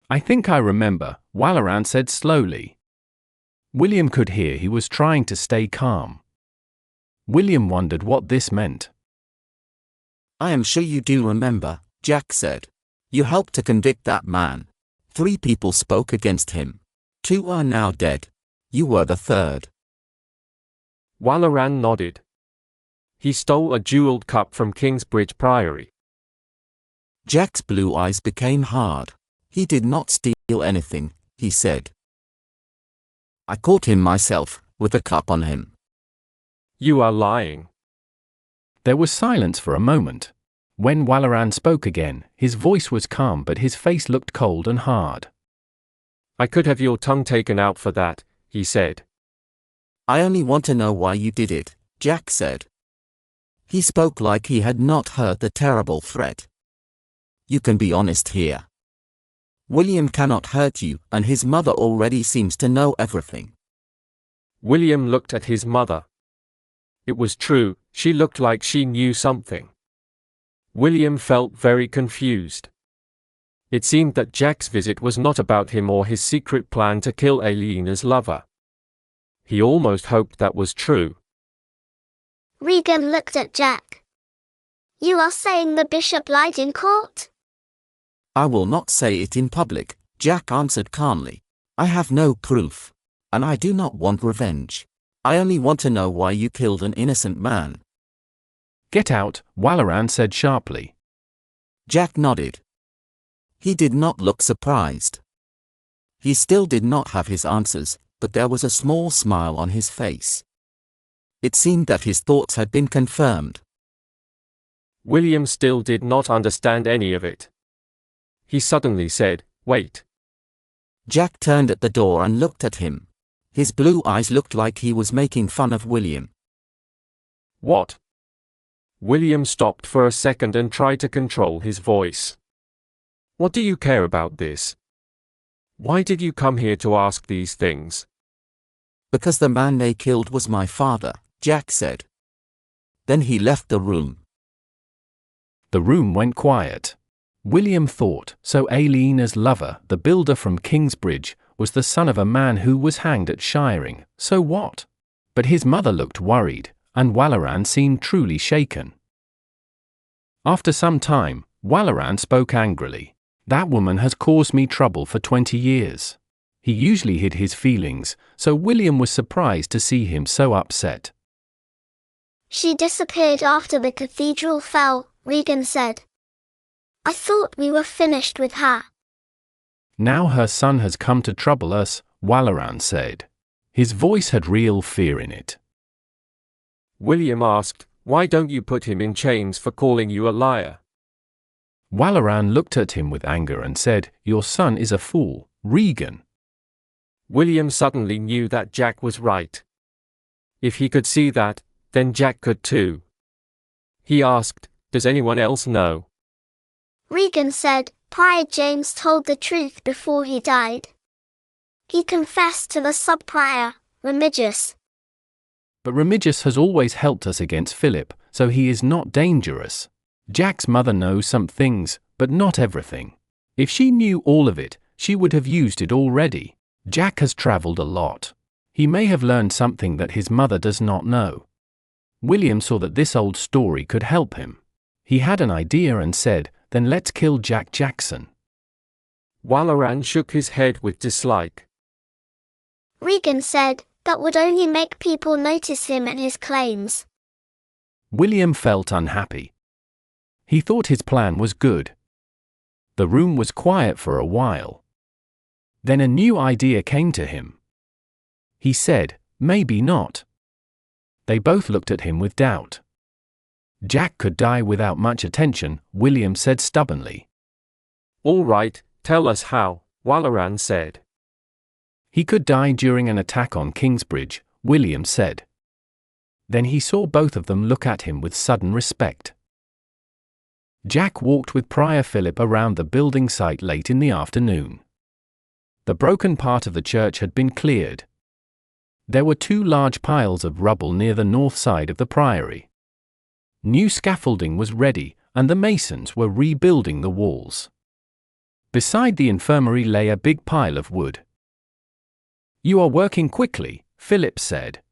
"I think I remember," Walaran said slowly. William could hear he was trying to stay calm. William wondered what this meant. "I am sure you do remember," Jack said. "You helped to convict that man. 3 people spoke against him. 2 are now dead. You were the 3rd. Walaran nodded. He stole a jeweled cup from Kingsbridge Priory. Jack's blue eyes became hard. "He did not steal anything," he said. "I caught him myself, with a cup on him." "You are lying." There was silence for a moment. When Walaran spoke again, his voice was calm but his face looked cold and hard. "I could have your tongue taken out for that," he said. "I only want to know why you did it," Jack said. He spoke like he had not heard the terrible threat. "You can be honest here. William cannot hurt you, and his mother already seems to know everything." William looked at his mother. It was true, she looked like she knew something. William felt very confused. It seemed that Jack's visit was not about him or his secret plan to kill Aliena's lover. He almost hoped that was true. Regan looked at Jack. "You are saying the bishop lied in court?" "I will not say it in public," Jack answered calmly. "I have no proof. And I do not want revenge. I only want to know why you killed an innocent man." "Get out," Walaran said sharply. Jack nodded. He did not look surprised. He still did not have his answers, but there was a small smile on his face. It seemed that his thoughts had been confirmed. William still did not understand any of it. He suddenly said, "Wait." Jack turned at the door and looked at him. His blue eyes looked like he was making fun of William. "What?" William stopped for a second and tried to control his voice. "What do you care about this? Why did you come here to ask these things?" "Because the man they killed was my father," Jack said. Then he left the room. The room went quiet. William thought, so Aliena's lover, the builder from Kingsbridge, was the son of a man who was hanged at Shiring, so what? But his mother looked worried, and Walaran seemed truly shaken. After some time, Walaran spoke angrily. "That woman has caused me trouble for 20 years. He usually hid his feelings, so William was surprised to see him so upset. "She disappeared after the cathedral fell," Regan said. "I thought we were finished with her." "Now her son has come to trouble us," Walaran said. His voice had real fear in it. William asked, "Why don't you put him in chains for calling you a liar?" Walleran looked at him with anger and said, "Your son is a fool, Regan." William suddenly knew that Jack was right. If he could see that, then Jack could too. He asked, "Does anyone else know?" Regan said, "Prior James told the truth before he died. He confessed to the sub-prior, Remigius." But Remigius has always helped us against Philip, so he is not dangerous. Jack's mother knows some things, but not everything. If she knew all of it, she would have used it already. Jack has traveled a lot. He may have learned something that his mother does not know. William saw that this old story could help him. He had an idea and said, "Then let's kill Jack Jackson." Walleran shook his head with dislike. Regan said, "That would only make people notice him and his claims." William felt unhappy. He thought his plan was good. The room was quiet for a while. Then a new idea came to him. He said, "Maybe not." They both looked at him with doubt. Jack could die without much attention, William said stubbornly. "All right, tell us how," Walleran said. "He could die during an attack on Kingsbridge," William said. Then he saw both of them look at him with sudden respect. Jack walked with Prior Philip around the building site late in the afternoon. The broken part of the church had been cleared. There were 2 large piles of rubble near the north side of the priory. New scaffolding was ready, and the masons were rebuilding the walls. Beside the infirmary lay a big pile of wood. "You are working quickly," Philip said.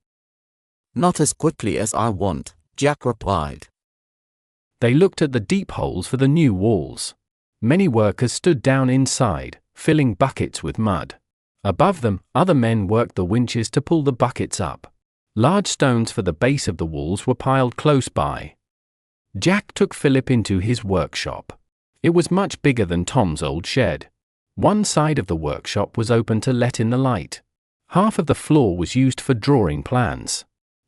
"Not as quickly as I want," Jack replied. They looked at the deep holes for the new walls. Many workers stood down inside, filling buckets with mud. Above them, other men worked the winches to pull the buckets up. Large stones for the base of the walls were piled close by. Jack took Philip into his workshop. It was much bigger than Tom's old shed. One side of the workshop was open to let in the light. Half of the floor was used for drawing plans.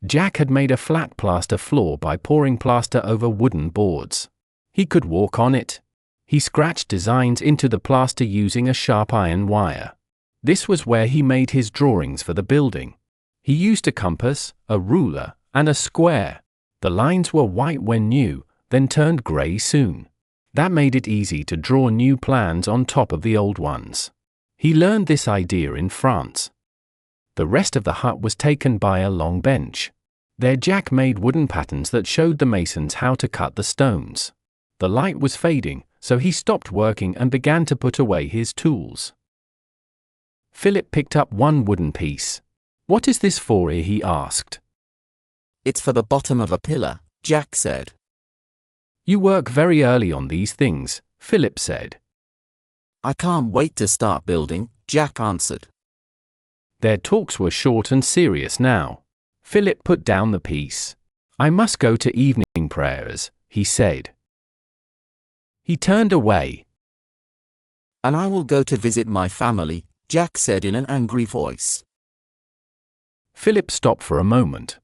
Jack had made a flat plaster floor by pouring plaster over wooden boards. He could walk on it. He scratched designs into the plaster using a sharp iron wire. This was where he made his drawings for the building. He used a compass, a ruler, and a square. The lines were white when new, then turned grey soon. That made it easy to draw new plans on top of the old ones. He learned this idea in France. The rest of the hut was taken by a long bench. There Jack made wooden patterns that showed the masons how to cut the stones. The light was fading, so he stopped working and began to put away his tools. Philip picked up one wooden piece. "What is this for?" he asked. "It's for the bottom of a pillar," Jack said. "You work very early on these things," Philip said. "I can't wait to start building," Jack answered. Their talks were short and serious now. Philip put down the piece. "I must go to evening prayers," he said. He turned away. "And I will go to visit my family," Jack said in an angry voice. Philip stopped for a moment.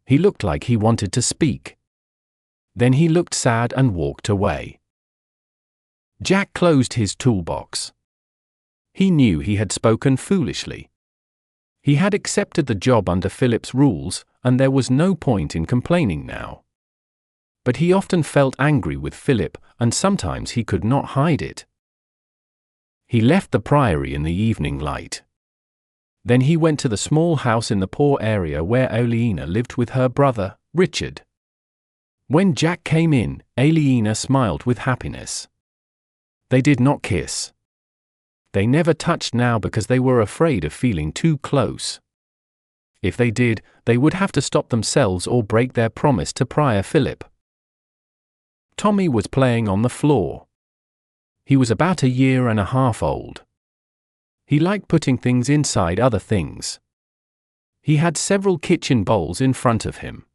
He looked like he wanted to speak. Then he looked sad and walked away. Jack closed his toolbox. He knew he had spoken foolishly. He had accepted the job under Philip's rules, and there was no point in complaining now. But he often felt angry with Philip, and sometimes he could not hide it. He left the priory in the evening light. Then he went to the small house in the poor area where Aliena lived with her brother, Richard. When Jack came in, Aliena smiled with happiness. They did not kiss. They never touched now because they were afraid of feeling too close. If they did, they would have to stop themselves or break their promise to Prior Philip. Tommy was playing on the floor. He was about 1.5 years old. He liked putting things inside other things. He had several kitchen bowls in front of him.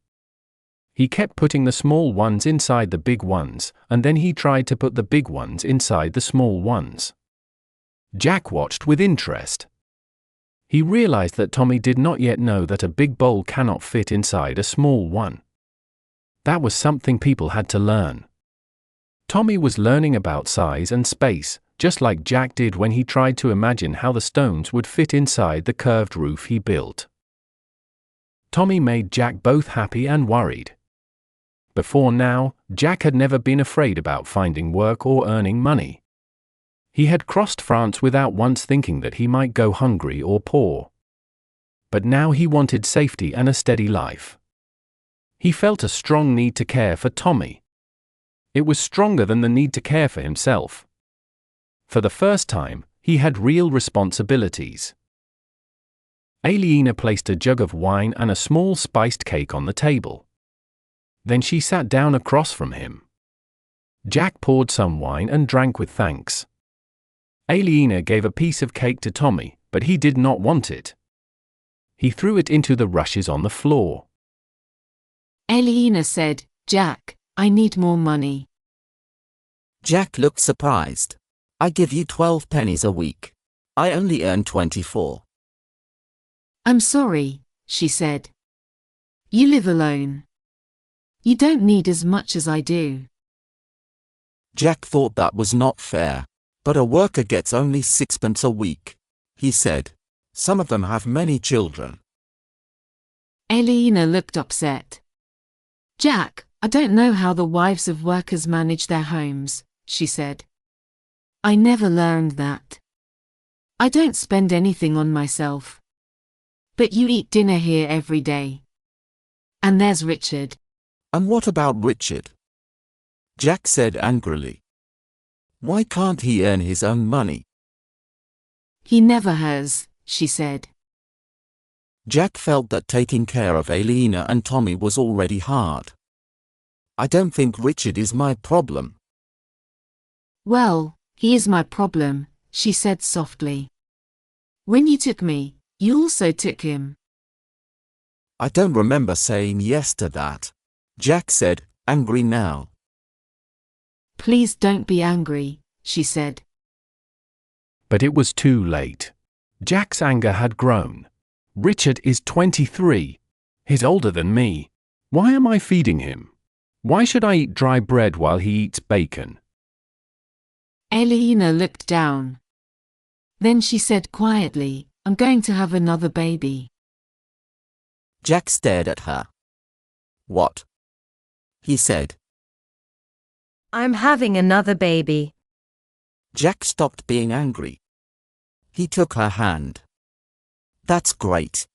He kept putting the small ones inside the big ones, and then he tried to put the big ones inside the small ones. Jack watched with interest. He realized that Tommy did not yet know that a big bowl cannot fit inside a small one. That was something people had to learn. Tommy was learning about size and space, just like Jack did when he tried to imagine how the stones would fit inside the curved roof he built. Tommy made Jack both happy and worried. Before now, Jack had never been afraid about finding work or earning money. He had crossed France without once thinking that he might go hungry or poor. But now he wanted safety and a steady life. He felt a strong need to care for Tommy. It was stronger than the need to care for himself. For the first time, he had real responsibilities. Aliena placed a jug of wine and a small spiced cake on the table. Then she sat down across from him. Jack poured some wine and drank with thanks. Aliena gave a piece of cake to Tommy, but he did not want it. He threw it into the rushes on the floor. Aliena said, "Jack, I need more money." Jack looked surprised. "I give you 12 pennies a week. I only earn 24. "I'm sorry," she said. "You live alone. You don't need as much as I do." Jack thought that was not fair. "But a worker gets only 6 pence a week," he said. "Some of them have many children." Aliena looked upset. "Jack, I don't know how the wives of workers manage their homes," she said. "I never learned that. I don't spend anything on myself. But you eat dinner here every day. And there's Richard." "And what about Richard?" Jack said angrily. "Why can't he earn his own money?" "He never has," she said. Jack felt that taking care of Aliena and Tommy was already hard. "I don't think Richard is my problem." "Well, he is my problem," she said softly. "When you took me, you also took him." "I don't remember saying yes to that," Jack said, angry now. "Please don't be angry," she said. But it was too late. Jack's anger had grown. Richard is 23. He's older than me. Why am I feeding him? Why should I eat dry bread while he eats bacon? Aliena looked down. Then she said quietly, "I'm going to have another baby." Jack stared at her. "What?" he said. I'm having another baby. Jack stopped being angry. He took her hand. "That's great."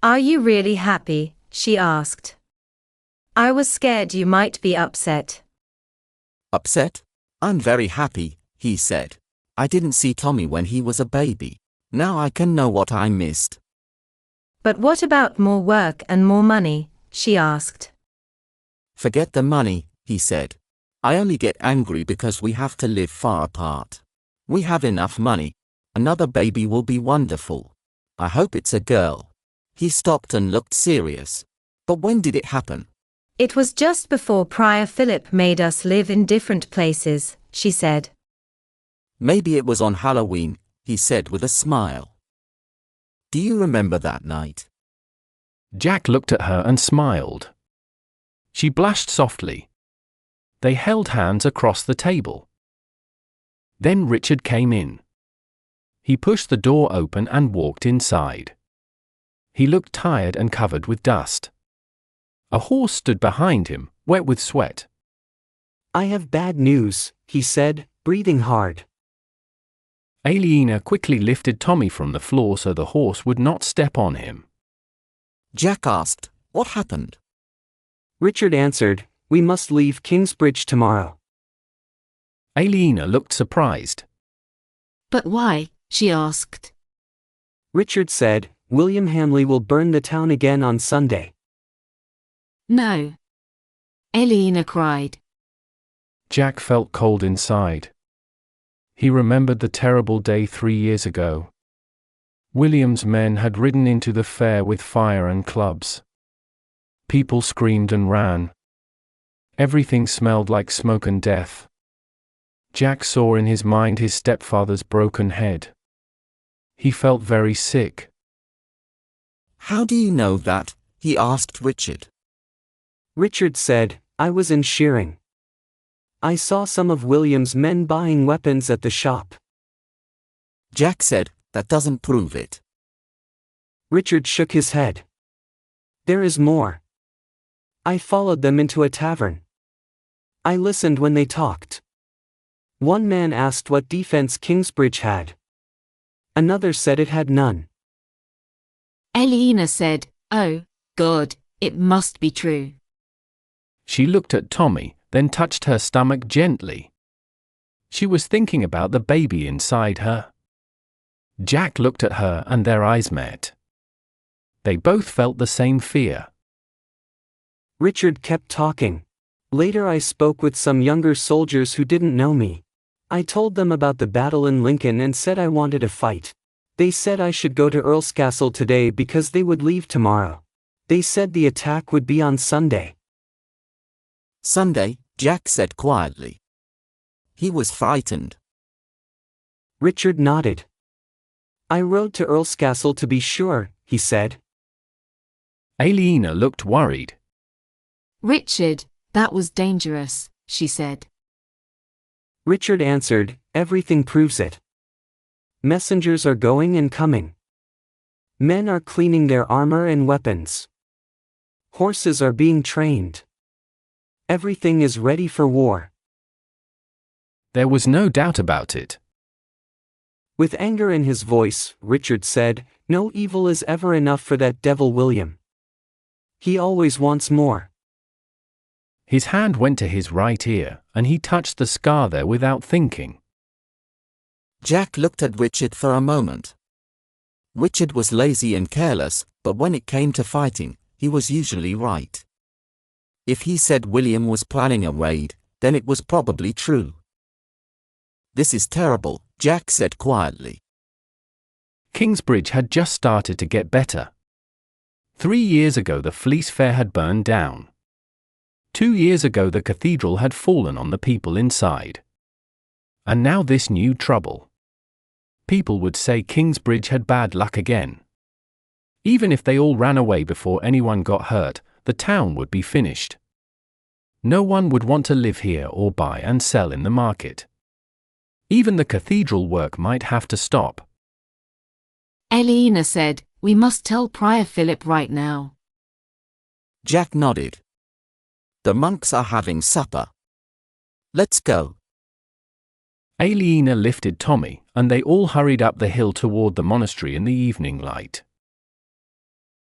Are you really happy? She asked. I was scared you might be upset. "Upset? I'm very happy," he said. "I didn't see Tommy when he was a baby. Now I can know what I missed." But what about more work and more money? She asked. "Forget the money," he said. "I only get angry because we have to live far apart. We have enough money. Another baby will be wonderful. I hope it's a girl." He stopped and looked serious. "But when did it happen?" It was just before Prior Philip made us live in different places, she said. "Maybe it was on Halloween," he said with a smile. "Do you remember that night?" Jack looked at her and smiled. She blushed softly. They held hands across the table. Then Richard came in. He pushed the door open and walked inside. He looked tired and covered with dust. A horse stood behind him, wet with sweat. "I have bad news," he said, breathing hard. Aliena quickly lifted Tommy from the floor so the horse would not step on him. Jack asked, "What happened?" Richard answered, "We must leave Kingsbridge tomorrow." Aliena looked surprised. "But why?" she asked. Richard said, "William Hamley will burn the town again on Sunday." "No." Aliena cried. Jack felt cold inside. He remembered the terrible day 3 years ago. William's men had ridden into the fair with fire and clubs. People screamed and ran. Everything smelled like smoke and death. Jack saw in his mind his stepfather's broken head. He felt very sick. "How do you know that?" he asked Richard. Richard said, "I was in shearing. I saw some of William's men buying weapons at the shop. Jack said, that doesn't prove it. Richard shook his head. There is more. I followed them into a tavern. I listened when they talked. One man asked what defense Kingsbridge had. Another said it had none. Aliena said, "Oh, God, it must be true." She looked at Tommy, then touched her stomach gently. She was thinking about the baby inside her. Jack looked at her and their eyes met. They both felt the same fear. Richard kept talking. Later I spoke with some younger soldiers who didn't know me. I told them about the battle in Lincoln and said I wanted a fight. They said I should go to Earlscastle today because they would leave tomorrow. They said the attack would be on Sunday. Sunday, Jack said quietly. He was frightened. Richard nodded. I rode to Earlscastle to be sure, he said. Aliena looked worried. Richard, that was dangerous, she said. Richard answered, everything proves it. Messengers are going and coming. Men are cleaning their armor and weapons. Horses are being trained. Everything is ready for war. There was no doubt about it. With anger in his voice, Richard said, no evil is ever enough for that devil William. He always wants more. His hand went to his right ear, and he touched the scar there without thinking. Jack looked at Richard for a moment. Richard was lazy and careless, but when it came to fighting, he was usually right. If he said William was planning a raid, then it was probably true. This is terrible, Jack said quietly. Kingsbridge had just started to get better. 3 years ago the Fleece Fair had burned down. 2 years ago the Cathedral had fallen on the people inside. And now this new trouble. People would say Kingsbridge had bad luck again. Even if they all ran away before anyone got hurt, the town would be finished. No one would want to live here or buy and sell in the market. Even the cathedral work might have to stop. Aliena said, we must tell Prior Philip right now. Jack nodded. The monks are having supper. Let's go. Aliena lifted Tommy, and they all hurried up the hill toward the monastery in the evening light.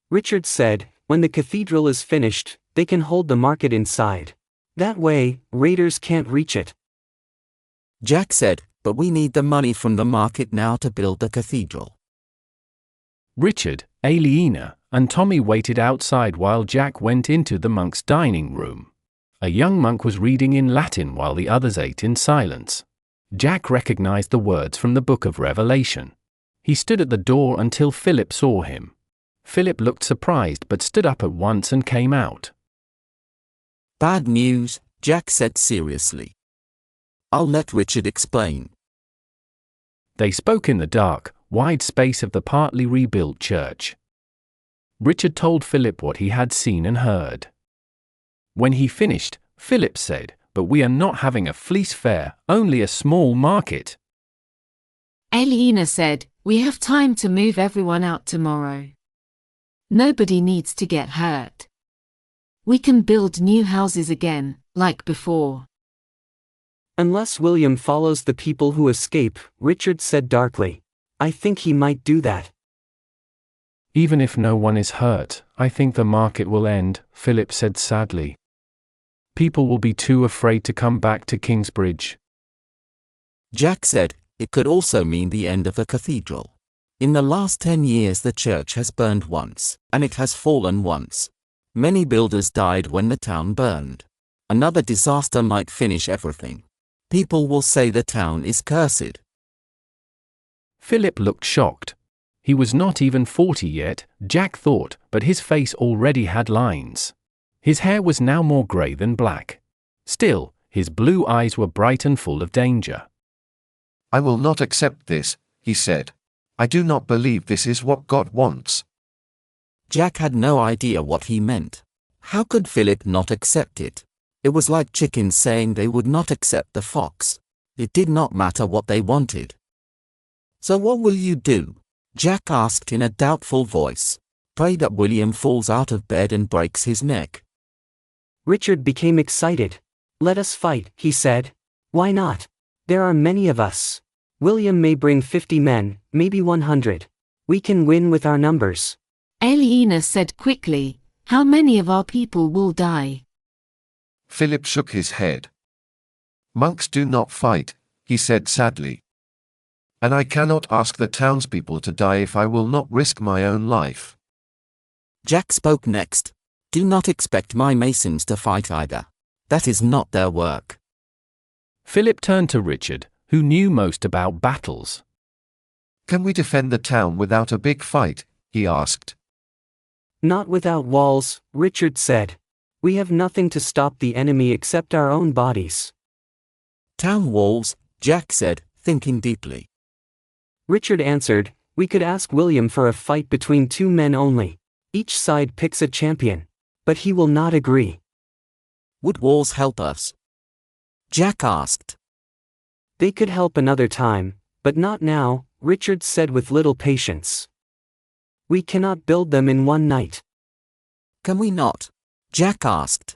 Richard said, when the cathedral is finished, they can hold the market inside. That way, raiders can't reach it. Jack said, but we need the money from the market now to build the cathedral. Richard, Aliena, and Tommy waited outside while Jack went into the monk's dining room. A young monk was reading in Latin while the others ate in silence. Jack recognized the words from the book of Revelation. He stood at the door until Philip saw him. Philip looked surprised but stood up at once and came out. Bad news, Jack said seriously. I'll let Richard explain. They spoke in the dark, wide space of the partly rebuilt church. Richard told Philip what he had seen and heard. When he finished, Philip said, but we are not having a fleece fair, only a small market. Aliena said, we have time to move everyone out tomorrow. Nobody needs to get hurt. We can build new houses again, like before. Unless William follows the people who escape, Richard said darkly. I think he might do that. Even if no one is hurt, I think the market will end, Philip said sadly. People will be too afraid to come back to Kingsbridge. Jack said, it could also mean the end of the cathedral. In the last 10 years the church has burned once, and it has fallen once. Many builders died when the town burned. Another disaster might finish everything. People will say the town is cursed. Philip looked shocked. He was not even 40 yet, Jack thought, but his face already had lines. His hair was now more grey than black. Still, his blue eyes were bright and full of danger. I will not accept this, he said. I do not believe this is what God wants. Jack had no idea what he meant. How could Philip not accept it? It was like chickens saying they would not accept the fox. It did not matter what they wanted. So what will you do? Jack asked in a doubtful voice. Pray that William falls out of bed and breaks his neck. Richard became excited. Let us fight, he said. Why not? There are many of us. William may bring 50 men, maybe 100. We can win with our numbers. Aliena said quickly, how many of our people will die? Philip shook his head. Monks do not fight, he said sadly. And I cannot ask the townspeople to die if I will not risk my own life. Jack spoke next. Do not expect my masons to fight either. That is not their work. Philip turned to Richard, who knew most about battles. Can we defend the town without a big fight? He asked. Not without walls, Richard said. We have nothing to stop the enemy except our own bodies. Town walls, Jack said, thinking deeply. Richard answered, we could ask William for a fight between 2 men only. Each side picks a champion. But he will not agree. Would walls help us? Jack asked. They could help another time, but not now, Richard said with little patience. We cannot build them in one night. Can we not? Jack asked.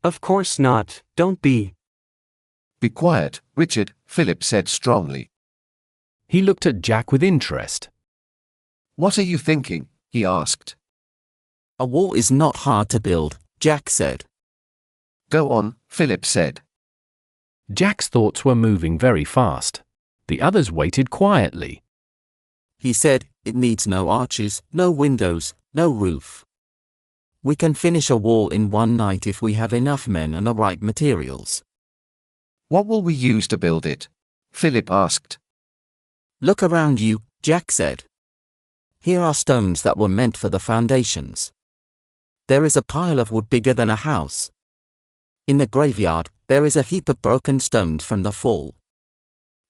Of course not, don't be. Be quiet, Richard, Philip said strongly. He looked at Jack with interest. What are you thinking? He asked. A wall is not hard to build, Jack said. Go on, Philip said. Jack's thoughts were moving very fast. The others waited quietly. He said, it needs no arches, no windows, no roof. We can finish a wall in one night if we have enough men and the right materials. What will we use to build it? Philip asked. Look around you, Jack said. Here are stones that were meant for the foundations. There is a pile of wood bigger than a house. In the graveyard, there is a heap of broken stones from the fall.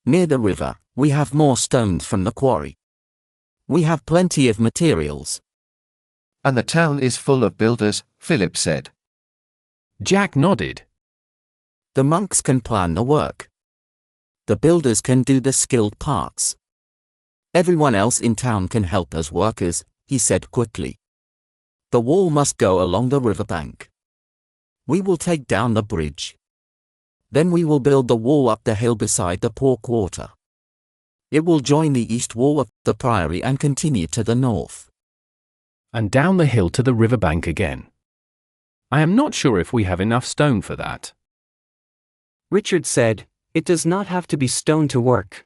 Near the river, we have more stones from the quarry. We have plenty of materials. And the town is full of builders, Philip said. Jack nodded. The monks can plan the work. The builders can do the skilled parts. Everyone else in town can help as workers, he said quickly. The wall must go along the riverbank. We will take down the bridge. Then we will build the wall up the hill beside the poor quarter. It will join the east wall of the priory and continue to the north. And down the hill to the riverbank again. I am not sure if we have enough stone for that. Richard said, it does not have to be stone to work.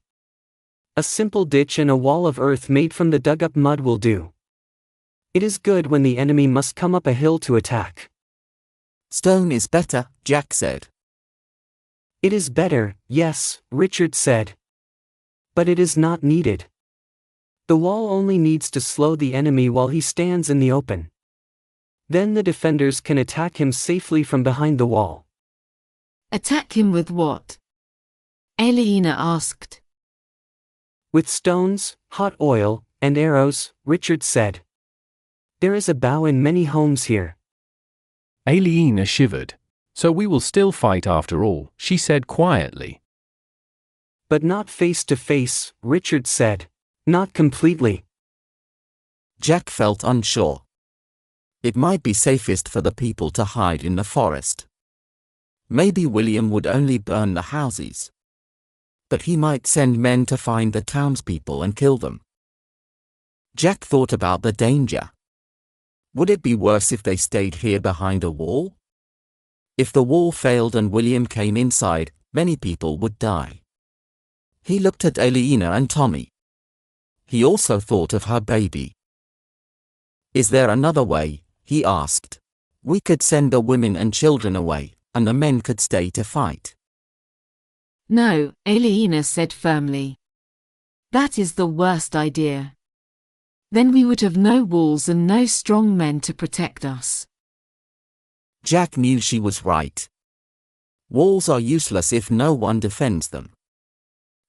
A simple ditch and a wall of earth made from the dug-up mud will do. It is good when the enemy must come up a hill to attack. Stone is better, Jack said. It is better, yes, Richard said. But it is not needed. The wall only needs to slow the enemy while he stands in the open. Then the defenders can attack him safely from behind the wall. Attack him with what? Aliena asked. With stones, hot oil, and arrows, Richard said. There is a bow in many homes here. Aliena shivered. So we will still fight after all, she said quietly. But not face to face, Richard said. Not completely. Jack felt unsure. It might be safest for the people to hide in the forest. Maybe William would only burn the houses. But he might send men to find the townspeople and kill them. Jack thought about the danger. Would it be worse if they stayed here behind a wall? If the wall failed and William came inside, many people would die. He looked at Aliena and Tommy. He also thought of her baby. Is there another way? He asked. We could send the women and children away, and the men could stay to fight. No, Aliena said firmly. That is the worst idea. Then we would have no walls and no strong men to protect us. Jack knew she was right. Walls are useless if no one defends them.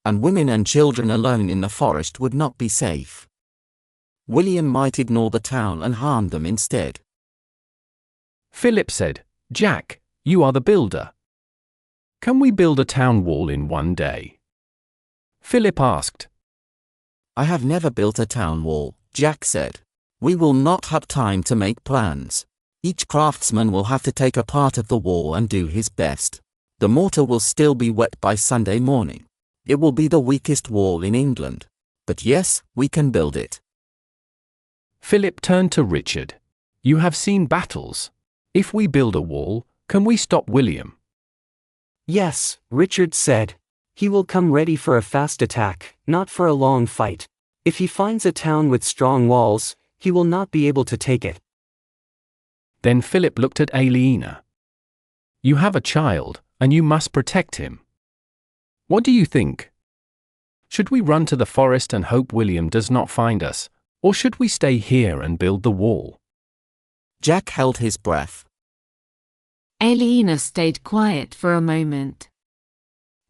And women and children alone in the forest would not be safe. William might ignore the town and harm them instead. Philip said, Jack, You are the builder. Can we build a town wall in one day? Philip asked. I have never built a town wall, Jack said. We will not have time to make plans. Each craftsman will have to take a part of the wall and do his best. The mortar will still be wet by Sunday morning. It will be the weakest wall in England. But yes, we can build it. Philip turned to Richard. You have seen battles. If we build a wall, can we stop William? Yes, Richard said. He will come ready for a fast attack, not for a long fight. If he finds a town with strong walls, he will not be able to take it. Then Philip looked at Aliena. You have a child, and you must protect him. What do you think? Should we run to the forest and hope William does not find us, or should we stay here and build the wall? Jack held his breath. Aliena stayed quiet for a moment.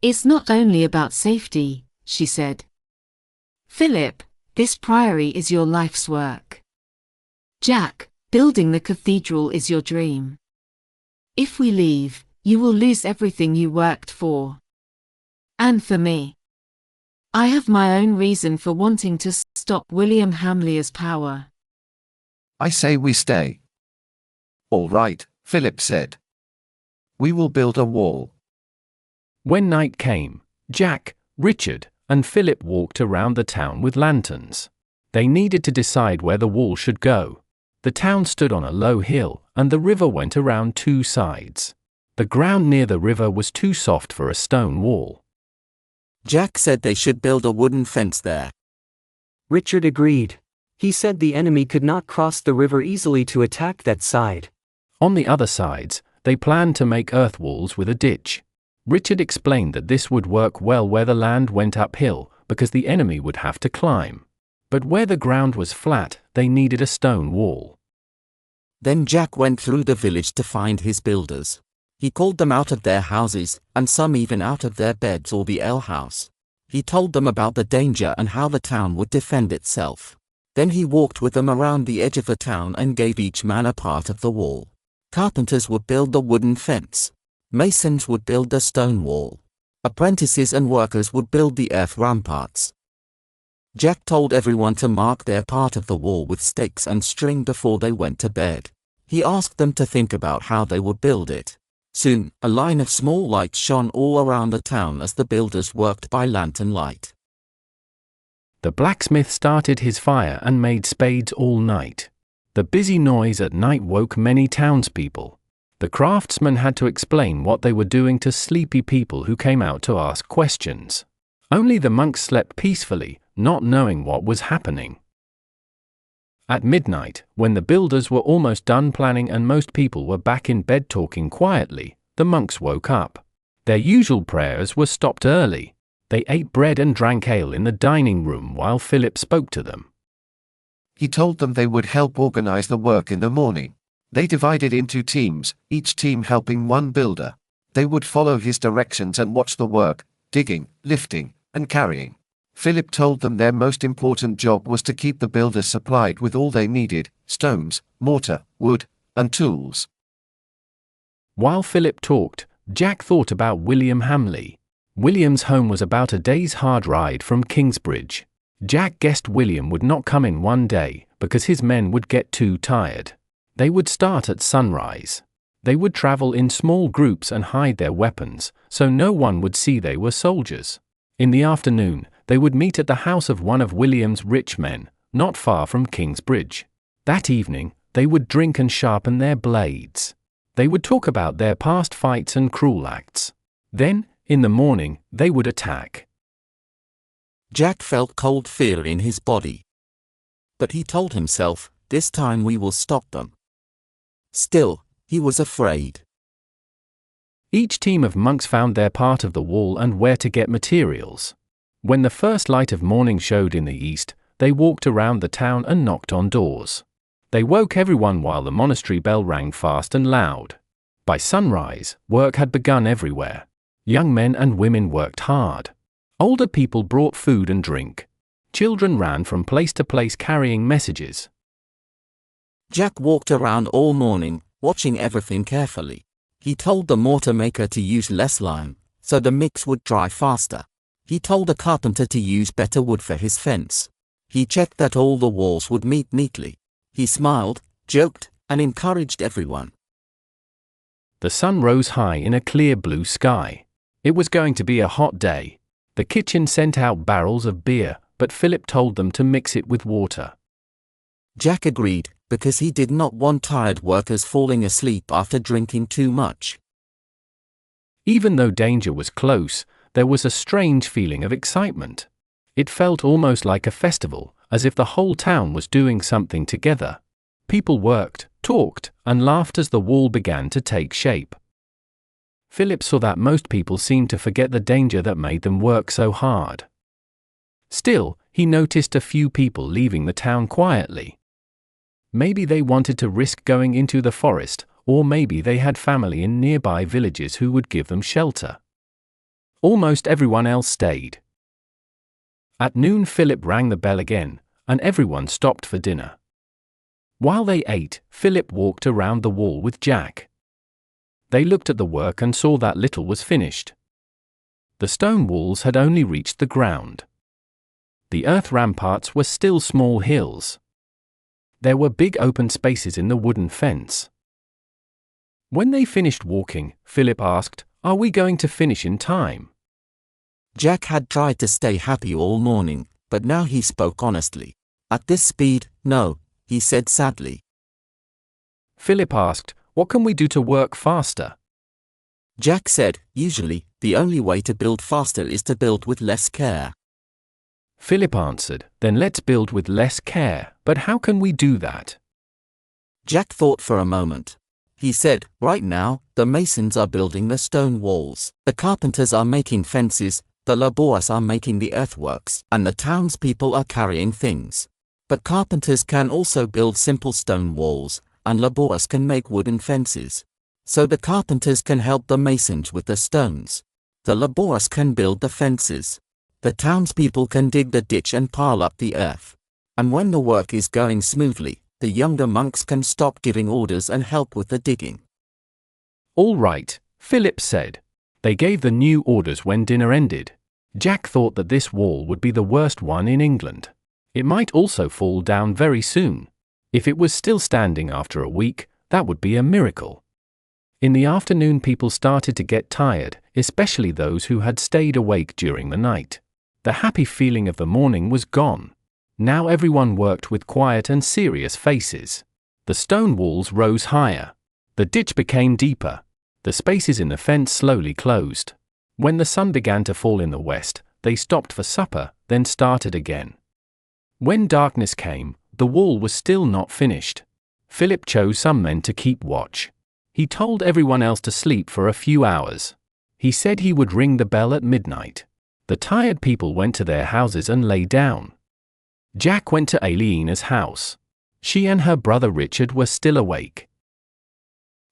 It's not only about safety, she said. Philip, this priory is your life's work. Jack, building the cathedral is your dream. If we leave, you will lose everything you worked for. And for me. I have my own reason for wanting to stop William Hamle's power. I say we stay. All right, Philip said. We will build a wall. When night came, Jack, Richard, and Philip walked around the town with lanterns. They needed to decide where the wall should go. The town stood on a low hill, and the river went around two sides. The ground near the river was too soft for a stone wall. Jack said they should build a wooden fence there. Richard agreed. He said the enemy could not cross the river easily to attack that side. On the other sides, they planned to make earth walls with a ditch. Richard explained that this would work well where the land went uphill, because the enemy would have to climb. But where the ground was flat, they needed a stone wall. Then Jack went through the village to find his builders. He called them out of their houses, and some even out of their beds or the alehouse. He told them about the danger and how the town would defend itself. Then he walked with them around the edge of the town and gave each man a part of the wall. Carpenters would build the wooden fence. Masons would build the stone wall. Apprentices and workers would build the earth ramparts. Jack told everyone to mark their part of the wall with stakes and string before they went to bed. He asked them to think about how they would build it. Soon, a line of small lights shone all around the town as the builders worked by lantern light. The blacksmith started his fire and made spades all night. The busy noise at night woke many townspeople. The craftsmen had to explain what they were doing to sleepy people who came out to ask questions. Only the monks slept peacefully, not knowing what was happening. At midnight, when the builders were almost done planning and most people were back in bed talking quietly, the monks woke up. Their usual prayers were stopped early. They ate bread and drank ale in the dining room while Philip spoke to them. He told them they would help organize the work in the morning. They divided into teams, each team helping one builder. They would follow his directions and watch the work, digging, lifting, and carrying. Philip told them their most important job was to keep the builders supplied with all they needed: stones, mortar, wood, and tools. While Philip talked, Jack thought about William Hamle. William's home was about a day's hard ride from Kingsbridge. Jack guessed William would not come in one day because his men would get too tired. They would start at sunrise. They would travel in small groups and hide their weapons, so no one would see they were soldiers. In the afternoon, they would meet at the house of one of William's rich men, not far from Kingsbridge. That evening, they would drink and sharpen their blades. They would talk about their past fights and cruel acts. Then, in the morning, they would attack. Jack felt cold fear in his body. But he told himself, this time we will stop them. Still, he was afraid. Each team of monks found their part of the wall and where to get materials. When the first light of morning showed in the east, they walked around the town and knocked on doors. They woke everyone while the monastery bell rang fast and loud. By sunrise, work had begun everywhere. Young men and women worked hard. Older people brought food and drink. Children ran from place to place carrying messages. Jack walked around all morning, watching everything carefully. He told the mortar maker to use less lime, so the mix would dry faster. He told the carpenter to use better wood for his fence. He checked that all the walls would meet neatly. He smiled, joked, and encouraged everyone. The sun rose high in a clear blue sky. It was going to be a hot day. The kitchen sent out barrels of beer, but Philip told them to mix it with water. Jack agreed, because he did not want tired workers falling asleep after drinking too much. Even though danger was close, there was a strange feeling of excitement. It felt almost like a festival, as if the whole town was doing something together. People worked, talked, and laughed as the wall began to take shape. Philip saw that most people seemed to forget the danger that made them work so hard. Still, he noticed a few people leaving the town quietly. Maybe they wanted to risk going into the forest, or maybe they had family in nearby villages who would give them shelter. Almost everyone else stayed. At noon, Philip rang the bell again, and everyone stopped for dinner. While they ate, Philip walked around the wall with Jack. They looked at the work and saw that little was finished. The stone walls had only reached the ground. The earth ramparts were still small hills. There were big open spaces in the wooden fence. When they finished walking, Philip asked, "Are we going to finish in time?" Jack had tried to stay happy all morning, but now he spoke honestly. "At this speed, no," he said sadly. Philip asked, "What can we do to work faster?" Jack said, "Usually, the only way to build faster is to build with less care." Philip answered, "Then let's build with less care, but how can we do that?" Jack thought for a moment. He said, "Right now, the masons are building the stone walls, the carpenters are making fences, the laborers are making the earthworks, and the townspeople are carrying things. But carpenters can also build simple stone walls, and laborers can make wooden fences. So the carpenters can help the masons with the stones. The laborers can build the fences. The townspeople can dig the ditch and pile up the earth. And when the work is going smoothly, the younger monks can stop giving orders and help with the digging." "All right," Philip said. They gave the new orders when dinner ended. Jack thought that this wall would be the worst one in England. It might also fall down very soon. If it was still standing after a week, that would be a miracle. In the afternoon, people started to get tired, especially those who had stayed awake during the night. The happy feeling of the morning was gone. Now everyone worked with quiet and serious faces. The stone walls rose higher. The ditch became deeper. The spaces in the fence slowly closed. When the sun began to fall in the west, they stopped for supper, then started again. When darkness came, the wall was still not finished. Philip chose some men to keep watch. He told everyone else to sleep for a few hours. He said he would ring the bell at midnight. The tired people went to their houses and lay down. Jack went to Aliena's house. She and her brother Richard were still awake.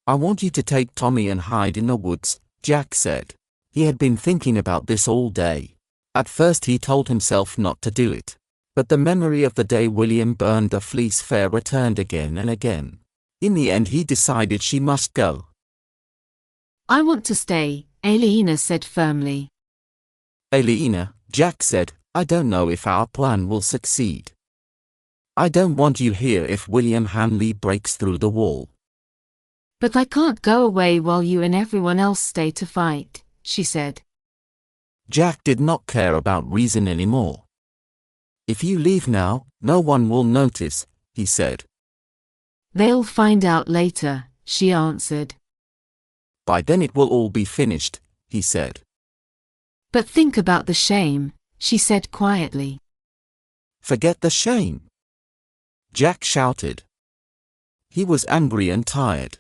"I want you to take Tommy and hide in the woods," Jack said. He had been thinking about this all day. At first he told himself not to do it. But the memory of the day William burned the fleece fair returned again and again. In the end he decided she must go. "I want to stay," Aliena said firmly. "Aliena," Jack said, "I don't know if our plan will succeed. I don't want you here if William Hanley breaks through the wall." "But I can't go away while you and everyone else stay to fight," she said. Jack did not care about reason anymore. "If you leave now, no one will notice," he said. "They'll find out later," she answered. "By then it will all be finished," he said. "But think about the shame," she said quietly. "Forget the shame," Jack shouted. He was angry and tired.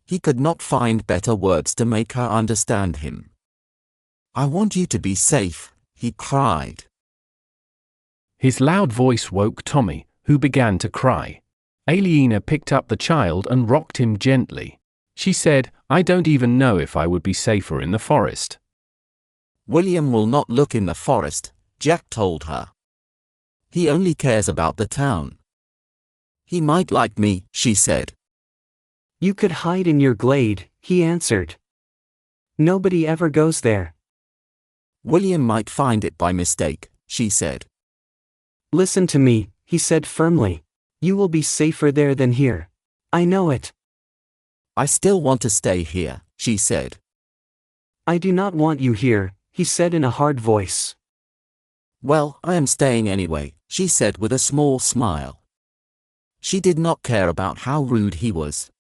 He could not find better words to make her understand him. "I want you to be safe," he cried. His loud voice woke Tommy, who began to cry. Aliena picked up the child and rocked him gently. She said, "I don't even know if I would be safer in the forest." "William will not look in the forest," Jack told her. "He only cares about the town." "He might like me," she said. "You could hide in your glade," he answered. Nobody ever goes there. William might find it by mistake, she said. Listen to me, he said firmly. You will be safer there than here. I know it. I still want to stay here, she said. I do not want you here, he said in a hard voice. Well, I am staying anyway, she said with a small smile. She did not care about how rude he was.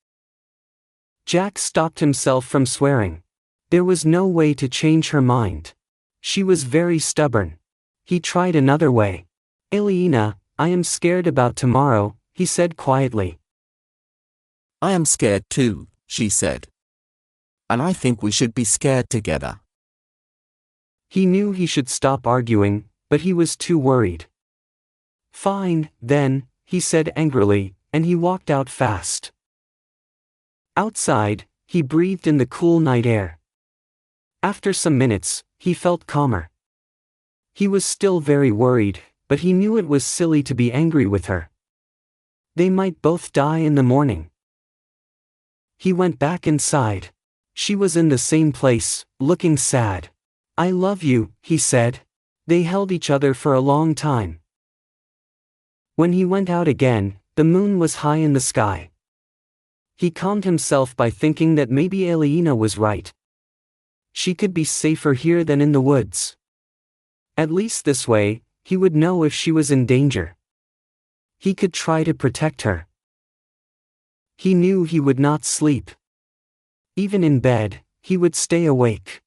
Jack stopped himself from swearing. There was no way to change her mind. She was very stubborn. He tried another way. Aliena, I am scared about tomorrow, he said quietly. I am scared too, she said. And I think we should be scared together. He knew he should stop arguing, but he was too worried. Fine, then, he said angrily, and he walked out fast. Outside, he breathed in the cool night air. After some minutes, he felt calmer. He was still very worried, but he knew it was silly to be angry with her. They might both die in the morning. He went back inside. She was in the same place, looking sad. I love you, he said. They held each other for a long time. When he went out again, the moon was high in the sky. He calmed himself by thinking that maybe Aliena was right. She could be safer here than in the woods. At least this way, he would know if she was in danger. He could try to protect her. He knew he would not sleep. Even in bed, he would stay awake.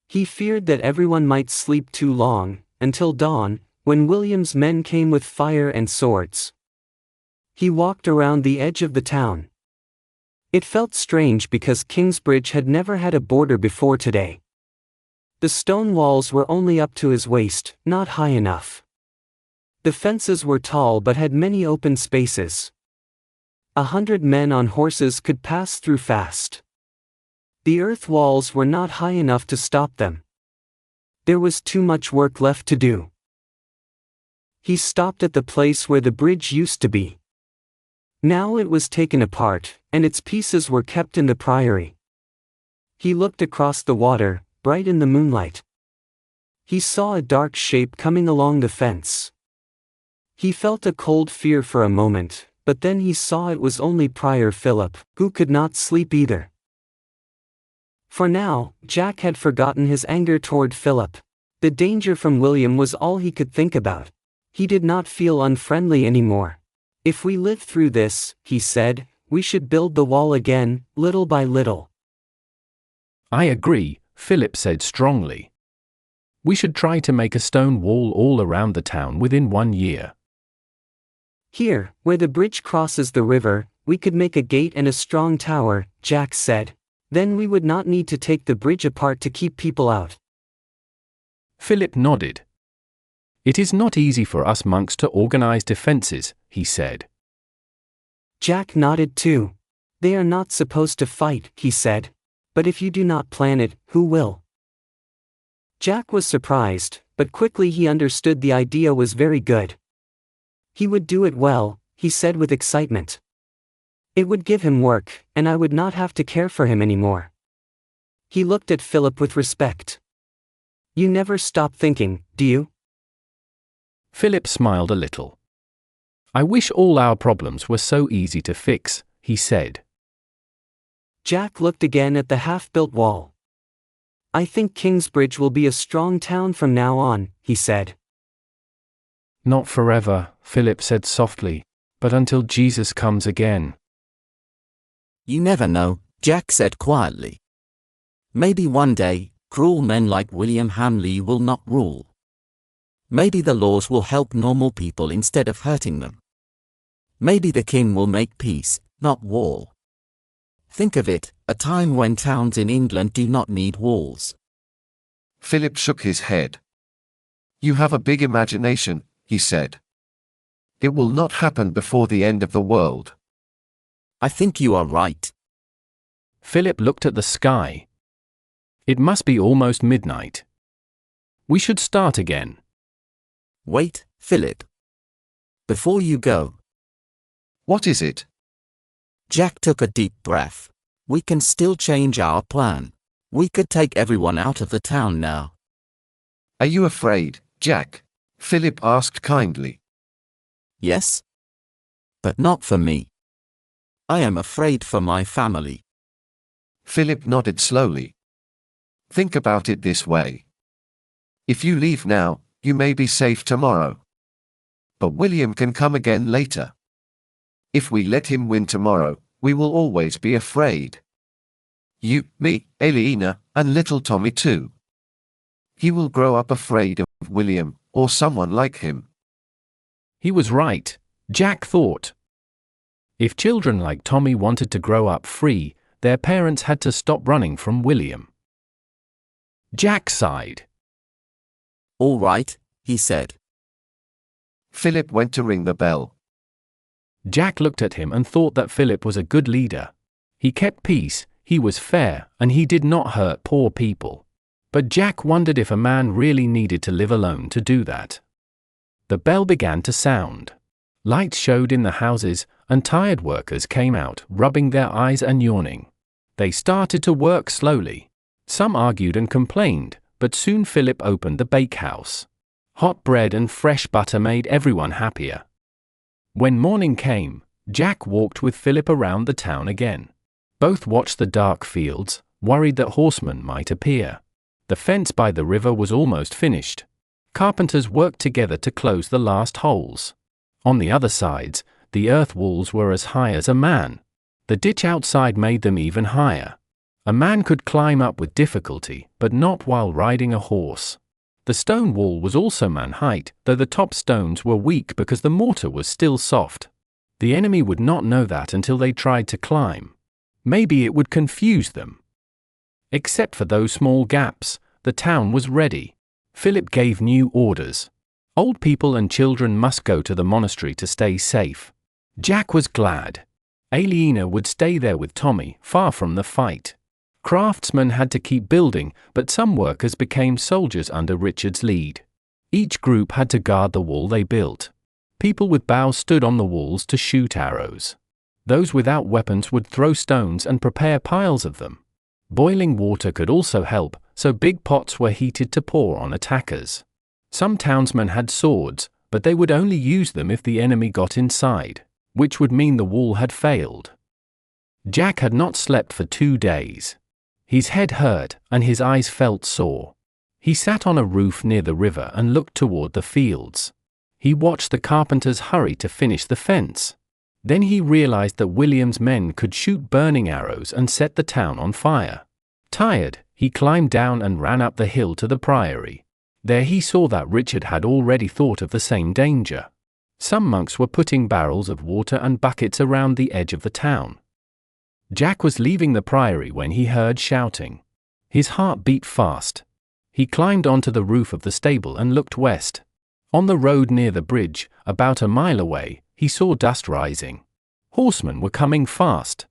He feared that everyone might sleep too long, until dawn, when William's men came with fire and swords. He walked around the edge of the town. It felt strange because Kingsbridge had never had a border before today. The stone walls were only up to his waist, not high enough. The fences were tall but had many open spaces. 100 men on horses could pass through fast. The earth walls were not high enough to stop them. There was too much work left to do. He stopped at the place where the bridge used to be. Now it was taken apart, and its pieces were kept in the priory. He looked across the water, bright in the moonlight. He saw a dark shape coming along the fence. He felt a cold fear for a moment, but then he saw it was only Prior Philip, who could not sleep either. For now, Jack had forgotten his anger toward Philip. The danger from William was all he could think about. He did not feel unfriendly anymore. If we live through this, he said, we should build the wall again, little by little. I agree, Philip said strongly. We should try to make a stone wall all around the town within 1 year. Here, where the bridge crosses the river, we could make a gate and a strong tower, Jack said. Then we would not need to take the bridge apart to keep people out. Philip nodded. It is not easy for us monks to organize defenses, he said. Jack nodded too. They are not supposed to fight, he said. But if you do not plan it, who will? Jack was surprised, but quickly he understood the idea was very good. He would do it well, he said with excitement. It would give him work, and I would not have to care for him anymore. He looked at Philip with respect. You never stop thinking, do you? Philip smiled a little. I wish all our problems were so easy to fix, he said. Jack looked again at the half-built wall. I think Kingsbridge will be a strong town from now on, he said. Not forever, Philip said softly, but until Jesus comes again. You never know, Jack said quietly. Maybe one day, cruel men like William Hamley will not rule. Maybe the laws will help normal people instead of hurting them. Maybe the king will make peace, not war. Think of it, a time when towns in England do not need walls. Philip shook his head. You have a big imagination, he said. It will not happen before the end of the world. I think you are right. Philip looked at the sky. It must be almost midnight. We should start again. Wait, Philip. Before you go. What is it? Jack took a deep breath. We can still change our plan. We could take everyone out of the town now. Are you afraid, Jack? Philip asked kindly. Yes. But not for me. I am afraid for my family. Philip nodded slowly. Think about it this way. If you leave now, you may be safe tomorrow. But William can come again later. If we let him win tomorrow, we will always be afraid. You, me, Aliena, and little Tommy too. He will grow up afraid of William, or someone like him. He was right, Jack thought. If children like Tommy wanted to grow up free, their parents had to stop running from William. Jack sighed. All right, he said. Philip went to ring the bell. Jack looked at him and thought that Philip was a good leader. He kept peace, he was fair, and he did not hurt poor people. But Jack wondered if a man really needed to live alone to do that. The bell began to sound. Lights showed in the houses, and tired workers came out, rubbing their eyes and yawning. They started to work slowly. Some argued and complained, but soon Philip opened the bakehouse. Hot bread and fresh butter made everyone happier. When morning came, Jack walked with Philip around the town again. Both watched the dark fields, worried that horsemen might appear. The fence by the river was almost finished. Carpenters worked together to close the last holes. On the other sides, the earth walls were as high as a man. The ditch outside made them even higher. A man could climb up with difficulty, but not while riding a horse. The stone wall was also man-height, though the top stones were weak because the mortar was still soft. The enemy would not know that until they tried to climb. Maybe it would confuse them. Except for those small gaps, the town was ready. Philip gave new orders. Old people and children must go to the monastery to stay safe. Jack was glad. Aliena would stay there with Tommy, far from the fight. Craftsmen had to keep building, but some workers became soldiers under Richard's lead. Each group had to guard the wall they built. People with bows stood on the walls to shoot arrows. Those without weapons would throw stones and prepare piles of them. Boiling water could also help, so big pots were heated to pour on attackers. Some townsmen had swords, but they would only use them if the enemy got inside, which would mean the wall had failed. Jack had not slept for 2 days. His head hurt, and his eyes felt sore. He sat on a roof near the river and looked toward the fields. He watched the carpenters hurry to finish the fence. Then he realized that William's men could shoot burning arrows and set the town on fire. Tired, he climbed down and ran up the hill to the priory. There he saw that Richard had already thought of the same danger. Some monks were putting barrels of water and buckets around the edge of the town. Jack was leaving the priory when he heard shouting. His heart beat fast. He climbed onto the roof of the stable and looked west. On the road near the bridge, about a mile away, he saw dust rising. Horsemen were coming fast.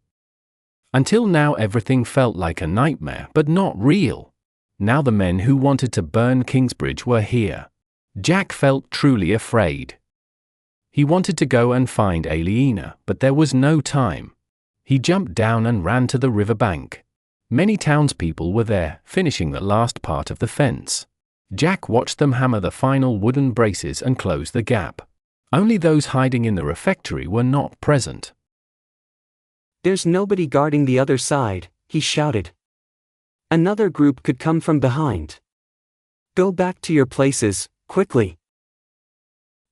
Until now everything felt like a nightmare, but not real. Now the men who wanted to burn Kingsbridge were here. Jack felt truly afraid. He wanted to go and find Aliena, but there was no time. He jumped down and ran to the river bank. Many townspeople were there, finishing the last part of the fence. Jack watched them hammer the final wooden braces and close the gap. Only those hiding in the refectory were not present. "There's nobody guarding the other side," he shouted. "Another group could come from behind. Go back to your places, quickly."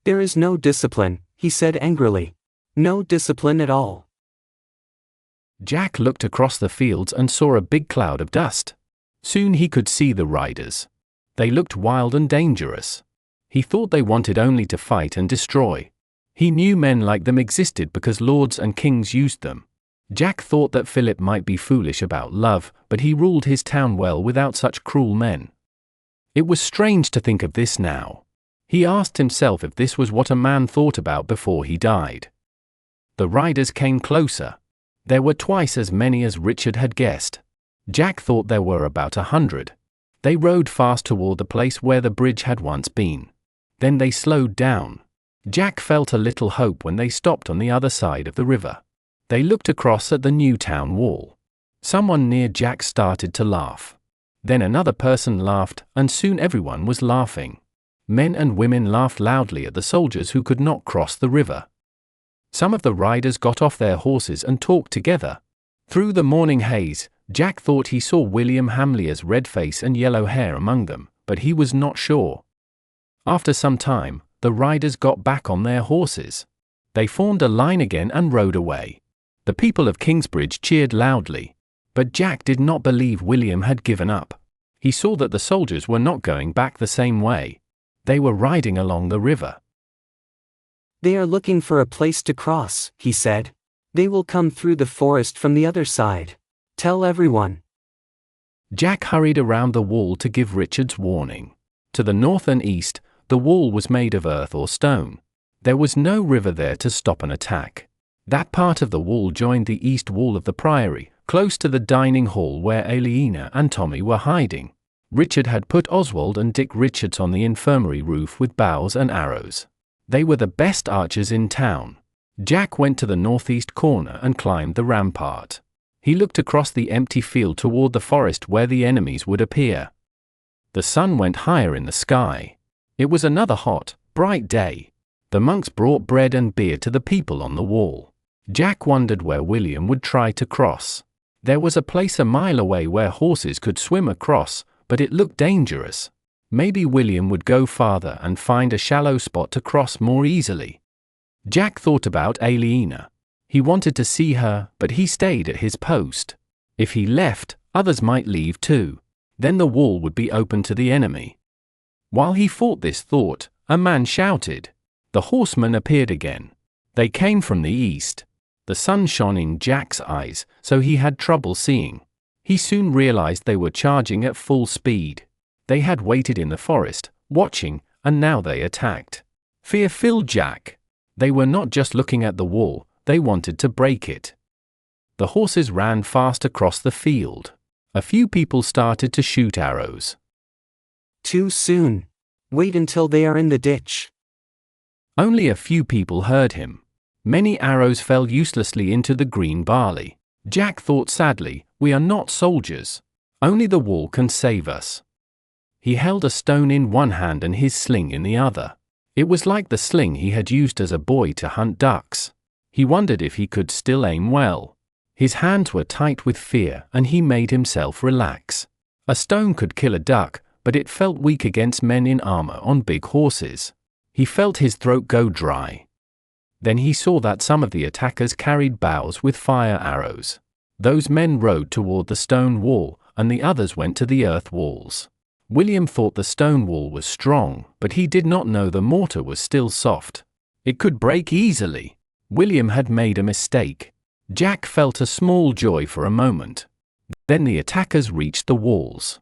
"There is no discipline," he said angrily. "No discipline at all." Jack looked across the fields and saw a big cloud of dust. Soon he could see the riders. They looked wild and dangerous. He thought they wanted only to fight and destroy. He knew men like them existed because lords and kings used them. Jack thought that Philip might be foolish about love, but he ruled his town well without such cruel men. It was strange to think of this now. He asked himself if this was what a man thought about before he died. The riders came closer. There were twice as many as Richard had guessed. Jack thought there were about 100. They rode fast toward the place where the bridge had once been. Then they slowed down. Jack felt a little hope when they stopped on the other side of the river. They looked across at the new town wall. Someone near Jack started to laugh. Then another person laughed, and soon everyone was laughing. Men and women laughed loudly at the soldiers who could not cross the river. Some of the riders got off their horses and talked together. Through the morning haze, Jack thought he saw William Hamley's red face and yellow hair among them, but he was not sure. After some time, the riders got back on their horses. They formed a line again and rode away. The people of Kingsbridge cheered loudly. But Jack did not believe William had given up. He saw that the soldiers were not going back the same way. They were riding along the river. They are looking for a place to cross, he said. They will come through the forest from the other side. Tell everyone. Jack hurried around the wall to give Richard's warning. To the north and east, the wall was made of earth or stone. There was no river there to stop an attack. That part of the wall joined the east wall of the priory, close to the dining hall where Aliena and Tommy were hiding. Richard had put Oswald and Dick Richards on the infirmary roof with bows and arrows. They were the best archers in town. Jack went to the northeast corner and climbed the rampart. He looked across the empty field toward the forest where the enemies would appear. The sun went higher in the sky. It was another hot, bright day. The monks brought bread and beer to the people on the wall. Jack wondered where William would try to cross. There was a place a mile away where horses could swim across, but it looked dangerous. Maybe William would go farther and find a shallow spot to cross more easily. Jack thought about Aliena. He wanted to see her, but he stayed at his post. If he left, others might leave too. Then the wall would be open to the enemy. While he fought this thought, a man shouted. The horsemen appeared again. They came from the east. The sun shone in Jack's eyes, so he had trouble seeing. He soon realized they were charging at full speed. They had waited in the forest, watching, and now they attacked. Fear filled Jack. They were not just looking at the wall, they wanted to break it. The horses ran fast across the field. A few people started to shoot arrows. Too soon. Wait until they are in the ditch. Only a few people heard him. Many arrows fell uselessly into the green barley. Jack thought sadly, we are not soldiers. Only the wall can save us. He held a stone in one hand and his sling in the other. It was like the sling he had used as a boy to hunt ducks. He wondered if he could still aim well. His hands were tight with fear and he made himself relax. A stone could kill a duck, but it felt weak against men in armor on big horses. He felt his throat go dry. Then he saw that some of the attackers carried bows with fire arrows. Those men rode toward the stone wall, and the others went to the earth walls. William thought the stone wall was strong, but he did not know the mortar was still soft. It could break easily. William had made a mistake. Jack felt a small joy for a moment. Then the attackers reached the walls.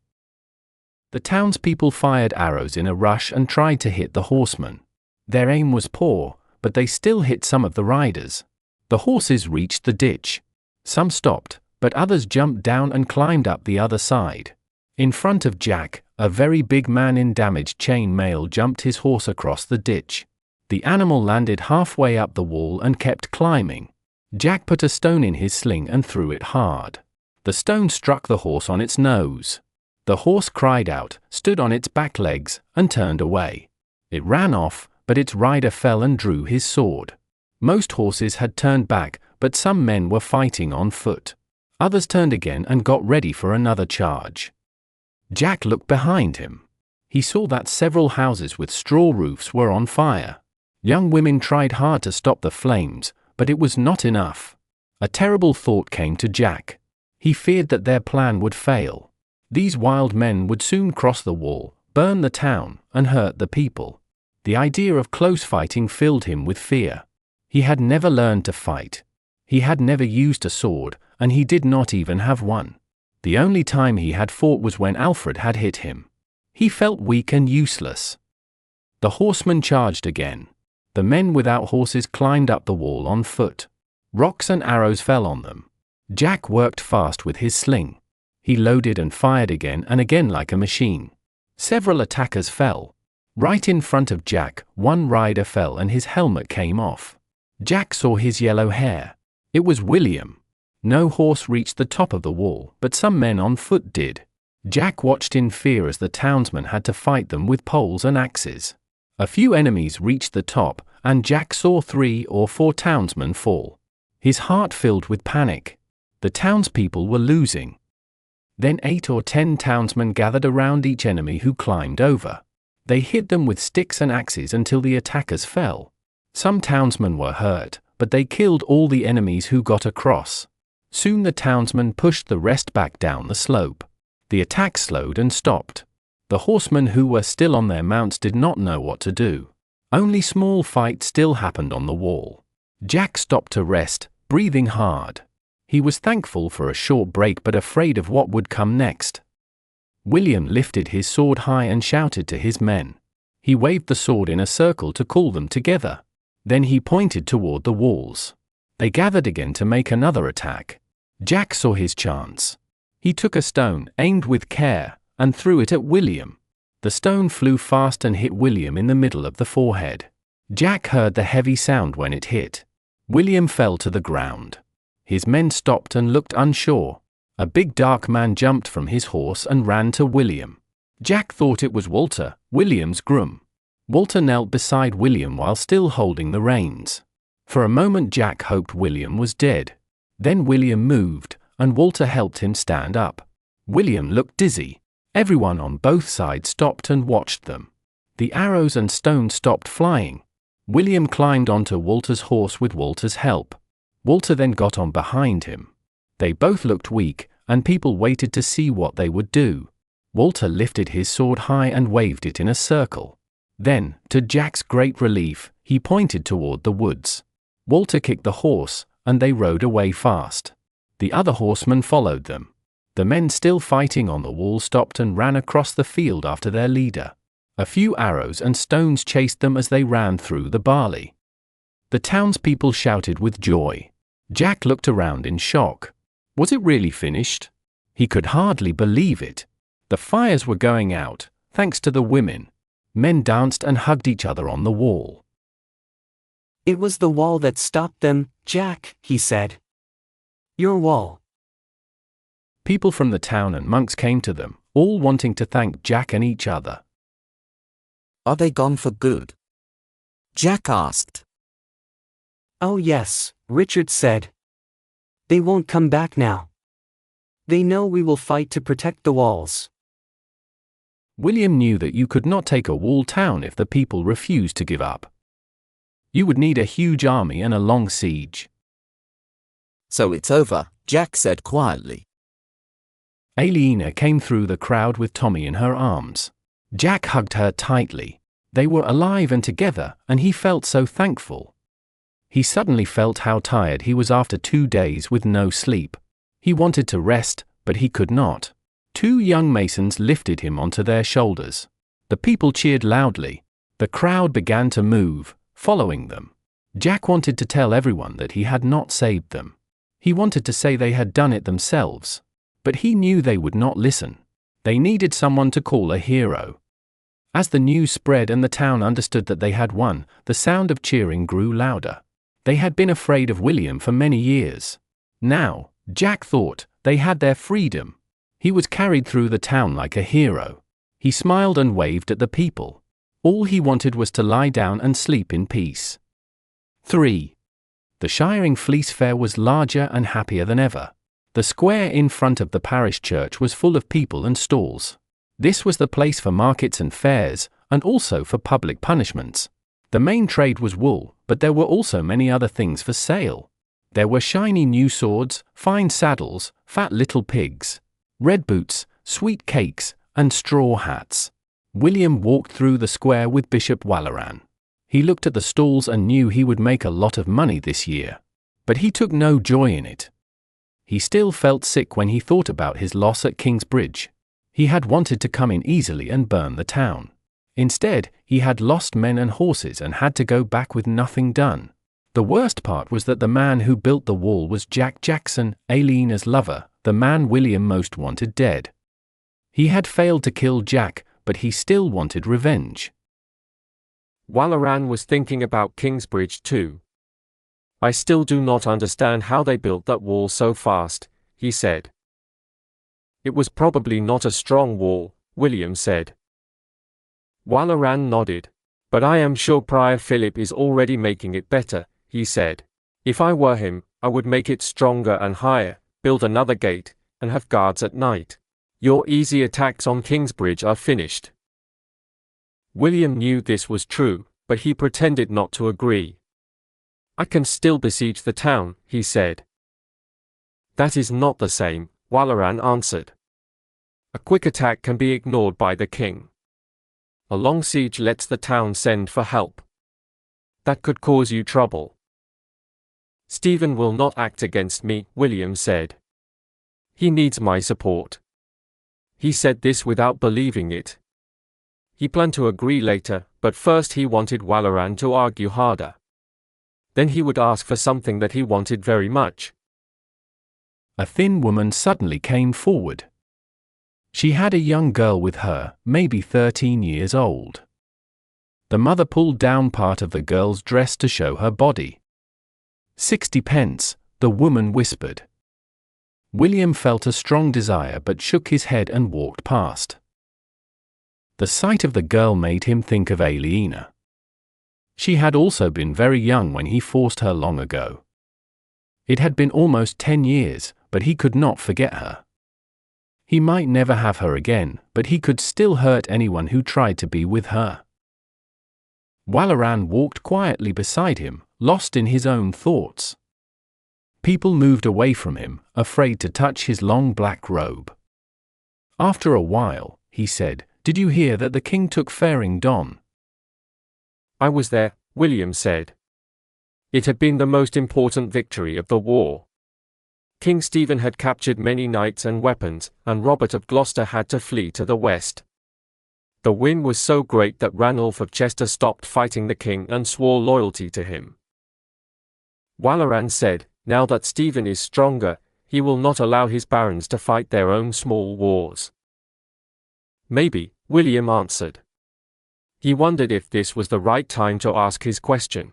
The townspeople fired arrows in a rush and tried to hit the horsemen. Their aim was poor, but they still hit some of the riders. The horses reached the ditch. Some stopped, but others jumped down and climbed up the other side. In front of Jack, a very big man in damaged chain mail jumped his horse across the ditch. The animal landed halfway up the wall and kept climbing. Jack put a stone in his sling and threw it hard. The stone struck the horse on its nose. The horse cried out, stood on its back legs, and turned away. It ran off, but its rider fell and drew his sword. Most horses had turned back, but some men were fighting on foot. Others turned again and got ready for another charge. Jack looked behind him. He saw that several houses with straw roofs were on fire. Young women tried hard to stop the flames, but it was not enough. A terrible thought came to Jack. He feared that their plan would fail. These wild men would soon cross the wall, burn the town, and hurt the people. The idea of close fighting filled him with fear. He had never learned to fight. He had never used a sword, and he did not even have one. The only time he had fought was when Alfred had hit him. He felt weak and useless. The horsemen charged again. The men without horses climbed up the wall on foot. Rocks and arrows fell on them. Jack worked fast with his sling. He loaded and fired again and again like a machine. Several attackers fell. Right in front of Jack, one rider fell and his helmet came off. Jack saw his yellow hair. It was William. No horse reached the top of the wall, but some men on foot did. Jack watched in fear as the townsmen had to fight them with poles and axes. A few enemies reached the top, and Jack saw 3 or 4 townsmen fall. His heart filled with panic. The townspeople were losing. Then 8 or 10 townsmen gathered around each enemy who climbed over. They hit them with sticks and axes until the attackers fell. Some townsmen were hurt, but they killed all the enemies who got across. Soon the townsmen pushed the rest back down the slope. The attack slowed and stopped. The horsemen who were still on their mounts did not know what to do. Only small fights still happened on the wall. Jack stopped to rest, breathing hard. He was thankful for a short break but afraid of what would come next. William lifted his sword high and shouted to his men. He waved the sword in a circle to call them together. Then he pointed toward the walls. They gathered again to make another attack. Jack saw his chance. He took a stone, aimed with care, and threw it at William. The stone flew fast and hit William in the middle of the forehead. Jack heard the heavy sound when it hit. William fell to the ground. His men stopped and looked unsure. A big dark man jumped from his horse and ran to William. Jack thought it was Walter, William's groom. Walter knelt beside William while still holding the reins. For a moment Jack hoped William was dead. Then William moved, and Walter helped him stand up. William looked dizzy. Everyone on both sides stopped and watched them. The arrows and stones stopped flying. William climbed onto Walter's horse with Walter's help. Walter then got on behind him. They both looked weak, and people waited to see what they would do. Walter lifted his sword high and waved it in a circle. Then, to Jack's great relief, he pointed toward the woods. Walter kicked the horse, and they rode away fast. The other horsemen followed them. The men still fighting on the wall stopped and ran across the field after their leader. A few arrows and stones chased them as they ran through the barley. The townspeople shouted with joy. Jack looked around in shock. Was it really finished? He could hardly believe it. The fires were going out, thanks to the women. Men danced and hugged each other on the wall. It was the wall that stopped them, Jack, he said. Your wall. People from the town and monks came to them, all wanting to thank Jack and each other. Are they gone for good? Jack asked. Oh yes, Richard said. They won't come back now. They know we will fight to protect the walls. William knew that you could not take a walled town if the people refused to give up. You would need a huge army and a long siege. So it's over, Jack said quietly. Aliena came through the crowd with Tommy in her arms. Jack hugged her tightly. They were alive and together, and he felt so thankful. He suddenly felt how tired he was after 2 days with no sleep. He wanted to rest, but he could not. 2 young masons lifted him onto their shoulders. The people cheered loudly. The crowd began to move, following them. Jack wanted to tell everyone that he had not saved them. He wanted to say they had done it themselves. But he knew they would not listen. They needed someone to call a hero. As the news spread and the town understood that they had won, the sound of cheering grew louder. They had been afraid of William for many years. Now, Jack thought, they had their freedom. He was carried through the town like a hero. He smiled and waved at the people. All he wanted was to lie down and sleep in peace. 3. The Shiring Fleece Fair was larger and happier than ever. The square in front of the parish church was full of people and stalls. This was the place for markets and fairs, and also for public punishments. The main trade was wool, but there were also many other things for sale. There were shiny new swords, fine saddles, fat little pigs, red boots, sweet cakes, and straw hats. William walked through the square with Bishop Waleran. He looked at the stalls and knew he would make a lot of money this year. But he took no joy in it. He still felt sick when he thought about his loss at Kingsbridge. He had wanted to come in easily and burn the town. Instead, he had lost men and horses and had to go back with nothing done. The worst part was that the man who built the wall was Jack Jackson, Aliena's lover, the man William most wanted dead. He had failed to kill Jack, but he still wanted revenge. Waleran was thinking about Kingsbridge too. I still do not understand how they built that wall so fast, he said. It was probably not a strong wall, William said. Walaran nodded. But I am sure Prior Philip is already making it better, he said. If I were him, I would make it stronger and higher, build another gate, and have guards at night. Your easy attacks on Kingsbridge are finished. William knew this was true, but he pretended not to agree. I can still besiege the town, he said. That is not the same, Walaran answered. A quick attack can be ignored by the king. A long siege lets the town send for help. That could cause you trouble. Stephen will not act against me, William said. He needs my support. He said this without believing it. He planned to agree later, but first he wanted Walaran to argue harder. Then he would ask for something that he wanted very much. A thin woman suddenly came forward. She had a young girl with her, maybe 13 years old. The mother pulled down part of the girl's dress to show her body. 60 pence, the woman whispered. William felt a strong desire but shook his head and walked past. The sight of the girl made him think of Aliena. She had also been very young when he forced her long ago. It had been almost 10 years, but he could not forget her. He might never have her again, but he could still hurt anyone who tried to be with her. Walaran walked quietly beside him, lost in his own thoughts. People moved away from him, afraid to touch his long black robe. After a while, he said, "Did you hear that the king took Faring Don?" I was there, William said. It had been the most important victory of the war. King Stephen had captured many knights and weapons, and Robert of Gloucester had to flee to the west. The win was so great that Ranulph of Chester stopped fighting the king and swore loyalty to him. Walaran said, now that Stephen is stronger, he will not allow his barons to fight their own small wars. Maybe, William answered. He wondered if this was the right time to ask his question.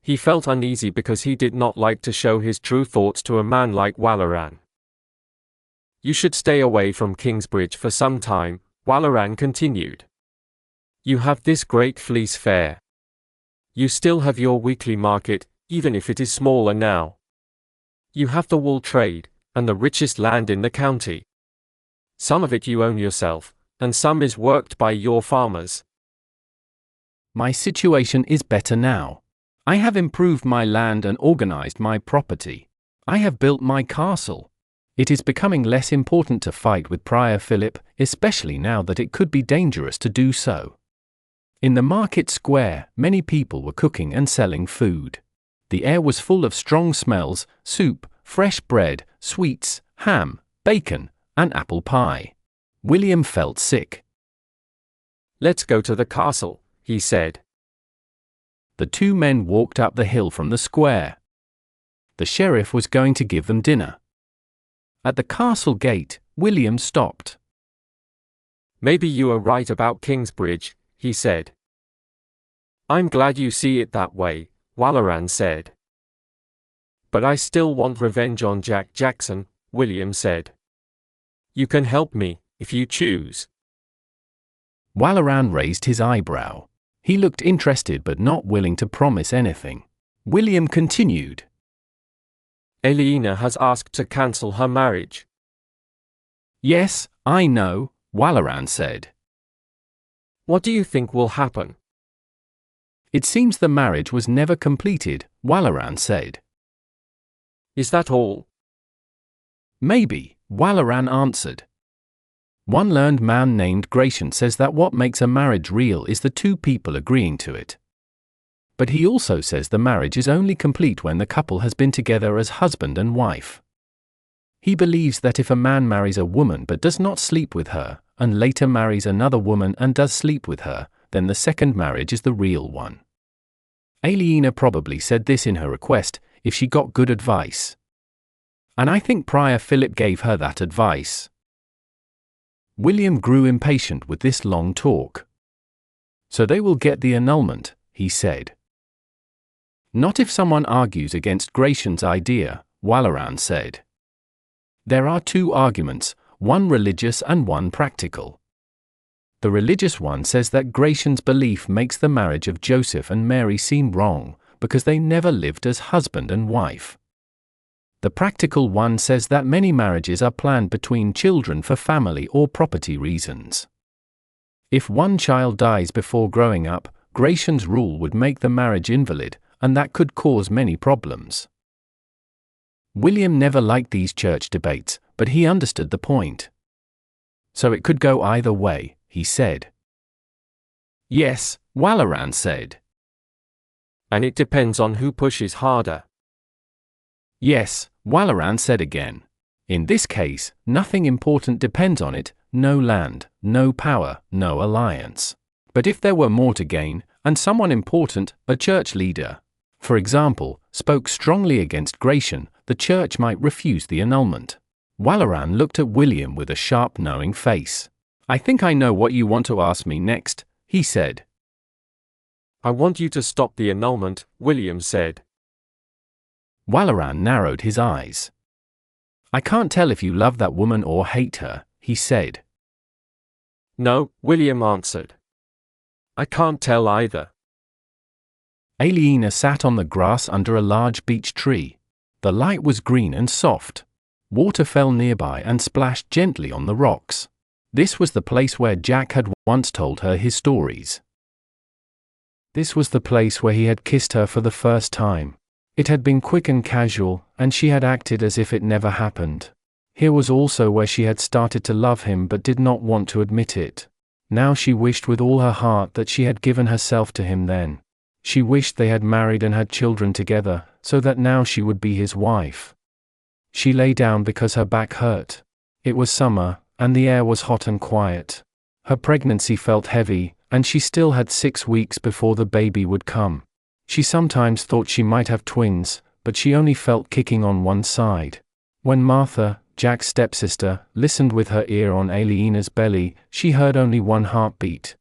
He felt uneasy because he did not like to show his true thoughts to a man like Walaran. You should stay away from Kingsbridge for some time, Walaran continued. You have this great fleece fair. You still have your weekly market, even if it is smaller now. You have the wool trade, and the richest land in the county. Some of it you own yourself, and some is worked by your farmers. My situation is better now. I have improved my land and organized my property. I have built my castle. It is becoming less important to fight with Prior Philip, especially now that it could be dangerous to do so. In the market square, many people were cooking and selling food. The air was full of strong smells, soup, fresh bread, sweets, ham, bacon, and apple pie. William felt sick. Let's go to the castle, he said. The two men walked up the hill from the square. The sheriff was going to give them dinner. At the castle gate, William stopped. Maybe you are right about Kingsbridge, he said. I'm glad you see it that way, Walaran said. But I still want revenge on Jack Jackson, William said. You can help me, if you choose. Walaran raised his eyebrow. He looked interested but not willing to promise anything. William continued. Aliena has asked to cancel her marriage. Yes, I know, Walaran said. What do you think will happen? It seems the marriage was never completed, Walaran said. Is that all? Maybe, Walaran answered. One learned man named Gratian says that what makes a marriage real is the two people agreeing to it. But he also says the marriage is only complete when the couple has been together as husband and wife. He believes that if a man marries a woman but does not sleep with her, and later marries another woman and does sleep with her, then the second marriage is the real one. Aliena probably said this in her request, if she got good advice. And I think Prior Philip gave her that advice. William grew impatient with this long talk. So they will get the annulment, he said. Not if someone argues against Gratian's idea, Walleran said. There are two arguments, one religious and one practical. The religious one says that Gratian's belief makes the marriage of Joseph and Mary seem wrong, because they never lived as husband and wife. The practical one says that many marriages are planned between children for family or property reasons. If one child dies before growing up, Gratian's rule would make the marriage invalid, and that could cause many problems. William never liked these church debates, but he understood the point. So it could go either way, he said. Yes, Walleran said. And it depends on who pushes harder. Yes, Walleran said again. In this case, nothing important depends on it, no land, no power, no alliance. But if there were more to gain, and someone important, a church leader, for example, spoke strongly against Gratian, the church might refuse the annulment. Walleran looked at William with a sharp, knowing face. I think I know what you want to ask me next, he said. I want you to stop the annulment, William said. Walleran narrowed his eyes. I can't tell if you love that woman or hate her, he said. No, William answered. I can't tell either. Aliena sat on the grass under a large beech tree. The light was green and soft. Water fell nearby and splashed gently on the rocks. This was the place where Jack had once told her his stories. This was the place where he had kissed her for the first time. It had been quick and casual, and she had acted as if it never happened. Here was also where she had started to love him but did not want to admit it. Now she wished with all her heart that she had given herself to him then. She wished they had married and had children together, so that now she would be his wife. She lay down because her back hurt. It was summer, and the air was hot and quiet. Her pregnancy felt heavy, and she still had 6 weeks before the baby would come. She sometimes thought she might have twins, but she only felt kicking on one side. When Martha, Jack's stepsister, listened with her ear on Aliena's belly, she heard only one heartbeat.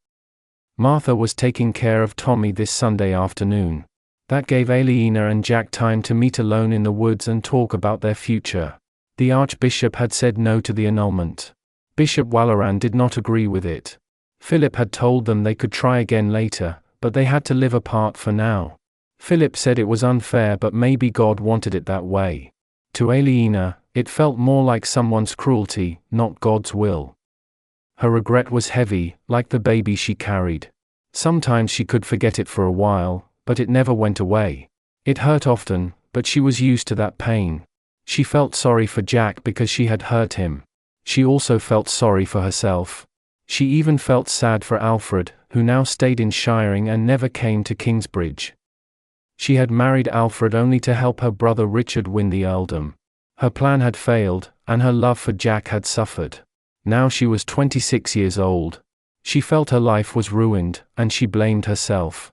Martha was taking care of Tommy this Sunday afternoon. That gave Aliena and Jack time to meet alone in the woods and talk about their future. The Archbishop had said no to the annulment. Bishop Walleran did not agree with it. Philip had told them they could try again later, but they had to live apart for now. Philip said it was unfair, but maybe God wanted it that way. To Aliena, it felt more like someone's cruelty, not God's will. Her regret was heavy, like the baby she carried. Sometimes she could forget it for a while, but it never went away. It hurt often, but she was used to that pain. She felt sorry for Jack because she had hurt him. She also felt sorry for herself. She even felt sad for Alfred, who now stayed in Shiring and never came to Kingsbridge. She had married Alfred only to help her brother Richard win the earldom. Her plan had failed, and her love for Jack had suffered. Now she was 26 years old. She felt her life was ruined, and she blamed herself.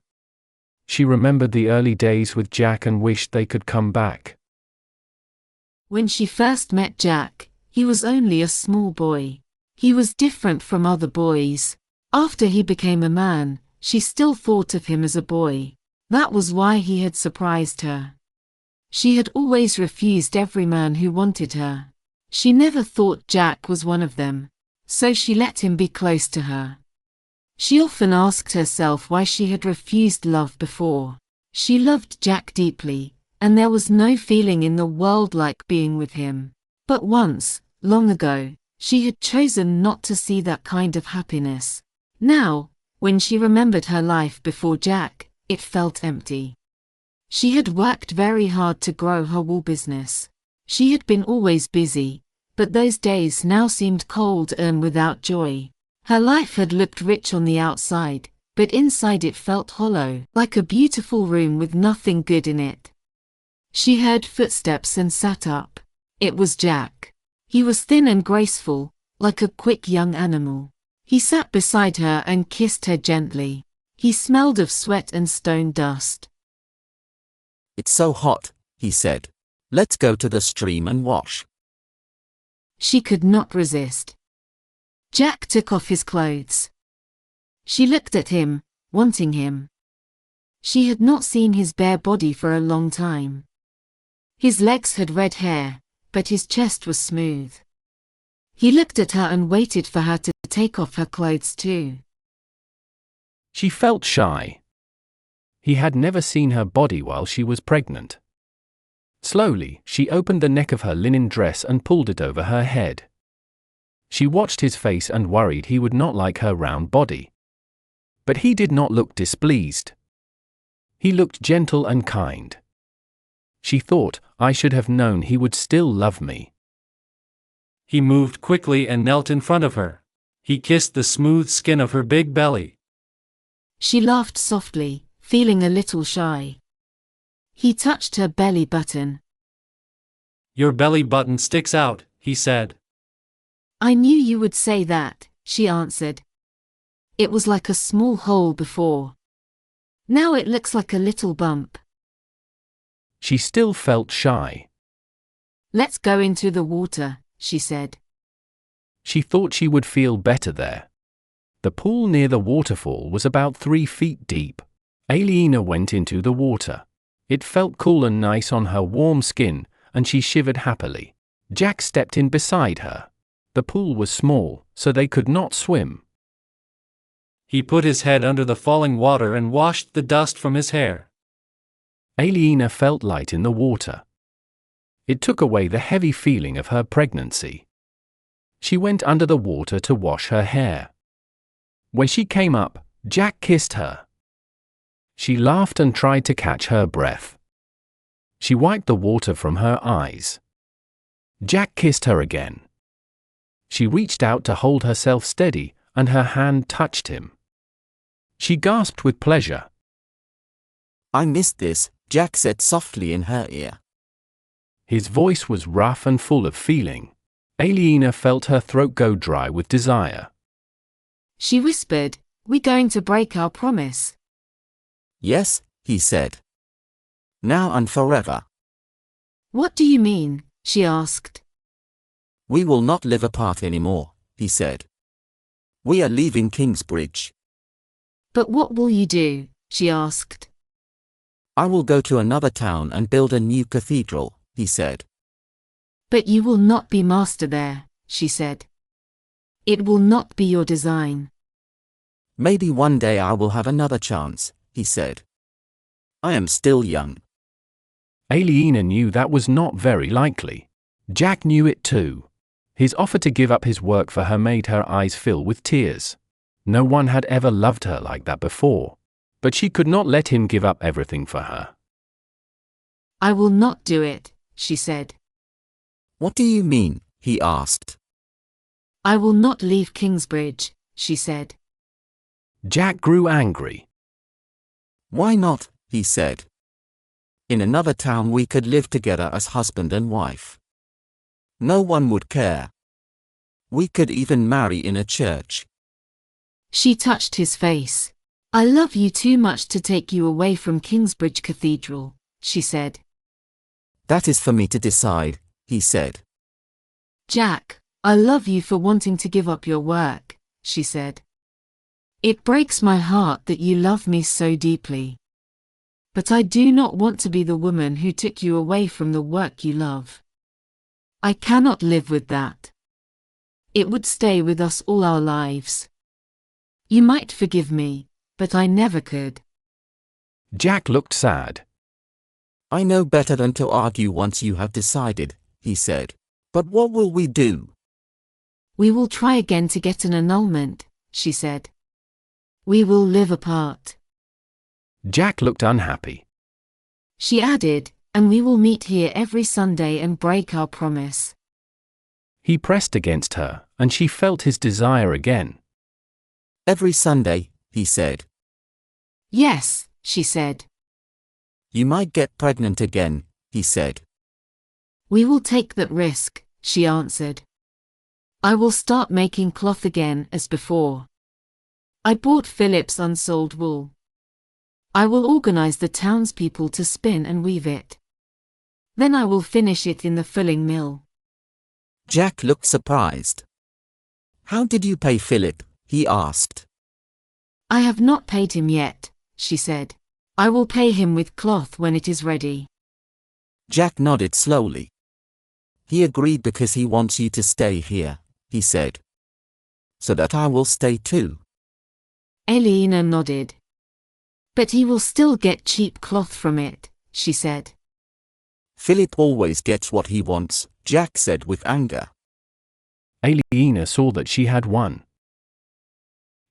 She remembered the early days with Jack and wished they could come back. When she first met Jack, he was only a small boy. He was different from other boys. After he became a man, she still thought of him as a boy. That was why he had surprised her. She had always refused every man who wanted her. She never thought Jack was one of them, so she let him be close to her. She often asked herself why she had refused love before. She loved Jack deeply, and there was no feeling in the world like being with him. But once, long ago, she had chosen not to see that kind of happiness. Now, when she remembered her life before Jack, it felt empty. She had worked very hard to grow her wool business. She had been always busy, but those days now seemed cold and without joy. Her life had looked rich on the outside, but inside it felt hollow, like a beautiful room with nothing good in it. She heard footsteps and sat up. It was Jack. He was thin and graceful, like a quick young animal. He sat beside her and kissed her gently. He smelled of sweat and stone dust. It's so hot, he said. Let's go to the stream and wash. She could not resist. Jack took off his clothes. She looked at him, wanting him. She had not seen his bare body for a long time. His legs had red hair, but his chest was smooth. He looked at her and waited for her to take off her clothes too. She felt shy. He had never seen her body while she was pregnant. Slowly, she opened the neck of her linen dress and pulled it over her head. She watched his face and worried he would not like her round body. But he did not look displeased. He looked gentle and kind. She thought, I should have known he would still love me. He moved quickly and knelt in front of her. He kissed the smooth skin of her big belly. She laughed softly, feeling a little shy. He touched her belly button. Your belly button sticks out, he said. I knew you would say that, she answered. It was like a small hole before. Now it looks like a little bump. She still felt shy. Let's go into the water, she said. She thought she would feel better there. The pool near the waterfall was about 3 feet deep. Aliena went into the water. It felt cool and nice on her warm skin, and she shivered happily. Jack stepped in beside her. The pool was small, so they could not swim. He put his head under the falling water and washed the dust from his hair. Aliena felt light in the water. It took away the heavy feeling of her pregnancy. She went under the water to wash her hair. When she came up, Jack kissed her. She laughed and tried to catch her breath. She wiped the water from her eyes. Jack kissed her again. She reached out to hold herself steady, and her hand touched him. She gasped with pleasure. I missed this, Jack said softly in her ear. His voice was rough and full of feeling. Aliena felt her throat go dry with desire. She whispered, "We're going to break our promise." Yes, he said. Now and forever. What do you mean? She asked. We will not live apart anymore, he said. We are leaving Kingsbridge. But what will you do? She asked. I will go to another town and build a new cathedral, he said. But you will not be master there, she said. It will not be your design. Maybe one day I will have another chance, he said. I am still young. Aliena knew that was not very likely. Jack knew it too. His offer to give up his work for her made her eyes fill with tears. No one had ever loved her like that before. But she could not let him give up everything for her. I will not do it, she said. What do you mean? He asked. I will not leave Kingsbridge, she said. Jack grew angry. Why not? He said. In another town we could live together as husband and wife. No one would care. We could even marry in a church. She touched his face. I love you too much to take you away from Kingsbridge Cathedral, she said. That is for me to decide, he said. Jack, I love you for wanting to give up your work, she said. It breaks my heart that you love me so deeply. But I do not want to be the woman who took you away from the work you love. I cannot live with that. It would stay with us all our lives. You might forgive me, but I never could. Jack looked sad. I know better than to argue once you have decided, he said. But what will we do? We will try again to get an annulment, she said. We will live apart. Jack looked unhappy. She added, and we will meet here every Sunday and break our promise. He pressed against her, and she felt his desire again. Every Sunday, he said. Yes, she said. You might get pregnant again, he said. We will take that risk, she answered. I will start making cloth again as before. I bought Philip's unsold wool. I will organize the townspeople to spin and weave it. Then I will finish it in the fulling mill. Jack looked surprised. How did you pay Philip? He asked. I have not paid him yet, she said. I will pay him with cloth when it is ready. Jack nodded slowly. He agreed because he wants you to stay here, he said. So that I will stay too. Aliena nodded. But he will still get cheap cloth from it, she said. Philip always gets what he wants, Jack said with anger. Aliena saw that she had won.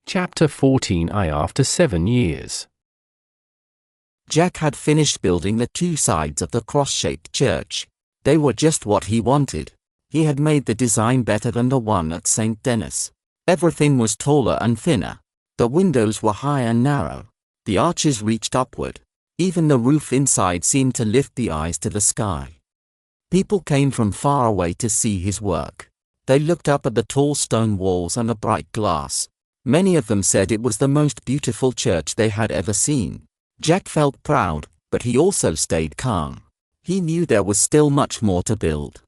Chapter 14. After 7 years. Jack had finished building the two sides of the cross-shaped church. They were just what he wanted. He had made the design better than the one at St. Denis. Everything was taller and thinner. The windows were high and narrow. The arches reached upward. Even the roof inside seemed to lift the eyes to the sky. People came from far away to see his work. They looked up at the tall stone walls and the bright glass. Many of them said it was the most beautiful church they had ever seen. Jack felt proud, but he also stayed calm. He knew there was still much more to build.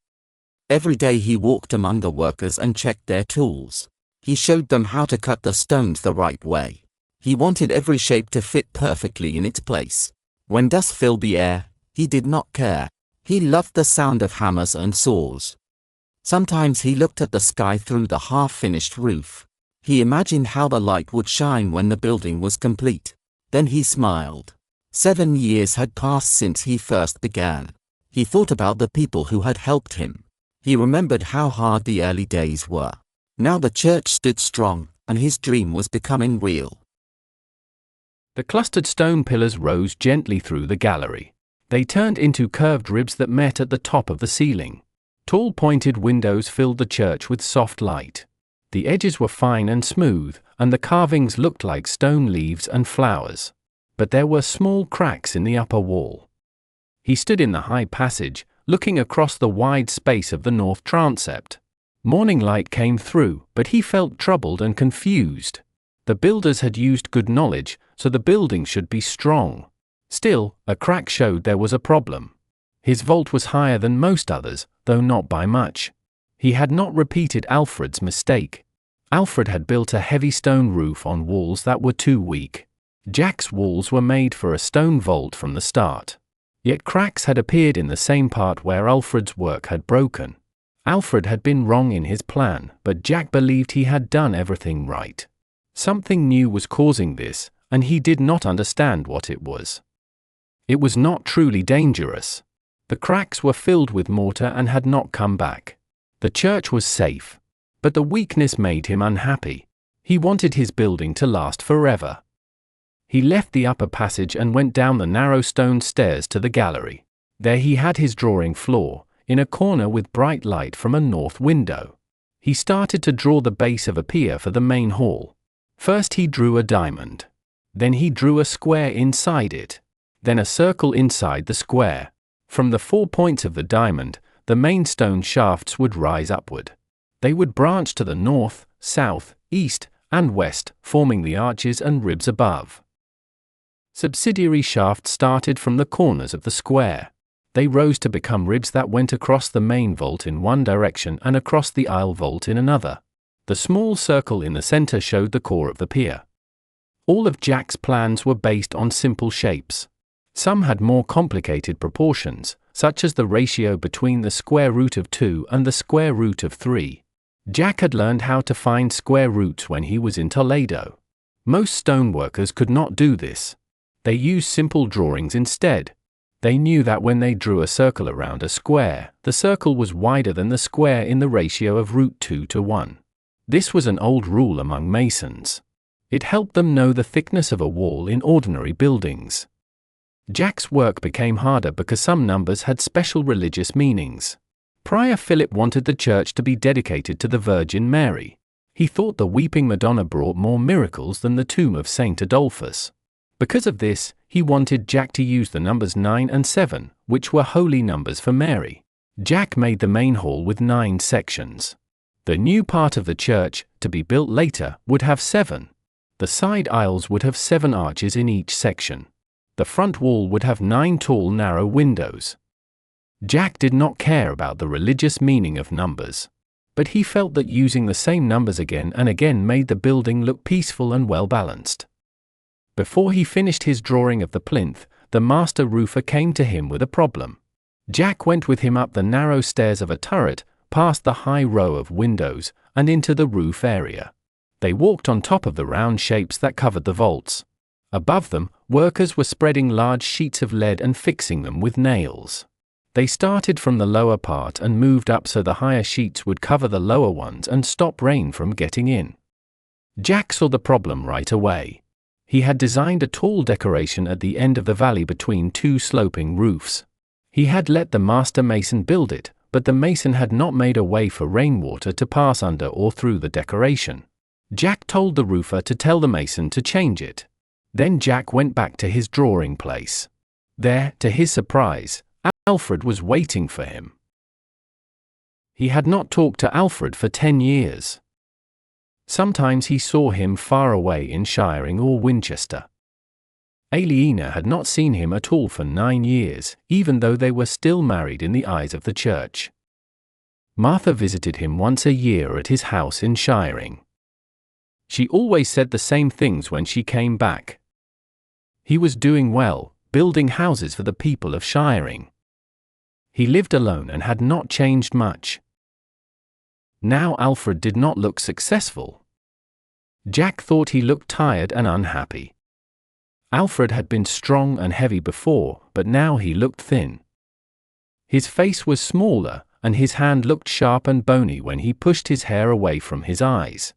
Every day he walked among the workers and checked their tools. He showed them how to cut the stones the right way. He wanted every shape to fit perfectly in its place. When dust filled the air, he did not care. He loved the sound of hammers and saws. Sometimes he looked at the sky through the half-finished roof. He imagined how the light would shine when the building was complete. Then he smiled. 7 years had passed since he first began. He thought about the people who had helped him. He remembered how hard the early days were. Now the church stood strong, and his dream was becoming real. The clustered stone pillars rose gently through the gallery. They turned into curved ribs that met at the top of the ceiling. Tall pointed windows filled the church with soft light. The edges were fine and smooth, and the carvings looked like stone leaves and flowers. But there were small cracks in the upper wall. He stood in the high passage, looking across the wide space of the north transept. Morning light came through, but he felt troubled and confused. The builders had used good knowledge, so the building should be strong. Still, a crack showed there was a problem. His vault was higher than most others, though not by much. He had not repeated Alfred's mistake. Alfred had built a heavy stone roof on walls that were too weak. Jack's walls were made for a stone vault from the start. Yet cracks had appeared in the same part where Alfred's work had broken. Alfred had been wrong in his plan, but Jack believed he had done everything right. Something new was causing this, and he did not understand what it was. It was not truly dangerous. The cracks were filled with mortar and had not come back. The church was safe. But the weakness made him unhappy. He wanted his building to last forever. He left the upper passage and went down the narrow stone stairs to the gallery. There he had his drawing floor, in a corner with bright light from a north window. He started to draw the base of a pier for the main hall. First he drew a diamond. Then he drew a square inside it. Then a circle inside the square. From the 4 points of the diamond, the main stone shafts would rise upward. They would branch to the north, south, east, and west, forming the arches and ribs above. Subsidiary shafts started from the corners of the square. They rose to become ribs that went across the main vault in one direction and across the aisle vault in another. The small circle in the center showed the core of the pier. All of Jack's plans were based on simple shapes. Some had more complicated proportions, such as the ratio between the square root of 2 and the square root of 3. Jack had learned how to find square roots when he was in Toledo. Most stoneworkers could not do this. They used simple drawings instead. They knew that when they drew a circle around a square, the circle was wider than the square in the ratio of root 2 to 1. This was an old rule among masons. It helped them know the thickness of a wall in ordinary buildings. Jack's work became harder because some numbers had special religious meanings. Prior Philip wanted the church to be dedicated to the Virgin Mary. He thought the Weeping Madonna brought more miracles than the tomb of Saint Adolphus. Because of this, he wanted Jack to use the numbers 9 and 7, which were holy numbers for Mary. Jack made the main hall with 9 sections. The new part of the church, to be built later, would have 7. The side aisles would have 7 arches in each section. The front wall would have 9 tall narrow windows. Jack did not care about the religious meaning of numbers. But he felt that using the same numbers again and again made the building look peaceful and well balanced. Before he finished his drawing of the plinth, the master roofer came to him with a problem. Jack went with him up the narrow stairs of a turret, past the high row of windows, and into the roof area. They walked on top of the round shapes that covered the vaults. Above them, workers were spreading large sheets of lead and fixing them with nails. They started from the lower part and moved up so the higher sheets would cover the lower ones and stop rain from getting in. Jack saw the problem right away. He had designed a tall decoration at the end of the valley between two sloping roofs. He had let the master mason build it, but the mason had not made a way for rainwater to pass under or through the decoration. Jack told the roofer to tell the mason to change it. Then Jack went back to his drawing place. There, to his surprise, Alfred was waiting for him. He had not talked to Alfred for 10 years. Sometimes he saw him far away in Shiring or Winchester. Aliena had not seen him at all for 9 years, even though they were still married in the eyes of the church. Martha visited him once a year at his house in Shiring. She always said the same things when she came back. He was doing well, building houses for the people of Shiring. He lived alone and had not changed much. Now Alfred did not look successful. Jack thought he looked tired and unhappy. Alfred had been strong and heavy before, but now he looked thin. His face was smaller, and his hand looked sharp and bony when he pushed his hair away from his eyes.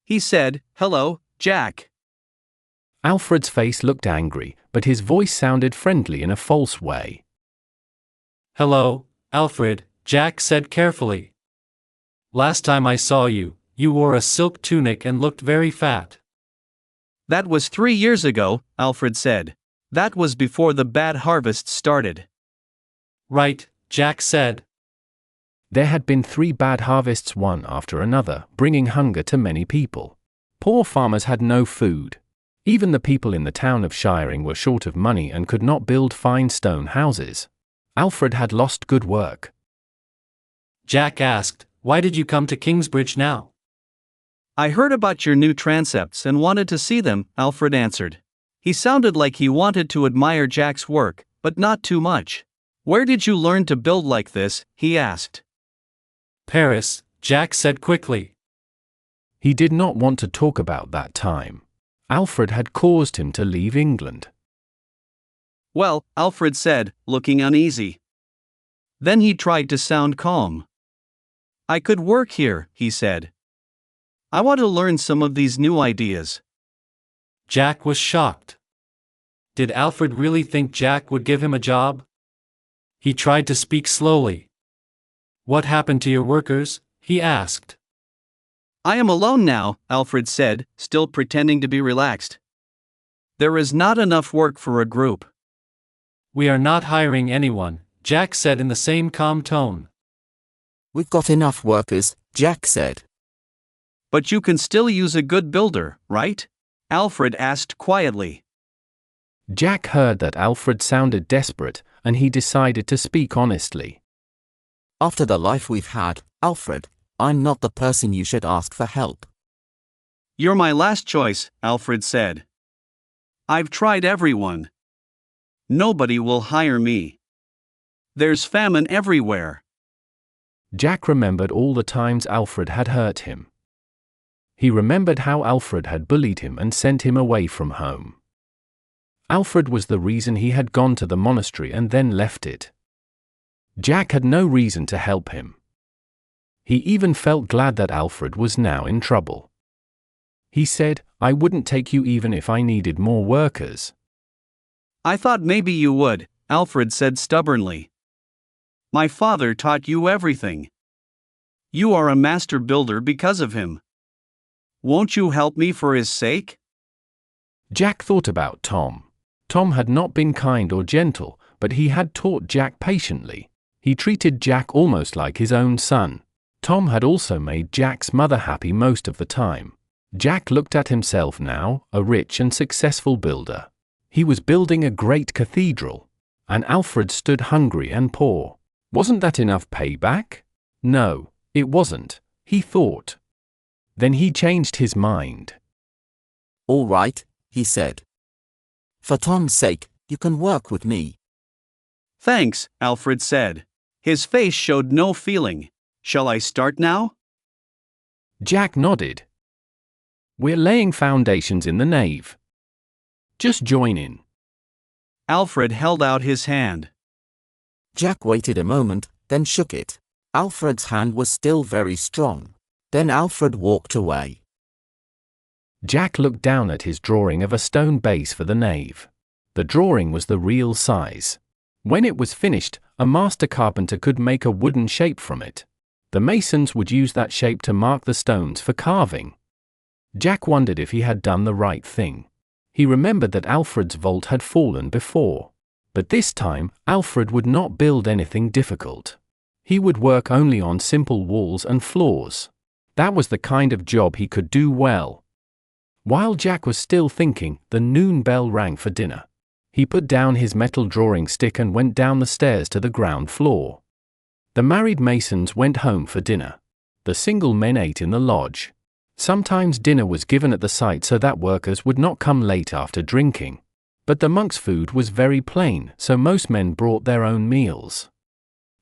He said, "Hello, Jack." Alfred's face looked angry, but his voice sounded friendly in a false way. "Hello, Alfred," Jack said carefully. "Last time I saw you, you wore a silk tunic and looked very fat." "That was 3 years ago," Alfred said. "That was before the bad harvest started." "Right," Jack said. There had been 3 bad harvests one after another, bringing hunger to many people. Poor farmers had no food. Even the people in the town of Shiring were short of money and could not build fine stone houses. Alfred had lost good work. Jack asked, "Why did you come to Kingsbridge now?" "I heard about your new transepts and wanted to see them," Alfred answered. He sounded like he wanted to admire Jack's work, but not too much. "Where did you learn to build like this?" he asked. "Paris," Jack said quickly. He did not want to talk about that time. Alfred had caused him to leave England. "Well," Alfred said, looking uneasy. Then he tried to sound calm. "I could work here," he said. "I want to learn some of these new ideas." Jack was shocked. Did Alfred really think Jack would give him a job? He tried to speak slowly. "What happened to your workers?" he asked. "I am alone now," Alfred said, still pretending to be relaxed. "There is not enough work for a group." "We are not hiring anyone," Jack said in the same calm tone. "We've got enough workers," Jack said. "But you can still use a good builder, right?" Alfred asked quietly. Jack heard that Alfred sounded desperate, and he decided to speak honestly. "After the life we've had, Alfred, I'm not the person you should ask for help." "You're my last choice," Alfred said. "I've tried everyone. Nobody will hire me. There's famine everywhere." Jack remembered all the times Alfred had hurt him. He remembered how Alfred had bullied him and sent him away from home. Alfred was the reason he had gone to the monastery and then left it. Jack had no reason to help him. He even felt glad that Alfred was now in trouble. He said, "I wouldn't take you even if I needed more workers." "I thought maybe you would," Alfred said stubbornly. "My father taught you everything. You are a master builder because of him. Won't you help me for his sake?" Jack thought about Tom. Tom had not been kind or gentle, but he had taught Jack patiently. He treated Jack almost like his own son. Tom had also made Jack's mother happy most of the time. Jack looked at himself now, a rich and successful builder. He was building a great cathedral. And Alfred stood hungry and poor. Wasn't that enough payback? No, it wasn't, he thought. Then he changed his mind. "All right, he said. For Tom's sake, you can work with me. Thanks, Alfred said. His face showed no feeling. Shall I start now? Jack nodded. We're laying foundations in the nave. Just join in. Alfred held out his hand. Jack waited a moment, then shook it. Alfred's hand was still very strong. Then Alfred walked away. Jack looked down at his drawing of a stone base for the nave. The drawing was the real size. When it was finished, a master carpenter could make a wooden shape from it. The masons would use that shape to mark the stones for carving. Jack wondered if he had done the right thing. He remembered that Alfred's vault had fallen before. But this time, Alfred would not build anything difficult. He would work only on simple walls and floors. That was the kind of job he could do well. While Jack was still thinking, the noon bell rang for dinner. He put down his metal drawing stick and went down the stairs to the ground floor. The married masons went home for dinner. The single men ate in the lodge. Sometimes dinner was given at the site so that workers would not come late after drinking. But the monks' food was very plain, so most men brought their own meals.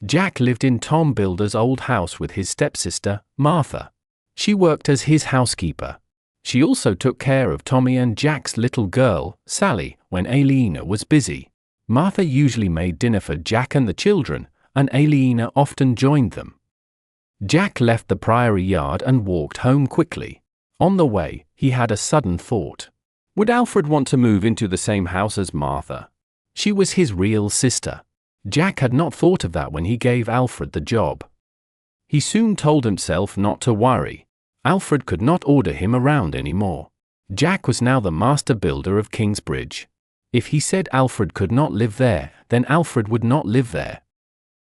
Jack lived in Tom Builder's old house with his stepsister, Martha. She worked as his housekeeper. She also took care of Tommy and Jack's little girl, Sally, when Aliena was busy. Martha usually made dinner for Jack and the children, and Aliena often joined them. Jack left the priory yard and walked home quickly. On the way, he had a sudden thought. Would Alfred want to move into the same house as Martha? She was his real sister. Jack had not thought of that when he gave Alfred the job. He soon told himself not to worry. Alfred could not order him around anymore. Jack was now the master builder of Kingsbridge. If he said Alfred could not live there, then Alfred would not live there.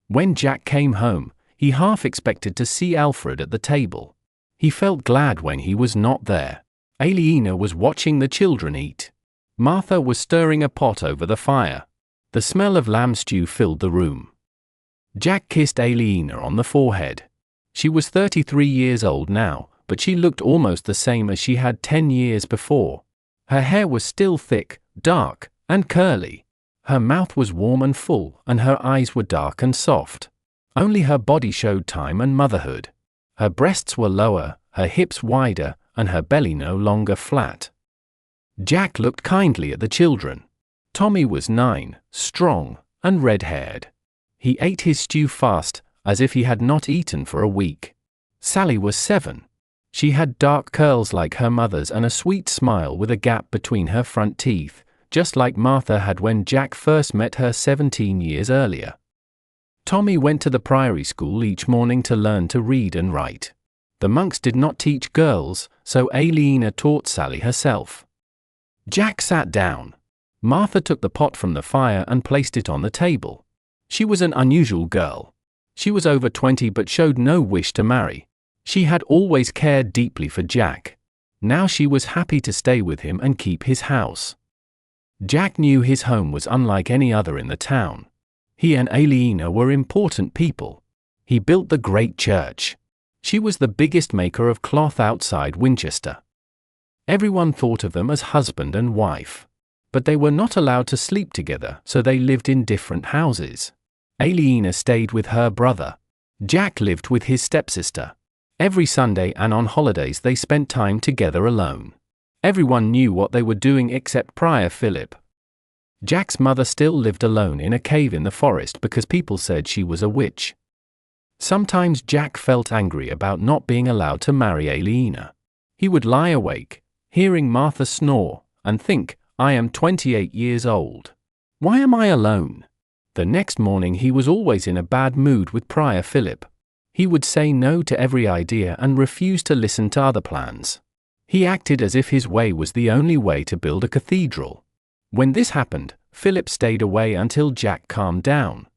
When Jack came home, he half expected to see Alfred at the table. He felt glad when he was not there. Aliena was watching the children eat. Martha was stirring a pot over the fire. The smell of lamb stew filled the room. Jack kissed Aliena on the forehead. She was 33 years old now, but she looked almost the same as she had 10 years before. Her hair was still thick, dark, and curly. Her mouth was warm and full, and her eyes were dark and soft. Only her body showed time and motherhood. Her breasts were lower, her hips wider, and her belly no longer flat. Jack looked kindly at the children. Tommy was 9, strong, and red-haired. He ate his stew fast, as if he had not eaten for a week. Sally was 7. She had dark curls like her mother's and a sweet smile with a gap between her front teeth, just like Martha had when Jack first met her 17 years earlier. Tommy went to the priory school each morning to learn to read and write. The monks did not teach girls, so Aliena taught Sally herself. Jack sat down. Martha took the pot from the fire and placed it on the table. She was an unusual girl. She was over 20 but showed no wish to marry. She had always cared deeply for Jack. Now she was happy to stay with him and keep his house. Jack knew his home was unlike any other in the town. He and Aliena were important people. He built the great church. She was the biggest maker of cloth outside Winchester. Everyone thought of them as husband and wife. But they were not allowed to sleep together, so they lived in different houses. Aliena stayed with her brother. Jack lived with his stepsister. Every Sunday and on holidays they spent time together alone. Everyone knew what they were doing except Prior Philip. Jack's mother still lived alone in a cave in the forest because people said she was a witch. Sometimes Jack felt angry about not being allowed to marry Aliena. He would lie awake, hearing Martha snore, and think, I am 28 years old. Why am I alone? The next morning he was always in a bad mood with Prior Philip. He would say no to every idea and refuse to listen to other plans. He acted as if his way was the only way to build a cathedral. When this happened, Philip stayed away until Jack calmed down.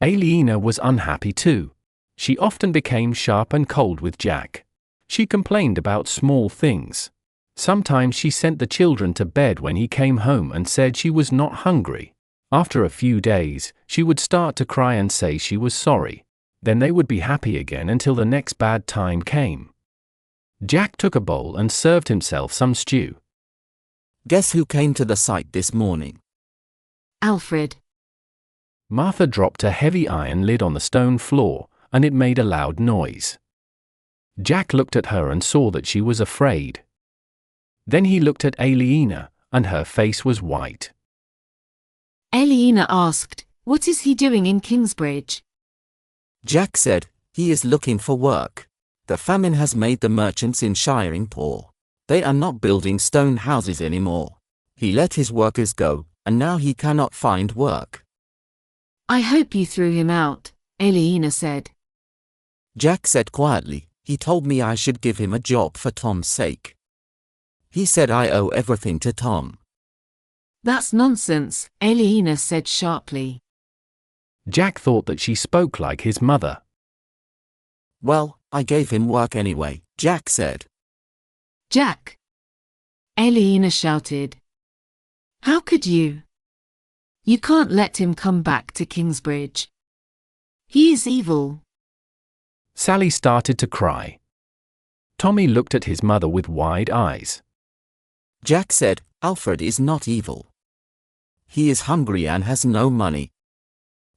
Aliena was unhappy too. She often became sharp and cold with Jack. She complained about small things. Sometimes she sent the children to bed when he came home and said she was not hungry. After a few days, she would start to cry and say she was sorry. Then they would be happy again until the next bad time came. Jack took a bowl and served himself some stew. Guess who came to the site this morning? Alfred. Martha dropped a heavy iron lid on the stone floor, and it made a loud noise. Jack looked at her and saw that she was afraid. Then he looked at Aliena, and her face was white. Aliena asked, "What is he doing in Kingsbridge?" Jack said, "He is looking for work. The famine has made the merchants in Shiring poor. They are not building stone houses anymore. He let his workers go, and now he cannot find work." "I hope you threw him out," Aliena said. Jack said quietly, "He told me I should give him a job for Tom's sake. He said I owe everything to Tom." "That's nonsense," Aliena said sharply. Jack thought that she spoke like his mother. "Well, I gave him work anyway," Jack said. "Jack!" Aliena shouted. "How could you? You can't let him come back to Kingsbridge. He is evil." Sally started to cry. Tommy looked at his mother with wide eyes. Jack said, "Alfred is not evil. He is hungry and has no money.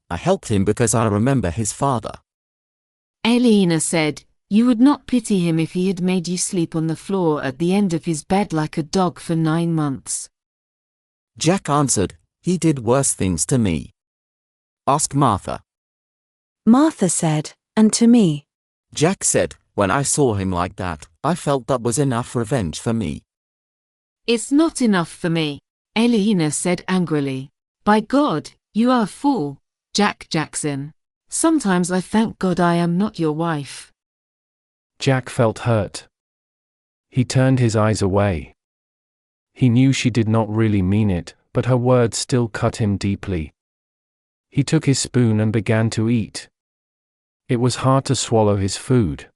I helped him because I remember his father." Aliena said, "You would not pity him if he had made you sleep on the floor at the end of his bed like a dog for 9 months. Jack answered, "He did worse things to me. Ask Martha." Martha said, "And to me." Jack said, "When I saw him like that, I felt that was enough revenge for me." "It's not enough for me," Aliena said angrily. "By God, you are a fool, Jack Jackson. Sometimes I thank God I am not your wife." Jack felt hurt. He turned his eyes away. He knew she did not really mean it, but her words still cut him deeply. He took his spoon and began to eat. It was hard to swallow his food.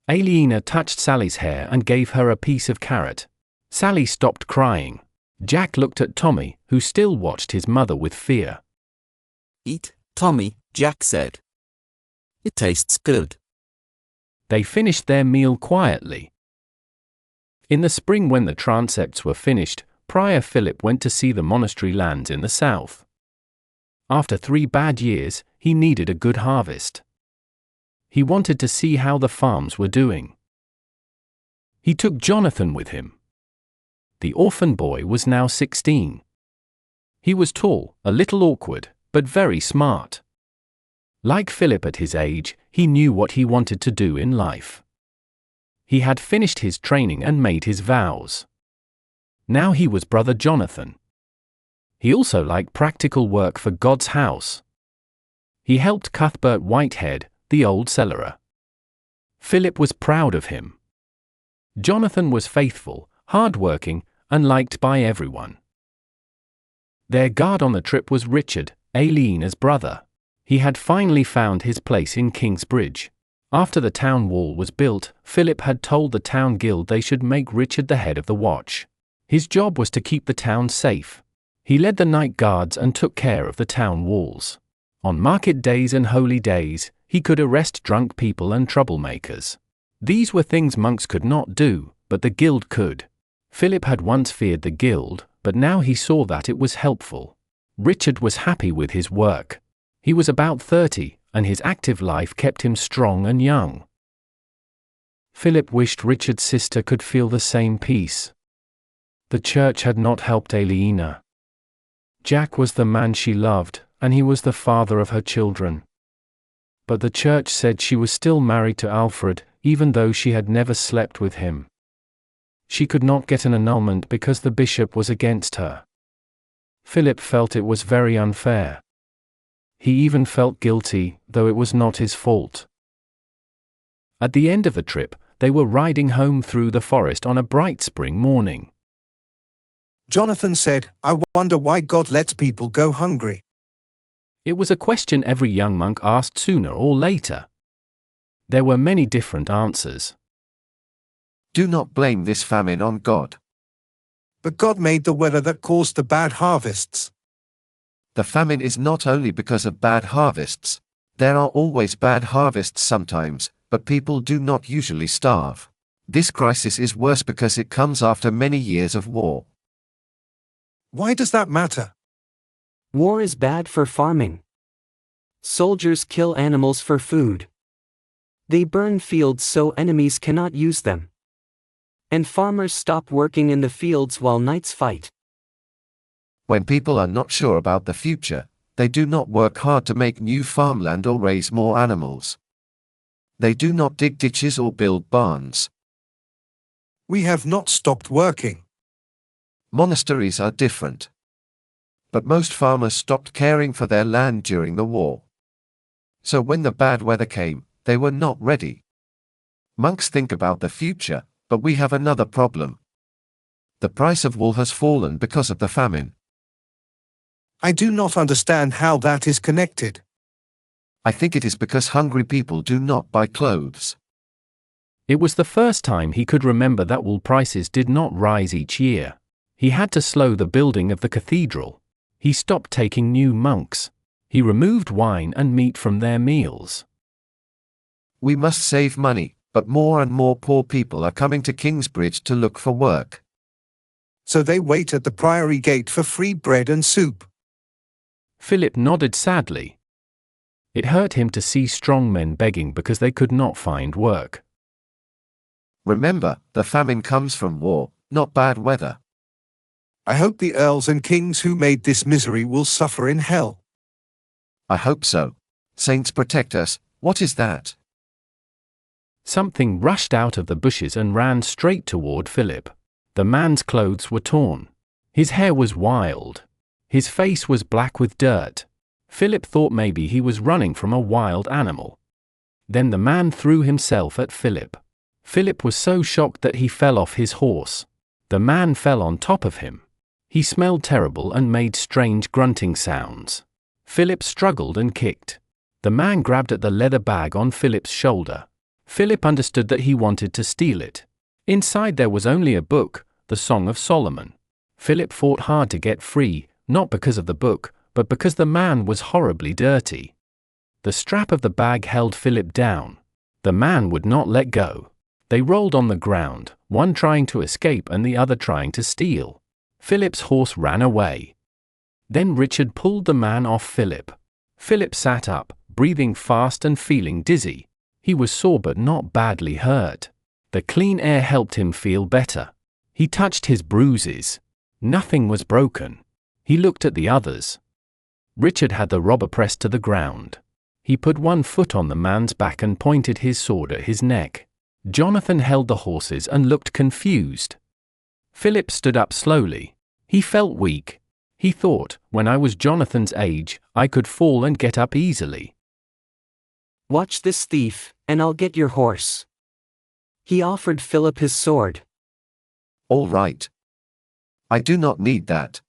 Aliena touched Sally's hair and gave her a piece of carrot. Sally stopped crying. Jack looked at Tommy, who still watched his mother with fear. "Eat, Tommy," Jack said. "It tastes good." They finished their meal quietly. In the spring, when the transepts were finished, Prior Philip went to see the monastery lands in the south. After 3 bad years, he needed a good harvest. He wanted to see how the farms were doing. He took Jonathan with him. The orphan boy was now 16. He was tall, a little awkward, but very smart. Like Philip at his age, he knew what he wanted to do in life. He had finished his training and made his vows. Now he was Brother Jonathan. He also liked practical work for God's house. He helped Cuthbert Whitehead, the old cellarer. Philip was proud of him. Jonathan was faithful, hard-working, and liked by everyone. Their guard on the trip was Richard, Aliena's brother. He had finally found his place in Kingsbridge. After the town wall was built, Philip had told the town guild they should make Richard the head of the watch. His job was to keep the town safe. He led the night guards and took care of the town walls. On market days and holy days, he could arrest drunk people and troublemakers. These were things monks could not do, but the guild could. Philip had once feared the guild, but now he saw that it was helpful. Richard was happy with his work. He was about 30, and his active life kept him strong and young. Philip wished Richard's sister could feel the same peace. The church had not helped Aliena. Jack was the man she loved, and he was the father of her children. But the church said she was still married to Alfred, even though she had never slept with him. She could not get an annulment because the bishop was against her. Philip felt it was very unfair. He even felt guilty, though it was not his fault. At the end of the trip, they were riding home through the forest on a bright spring morning. Jonathan said, "I wonder why God lets people go hungry." It was a question every young monk asked sooner or later. There were many different answers. Do not blame this famine on God. But God made the weather that caused the bad harvests. The famine is not only because of bad harvests. There are always bad harvests sometimes, but people do not usually starve. This crisis is worse because it comes after many years of war. Why does that matter? War is bad for farming. Soldiers kill animals for food. They burn fields so enemies cannot use them. And farmers stop working in the fields while knights fight. When people are not sure about the future, they do not work hard to make new farmland or raise more animals. They do not dig ditches or build barns. We have not stopped working. Monasteries are different. But most farmers stopped caring for their land during the war. So when the bad weather came, they were not ready. Monks think about the future, but we have another problem. The price of wool has fallen because of the famine. I do not understand how that is connected. I think it is because hungry people do not buy clothes. It was the first time he could remember that wool prices did not rise each year. He had to slow the building of the cathedral. He stopped taking new monks. He removed wine and meat from their meals. We must save money, but more and more poor people are coming to Kingsbridge to look for work. So they wait at the priory gate for free bread and soup. Philip nodded sadly. It hurt him to see strong men begging because they could not find work. Remember, the famine comes from war, not bad weather. I hope the earls and kings who made this misery will suffer in hell. I hope so. Saints protect us. What is that? Something rushed out of the bushes and ran straight toward Philip. The man's clothes were torn. His hair was wild. His face was black with dirt. Philip thought maybe he was running from a wild animal. Then the man threw himself at Philip. Philip was so shocked that he fell off his horse. The man fell on top of him. He smelled terrible and made strange grunting sounds. Philip struggled and kicked. The man grabbed at the leather bag on Philip's shoulder. Philip understood that he wanted to steal it. Inside there was only a book, the Song of Solomon. Philip fought hard to get free, not because of the book, but because the man was horribly dirty. The strap of the bag held Philip down. The man would not let go. They rolled on the ground, one trying to escape and the other trying to steal. Philip's horse ran away. Then Richard pulled the man off Philip. Philip sat up, breathing fast and feeling dizzy. He was sore but not badly hurt. The clean air helped him feel better. He touched his bruises. Nothing was broken. He looked at the others. Richard had the robber pressed to the ground. He put one foot on the man's back and pointed his sword at his neck. Jonathan held the horses and looked confused. Philip stood up slowly. He felt weak. He thought, when I was Jonathan's age, I could fall and get up easily. Watch this thief, and I'll get your horse. He offered Philip his sword. All right. I do not need that.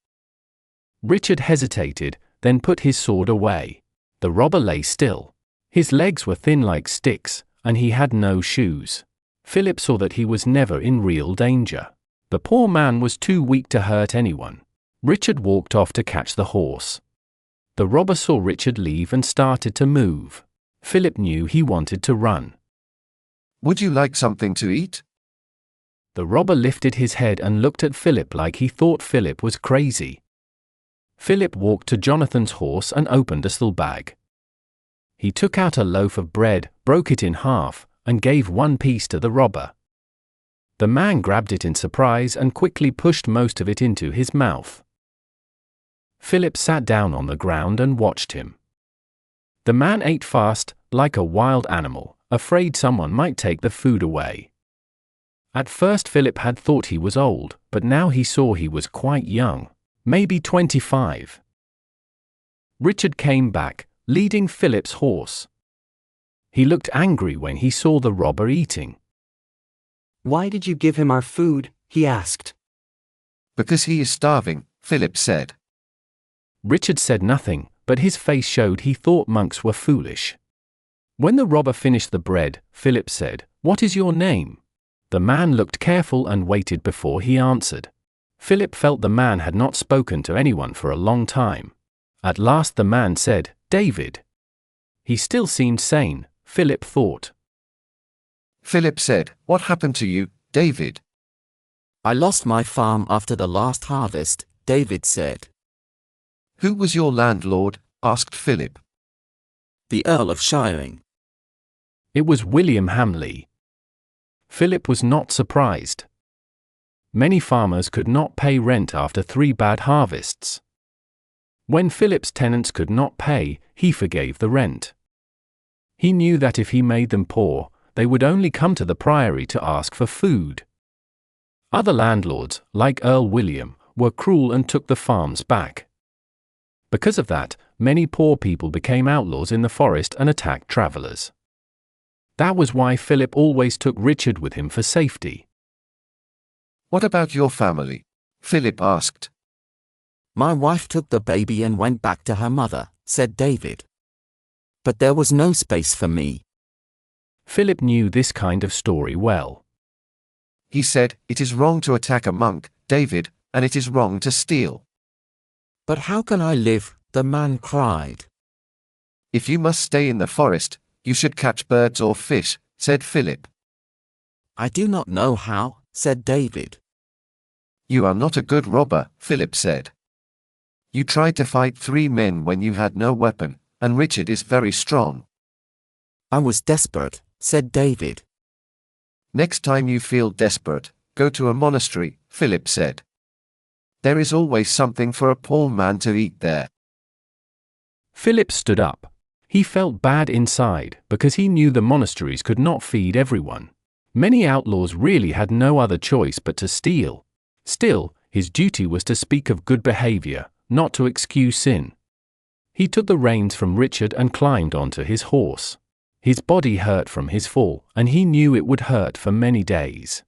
Richard hesitated, then put his sword away. The robber lay still. His legs were thin like sticks, and he had no shoes. Philip saw that he was never in real danger. The poor man was too weak to hurt anyone. Richard walked off to catch the horse. The robber saw Richard leave and started to move. Philip knew he wanted to run. Would you like something to eat? The robber lifted his head and looked at Philip like he thought Philip was crazy. Philip walked to Jonathan's horse and opened a little bag. He took out a loaf of bread, broke it in half, and gave one piece to the robber. The man grabbed it in surprise and quickly pushed most of it into his mouth. Philip sat down on the ground and watched him. The man ate fast, like a wild animal, afraid someone might take the food away. At first Philip had thought he was old, but now he saw he was quite young, maybe 25. Richard came back, leading Philip's horse. He looked angry when he saw the robber eating. Why did you give him our food? He asked. Because he is starving, Philip said. Richard said nothing, but his face showed he thought monks were foolish. When the robber finished the bread, Philip said, "What is your name?" The man looked careful and waited before he answered. Philip felt the man had not spoken to anyone for a long time. At last the man said, "David." He still seemed sane, Philip thought. Philip said, "What happened to you, David?" I lost my farm after the last harvest, David said. "Who was your landlord?" asked Philip. The Earl of Shiring. It was William Hamley. Philip was not surprised. Many farmers could not pay rent after 3 bad harvests. When Philip's tenants could not pay, he forgave the rent. He knew that if he made them poor, they would only come to the priory to ask for food. Other landlords, like Earl William, were cruel and took the farms back. Because of that, many poor people became outlaws in the forest and attacked travelers. That was why Philip always took Richard with him for safety. "What about your family?" Philip asked. My wife took the baby and went back to her mother, said David. But there was no space for me. Philip knew this kind of story well. He said, "It is wrong to attack a monk, David, and it is wrong to steal." But how can I live? The man cried. "If you must stay in the forest, you should catch birds or fish," said Philip. I do not know how, said David. "You are not a good robber," Philip said. "You tried to fight 3 men when you had no weapon, and Richard is very strong." I was desperate, said David. "Next time you feel desperate, go to a monastery," Philip said. "There is always something for a poor man to eat there." Philip stood up. He felt bad inside because he knew the monasteries could not feed everyone. Many outlaws really had no other choice but to steal. Still, his duty was to speak of good behavior, not to excuse sin. He took the reins from Richard and climbed onto his horse. His body hurt from his fall, and he knew it would hurt for many days.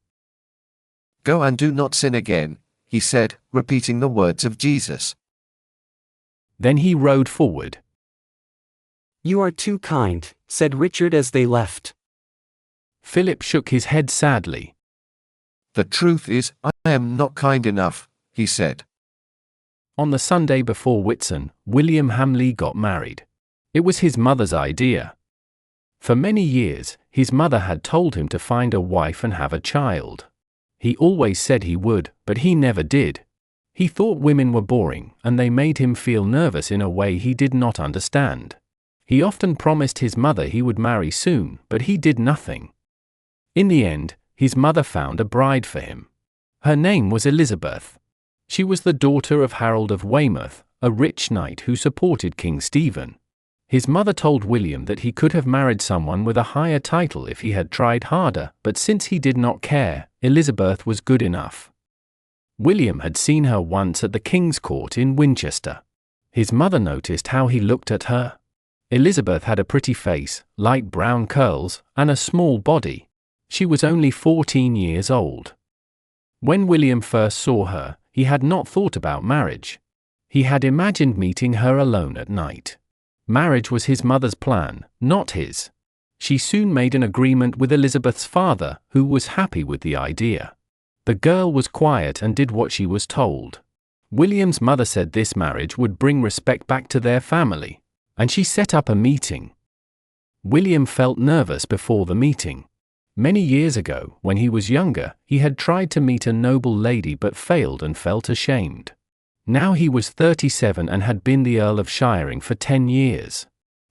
"Go and do not sin again," he said, repeating the words of Jesus. Then he rode forward. "You are too kind," said Richard as they left. Philip shook his head sadly. "The truth is, I am not kind enough," he said. On the Sunday before Whitsun, William Hamley got married. It was his mother's idea. For many years, his mother had told him to find a wife and have a child. He always said he would, but he never did. He thought women were boring, and they made him feel nervous in a way he did not understand. He often promised his mother he would marry soon, but he did nothing. In the end, his mother found a bride for him. Her name was Elizabeth. She was the daughter of Harold of Weymouth, a rich knight who supported King Stephen. His mother told William that he could have married someone with a higher title if he had tried harder, but since he did not care, Elizabeth was good enough. William had seen her once at the King's Court in Winchester. His mother noticed how he looked at her. Elizabeth had a pretty face, light brown curls, and a small body. She was only 14 years old. When William first saw her, he had not thought about marriage. He had imagined meeting her alone at night. Marriage was his mother's plan, not his. She soon made an agreement with Elizabeth's father, who was happy with the idea. The girl was quiet and did what she was told. William's mother said this marriage would bring respect back to their family, and she set up a meeting. William felt nervous before the meeting. Many years ago, when he was younger, he had tried to meet a noble lady but failed and felt ashamed. Now he was 37 and had been the Earl of Shiring for 10 years.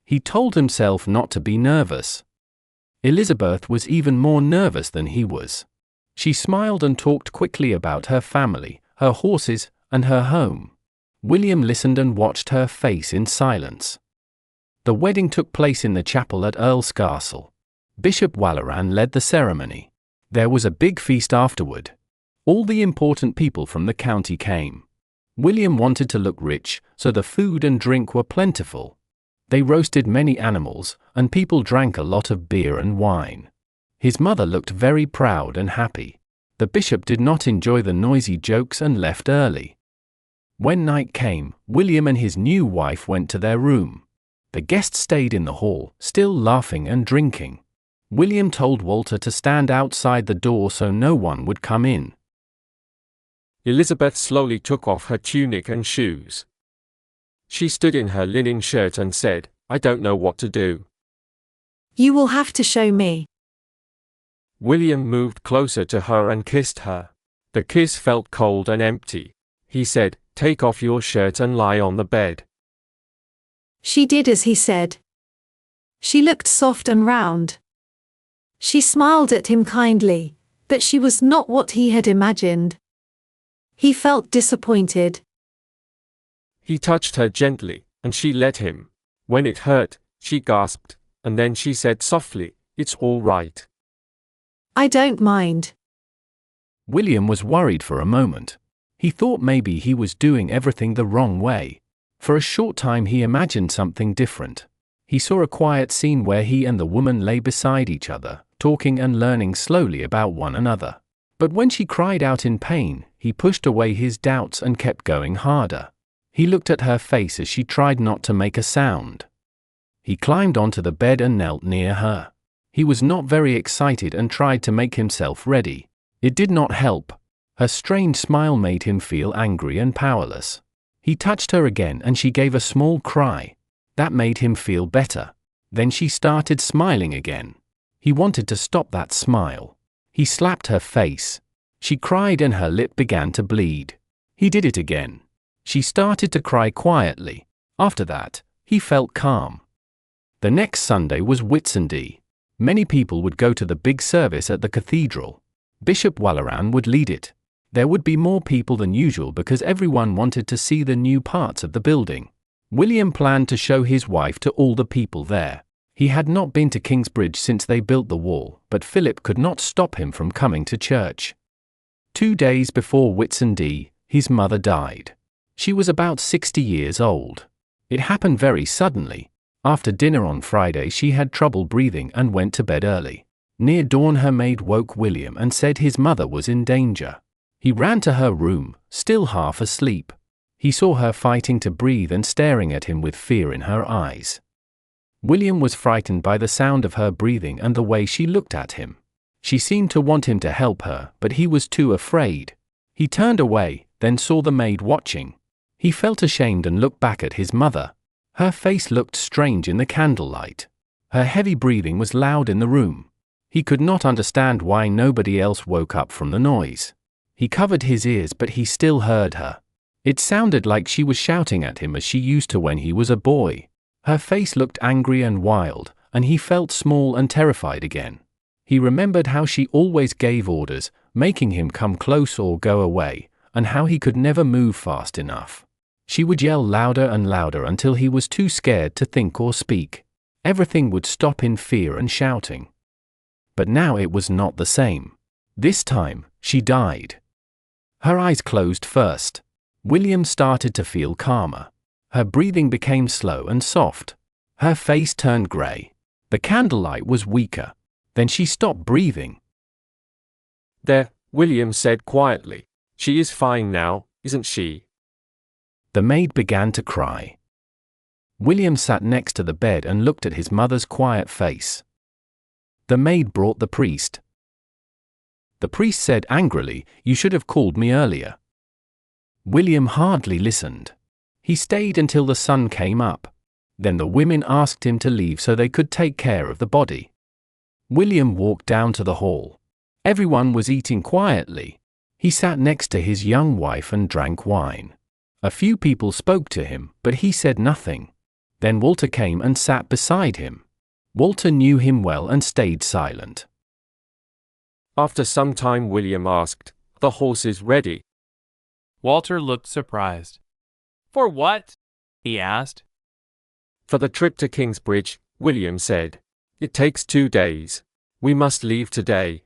He told himself not to be nervous. Elizabeth was even more nervous than he was. She smiled and talked quickly about her family, her horses, and her home. William listened and watched her face in silence. The wedding took place in the chapel at Earl's Castle. Bishop Walleran led the ceremony. There was a big feast afterward. All the important people from the county came. William wanted to look rich, so the food and drink were plentiful. They roasted many animals, and people drank a lot of beer and wine. His mother looked very proud and happy. The bishop did not enjoy the noisy jokes and left early. When night came, William and his new wife went to their room. The guests stayed in the hall, still laughing and drinking. William told Walter to stand outside the door so no one would come in. Elizabeth slowly took off her tunic and shoes. She stood in her linen shirt and said, "I don't know what to do." You will have to show me. William moved closer to her and kissed her. The kiss felt cold and empty. He said, "Take off your shirt and lie on the bed." She did as he said. She looked soft and round. She smiled at him kindly, but she was not what he had imagined. He felt disappointed. He touched her gently, and she let him. When it hurt, she gasped, and then she said softly, "It's all right." "I don't mind." William was worried for a moment. He thought maybe he was doing everything the wrong way. For a short time he imagined something different. He saw a quiet scene where he and the woman lay beside each other, talking and learning slowly about one another. But when she cried out in pain, he pushed away his doubts and kept going harder. He looked at her face as she tried not to make a sound. He climbed onto the bed and knelt near her. He was not very excited and tried to make himself ready. It did not help. Her strange smile made him feel angry and powerless. He touched her again and she gave a small cry. That made him feel better. Then she started smiling again. He wanted to stop that smile. He slapped her face. She cried and her lip began to bleed. He did it again. She started to cry quietly. After that, he felt calm. The next Sunday was Whitsunday. Many people would go to the big service at the cathedral. Bishop Walleran would lead it. There would be more people than usual because everyone wanted to see the new parts of the building. William planned to show his wife to all the people there. He had not been to Kingsbridge since they built the wall, but Philip could not stop him from coming to church. 2 days before Whitsunday, his mother died. She was about 60 years old. It happened very suddenly. After dinner on Friday she had trouble breathing and went to bed early. Near dawn her maid woke William and said his mother was in danger. He ran to her room, still half asleep. He saw her fighting to breathe and staring at him with fear in her eyes. William was frightened by the sound of her breathing and the way she looked at him. She seemed to want him to help her, but he was too afraid. He turned away, then saw the maid watching. He felt ashamed and looked back at his mother. Her face looked strange in the candlelight. Her heavy breathing was loud in the room. He could not understand why nobody else woke up from the noise. He covered his ears but he still heard her. It sounded like she was shouting at him as she used to when he was a boy. Her face looked angry and wild, and he felt small and terrified again. He remembered how she always gave orders, making him come close or go away, and how he could never move fast enough. She would yell louder and louder until he was too scared to think or speak. Everything would stop in fear and shouting. But now it was not the same. This time, she died. Her eyes closed first. William started to feel calmer. Her breathing became slow and soft. Her face turned grey. The candlelight was weaker. Then she stopped breathing. "There," William said quietly. "She is fine now, isn't she?" The maid began to cry. William sat next to the bed and looked at his mother's quiet face. The maid brought the priest. The priest said angrily, "You should have called me earlier." William hardly listened. He stayed until the sun came up. Then the women asked him to leave so they could take care of the body. William walked down to the hall. Everyone was eating quietly. He sat next to his young wife and drank wine. A few people spoke to him, but he said nothing. Then Walter came and sat beside him. Walter knew him well and stayed silent. After some time William asked, "The horse is ready?" Walter looked surprised. "For what?" he asked. "For the trip to Kingsbridge," William said. "It takes 2 days. We must leave today."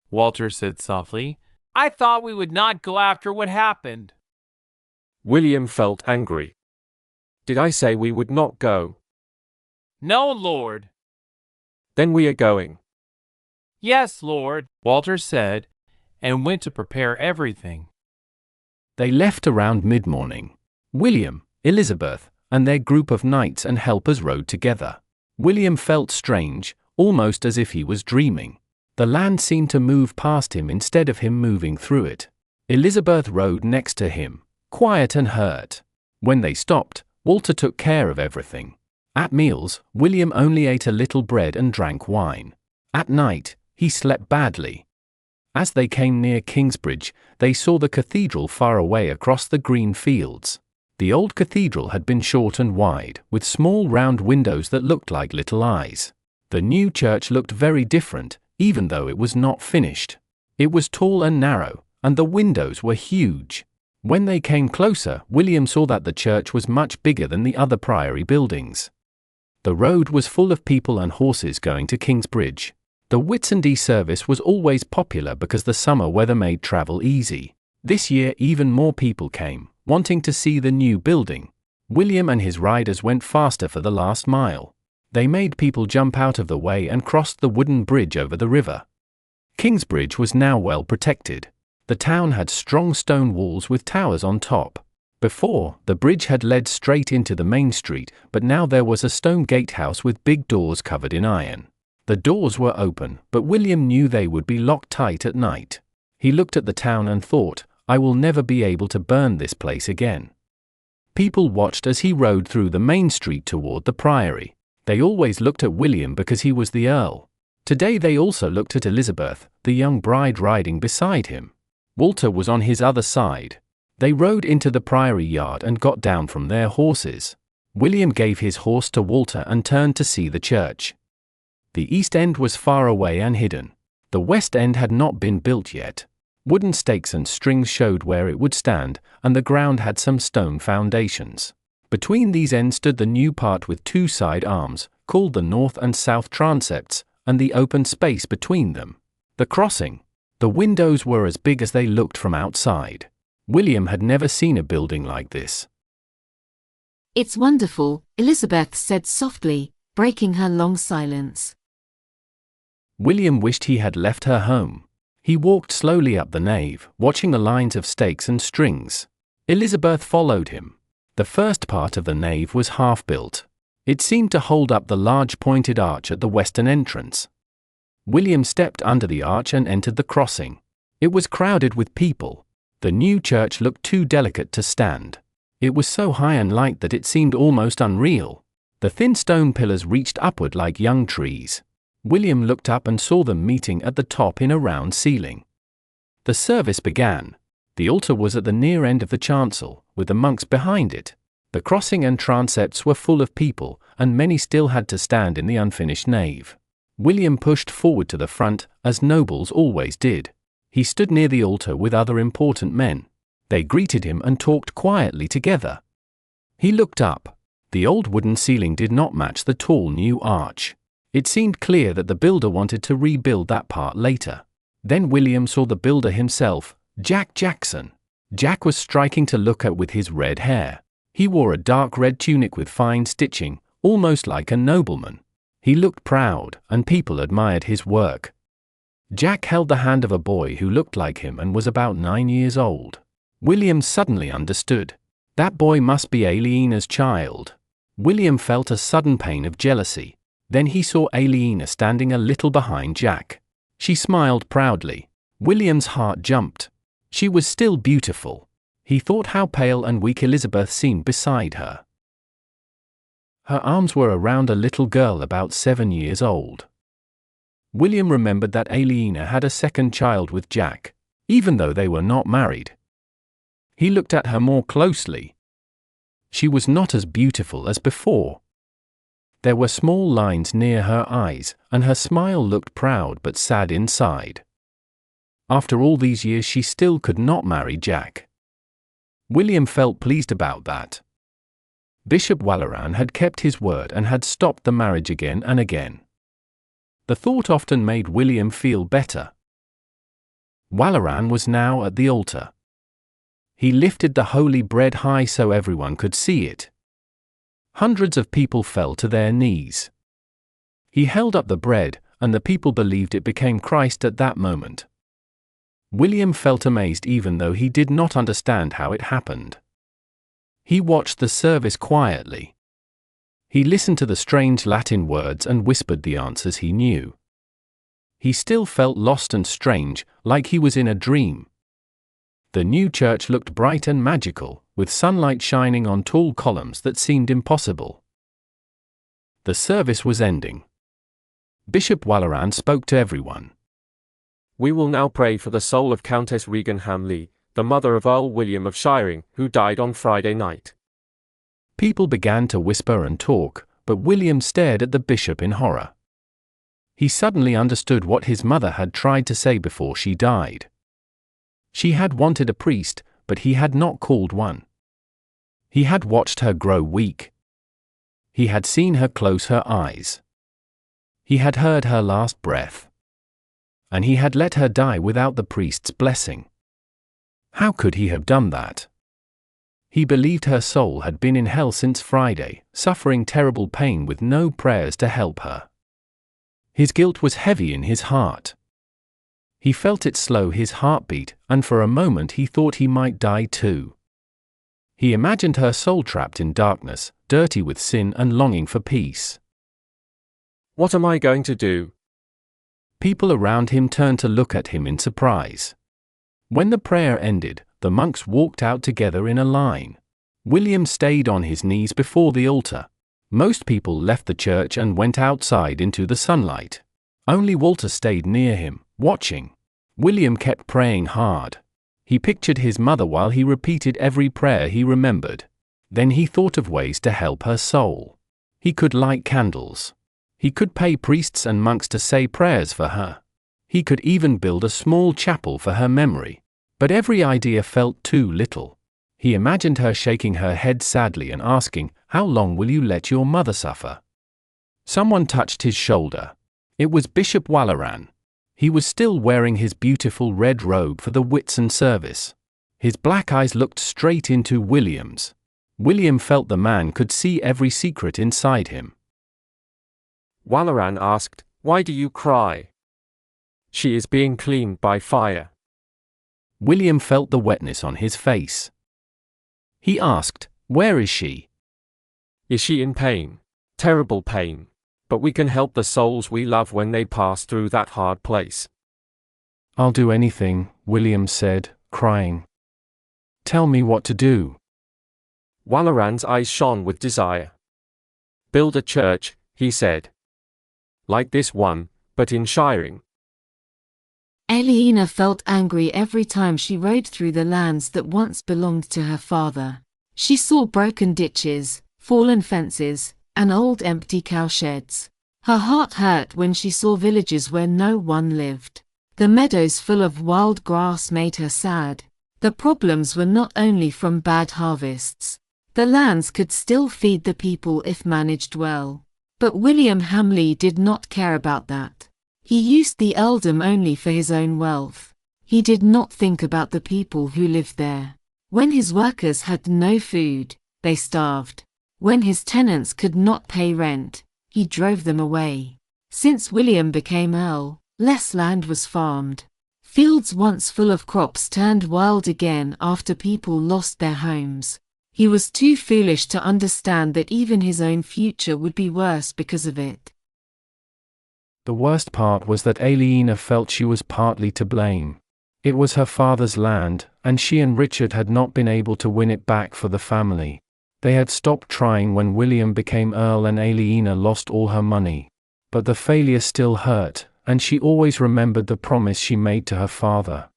Walter said softly, "I thought we would not go after what happened." William felt angry. "Did I say we would not go?" "No, Lord." "Then we are going." "Yes, Lord," Walter said, and went to prepare everything. They left around mid-morning. William, Elizabeth, and their group of knights and helpers rode together. William felt strange, almost as if he was dreaming. The land seemed to move past him instead of him moving through it. Elizabeth rode next to him, quiet and hurt. When they stopped, Walter took care of everything. At meals, William only ate a little bread and drank wine. At night, He slept badly. As they came near Kingsbridge, they saw the cathedral far away across the green fields. The old cathedral had been short and wide, with small round windows that looked like little eyes. The new church looked very different, even though it was not finished. It was tall and narrow, and the windows were huge. When they came closer, William saw that the church was much bigger than the other priory buildings. The road was full of people and horses going to Kingsbridge. The Whitsunday service was always popular because the summer weather made travel easy. This year even more people came, wanting to see the new building. William and his riders went faster for the last mile. They made people jump out of the way and crossed the wooden bridge over the river. Kingsbridge was now well protected. The town had strong stone walls with towers on top. Before, the bridge had led straight into the main street, but now there was a stone gatehouse with big doors covered in iron. The doors were open, but William knew they would be locked tight at night. He looked at the town and thought, I will never be able to burn this place again. People watched as he rode through the main street toward the priory. They always looked at William because he was the Earl. Today they also looked at Elizabeth, the young bride riding beside him. Walter was on his other side. They rode into the priory yard and got down from their horses. William gave his horse to Walter and turned to see the church. The east end was far away and hidden. The west end had not been built yet. Wooden stakes and strings showed where it would stand, and the ground had some stone foundations. Between these ends stood the new part with two side arms, called the north and south transepts, and the open space between them. The crossing. The windows were as big as they looked from outside. William had never seen a building like this. It's wonderful, Elizabeth said softly, breaking her long silence. William wished he had left her home. He walked slowly up the nave, watching the lines of stakes and strings. Elizabeth followed him. The first part of the nave was half-built. It seemed to hold up the large pointed arch at the western entrance. William stepped under the arch and entered the crossing. It was crowded with people. The new church looked too delicate to stand. It was so high and light that it seemed almost unreal. The thin stone pillars reached upward like young trees. William looked up and saw them meeting at the top in a round ceiling. The service began. The altar was at the near end of the chancel, with the monks behind it. The crossing and transepts were full of people, and many still had to stand in the unfinished nave. William pushed forward to the front, as nobles always did. He stood near the altar with other important men. They greeted him and talked quietly together. He looked up. The old wooden ceiling did not match the tall new arch. It seemed clear that the builder wanted to rebuild that part later. Then William saw the builder himself, Jack Jackson. Jack was striking to look at with his red hair. He wore a dark red tunic with fine stitching, almost like a nobleman. He looked proud, and people admired his work. Jack held the hand of a boy who looked like him and was about 9 years old. William suddenly understood. That boy must be Aliena's child. William felt a sudden pain of jealousy. Then he saw Aliena standing a little behind Jack. She smiled proudly. William's heart jumped. She was still beautiful. He thought how pale and weak Elizabeth seemed beside her. Her arms were around a little girl about 7 years old. William remembered that Aliena had a second child with Jack, even though they were not married. He looked at her more closely. She was not as beautiful as before. There were small lines near her eyes, and her smile looked proud but sad inside. After all these years she still could not marry Jack. William felt pleased about that. Bishop Waleran had kept his word and had stopped the marriage again and again. The thought often made William feel better. Waleran was now at the altar. He lifted the holy bread high so everyone could see it. Hundreds of people fell to their knees. He held up the bread, and the people believed it became Christ at that moment. William felt amazed even though he did not understand how it happened. He watched the service quietly. He listened to the strange Latin words and whispered the answers he knew. He still felt lost and strange, like he was in a dream. The new church looked bright and magical, with sunlight shining on tall columns that seemed impossible. The service was ending. Bishop Waleran spoke to everyone. We will now pray for the soul of Countess Regan Hamley, the mother of Earl William of Shiring, who died on Friday night. People began to whisper and talk, but William stared at the bishop in horror. He suddenly understood what his mother had tried to say before she died. She had wanted a priest, but he had not called one. He had watched her grow weak. He had seen her close her eyes. He had heard her last breath. And he had let her die without the priest's blessing. How could he have done that? He believed her soul had been in hell since Friday, suffering terrible pain with no prayers to help her. His guilt was heavy in his heart. He felt it slow his heartbeat, and for a moment he thought he might die too. He imagined her soul trapped in darkness, dirty with sin and longing for peace. What am I going to do? People around him turned to look at him in surprise. When the prayer ended, the monks walked out together in a line. William stayed on his knees before the altar. Most people left the church and went outside into the sunlight. Only Walter stayed near him, watching. William kept praying hard. He pictured his mother while he repeated every prayer he remembered. Then he thought of ways to help her soul. He could light candles. He could pay priests and monks to say prayers for her. He could even build a small chapel for her memory. But every idea felt too little. He imagined her shaking her head sadly and asking, "How long will you let your mother suffer?" Someone touched his shoulder. It was Bishop Walleran. He was still wearing his beautiful red robe for the Whitsun service. His black eyes looked straight into William's. William felt the man could see every secret inside him. Walleran asked, "Why do you cry?" "She is being cleaned by fire." William felt the wetness on his face. He asked, "Where is she?" "Is she in pain?" "Terrible pain. But we can help the souls we love when they pass through that hard place." "I'll do anything," William said, crying. "Tell me what to do." Walleran's eyes shone with desire. "Build a church," he said. "Like this one, but in Shiring." Aliena felt angry every time she rode through the lands that once belonged to her father. She saw broken ditches, fallen fences, and old empty cowsheds. Her heart hurt when she saw villages where no one lived. The meadows full of wild grass made her sad. The problems were not only from bad harvests. The lands could still feed the people if managed well. But William Hamley did not care about that. He used the earldom only for his own wealth. He did not think about the people who lived there. When his workers had no food, they starved. When his tenants could not pay rent, he drove them away. Since William became Earl, less land was farmed. Fields once full of crops turned wild again after people lost their homes. He was too foolish to understand that even his own future would be worse because of it. The worst part was that Aliena felt she was partly to blame. It was her father's land, and she and Richard had not been able to win it back for the family. They had stopped trying when William became Earl and Aliena lost all her money. But the failure still hurt, and she always remembered the promise she made to her father.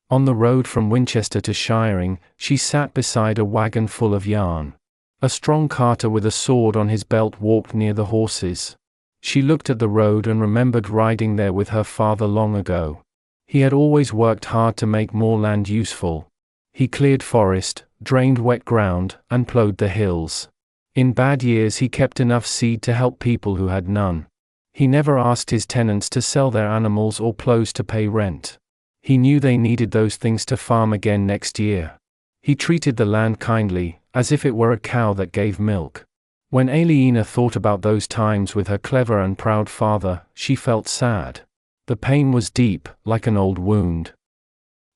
On the road from Winchester to Shiring, she sat beside a wagon full of yarn. A strong carter with a sword on his belt walked near the horses. She looked at the road and remembered riding there with her father long ago. He had always worked hard to make more land useful. He cleared forest, drained wet ground, and plowed the hills. In bad years he kept enough seed to help people who had none. He never asked his tenants to sell their animals or plows to pay rent. He knew they needed those things to farm again next year. He treated the land kindly, as if it were a cow that gave milk. When Aliena thought about those times with her clever and proud father, she felt sad. The pain was deep, like an old wound.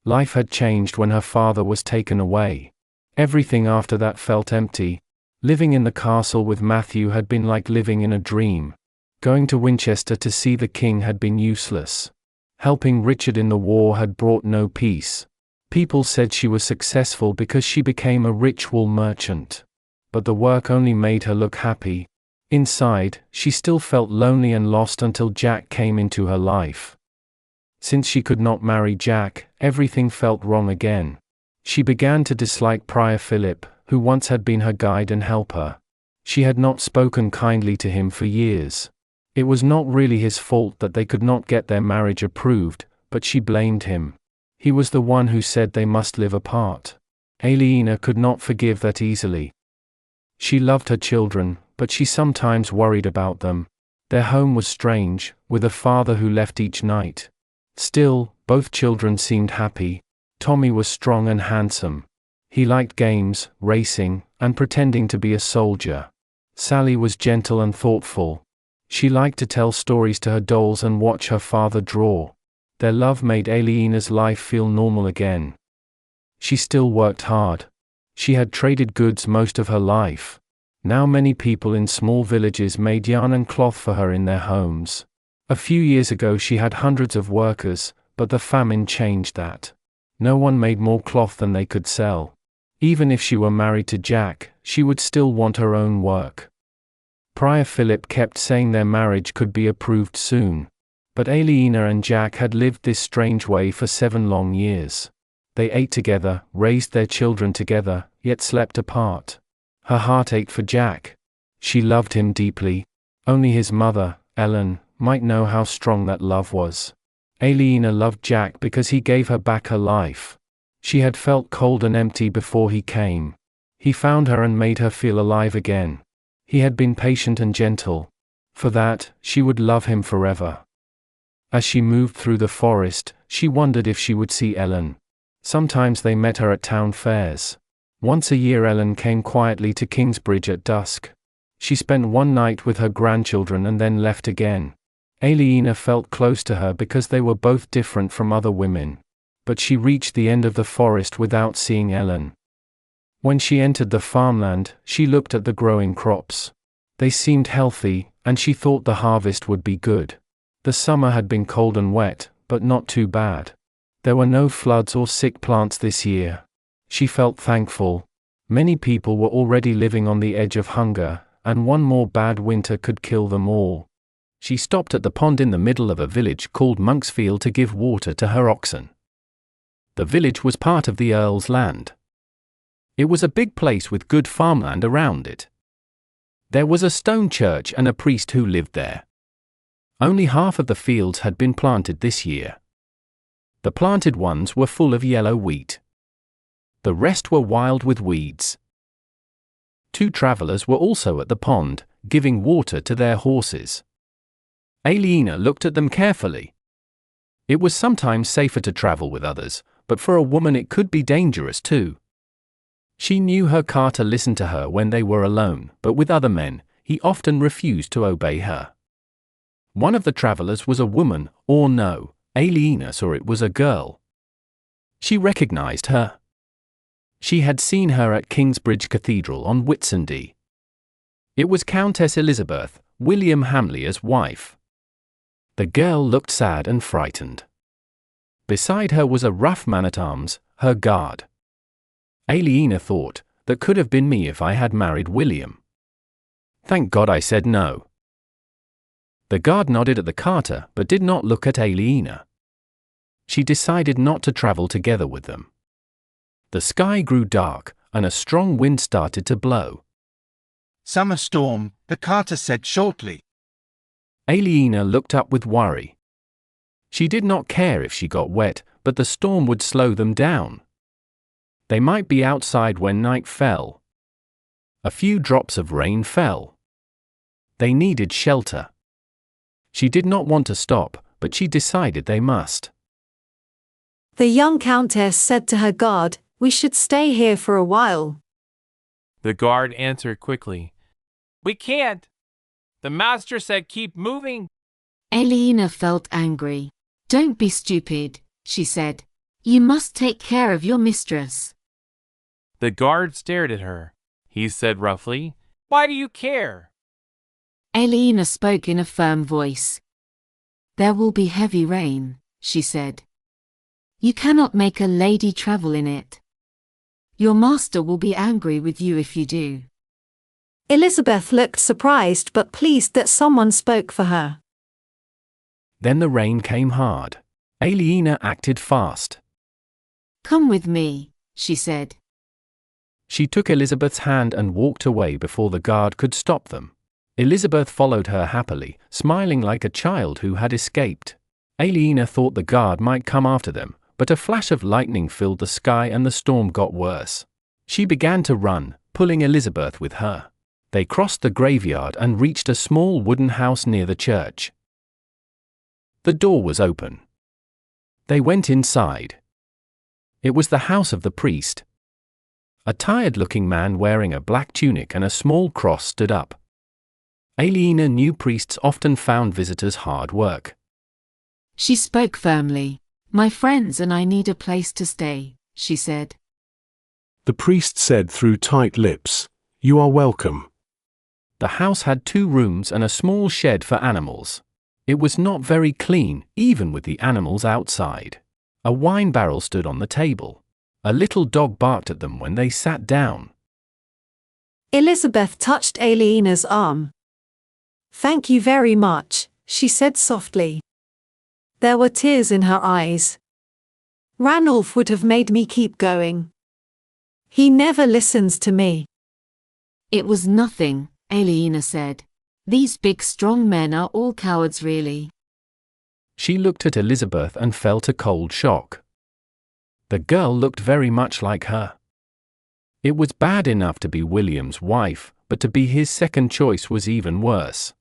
Life had changed when her father was taken away. Everything after that felt empty. Living in the castle with Matthew had been like living in a dream. Going to Winchester to see the king had been useless. Helping Richard in the war had brought no peace. People said she was successful because she became a rich wool merchant. But the work only made her look happy. Inside, she still felt lonely and lost until Jack came into her life. Since she could not marry Jack, everything felt wrong again. She began to dislike Prior Philip, who once had been her guide and helper. She had not spoken kindly to him for years. It was not really his fault that they could not get their marriage approved, but she blamed him. He was the one who said they must live apart. Aliena could not forgive that easily. She loved her children, but she sometimes worried about them. Their home was strange, with a father who left each night. Still, both children seemed happy. Tommy was strong and handsome. He liked games, racing, and pretending to be a soldier. Sally was gentle and thoughtful. She liked to tell stories to her dolls and watch her father draw. Their love made Aliena's life feel normal again. She still worked hard. She had traded goods most of her life. Now many people in small villages made yarn and cloth for her in their homes. A few years ago she had hundreds of workers, but the famine changed that. No one made more cloth than they could sell. Even if she were married to Jack, she would still want her own work. Prior Philip kept saying their marriage could be approved soon. But Aliena and Jack had lived this strange way for 7 long years. They ate together, raised their children together, yet slept apart. Her heart ached for Jack. She loved him deeply. Only his mother, Ellen, might know how strong that love was. Aliena loved Jack because he gave her back her life. She had felt cold and empty before he came. He found her and made her feel alive again. He had been patient and gentle. For that, she would love him forever. As she moved through the forest, she wondered if she would see Ellen. Sometimes they met her at town fairs. Once a year Ellen came quietly to Kingsbridge at dusk. She spent one night with her grandchildren and then left again. Aliena felt close to her because they were both different from other women. But she reached the end of the forest without seeing Ellen. When she entered the farmland, she looked at the growing crops. They seemed healthy, and she thought the harvest would be good. The summer had been cold and wet, but not too bad. There were no floods or sick plants this year. She felt thankful. Many people were already living on the edge of hunger, and one more bad winter could kill them all. She stopped at the pond in the middle of a village called Monksfield to give water to her oxen. The village was part of the Earl's land. It was a big place with good farmland around it. There was a stone church and a priest who lived there. Only half of the fields had been planted this year. The planted ones were full of yellow wheat. The rest were wild with weeds. 2 travelers were also at the pond, giving water to their horses. Aliena looked at them carefully. It was sometimes safer to travel with others, but for a woman it could be dangerous too. She knew her carter listened to her when they were alone, but with other men, he often refused to obey her. One of the travelers was a woman, or no, Aliena saw it was a girl. She recognized her. She had seen her at Kingsbridge Cathedral on Whitsunday. It was Countess Elizabeth, William Hamley's wife. The girl looked sad and frightened. Beside her was a rough man-at-arms, her guard. Aliena thought, that could have been me if I had married William. Thank God I said no. The guard nodded at the carter but did not look at Aliena. She decided not to travel together with them. The sky grew dark, and a strong wind started to blow. Summer storm, the carter said shortly. Aliena looked up with worry. She did not care if she got wet, but the storm would slow them down. They might be outside when night fell. A few drops of rain fell. They needed shelter. She did not want to stop, but she decided they must. The young countess said to her guard, "We should stay here for a while." The guard answered quickly, "We can't. The master said keep moving." Aliena felt angry. "Don't be stupid," she said. "You must take care of your mistress." The guard stared at her. He said roughly, "Why do you care?" Aliena spoke in a firm voice. "There will be heavy rain," she said. "You cannot make a lady travel in it. Your master will be angry with you if you do." Elizabeth looked surprised but pleased that someone spoke for her. Then the rain came hard. Aliena acted fast. Come with me, she said. She took Elizabeth's hand and walked away before the guard could stop them. Elizabeth followed her happily, smiling like a child who had escaped. Aliena thought the guard might come after them, but a flash of lightning filled the sky and the storm got worse. She began to run, pulling Elizabeth with her. They crossed the graveyard and reached a small wooden house near the church. The door was open. They went inside. It was the house of the priest. A tired-looking man wearing a black tunic and a small cross stood up. Aliena knew priests often found visitors hard work. She spoke firmly. My friends and I need a place to stay, she said. The priest said through tight lips, "You are welcome." The house had 2 rooms and a small shed for animals. It was not very clean, even with the animals outside. A wine barrel stood on the table. A little dog barked at them when they sat down. Elizabeth touched Aliena's arm. "Thank you very much," she said softly. There were tears in her eyes. Ranulph would have made me keep going. He never listens to me. It was nothing, Aliena said. These big strong men are all cowards really. She looked at Elizabeth and felt a cold shock. The girl looked very much like her. It was bad enough to be William's wife, but to be his second choice was even worse.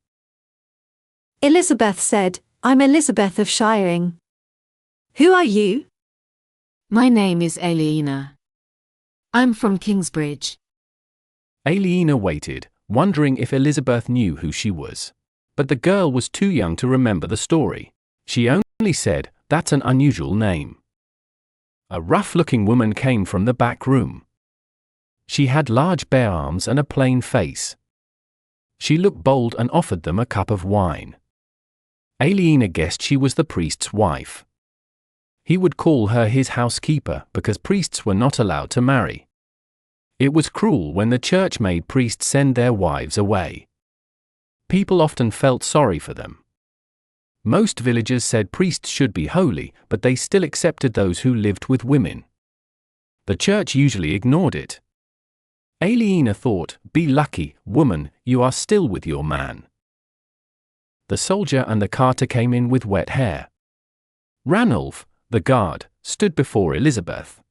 Elizabeth said, "I'm Elizabeth of Shiring." "Who are you?" My name is Aliena. I'm from Kingsbridge. Aliena waited, wondering if Elizabeth knew who she was. But the girl was too young to remember the story. She only said, "That's an unusual name." A rough-looking woman came from the back room. She had large bare arms and a plain face. She looked bold and offered them a cup of wine. Aliena guessed she was the priest's wife. He would call her his housekeeper because priests were not allowed to marry. It was cruel when the church made priests send their wives away. People often felt sorry for them. Most villagers said priests should be holy, but they still accepted those who lived with women. The church usually ignored it. Aliena thought, "Be lucky, woman, you are still with your man." The soldier and the carter came in with wet hair. Ranulph, the guard, stood before Elizabeth.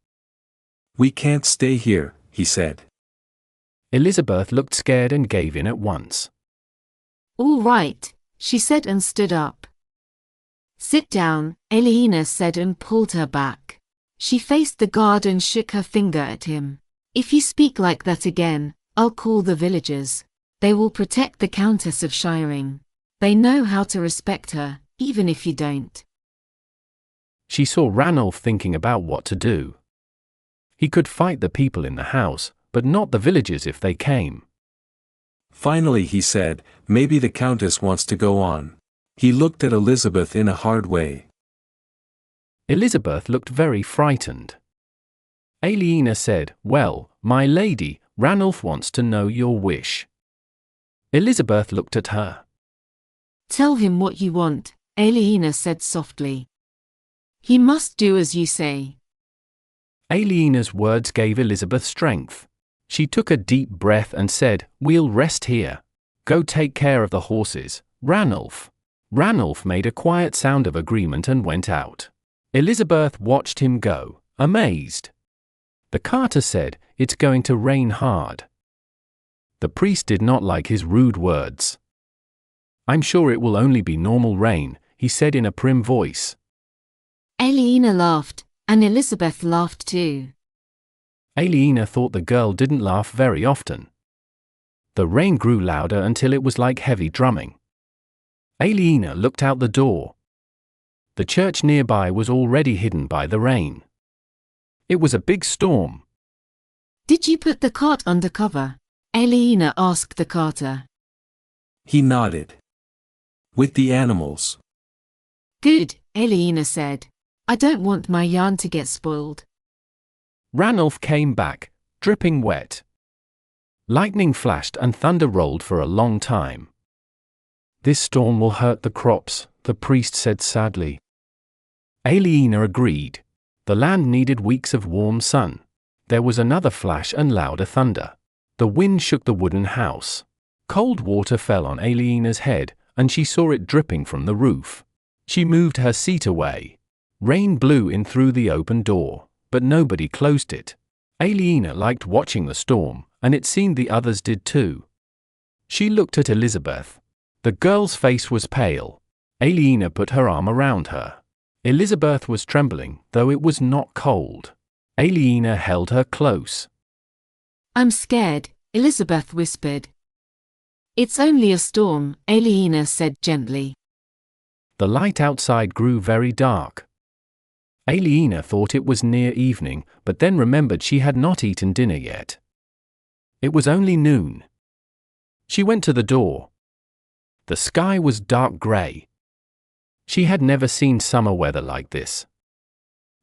"We can't stay here," he said. Elizabeth looked scared and gave in at once. All right, she said and stood up. Sit down, Aliena said and pulled her back. She faced the guard and shook her finger at him. If you speak like that again, I'll call the villagers. They will protect the Countess of Shiring. They know how to respect her, even if you don't. She saw Ranulph thinking about what to do. He could fight the people in the house, but not the villagers if they came. Finally he said, "Maybe the Countess wants to go on." He looked at Elizabeth in a hard way. Elizabeth looked very frightened. Aliena said, "Well, my lady, Ranulph wants to know your wish." Elizabeth looked at her. Tell him what you want, Aliena said softly. He must do as you say. Aliena's words gave Elizabeth strength. She took a deep breath and said, "We'll rest here. Go take care of the horses, Ranulph." Ranulph made a quiet sound of agreement and went out. Elizabeth watched him go, amazed. The carter said, "It's going to rain hard." The priest did not like his rude words. "I'm sure it will only be normal rain," he said in a prim voice. Aliena laughed, and Elizabeth laughed too. Aliena thought the girl didn't laugh very often. The rain grew louder until it was like heavy drumming. Aliena looked out the door. The church nearby was already hidden by the rain. It was a big storm. Did you put the cart under cover? Aliena asked the carter. He nodded. With the animals. Good, Aliena said. I don't want my yarn to get spoiled. Ranulph came back, dripping wet. Lightning flashed and thunder rolled for a long time. "This storm will hurt the crops," the priest said sadly. Aliena agreed. The land needed weeks of warm sun. There was another flash and louder thunder. The wind shook the wooden house. Cold water fell on Aliena's head, and she saw it dripping from the roof. She moved her seat away. Rain blew in through the open door, but nobody closed it. Aliena liked watching the storm, and it seemed the others did too. She looked at Elizabeth. The girl's face was pale. Aliena put her arm around her. Elizabeth was trembling, though it was not cold. Aliena held her close. I'm scared, Elizabeth whispered. It's only a storm, Aliena said gently. The light outside grew very dark. Aliena thought it was near evening, but then remembered she had not eaten dinner yet. It was only noon. She went to the door. The sky was dark grey. She had never seen summer weather like this.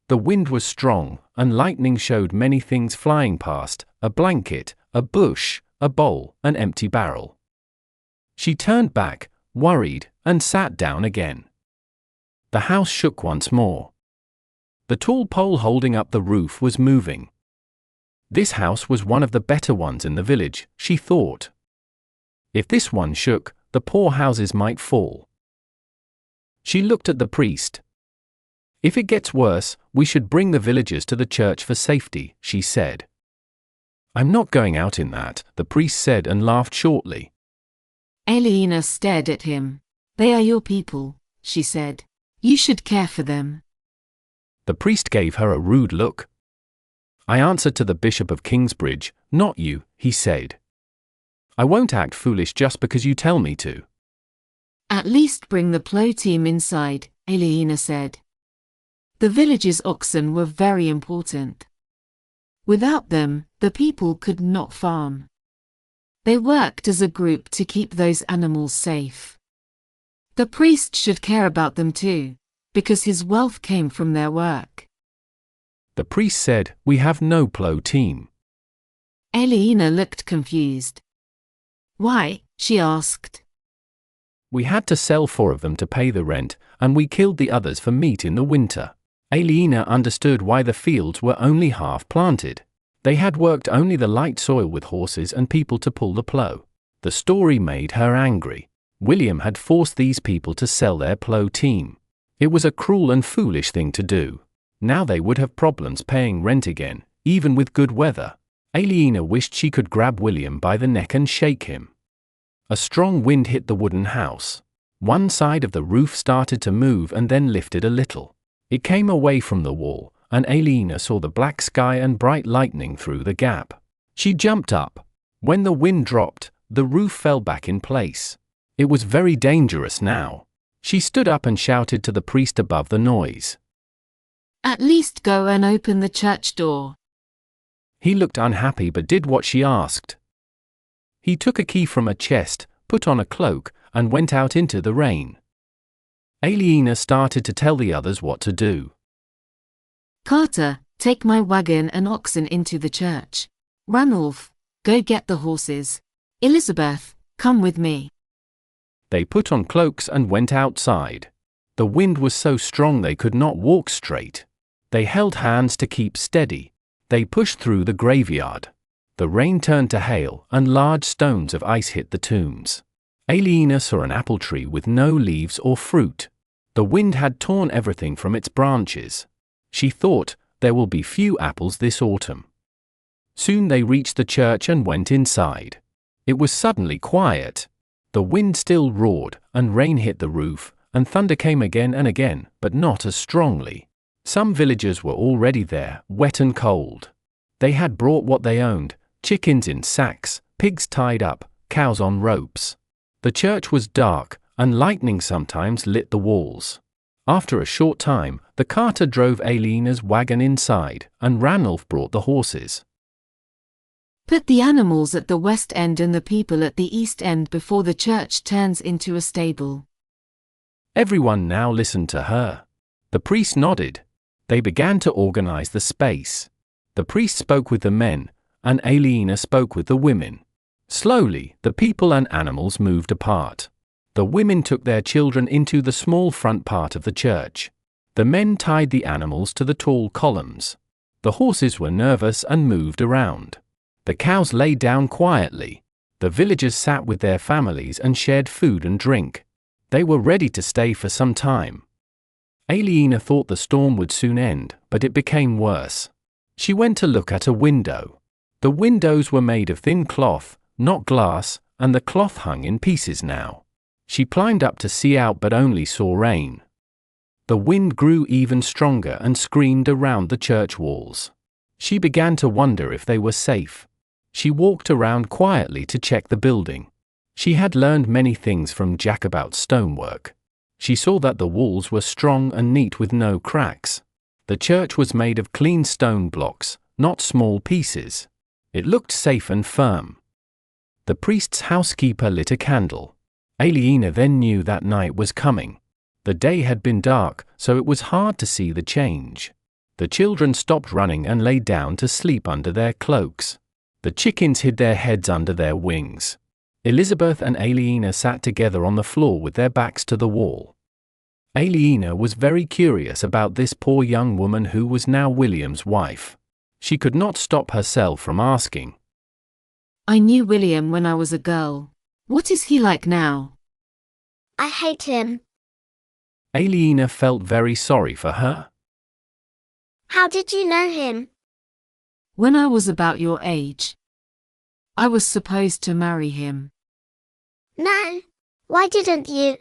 The wind was strong, and lightning showed many things flying past: a blanket, a bush, a bowl, an empty barrel. She turned back, worried, and sat down again. The house shook once more. The tall pole holding up the roof was moving. This house was one of the better ones in the village, she thought. If this one shook, the poor houses might fall. She looked at the priest. If it gets worse, we should bring the villagers to the church for safety, she said. I'm not going out in that, the priest said and laughed shortly. Aliena stared at him. They are your people, she said. You should care for them. The priest gave her a rude look. I answer to the Bishop of Kingsbridge, not you, he said. I won't act foolish just because you tell me to. At least bring the plough team inside, Aliena said. The village's oxen were very important. Without them, the people could not farm. They worked as a group to keep those animals safe. The priest should care about them too, because his wealth came from their work. The priest said, we have no plough team. Aliena looked confused. Why? She asked. We had to sell 4 of them to pay the rent, and we killed the others for meat in the winter. Aliena understood why the fields were only half planted. They had worked only the light soil with horses and people to pull the plough. The story made her angry. William had forced these people to sell their plough team. It was a cruel and foolish thing to do. Now they would have problems paying rent again, even with good weather. Aliena wished she could grab William by the neck and shake him. A strong wind hit the wooden house. One side of the roof started to move and then lifted a little. It came away from the wall, and Aliena saw the black sky and bright lightning through the gap. She jumped up. When the wind dropped, the roof fell back in place. It was very dangerous now. She stood up and shouted to the priest above the noise. At least go and open the church door. He looked unhappy but did what she asked. He took a key from a chest, put on a cloak, and went out into the rain. Aliena started to tell the others what to do. Carter, take my wagon and oxen into the church. Ranulph, go get the horses. Elizabeth, come with me. They put on cloaks and went outside. The wind was so strong they could not walk straight. They held hands to keep steady. They pushed through the graveyard. The rain turned to hail, and large stones of ice hit the tombs. Aliena saw an apple tree with no leaves or fruit. The wind had torn everything from its branches. She thought, there will be few apples this autumn. Soon they reached the church and went inside. It was suddenly quiet. The wind still roared, and rain hit the roof, and thunder came again and again, but not as strongly. Some villagers were already there, wet and cold. They had brought what they owned: chickens in sacks, pigs tied up, cows on ropes. The church was dark, and lightning sometimes lit the walls. After a short time, the carter drove Aliena's wagon inside, and Ranulph brought the horses. Put the animals at the west end and the people at the east end before the church turns into a stable. Everyone now listened to her. The priest nodded. They began to organize the space. The priest spoke with the men, and Aliena spoke with the women. Slowly, the people and animals moved apart. The women took their children into the small front part of the church. The men tied the animals to the tall columns. The horses were nervous and moved around. The cows lay down quietly. The villagers sat with their families and shared food and drink. They were ready to stay for some time. Aliena thought the storm would soon end, but it became worse. She went to look at a window. The windows were made of thin cloth, not glass, and the cloth hung in pieces now. She climbed up to see out but only saw rain. The wind grew even stronger and screamed around the church walls. She began to wonder if they were safe. She walked around quietly to check the building. She had learned many things from Jack about stonework. She saw that the walls were strong and neat with no cracks. The church was made of clean stone blocks, not small pieces. It looked safe and firm. The priest's housekeeper lit a candle. Aliena then knew that night was coming. The day had been dark, so it was hard to see the change. The children stopped running and lay down to sleep under their cloaks. The chickens hid their heads under their wings. Elizabeth and Aliena sat together on the floor with their backs to the wall. Aliena was very curious about this poor young woman who was now William's wife. She could not stop herself from asking. I knew William when I was a girl. What is he like now? I hate him. Aliena felt very sorry for her. How did you know him? When I was about your age. I was supposed to marry him. No. Why didn't you?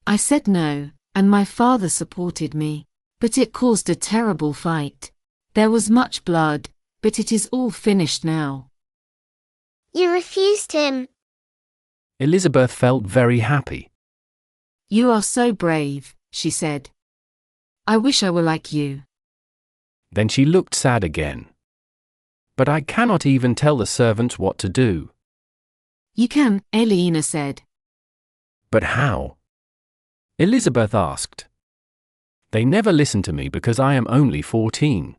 I said no, and my father supported me, but it caused a terrible fight. There was much blood, but it is all finished now. You refused him. Elizabeth felt very happy. You are so brave, she said. I wish I were like you. Then she looked sad again. But I cannot even tell the servants what to do. You can, Aliena said. But how? Elizabeth asked. They never listen to me because I am only 14.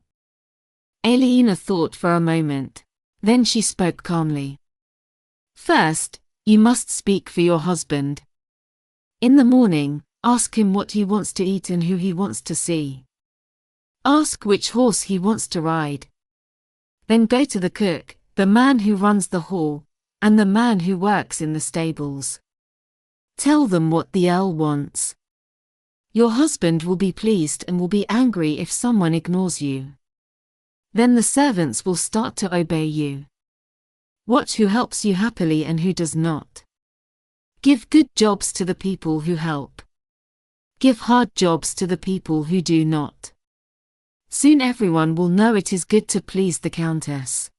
Aliena thought for a moment. Then she spoke calmly. First, you must speak for your husband. In the morning, ask him what he wants to eat and who he wants to see. Ask which horse he wants to ride. Then go to the cook, the man who runs the hall, and the man who works in the stables. Tell them what the earl wants. Your husband will be pleased and will be angry if someone ignores you. Then the servants will start to obey you. Watch who helps you happily and who does not. Give good jobs to the people who help. Give hard jobs to the people who do not. Soon everyone will know it is good to please the countess.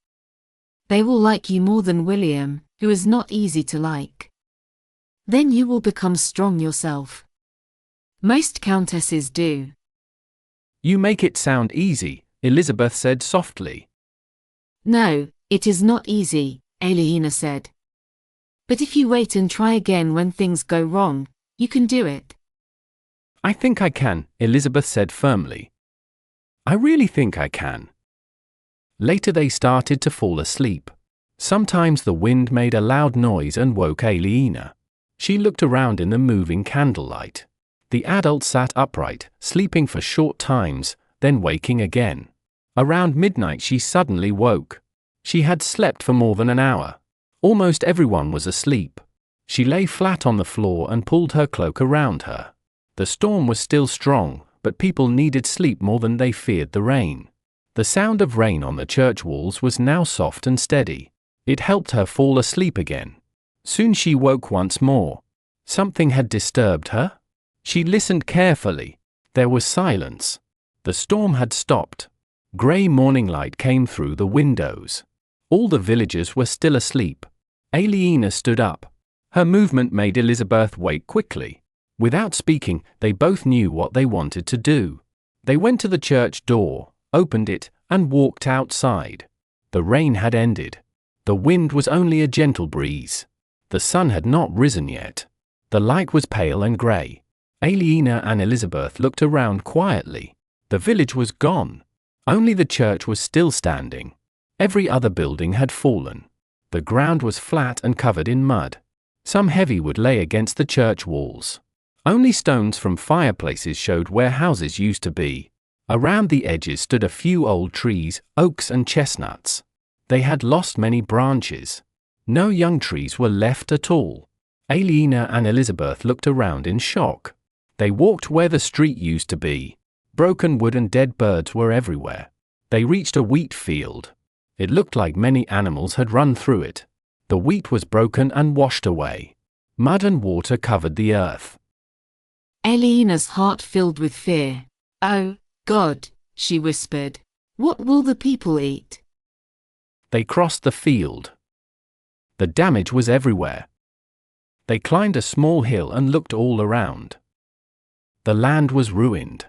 They will like you more than William, who is not easy to like. Then you will become strong yourself. Most countesses do. You make it sound easy, Elizabeth said softly. No, it is not easy, Aliena said. But if you wait and try again when things go wrong, you can do it. I think I can, Elizabeth said firmly. I really think I can. Later they started to fall asleep. Sometimes the wind made a loud noise and woke Aliena. She looked around in the moving candlelight. The adult sat upright, sleeping for short times, then waking again. Around midnight she suddenly woke. She had slept for more than an hour. Almost everyone was asleep. She lay flat on the floor and pulled her cloak around her. The storm was still strong, but people needed sleep more than they feared the rain. The sound of rain on the church walls was now soft and steady. It helped her fall asleep again. Soon she woke once more. Something had disturbed her. She listened carefully. There was silence. The storm had stopped. Grey morning light came through the windows. All the villagers were still asleep. Aliena stood up. Her movement made Elizabeth wake quickly. Without speaking, they both knew what they wanted to do. They went to the church door, opened it, and walked outside. The rain had ended. The wind was only a gentle breeze. The sun had not risen yet. The light was pale and grey. Aliena and Elizabeth looked around quietly. The village was gone. Only the church was still standing. Every other building had fallen. The ground was flat and covered in mud. Some heavy wood lay against the church walls. Only stones from fireplaces showed where houses used to be. Around the edges stood a few old trees, oaks and chestnuts. They had lost many branches. No young trees were left at all. Aliena and Elizabeth looked around in shock. They walked where the street used to be. Broken wood and dead birds were everywhere. They reached a wheat field. It looked like many animals had run through it. The wheat was broken and washed away. Mud and water covered the earth. Aliena's heart filled with fear. "Oh, God," she whispered. "What will the people eat?" They crossed the field. The damage was everywhere. They climbed a small hill and looked all around. The land was ruined.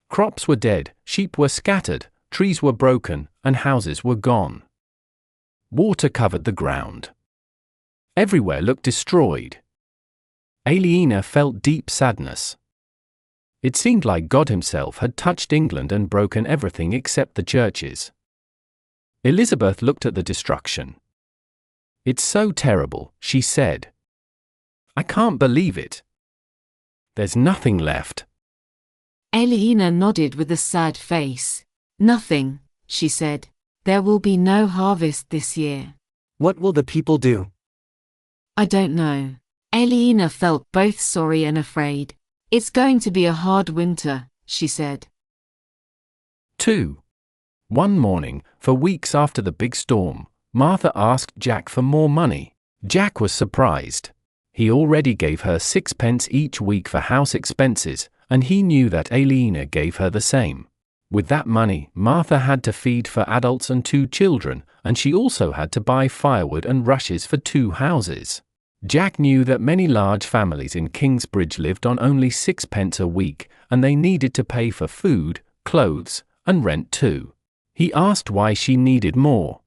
Crops were dead, sheep were scattered, trees were broken, and houses were gone. Water covered the ground. Everywhere looked destroyed. Aliena felt deep sadness. It seemed like God himself had touched England and broken everything except the churches. Elizabeth looked at the destruction. "It's so terrible," she said. "I can't believe it. There's nothing left." Aliena nodded with a sad face. "Nothing," she said. "There will be no harvest this year." What will the people do? "I don't know." Aliena felt both sorry and afraid. "It's going to be a hard winter," she said. 2. One morning, for weeks after the big storm, Martha asked Jack for more money. Jack was surprised. He already gave her 6 pence each week for house expenses, and he knew that Aliena gave her the same. With that money, Martha had to feed for adults and 2 children, and she also had to buy firewood and rushes for 2 houses. Jack knew that many large families in Kingsbridge lived on only 6 pence a week, and they needed to pay for food, clothes, and rent too. He asked why she needed more.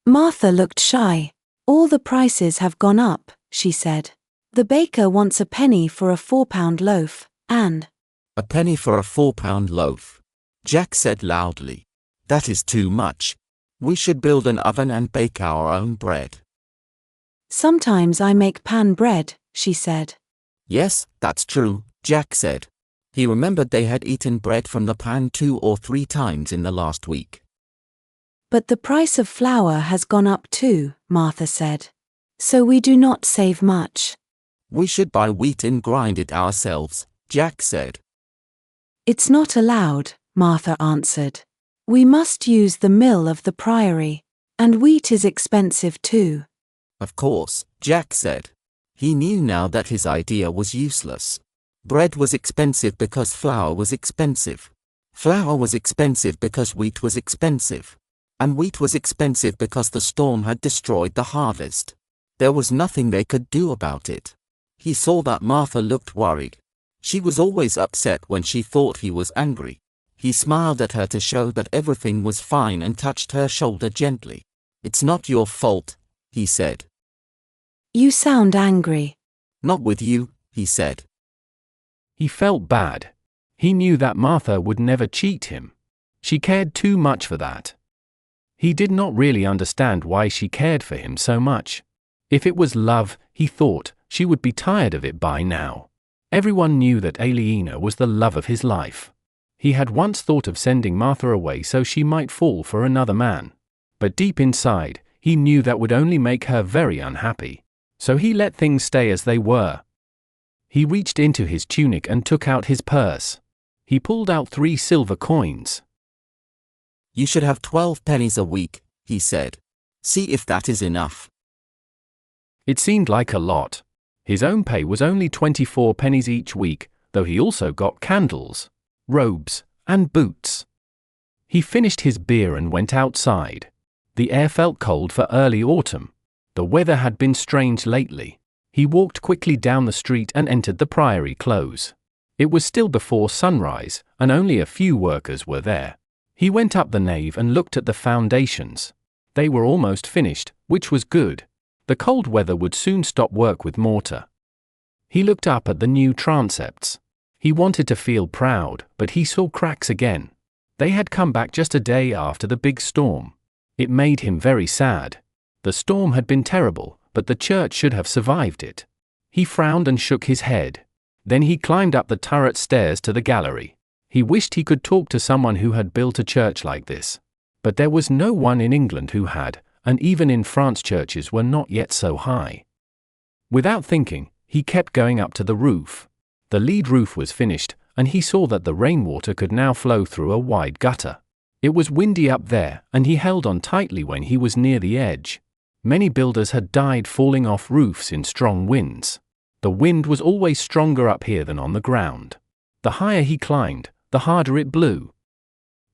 Martha looked shy. "All the prices have gone up," she said. "The baker wants a penny for a 4-pound loaf, and—" "A penny for a 4-pound loaf," Jack said loudly. "That is too much. We should build an oven and bake our own bread." "Sometimes I make pan bread," she said. "Yes, that's true," Jack said. He remembered they had eaten bread from the pan 2 or 3 times in the last week. "But the price of flour has gone up too," Martha said. "So we do not save much." "We should buy wheat and grind it ourselves," Jack said. "It's not allowed," Martha answered. "We must use the mill of the priory. And wheat is expensive too." "Of course," Jack said. He knew now that his idea was useless. Bread was expensive because flour was expensive. Flour was expensive because wheat was expensive. And wheat was expensive because the storm had destroyed the harvest. There was nothing they could do about it. He saw that Martha looked worried. She was always upset when she thought he was angry. He smiled at her to show that everything was fine and touched her shoulder gently. "It's not your fault," he said. "You sound angry." "Not with you," he said. He felt bad. He knew that Martha would never cheat him. She cared too much for that. He did not really understand why she cared for him so much. If it was love, he thought, she would be tired of it by now. Everyone knew that Aliena was the love of his life. He had once thought of sending Martha away so she might fall for another man. But deep inside, he knew that would only make her very unhappy. So he let things stay as they were. He reached into his tunic and took out his purse. He pulled out 3 silver coins. "You should have 12 pennies a week," he said. "See if that is enough." It seemed like a lot. His own pay was only 24 pennies each week, though he also got candles, robes, and boots. He finished his beer and went outside. The air felt cold for early autumn. The weather had been strange lately. He walked quickly down the street and entered the Priory Close. It was still before sunrise, and only a few workers were there. He went up the nave and looked at the foundations. They were almost finished, which was good. The cold weather would soon stop work with mortar. He looked up at the new transepts. He wanted to feel proud, but he saw cracks again. They had come back just a day after the big storm. It made him very sad. The storm had been terrible, but the church should have survived it. He frowned and shook his head. Then he climbed up the turret stairs to the gallery. He wished he could talk to someone who had built a church like this. But there was no one in England who had, and even in France churches were not yet so high. Without thinking, he kept going up to the roof. The lead roof was finished, and he saw that the rainwater could now flow through a wide gutter. It was windy up there, and he held on tightly when he was near the edge. Many builders had died falling off roofs in strong winds. The wind was always stronger up here than on the ground. The higher he climbed, the harder it blew.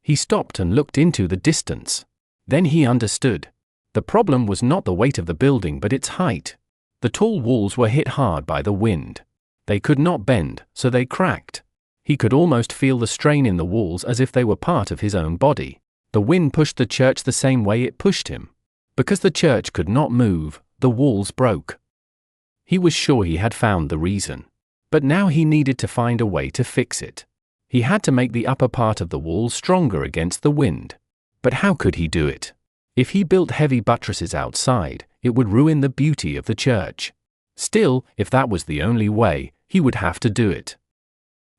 He stopped and looked into the distance. Then he understood. The problem was not the weight of the building but its height. The tall walls were hit hard by the wind. They could not bend, so they cracked. He could almost feel the strain in the walls as if they were part of his own body. The wind pushed the church the same way it pushed him. Because the church could not move, the walls broke. He was sure he had found the reason. But now he needed to find a way to fix it. He had to make the upper part of the wall stronger against the wind. But how could he do it? If he built heavy buttresses outside, it would ruin the beauty of the church. Still, if that was the only way, he would have to do it.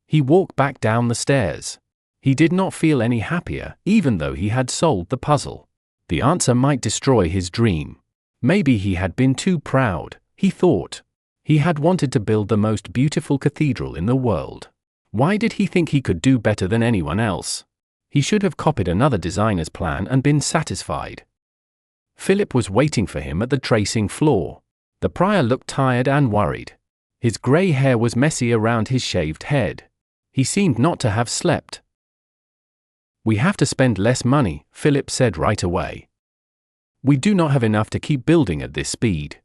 He walked back down the stairs. He did not feel any happier, even though he had solved the puzzle. The answer might destroy his dream. Maybe he had been too proud, he thought. He had wanted to build the most beautiful cathedral in the world. Why did he think he could do better than anyone else? He should have copied another designer's plan and been satisfied. Philip was waiting for him at the tracing floor. The prior looked tired and worried. His grey hair was messy around his shaved head. He seemed not to have slept. "We have to spend less money," Philip said right away. "We do not have enough to keep building at this speed."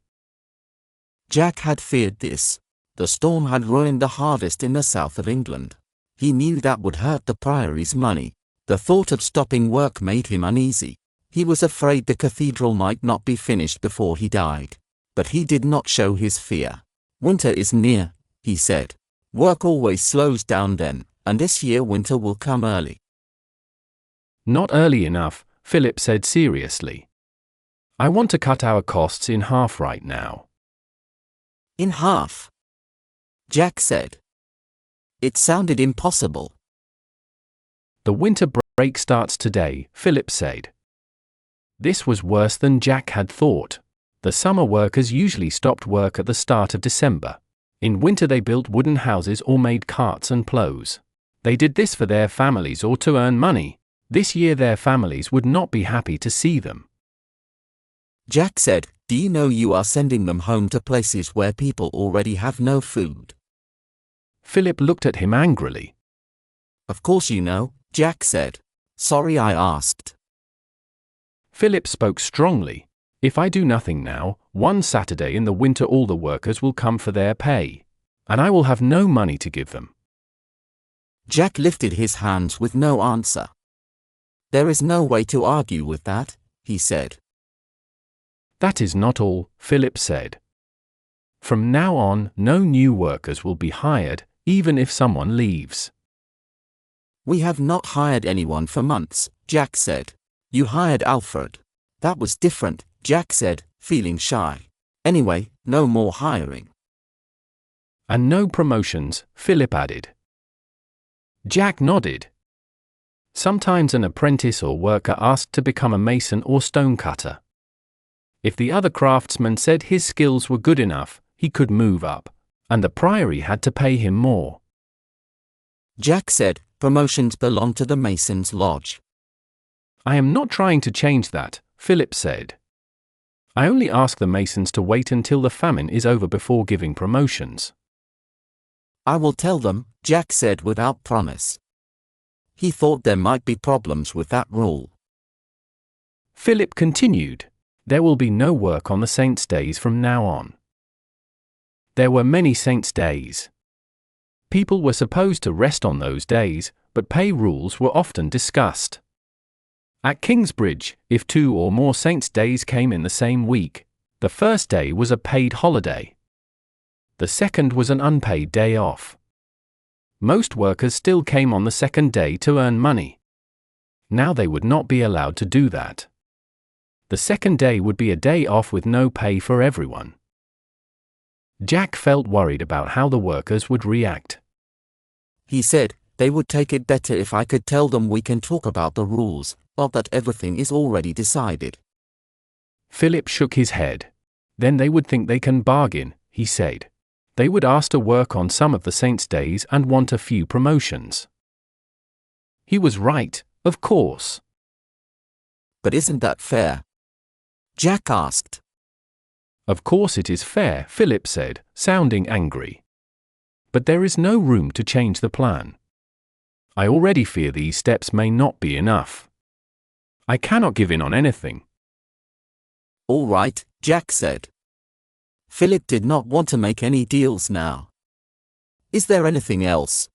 Jack had feared this. The storm had ruined the harvest in the south of England. He knew that would hurt the priory's money. The thought of stopping work made him uneasy. He was afraid the cathedral might not be finished before he died. But he did not show his fear. "Winter is near," he said. "Work always slows down then, and this year winter will come early." "Not early enough," Philip said seriously. "I want to cut our costs in half right now." "In half?" Jack said. It sounded impossible. "The winter break starts today," Philip said. This was worse than Jack had thought. The summer workers usually stopped work at the start of December. In winter they built wooden houses or made carts and plows. They did this for their families or to earn money. This year their families would not be happy to see them. Jack said, "Do you know you are sending them home to places where people already have no food?" Philip looked at him angrily. "Of course you know," Jack said. "Sorry I asked." Philip spoke strongly. "If I do nothing now, one Saturday in the winter all the workers will come for their pay. And I will have no money to give them." Jack lifted his hands with no answer. "There is no way to argue with that," he said. "That is not all," Philip said. "From now on, no new workers will be hired, even if someone leaves." "We have not hired anyone for months," Jack said. "You hired Alfred." "That was different," Jack said, feeling shy. "Anyway, no more hiring." "And no promotions," Philip added. Jack nodded. Sometimes an apprentice or worker asked to become a mason or stonecutter. If the other craftsman said his skills were good enough, he could move up, and the priory had to pay him more. Jack said, "Promotions belong to the Masons' Lodge." "I am not trying to change that," Philip said. "I only ask the Masons to wait until the famine is over before giving promotions." "I will tell them," Jack said without promise. He thought there might be problems with that rule. Philip continued, "There will be no work on the saints' days from now on." There were many saints' days. People were supposed to rest on those days, but pay rules were often discussed. At Kingsbridge, if 2 or more saints' days came in the same week, the first day was a paid holiday. The second was an unpaid day off. Most workers still came on the second day to earn money. Now they would not be allowed to do that. The second day would be a day off with no pay for everyone. Jack felt worried about how the workers would react. He said, they would take it better if I could tell them we can talk about the rules, but that everything is already decided. Philip shook his head. Then they would think they can bargain, he said. They would ask to work on some of the saints' days and want a few promotions. He was right, of course. But isn't that fair? Jack asked. Of course it is fair, Philip said, sounding angry. But there is no room to change the plan. I already fear these steps may not be enough. I cannot give in on anything. All right, Jack said. Philip did not want to make any deals now. Is there anything else?